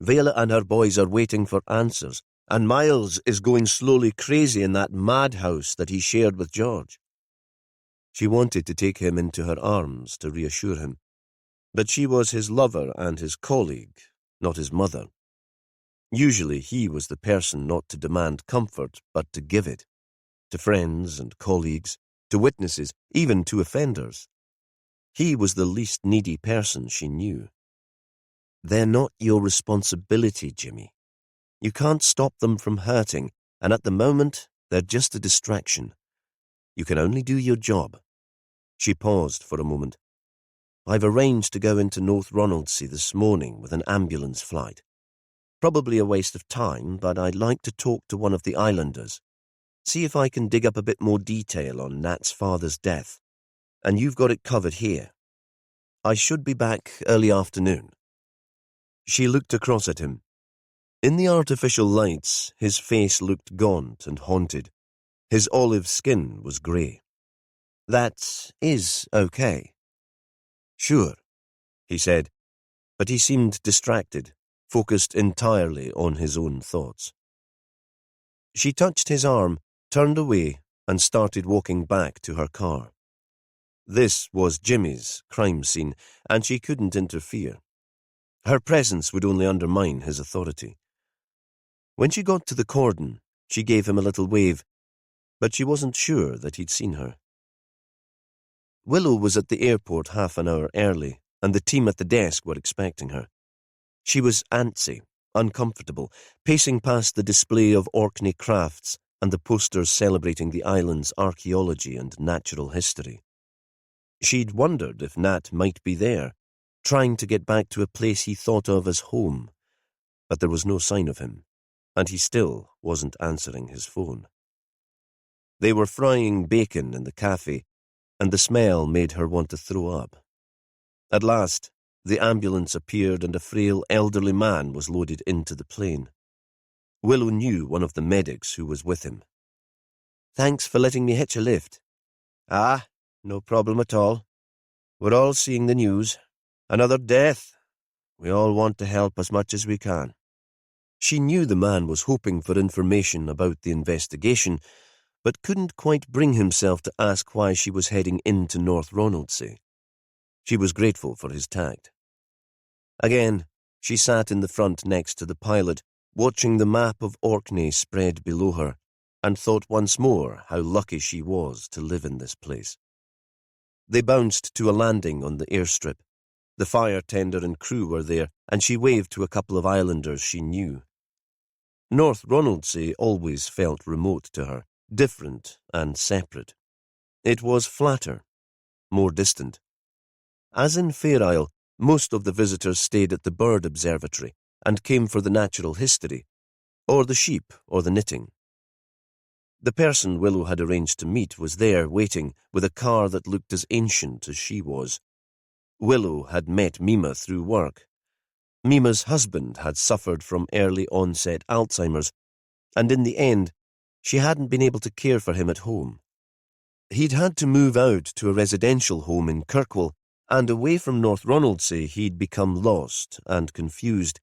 Vela and her boys are waiting for answers, and Miles is going slowly crazy in that madhouse that he shared with George. She wanted to take him into her arms to reassure him, but she was his lover and his colleague, not his mother. Usually he was the person not to demand comfort, but to give it, to friends and colleagues, to witnesses, even to offenders. He was the least needy person she knew. They're not your responsibility, Jimmy. You can't stop them from hurting, and at the moment, they're just a distraction. You can only do your job. She paused for a moment. I've arranged to go into North Ronaldsay this morning with an ambulance flight. Probably a waste of time, but I'd like to talk to one of the islanders. See if I can dig up a bit more detail on Nat's father's death. And you've got it covered here. I should be back early afternoon. She looked across at him. In the artificial lights, his face looked gaunt and haunted. His olive skin was grey. That is okay. Sure, he said, but he seemed distracted, focused entirely on his own thoughts. She touched his arm, turned away, and started walking back to her car. This was Jimmy's crime scene, and she couldn't interfere. Her presence would only undermine his authority. When she got to the cordon, she gave him a little wave, but she wasn't sure that he'd seen her. Willow was at the airport half an hour early, and the team at the desk were expecting her. She was antsy, uncomfortable, pacing past the display of Orkney crafts and the posters celebrating the island's archaeology and natural history. She'd wondered if Nat might be there, trying to get back to a place he thought of as home, but there was no sign of him, and he still wasn't answering his phone. They were frying bacon in the cafe, and the smell made her want to throw up. At last, the ambulance appeared and a frail elderly man was loaded into the plane. Willow knew one of the medics who was with him. Thanks for letting me hitch a lift. Ah, no problem at all. We're all seeing the news. Another death. We all want to help as much as we can. She knew the man was hoping for information about the investigation, but couldn't quite bring himself to ask why she was heading into North Ronaldsay. She was grateful for his tact. Again, she sat in the front next to the pilot, watching the map of Orkney spread below her, and thought once more how lucky she was to live in this place. They bounced to a landing on the airstrip. The fire tender and crew were there, and she waved to a couple of islanders she knew. North Ronaldsay always felt remote to her, different and separate. It was flatter, more distant. As in Fair Isle, most of the visitors stayed at the bird observatory and came for the natural history, or the sheep, or the knitting. The person Willow had arranged to meet was there waiting with a car that looked as ancient as she was. Willow had met Mima through work. Mima's husband had suffered from early onset Alzheimer's, and in the end, she hadn't been able to care for him at home. He'd had to move out to a residential home in Kirkwall, and away from North Ronaldsay he'd become lost and confused,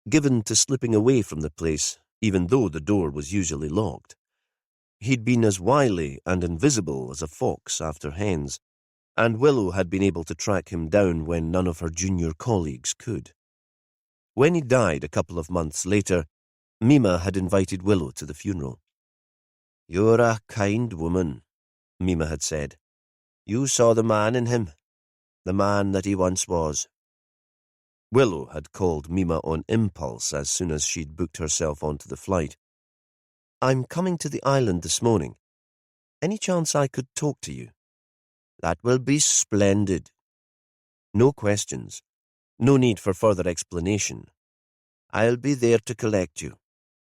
given to slipping away from the place, even though the door was usually locked. He'd been as wily and invisible as a fox after hens, and Willow had been able to track him down when none of her junior colleagues could. When he died a couple of months later, Mima had invited Willow to the funeral. "You're a kind woman," Mima had said. "You saw the man in him, the man that he once was." Willow had called Mima on impulse as soon as she'd booked herself onto the flight. "I'm coming to the island this morning. Any chance I could talk to you?" "That will be splendid." No questions. No need for further explanation. I'll be there to collect you.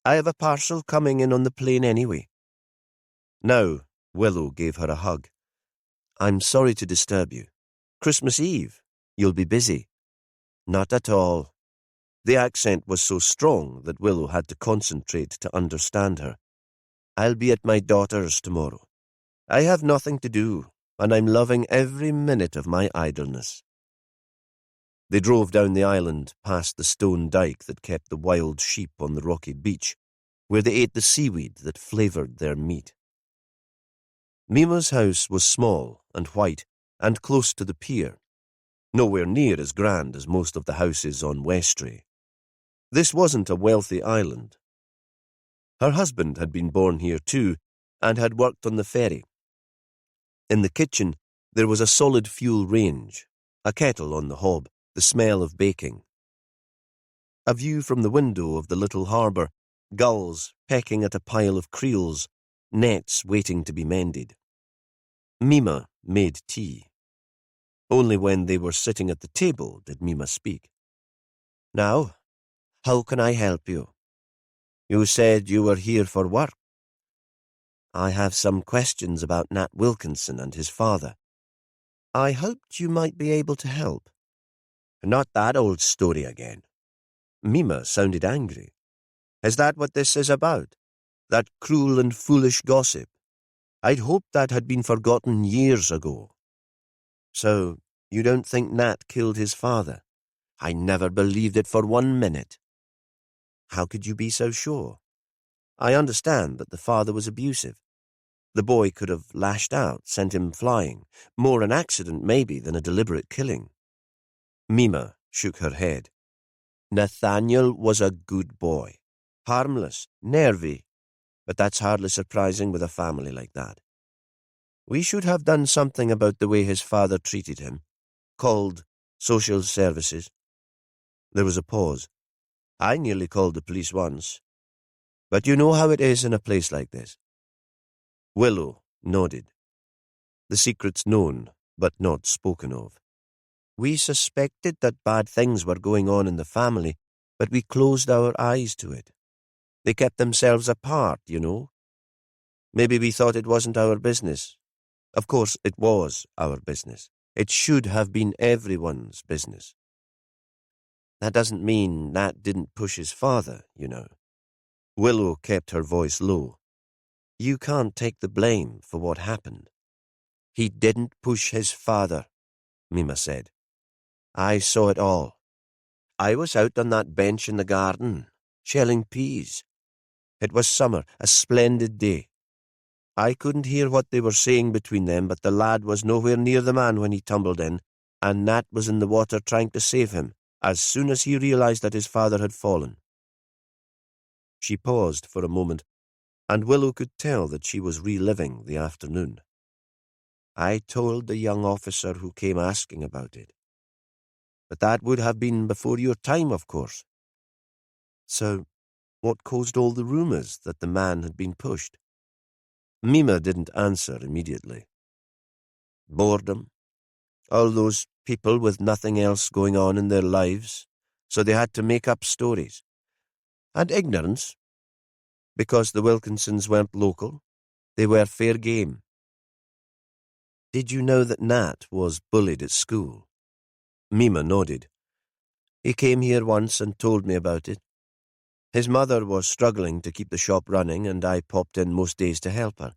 I have a parcel coming in on the plane anyway." Now, Willow gave her a hug. "I'm sorry to disturb you. Christmas Eve. You'll be busy." "Not at all." The accent was so strong that Willow had to concentrate to understand her. "I'll be at my daughter's tomorrow. I have nothing to do, and I'm loving every minute of my idleness." They drove down the island past the stone dike that kept the wild sheep on the rocky beach, where they ate the seaweed that flavoured their meat. Mima's house was small and white and close to the pier, nowhere near as grand as most of the houses on Westray. This wasn't a wealthy island. Her husband had been born here too and had worked on the ferry. In the kitchen there was a solid fuel range, a kettle on the hob, the smell of baking. A view from the window of the little harbour, gulls pecking at a pile of creels, nets waiting to be mended. Mima made tea. Only when they were sitting at the table did Mima speak. "Now, how can I help you? You said you were here for work." "I have some questions about Nat Wilkinson and his father. I hoped you might be able to help." "Not that old story again." Mima sounded angry. "Is that what this is about? That cruel and foolish gossip? I'd hoped that had been forgotten years ago." "So, you don't think Nat killed his father?" "I never believed it for 1 minute." "How could you be so sure? I understand that the father was abusive. The boy could have lashed out, sent him flying. More an accident, maybe, than a deliberate killing." Mima shook her head. "Nathaniel was a good boy. Harmless, nervy. But that's hardly surprising with a family like that. We should have done something about the way his father treated him. Called social services." There was a pause. "I nearly called the police once. But you know how it is in a place like this." Willow nodded. "The secret's known, but not spoken of. We suspected that bad things were going on in the family, but we closed our eyes to it. They kept themselves apart, you know. Maybe we thought it wasn't our business. Of course, it was our business. It should have been everyone's business. That doesn't mean Nat didn't push his father, you know." Willow kept her voice low. "You can't take the blame for what happened." "He didn't push his father," Mima said. "I saw it all. I was out on that bench in the garden, shelling peas. It was summer, a splendid day. I couldn't hear what they were saying between them, but the lad was nowhere near the man when he tumbled in, and Nat was in the water trying to save him as soon as he realized that his father had fallen." She paused for a moment, and Willow could tell that she was reliving the afternoon. "I told the young officer who came asking about it. But that would have been before your time, of course." "So, what caused all the rumours that the man had been pushed?" Mima didn't answer immediately. "Boredom. All those people with nothing else going on in their lives, so they had to make up stories. And ignorance. Because the Wilkinsons weren't local, they were fair game." "Did you know that Nat was bullied at school?" Mima nodded. "He came here once and told me about it. His mother was struggling to keep the shop running, and I popped in most days to help her.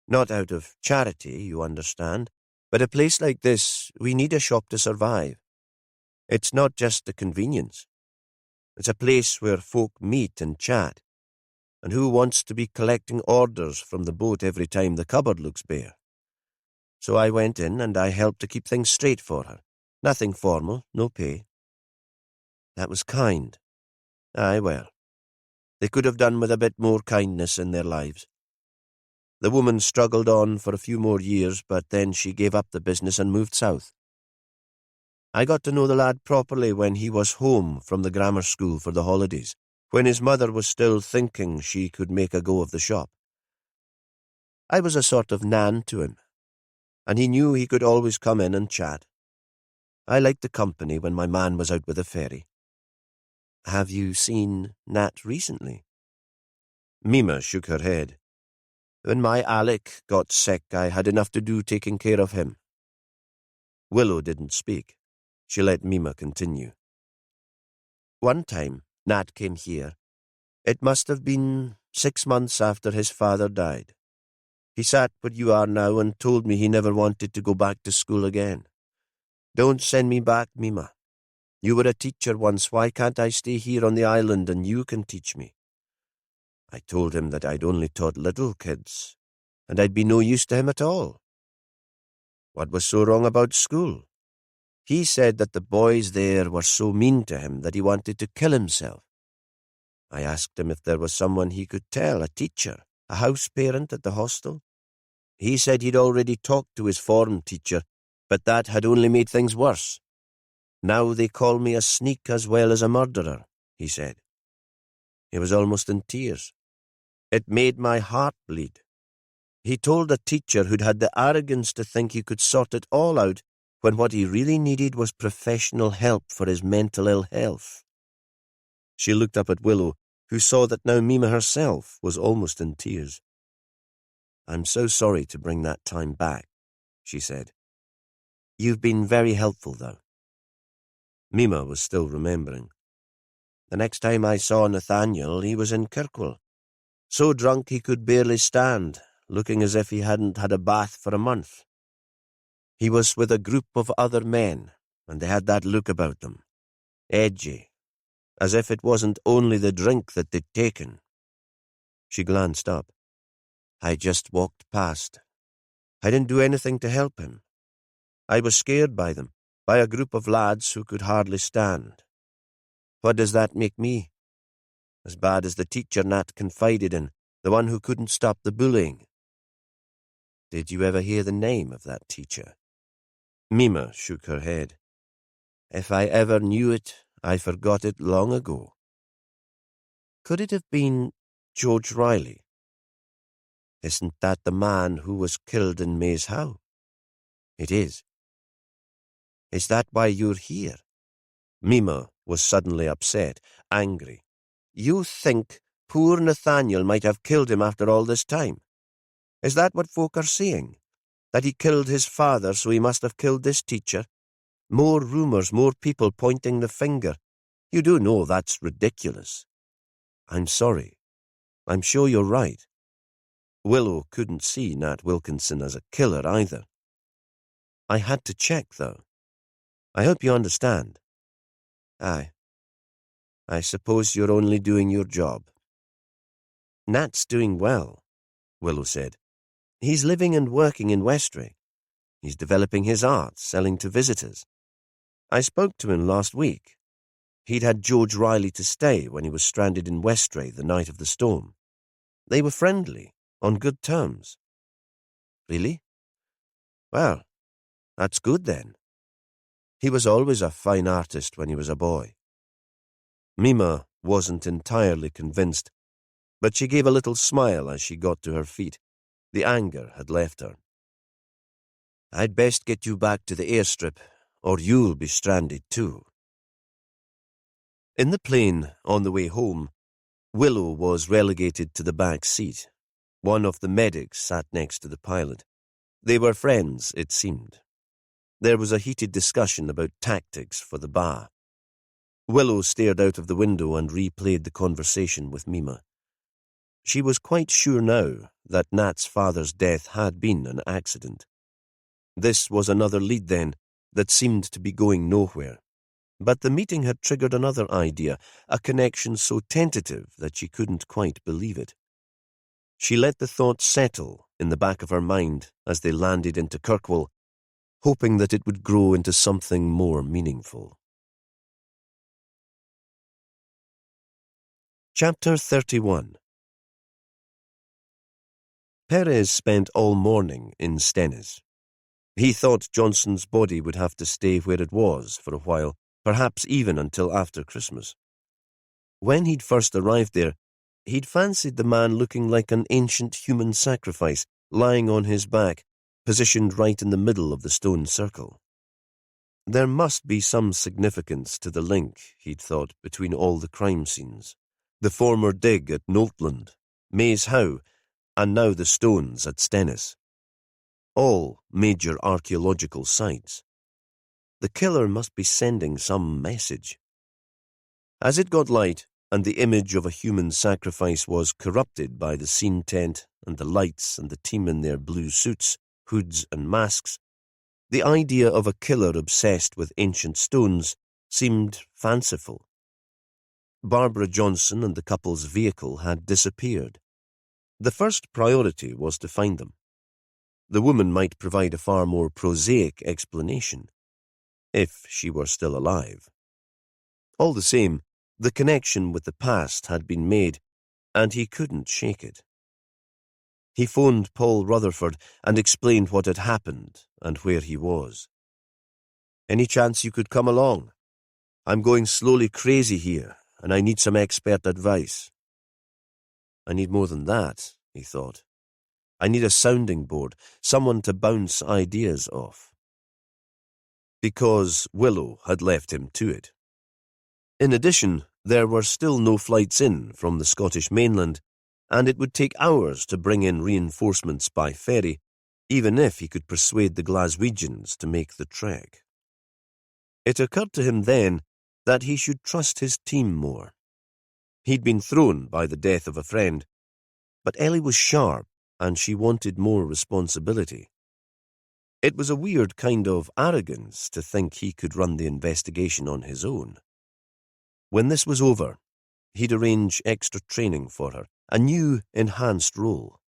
Not out of charity, you understand, but a place like this, we need a shop to survive. It's not just a convenience. It's a place where folk meet and chat. And who wants to be collecting orders from the boat every time the cupboard looks bare? So I went in and I helped to keep things straight for her. Nothing formal, no pay." "That was kind." "Aye, well, they could have done with a bit more kindness in their lives." The woman struggled on for a few more years, but then she gave up the business and moved south. I got to know the lad properly when he was home from the grammar school for the holidays, when his mother was still thinking she could make a go of the shop. I was a sort of nan to him, and he knew he could always come in and chat. I liked the company when my man was out with the ferry. Have you seen Nat recently? Mima shook her head. When my Alec got sick, I had enough to do taking care of him. Willow didn't speak. She let Mima continue. One time, Nat came here. It must have been 6 months after his father died. He sat where you are now and told me he never wanted to go back to school again. Don't send me back, Mima. You were a teacher once. Why can't I stay here on the island and you can teach me? I told him that I'd only taught little kids, and I'd be no use to him at all. What was so wrong about school? He said that the boys there were so mean to him that he wanted to kill himself. I asked him if there was someone he could tell, a teacher, a house parent at the hostel. He said he'd already talked to his form teacher, but that had only made things worse. Now they call me a sneak as well as a murderer, he said. He was almost in tears. It made my heart bleed. He told a teacher who'd had the arrogance to think he could sort it all out when what he really needed was professional help for his mental ill health. She looked up at Willow, who saw that now Mima herself was almost in tears. I'm so sorry to bring that time back, she said. You've been very helpful, though. Mima was still remembering. The next time I saw Nathaniel, he was in Kirkwall. So drunk he could barely stand, looking as if he hadn't had a bath for a month. He was with a group of other men, and they had that look about them. Edgy, as if it wasn't only the drink that they'd taken. She glanced up. I just walked past. I didn't do anything to help him. I was scared by them, by a group of lads who could hardly stand. What does that make me? As bad as the teacher Nat confided in, the one who couldn't stop the bullying. Did you ever hear the name of that teacher? Mima shook her head. If I ever knew it, I forgot it long ago. Could it have been George Riley? Isn't that the man who was killed in Maze How? It is. Is that why you're here? Mima was suddenly upset, angry. You think poor Nathaniel might have killed him after all this time? Is that what folk are saying? That he killed his father, so he must have killed this teacher? More rumours, more people pointing the finger. You do know that's ridiculous. I'm sorry. I'm sure you're right. Willow couldn't see Nat Wilkinson as a killer either. I had to check, though. I hope you understand. Aye. I suppose you're only doing your job. Nat's doing well, Willow said. He's living and working in Westray. He's developing his art, selling to visitors. I spoke to him last week. He'd had George Riley to stay when he was stranded in Westray the night of the storm. They were friendly, on good terms. Really? Well, that's good then. He was always a fine artist when he was a boy. Mima wasn't entirely convinced, but she gave a little smile as she got to her feet. The anger had left her. I'd best get you back to the airstrip, or you'll be stranded too. In the plane, on the way home, Willow was relegated to the back seat. One of the medics sat next to the pilot. They were friends, it seemed. There was a heated discussion about tactics for the bar. Willow stared out of the window and replayed the conversation with Mima. She was quite sure now that Nat's father's death had been an accident. This was another lead, then, that seemed to be going nowhere. But the meeting had triggered another idea, a connection so tentative that she couldn't quite believe it. She let the thought settle in the back of her mind as they landed into Kirkwall, hoping that it would grow into something more meaningful. Chapter 31. Perez spent all morning in Stennis. He thought Johnson's body would have to stay where it was for a while, perhaps even until after Christmas. When he'd first arrived there, he'd fancied the man looking like an ancient human sacrifice, lying on his back, positioned right in the middle of the stone circle. There must be some significance to the link, he'd thought, between all the crime scenes. The former dig at Noltland, Maze Howe, and now the stones at Stennis. All major archaeological sites. The killer must be sending some message. As it got light, and the image of a human sacrifice was corrupted by the scene tent and the lights and the team in their blue suits, hoods and masks, the idea of a killer obsessed with ancient stones seemed fanciful. Barbara Johnson and the couple's vehicle had disappeared. The first priority was to find them. The woman might provide a far more prosaic explanation, if she were still alive. All the same, the connection with the past had been made, and he couldn't shake it. He phoned Paul Rutherford and explained what had happened and where he was. "Any chance you could come along? I'm going slowly crazy here, and I need some expert advice." I need more than that, he thought. I need a sounding board, someone to bounce ideas off. Because Willow had left him to it. In addition, there were still no flights in from the Scottish mainland, and it would take hours to bring in reinforcements by ferry, even if he could persuade the Glaswegians to make the trek. It occurred to him then that he should trust his team more. He'd been thrown by the death of a friend, but Ellie was sharp, and she wanted more responsibility. It was a weird kind of arrogance to think he could run the investigation on his own. When this was over, he'd arrange extra training for her, a new, enhanced role.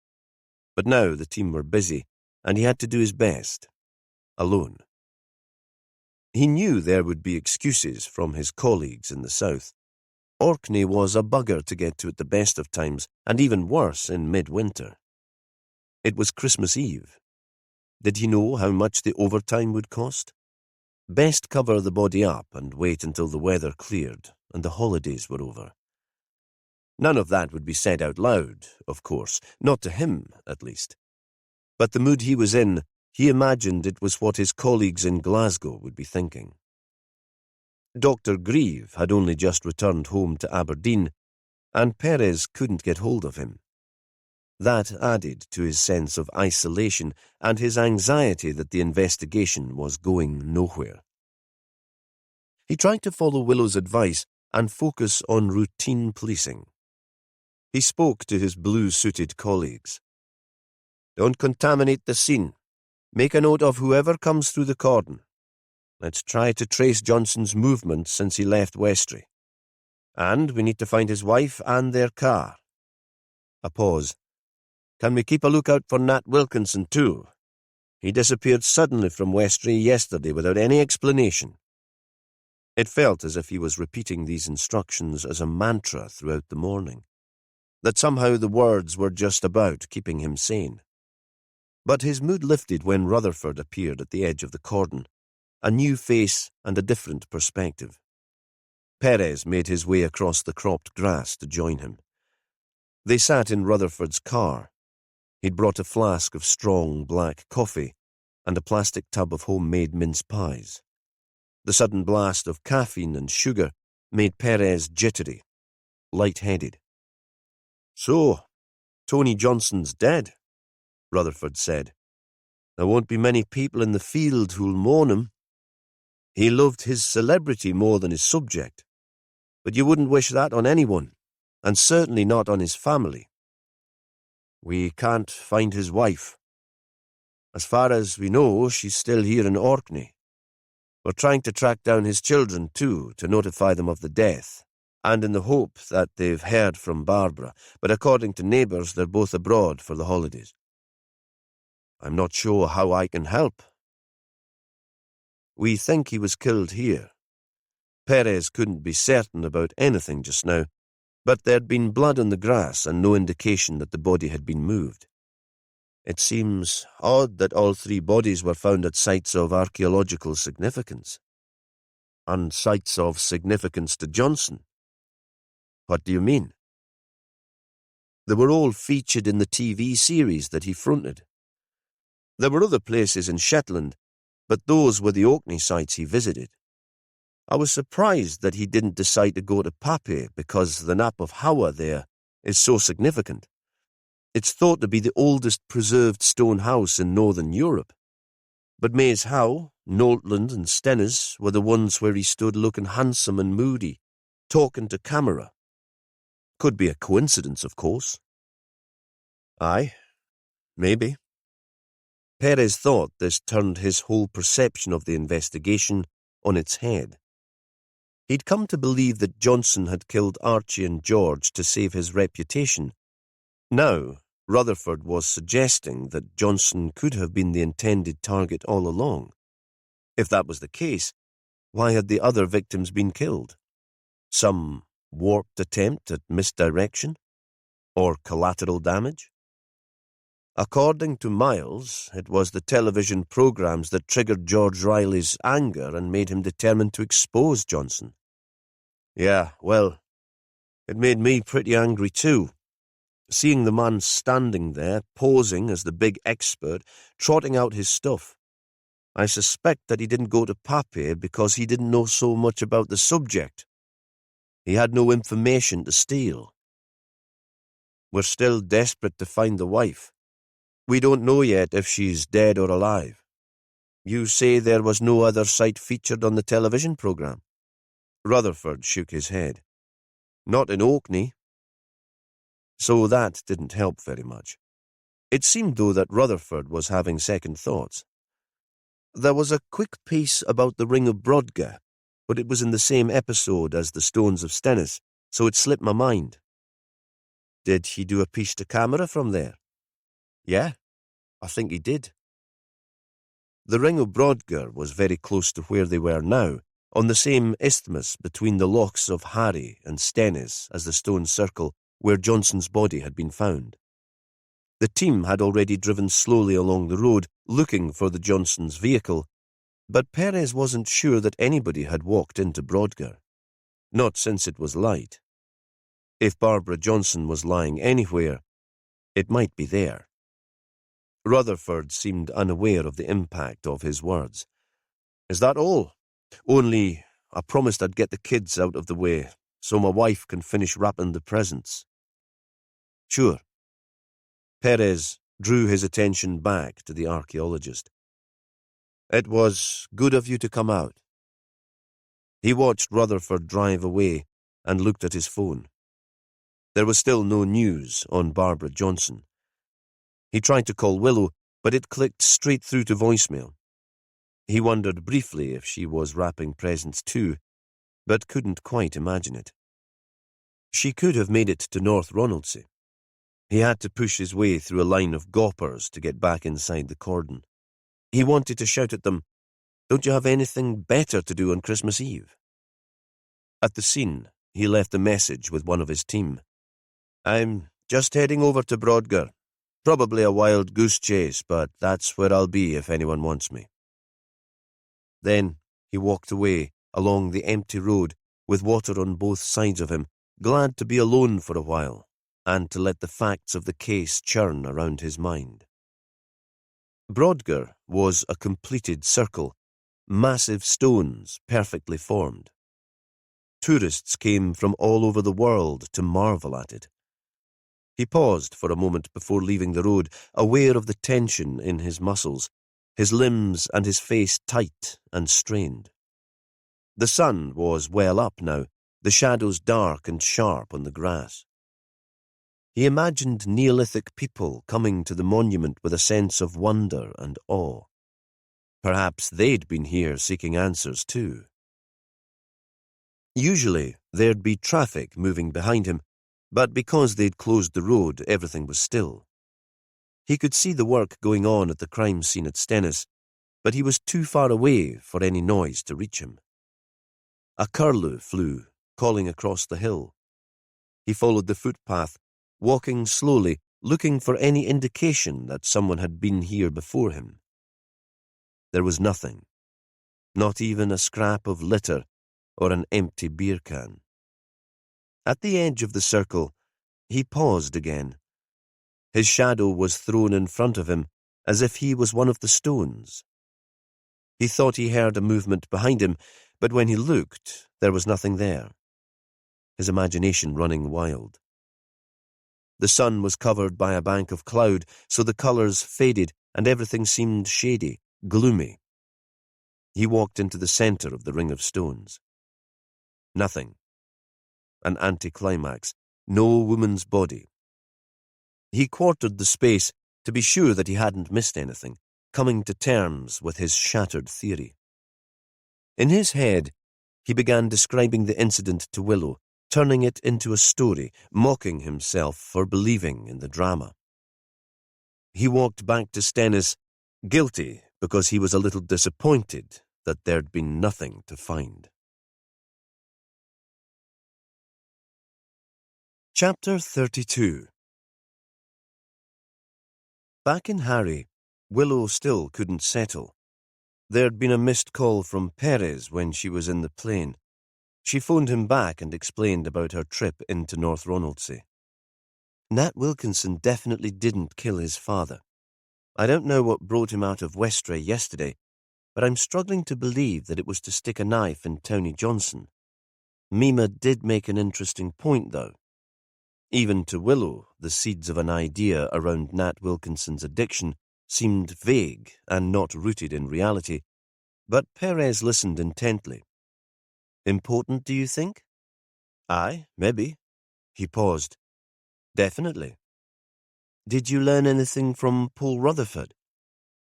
But now the team were busy, and he had to do his best, alone. He knew there would be excuses from his colleagues in the south. Orkney was a bugger to get to at the best of times, and even worse in midwinter. It was Christmas Eve. Did he know how much the overtime would cost? Best cover the body up and wait until the weather cleared and the holidays were over. None of that would be said out loud, of course, not to him, at least. But the mood he was in, he imagined it was what his colleagues in Glasgow would be thinking. Dr. Grieve had only just returned home to Aberdeen, and Perez couldn't get hold of him. That added to his sense of isolation and his anxiety that the investigation was going nowhere. He tried to follow Willow's advice and focus on routine policing. He spoke to his blue-suited colleagues. "Don't contaminate the scene. Make a note of whoever comes through the cordon. Let's try to trace Johnson's movements since he left Westray. And we need to find his wife and their car." A pause. "Can we keep a lookout for Nat Wilkinson too? He disappeared suddenly from Westray yesterday without any explanation." It felt as if he was repeating these instructions as a mantra throughout the morning, that somehow the words were just about keeping him sane. But his mood lifted when Rutherford appeared at the edge of the cordon, a new face and a different perspective. Perez made his way across the cropped grass to join him. They sat in Rutherford's car. He'd brought a flask of strong black coffee and a plastic tub of homemade mince pies. The sudden blast of caffeine and sugar made Perez jittery, light-headed. "So, Tony Johnson's dead," Rutherford said. "There won't be many people in the field who'll mourn him. He loved his celebrity more than his subject, but you wouldn't wish that on anyone, and certainly not on his family. We can't find his wife. As far as we know, she's still here in Orkney. We're trying to track down his children, too, to notify them of the death, and in the hope that they've heard from Barbara, but according to neighbours, they're both abroad for the holidays. I'm not sure how I can help." "We think he was killed here." Perez couldn't be certain about anything just now, but there'd been blood on the grass and no indication that the body had been moved. It seems odd that all three bodies were found at sites of archaeological significance. And sites of significance to Johnson. What do you mean? They were all featured in the TV series that he fronted. There were other places in Shetland, but those were the Orkney sites he visited. I was surprised that he didn't decide to go to Pape because the Nap of Hawa there is so significant. It's thought to be the oldest preserved stone house in northern Europe. But Maes Howe, Noltland and Stennis were the ones where he stood looking handsome and moody, talking to camera. Could be a coincidence, of course. Aye, maybe. Perez thought this turned his whole perception of the investigation on its head. He'd come to believe that Johnson had killed Archie and George to save his reputation. Now, Rutherford was suggesting that Johnson could have been the intended target all along. If that was the case, why had the other victims been killed? Some warped attempt at misdirection? Or collateral damage? According to Miles, it was the television programs that triggered George Riley's anger and made him determined to expose Johnson. Yeah, well, it made me pretty angry too. Seeing the man standing there, posing as the big expert, trotting out his stuff. I suspect that he didn't go to Pape because he didn't know so much about the subject. He had no information to steal. We're still desperate to find the wife. We don't know yet if she's dead or alive. You say there was no other site featured on the television program? Rutherford shook his head. Not in Orkney. So that didn't help very much. It seemed, though, that Rutherford was having second thoughts. There was a quick piece about the Ring of Brodgar, but it was in the same episode as the Stones of Stennis, so it slipped my mind. Did he do a piece to camera from there? Yeah, I think he did. The Ring of Brodgar was very close to where they were now, on the same isthmus between the lochs of Harry and Stennis as the stone circle where Johnson's body had been found. The team had already driven slowly along the road, looking for the Johnsons' vehicle, but Perez wasn't sure that anybody had walked into Brodgar. Not since it was light. If Barbara Johnson was lying anywhere, it might be there. Rutherford seemed unaware of the impact of his words. Is that all? Only I promised I'd get the kids out of the way, so my wife can finish wrapping the presents. Sure. Perez drew his attention back to the archaeologist. It was good of you to come out. He watched Rutherford drive away and looked at his phone. There was still no news on Barbara Johnson. He tried to call Willow, but it clicked straight through to voicemail. He wondered briefly if she was wrapping presents too, but couldn't quite imagine it. She could have made it to North Ronaldsay. He had to push his way through a line of gawpers to get back inside the cordon. He wanted to shout at them, "Don't you have anything better to do on Christmas Eve?" At the scene, he left a message with one of his team. I'm just heading over to Brodgar. Probably a wild goose chase, but that's where I'll be if anyone wants me. Then he walked away along the empty road with water on both sides of him, glad to be alone for a while and to let the facts of the case churn around his mind. Brodgar was a completed circle, massive stones perfectly formed. Tourists came from all over the world to marvel at it. He paused for a moment before leaving the road, aware of the tension in his muscles, his limbs and his face tight and strained. The sun was well up now, the shadows dark and sharp on the grass. He imagined Neolithic people coming to the monument with a sense of wonder and awe. Perhaps they'd been here seeking answers too. Usually there'd be traffic moving behind him, but because they'd closed the road, everything was still. He could see the work going on at the crime scene at Stennis, but he was too far away for any noise to reach him. A curlew flew, calling across the hill. He followed the footpath, walking slowly, looking for any indication that someone had been here before him. There was nothing, not even a scrap of litter or an empty beer can. At the edge of the circle, he paused again. His shadow was thrown in front of him as if he was one of the stones. He thought he heard a movement behind him, but when he looked, there was nothing there. His imagination running wild. The sun was covered by a bank of cloud, so the colours faded and everything seemed shady, gloomy. He walked into the centre of the ring of stones. Nothing. An anticlimax. No woman's body. He quartered the space to be sure that he hadn't missed anything, coming to terms with his shattered theory. In his head, he began describing the incident to Willow, turning it into a story, mocking himself for believing in the drama. He walked back to Stennis, guilty because he was a little disappointed that there'd been nothing to find. Chapter 32. Back in Harry, Willow still couldn't settle. There'd been a missed call from Perez when she was in the plane. She phoned him back and explained about her trip into North Ronaldsay. Nat Wilkinson definitely didn't kill his father. I don't know what brought him out of Westray yesterday, but I'm struggling to believe that it was to stick a knife in Tony Johnson. Mima did make an interesting point, though. Even to Willow, the seeds of an idea around Nat Wilkinson's addiction seemed vague and not rooted in reality, but Perez listened intently. Important, do you think? Aye, maybe. He paused. Definitely. Did you learn anything from Paul Rutherford?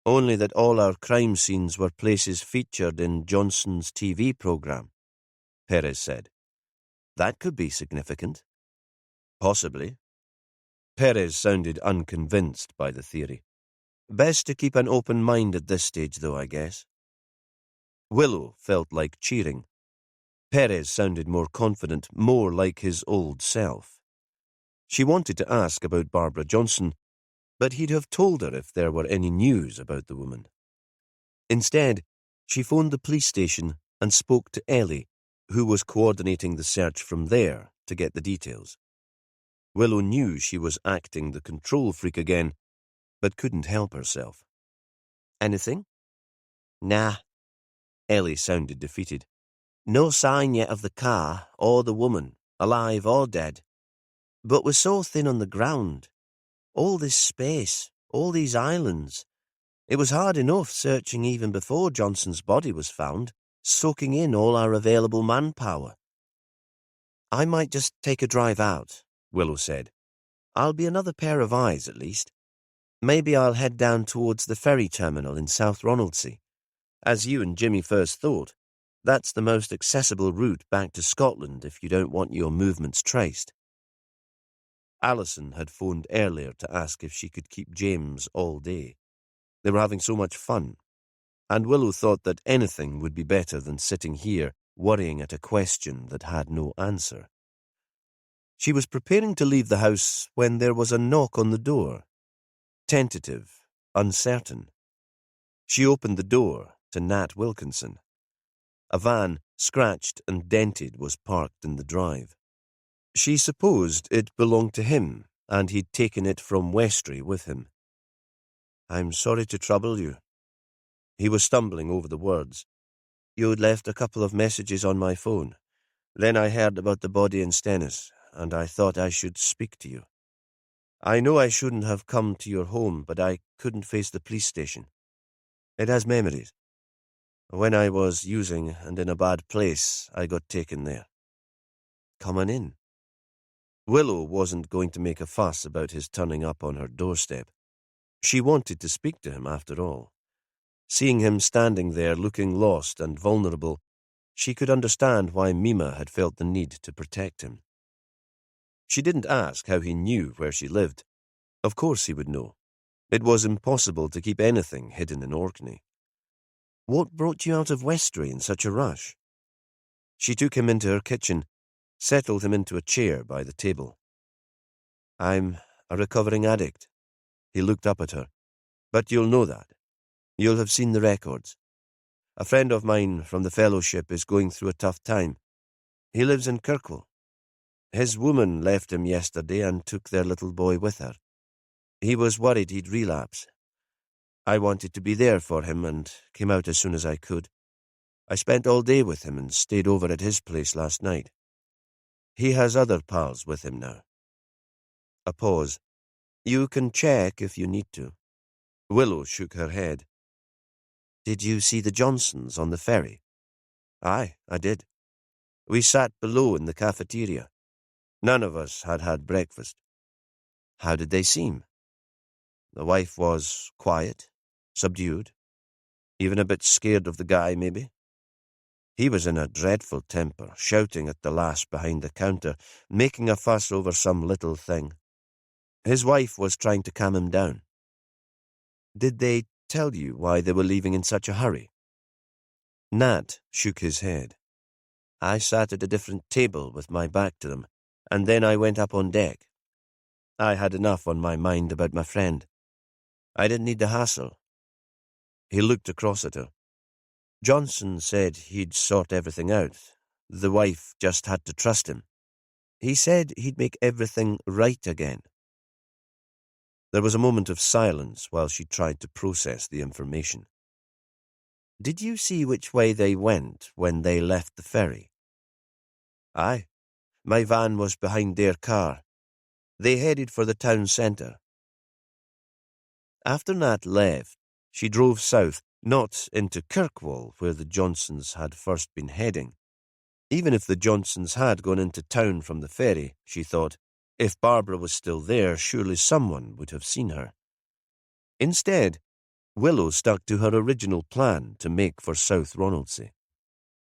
Only that all our crime scenes were places featured in Johnson's TV programme, Perez said. That could be significant. Possibly. Perez sounded unconvinced by the theory. Best to keep an open mind at this stage, though, I guess. Willow felt like cheering. Perez sounded more confident, more like his old self. She wanted to ask about Barbara Johnson, but he'd have told her if there were any news about the woman. Instead, she phoned the police station and spoke to Ellie, who was coordinating the search from there to get the details. Willow knew she was acting the control freak again, but couldn't help herself. Anything? Nah. Ellie sounded defeated. No sign yet of the car or the woman, alive or dead. But we're so thin on the ground. All this space, all these islands. It was hard enough searching even before Johnson's body was found, soaking in all our available manpower. I might just take a drive out, Willow said. I'll be another pair of eyes, at least. Maybe I'll head down towards the ferry terminal in South Ronaldsay. As you and Jimmy first thought, that's the most accessible route back to Scotland if you don't want your movements traced. Alison had phoned earlier to ask if she could keep James all day. They were having so much fun, and Willow thought that anything would be better than sitting here worrying at a question that had no answer. She was preparing to leave the house when there was a knock on the door. Tentative, uncertain. She opened the door to Nat Wilkinson. A van, scratched and dented, was parked in the drive. She supposed it belonged to him, and he'd taken it from Westray with him. I'm sorry to trouble you. He was stumbling over the words. You'd left a couple of messages on my phone. Then I heard about the body in Stennis, and I thought I should speak to you. I know I shouldn't have come to your home, but I couldn't face the police station. It has memories. When I was using and in a bad place, I got taken there. Come on in. Willow wasn't going to make a fuss about his turning up on her doorstep. She wanted to speak to him after all. Seeing him standing there looking lost and vulnerable, she could understand why Mima had felt the need to protect him. She didn't ask how he knew where she lived. Of course he would know. It was impossible to keep anything hidden in Orkney. What brought you out of Westray in such a rush? She took him into her kitchen, settled him into a chair by the table. I'm a recovering addict. He looked up at her. But you'll know that. You'll have seen the records. A friend of mine from the fellowship is going through a tough time. He lives in Kirkwall. His woman left him yesterday and took their little boy with her. He was worried he'd relapse. I wanted to be there for him and came out as soon as I could. I spent all day with him and stayed over at his place last night. He has other pals with him now. A pause. You can check if you need to. Willow shook her head. Did you see the Johnsons on the ferry? Aye, I did. We sat below in the cafeteria. None of us had had breakfast. How did they seem? The wife was quiet, subdued, even a bit scared of the guy, maybe. He was in a dreadful temper, shouting at the lass behind the counter, making a fuss over some little thing. His wife was trying to calm him down. Did they tell you why they were leaving in such a hurry? Nat shook his head. I sat at a different table with my back to them, and then I went up on deck. I had enough on my mind about my friend. I didn't need the hassle. He looked across at her. Johnson said he'd sort everything out. The wife just had to trust him. He said he'd make everything right again. There was a moment of silence while she tried to process the information. Did you see which way they went when they left the ferry? Aye. My van was behind their car. They headed for the town centre. After Nat left, she drove south, not into Kirkwall, where the Johnsons had first been heading. Even if the Johnsons had gone into town from the ferry, she thought, if Barbara was still there, surely someone would have seen her. Instead, Willow stuck to her original plan to make for South Ronaldsay.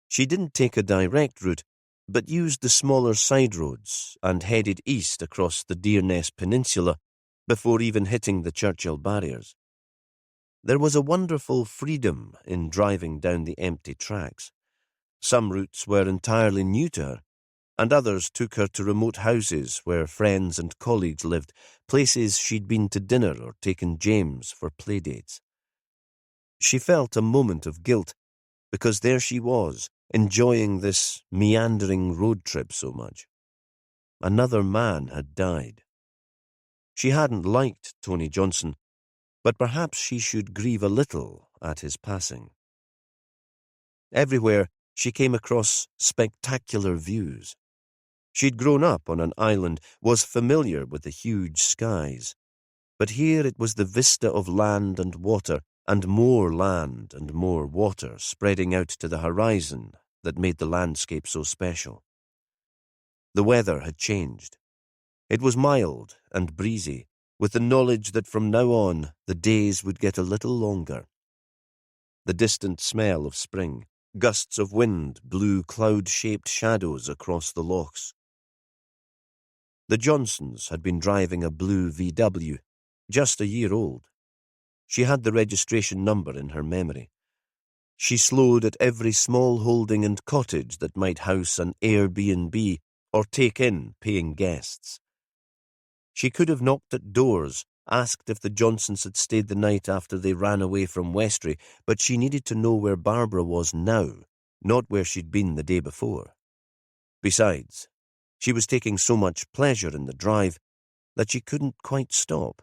She didn't take a direct route, but used the smaller side roads and headed east across the Deerness Peninsula before even hitting the Churchill barriers. There was a wonderful freedom in driving down the empty tracks. Some routes were entirely new to her, and others took her to remote houses where friends and colleagues lived, places she'd been to dinner or taken James for playdates. She felt a moment of guilt, because there she was, enjoying this meandering road trip so much. Another man had died. She hadn't liked Tony Johnson, but perhaps she should grieve a little at his passing. Everywhere she came across spectacular views. She'd grown up on an island, was familiar with the huge skies, but here it was the vista of land and water, and more land and more water spreading out to the horizon that made the landscape so special. The weather had changed. It was mild and breezy, with the knowledge that from now on the days would get a little longer. The distant smell of spring, gusts of wind blew cloud-shaped shadows across the lochs. The Johnsons had been driving a blue VW, just a year old. She had the registration number in her memory. She slowed at every small holding and cottage that might house an Airbnb or take in paying guests. She could have knocked at doors, asked if the Johnsons had stayed the night after they ran away from Westray, but she needed to know where Barbara was now, not where she'd been the day before. Besides, she was taking so much pleasure in the drive that she couldn't quite stop.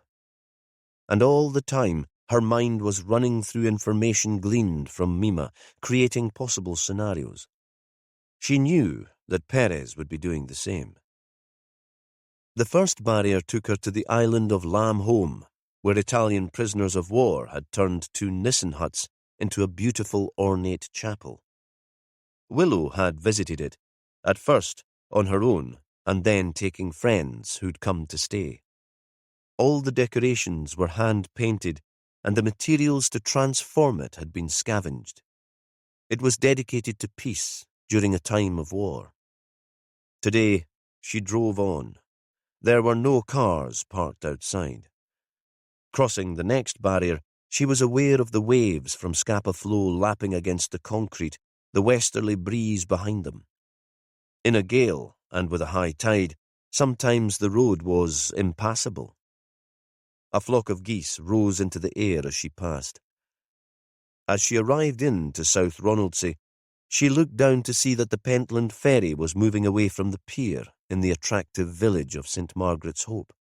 And all the time, her mind was running through information gleaned from Mima, creating possible scenarios. She knew that Perez would be doing the same. The first barrier took her to the island of Lamb Home, where Italian prisoners of war had turned two Nissen huts into a beautiful ornate chapel. Willow had visited it, at first on her own, and then taking friends who'd come to stay. All the decorations were hand-painted, and the materials to transform it had been scavenged. It was dedicated to peace during a time of war. Today, she drove on. There were no cars parked outside. Crossing the next barrier, she was aware of the waves from Scapa Flow lapping against the concrete, the westerly breeze behind them. In a gale, and with a high tide, sometimes the road was impassable. A flock of geese rose into the air as she passed. As she arrived into South Ronaldsay, she looked down to see that the Pentland ferry was moving away from the pier in the attractive village of St. Margaret's Hope.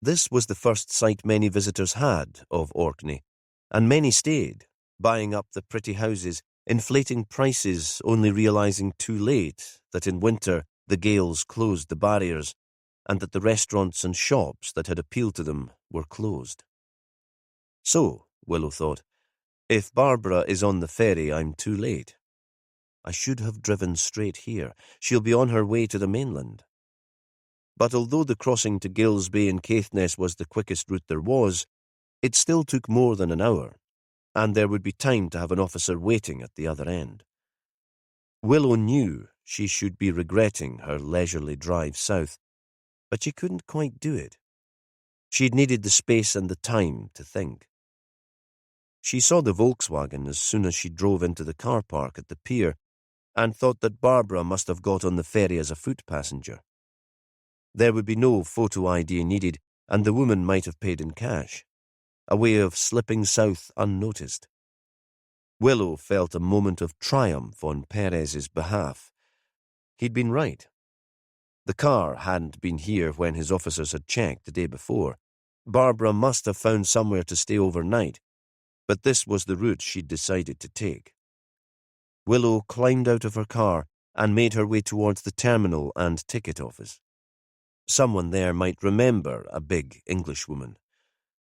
This was the first sight many visitors had of Orkney, and many stayed, buying up the pretty houses, inflating prices, only realising too late that in winter the gales closed the barriers, and that the restaurants and shops that had appealed to them were closed. So, Willow thought, if Barbara is on the ferry, I'm too late. I should have driven straight here. She'll be on her way to the mainland. But although the crossing to Gills Bay and Caithness was the quickest route there was, it still took more than an hour, and there would be time to have an officer waiting at the other end. Willow knew she should be regretting her leisurely drive south, but she couldn't quite do it. She'd needed the space and the time to think. She saw the Volkswagen as soon as she drove into the car park at the pier, and thought that Barbara must have got on the ferry as a foot passenger. There would be no photo ID needed, and the woman might have paid in cash, a way of slipping south unnoticed. Willow felt a moment of triumph on Perez's behalf. He'd been right. The car hadn't been here when his officers had checked the day before. Barbara must have found somewhere to stay overnight, but this was the route she'd decided to take. Willow climbed out of her car and made her way towards the terminal and ticket office. Someone there might remember a big Englishwoman.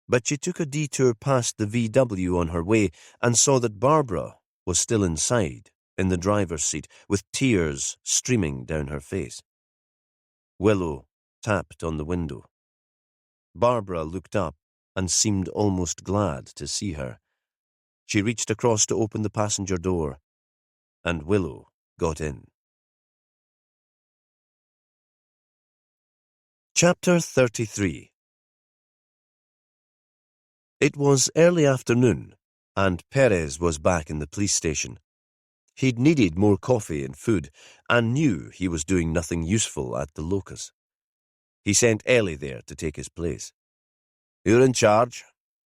But she took a detour past the VW on her way and saw that Barbara was still inside, in the driver's seat, with tears streaming down her face. Willow tapped on the window. Barbara looked up and seemed almost glad to see her. She reached across to open the passenger door, and Willow got in. Chapter 33. It was early afternoon, and Perez was back in the police station. He'd needed more coffee and food, and knew he was doing nothing useful at the locus. He sent Ellie there to take his place. "You're in charge.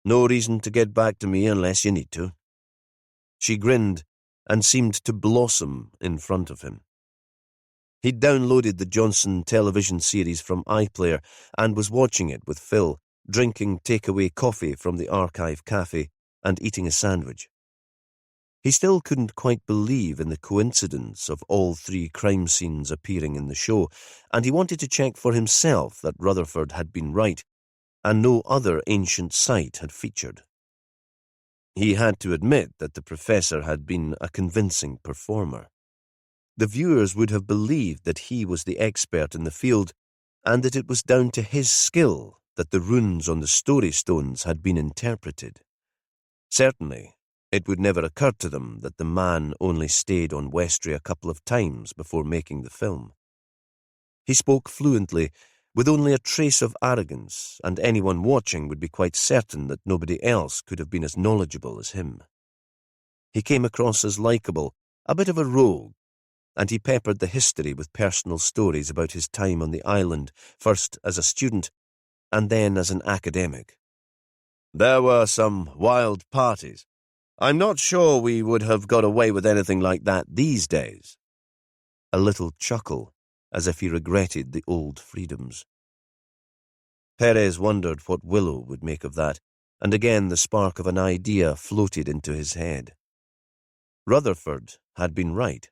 No reason to get back to me unless you need to." She grinned and seemed to blossom in front of him. He'd downloaded the Johnson television series from iPlayer and was watching it with Phil, drinking takeaway coffee from the Archive Cafe and eating a sandwich. He still couldn't quite believe in the coincidence of all three crime scenes appearing in the show, and he wanted to check for himself that Rutherford had been right and no other ancient site had featured. He had to admit that the professor had been a convincing performer. The viewers would have believed that he was the expert in the field, and that it was down to his skill that the runes on the story stones had been interpreted. Certainly, it would never occur to them that the man only stayed on Westray a couple of times before making the film. He spoke fluently, with only a trace of arrogance, and anyone watching would be quite certain that nobody else could have been as knowledgeable as him. He came across as likeable, a bit of a rogue, and he peppered the history with personal stories about his time on the island, first as a student, and then as an academic. "There were some wild parties. I'm not sure we would have got away with anything like that these days." A little chuckle, as if he regretted the old freedoms. Perez wondered what Willow would make of that, and again the spark of an idea floated into his head. Rutherford had been right.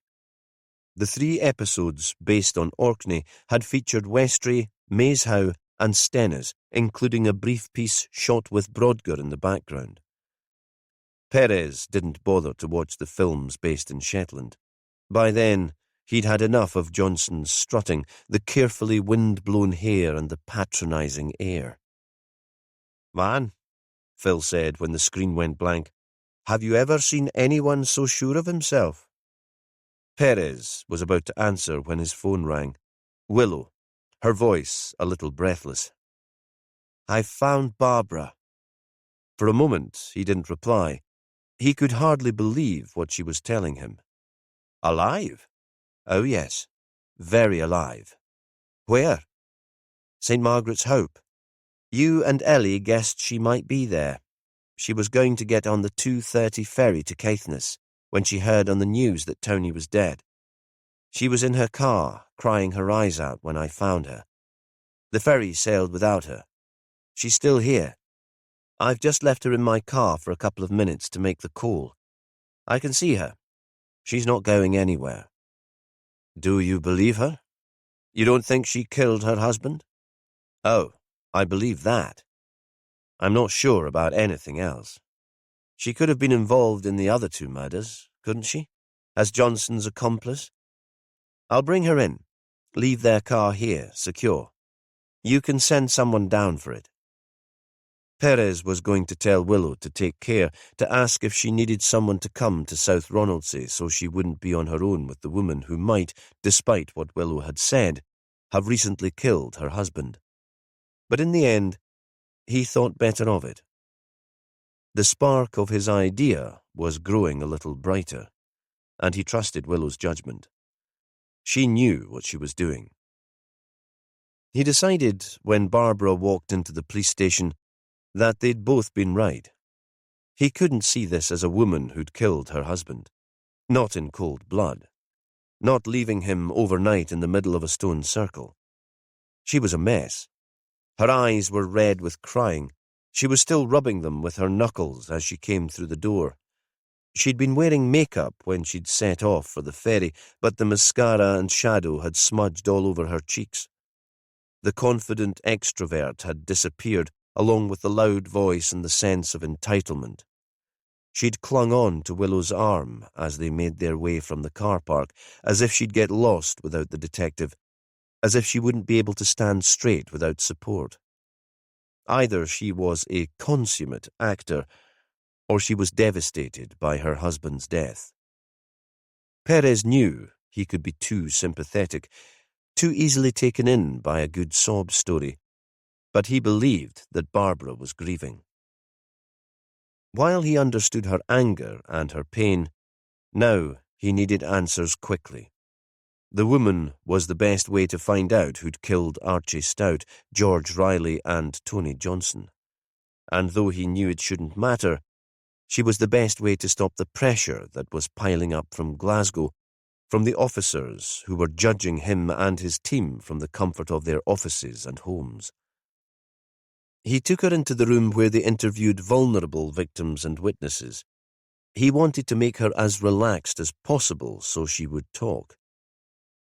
The 3 episodes based on Orkney had featured Westray, Maeshowe, and Stennis, including a brief piece shot with Brodgar in the background. Perez didn't bother to watch the films based in Shetland. By then, he'd had enough of Johnson's strutting, the carefully wind-blown hair and the patronising air. "Man," Phil said when the screen went blank, "have you ever seen anyone so sure of himself?" Perez was about to answer when his phone rang. Willow, her voice a little breathless. "I've found Barbara." For a moment he didn't reply. He could hardly believe what she was telling him. "Alive?" "Oh yes, very alive." "Where?" "St. Margaret's Hope. You and Ellie guessed she might be there. She was going to get on the 2:30 ferry to Caithness when she heard on the news that Tony was dead. She was in her car, crying her eyes out when I found her. The ferry sailed without her. She's still here." I've just left her in my car for a couple of minutes to make the call. I can see her. She's not going anywhere. Do you believe her? You don't think she killed her husband? Oh, I believe that. I'm not sure about anything else. She could have been involved in the other 2 murders, couldn't she? As Johnson's accomplice? I'll bring her in. Leave their car here, secure. You can send someone down for it. Perez was going to tell Willow to take care, to ask if she needed someone to come to South Ronaldsay so she wouldn't be on her own with the woman who might, despite what Willow had said, have recently killed her husband. But in the end, he thought better of it. The spark of his idea was growing a little brighter, and he trusted Willow's judgment. She knew what she was doing. He decided, when Barbara walked into the police station, that they'd both been right. He couldn't see this as a woman who'd killed her husband. Not in cold blood. Not leaving him overnight in the middle of a stone circle. She was a mess. Her eyes were red with crying. She was still rubbing them with her knuckles as she came through the door. She'd been wearing makeup when she'd set off for the ferry, but the mascara and shadow had smudged all over her cheeks. The confident extrovert had disappeared, along with the loud voice and the sense of entitlement. She'd clung on to Willow's arm as they made their way from the car park, as if she'd get lost without the detective, as if she wouldn't be able to stand straight without support. Either she was a consummate actor, or she was devastated by her husband's death. Perez knew he could be too sympathetic, too easily taken in by a good sob story, but he believed that Barbara was grieving. While he understood her anger and her pain, now he needed answers quickly. The woman was the best way to find out who'd killed Archie Stout, George Riley, and Tony Johnson. And though he knew it shouldn't matter, she was the best way to stop the pressure that was piling up from Glasgow, from the officers who were judging him and his team from the comfort of their offices and homes. He took her into the room where they interviewed vulnerable victims and witnesses. He wanted to make her as relaxed as possible so she would talk.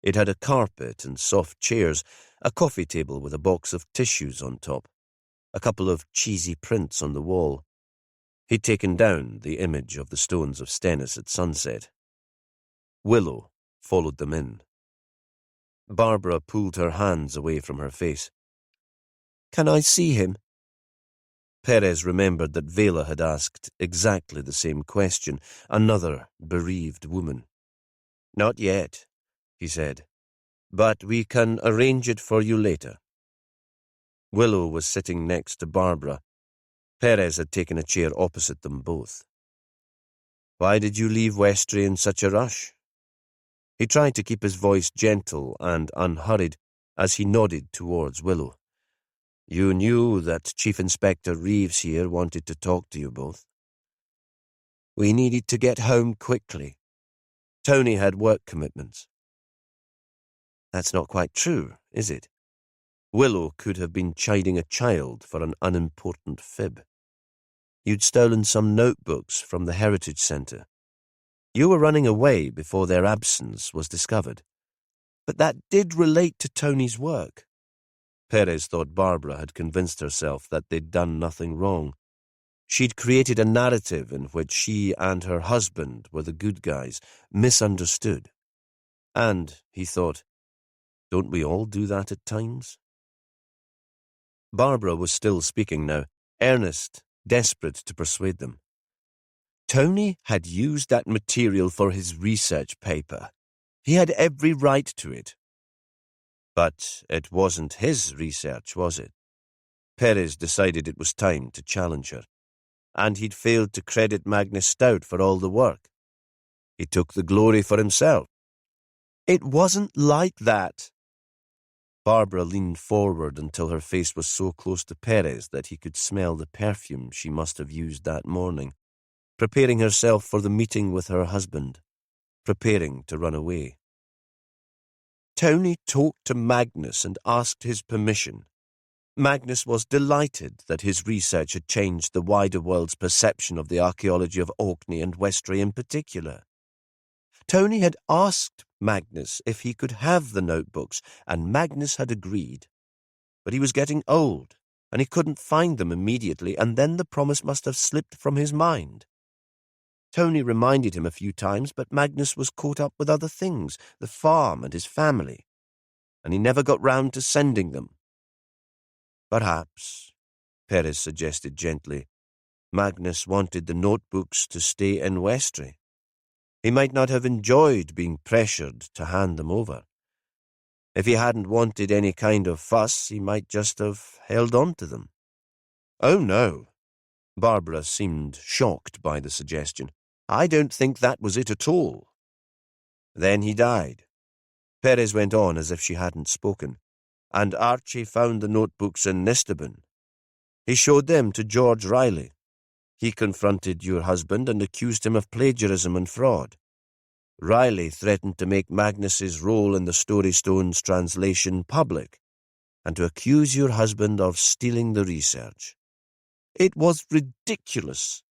It had a carpet and soft chairs, a coffee table with a box of tissues on top, a couple of cheesy prints on the wall. He'd taken down the image of the stones of Stennis at sunset. Willow followed them in. Barbara pulled her hands away from her face. "Can I see him?" Perez remembered that Vela had asked exactly the same question, another bereaved woman. "Not yet," he said, "but we can arrange it for you later." Willow was sitting next to Barbara. Perez had taken a chair opposite them both. "Why did you leave Westray in such a rush?" He tried to keep his voice gentle and unhurried as he nodded towards Willow. "You knew that Chief Inspector Reeves here wanted to talk to you both." "We needed to get home quickly. Tony had work commitments." "That's not quite true, is it?" Willow could have been chiding a child for an unimportant fib. "You'd stolen some notebooks from the Heritage Centre. You were running away before their absence was discovered. But that did relate to Tony's work." Perez thought Barbara had convinced herself that they'd done nothing wrong. She'd created a narrative in which she and her husband were the good guys, misunderstood. And, he thought, don't we all do that at times? Barbara was still speaking now, earnest, desperate to persuade them. Tony had used that material for his research paper. He had every right to it. But it wasn't his research, was it? Perez decided it was time to challenge her. And he'd failed to credit Magnus Stout for all the work. He took the glory for himself. It wasn't like that. Barbara leaned forward until her face was so close to Perez that he could smell the perfume she must have used that morning, preparing herself for the meeting with her husband, preparing to run away. Tony talked to Magnus and asked his permission. Magnus was delighted that his research had changed the wider world's perception of the archaeology of Orkney and Westray in particular. Tony had asked Magnus if he could have the notebooks, and Magnus had agreed. But he was getting old, and he couldn't find them immediately, and then the promise must have slipped from his mind. Tony reminded him a few times, but Magnus was caught up with other things, the farm and his family, and he never got round to sending them. Perhaps, Perez suggested gently, Magnus wanted the notebooks to stay in Westray. He might not have enjoyed being pressured to hand them over. If he hadn't wanted any kind of fuss, he might just have held on to them. Oh, no. Barbara seemed shocked by the suggestion. I don't think that was it at all. Then he died. Perez went on as if she hadn't spoken. And Archie found the notebooks in Nistabin. He showed them to George Riley. He confronted your husband and accused him of plagiarism and fraud. Riley threatened to make Magnus's role in the Story Stone's translation public and to accuse your husband of stealing the research. It was ridiculous.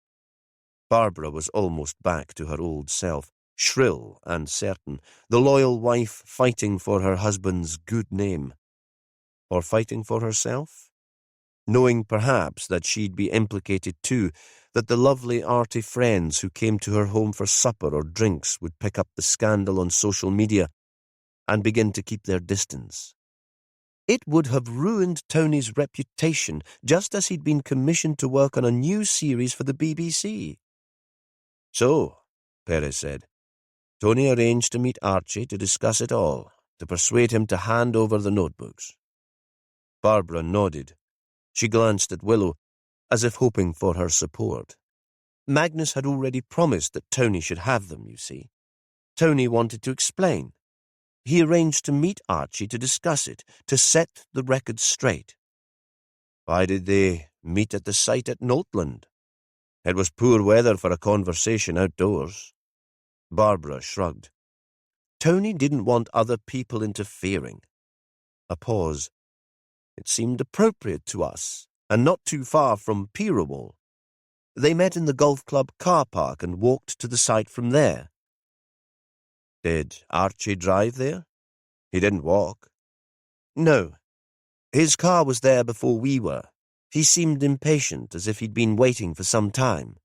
Barbara was almost back to her old self, shrill and certain, the loyal wife fighting for her husband's good name. Or fighting for herself? Knowing perhaps that she'd be implicated too, that the lovely arty friends who came to her home for supper or drinks would pick up the scandal on social media and begin to keep their distance. It would have ruined Tony's reputation, just as he'd been commissioned to work on a new series for the BBC. So, Perez said, Tony arranged to meet Archie to discuss it all, to persuade him to hand over the notebooks. Barbara nodded. She glanced at Willow, as if hoping for her support. Magnus had already promised that Tony should have them, you see. Tony wanted to explain. He arranged to meet Archie to discuss it, to set the record straight. Why did they meet at the site at Notland? It was poor weather for a conversation outdoors. Barbara shrugged. Tony didn't want other people interfering. A pause. It seemed appropriate to us, and not too far from Pirrawall. They met in the golf club car park and walked to the site from there. Did Archie drive there? He didn't walk. No. His car was there before we were. He seemed impatient, as if he'd been waiting for some time.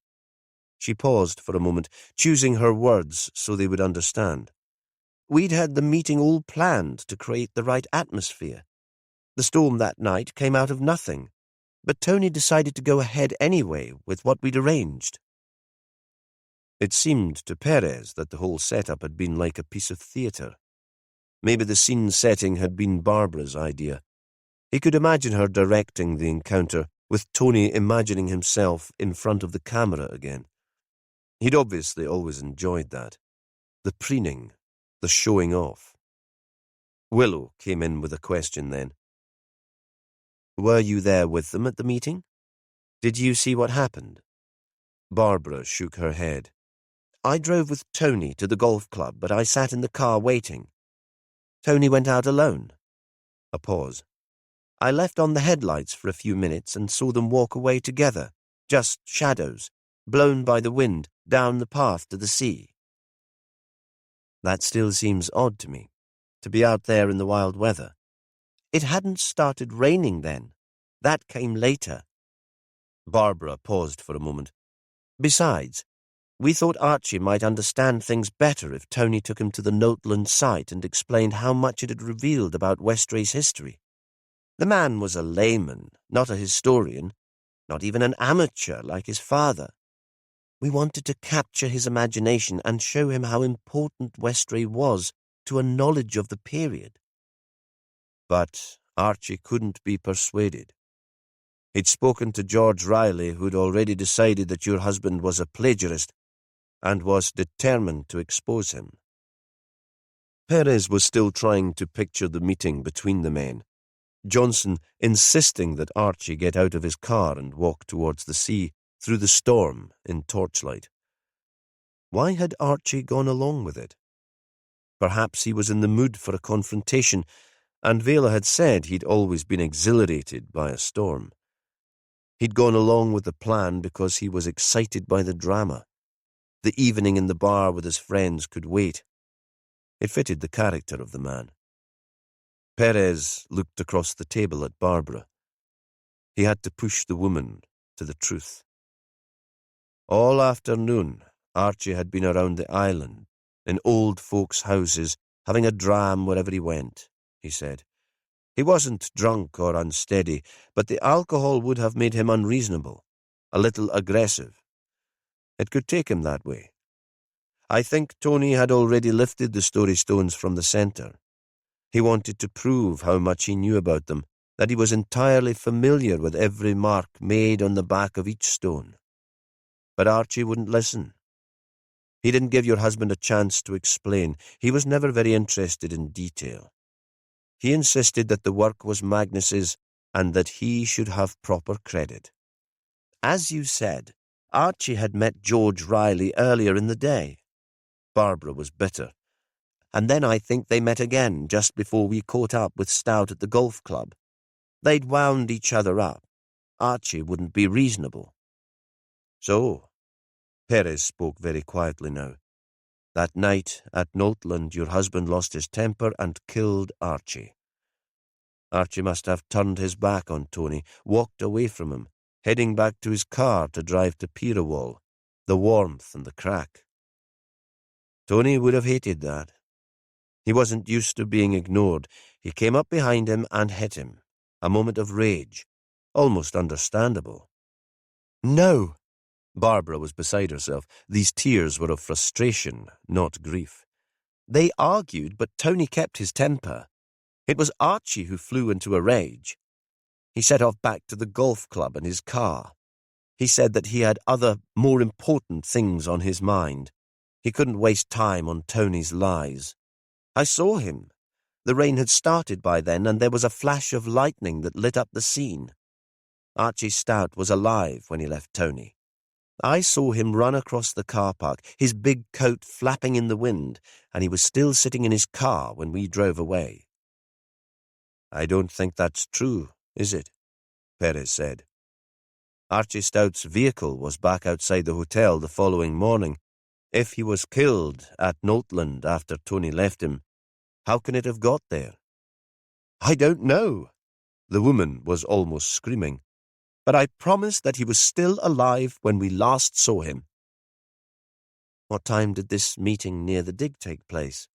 She paused for a moment, choosing her words so they would understand. We'd had the meeting all planned to create the right atmosphere. The storm that night came out of nothing, but Tony decided to go ahead anyway with what we'd arranged. It seemed to Perez that the whole setup had been like a piece of theatre. Maybe the scene setting had been Barbara's idea. He could imagine her directing the encounter, with Tony imagining himself in front of the camera again. He'd obviously always enjoyed that. The preening, the showing off. Willow came in with a question then. Were you there with them at the meeting? Did you see what happened? Barbara shook her head. I drove with Tony to the golf club, but I sat in the car waiting. Tony went out alone. A pause. I left on the headlights for a few minutes and saw them walk away together, just shadows, blown by the wind down the path to the sea. That still seems odd to me, to be out there in the wild weather. It hadn't started raining then. That came later. Barbara paused for a moment. Besides, we thought Archie might understand things better if Tony took him to the Notland site and explained how much it had revealed about Westray's history. The man was a layman, not a historian, not even an amateur like his father. We wanted to capture his imagination and show him how important Westray was to a knowledge of the period. But Archie couldn't be persuaded. He'd spoken to George Riley, who'd already decided that your husband was a plagiarist, and was determined to expose him. Perez was still trying to picture the meeting between the men, Johnson insisting that Archie get out of his car and walk towards the sea through the storm in torchlight. Why had Archie gone along with it? Perhaps he was in the mood for a confrontation, and Vela had said he'd always been exhilarated by a storm. He'd gone along with the plan because he was excited by the drama. The evening in the bar with his friends could wait. It fitted the character of the man. Perez looked across the table at Barbara. He had to push the woman to the truth. All afternoon, Archie had been around the island, in old folks' houses, having a dram wherever he went, he said. He wasn't drunk or unsteady, but the alcohol would have made him unreasonable, a little aggressive. It could take him that way. I think Tony had already lifted the story stones from the centre. He wanted to prove how much he knew about them, that he was entirely familiar with every mark made on the back of each stone. But Archie wouldn't listen. He didn't give your husband a chance to explain. He was never very interested in detail. He insisted that the work was Magnus's and that he should have proper credit. As you said, Archie had met George Riley earlier in the day. Barbara was bitter. And then I think they met again just before we caught up with Stout at the golf club. They'd wound each other up. Archie wouldn't be reasonable. So, Perez spoke very quietly now. That night at Noltland, your husband lost his temper and killed Archie. Archie must have turned his back on Tony, walked away from him, heading back to his car to drive to Pirawall, the warmth and the crack. Tony would have hated that. He wasn't used to being ignored. He came up behind him and hit him. A moment of rage, almost understandable. No! Barbara was beside herself. These tears were of frustration, not grief. They argued, but Tony kept his temper. It was Archie who flew into a rage. He set off back to the golf club in his car. He said that he had other, more important things on his mind. He couldn't waste time on Tony's lies. I saw him. The rain had started by then, and there was a flash of lightning that lit up the scene. Archie Stout was alive when he left Tony. I saw him run across the car park, his big coat flapping in the wind, and he was still sitting in his car when we drove away. I don't think that's true, is it? Perez said. Archie Stout's vehicle was back outside the hotel the following morning. If he was killed at Noltland after Tony left him, how can it have got there? I don't know. The woman was almost screaming. But I promise that he was still alive when we last saw him. What time did this meeting near the dig take place?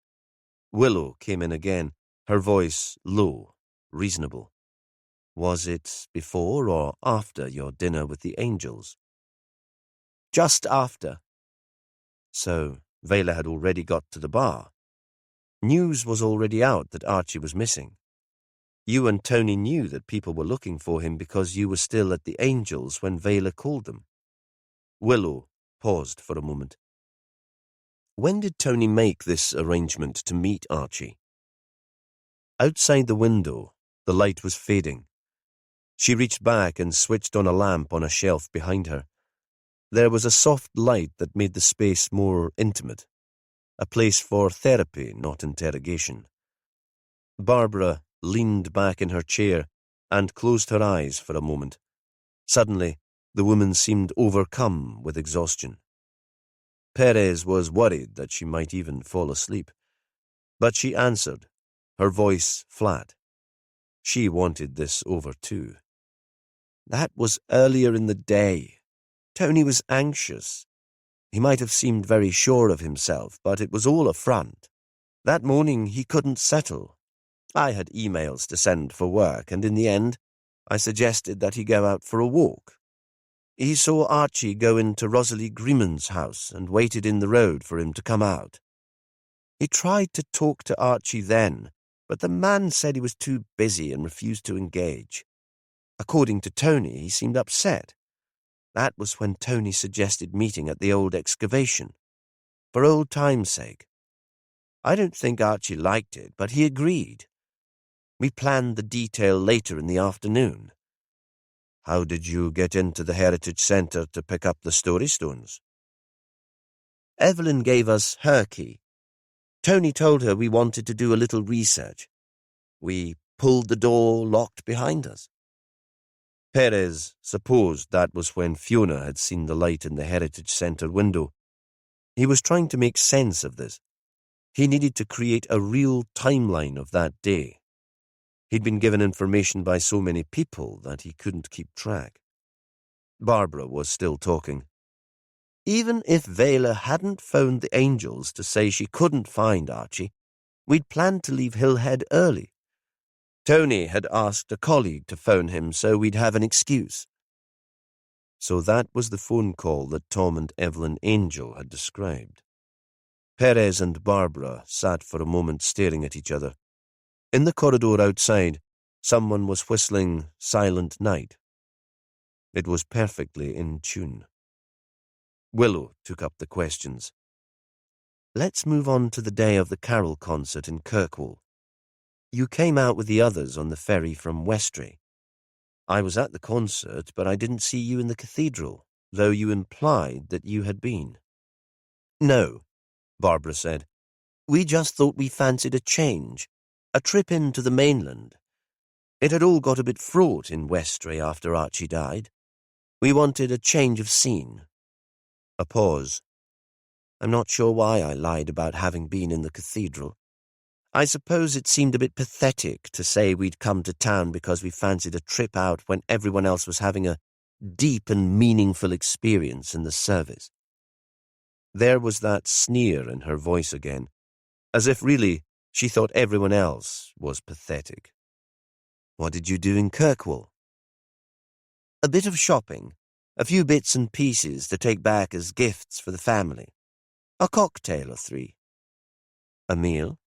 Willow came in again, her voice low, reasonable. Was it before or after your dinner with the angels? Just after. So Vela had already got to the bar. News was already out that Archie was missing. You and Tony knew that people were looking for him because you were still at the Angels when Vela called them. Willow paused for a moment. When did Tony make this arrangement to meet Archie? Outside the window, the light was fading. She reached back and switched on a lamp on a shelf behind her. There was a soft light that made the space more intimate, a place for therapy, not interrogation. Barbara leaned back in her chair and closed her eyes for a moment. Suddenly, the woman seemed overcome with exhaustion. Perez was worried that she might even fall asleep. But she answered, her voice flat. She wanted this over too. That was earlier in the day. Tony was anxious. He might have seemed very sure of himself, but it was all a front. That morning he couldn't settle. I had emails to send for work, and in the end, I suggested that he go out for a walk. He saw Archie go into Rosalie Greenman's house and waited in the road for him to come out. He tried to talk to Archie then, but the man said he was too busy and refused to engage. According to Tony, he seemed upset. That was when Tony suggested meeting at the old excavation, for old time's sake. I don't think Archie liked it, but he agreed. We planned the detail later in the afternoon. How did you get into the Heritage Centre to pick up the story stones? Evelyn gave us her key. Tony told her we wanted to do a little research. We pulled the door locked behind us. Perez supposed that was when Fiona had seen the light in the Heritage Centre window. He was trying to make sense of this. He needed to create a real timeline of that day. He'd been given information by so many people that he couldn't keep track. Barbara was still talking. Even if Vela hadn't phoned the Angels to say she couldn't find Archie, we'd planned to leave Hillhead early. Tony had asked a colleague to phone him so we'd have an excuse. So that was the phone call that Tom and Evelyn Angel had described. Perez and Barbara sat for a moment staring at each other. In the corridor outside, someone was whistling Silent Night. It was perfectly in tune. Willow took up the questions. Let's move on to the day of the carol concert in Kirkwall. You came out with the others on the ferry from Westray. I was at the concert, but I didn't see you in the cathedral, though you implied that you had been. No, Barbara said. We just thought we fancied a change, a trip into the mainland. It had all got a bit fraught in Westray after Archie died. We wanted a change of scene. A pause. I'm not sure why I lied about having been in the cathedral. I suppose it seemed a bit pathetic to say we'd come to town because we fancied a trip out when everyone else was having a deep and meaningful experience in the service. There was that sneer in her voice again, as if really she thought everyone else was pathetic. What did you do in Kirkwall? A bit of shopping, a few bits and pieces to take back as gifts for the family. A cocktail or 3. A meal?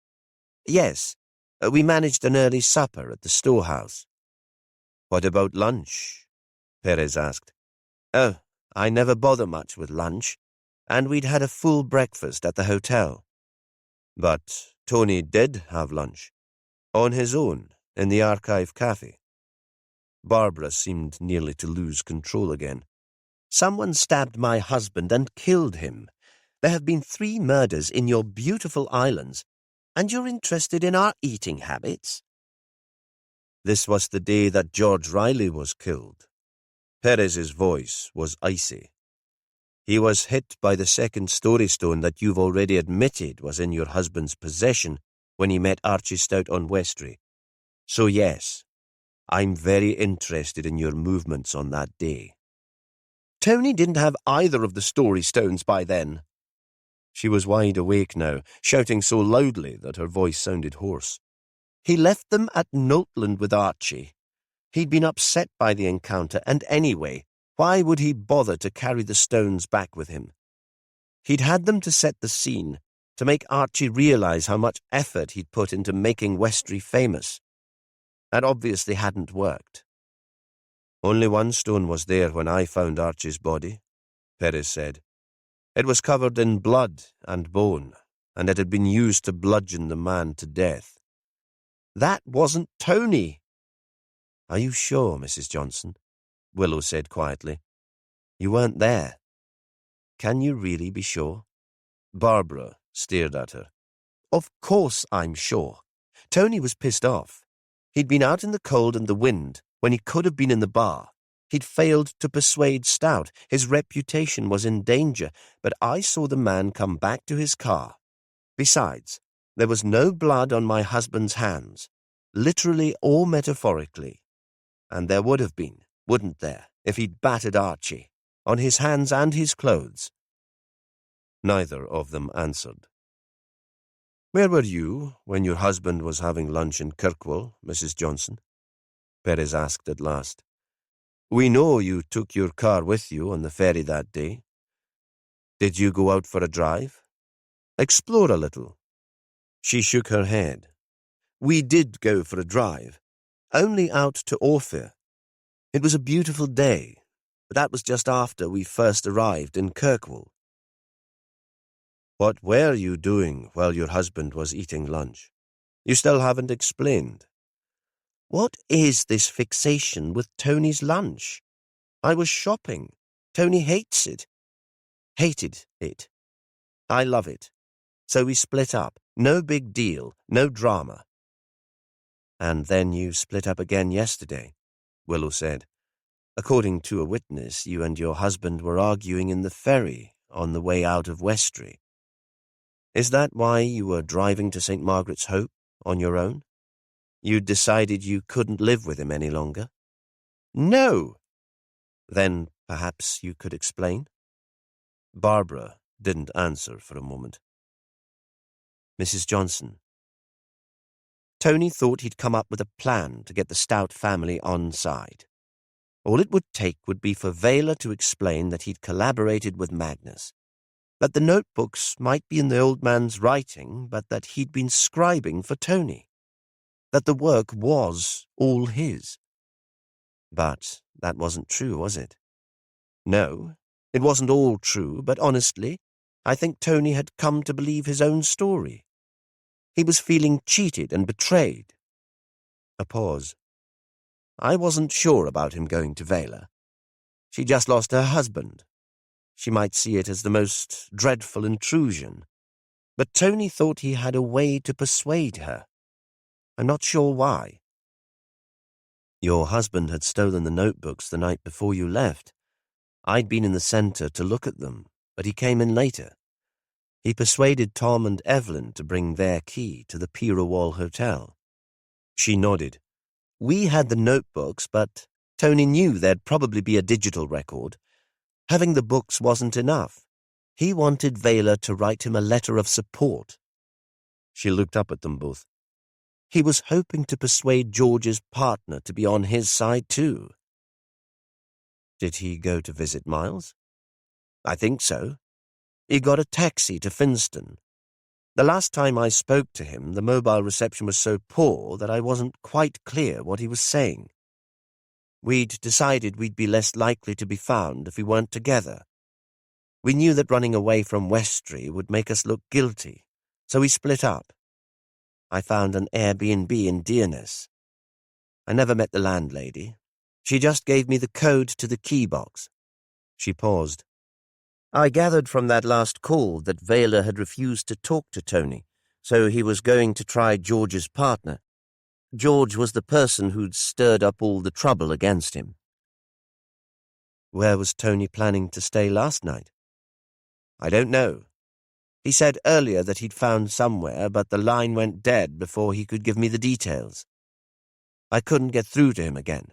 Yes, we managed an early supper at the storehouse. What about lunch? Perez asked. Oh, I never bother much with lunch, and we'd had a full breakfast at the hotel. But Tony did have lunch, on his own, in the Archive Cafe. Barbara seemed nearly to lose control again. Someone stabbed my husband and killed him. There have been 3 murders in your beautiful islands, and you're interested in our eating habits? This was the day that George Riley was killed. Perez's voice was icy. He was hit by the second story stone that you've already admitted was in your husband's possession when he met Archie Stout on Westray. So yes, I'm very interested in your movements on that day. Tony didn't have either of the story stones by then. She was wide awake now, shouting so loudly that her voice sounded hoarse. He left them at Noltland with Archie. He'd been upset by the encounter, and anyway, why would he bother to carry the stones back with him? He'd had them to set the scene, to make Archie realize how much effort he'd put into making Westray famous. That obviously hadn't worked. Only one stone was there when I found Archie's body, Perez said. It was covered in blood and bone, and it had been used to bludgeon the man to death. That wasn't Tony. Are you sure, Mrs. Johnson? Willow said quietly. You weren't there. Can you really be sure? Barbara stared at her. Of course I'm sure. Tony was pissed off. He'd been out in the cold and the wind when he could have been in the bar. He'd failed to persuade Stout. His reputation was in danger, but I saw the man come back to his car. Besides, there was no blood on my husband's hands, literally or metaphorically. And there would have been, wouldn't there, if he'd battered Archie, on his hands and his clothes? Neither of them answered. Where were you when your husband was having lunch in Kirkwall, Mrs. Johnson? Perez asked at last. We know you took your car with you on the ferry that day. Did you go out for a drive? Explore a little. She shook her head. We did go for a drive, only out to Orphir. It was a beautiful day, but that was just after we first arrived in Kirkwall. What were you doing while your husband was eating lunch? You still haven't explained. What is this fixation with Tony's lunch? I was shopping. Tony hates it. Hated it. I love it. So we split up. No big deal. No drama. And then you split up again yesterday, Willow said. According to a witness, you and your husband were arguing in the ferry on the way out of Westry. Is that why you were driving to St. Margaret's Hope on your own? You'd decided you couldn't live with him any longer? No! Then perhaps you could explain? Barbara didn't answer for a moment. Mrs. Johnson. Tony thought he'd come up with a plan to get the Stout family on side. All it would take would be for Vela to explain that he'd collaborated with Magnus, that the notebooks might be in the old man's writing, but that he'd been scribing for Tony, that the work was all his. But that wasn't true, was it? No, it wasn't all true, but honestly, I think Tony had come to believe his own story. He was feeling cheated and betrayed. A pause. I wasn't sure about him going to Vela. She just lost her husband. She might see it as the most dreadful intrusion. But Tony thought he had a way to persuade her. I'm not sure why. Your husband had stolen the notebooks the night before you left. I'd been in the centre to look at them, but he came in later. He persuaded Tom and Evelyn to bring their key to the Pirawall Hotel. She nodded. We had the notebooks, but Tony knew there'd probably be a digital record. Having the books wasn't enough. He wanted Vela to write him a letter of support. She looked up at them both. He was hoping to persuade George's partner to be on his side too. Did he go to visit Miles? I think so. He got a taxi to Finston. The last time I spoke to him, the mobile reception was so poor that I wasn't quite clear what he was saying. We'd decided we'd be less likely to be found if we weren't together. We knew that running away from Westry would make us look guilty, so we split up. I found an Airbnb in Dearness. I never met the landlady. She just gave me the code to the key box. She paused. I gathered from that last call that Vela had refused to talk to Tony, so he was going to try George's partner. George was the person who'd stirred up all the trouble against him. Where was Tony planning to stay last night? I don't know. He said earlier that he'd found somewhere, but the line went dead before he could give me the details. I couldn't get through to him again.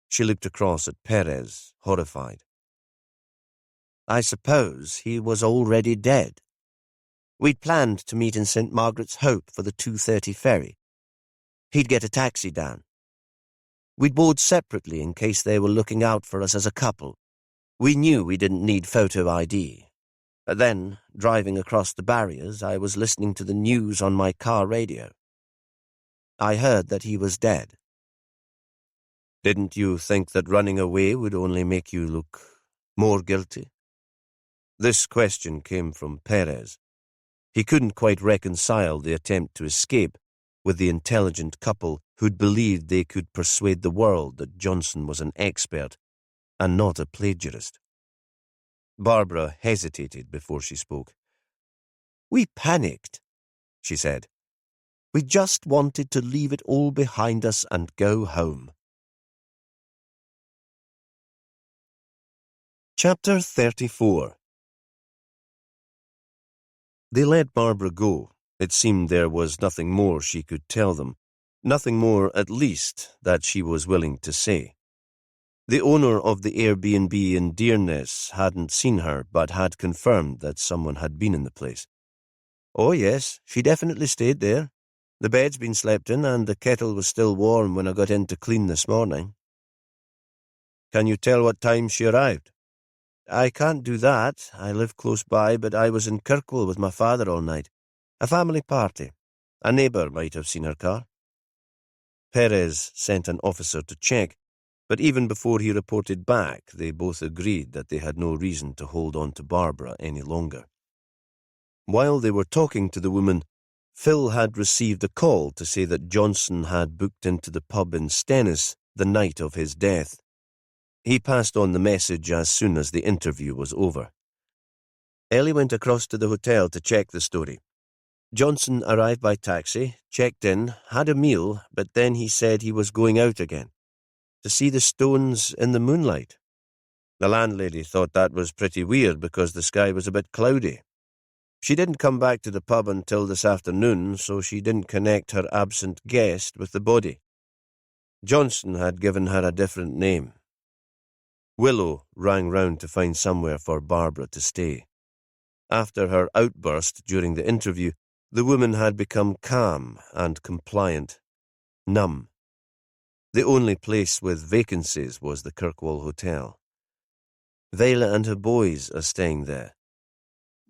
She looked across at Perez, horrified. I suppose he was already dead. We'd planned to meet in St. Margaret's Hope for the 2:30 ferry. He'd get a taxi down. We'd board separately in case they were looking out for us as a couple. We knew we didn't need photo ID. But then, driving across the barriers, I was listening to the news on my car radio. I heard that he was dead. Didn't you think that running away would only make you look more guilty? This question came from Perez. He couldn't quite reconcile the attempt to escape with the intelligent couple who'd believed they could persuade the world that Johnson was an expert and not a plagiarist. Barbara hesitated before she spoke. We panicked, she said. We just wanted to leave it all behind us and go home. Chapter 34. They let Barbara go. It seemed there was nothing more she could tell them, nothing more, at least, that she was willing to say. The owner of the Airbnb in Dearness hadn't seen her, but had confirmed that someone had been in the place. Oh yes, she definitely stayed there. The bed's been slept in, and the kettle was still warm when I got in to clean this morning. Can you tell what time she arrived? I can't do that. I live close by, but I was in Kirkwall with my father all night. A family party. A neighbour might have seen her car. Perez sent an officer to check, but even before he reported back, they both agreed that they had no reason to hold on to Barbara any longer. While they were talking to the woman, Phil had received a call to say that Johnson had booked into the pub in Stennis the night of his death. He passed on the message as soon as the interview was over. Ellie went across to the hotel to check the story. Johnson arrived by taxi, checked in, had a meal, but then he said he was going out again, to see the stones in the moonlight. The landlady thought that was pretty weird because the sky was a bit cloudy. She didn't come back to the pub until this afternoon, so she didn't connect her absent guest with the body. Johnson had given her a different name. Willow rang round to find somewhere for Barbara to stay. After her outburst during the interview, the woman had become calm and compliant, numb. The only place with vacancies was the Kirkwall Hotel. Vela and her boys are staying there.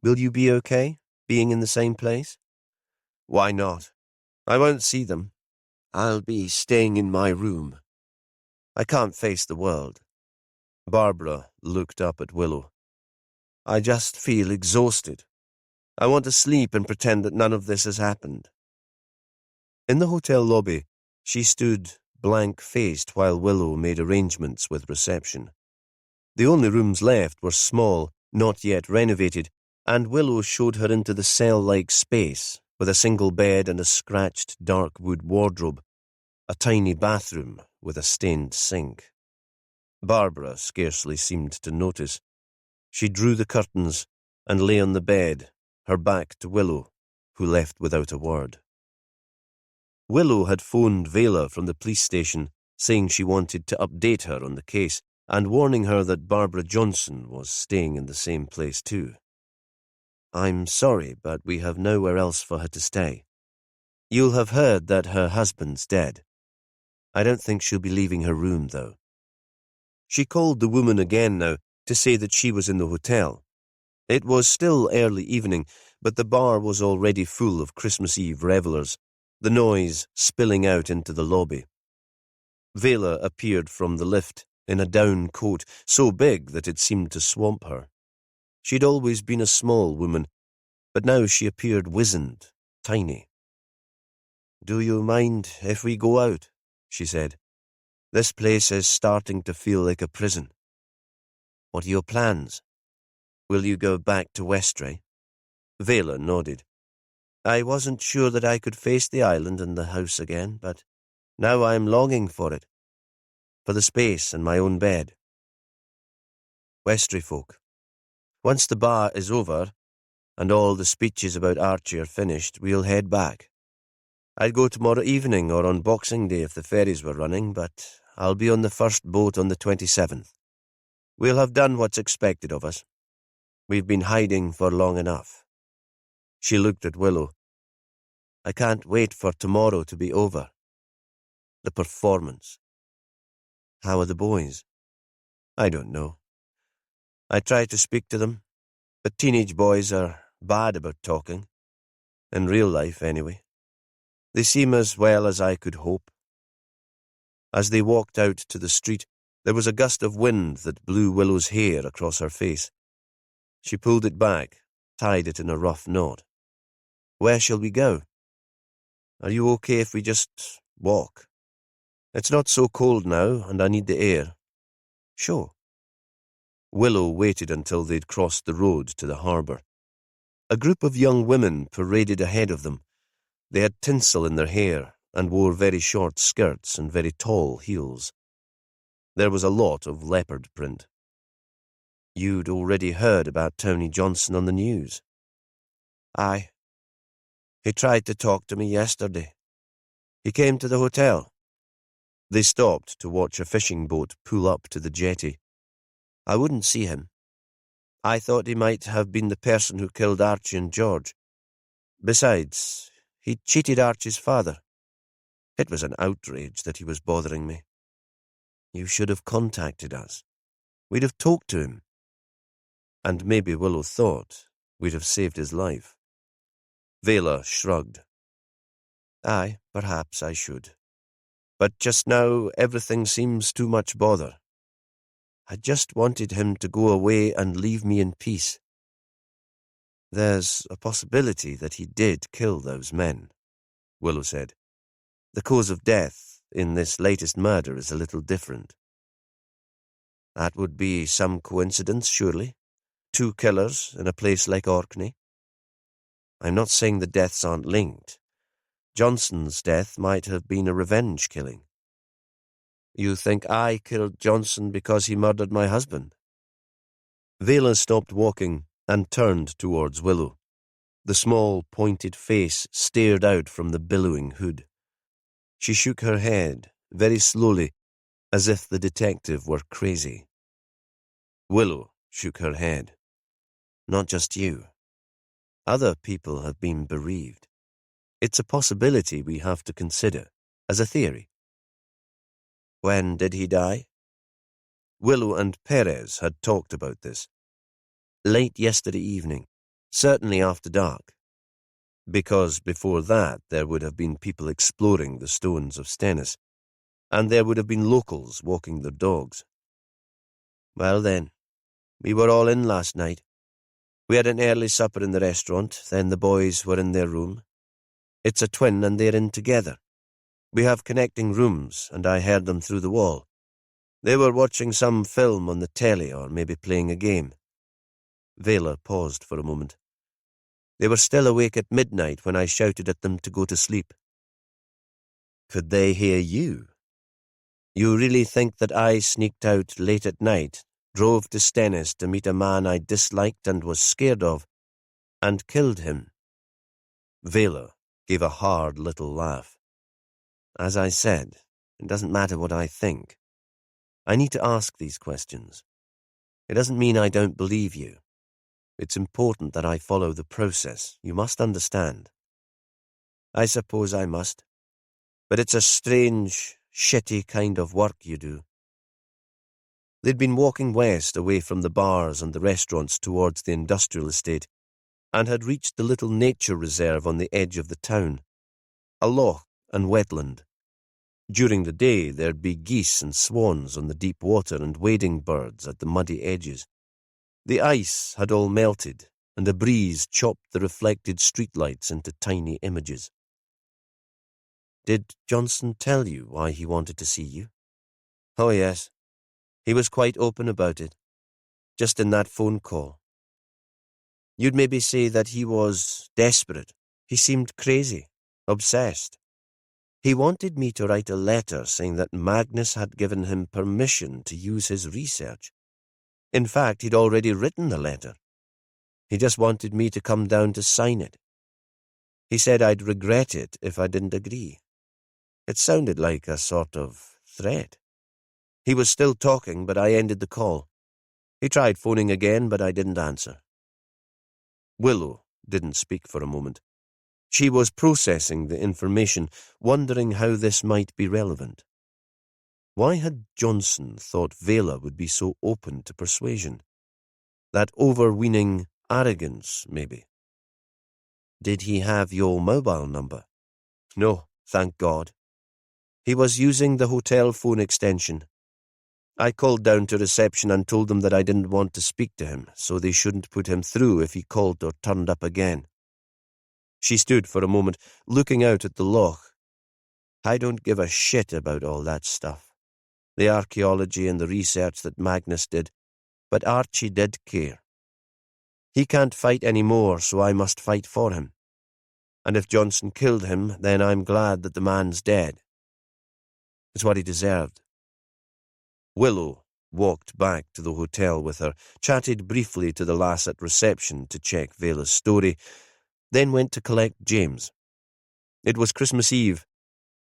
Will you be okay, being in the same place? Why not? I won't see them. I'll be staying in my room. I can't face the world. Barbara looked up at Willow. I just feel exhausted. I want to sleep and pretend that none of this has happened. In the hotel lobby, she stood blank-faced while Willow made arrangements with reception. The only rooms left were small, not yet renovated, and Willow showed her into the cell-like space with a single bed and a scratched dark wood wardrobe, a tiny bathroom with a stained sink. Barbara scarcely seemed to notice. She drew the curtains and lay on the bed, her back to Willow, who left without a word. Willow had phoned Vela from the police station, saying she wanted to update her on the case and warning her that Barbara Johnson was staying in the same place too. I'm sorry, but we have nowhere else for her to stay. You'll have heard that her husband's dead. I don't think she'll be leaving her room, though. She called the woman again now to say that she was in the hotel. It was still early evening, but the bar was already full of Christmas Eve revellers, the noise spilling out into the lobby. Vela appeared from the lift in a down coat so big that it seemed to swamp her. She'd always been a small woman, but now she appeared wizened, tiny. Do you mind if we go out? She said. This place is starting to feel like a prison. What are your plans? Will you go back to Westray? Vela nodded. I wasn't sure that I could face the island and the house again, but now I'm longing for it. For the space and my own bed. Westray folk. Once the bar is over, and all the speeches about Archie are finished, we'll head back. I'd go tomorrow evening or on Boxing Day if the ferries were running, but I'll be on the first boat on the 27th. We'll have done what's expected of us. We've been hiding for long enough. She looked at Willow. I can't wait for tomorrow to be over. The performance. How are the boys? I don't know. I try to speak to them, but teenage boys are bad about talking. In real life, anyway. They seem as well as I could hope. As they walked out to the street, there was a gust of wind that blew Willow's hair across her face. She pulled it back, tied it in a rough knot. Where shall we go? Are you okay if we just walk? It's not so cold now, and I need the air. Sure. Willow waited until they'd crossed the road to the harbour. A group of young women paraded ahead of them. They had tinsel in their hair and wore very short skirts and very tall heels. There was a lot of leopard print. You'd already heard about Tony Johnson on the news. Aye. He tried to talk to me yesterday. He came to the hotel. They stopped to watch a fishing boat pull up to the jetty. I wouldn't see him. I thought he might have been the person who killed Archie and George. Besides, he'd cheated Archie's father. It was an outrage that he was bothering me. You should have contacted us. We'd have talked to him. And maybe Willow thought we'd have saved his life. Vela shrugged. Aye, perhaps I should. But just now everything seems too much bother. I just wanted him to go away and leave me in peace. There's a possibility that he did kill those men, Willow said. The cause of death in this latest murder is a little different. That would be some coincidence, surely. 2 killers in a place like Orkney. I'm not saying the deaths aren't linked. Johnson's death might have been a revenge killing. You think I killed Johnson because he murdered my husband? Vela stopped walking and turned towards Willow. The small, pointed face stared out from the billowing hood. She shook her head, very slowly, as if the detective were crazy. Willow shook her head. Not just you. Other people have been bereaved. It's a possibility we have to consider, as a theory. When did he die? Willow and Perez had talked about this. Late yesterday evening, certainly after dark. Because before that there would have been people exploring the stones of Stennis, and there would have been locals walking their dogs. Well then, we were all in last night. We had an early supper in the restaurant, then the boys were in their room. It's a twin and they're in together. We have connecting rooms, and I heard them through the wall. They were watching some film on the telly or maybe playing a game. Vela paused for a moment. They were still awake at midnight when I shouted at them to go to sleep. Could they hear you? You really think that I sneaked out late at night, drove to Stennis to meet a man I disliked and was scared of, and killed him? Vela gave a hard little laugh. As I said, it doesn't matter what I think. I need to ask these questions. It doesn't mean I don't believe you. It's important that I follow the process. You must understand. I suppose I must. But it's a strange, shitty kind of work you do. They'd been walking west away from the bars and the restaurants towards the industrial estate, and had reached the little nature reserve on the edge of the town, a loch and wetland. During the day there'd be geese and swans on the deep water and wading birds at the muddy edges. The ice had all melted, and a breeze chopped the reflected streetlights into tiny images. Did Johnson tell you why he wanted to see you? Oh yes. He was quite open about it, just in that phone call. You'd maybe say that he was desperate. He seemed crazy, obsessed. He wanted me to write a letter saying that Magnus had given him permission to use his research. In fact, he'd already written the letter. He just wanted me to come down to sign it. He said I'd regret it if I didn't agree. It sounded like a sort of threat. He was still talking, but I ended the call. He tried phoning again, but I didn't answer. Willow didn't speak for a moment. She was processing the information, wondering how this might be relevant. Why had Johnson thought Vela would be so open to persuasion? That overweening arrogance, maybe. Did he have your mobile number? No, thank God. He was using the hotel phone extension. I called down to reception and told them that I didn't want to speak to him, so they shouldn't put him through if he called or turned up again. She stood for a moment, looking out at the loch. I don't give a shit about all that stuff. The archaeology and the research that Magnus did, but Archie did care. He can't fight any more, so I must fight for him. And if Johnson killed him, then I'm glad that the man's dead. It's what he deserved. Willow walked back to the hotel with her, chatted briefly to the lass at reception to check Vela's story, then went to collect James. It was Christmas Eve,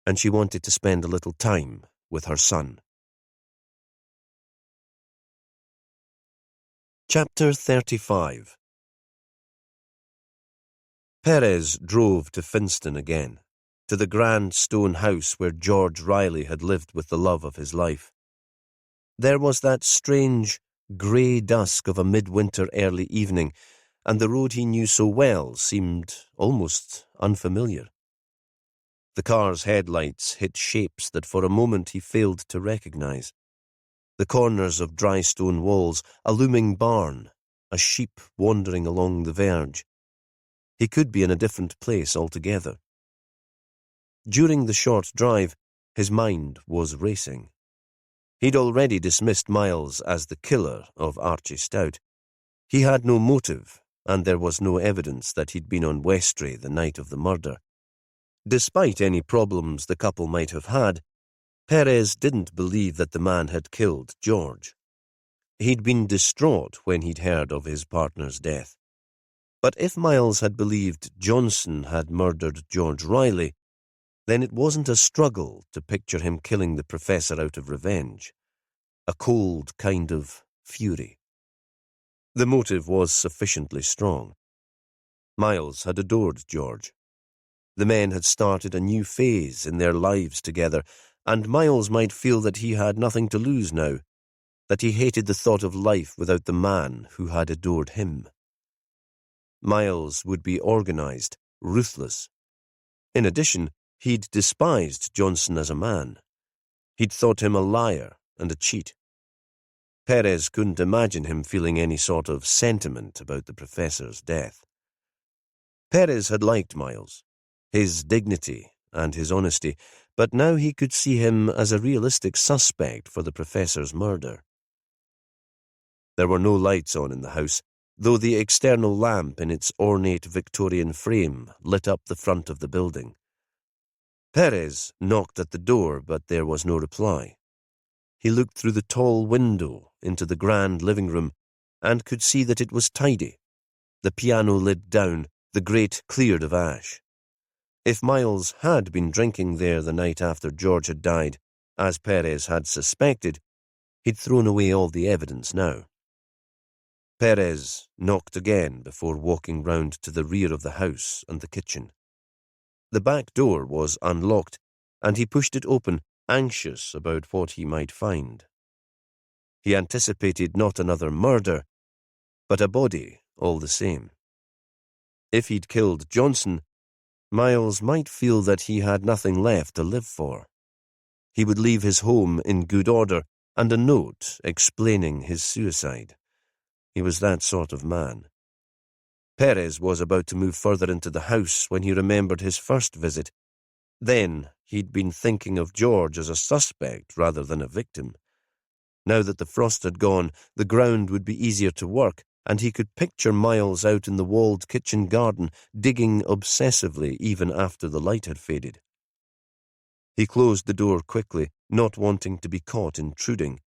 and she wanted to spend a little time with her son. Chapter 35. Perez drove to Finston again, to the grand stone house where George Riley had lived with the love of his life. There was that strange, grey dusk of a midwinter early evening, and the road he knew so well seemed almost unfamiliar. The car's headlights hit shapes that for a moment he failed to recognize. The corners of dry stone walls, a looming barn, a sheep wandering along the verge. He could be in a different place altogether. During the short drive, his mind was racing. He'd already dismissed Miles as the killer of Archie Stout. He had no motive, and there was no evidence that he'd been on Westray the night of the murder. Despite any problems the couple might have had, Perez didn't believe that the man had killed George. He'd been distraught when he'd heard of his partner's death. But if Miles had believed Johnson had murdered George Riley, then it wasn't a struggle to picture him killing the professor out of revenge. A cold kind of fury. The motive was sufficiently strong. Miles had adored George. The men had started a new phase in their lives together, and Miles might feel that he had nothing to lose now, that he hated the thought of life without the man who had adored him. Miles would be organized, ruthless. In addition, he'd despised Johnson as a man. He'd thought him a liar and a cheat. Perez couldn't imagine him feeling any sort of sentiment about the professor's death. Perez had liked Miles, his dignity and his honesty, but now he could see him as a realistic suspect for the professor's murder. There were no lights on in the house, though the external lamp in its ornate Victorian frame lit up the front of the building. Perez knocked at the door, but there was no reply. He looked through the tall window into the grand living room and could see that it was tidy, the piano lid down, the grate cleared of ash. If Miles had been drinking there the night after George had died, as Perez had suspected, he'd thrown away all the evidence now. Perez knocked again before walking round to the rear of the house and the kitchen. The back door was unlocked, and he pushed it open, anxious about what he might find. He anticipated not another murder, but a body all the same. If he'd killed Johnson, Miles might feel that he had nothing left to live for. He would leave his home in good order and a note explaining his suicide. He was that sort of man. Perez was about to move further into the house when he remembered his first visit. Then he'd been thinking of George as a suspect rather than a victim. Now that the frost had gone, the ground would be easier to work, and he could picture Miles out in the walled kitchen garden, digging obsessively even after the light had faded. He closed the door quickly, not wanting to be caught intruding,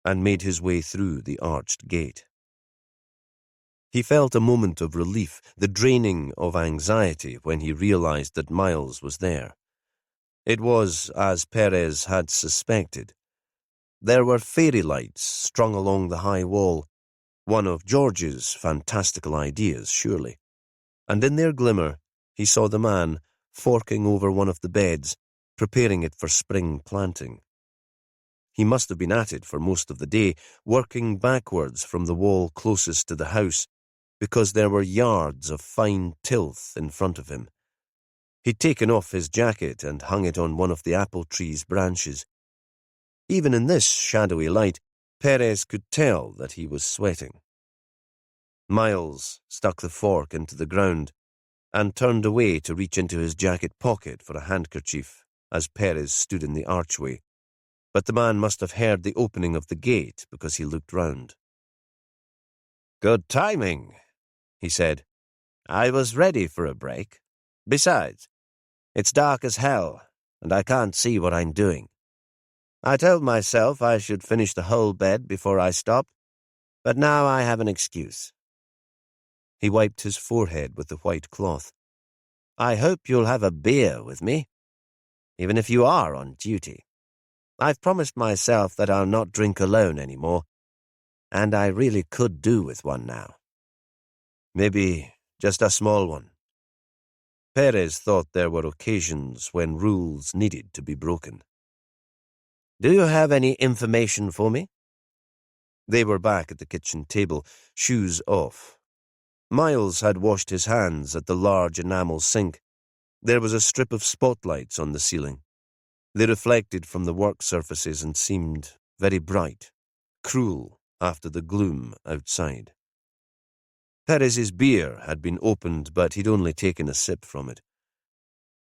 and made his way through the arched gate. He felt a moment of relief, the draining of anxiety, when he realized that Miles was there. It was as Perez had suspected. There were fairy lights strung along the high wall, one of George's fantastical ideas, surely. And in their glimmer, he saw the man forking over one of the beds, preparing it for spring planting. He must have been at it for most of the day, working backwards from the wall closest to the house, because there were yards of fine tilth in front of him. He'd taken off his jacket and hung it on one of the apple tree's branches. Even in this shadowy light, Perez could tell that he was sweating. Miles stuck the fork into the ground and turned away to reach into his jacket pocket for a handkerchief as Perez stood in the archway, but the man must have heard the opening of the gate because he looked round. "Good timing," he said. "I was ready for a break. Besides, it's dark as hell, and I can't see what I'm doing. I told myself I should finish the whole bed before I stopped, but now I have an excuse." He wiped his forehead with the white cloth. "I hope you'll have a beer with me, even if you are on duty. I've promised myself that I'll not drink alone anymore, and I really could do with one now. Maybe just a small one." Perez thought there were occasions when rules needed to be broken. "Do you have any information for me?" They were back at the kitchen table, shoes off. Miles had washed his hands at the large enamel sink. There was a strip of spotlights on the ceiling. They reflected from the work surfaces and seemed very bright, cruel after the gloom outside. Perez's beer had been opened, but he'd only taken a sip from it.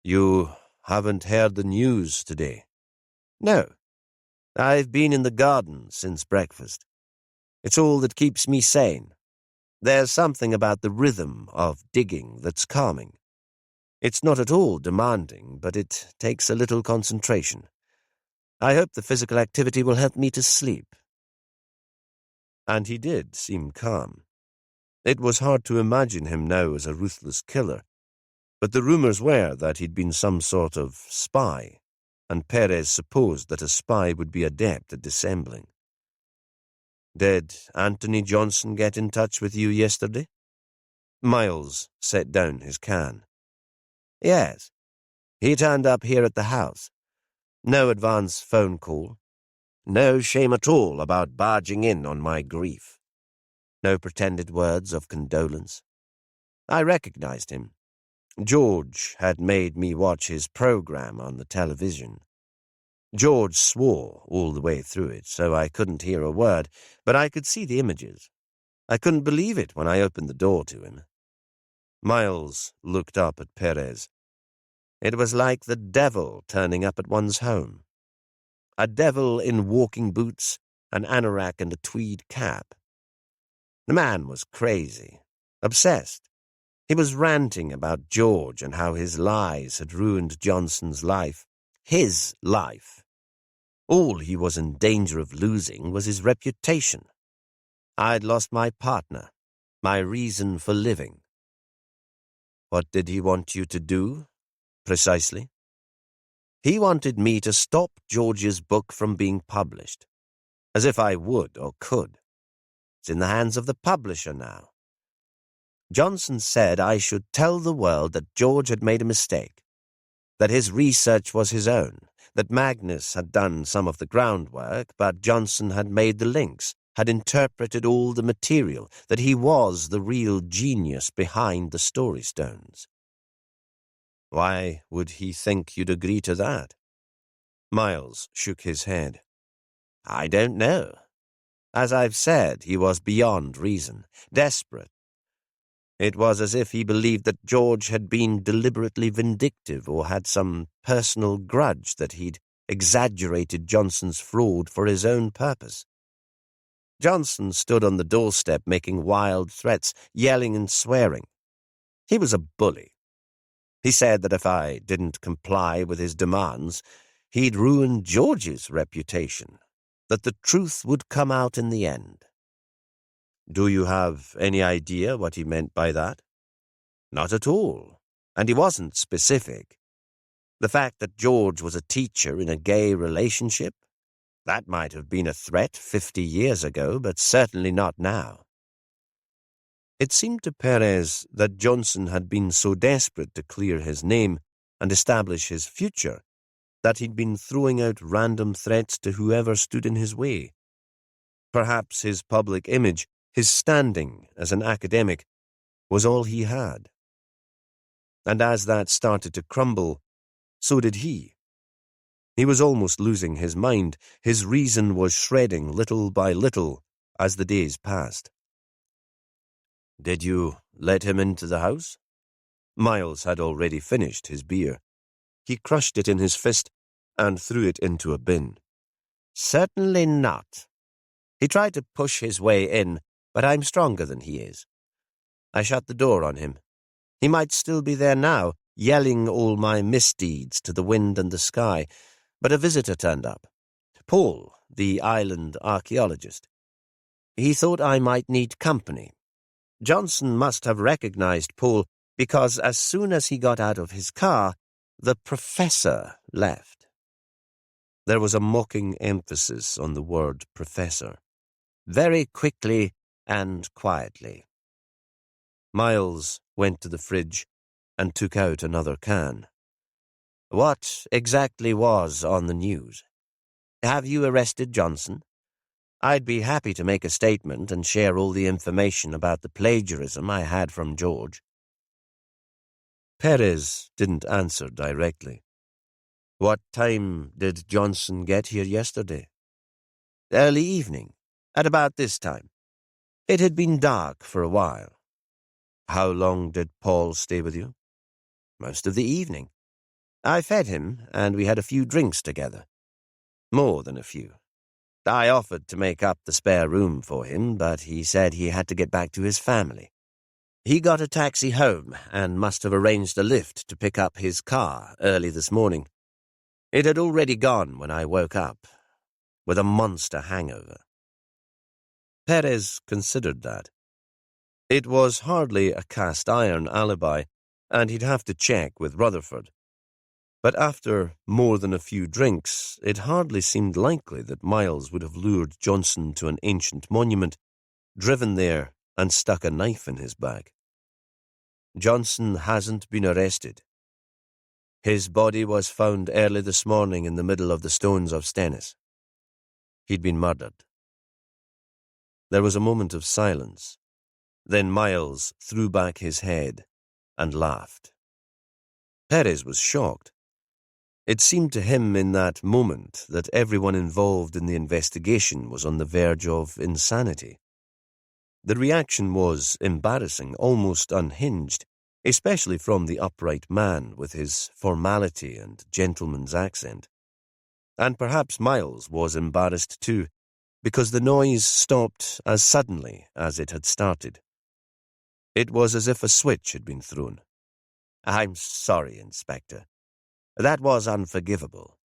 "You haven't heard the news today?" "No. I've been in the garden since breakfast. It's all that keeps me sane. There's something about the rhythm of digging that's calming. It's not at all demanding, but it takes a little concentration. I hope the physical activity will help me to sleep." And he did seem calm. It was hard to imagine him now as a ruthless killer, but the rumors were that he'd been some sort of spy, and Perez supposed that a spy would be adept at dissembling. "Did Anthony Johnson get in touch with you yesterday?" Miles set down his can. "Yes. He turned up here at the house. No advance phone call. No shame at all about barging in on my grief. No pretended words of condolence. I recognized him. George had made me watch his program on the television. George swore all the way through it, so I couldn't hear a word, but I could see the images. I couldn't believe it when I opened the door to him." Miles looked up at Perez. It was like the devil turning up at one's home. A devil in walking boots, an anorak and a tweed cap. The man was crazy, obsessed. He was ranting about George and how his lies had ruined Johnson's life. His life. All he was in danger of losing was his reputation. I'd lost my partner, my reason for living. What did he want you to do, precisely? He wanted me to stop George's book from being published, as if I would or could. It's in the hands of the publisher now. Johnson said I should tell the world that George had made a mistake, that his research was his own, that Magnus had done some of the groundwork, but Johnson had made the links, had interpreted all the material, that he was the real genius behind the story stones. Why would he think you'd agree to that? Miles shook his head. I don't know. As I've said, he was beyond reason, desperate. It was as if he believed that George had been deliberately vindictive or had some personal grudge, that he'd exaggerated Johnson's fraud for his own purpose. Johnson stood on the doorstep making wild threats, yelling and swearing. He was a bully. He said that if I didn't comply with his demands, he'd ruin George's reputation, that the truth would come out in the end. Do you have any idea what he meant by that? Not at all, and he wasn't specific. The fact that George was a teacher in a gay relationship, that might have been a threat 50 years ago, but certainly not now. It seemed to Perez that Johnson had been so desperate to clear his name and establish his future that he'd been throwing out random threats to whoever stood in his way. Perhaps his public image, his standing as an academic, was all he had. And as that started to crumble, so did he. He was almost losing his mind. His reason was shredding little by little as the days passed. Did you let him into the house? Miles had already finished his beer. He crushed it in his fist and threw it into a bin. Certainly not. He tried to push his way in, but I'm stronger than he is. I shut the door on him. He might still be there now, yelling all my misdeeds to the wind and the sky, but a visitor turned up. Paul, the island archaeologist. He thought I might need company. Johnson must have recognized Paul because as soon as he got out of his car, the professor left. There was a mocking emphasis on the word professor. Very quickly and quietly. Miles went to the fridge and took out another can. What exactly was on the news? Have you arrested Johnson? I'd be happy to make a statement and share all the information about the plagiarism I had from George. Perez didn't answer directly. What time did Johnson get here yesterday? Early evening, at about this time. It had been dark for a while. How long did Paul stay with you? Most of the evening. I fed him, and we had a few drinks together. More than a few. I offered to make up the spare room for him, but he said he had to get back to his family. He got a taxi home and must have arranged a lift to pick up his car early this morning. It had already gone when I woke up, with a monster hangover. Perez considered that. It was hardly a cast-iron alibi, and he'd have to check with Rutherford. But after more than a few drinks, it hardly seemed likely that Miles would have lured Johnson to an ancient monument, driven there, and stuck a knife in his back. Johnson hasn't been arrested. His body was found early this morning in the middle of the stones of Stennis. He'd been murdered. There was a moment of silence. Then Miles threw back his head and laughed. Perez was shocked. It seemed to him in that moment that everyone involved in the investigation was on the verge of insanity. The reaction was embarrassing, almost unhinged, especially from the upright man with his formality and gentleman's accent. And perhaps Miles was embarrassed too, because the noise stopped as suddenly as it had started. It was as if a switch had been thrown. "I'm sorry, Inspector. That was unforgivable.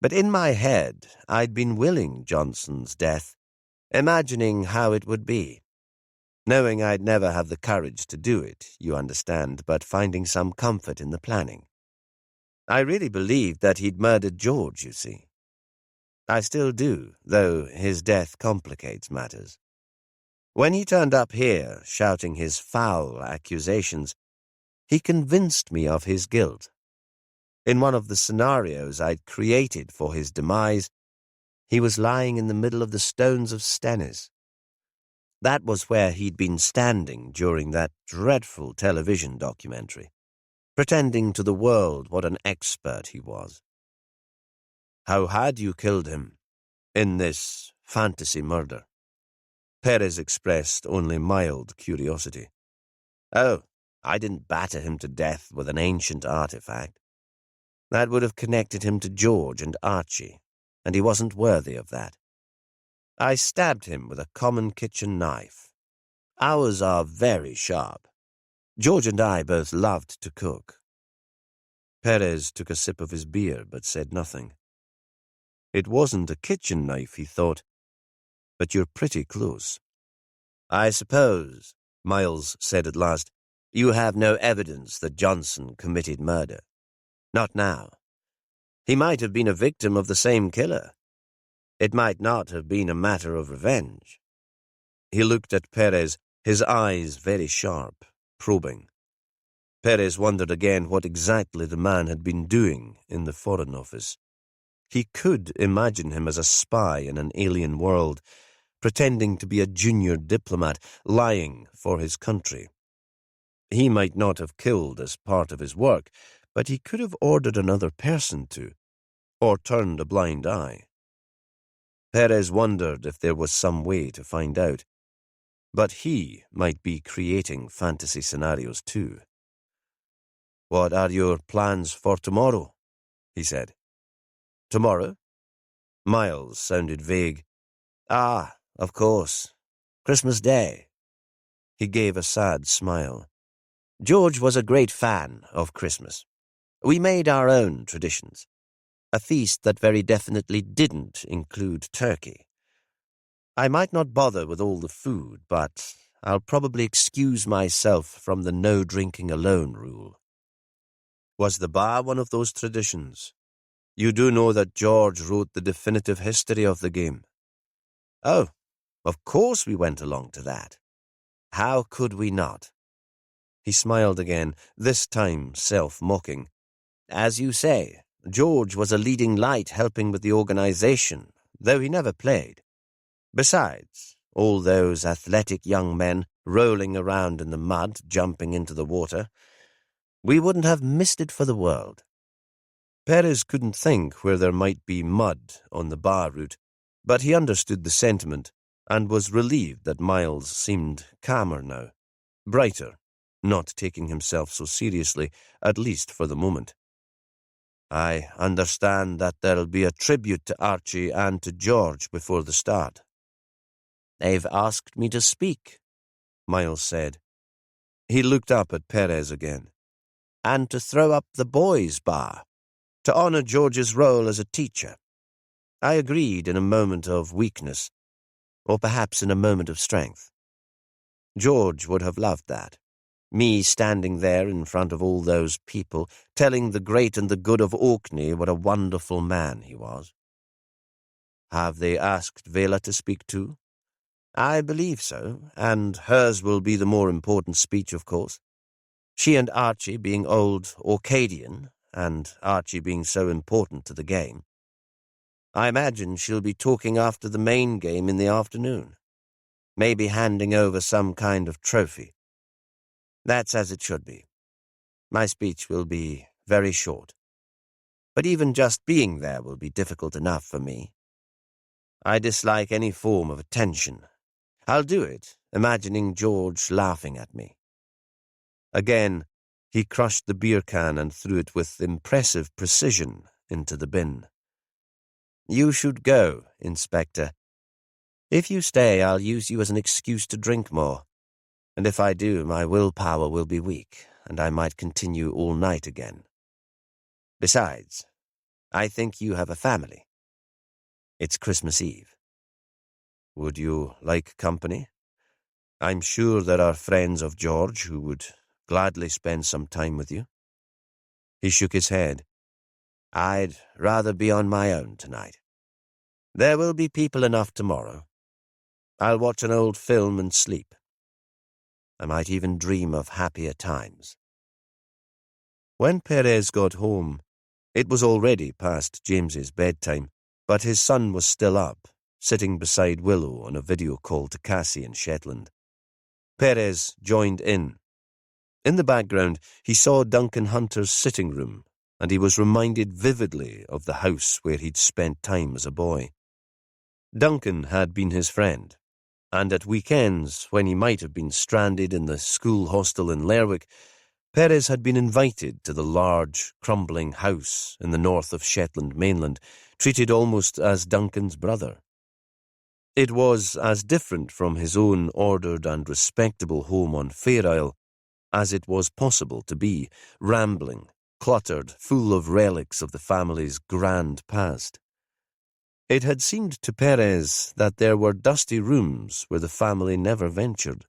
But in my head, I'd been willing Johnson's death, imagining how it would be. Knowing I'd never have the courage to do it, you understand, but finding some comfort in the planning. I really believed that he'd murdered George, you see. I still do, though his death complicates matters. When he turned up here, shouting his foul accusations, he convinced me of his guilt. In one of the scenarios I'd created for his demise, he was lying in the middle of the stones of Stennis. That was where he'd been standing during that dreadful television documentary, pretending to the world what an expert he was. How had you killed him in this fantasy murder? Perez expressed only mild curiosity. Oh, I didn't batter him to death with an ancient artifact. That would have connected him to George and Archie, and he wasn't worthy of that. I stabbed him with a common kitchen knife. Ours are very sharp. George and I both loved to cook. Perez took a sip of his beer, but said nothing. It wasn't a kitchen knife, he thought, but you're pretty close. I suppose, Miles said at last, you have no evidence that Johnson committed murder. Not now. He might have been a victim of the same killer. It might not have been a matter of revenge. He looked at Perez, his eyes very sharp, probing. Perez wondered again what exactly the man had been doing in the Foreign Office. He could imagine him as a spy in an alien world, pretending to be a junior diplomat, lying for his country. He might not have killed as part of his work, but he could have ordered another person to, or turned a blind eye. Perez wondered if there was some way to find out, but he might be creating fantasy scenarios too. What are your plans for tomorrow? He said. Tomorrow? Miles sounded vague. Ah, of course. Christmas Day. He gave a sad smile. George was a great fan of Christmas. We made our own traditions. A feast that very definitely didn't include turkey. I might not bother with all the food, but I'll probably excuse myself from the no drinking alone rule. Was the bar one of those traditions? You do know that George wrote the definitive history of the game. Oh, of course we went along to that. How could we not? He smiled again, this time self-mocking. As you say, George was a leading light helping with the organization, though he never played. Besides, all those athletic young men rolling around in the mud, jumping into the water, we wouldn't have missed it for the world. Perez couldn't think where there might be mud on the bar route, but he understood the sentiment and was relieved that Miles seemed calmer now, brighter, not taking himself so seriously, at least for the moment. I understand that there'll be a tribute to Archie and to George before the start. They've asked me to speak, Miles said. He looked up at Perez again. and to throw up the boys' bar, to honour George's role as a teacher. I agreed in a moment of weakness, or perhaps in a moment of strength. George would have loved that. Me standing there in front of all those people, telling the great and the good of Orkney what a wonderful man he was. Have they asked Vela to speak too? I believe so, and hers will be the more important speech, of course. She and Archie being old Orcadian, and Archie being so important to the game. I imagine she'll be talking after the main game in the afternoon, maybe handing over some kind of trophy. That's as it should be. My speech will be very short, but even just being there will be difficult enough for me. I dislike any form of attention. I'll do it, imagining George laughing at me. Again, he crushed the beer can and threw it with impressive precision into the bin. You should go, Inspector. If you stay, I'll use you as an excuse to drink more. And if I do, my willpower will be weak, and I might continue all night again. Besides, I think you have a family. It's Christmas Eve. Would you like company? I'm sure there are friends of George who would gladly spend some time with you. He shook his head. I'd rather be on my own tonight. There will be people enough tomorrow. I'll watch an old film and sleep. I might even dream of happier times. When Perez got home, it was already past James's bedtime, but his son was still up, sitting beside Willow on a video call to Cassie in Shetland. Perez joined in. In the background, he saw Duncan Hunter's sitting room, and he was reminded vividly of the house where he'd spent time as a boy. Duncan had been his friend, and at weekends, when he might have been stranded in the school hostel in Lerwick, Perez had been invited to the large, crumbling house in the north of Shetland mainland, treated almost as Duncan's brother. It was as different from his own ordered and respectable home on Fair Isle as it was possible to be, rambling, cluttered, full of relics of the family's grand past. It had seemed to Perez that there were dusty rooms where the family never ventured.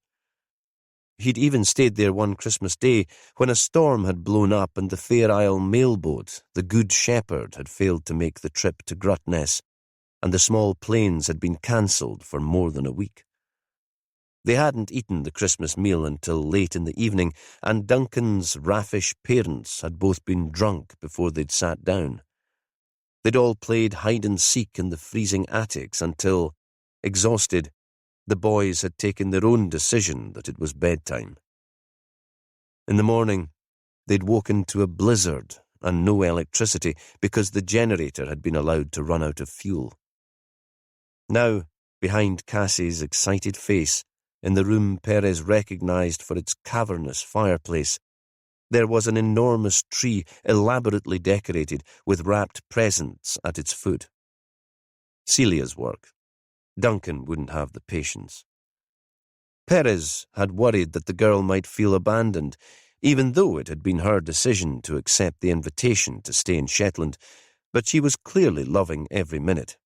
He'd even stayed there one Christmas day when a storm had blown up and the Fair Isle mailboat, the Good Shepherd, had failed to make the trip to Grutness, and the small planes had been cancelled for more than a week. They hadn't eaten the Christmas meal until late in the evening, and Duncan's raffish parents had both been drunk before they'd sat down. They'd all played hide-and-seek in the freezing attics until, exhausted, the boys had taken their own decision that it was bedtime. In the morning, they'd woken to a blizzard and no electricity because the generator had been allowed to run out of fuel. Now, behind Cassie's excited face, in the room Perez recognized for its cavernous fireplace, there was an enormous tree elaborately decorated with wrapped presents at its foot. Celia's work. Duncan wouldn't have the patience. Perez had worried that the girl might feel abandoned, even though it had been her decision to accept the invitation to stay in Shetland, but she was clearly loving every minute.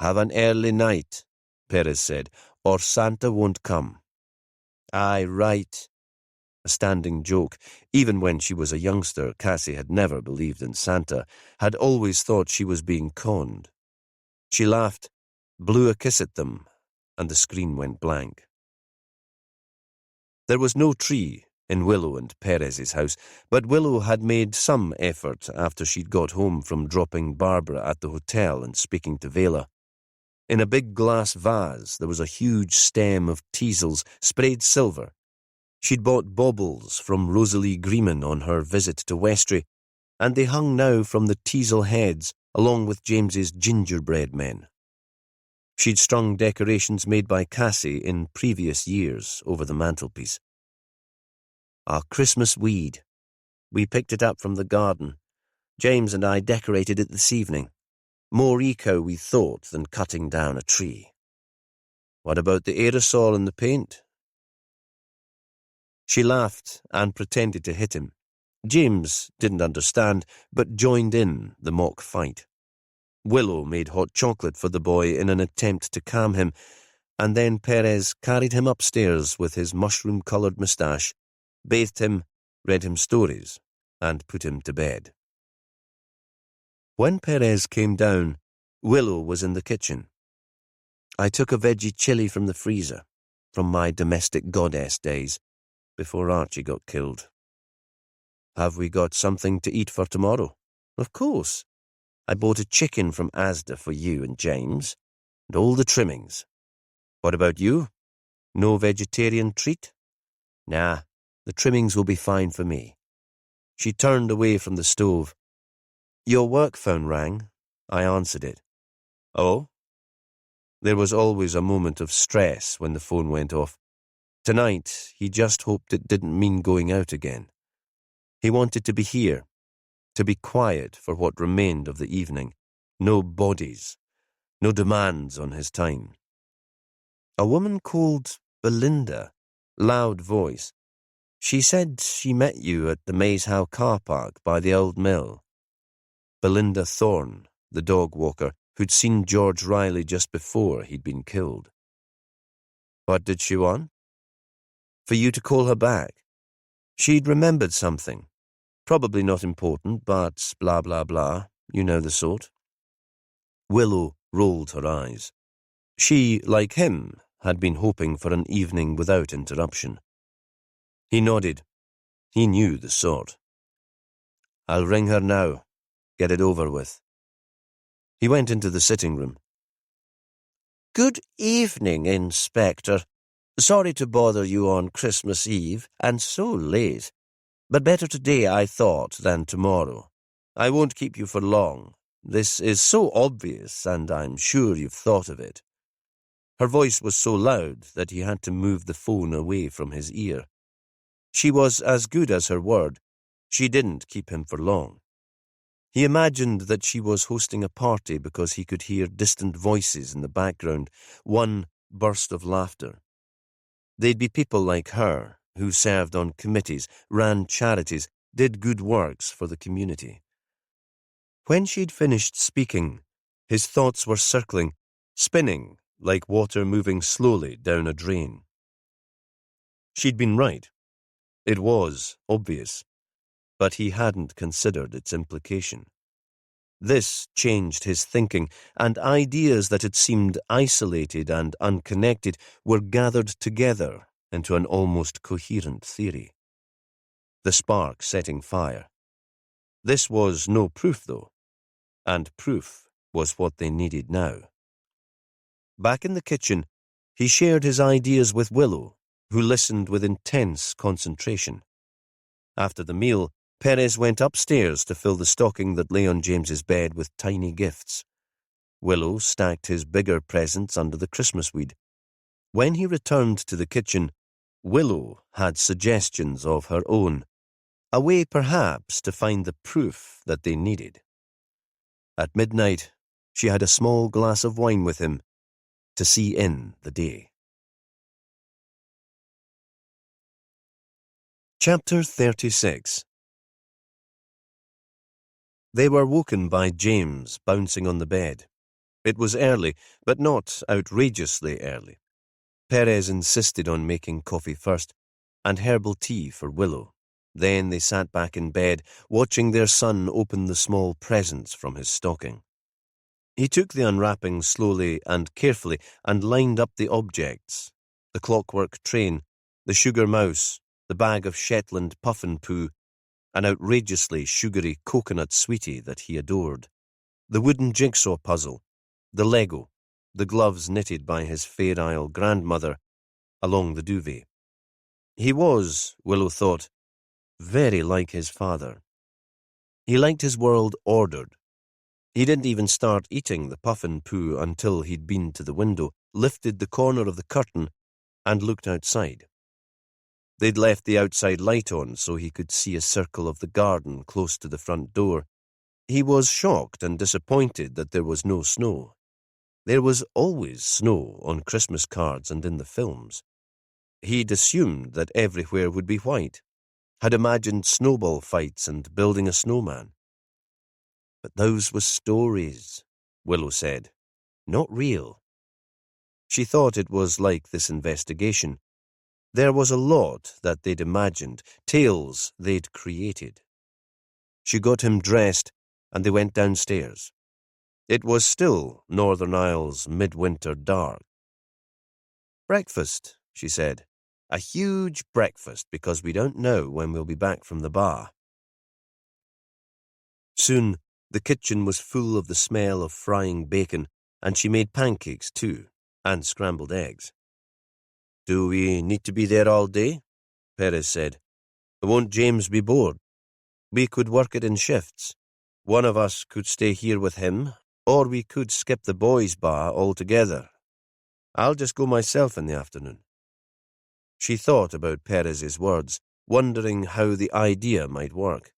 Have an early night, Perez said, or Santa won't come. Aye, right. A standing joke. Even when she was a youngster, Cassie had never believed in Santa, had always thought she was being conned. She laughed, blew a kiss at them, and the screen went blank. There was no tree in Willow and Perez's house, but Willow had made some effort after she'd got home from dropping Barbara at the hotel and speaking to Vela. In a big glass vase there was a huge stem of teasels, sprayed silver. She'd bought baubles from Rosalie Greenman on her visit to Westray, and they hung now from the teasel heads along with James's gingerbread men. She'd strung decorations made by Cassie in previous years over the mantelpiece. Our Christmas weed. We picked it up from the garden. James and I decorated it this evening. More eco, we thought, than cutting down a tree. What about the aerosol and the paint? She laughed and pretended to hit him. James didn't understand, but joined in the mock fight. Willow made hot chocolate for the boy in an attempt to calm him, and then Perez carried him upstairs with his mushroom-coloured moustache, bathed him, read him stories, and put him to bed. When Perez came down, Willow was in the kitchen. I took a veggie chili from the freezer, from my domestic goddess days, before Archie got killed. Have we got something to eat for tomorrow? Of course. I bought a chicken from Asda for you and James, and all the trimmings. What about you? No vegetarian treat? Nah, the trimmings will be fine for me. She turned away from the stove. Your work phone rang. I answered it. Oh? There was always a moment of stress when the phone went off. Tonight, he just hoped it didn't mean going out again. He wanted to be here, to be quiet for what remained of the evening. No bodies, no demands on his time. A woman called Belinda, loud voice. She said she met you at the Maze Howe car park by the old mill. Belinda Thorne, the dog walker, who'd seen George Riley just before he'd been killed. What did she want? For you to call her back. She'd remembered something. Probably not important, but blah, blah, blah. You know the sort. Willow rolled her eyes. She, like him, had been hoping for an evening without interruption. He nodded. He knew the sort. I'll ring her now. Get it over with. He went into the sitting room. Good evening, Inspector. Sorry to bother you on Christmas Eve, and so late. But better today, I thought, than tomorrow. I won't keep you for long. This is so obvious, and I'm sure you've thought of it. Her voice was so loud that he had to move the phone away from his ear. She was as good as her word. She didn't keep him for long. He imagined that she was hosting a party because he could hear distant voices in the background, one burst of laughter. They'd be people like her, who served on committees, ran charities, did good works for the community. When she'd finished speaking, his thoughts were circling, spinning like water moving slowly down a drain. She'd been right. It was obvious, but he hadn't considered its implication. This changed his thinking, and ideas that had seemed isolated and unconnected were gathered together into an almost coherent theory. The spark setting fire. This was no proof, though, and proof was what they needed now. Back in the kitchen, he shared his ideas with Willow, who listened with intense concentration. After the meal, Perez went upstairs to fill the stocking that lay on James's bed with tiny gifts. Willow stacked his bigger presents under the Christmas weed. When he returned to the kitchen, Willow had suggestions of her own, a way perhaps to find the proof that they needed. At midnight, she had a small glass of wine with him to see in the day. Chapter 36. They were woken by James bouncing on the bed. It was early, but not outrageously early. Perez insisted on making coffee first, and herbal tea for Willow. Then they sat back in bed, watching their son open the small presents from his stocking. He took the unwrapping slowly and carefully and lined up the objects: the clockwork train, the sugar mouse, the bag of Shetland puffin poo, an outrageously sugary coconut sweetie that he adored, the wooden jigsaw puzzle, the Lego, the gloves knitted by his Fair Isle grandmother, along the duvet. He was, Willow thought, very like his father. He liked his world ordered. He didn't even start eating the puffin poo until he'd been to the window, lifted the corner of the curtain, and looked outside. They'd left the outside light on so he could see a circle of the garden close to the front door. He was shocked and disappointed that there was no snow. There was always snow on Christmas cards and in the films. He'd assumed that everywhere would be white, had imagined snowball fights and building a snowman. But those were stories, Willow said, not real. She thought it was like this investigation. There was a lot that they'd imagined, tales they'd created. She got him dressed, and they went downstairs. It was still Northern Isles' midwinter dark. "Breakfast," she said. "A huge breakfast, because we don't know when we'll be back from the bar." Soon the kitchen was full of the smell of frying bacon, and she made pancakes too, and scrambled eggs. "Do we need to be there all day?" Perez said. "Won't James be bored? We could work it in shifts. One of us could stay here with him, or we could skip the boys' bar altogether. I'll just go myself in the afternoon." She thought about Perez's words, wondering how the idea might work.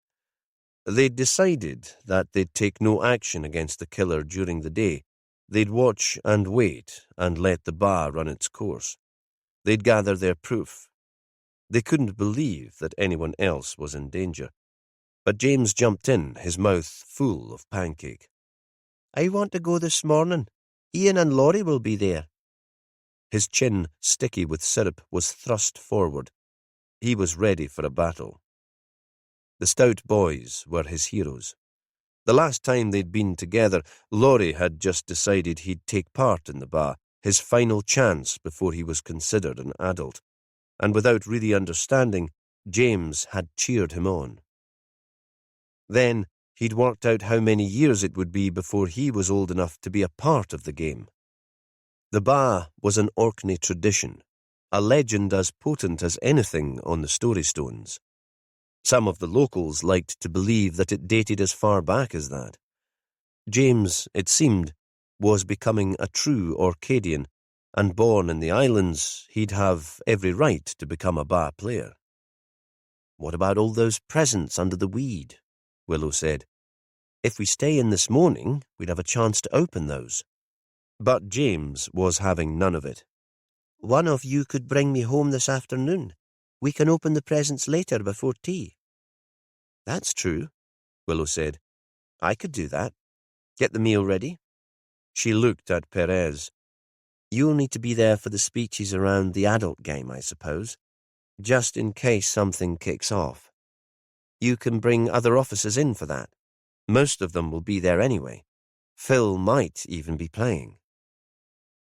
They'd decided that they'd take no action against the killer during the day. They'd watch and wait and let the bar run its course. They'd gather their proof. They couldn't believe that anyone else was in danger. But James jumped in, his mouth full of pancake. "I want to go this morning. Ian and Laurie will be there." His chin, sticky with syrup, was thrust forward. He was ready for a battle. The stout boys were his heroes. The last time they'd been together, Laurie had just decided he'd take part in the bar, his final chance before he was considered an adult. And without really understanding, James had cheered him on. Then he'd worked out how many years it would be before he was old enough to be a part of the game. The bar was an Orkney tradition, a legend as potent as anything on the story stones. Some of the locals liked to believe that it dated as far back as that. James, it seemed, was becoming a true Orcadian, and born in the islands, he'd have every right to become a bar player. "What about all those presents under the weed?" Willow said. "If we stay in this morning, we'd have a chance to open those." But James was having none of it. "One of you could bring me home this afternoon. We can open the presents later before tea." "That's true," Willow said. "I could do that. Get the meal ready." She looked at Perez. "You'll need to be there for the speeches around the adult game, I suppose, just in case something kicks off. You can bring other officers in for that. Most of them will be there anyway. Phil might even be playing."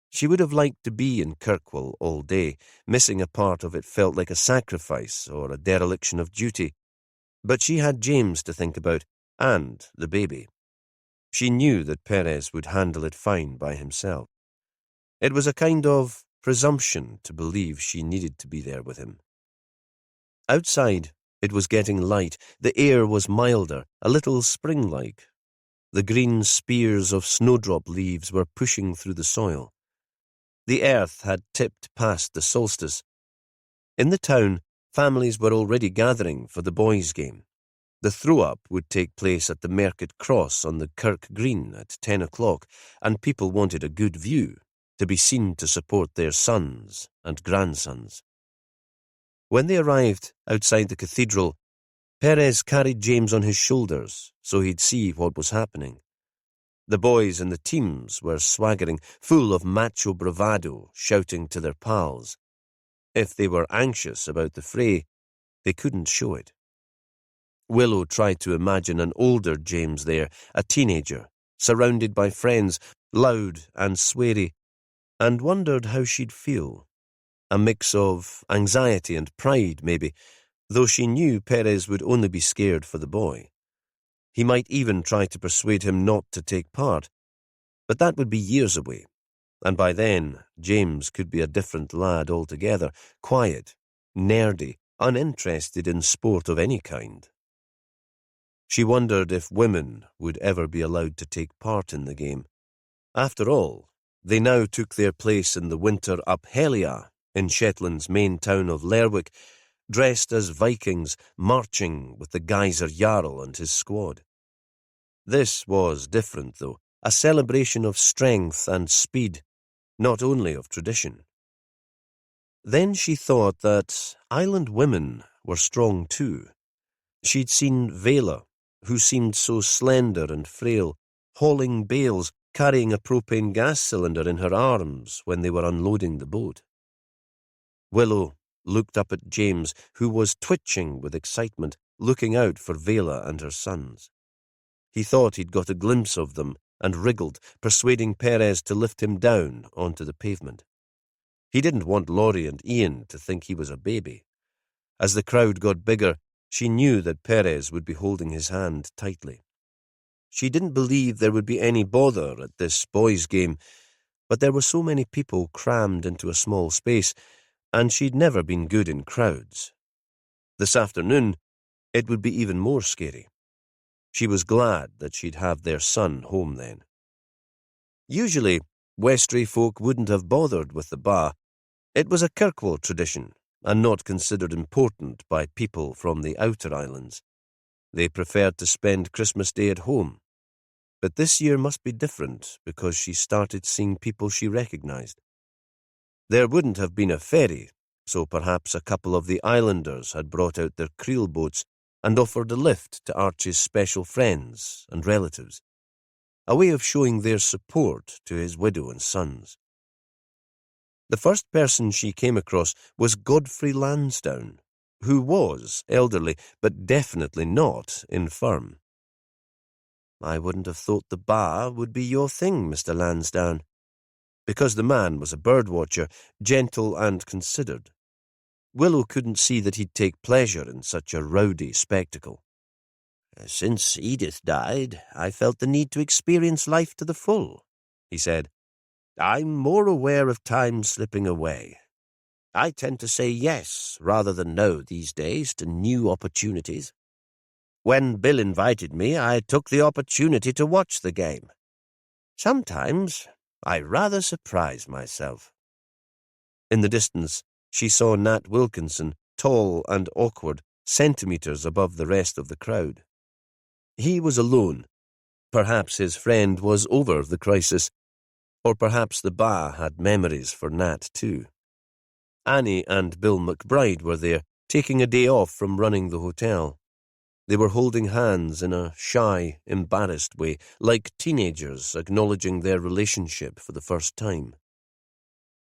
She would have liked to be in Kirkwall all day. Missing a part of it felt like a sacrifice or a dereliction of duty. But she had James to think about, and the baby. She knew that Perez would handle it fine by himself. It was a kind of presumption to believe she needed to be there with him. Outside, it was getting light. The air was milder, a little spring-like. The green spears of snowdrop leaves were pushing through the soil. The earth had tipped past the solstice. In the town, families were already gathering for the boys' game. The throw-up would take place at the Market Cross on the Kirk Green at 10 o'clock, and people wanted a good view, to be seen to support their sons and grandsons. When they arrived outside the cathedral, Perez carried James on his shoulders so he'd see what was happening. The boys and the teams were swaggering, full of macho bravado, shouting to their pals. If they were anxious about the fray, they couldn't show it. Willow tried to imagine an older James there, a teenager, surrounded by friends, loud and sweary, and wondered how she'd feel. A mix of anxiety and pride, maybe, though she knew Perez would only be scared for the boy. He might even try to persuade him not to take part, but that would be years away, and by then James could be a different lad altogether, quiet, nerdy, uninterested in sport of any kind. She wondered if women would ever be allowed to take part in the game. After all, they now took their place in the winter Uphelia in Shetland's main town of Lerwick, dressed as Vikings, marching with the Geyser Jarl and his squad. This was different, though, a celebration of strength and speed, not only of tradition. Then she thought that island women were strong too. She'd seen Vela, who seemed so slender and frail, hauling bales, carrying a propane gas cylinder in her arms when they were unloading the boat. Willow looked up at James, who was twitching with excitement, looking out for Vela and her sons. He thought he'd got a glimpse of them and wriggled, persuading Perez to lift him down onto the pavement. He didn't want Laurie and Ian to think he was a baby. As the crowd got bigger, she knew that Perez would be holding his hand tightly. She didn't believe there would be any bother at this boys' game, but there were so many people crammed into a small space, and she'd never been good in crowds. This afternoon, it would be even more scary. She was glad that she'd have their son home then. Usually, Westray folk wouldn't have bothered with the ba. It was a Kirkwall tradition, and not considered important by people from the outer islands. They preferred to spend Christmas Day at home. But this year must be different because she started seeing people she recognised. There wouldn't have been a ferry, so perhaps a couple of the islanders had brought out their creel boats and offered a lift to Archie's special friends and relatives, a way of showing their support to his widow and sons. The first person she came across was Godfrey Lansdowne, who was elderly, but definitely not infirm. "I wouldn't have thought the ba would be your thing, Mr. Lansdowne," because the man was a bird-watcher, gentle and considered. Willow couldn't see that he'd take pleasure in such a rowdy spectacle. "Since Edith died, I felt the need to experience life to the full," he said. "I'm more aware of time slipping away. I tend to say yes rather than no these days to new opportunities. When Bill invited me, I took the opportunity to watch the game. Sometimes I rather surprise myself." In the distance, she saw Nat Wilkinson, tall and awkward, centimetres above the rest of the crowd. He was alone. Perhaps his friend was over the crisis, or perhaps the ba had memories for Nat too. Annie and Bill McBride were there, taking a day off from running the hotel. They were holding hands in a shy, embarrassed way, like teenagers acknowledging their relationship for the first time.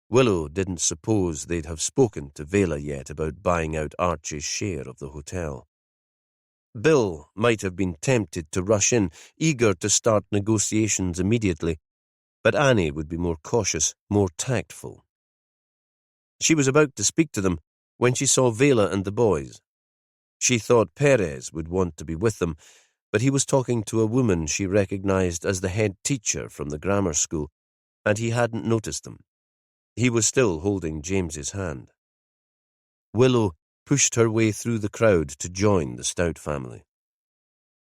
Willow didn't suppose they'd have spoken to Vela yet about buying out Archie's share of the hotel. Bill might have been tempted to rush in, eager to start negotiations immediately, but Annie would be more cautious, more tactful. She was about to speak to them when she saw Vela and the boys. She thought Perez would want to be with them, but he was talking to a woman she recognised as the head teacher from the grammar school, and he hadn't noticed them. He was still holding James's hand. Willow pushed her way through the crowd to join the Stout family.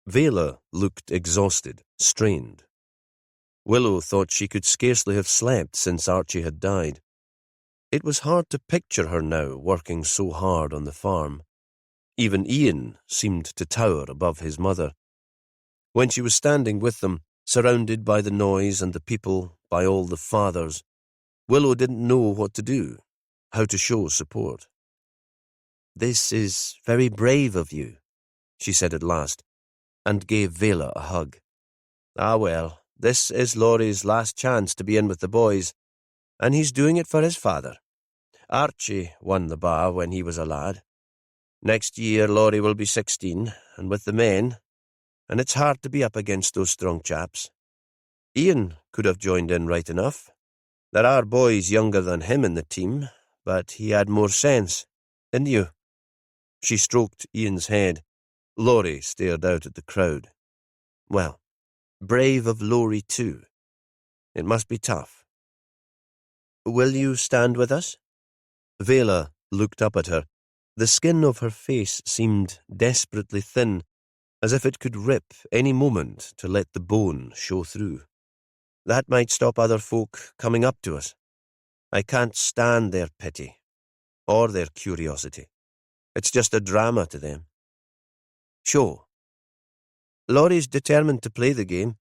Vela looked exhausted, strained. Willow thought she could scarcely have slept since Archie had died. It was hard to picture her now working so hard on the farm. Even Ian seemed to tower above his mother. When she was standing with them, surrounded by the noise and the people, by all the fathers, Willow didn't know what to do, how to show support. "This is very brave of you," she said at last, and gave Vela a hug. "Ah, well, this is Laurie's last chance to be in with the boys, and he's doing it for his father. Archie won the ba when he was a lad. Next year Laurie will be 16, and with the men, and it's hard to be up against those strong chaps. Ian could have joined in right enough. There are boys younger than him in the team, but he had more sense, didn't you?" She stroked Ian's head. Laurie stared out at the crowd. "Well, brave of Laurie too. It must be tough. Will you stand with us?" Vela looked up at her. The skin of her face seemed desperately thin, as if it could rip any moment to let the bone show through. "That might stop other folk coming up to us. I can't stand their pity, or their curiosity. It's just a drama to them." "Sure." Laurie's determined to play the game.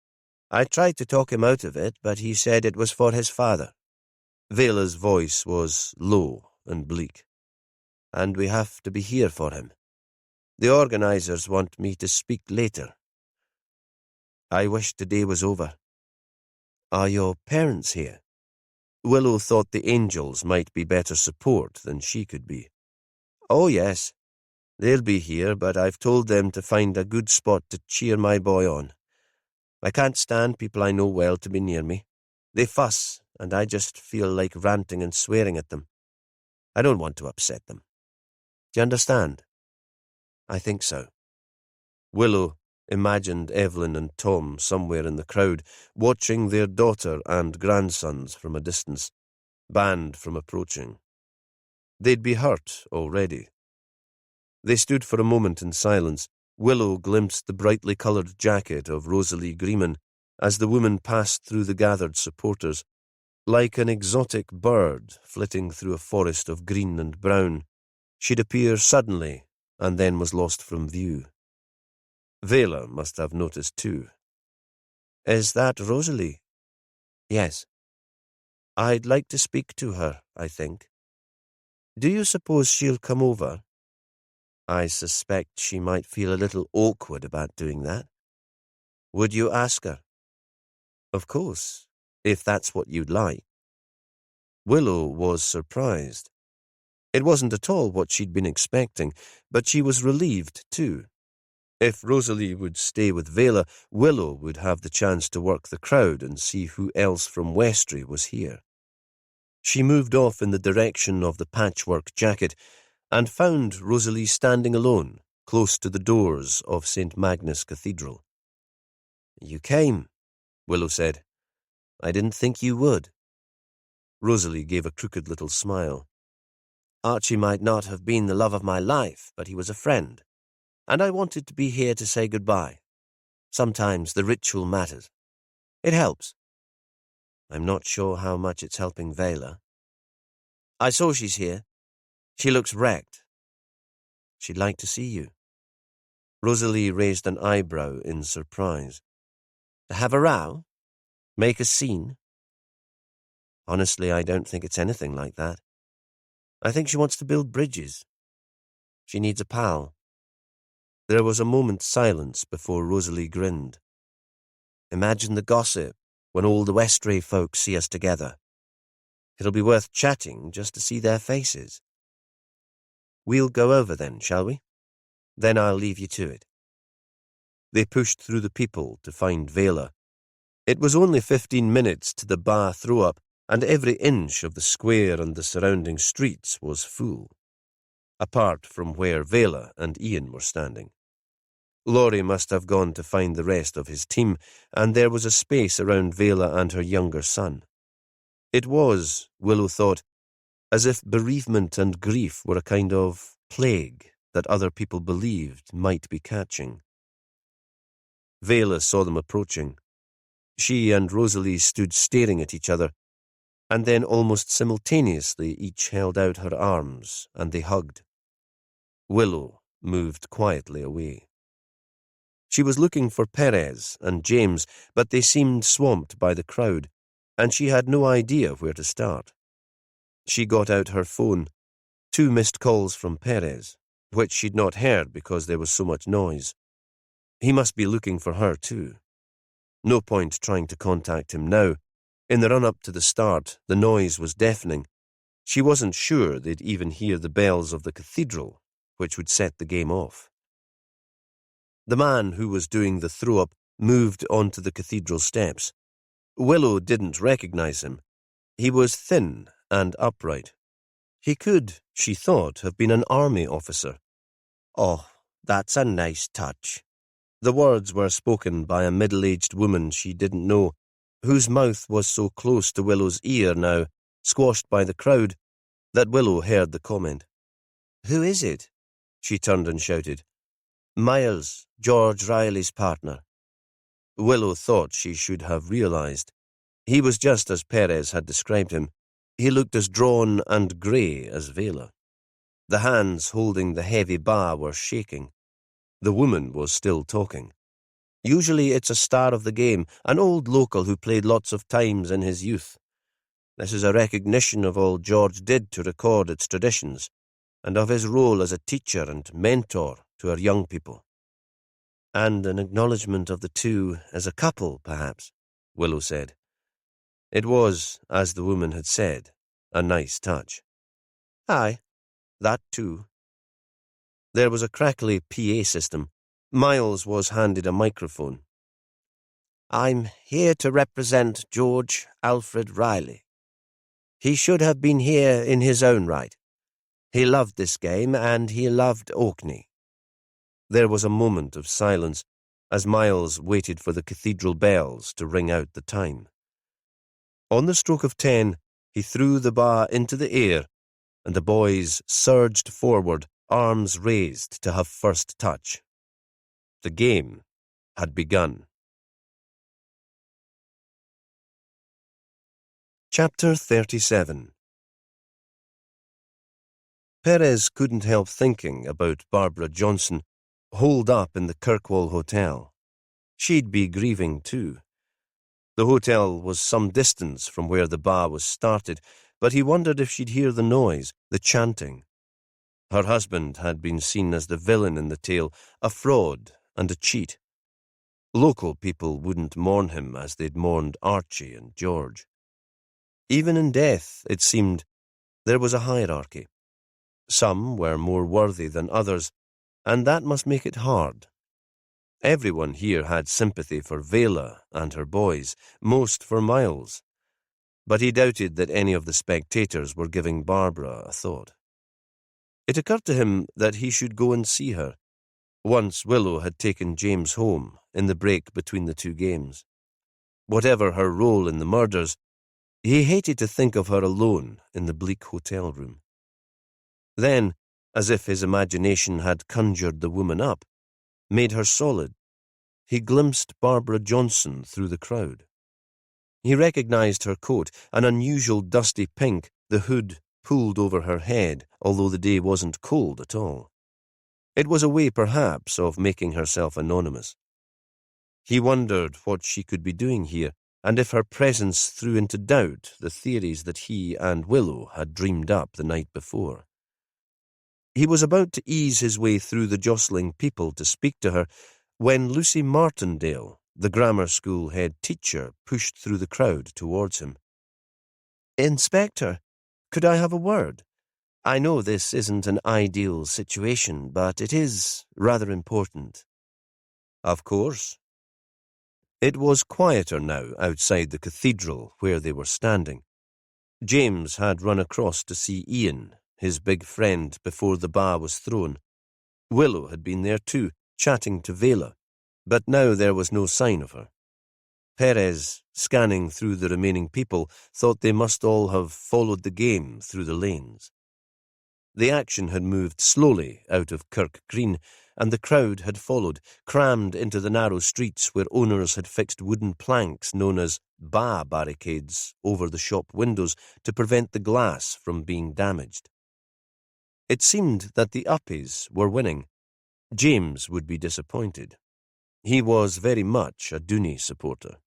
I tried to talk him out of it, but he said it was for his father." Vela's voice was low and bleak. "And we have to be here for him. The organisers want me to speak later. I wish today was over." "Are your parents here?" Willow thought the angels might be better support than she could be. "Oh, yes. They'll be here, but I've told them to find a good spot to cheer my boy on. I can't stand people I know well to be near me. They fuss, and I just feel like ranting and swearing at them. I don't want to upset them. Do you understand?" "I think so." Willow imagined Evelyn and Tom somewhere in the crowd, watching their daughter and grandsons from a distance, banned from approaching. They'd be hurt already. They stood for a moment in silence. Willow glimpsed the brightly coloured jacket of Rosalie Greeman as the woman passed through the gathered supporters, like an exotic bird flitting through a forest of green and brown. She'd appear suddenly and then was lost from view. Vela must have noticed too. "Is that Rosalie?" "Yes." "I'd like to speak to her, I think. Do you suppose she'll come over?" "I suspect she might feel a little awkward about doing that." "Would you ask her?" "Of course, if that's what you'd like." Willow was surprised. It wasn't at all what she'd been expecting, but she was relieved too. If Rosalie would stay with Vela, Willow would have the chance to work the crowd and see who else from Westray was here. She moved off in the direction of the patchwork jacket and found Rosalie standing alone, close to the doors of St. Magnus Cathedral. "You came," Willow said. "I didn't think you would." Rosalie gave a crooked little smile. "Archie might not have been the love of my life, but he was a friend, and I wanted to be here to say goodbye. Sometimes the ritual matters. It helps." "I'm not sure how much it's helping Vela." "I saw she's here. She looks wrecked." "She'd like to see you." Rosalie raised an eyebrow in surprise. "To have a row? Make a scene?" "Honestly, I don't think it's anything like that. I think she wants to build bridges. She needs a pal." There was a moment's silence before Rosalie grinned. "Imagine the gossip when all the Westray folk see us together. It'll be worth chatting just to see their faces." "We'll go over then, shall we? Then I'll leave you to it." They pushed through the people to find Vela. It was only 15 minutes to the bar throw-up, and every inch of the square and the surrounding streets was full, apart from where Vela and Ian were standing. Laurie must have gone to find the rest of his team, and there was a space around Vela and her younger son. It was, Willow thought, as if bereavement and grief were a kind of plague that other people believed might be catching. Vela saw them approaching. She and Rosalie stood staring at each other, and then almost simultaneously each held out her arms, and they hugged. Willow moved quietly away. She was looking for Perez and James, but they seemed swamped by the crowd, and she had no idea where to start. She got out her phone, 2 missed calls from Perez, which she'd not heard because there was so much noise. He must be looking for her too. No point trying to contact him now. In the run-up to the start, the noise was deafening. She wasn't sure they'd even hear the bells of the cathedral, which would set the game off. The man who was doing the throw-up moved onto the cathedral steps. Willow didn't recognize him. He was thin and upright. He could, she thought, have been an army officer. "Oh, that's a nice touch." The words were spoken by a middle-aged woman she didn't know, whose mouth was so close to Willow's ear now, squashed by the crowd, that Willow heard the comment. "Who is it?" She turned and shouted. "Miles, George Riley's partner." Willow thought she should have realized. He was just as Perez had described him. He looked as drawn and grey as Vela. The hands holding the heavy bar were shaking. The woman was still talking. Usually it's a star of the game, an old local who played lots of times in his youth. This is a recognition of all George did to record its traditions, and of his role as a teacher and mentor to our young people. And an acknowledgement of the two as a couple, perhaps, Willow said. It was, as the woman had said, a nice touch. Aye, that too. There was a crackly PA system. Miles was handed a microphone. I'm here to represent George Alfred Riley. He should have been here in his own right. He loved this game, and he loved Orkney. There was a moment of silence as Miles waited for the cathedral bells to ring out the time. On the stroke of 10, he threw the bar into the air, and the boys surged forward, arms raised to have first touch. The game had begun. Chapter 37. Perez couldn't help thinking about Barbara Johnson, holed up in the Kirkwall Hotel. She'd be grieving too. The hotel was some distance from where the bar was started, but he wondered if she'd hear the noise, the chanting. Her husband had been seen as the villain in the tale, a fraud and a cheat. Local people wouldn't mourn him as they'd mourned Archie and George. Even in death, it seemed, there was a hierarchy. Some were more worthy than others, and that must make it hard. Everyone here had sympathy for Vela and her boys, most for Miles. But he doubted that any of the spectators were giving Barbara a thought. It occurred to him that he should go and see her. Once Willow had taken James home in the break between the two games. Whatever her role in the murders, he hated to think of her alone in the bleak hotel room. Then, as if his imagination had conjured the woman up, made her solid, he glimpsed Barbara Johnson through the crowd. He recognized her coat, an unusual dusty pink, the hood pulled over her head, although the day wasn't cold at all. It was a way, perhaps, of making herself anonymous. He wondered what she could be doing here, and if her presence threw into doubt the theories that he and Willow had dreamed up the night before. He was about to ease his way through the jostling people to speak to her when Lucy Martindale, the grammar school head teacher, pushed through the crowd towards him. "Inspector, could I have a word? I know this isn't an ideal situation, but it is rather important." "Of course." It was quieter now outside the cathedral where they were standing. James had run across to see Ian, his big friend, before the bar was thrown. Willow had been there too, chatting to Vela, but now there was no sign of her. Perez, scanning through the remaining people, thought they must all have followed the game through the lanes. The action had moved slowly out of Kirk Green, and the crowd had followed, crammed into the narrow streets where owners had fixed wooden planks known as bar barricades over the shop windows to prevent the glass from being damaged. It seemed that the uppies were winning. James would be disappointed. He was very much a Dooney supporter.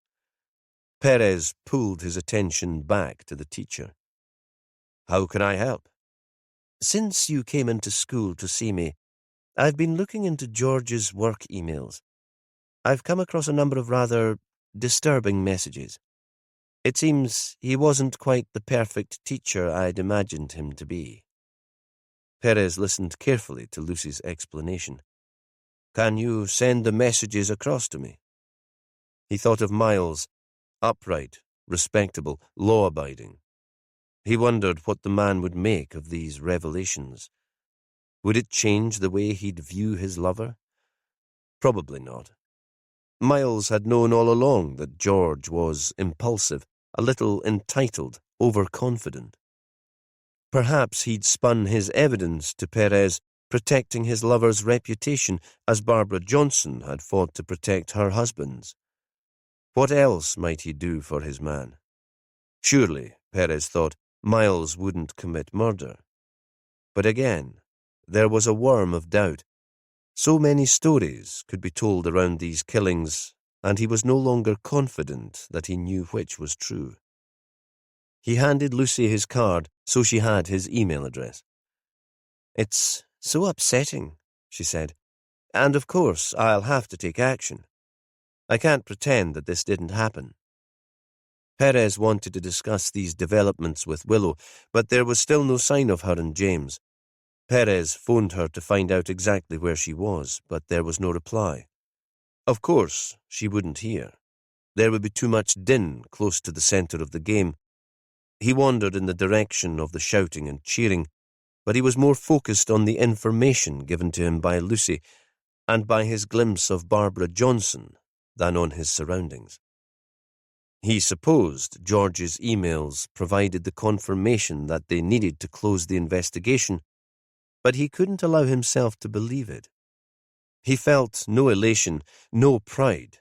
Perez pulled his attention back to the teacher. "How can I help?" "Since you came into school to see me, I've been looking into George's work emails. I've come across a number of rather disturbing messages. It seems he wasn't quite the perfect teacher I'd imagined him to be." Perez listened carefully to Lucy's explanation. "Can you send the messages across to me?" He thought of Miles, upright, respectable, law-abiding. He wondered what the man would make of these revelations. Would it change the way he'd view his lover? Probably not. Miles had known all along that George was impulsive, a little entitled, overconfident. Perhaps he'd spun his evidence to Perez, protecting his lover's reputation as Barbara Johnson had fought to protect her husband's. What else might he do for his man? Surely, Perez thought, Miles wouldn't commit murder. But again, there was a worm of doubt. So many stories could be told around these killings, and he was no longer confident that he knew which was true. He handed Lucy his card so she had his email address. "It's so upsetting," she said, "and of course I'll have to take action. I can't pretend that this didn't happen." Perez wanted to discuss these developments with Willow, but there was still no sign of her and James. Perez phoned her to find out exactly where she was, but there was no reply. Of course, she wouldn't hear. There would be too much din close to the centre of the game. He wandered in the direction of the shouting and cheering, but he was more focused on the information given to him by Lucy and by his glimpse of Barbara Johnson than on his surroundings. He supposed George's emails provided the confirmation that they needed to close the investigation, but he couldn't allow himself to believe it. He felt no elation, no pride.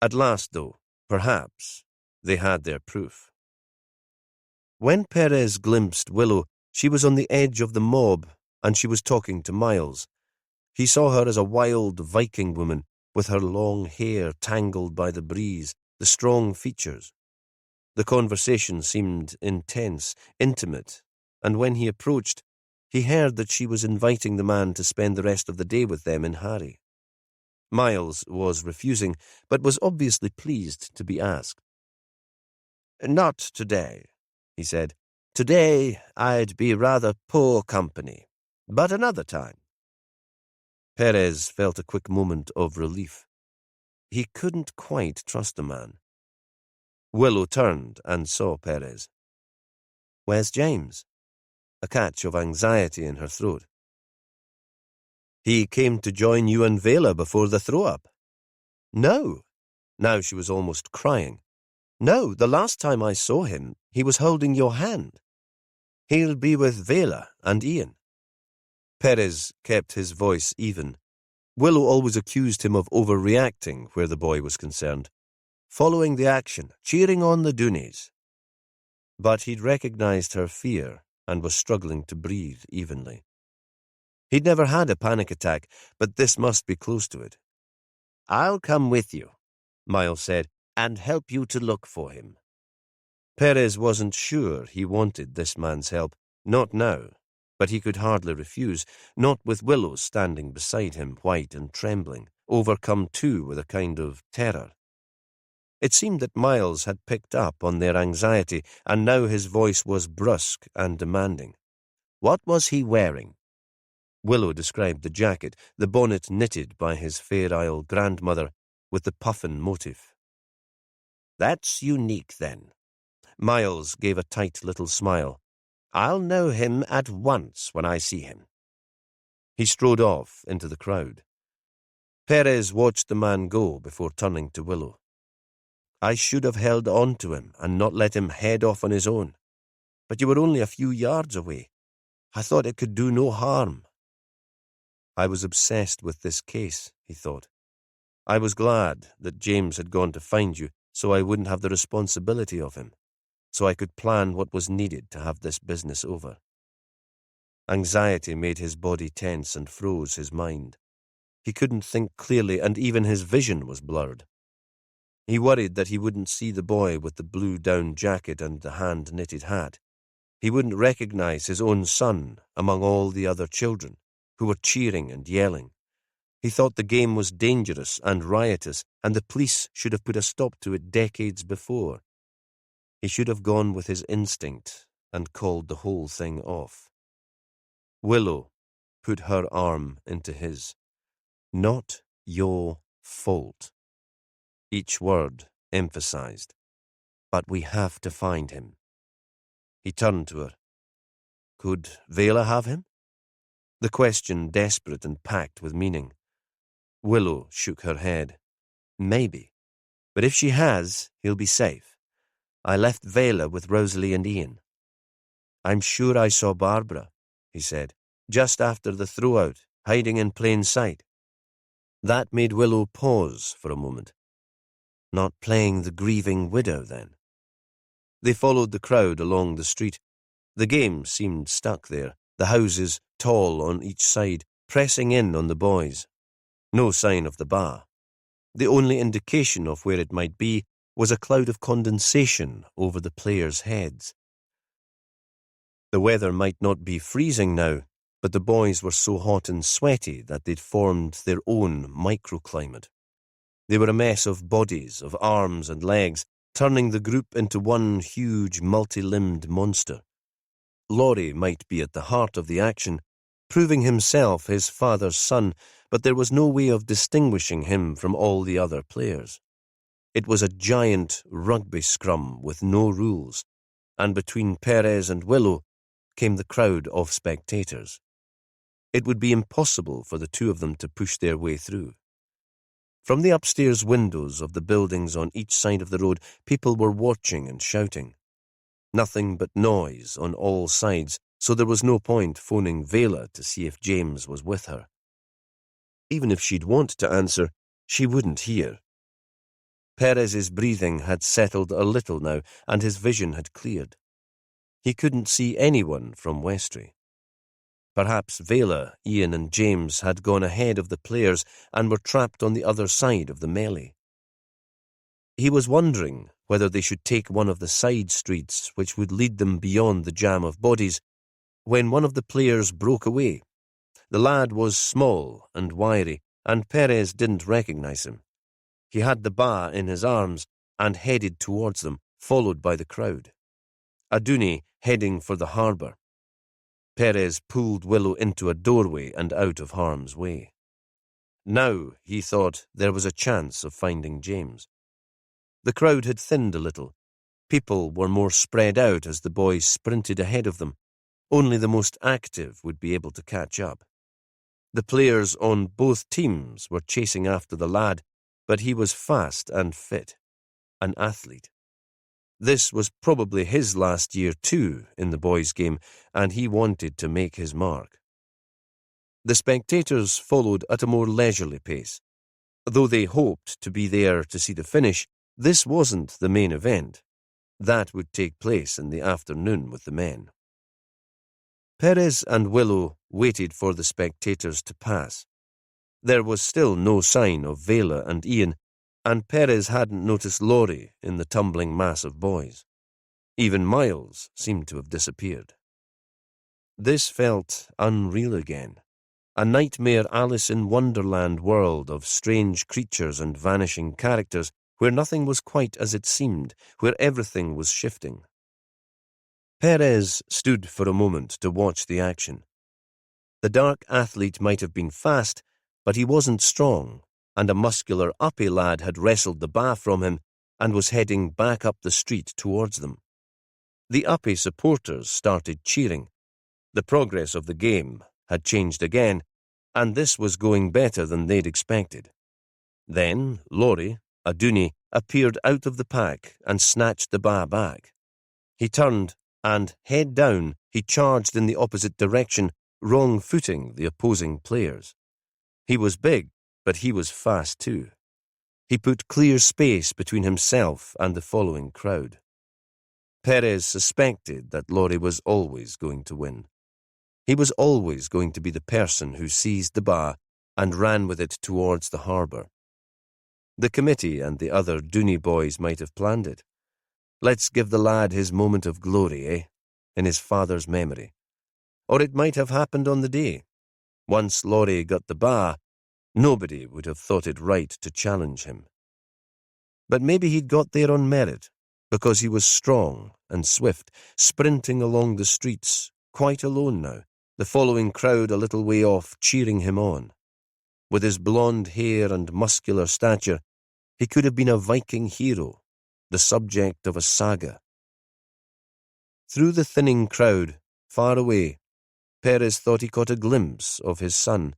At last, though, perhaps, they had their proof. When Perez glimpsed Willow, she was on the edge of the mob, and she was talking to Miles. He saw her as a wild Viking woman, with her long hair tangled by the breeze, the strong features. The conversation seemed intense, intimate, and when he approached, he heard that she was inviting the man to spend the rest of the day with them in Harry. Miles was refusing, but was obviously pleased to be asked. "Not today," he said. "Today I'd be rather poor company, but another time." Perez felt a quick moment of relief. He couldn't quite trust the man. Willow turned and saw Perez. "Where's James?" A catch of anxiety in her throat. "He came to join you and Vela before the throw-up." "No." Now she was almost crying. "No, the last time I saw him, he was holding your hand. He'll be with Vela and Ian." Perez kept his voice even. Willow always accused him of overreacting where the boy was concerned. Following the action, cheering on the Dooneys. But he'd recognized her fear and was struggling to breathe evenly. He'd never had a panic attack, but this must be close to it. "I'll come with you," Miles said, "and help you to look for him." Perez wasn't sure he wanted this man's help, not now, but he could hardly refuse, not with Willow standing beside him, white and trembling, overcome too with a kind of terror. It seemed that Miles had picked up on their anxiety, and now his voice was brusque and demanding. "What was he wearing?" Willow described the jacket, the bonnet knitted by his Fair Isle grandmother, with the puffin motif. "That's unique, then." Miles gave a tight little smile. "I'll know him at once when I see him." He strode off into the crowd. Perez watched the man go before turning to Willow. "I should have held on to him and not let him head off on his own. But you were only a few yards away. I thought it could do no harm." "I was obsessed with this case," he thought. "I was glad that James had gone to find you so I wouldn't have the responsibility of him, so I could plan what was needed to have this business over." Anxiety made his body tense and froze his mind. He couldn't think clearly, and even his vision was blurred. He worried that he wouldn't see the boy with the blue down jacket and the hand-knitted hat. He wouldn't recognize his own son among all the other children, who were cheering and yelling. He thought the game was dangerous and riotous, and the police should have put a stop to it decades before. He should have gone with his instinct and called the whole thing off. Willow put her arm into his. "Not your fault." Each word emphasized. "But we have to find him." He turned to her. "Could Vela have him?" The question desperate and packed with meaning. Willow shook her head. "Maybe. But if she has, he'll be safe. I left Vela with Rosalie and Ian." "I'm sure I saw Barbara," he said, "just after the throw-out, hiding in plain sight." That made Willow pause for a moment. Not playing the grieving widow, then? They followed the crowd along the street. The game seemed stuck there, the houses, tall on each side, pressing in on the boys. No sign of the bar. The only indication of where it might be was a cloud of condensation over the players' heads. The weather might not be freezing now, but the boys were so hot and sweaty that they'd formed their own microclimate. They were a mess of bodies, of arms and legs, turning the group into one huge multi-limbed monster. Laurie might be at the heart of the action, proving himself his father's son, but there was no way of distinguishing him from all the other players. It was a giant rugby scrum with no rules, and between Perez and Willow came the crowd of spectators. It would be impossible for the two of them to push their way through. From the upstairs windows of the buildings on each side of the road, people were watching and shouting. Nothing but noise on all sides, so there was no point phoning Vela to see if James was with her. Even if she'd want to answer, she wouldn't hear. Perez's breathing had settled a little now, and his vision had cleared. He couldn't see anyone from Westry. Perhaps Vela, Ian and James had gone ahead of the players and were trapped on the other side of the melee. He was wondering whether they should take one of the side streets which would lead them beyond the jam of bodies, when one of the players broke away. The lad was small and wiry, and Perez didn't recognize him. He had the bar in his arms and headed towards them, followed by the crowd. Aduni heading for the harbour. Perez pulled Willow into a doorway and out of harm's way. Now, he thought, there was a chance of finding James. The crowd had thinned a little. People were more spread out as the boys sprinted ahead of them. Only the most active would be able to catch up. The players on both teams were chasing after the lad, but he was fast and fit, an athlete. This was probably his last year too in the boys' game, and he wanted to make his mark. The spectators followed at a more leisurely pace. Though they hoped to be there to see the finish, this wasn't the main event. That would take place in the afternoon with the men. Perez and Willow waited for the spectators to pass. There was still no sign of Vela and Ian, and Perez hadn't noticed Laurie in the tumbling mass of boys. Even Miles seemed to have disappeared. This felt unreal again. A nightmare Alice in Wonderland world of strange creatures and vanishing characters, where nothing was quite as it seemed, where everything was shifting. Perez stood for a moment to watch the action. The dark athlete might have been fast, but he wasn't strong, and a muscular uppy lad had wrestled the bar from him and was heading back up the street towards them. The uppy supporters started cheering. The progress of the game had changed again, and this was going better than they'd expected. Then Laurie, Aduni, appeared out of the pack and snatched the bar back. He turned, and, head down, he charged in the opposite direction, wrong-footing the opposing players. He was big, but he was fast too. He put clear space between himself and the following crowd. Perez suspected that Laurie was always going to win. He was always going to be the person who seized the bar and ran with it towards the harbour. The committee and the other Dooney boys might have planned it. Let's give the lad his moment of glory, in his father's memory. Or it might have happened on the day. Once Laurie got the bar, nobody would have thought it right to challenge him. But maybe he'd got there on merit, because he was strong and swift, sprinting along the streets, quite alone now, the following crowd a little way off cheering him on. With his blonde hair and muscular stature, he could have been a Viking hero, the subject of a saga. Through the thinning crowd, far away, Perez thought he caught a glimpse of his son,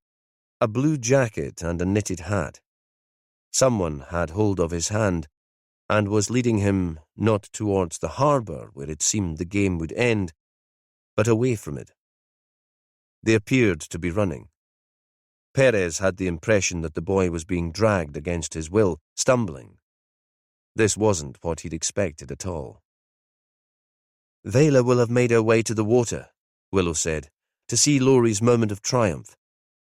a blue jacket and a knitted hat. Someone had hold of his hand and was leading him not towards the harbour where it seemed the game would end, but away from it. They appeared to be running. Perez had the impression that the boy was being dragged against his will, stumbling. This wasn't what he'd expected at all. "Vela will have made her way to the water," Willow said, "to see Laurie's moment of triumph.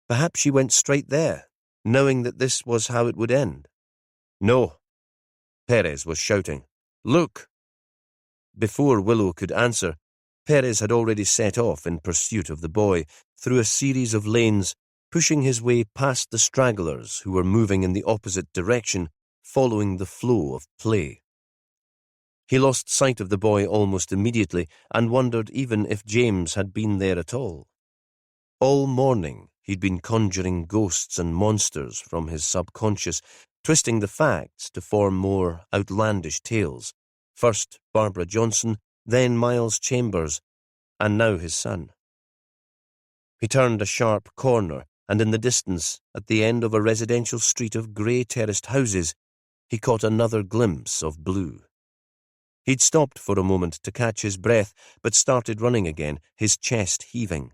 Perhaps she went straight there. knowing that this was how it would end. "No," Perez was shouting. "Look!" Before Willow could answer, Perez had already set off in pursuit of the boy through a series of lanes, pushing his way past the stragglers who were moving in the opposite direction, following the flow of play. He lost sight of the boy almost immediately and wondered even if James had been there at all. All morning he'd been conjuring ghosts and monsters from his subconscious, twisting the facts to form more outlandish tales. First Barbara Johnson, then Miles Chambers, and now his son. He turned a sharp corner, and in the distance, at the end of a residential street of grey terraced houses, he caught another glimpse of blue. He'd stopped for a moment to catch his breath, but started running again, his chest heaving.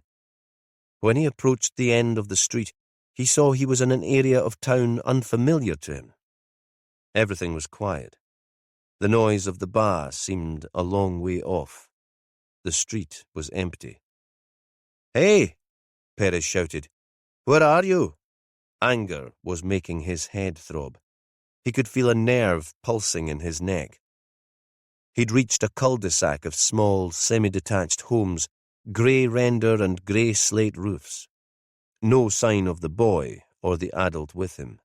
When he approached the end of the street, he saw he was in an area of town unfamiliar to him. Everything was quiet. The noise of the bar seemed a long way off. The street was empty. "Hey!" Perez shouted. "Where are you?" Anger was making his head throb. He could feel a nerve pulsing in his neck. He'd reached a cul-de-sac of small, semi-detached homes, grey render and grey slate roofs. No sign of the boy or the adult with him.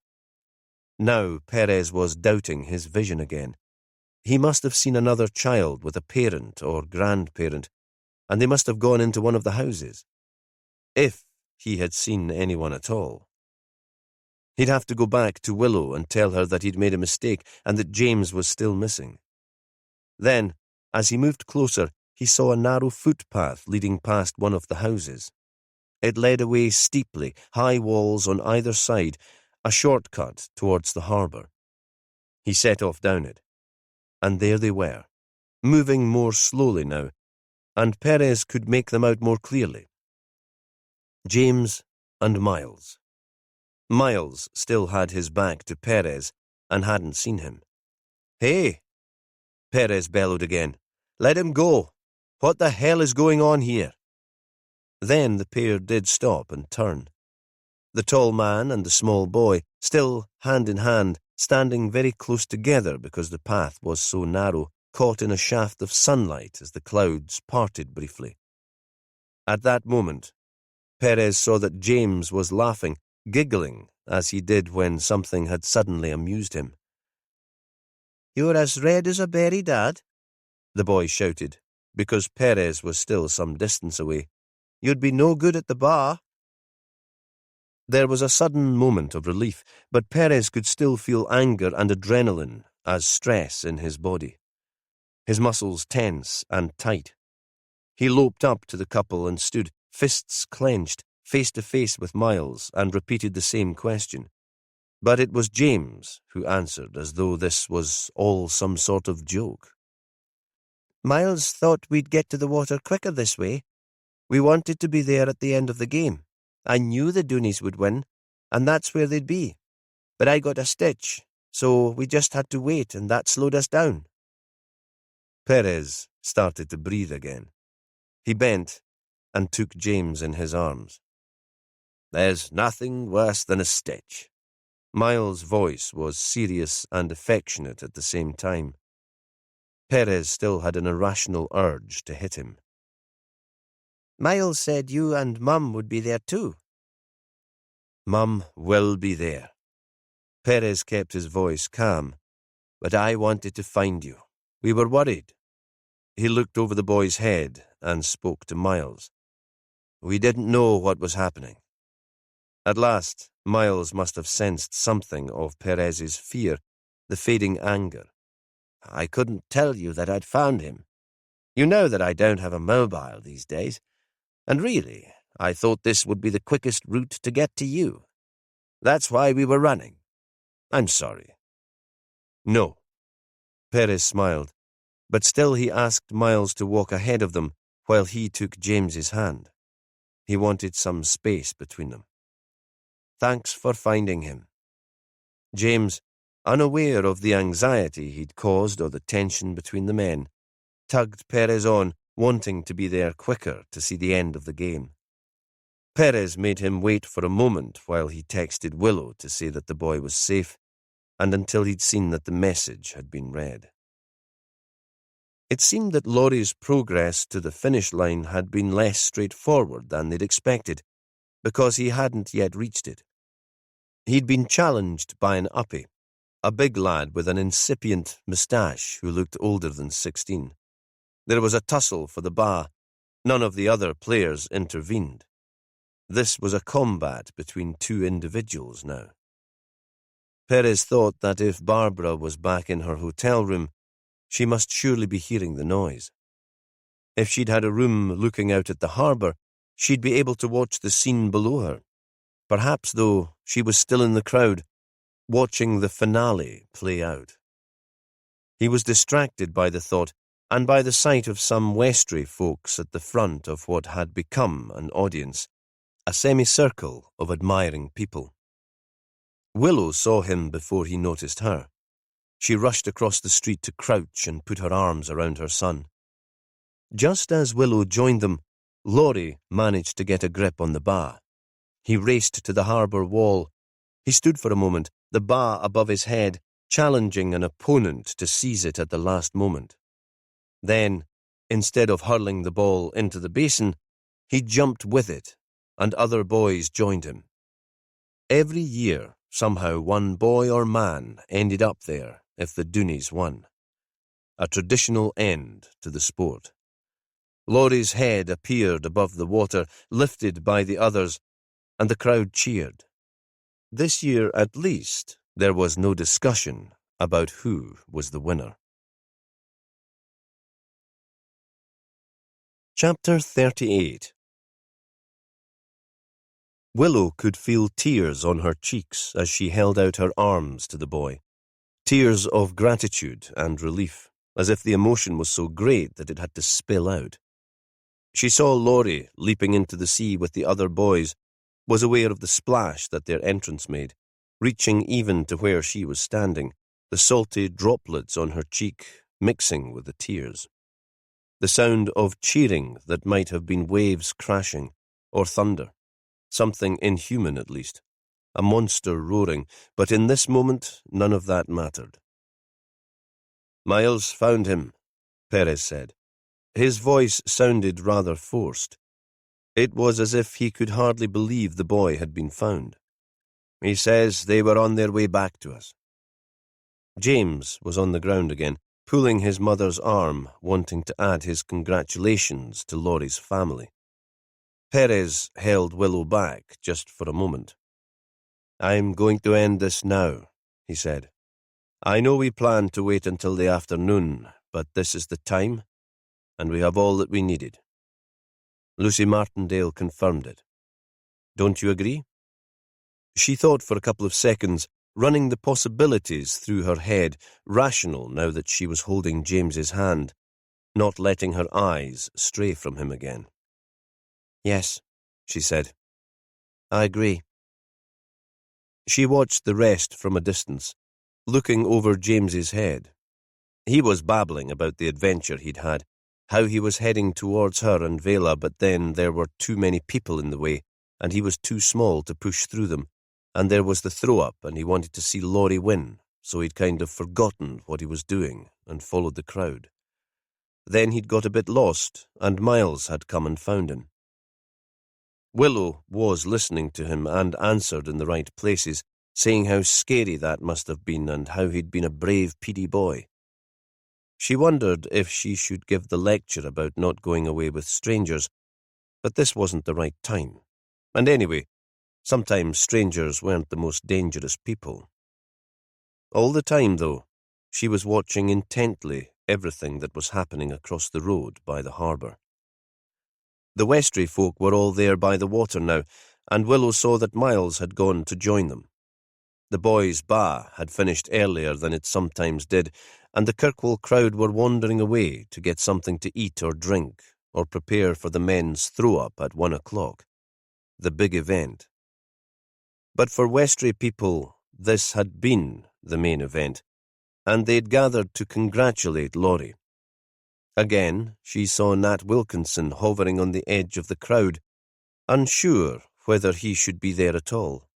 Now Perez was doubting his vision again. He must have seen another child with a parent or grandparent, and they must have gone into one of the houses. If he had seen anyone at all. He'd have to go back to Willow and tell her that he'd made a mistake and that James was still missing. Then, as he moved closer, he saw a narrow footpath leading past one of the houses. It led away steeply, high walls on either side, a shortcut towards the harbour. He set off down it. And there they were, moving more slowly now, and Perez could make them out more clearly. James and Miles. Miles still had his back to Perez and hadn't seen him. "Hey!" Perez bellowed again. "Let him go! What the hell is going on here?" Then the pair did stop and turn. The tall man and the small boy, still hand in hand, standing very close together because the path was so narrow, caught in a shaft of sunlight as the clouds parted briefly. At that moment, Perez saw that James was laughing, giggling, as he did when something had suddenly amused him. "You're as red as a berry, Dad," the boy shouted, because Perez was still some distance away. "You'd be no good at the bar." There was a sudden moment of relief, but Perez could still feel anger and adrenaline as stress in his body. His muscles tense and tight. He loped up to the couple and stood, fists clenched, face to face with Miles, and repeated the same question. But it was James who answered as though this was all some sort of joke. "Miles thought we'd get to the water quicker this way. We wanted to be there at the end of the game. I knew the Doonies would win, and that's where they'd be. But I got a stitch, so we just had to wait, and that slowed us down." Perez started to breathe again. He bent and took James in his arms. "There's nothing worse than a stitch." Miles' voice was serious and affectionate at the same time. Perez still had an irrational urge to hit him. "Miles said you and Mum would be there too." "Mum will be there." Perez kept his voice calm. "But I wanted to find you. We were worried." He looked over the boy's head and spoke to Miles. "We didn't know what was happening." At last, Miles must have sensed something of Perez's fear, the fading anger. "I couldn't tell you that I'd found him. You know that I don't have a mobile these days. And really, I thought this would be the quickest route to get to you. That's why we were running. I'm sorry." "No." Perez smiled, but still he asked Miles to walk ahead of them while he took James's hand. He wanted some space between them. "Thanks for finding him." James, unaware of the anxiety he'd caused or the tension between the men, tugged Perez on, wanting to be there quicker to see the end of the game. Perez made him wait for a moment while he texted Willow to say that the boy was safe, and until he'd seen that the message had been read. It seemed that Laurie's progress to the finish line had been less straightforward than they'd expected, because he hadn't yet reached it. He'd been challenged by an uppie, a big lad with an incipient moustache who looked older than 16. There was a tussle for the bar. None of the other players intervened. This was a combat between two individuals now. Perez thought that if Barbara was back in her hotel room, she must surely be hearing the noise. If she'd had a room looking out at the harbour, she'd be able to watch the scene below her. Perhaps, though, she was still in the crowd, watching the finale play out. He was distracted by the thought and by the sight of some Westray folks at the front of what had become an audience, a semicircle of admiring people. Willow saw him before he noticed her. She rushed across the street to crouch and put her arms around her son. Just as Willow joined them, Laurie managed to get a grip on the bar. He raced to the harbour wall. He stood for a moment, the bar above his head, challenging an opponent to seize it at the last moment. Then, instead of hurling the ball into the basin, he jumped with it, and other boys joined him. Every year, somehow one boy or man ended up there if the Doonies won. A traditional end to the sport. Laurie's head appeared above the water, lifted by the others, and the crowd cheered. This year, at least, there was no discussion about who was the winner. Chapter 38. Willow could feel tears on her cheeks as she held out her arms to the boy. Tears of gratitude and relief, as if the emotion was so great that it had to spill out. She saw Laurie leaping into the sea with the other boys, was aware of the splash that their entrance made, reaching even to where she was standing, the salty droplets on her cheek mixing with the tears. The sound of cheering that might have been waves crashing, or thunder. Something inhuman at least, a monster roaring, but in this moment none of that mattered. "Miles found him," Perez said. His voice sounded rather forced. It was as if he could hardly believe the boy had been found. "He says they were on their way back to us." James was on the ground again, pulling his mother's arm, wanting to add his congratulations to Laurie's family. Perez held Willow back just for a moment. "I'm going to end this now," he said. "I know we planned to wait until the afternoon, but this is the time, and we have all that we needed." Lucy Martindale confirmed it. "Don't you agree?" She thought for a couple of seconds, running the possibilities through her head, rational now that she was holding James's hand, not letting her eyes stray from him again. "Yes," she said. "I agree." She watched the rest from a distance, looking over James's head. He was babbling about the adventure he'd had, how he was heading towards her and Vela, but then there were too many people in the way, and he was too small to push through them, and there was the throw-up, and he wanted to see Laurie win, so he'd kind of forgotten what he was doing and followed the crowd. Then he'd got a bit lost, and Miles had come and found him. Willow was listening to him and answered in the right places, saying how scary that must have been and how he'd been a brave, peedy boy. She wondered if she should give the lecture about not going away with strangers, but this wasn't the right time. And anyway, sometimes strangers weren't the most dangerous people. All the time, though, she was watching intently everything that was happening across the road by the harbour. The Westray folk were all there by the water now, and Willow saw that Miles had gone to join them. The boys' ba had finished earlier than it sometimes did, and the Kirkwall crowd were wandering away to get something to eat or drink, or prepare for the men's throw-up at 1 o'clock, the big event. But for Westray people, this had been the main event, and they'd gathered to congratulate Laurie. Again, she saw Nat Wilkinson hovering on the edge of the crowd, unsure whether he should be there at all.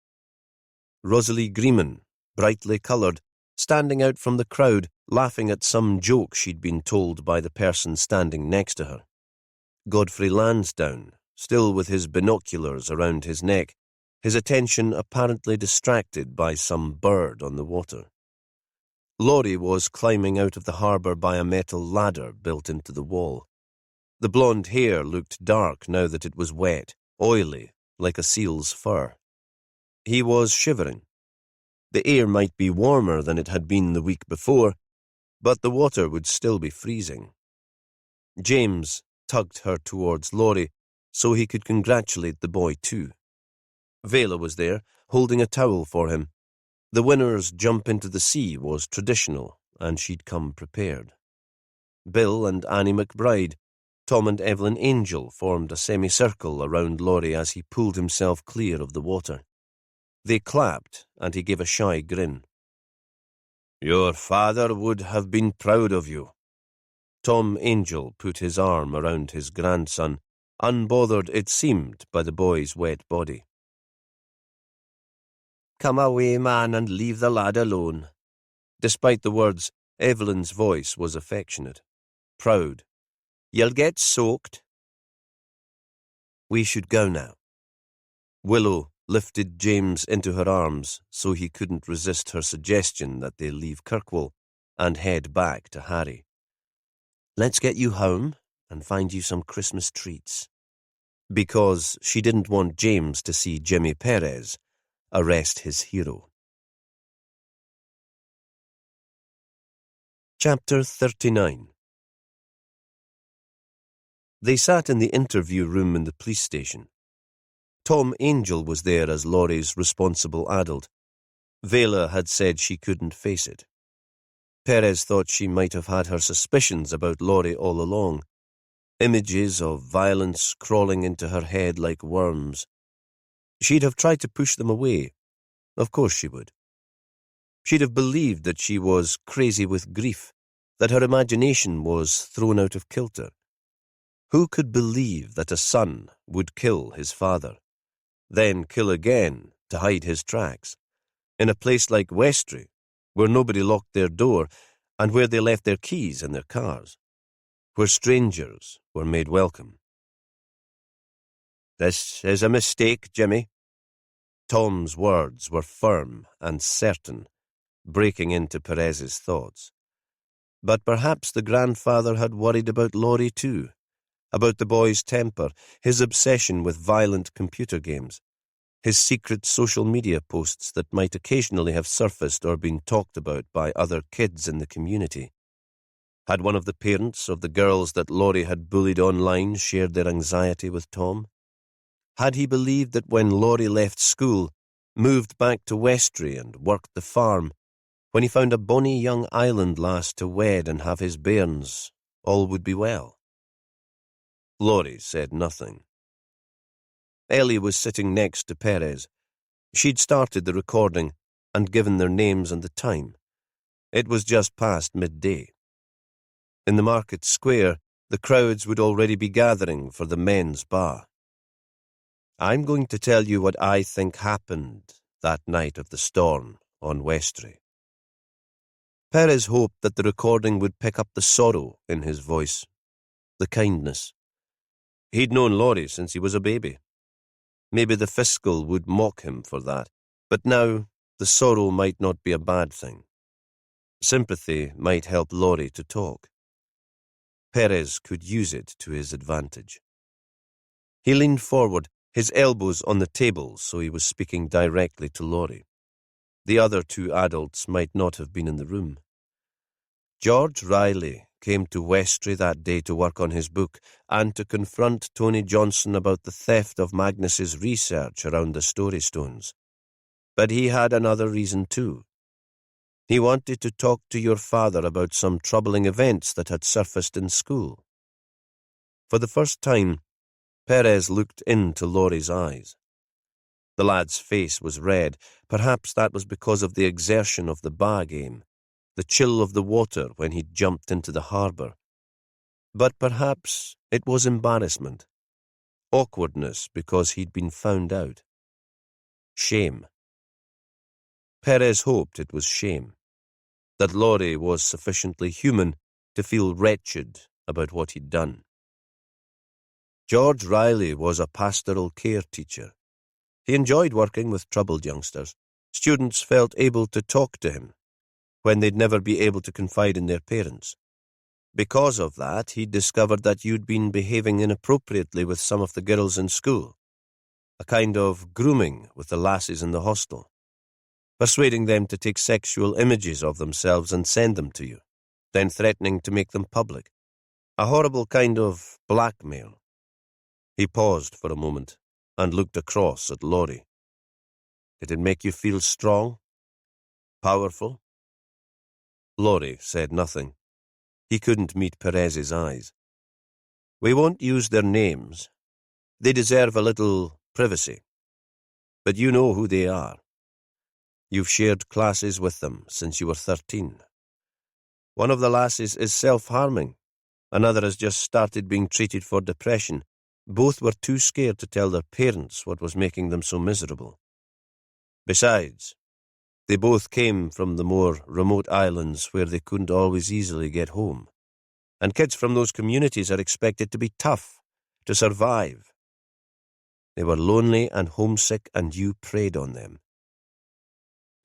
Rosalie Greeman, brightly coloured, standing out from the crowd, laughing at some joke she'd been told by the person standing next to her. Godfrey Lansdowne, still with his binoculars around his neck, his attention apparently distracted by some bird on the water. Laurie was climbing out of the harbour by a metal ladder built into the wall. The blonde hair looked dark now that it was wet, oily, like a seal's fur. He was shivering. The air might be warmer than it had been the week before, but the water would still be freezing. James tugged her towards Laurie so he could congratulate the boy too. Vela was there, holding a towel for him. The winner's jump into the sea was traditional, and she'd come prepared. Bill and Annie McBride, Tom and Evelyn Angel formed a semicircle around Laurie as he pulled himself clear of the water. They clapped, and he gave a shy grin. "Your father would have been proud of you." Tom Angel put his arm around his grandson, unbothered, it seemed, by the boy's wet body. "Come away, man, and leave the lad alone." Despite the words, Evelyn's voice was affectionate, proud. "You'll get soaked." "We should go now." Willow lifted James into her arms so he couldn't resist her suggestion that they leave Kirkwall and head back to Harry. "Let's get you home and find you some Christmas treats." Because she didn't want James to see Jimmy Perez arrest his hero. Chapter 39. They sat in the interview room in the police station. Tom Angel was there as Laurie's responsible adult. Vela had said she couldn't face it. Perez thought she might have had her suspicions about Laurie all along. Images of violence crawling into her head like worms. She'd have tried to push them away. Of course she would. She'd have believed that she was crazy with grief, that her imagination was thrown out of kilter. Who could believe that a son would kill his father, then kill again to hide his tracks, in a place like Westry, where nobody locked their door and where they left their keys in their cars, where strangers were made welcome? "This is a mistake, Jimmy." Tom's words were firm and certain, breaking into Perez's thoughts. But perhaps the grandfather had worried about Laurie too, about the boy's temper, his obsession with violent computer games, his secret social media posts that might occasionally have surfaced or been talked about by other kids in the community. Had one of the parents of the girls that Laurie had bullied online shared their anxiety with Tom? Had he believed that when Laurie left school, moved back to Westry and worked the farm, when he found a bonny young island lass to wed and have his bairns, all would be well? Laurie said nothing. Ellie was sitting next to Perez. She'd started the recording and given their names and the time. It was just past midday. In the market square, the crowds would already be gathering for the men's bar. "I'm going to tell you what I think happened that night of the storm on Westry." Perez hoped that the recording would pick up the sorrow in his voice, the kindness. He'd known Laurie since he was a baby. Maybe the fiscal would mock him for that, but now the sorrow might not be a bad thing. Sympathy might help Laurie to talk. Perez could use it to his advantage. He leaned forward, his elbows on the table, so he was speaking directly to Laurie. The other two adults might not have been in the room. George Riley came to Westry that day to work on his book and to confront Tony Johnson about the theft of Magnus's research around the Story Stones. But he had another reason too. He wanted to talk to your father about some troubling events that had surfaced in school. For the first time, Perez looked into Laurie's eyes. The lad's face was red. Perhaps that was because of the exertion of the bar game, the chill of the water when he jumped into the harbour. But perhaps it was embarrassment. awkwardness because he'd been found out. Shame. Perez hoped it was shame, that Laurie was sufficiently human to feel wretched about what he'd done. George Riley was a pastoral care teacher. He enjoyed working with troubled youngsters. Students felt able to talk to him when they'd never be able to confide in their parents. Because of that, he'd discovered that you'd been behaving inappropriately with some of the girls in school, a kind of grooming with the lasses in the hostel, persuading them to take sexual images of themselves and send them to you, then threatening to make them public. A horrible kind of blackmail. He paused for a moment and looked across at Laurie. Did it make you feel strong? Powerful? Laurie said nothing. He couldn't meet Perez's eyes. We won't use their names. They deserve a little privacy. But you know who they are. You've shared classes with them since you were 13. One of the lasses is self-harming. Another has just started being treated for depression. Both were too scared to tell their parents what was making them so miserable. Besides, they both came from the more remote islands where they couldn't always easily get home. And kids from those communities are expected to be tough, to survive. They were lonely and homesick, and you preyed on them.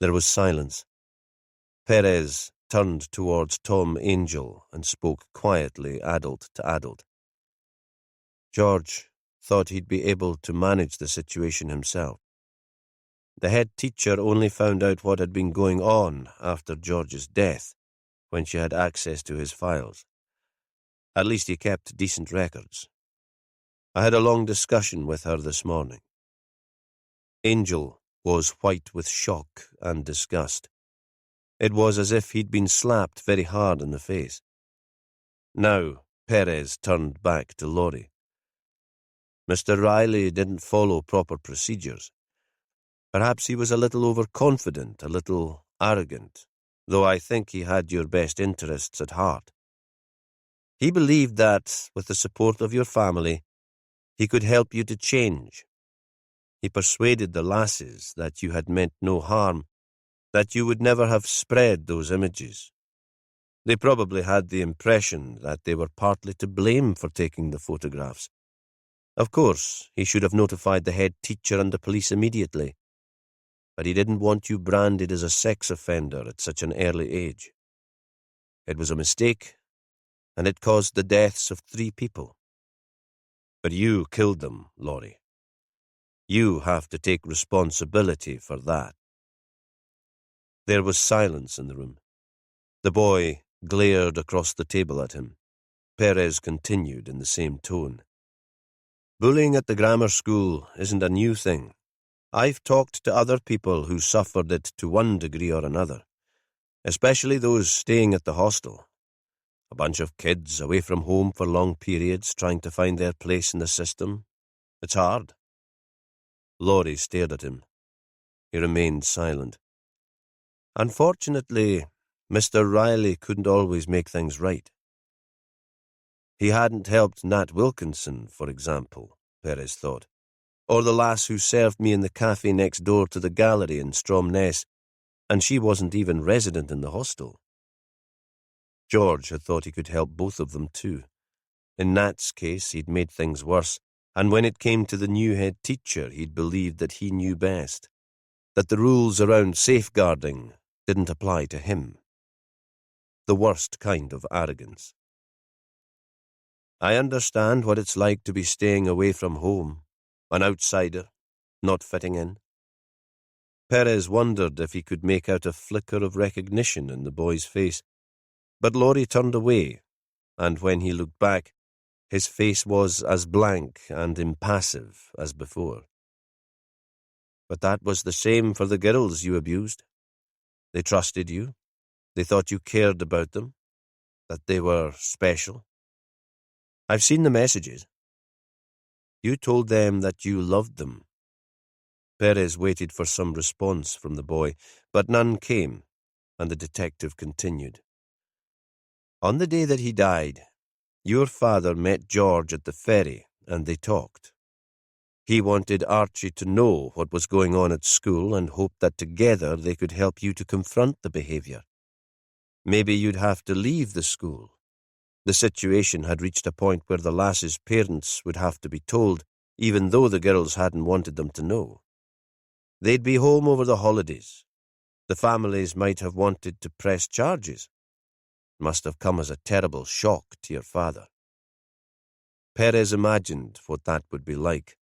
There was silence. Perez turned towards Tom Angel and spoke quietly, adult to adult. George thought he'd be able to manage the situation himself. The head teacher only found out what had been going on after George's death, when she had access to his files. At least he kept decent records. I had a long discussion with her this morning. Angel was white with shock and disgust. It was as if he'd been slapped very hard in the face. Now Perez turned back to Laurie. Mr. Riley didn't follow proper procedures. Perhaps he was a little overconfident, a little arrogant, though I think he had your best interests at heart. He believed that, with the support of your family, he could help you to change. He persuaded the lasses that you had meant no harm, that you would never have spread those images. They probably had the impression that they were partly to blame for taking the photographs. Of course, he should have notified the head teacher and the police immediately, but he didn't want you branded as a sex offender at such an early age. It was a mistake, and it caused the deaths of 3 people. But you killed them, Laurie. You have to take responsibility for that. There was silence in the room. The boy glared across the table at him. Perez continued in the same tone. Bullying at the grammar school isn't a new thing. I've talked to other people who suffered it to one degree or another, especially those staying at the hostel. A bunch of kids away from home for long periods trying to find their place in the system. It's hard. Laurie stared at him. He remained silent. Unfortunately, Mr. Riley couldn't always make things right. He hadn't helped Nat Wilkinson, for example, Perez thought, or the lass who served me in the cafe next door to the gallery in Stromness, and she wasn't even resident in the hostel. George had thought he could help both of them too. In Nat's case, he'd made things worse, and when it came to the new head teacher, he'd believed that he knew best, that the rules around safeguarding didn't apply to him. The worst kind of arrogance. I understand what it's like to be staying away from home, an outsider, not fitting in. Perez wondered if he could make out a flicker of recognition in the boy's face, but Laurie turned away, and when he looked back, his face was as blank and impassive as before. But that was the same for the girls you abused. They trusted you. They thought you cared about them, that they were special. I've seen the messages. You told them that you loved them. Perez waited for some response from the boy, but none came, and the detective continued. On the day that he died, your father met George at the ferry, and they talked. He wanted Archie to know what was going on at school and hoped that together they could help you to confront the behaviour. Maybe you'd have to leave the school. The situation had reached a point where the lass's parents would have to be told, even though the girls hadn't wanted them to know. They'd be home over the holidays. The families might have wanted to press charges. Must have come as a terrible shock to your father. Perez imagined what that would be like,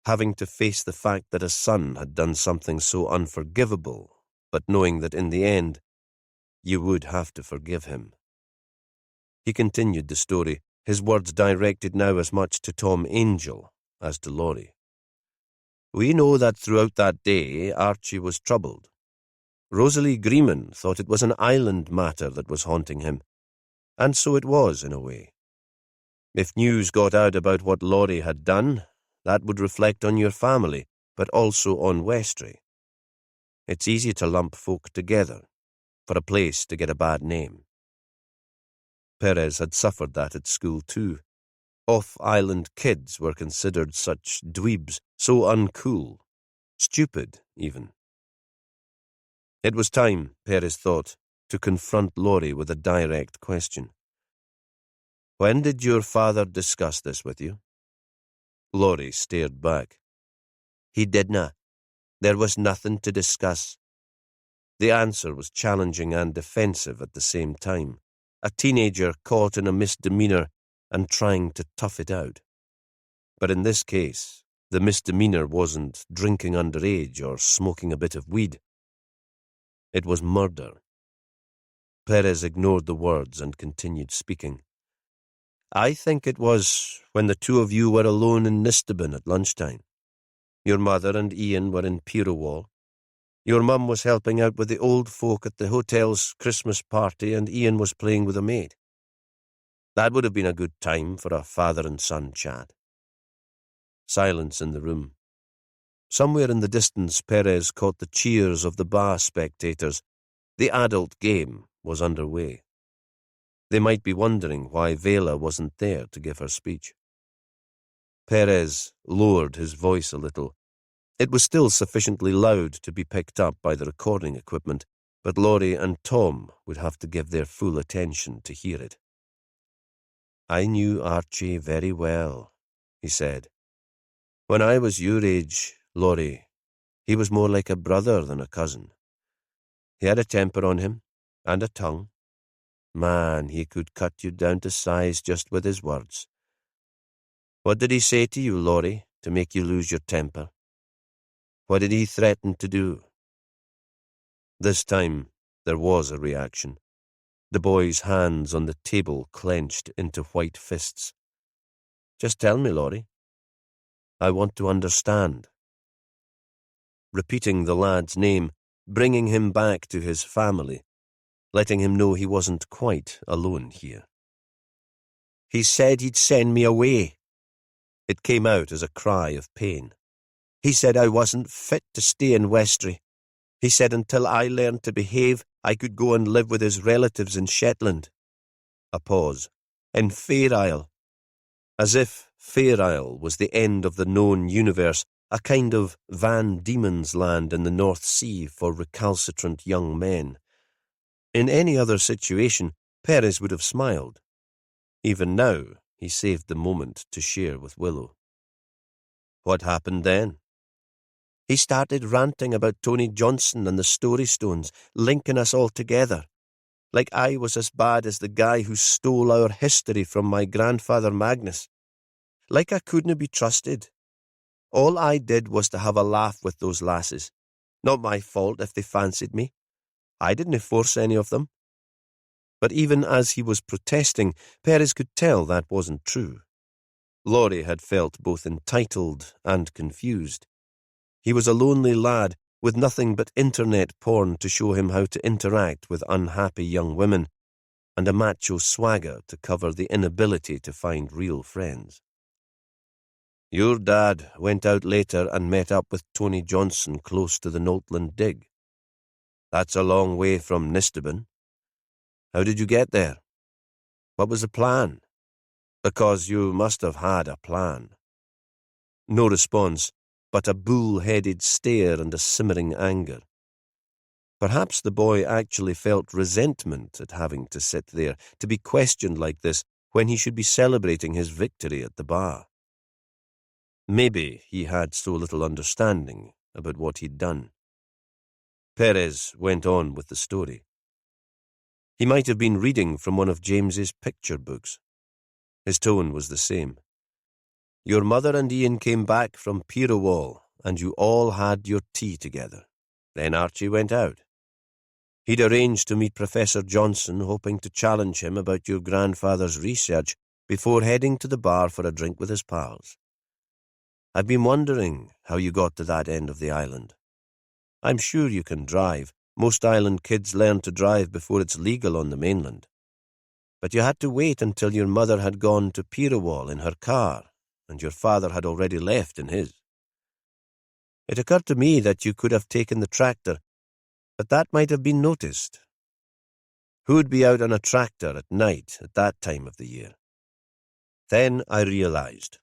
having to face the fact that a son had done something so unforgivable, but knowing that in the end, you would have to forgive him. He continued the story, his words directed now as much to Tom Angel as to Laurie. We know that throughout that day, Archie was troubled. Rosalie Greeman thought it was an island matter that was haunting him, and so it was in a way. If news got out about what Laurie had done, that would reflect on your family, but also on Westray. It's easy to lump folk together, for a place to get a bad name. Perez had suffered that at school too. Off-island kids were considered such dweebs, so uncool, stupid even. It was time, Perez thought, to confront Laurie with a direct question. When did your father discuss this with you? Laurie stared back. He didna. There was nothing to discuss. The answer was challenging and defensive at the same time. A teenager caught in a misdemeanor and trying to tough it out. But in this case, the misdemeanor wasn't drinking underage or smoking a bit of weed. It was murder. Perez ignored the words and continued speaking. I think it was when the two of you were alone in Nistabin at lunchtime. Your mother and Ian were in Pirowall. Your mum was helping out with the old folk at the hotel's Christmas party and Ian was playing with a mate. That would have been a good time for a father and son chat. Silence in the room. Somewhere in the distance, Perez caught the cheers of the bar spectators. The adult game was underway. They might be wondering why Vela wasn't there to give her speech. Perez lowered his voice a little. It was still sufficiently loud to be picked up by the recording equipment, but Laurie and Tom would have to give their full attention to hear it. I knew Archie very well, he said. When I was your age, Laurie, he was more like a brother than a cousin. He had a temper on him, and a tongue. Man, he could cut you down to size just with his words. What did he say to you, Laurie, to make you lose your temper? What did he threaten to do? This time, there was a reaction. The boy's hands on the table clenched into white fists. Just tell me, Laurie. I want to understand. Repeating the lad's name, bringing him back to his family, letting him know he wasn't quite alone here. He said he'd send me away. It came out as a cry of pain. He said I wasn't fit to stay in Westray. He said until I learned to behave, I could go and live with his relatives in Shetland. A pause. In Fair Isle. As if Fair Isle was the end of the known universe, a kind of Van Diemen's Land in the North Sea for recalcitrant young men. In any other situation, Perez would have smiled. Even now, he saved the moment to share with Willow. What happened then? He started ranting about Tony Johnson and the Story Stones, linking us all together. Like I was as bad as the guy who stole our history from my grandfather Magnus. Like I couldn't be trusted. All I did was to have a laugh with those lasses. Not my fault if they fancied me. I didn't force any of them. But even as he was protesting, Perez could tell that wasn't true. Laurie had felt both entitled and confused. He was a lonely lad with nothing but internet porn to show him how to interact with unhappy young women, and a macho swagger to cover the inability to find real friends. Your dad went out later and met up with Tony Johnson close to the Noltland dig. That's a long way from Nistabin. How did you get there? What was the plan? Because you must have had a plan. No response, but a bull-headed stare and a simmering anger. Perhaps the boy actually felt resentment at having to sit there, to be questioned like this when he should be celebrating his victory at the bar. Maybe he had so little understanding about what he'd done. Perez went on with the story. He might have been reading from one of James's picture books. His tone was the same. Your mother and Ian came back from Perez, and you all had your tea together. Then Archie went out. He'd arranged to meet Professor Johnson, hoping to challenge him about your grandfather's research before heading to the bar for a drink with his pals. I've been wondering how you got to that end of the island. I'm sure you can drive. Most island kids learn to drive before it's legal on the mainland. But you had to wait until your mother had gone to Perez in her car, and your father had already left in his. It occurred to me that you could have taken the tractor, but that might have been noticed. Who'd be out on a tractor at night at that time of the year? Then I realized.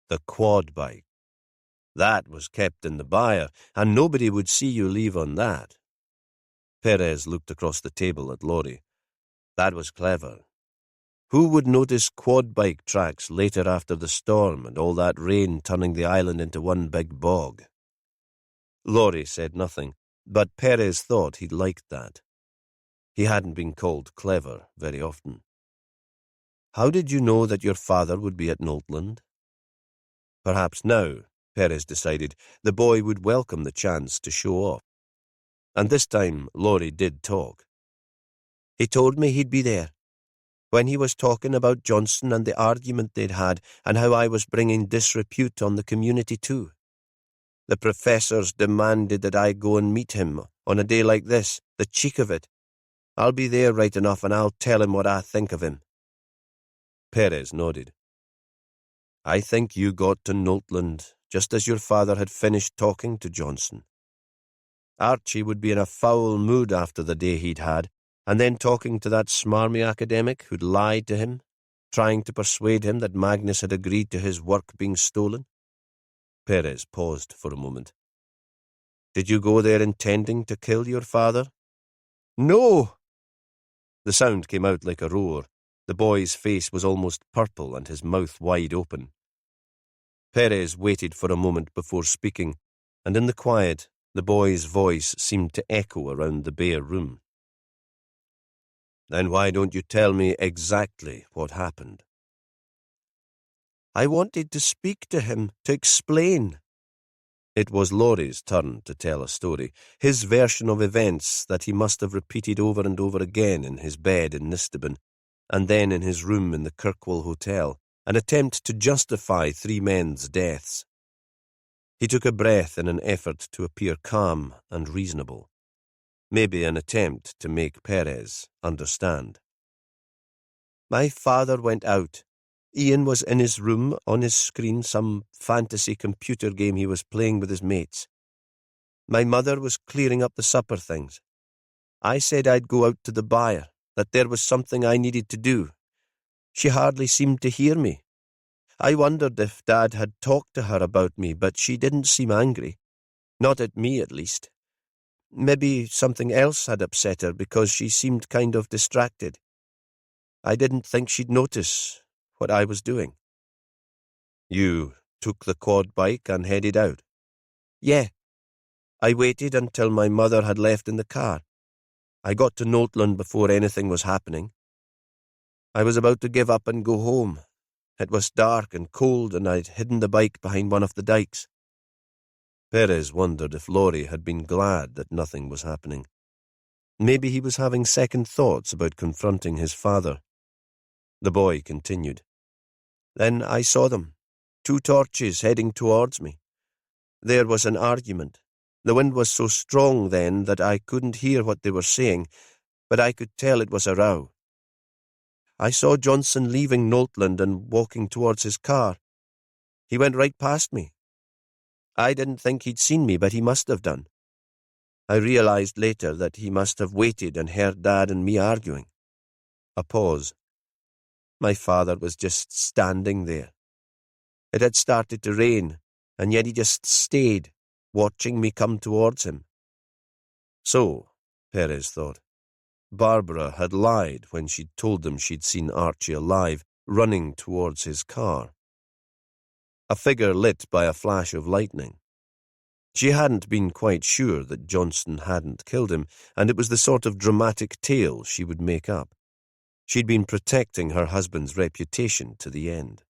The quad bike. That was kept in the byre, and nobody would see you leave on that. Perez looked across the table at Laurie. That was clever. Who would notice quad bike tracks later after the storm and all that rain turning the island into one big bog? Laurie said nothing, but Perez thought he'd liked that. He hadn't been called clever very often. How did you know that your father would be at Noltland? Perhaps now, Perez decided, the boy would welcome the chance to show off. And this time Laurie did talk. He told me he'd be there. When he was talking about Johnson and the argument they'd had and how I was bringing disrepute on the community too. The professors demanded that I go and meet him on a day like this, the cheek of it. I'll be there right enough and I'll tell him what I think of him. Perez nodded. I think you got to Noltland just as your father had finished talking to Johnson. Archie would be in a foul mood after the day he'd had, and then talking to that smarmy academic who'd lied to him, trying to persuade him that Magnus had agreed to his work being stolen. Perez paused for a moment. Did you go there intending to kill your father? No! The sound came out like a roar. The boy's face was almost purple and his mouth wide open. Perez waited for a moment before speaking, and in the quiet, the boy's voice seemed to echo around the bare room. Then why don't you tell me exactly what happened? I wanted to speak to him, to explain. It was Laurie's turn to tell a story, his version of events that he must have repeated over and over again in his bed in Nistaben, and then in his room in the Kirkwall Hotel, an attempt to justify 3 men's deaths. He took a breath in an effort to appear calm and reasonable. Maybe an attempt to make Perez understand. My father went out. Ian was in his room, on his screen, some fantasy computer game he was playing with his mates. My mother was clearing up the supper things. I said I'd go out to the byre, that there was something I needed to do. She hardly seemed to hear me. I wondered if Dad had talked to her about me, but she didn't seem angry. Not at me, at least. Maybe something else had upset her because she seemed kind of distracted. I didn't think she'd notice what I was doing. You took the quad bike and headed out? Yeah. I waited until my mother had left in the car. I got to Noltland before anything was happening. I was about to give up and go home. It was dark and cold, and I'd hidden the bike behind one of the dikes. Perez wondered if Laurie had been glad that nothing was happening. Maybe he was having second thoughts about confronting his father. The boy continued. Then I saw them, 2 torches heading towards me. There was an argument. The wind was so strong then that I couldn't hear what they were saying, but I could tell it was a row. I saw Johnson leaving Noltland and walking towards his car. He went right past me. I didn't think he'd seen me, but he must have done. I realized later that he must have waited and heard Dad and me arguing. A pause. My father was just standing there. It had started to rain, and yet he just stayed, watching me come towards him. So, Perez thought, Barbara had lied when she'd told them she'd seen Archie alive, running towards his car. A figure lit by a flash of lightning. She hadn't been quite sure that Johnson hadn't killed him, and it was the sort of dramatic tale she would make up. She'd been protecting her husband's reputation to the end.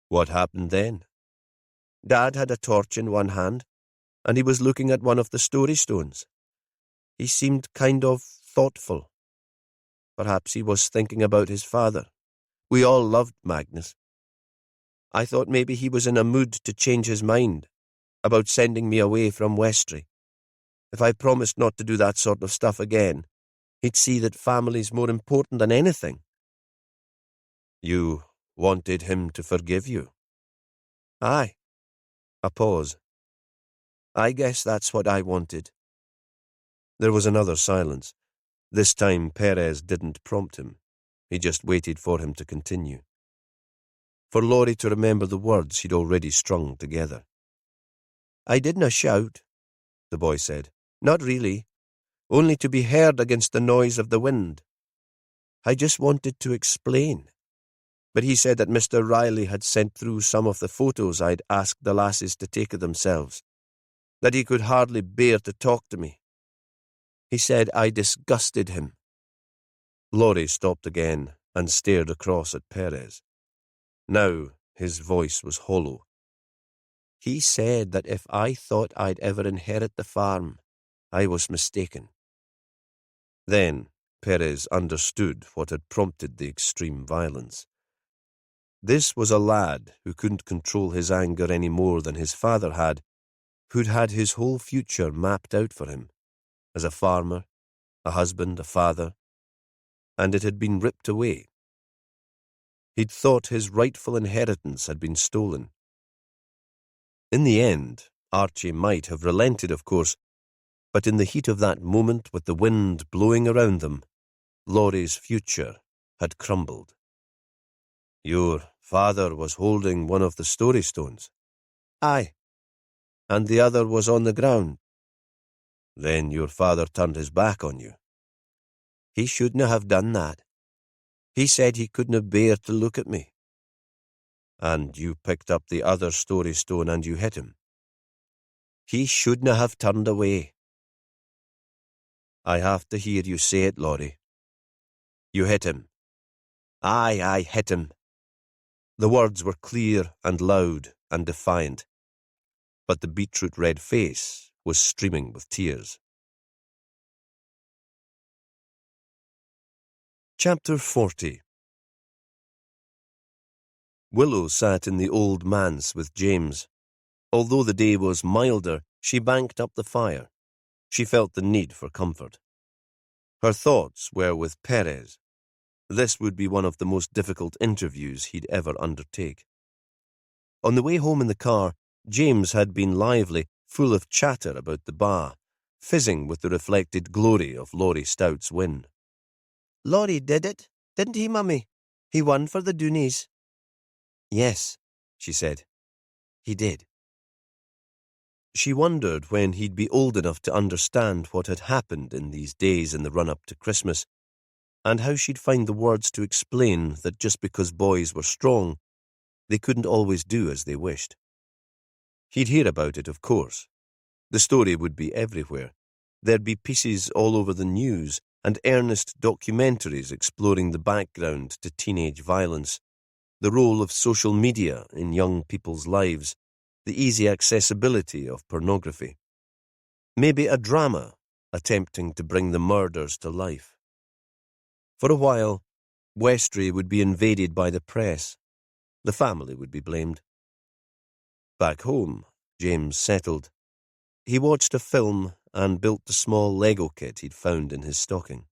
What happened then? Dad had a torch in one hand, and he was looking at one of the story stones. He seemed kind of thoughtful. Perhaps he was thinking about his father. We all loved Magnus. I thought maybe he was in a mood to change his mind about sending me away from Westry. If I promised not to do that sort of stuff again, he'd see that family's more important than anything. You wanted him to forgive you? Aye. A pause. I guess that's what I wanted. There was another silence. This time Perez didn't prompt him. He just waited for him to continue. For Laurie to remember the words he'd already strung together. I didna shout, the boy said. Not really. Only to be heard against the noise of the wind. I just wanted to explain. But he said that Mr. Riley had sent through some of the photos I'd asked the lasses to take of themselves, that he could hardly bear to talk to me. He said I disgusted him. Laurie stopped again and stared across at Perez. Now his voice was hollow. He said that if I thought I'd ever inherit the farm, I was mistaken. Then Perez understood what had prompted the extreme violence. This was a lad who couldn't control his anger any more than his father had, who'd had his whole future mapped out for him, as a farmer, a husband, a father, and it had been ripped away. He'd thought his rightful inheritance had been stolen. In the end, Archie might have relented, of course, but in the heat of that moment with the wind blowing around them, Laurie's future had crumbled. Your father was holding one of the story stones? Aye. And the other was on the ground? Then your father turned his back on you. He shouldn't have done that. He said he couldn't bear to look at me. And you picked up the other story stone and you hit him. He shouldn't have turned away. I have to hear you say it, Laurie. You hit him. Aye, I hit him. The words were clear and loud and defiant, but the beetroot-red face was streaming with tears. Chapter 40. Willow sat in the old manse with James. Although the day was milder, she banked up the fire. She felt the need for comfort. Her thoughts were with Perez. This would be one of the most difficult interviews he'd ever undertake. On the way home in the car, James had been lively, full of chatter about the bar, fizzing with the reflected glory of Laurie Stout's win. Laurie did it, didn't he, Mummy? He won for the Doonies. Yes, she said. He did. She wondered when he'd be old enough to understand what had happened in these days in the run-up to Christmas, and how she'd find the words to explain that just because boys were strong, they couldn't always do as they wished. He'd hear about it, of course. The story would be everywhere. There'd be pieces all over the news and earnest documentaries exploring the background to teenage violence, the role of social media in young people's lives, the easy accessibility of pornography. Maybe a drama attempting to bring the murders to life. For a while, Westry would be invaded by the press. The family would be blamed. Back home, James settled. He watched a film and built the small Lego kit he'd found in his stocking.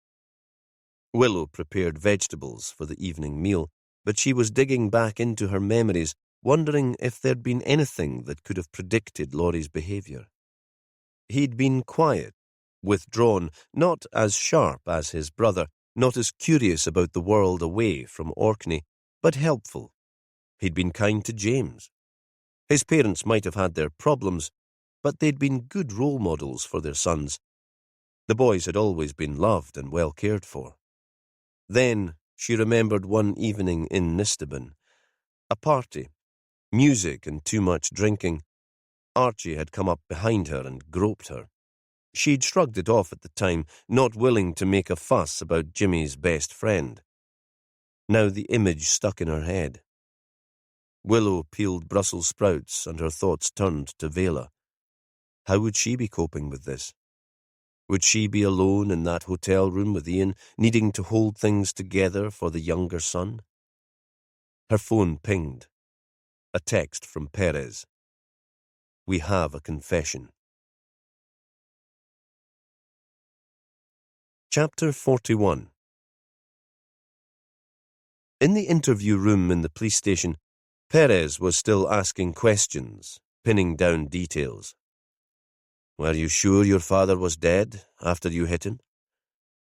Willow prepared vegetables for the evening meal, but she was digging back into her memories, wondering if there'd been anything that could have predicted Laurie's behaviour. He'd been quiet, withdrawn, not as sharp as his brother, not as curious about the world away from Orkney, but helpful. He'd been kind to James. His parents might have had their problems, but they'd been good role models for their sons. The boys had always been loved and well cared for. Then she remembered one evening in Nistabin. A party, music and too much drinking. Archie had come up behind her and groped her. She'd shrugged it off at the time, not willing to make a fuss about Jimmy's best friend. Now the image stuck in her head. Willow peeled Brussels sprouts and her thoughts turned to Vela. How would she be coping with this? Would she be alone in that hotel room with Ian, needing to hold things together for the younger son? Her phone pinged. A text from Perez. We have a confession. Chapter 41. In the interview room in the police station, Perez was still asking questions, pinning down details. Were you sure your father was dead after you hit him?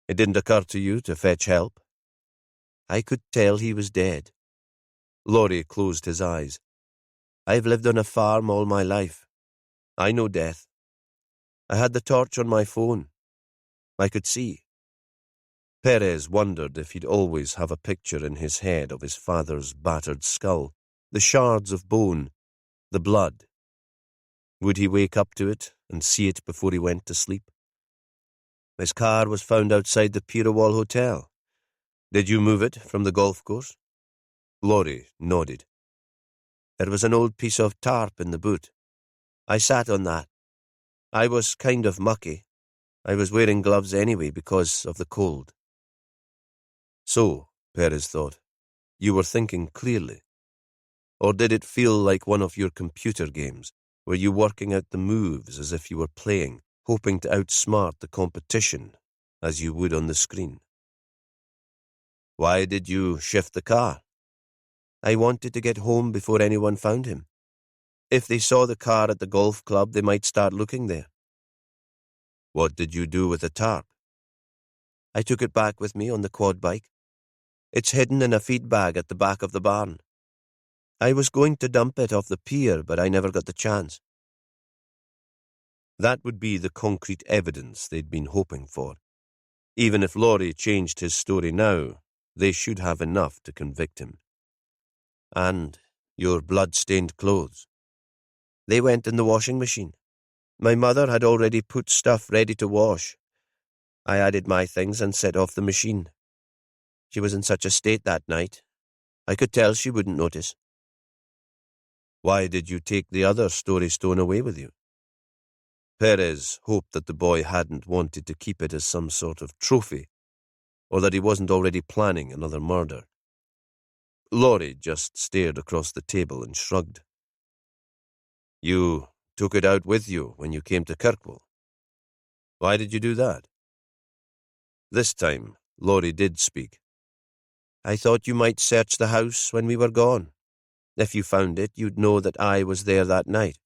It didn't occur to you to fetch help? I could tell he was dead. Laurie closed his eyes. I've lived on a farm all my life. I know death. I had the torch on my phone. I could see. Perez wondered if he'd always have a picture in his head of his father's battered skull, the shards of bone, the blood. Would he wake up to it and see it before he went to sleep? His car was found outside the Pirawall Hotel. Did you move it from the golf course? Laurie nodded. There was an old piece of tarp in the boot. I sat on that. I was kind of mucky. I was wearing gloves anyway because of the cold. So, Perez thought, you were thinking clearly. Or did it feel like one of your computer games? Were you working out the moves as if you were playing, hoping to outsmart the competition, as you would on the screen? Why did you shift the car? I wanted to get home before anyone found him. If they saw the car at the golf club, they might start looking there. What did you do with the tarp? I took it back with me on the quad bike. It's hidden in a feed bag at the back of the barn. I was going to dump it off the pier, but I never got the chance. That would be the concrete evidence they'd been hoping for. Even if Laurie changed his story now, they should have enough to convict him. And your blood-stained clothes. They went in the washing machine. My mother had already put stuff ready to wash. I added my things and set off the machine. She was in such a state that night. I could tell she wouldn't notice. Why did you take the other story stone away with you? Perez hoped that the boy hadn't wanted to keep it as some sort of trophy, or that he wasn't already planning another murder. Laurie just stared across the table and shrugged. You took it out with you when you came to Kirkwall. Why did you do that? This time, Laurie did speak. I thought you might search the house when we were gone. If you found it, you'd know that I was there that night.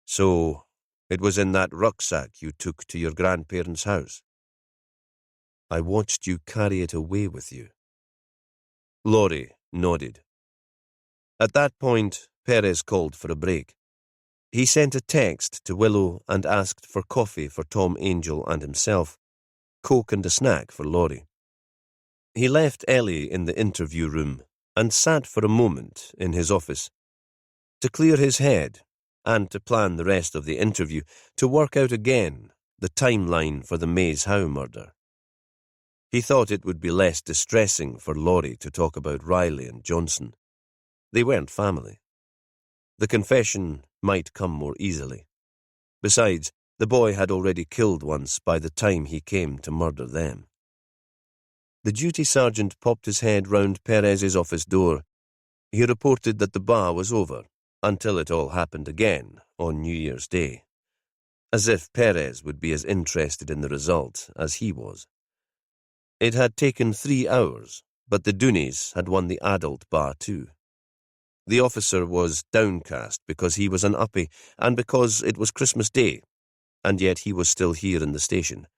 So, it was in that rucksack you took to your grandparents' house. I watched you carry it away with you. Laurie nodded. At that point, Perez called for a break. He sent a text to Willow and asked for coffee for Tom Angel and himself, Coke and a snack for Laurie. He left Ellie in the interview room and sat for a moment in his office to clear his head and to plan the rest of the interview, to work out again the timeline for the Maze Howe murder. He thought it would be less distressing for Laurie to talk about Riley and Johnson. They weren't family. The confession might come more easily. Besides, the boy had already killed once by the time he came to murder them. The duty sergeant popped his head round Perez's office door. He reported that the bar was over, until it all happened again on New Year's Day, as if Perez would be as interested in the result as he was. It had taken 3 hours, but the Dooneys had won the adult bar too. The officer was downcast because he was an uppie and because it was Christmas Day, and yet he was still here in the station.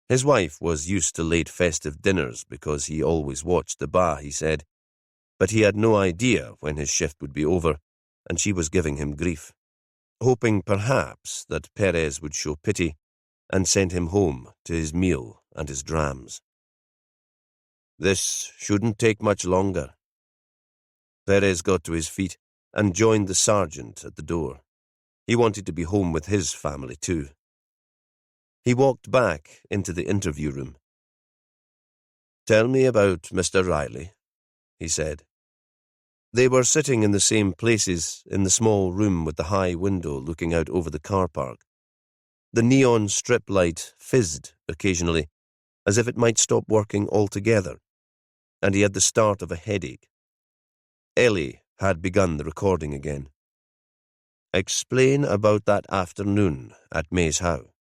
His wife was used to late festive dinners because he always watched the bar, he said. but he had no idea when his shift would be over, and she was giving him grief, hoping perhaps that Perez would show pity and send him home to his meal and his drams. This shouldn't take much longer. Perez got to his feet and joined the sergeant at the door. He wanted to be home with his family too. He walked back into the interview room. "Tell me about Mr. Riley," he said. They were sitting in the same places in the small room with the high window looking out over the car park. The neon strip light fizzed occasionally, as if it might stop working altogether, and he had the start of a headache. Ellie had begun the recording again. "Explain about that afternoon at Maze Howe."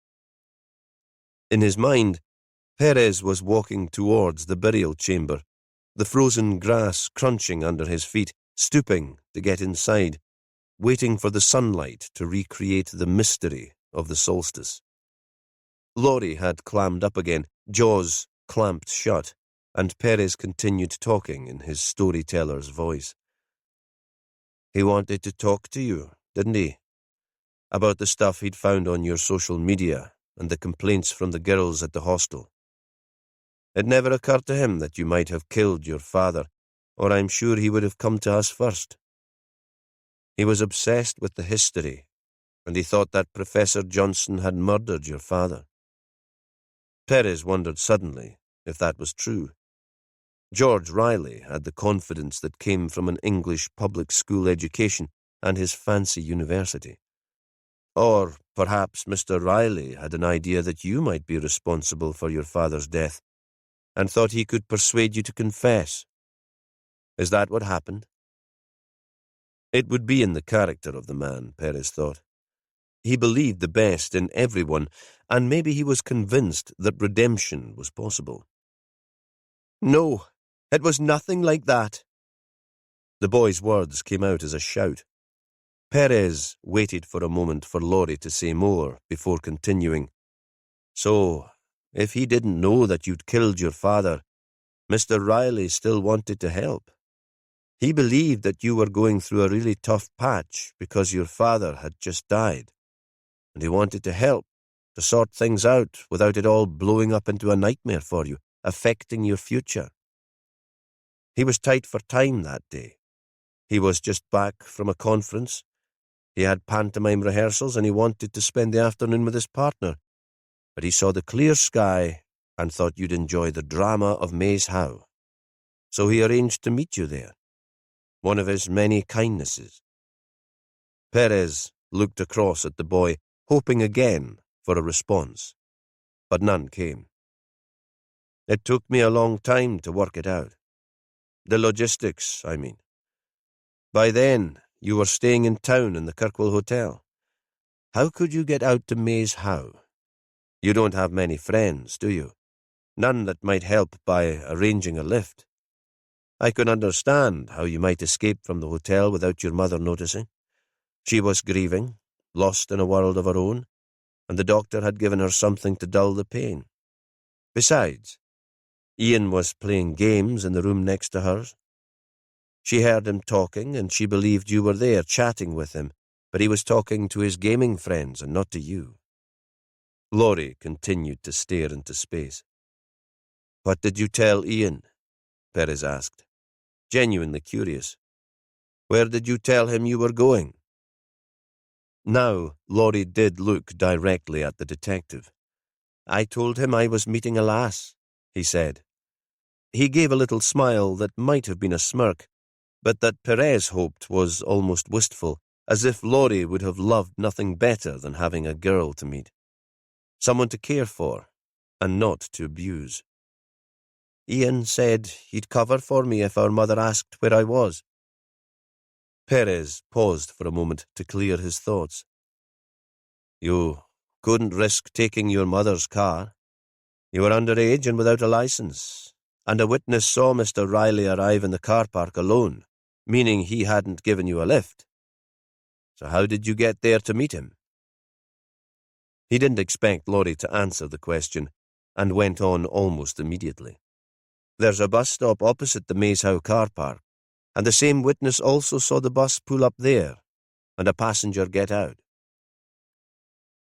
In his mind, Perez was walking towards the burial chamber, the frozen grass crunching under his feet, stooping to get inside, waiting for the sunlight to recreate the mystery of the solstice. Laurie had clammed up again, jaws clamped shut, and Perez continued talking in his storyteller's voice. "He wanted to talk to you, didn't he? About the stuff he'd found on your social media and the complaints from the girls at the hostel. It never occurred to him that you might have killed your father, or I'm sure he would have come to us first. He was obsessed with the history, and he thought that Professor Johnson had murdered your father." Perez wondered suddenly if that was true. George Riley had the confidence that came from an English public school education and his fancy university. Or perhaps Mr. Riley had an idea that you might be responsible for your father's death, and thought he could persuade you to confess. Is that what happened? It would be in the character of the man, Perez thought. He believed the best in everyone, and maybe he was convinced that redemption was possible. "No, it was nothing like that." The boy's words came out as a shout. Perez waited for a moment for Laurie to say more before continuing. "So, if he didn't know that you'd killed your father, Mr. Riley still wanted to help. He believed that you were going through a really tough patch because your father had just died, and he wanted to help, to sort things out without it all blowing up into a nightmare for you, affecting your future. He was tight for time that day. He was just back from a conference. He had pantomime rehearsals and he wanted to spend the afternoon with his partner, but he saw the clear sky and thought you'd enjoy the drama of Maze Howe. So he arranged to meet you there. One of his many kindnesses." Perez looked across at the boy, hoping again for a response, but none came. "It took me a long time to work it out. The logistics, I mean. By then, you were staying in town in the Kirkwall Hotel. How could you get out to Maze Howe? You don't have many friends, do you? None that might help by arranging a lift. I can understand how you might escape from the hotel without your mother noticing. She was grieving, lost in a world of her own, and the doctor had given her something to dull the pain. Besides, Ian was playing games in the room next to hers. She heard him talking, and she believed you were there chatting with him, but he was talking to his gaming friends and not to you." Laurie continued to stare into space. "What did you tell Ian?" Perez asked, genuinely curious. "Where did you tell him you were going?" Now, Laurie did look directly at the detective. "I told him I was meeting a lass," he said. He gave a little smile that might have been a smirk, but that Perez hoped was almost wistful, as if Laurie would have loved nothing better than having a girl to meet. Someone to care for, and not to abuse. "Ian said he'd cover for me if our mother asked where I was." Perez paused for a moment to clear his thoughts. "You couldn't risk taking your mother's car. You were underage and without a license, and a witness saw Mr. Riley arrive in the car park alone, meaning he hadn't given you a lift. So how did you get there to meet him?" He didn't expect Laurie to answer the question, and went on almost immediately. "There's a bus stop opposite the Maze Howe car park. and the same witness also saw the bus pull up there and a passenger get out.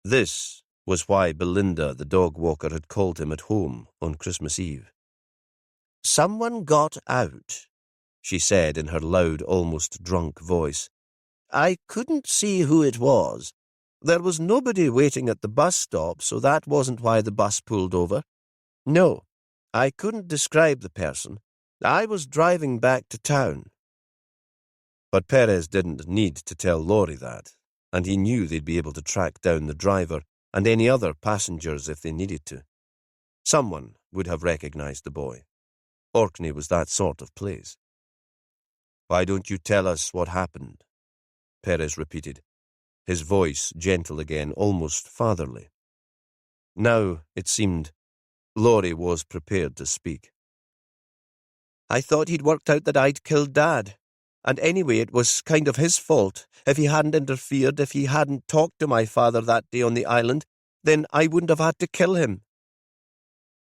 This was why Belinda, the dog walker, had called him at home on Christmas Eve. "Someone got out," she said in her loud, almost drunk voice. "I couldn't see who it was. There was nobody waiting at the bus stop, so that wasn't why the bus pulled over. No, I couldn't describe the person. I was driving back to town." But Perez didn't need to tell Laurie that, and he knew they'd be able to track down the driver and any other passengers if they needed to. Someone would have recognized the boy. Orkney was that sort of place. "Why don't you tell us what happened?" Perez repeated, his voice gentle again, almost fatherly. Now, it seemed, Laurie was prepared to speak. "I thought he'd worked out that I'd killed Dad. And anyway, it was kind of his fault. If he hadn't interfered, if he hadn't talked to my father that day on the island, then I wouldn't have had to kill him."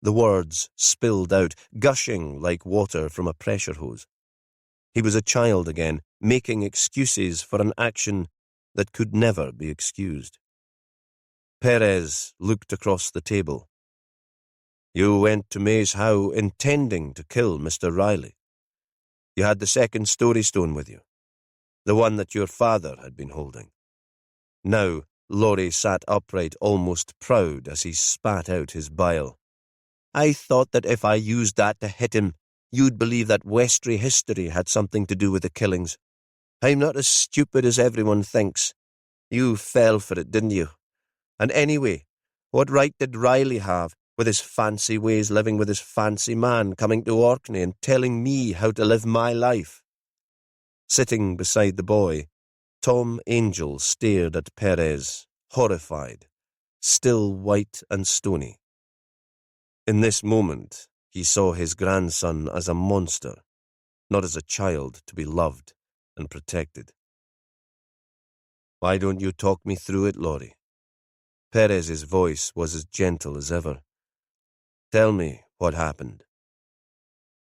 The words spilled out, gushing like water from a pressure hose. He was a child again, making excuses for an action that could never be excused. Perez looked across the table. "You went to Maze Howe intending to kill Mr. Riley. You had the second story stone with you, the one that your father had been holding." Now, Laurie sat upright, almost proud, as he spat out his bile. "I thought that if I used that to hit him, you'd believe that Westray history had something to do with the killings. I'm not as stupid as everyone thinks. You fell for it, didn't you? And anyway, what right did Riley have, with his fancy ways, living with his fancy man, coming to Orkney and telling me how to live my life?" Sitting beside the boy, Tom Angel stared at Perez, horrified, still white and stony. In this moment, he saw his grandson as a monster, not as a child to be loved and protected. "Why don't you talk me through it, Laurie?" Perez's voice was as gentle as ever. "Tell me what happened."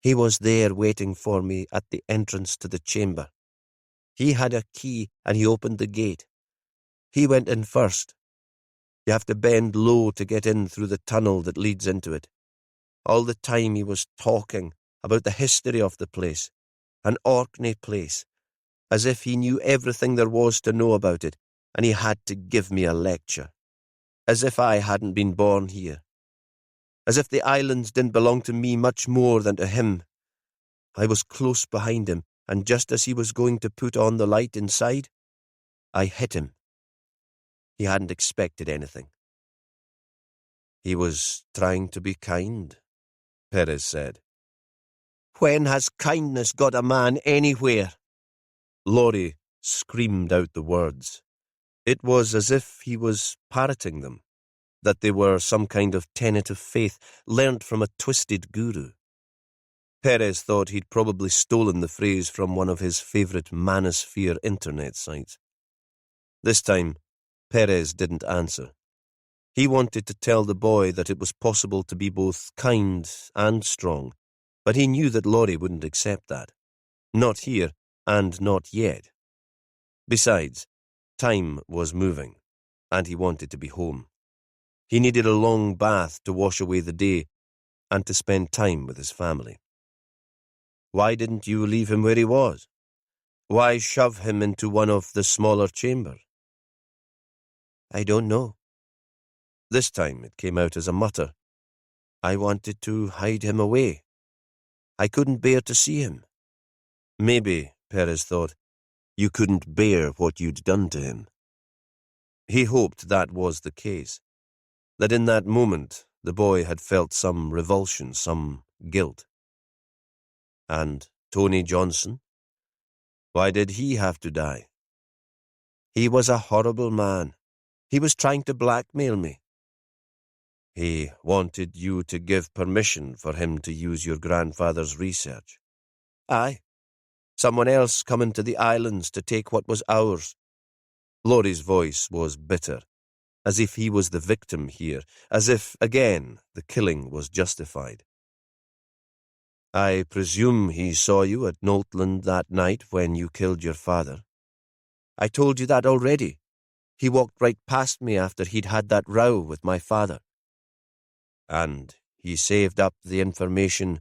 "He was there waiting for me at the entrance to the chamber. He had a key and he opened the gate. He went in first. You have to bend low to get in through the tunnel that leads into it. All the time he was talking about the history of the place, an Orkney place, as if he knew everything there was to know about it, and he had to give me a lecture, as if I hadn't been born here, as if the islands didn't belong to me much more than to him. I was close behind him, and just as he was going to put on the light inside, I hit him. He hadn't expected anything." "He was trying to be kind," Perez said. "When has kindness got a man anywhere?" Laurie screamed out the words. It was as if he was parroting them, that they were some kind of tenet of faith learnt from a twisted guru. Perez thought he'd probably stolen the phrase from one of his favourite manosphere internet sites. This time, Perez didn't answer. He wanted to tell the boy that it was possible to be both kind and strong, but he knew that Laurie wouldn't accept that. Not here, and not yet. Besides, time was moving, and he wanted to be home. He needed a long bath to wash away the day, and to spend time with his family. "Why didn't you leave him where he was? Why shove him into one of the smaller chambers?" "I don't know." This time it came out as a mutter. "I wanted to hide him away. I couldn't bear to see him." Maybe, Perez thought, you couldn't bear what you'd done to him. He hoped that was the case, that in that moment the boy had felt some revulsion, some guilt. And Tony Johnson? Why did he have to die? "He was a horrible man. He was trying to blackmail me." "He wanted you to give permission for him to use your grandfather's research?" "Aye. Someone else coming to the islands to take what was ours." Laurie's voice was bitter, as if he was the victim here, as if, again, the killing was justified. I presume he saw you at Knowltland that night when you killed your father. I told you that already. He walked right past me after he'd had that row with my father. And he saved up the information,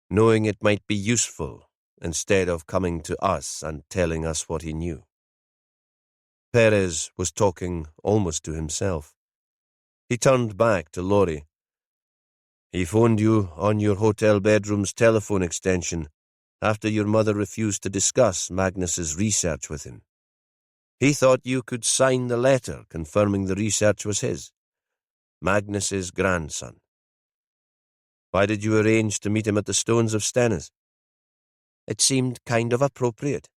knowing it might be useful, instead of coming to us and telling us what he knew. Perez was talking almost to himself. He turned back to Laurie. He phoned you on your hotel bedroom's telephone extension after your mother refused to discuss Magnus's research with him. He thought you could sign the letter confirming the research was his, Magnus's grandson. Why did you arrange to meet him at the Stones of Stennis? It seemed kind of appropriate.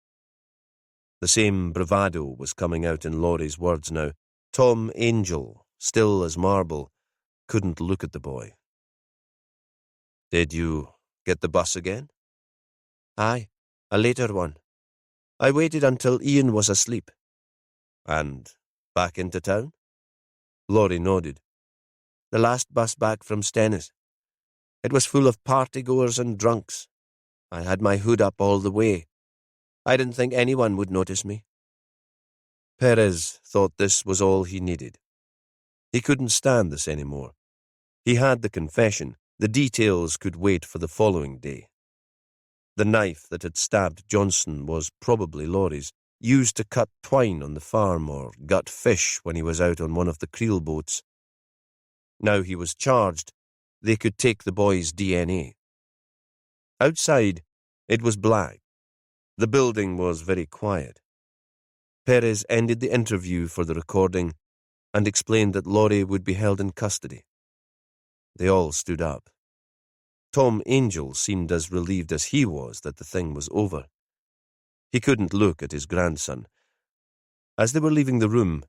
The same bravado was coming out in Laurie's words now. Tom Angel, still as marble, couldn't look at the boy. Did you get the bus again? Aye, a later one. I waited until Ian was asleep. And back into town? Laurie nodded. The last bus back from Stennis. It was full of party-goers and drunks. I had my hood up all the way. I didn't think anyone would notice me. Perez thought this was all he needed. He couldn't stand this anymore. He had the confession. The details could wait for the following day. The knife that had stabbed Johnson was probably Laurie's, used to cut twine on the farm or gut fish when he was out on one of the creel boats. Now he was charged. They could take the boy's DNA. Outside, it was black. The building was very quiet. Perez ended the interview for the recording and explained that Laurie would be held in custody. They all stood up. Tom Angel seemed as relieved as he was that the thing was over. He couldn't look at his grandson. As they were leaving the room,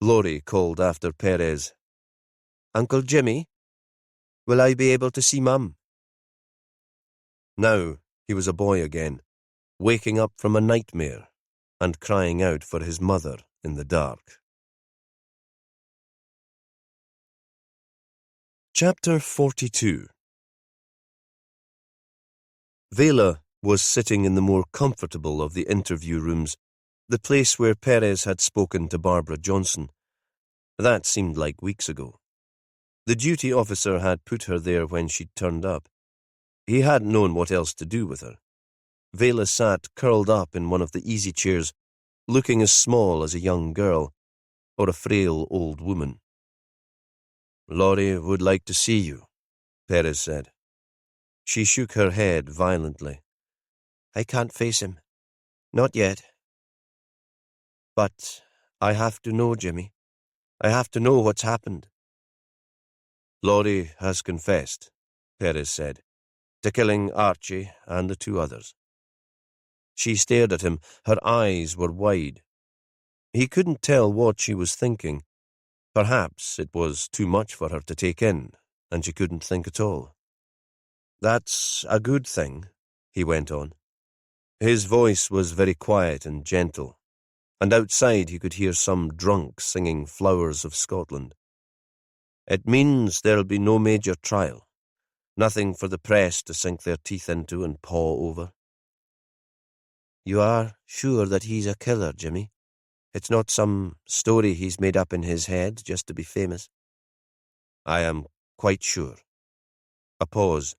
Laurie called after Perez, "Uncle Jimmy, will I be able to see Mum?" Now he was a boy again, waking up from a nightmare and crying out for his mother in the dark. Chapter 42. Vela was sitting in the more comfortable of the interview rooms, the place where Perez had spoken to Barbara Johnson. That seemed like weeks ago. The duty officer had put her there when she'd turned up. He hadn't known what else to do with her. Vela sat curled up in one of the easy chairs, looking as small as a young girl or a frail old woman. "Laurie would like to see you," Perez said. She shook her head violently. "I can't face him. Not yet. But I have to know, Jimmy. I have to know what's happened." "Laurie has confessed," Perez said, "to killing Archie and the two others." She stared at him. Her eyes were wide. He couldn't tell what she was thinking. Perhaps it was too much for her to take in, and she couldn't think at all. "That's a good thing," he went on. His voice was very quiet and gentle, and outside he could hear some drunk singing Flowers of Scotland. "It means there'll be no major trial. Nothing for the press to sink their teeth into and paw over." "You are sure that he's a killer, Jimmy? It's not some story he's made up in his head just to be famous?" "I am quite sure." A pause.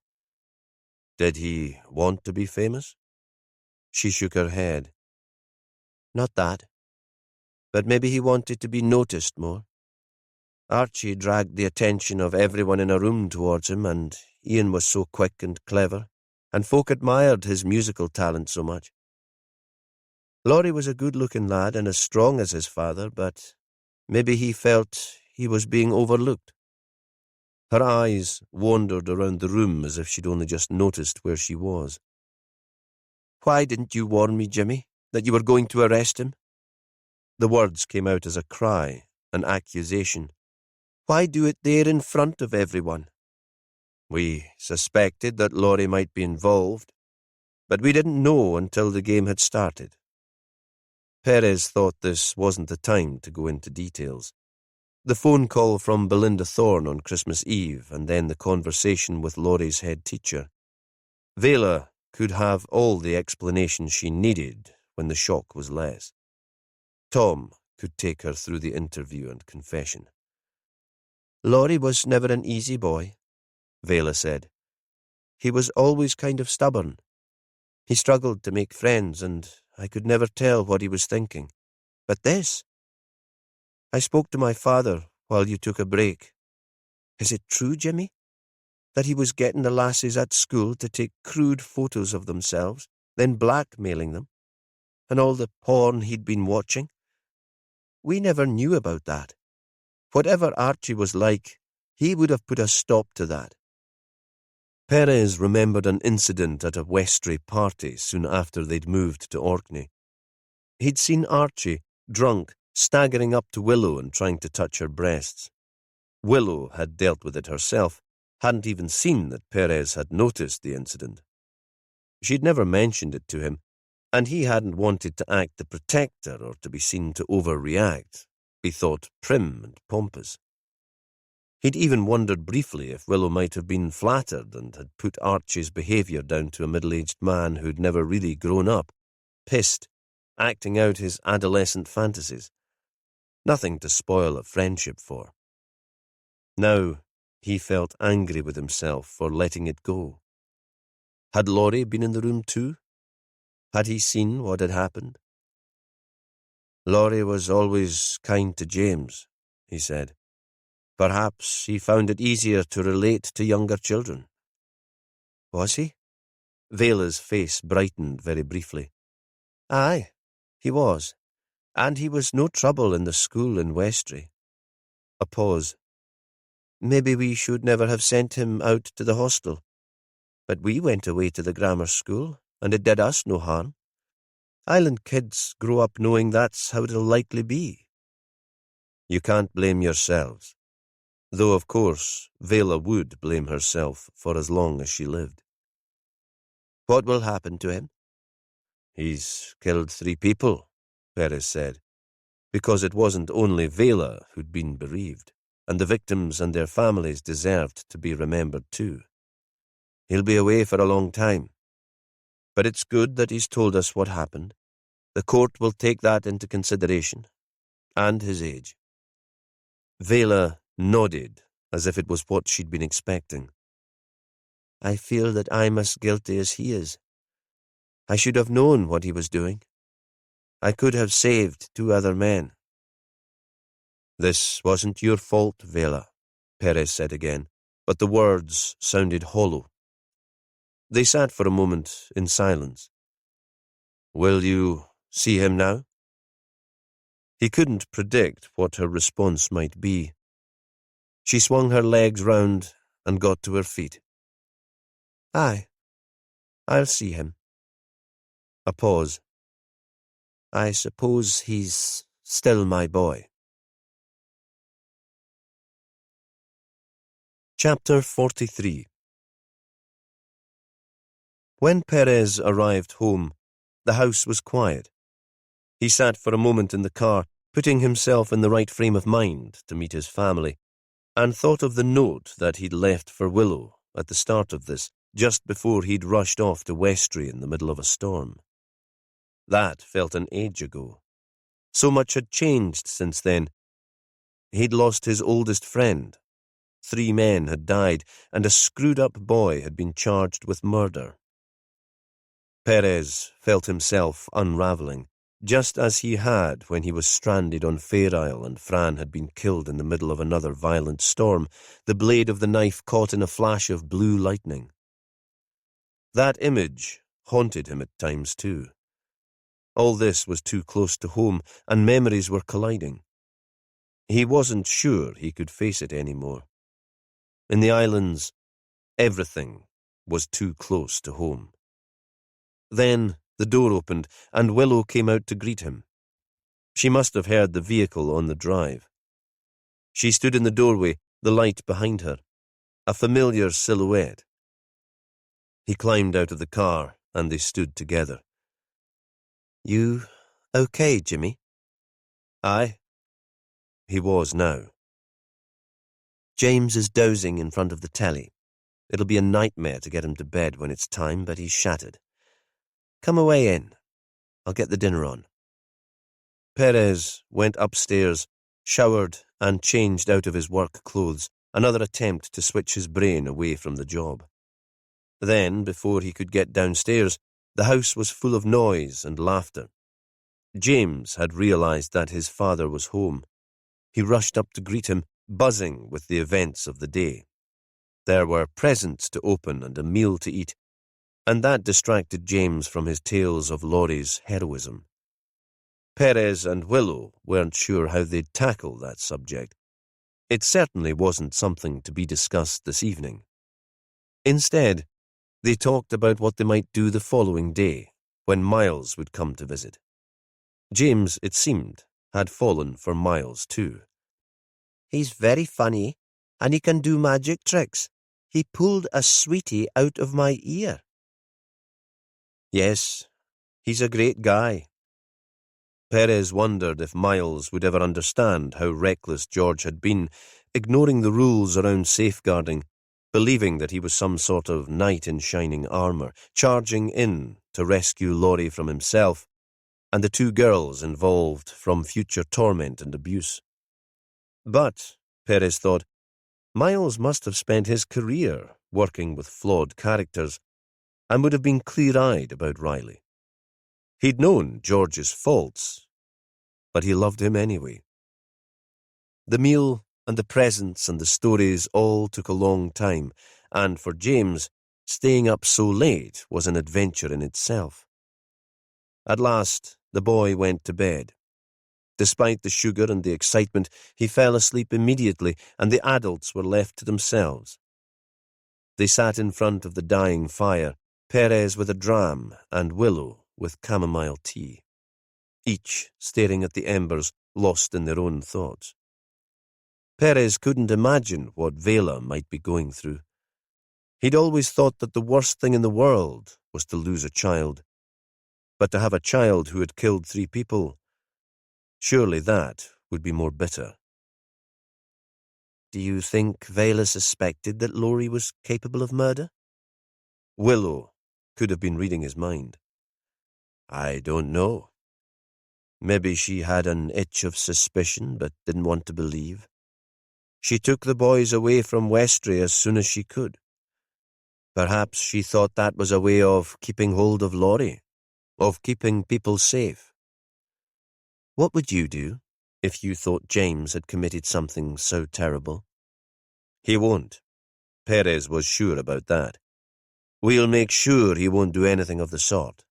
"Did he want to be famous?" She shook her head. "Not that. But maybe he wanted to be noticed more. Archie dragged the attention of everyone in a room towards him, and Ian was so quick and clever, and folk admired his musical talent so much. Laurie was a good-looking lad and as strong as his father, but maybe he felt he was being overlooked." Her eyes wandered around the room as if she'd only just noticed where she was. "Why didn't you warn me, Jimmy, that you were going to arrest him?" The words came out as a cry, an accusation. "Why do it there in front of everyone?" "We suspected that Laurie might be involved, but we didn't know until the game had started." Perez thought this wasn't the time to go into details. The phone call from Belinda Thorne on Christmas Eve, and then the conversation with Laurie's head teacher. Vela could have all the explanation she needed when the shock was less. Tom could take her through the interview and confession. Laurie was never an easy boy, Vela said. He was always kind of stubborn. He struggled to make friends, and I could never tell what he was thinking. But this? I spoke to my father while you took a break. Is it true, Jimmy, that he was getting the lasses at school to take crude photos of themselves, then blackmailing them, and all the porn he'd been watching? We never knew about that. Whatever Archie was like, he would have put a stop to that. Perez remembered an incident at a Westray party soon after they'd moved to Orkney. He'd seen Archie, drunk, staggering up to Willow and trying to touch her breasts. Willow had dealt with it herself, hadn't even seen that Perez had noticed the incident. She'd never mentioned it to him, and he hadn't wanted to act the protector or to be seen to overreact, be thought prim and pompous. He'd even wondered briefly if Willow might have been flattered and had put Archie's behaviour down to a middle-aged man who'd never really grown up, pissed, acting out his adolescent fantasies. Nothing to spoil a friendship for. Now he felt angry with himself for letting it go. Had Laurie been in the room too? Had he seen what had happened? Laurie was always kind to James, he said. Perhaps he found it easier to relate to younger children. Was he? Vela's face brightened very briefly. Aye, he was. And he was no trouble in the school in Westray. A pause. Maybe we should never have sent him out to the hostel. But we went away to the grammar school, and it did us no harm. Island kids grow up knowing that's how it'll likely be. You can't blame yourselves. Though, of course, Vela would blame herself for as long as she lived. What will happen to him? He's killed 3 people, Perez said, because it wasn't only Vela who'd been bereaved, and the victims and their families deserved to be remembered too. He'll be away for a long time. But it's good that he's told us what happened. The court will take that into consideration. And his age. Vela nodded, as if it was what she'd been expecting. I feel that I'm as guilty as he is. I should have known what he was doing. I could have saved 2 other men. This wasn't your fault, Vela, Perez said again, but the words sounded hollow. They sat for a moment in silence. Will you see him now? He couldn't predict what her response might be. She swung her legs round and got to her feet. Aye, I'll see him. A pause. I suppose he's still my boy. Chapter 43. When Perez arrived home, the house was quiet. He sat for a moment in the car, putting himself in the right frame of mind to meet his family, and thought of the note that he'd left for Willow at the start of this, just before he'd rushed off to Westray in the middle of a storm. That felt an age ago. So much had changed since then. He'd lost his oldest friend. 3 men had died, and a screwed-up boy had been charged with murder. Perez felt himself unravelling, just as he had when he was stranded on Fair Isle and Fran had been killed in the middle of another violent storm, the blade of the knife caught in a flash of blue lightning. That image haunted him at times too. All this was too close to home, and memories were colliding. He wasn't sure he could face it anymore. In the islands, everything was too close to home. Then the door opened, and Willow came out to greet him. She must have heard the vehicle on the drive. She stood in the doorway, the light behind her, a familiar silhouette. He climbed out of the car, and they stood together. You okay, Jimmy? Aye. He was now. James is dozing in front of the telly. It'll be a nightmare to get him to bed when it's time, but he's shattered. Come away in. I'll get the dinner on. Perez went upstairs, showered, and changed out of his work clothes, another attempt to switch his brain away from the job. Then, before he could get downstairs, the house was full of noise and laughter. James had realized that his father was home. He rushed up to greet him, buzzing with the events of the day. There were presents to open and a meal to eat, and that distracted James from his tales of Laurie's heroism. Perez and Willow weren't sure how they'd tackle that subject. It certainly wasn't something to be discussed this evening. Instead, they talked about what they might do the following day, when Miles would come to visit. James, it seemed, had fallen for Miles too. He's very funny, and he can do magic tricks. He pulled a sweetie out of my ear. Yes, he's a great guy. Perez wondered if Miles would ever understand how reckless George had been, ignoring the rules around safeguarding, believing that he was some sort of knight in shining armour, charging in to rescue Laurie from himself, and the two girls involved from future torment and abuse. But, Perez thought, Miles must have spent his career working with flawed characters, and would have been clear-eyed about Riley. He'd known George's faults, but he loved him anyway. The meal and the presents and the stories all took a long time, and for James, staying up so late was an adventure in itself. At last, the boy went to bed. Despite the sugar and the excitement, he fell asleep immediately, and the adults were left to themselves. They sat in front of the dying fire, Perez with a dram and Willow with chamomile tea, each staring at the embers, lost in their own thoughts. Perez couldn't imagine what Vela might be going through. He'd always thought that the worst thing in the world was to lose a child. But to have a child who had killed 3 people, surely that would be more bitter. Do you think Vela suspected that Laurie was capable of murder? Willow could have been reading his mind. I don't know. Maybe she had an itch of suspicion but didn't want to believe. She took the boys away from Westray as soon as she could. Perhaps she thought that was a way of keeping hold of Laurie, of keeping people safe. What would you do if you thought James had committed something so terrible? He won't. Perez was sure about that. We'll make sure he won't do anything of the sort.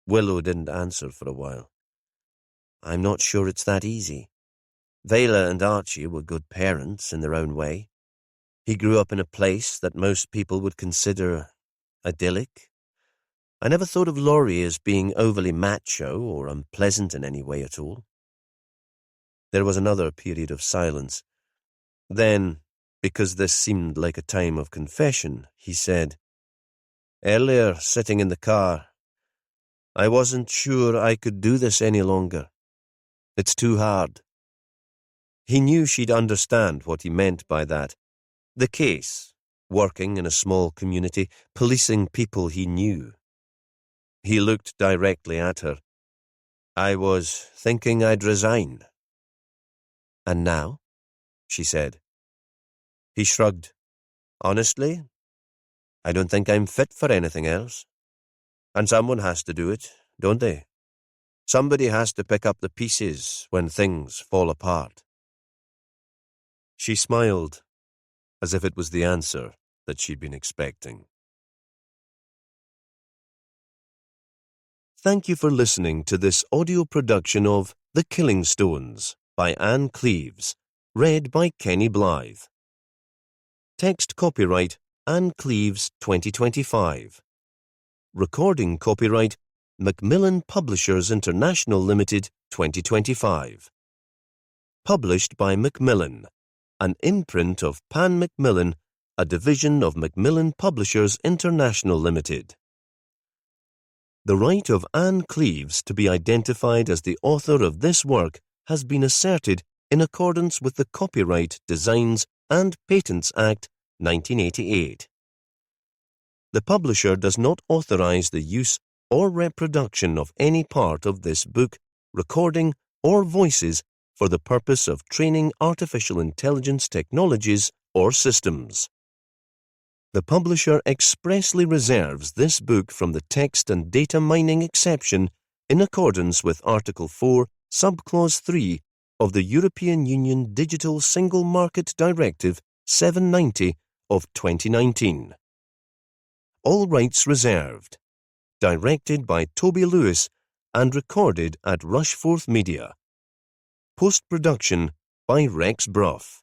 Willow didn't answer for a while. I'm not sure it's that easy. Vela and Archie were good parents in their own way. He grew up in a place that most people would consider idyllic. I never thought of Laurie as being overly macho or unpleasant in any way at all. There was another period of silence. Then, because this seemed like a time of confession, he said, Earlier, sitting in the car, I wasn't sure I could do this any longer. It's too hard. He knew she'd understand what he meant by that. The case, working in a small community, policing people he knew. He looked directly at her. I was thinking I'd resign. And now? She said. He shrugged. Honestly, I don't think I'm fit for anything else. And someone has to do it, don't they? Somebody has to pick up the pieces when things fall apart. She smiled, as if it was the answer that she'd been expecting. Thank you for listening to this audio production of The Killing Stones by Ann Cleeves, read by Kenny Blythe. Text copyright Ann Cleeves 2025. Recording copyright Macmillan Publishers International Limited 2025. Published by Macmillan, an imprint of Pan Macmillan, a division of Macmillan Publishers International Limited. The right of Ann Cleeves to be identified as the author of this work has been asserted in accordance with the Copyright, Designs and Patents Act 1988. The publisher does not authorize the use or reproduction of any part of this book, recording, or voices for the purpose of training artificial intelligence technologies or systems. The publisher expressly reserves this book from the text and data mining exception in accordance with Article 4, Subclause 3 of the European Union Digital Single Market Directive 790 of 2019. All rights reserved. Directed by Toby Lewis and recorded at Rushforth Media. Post-production by Rex Brough.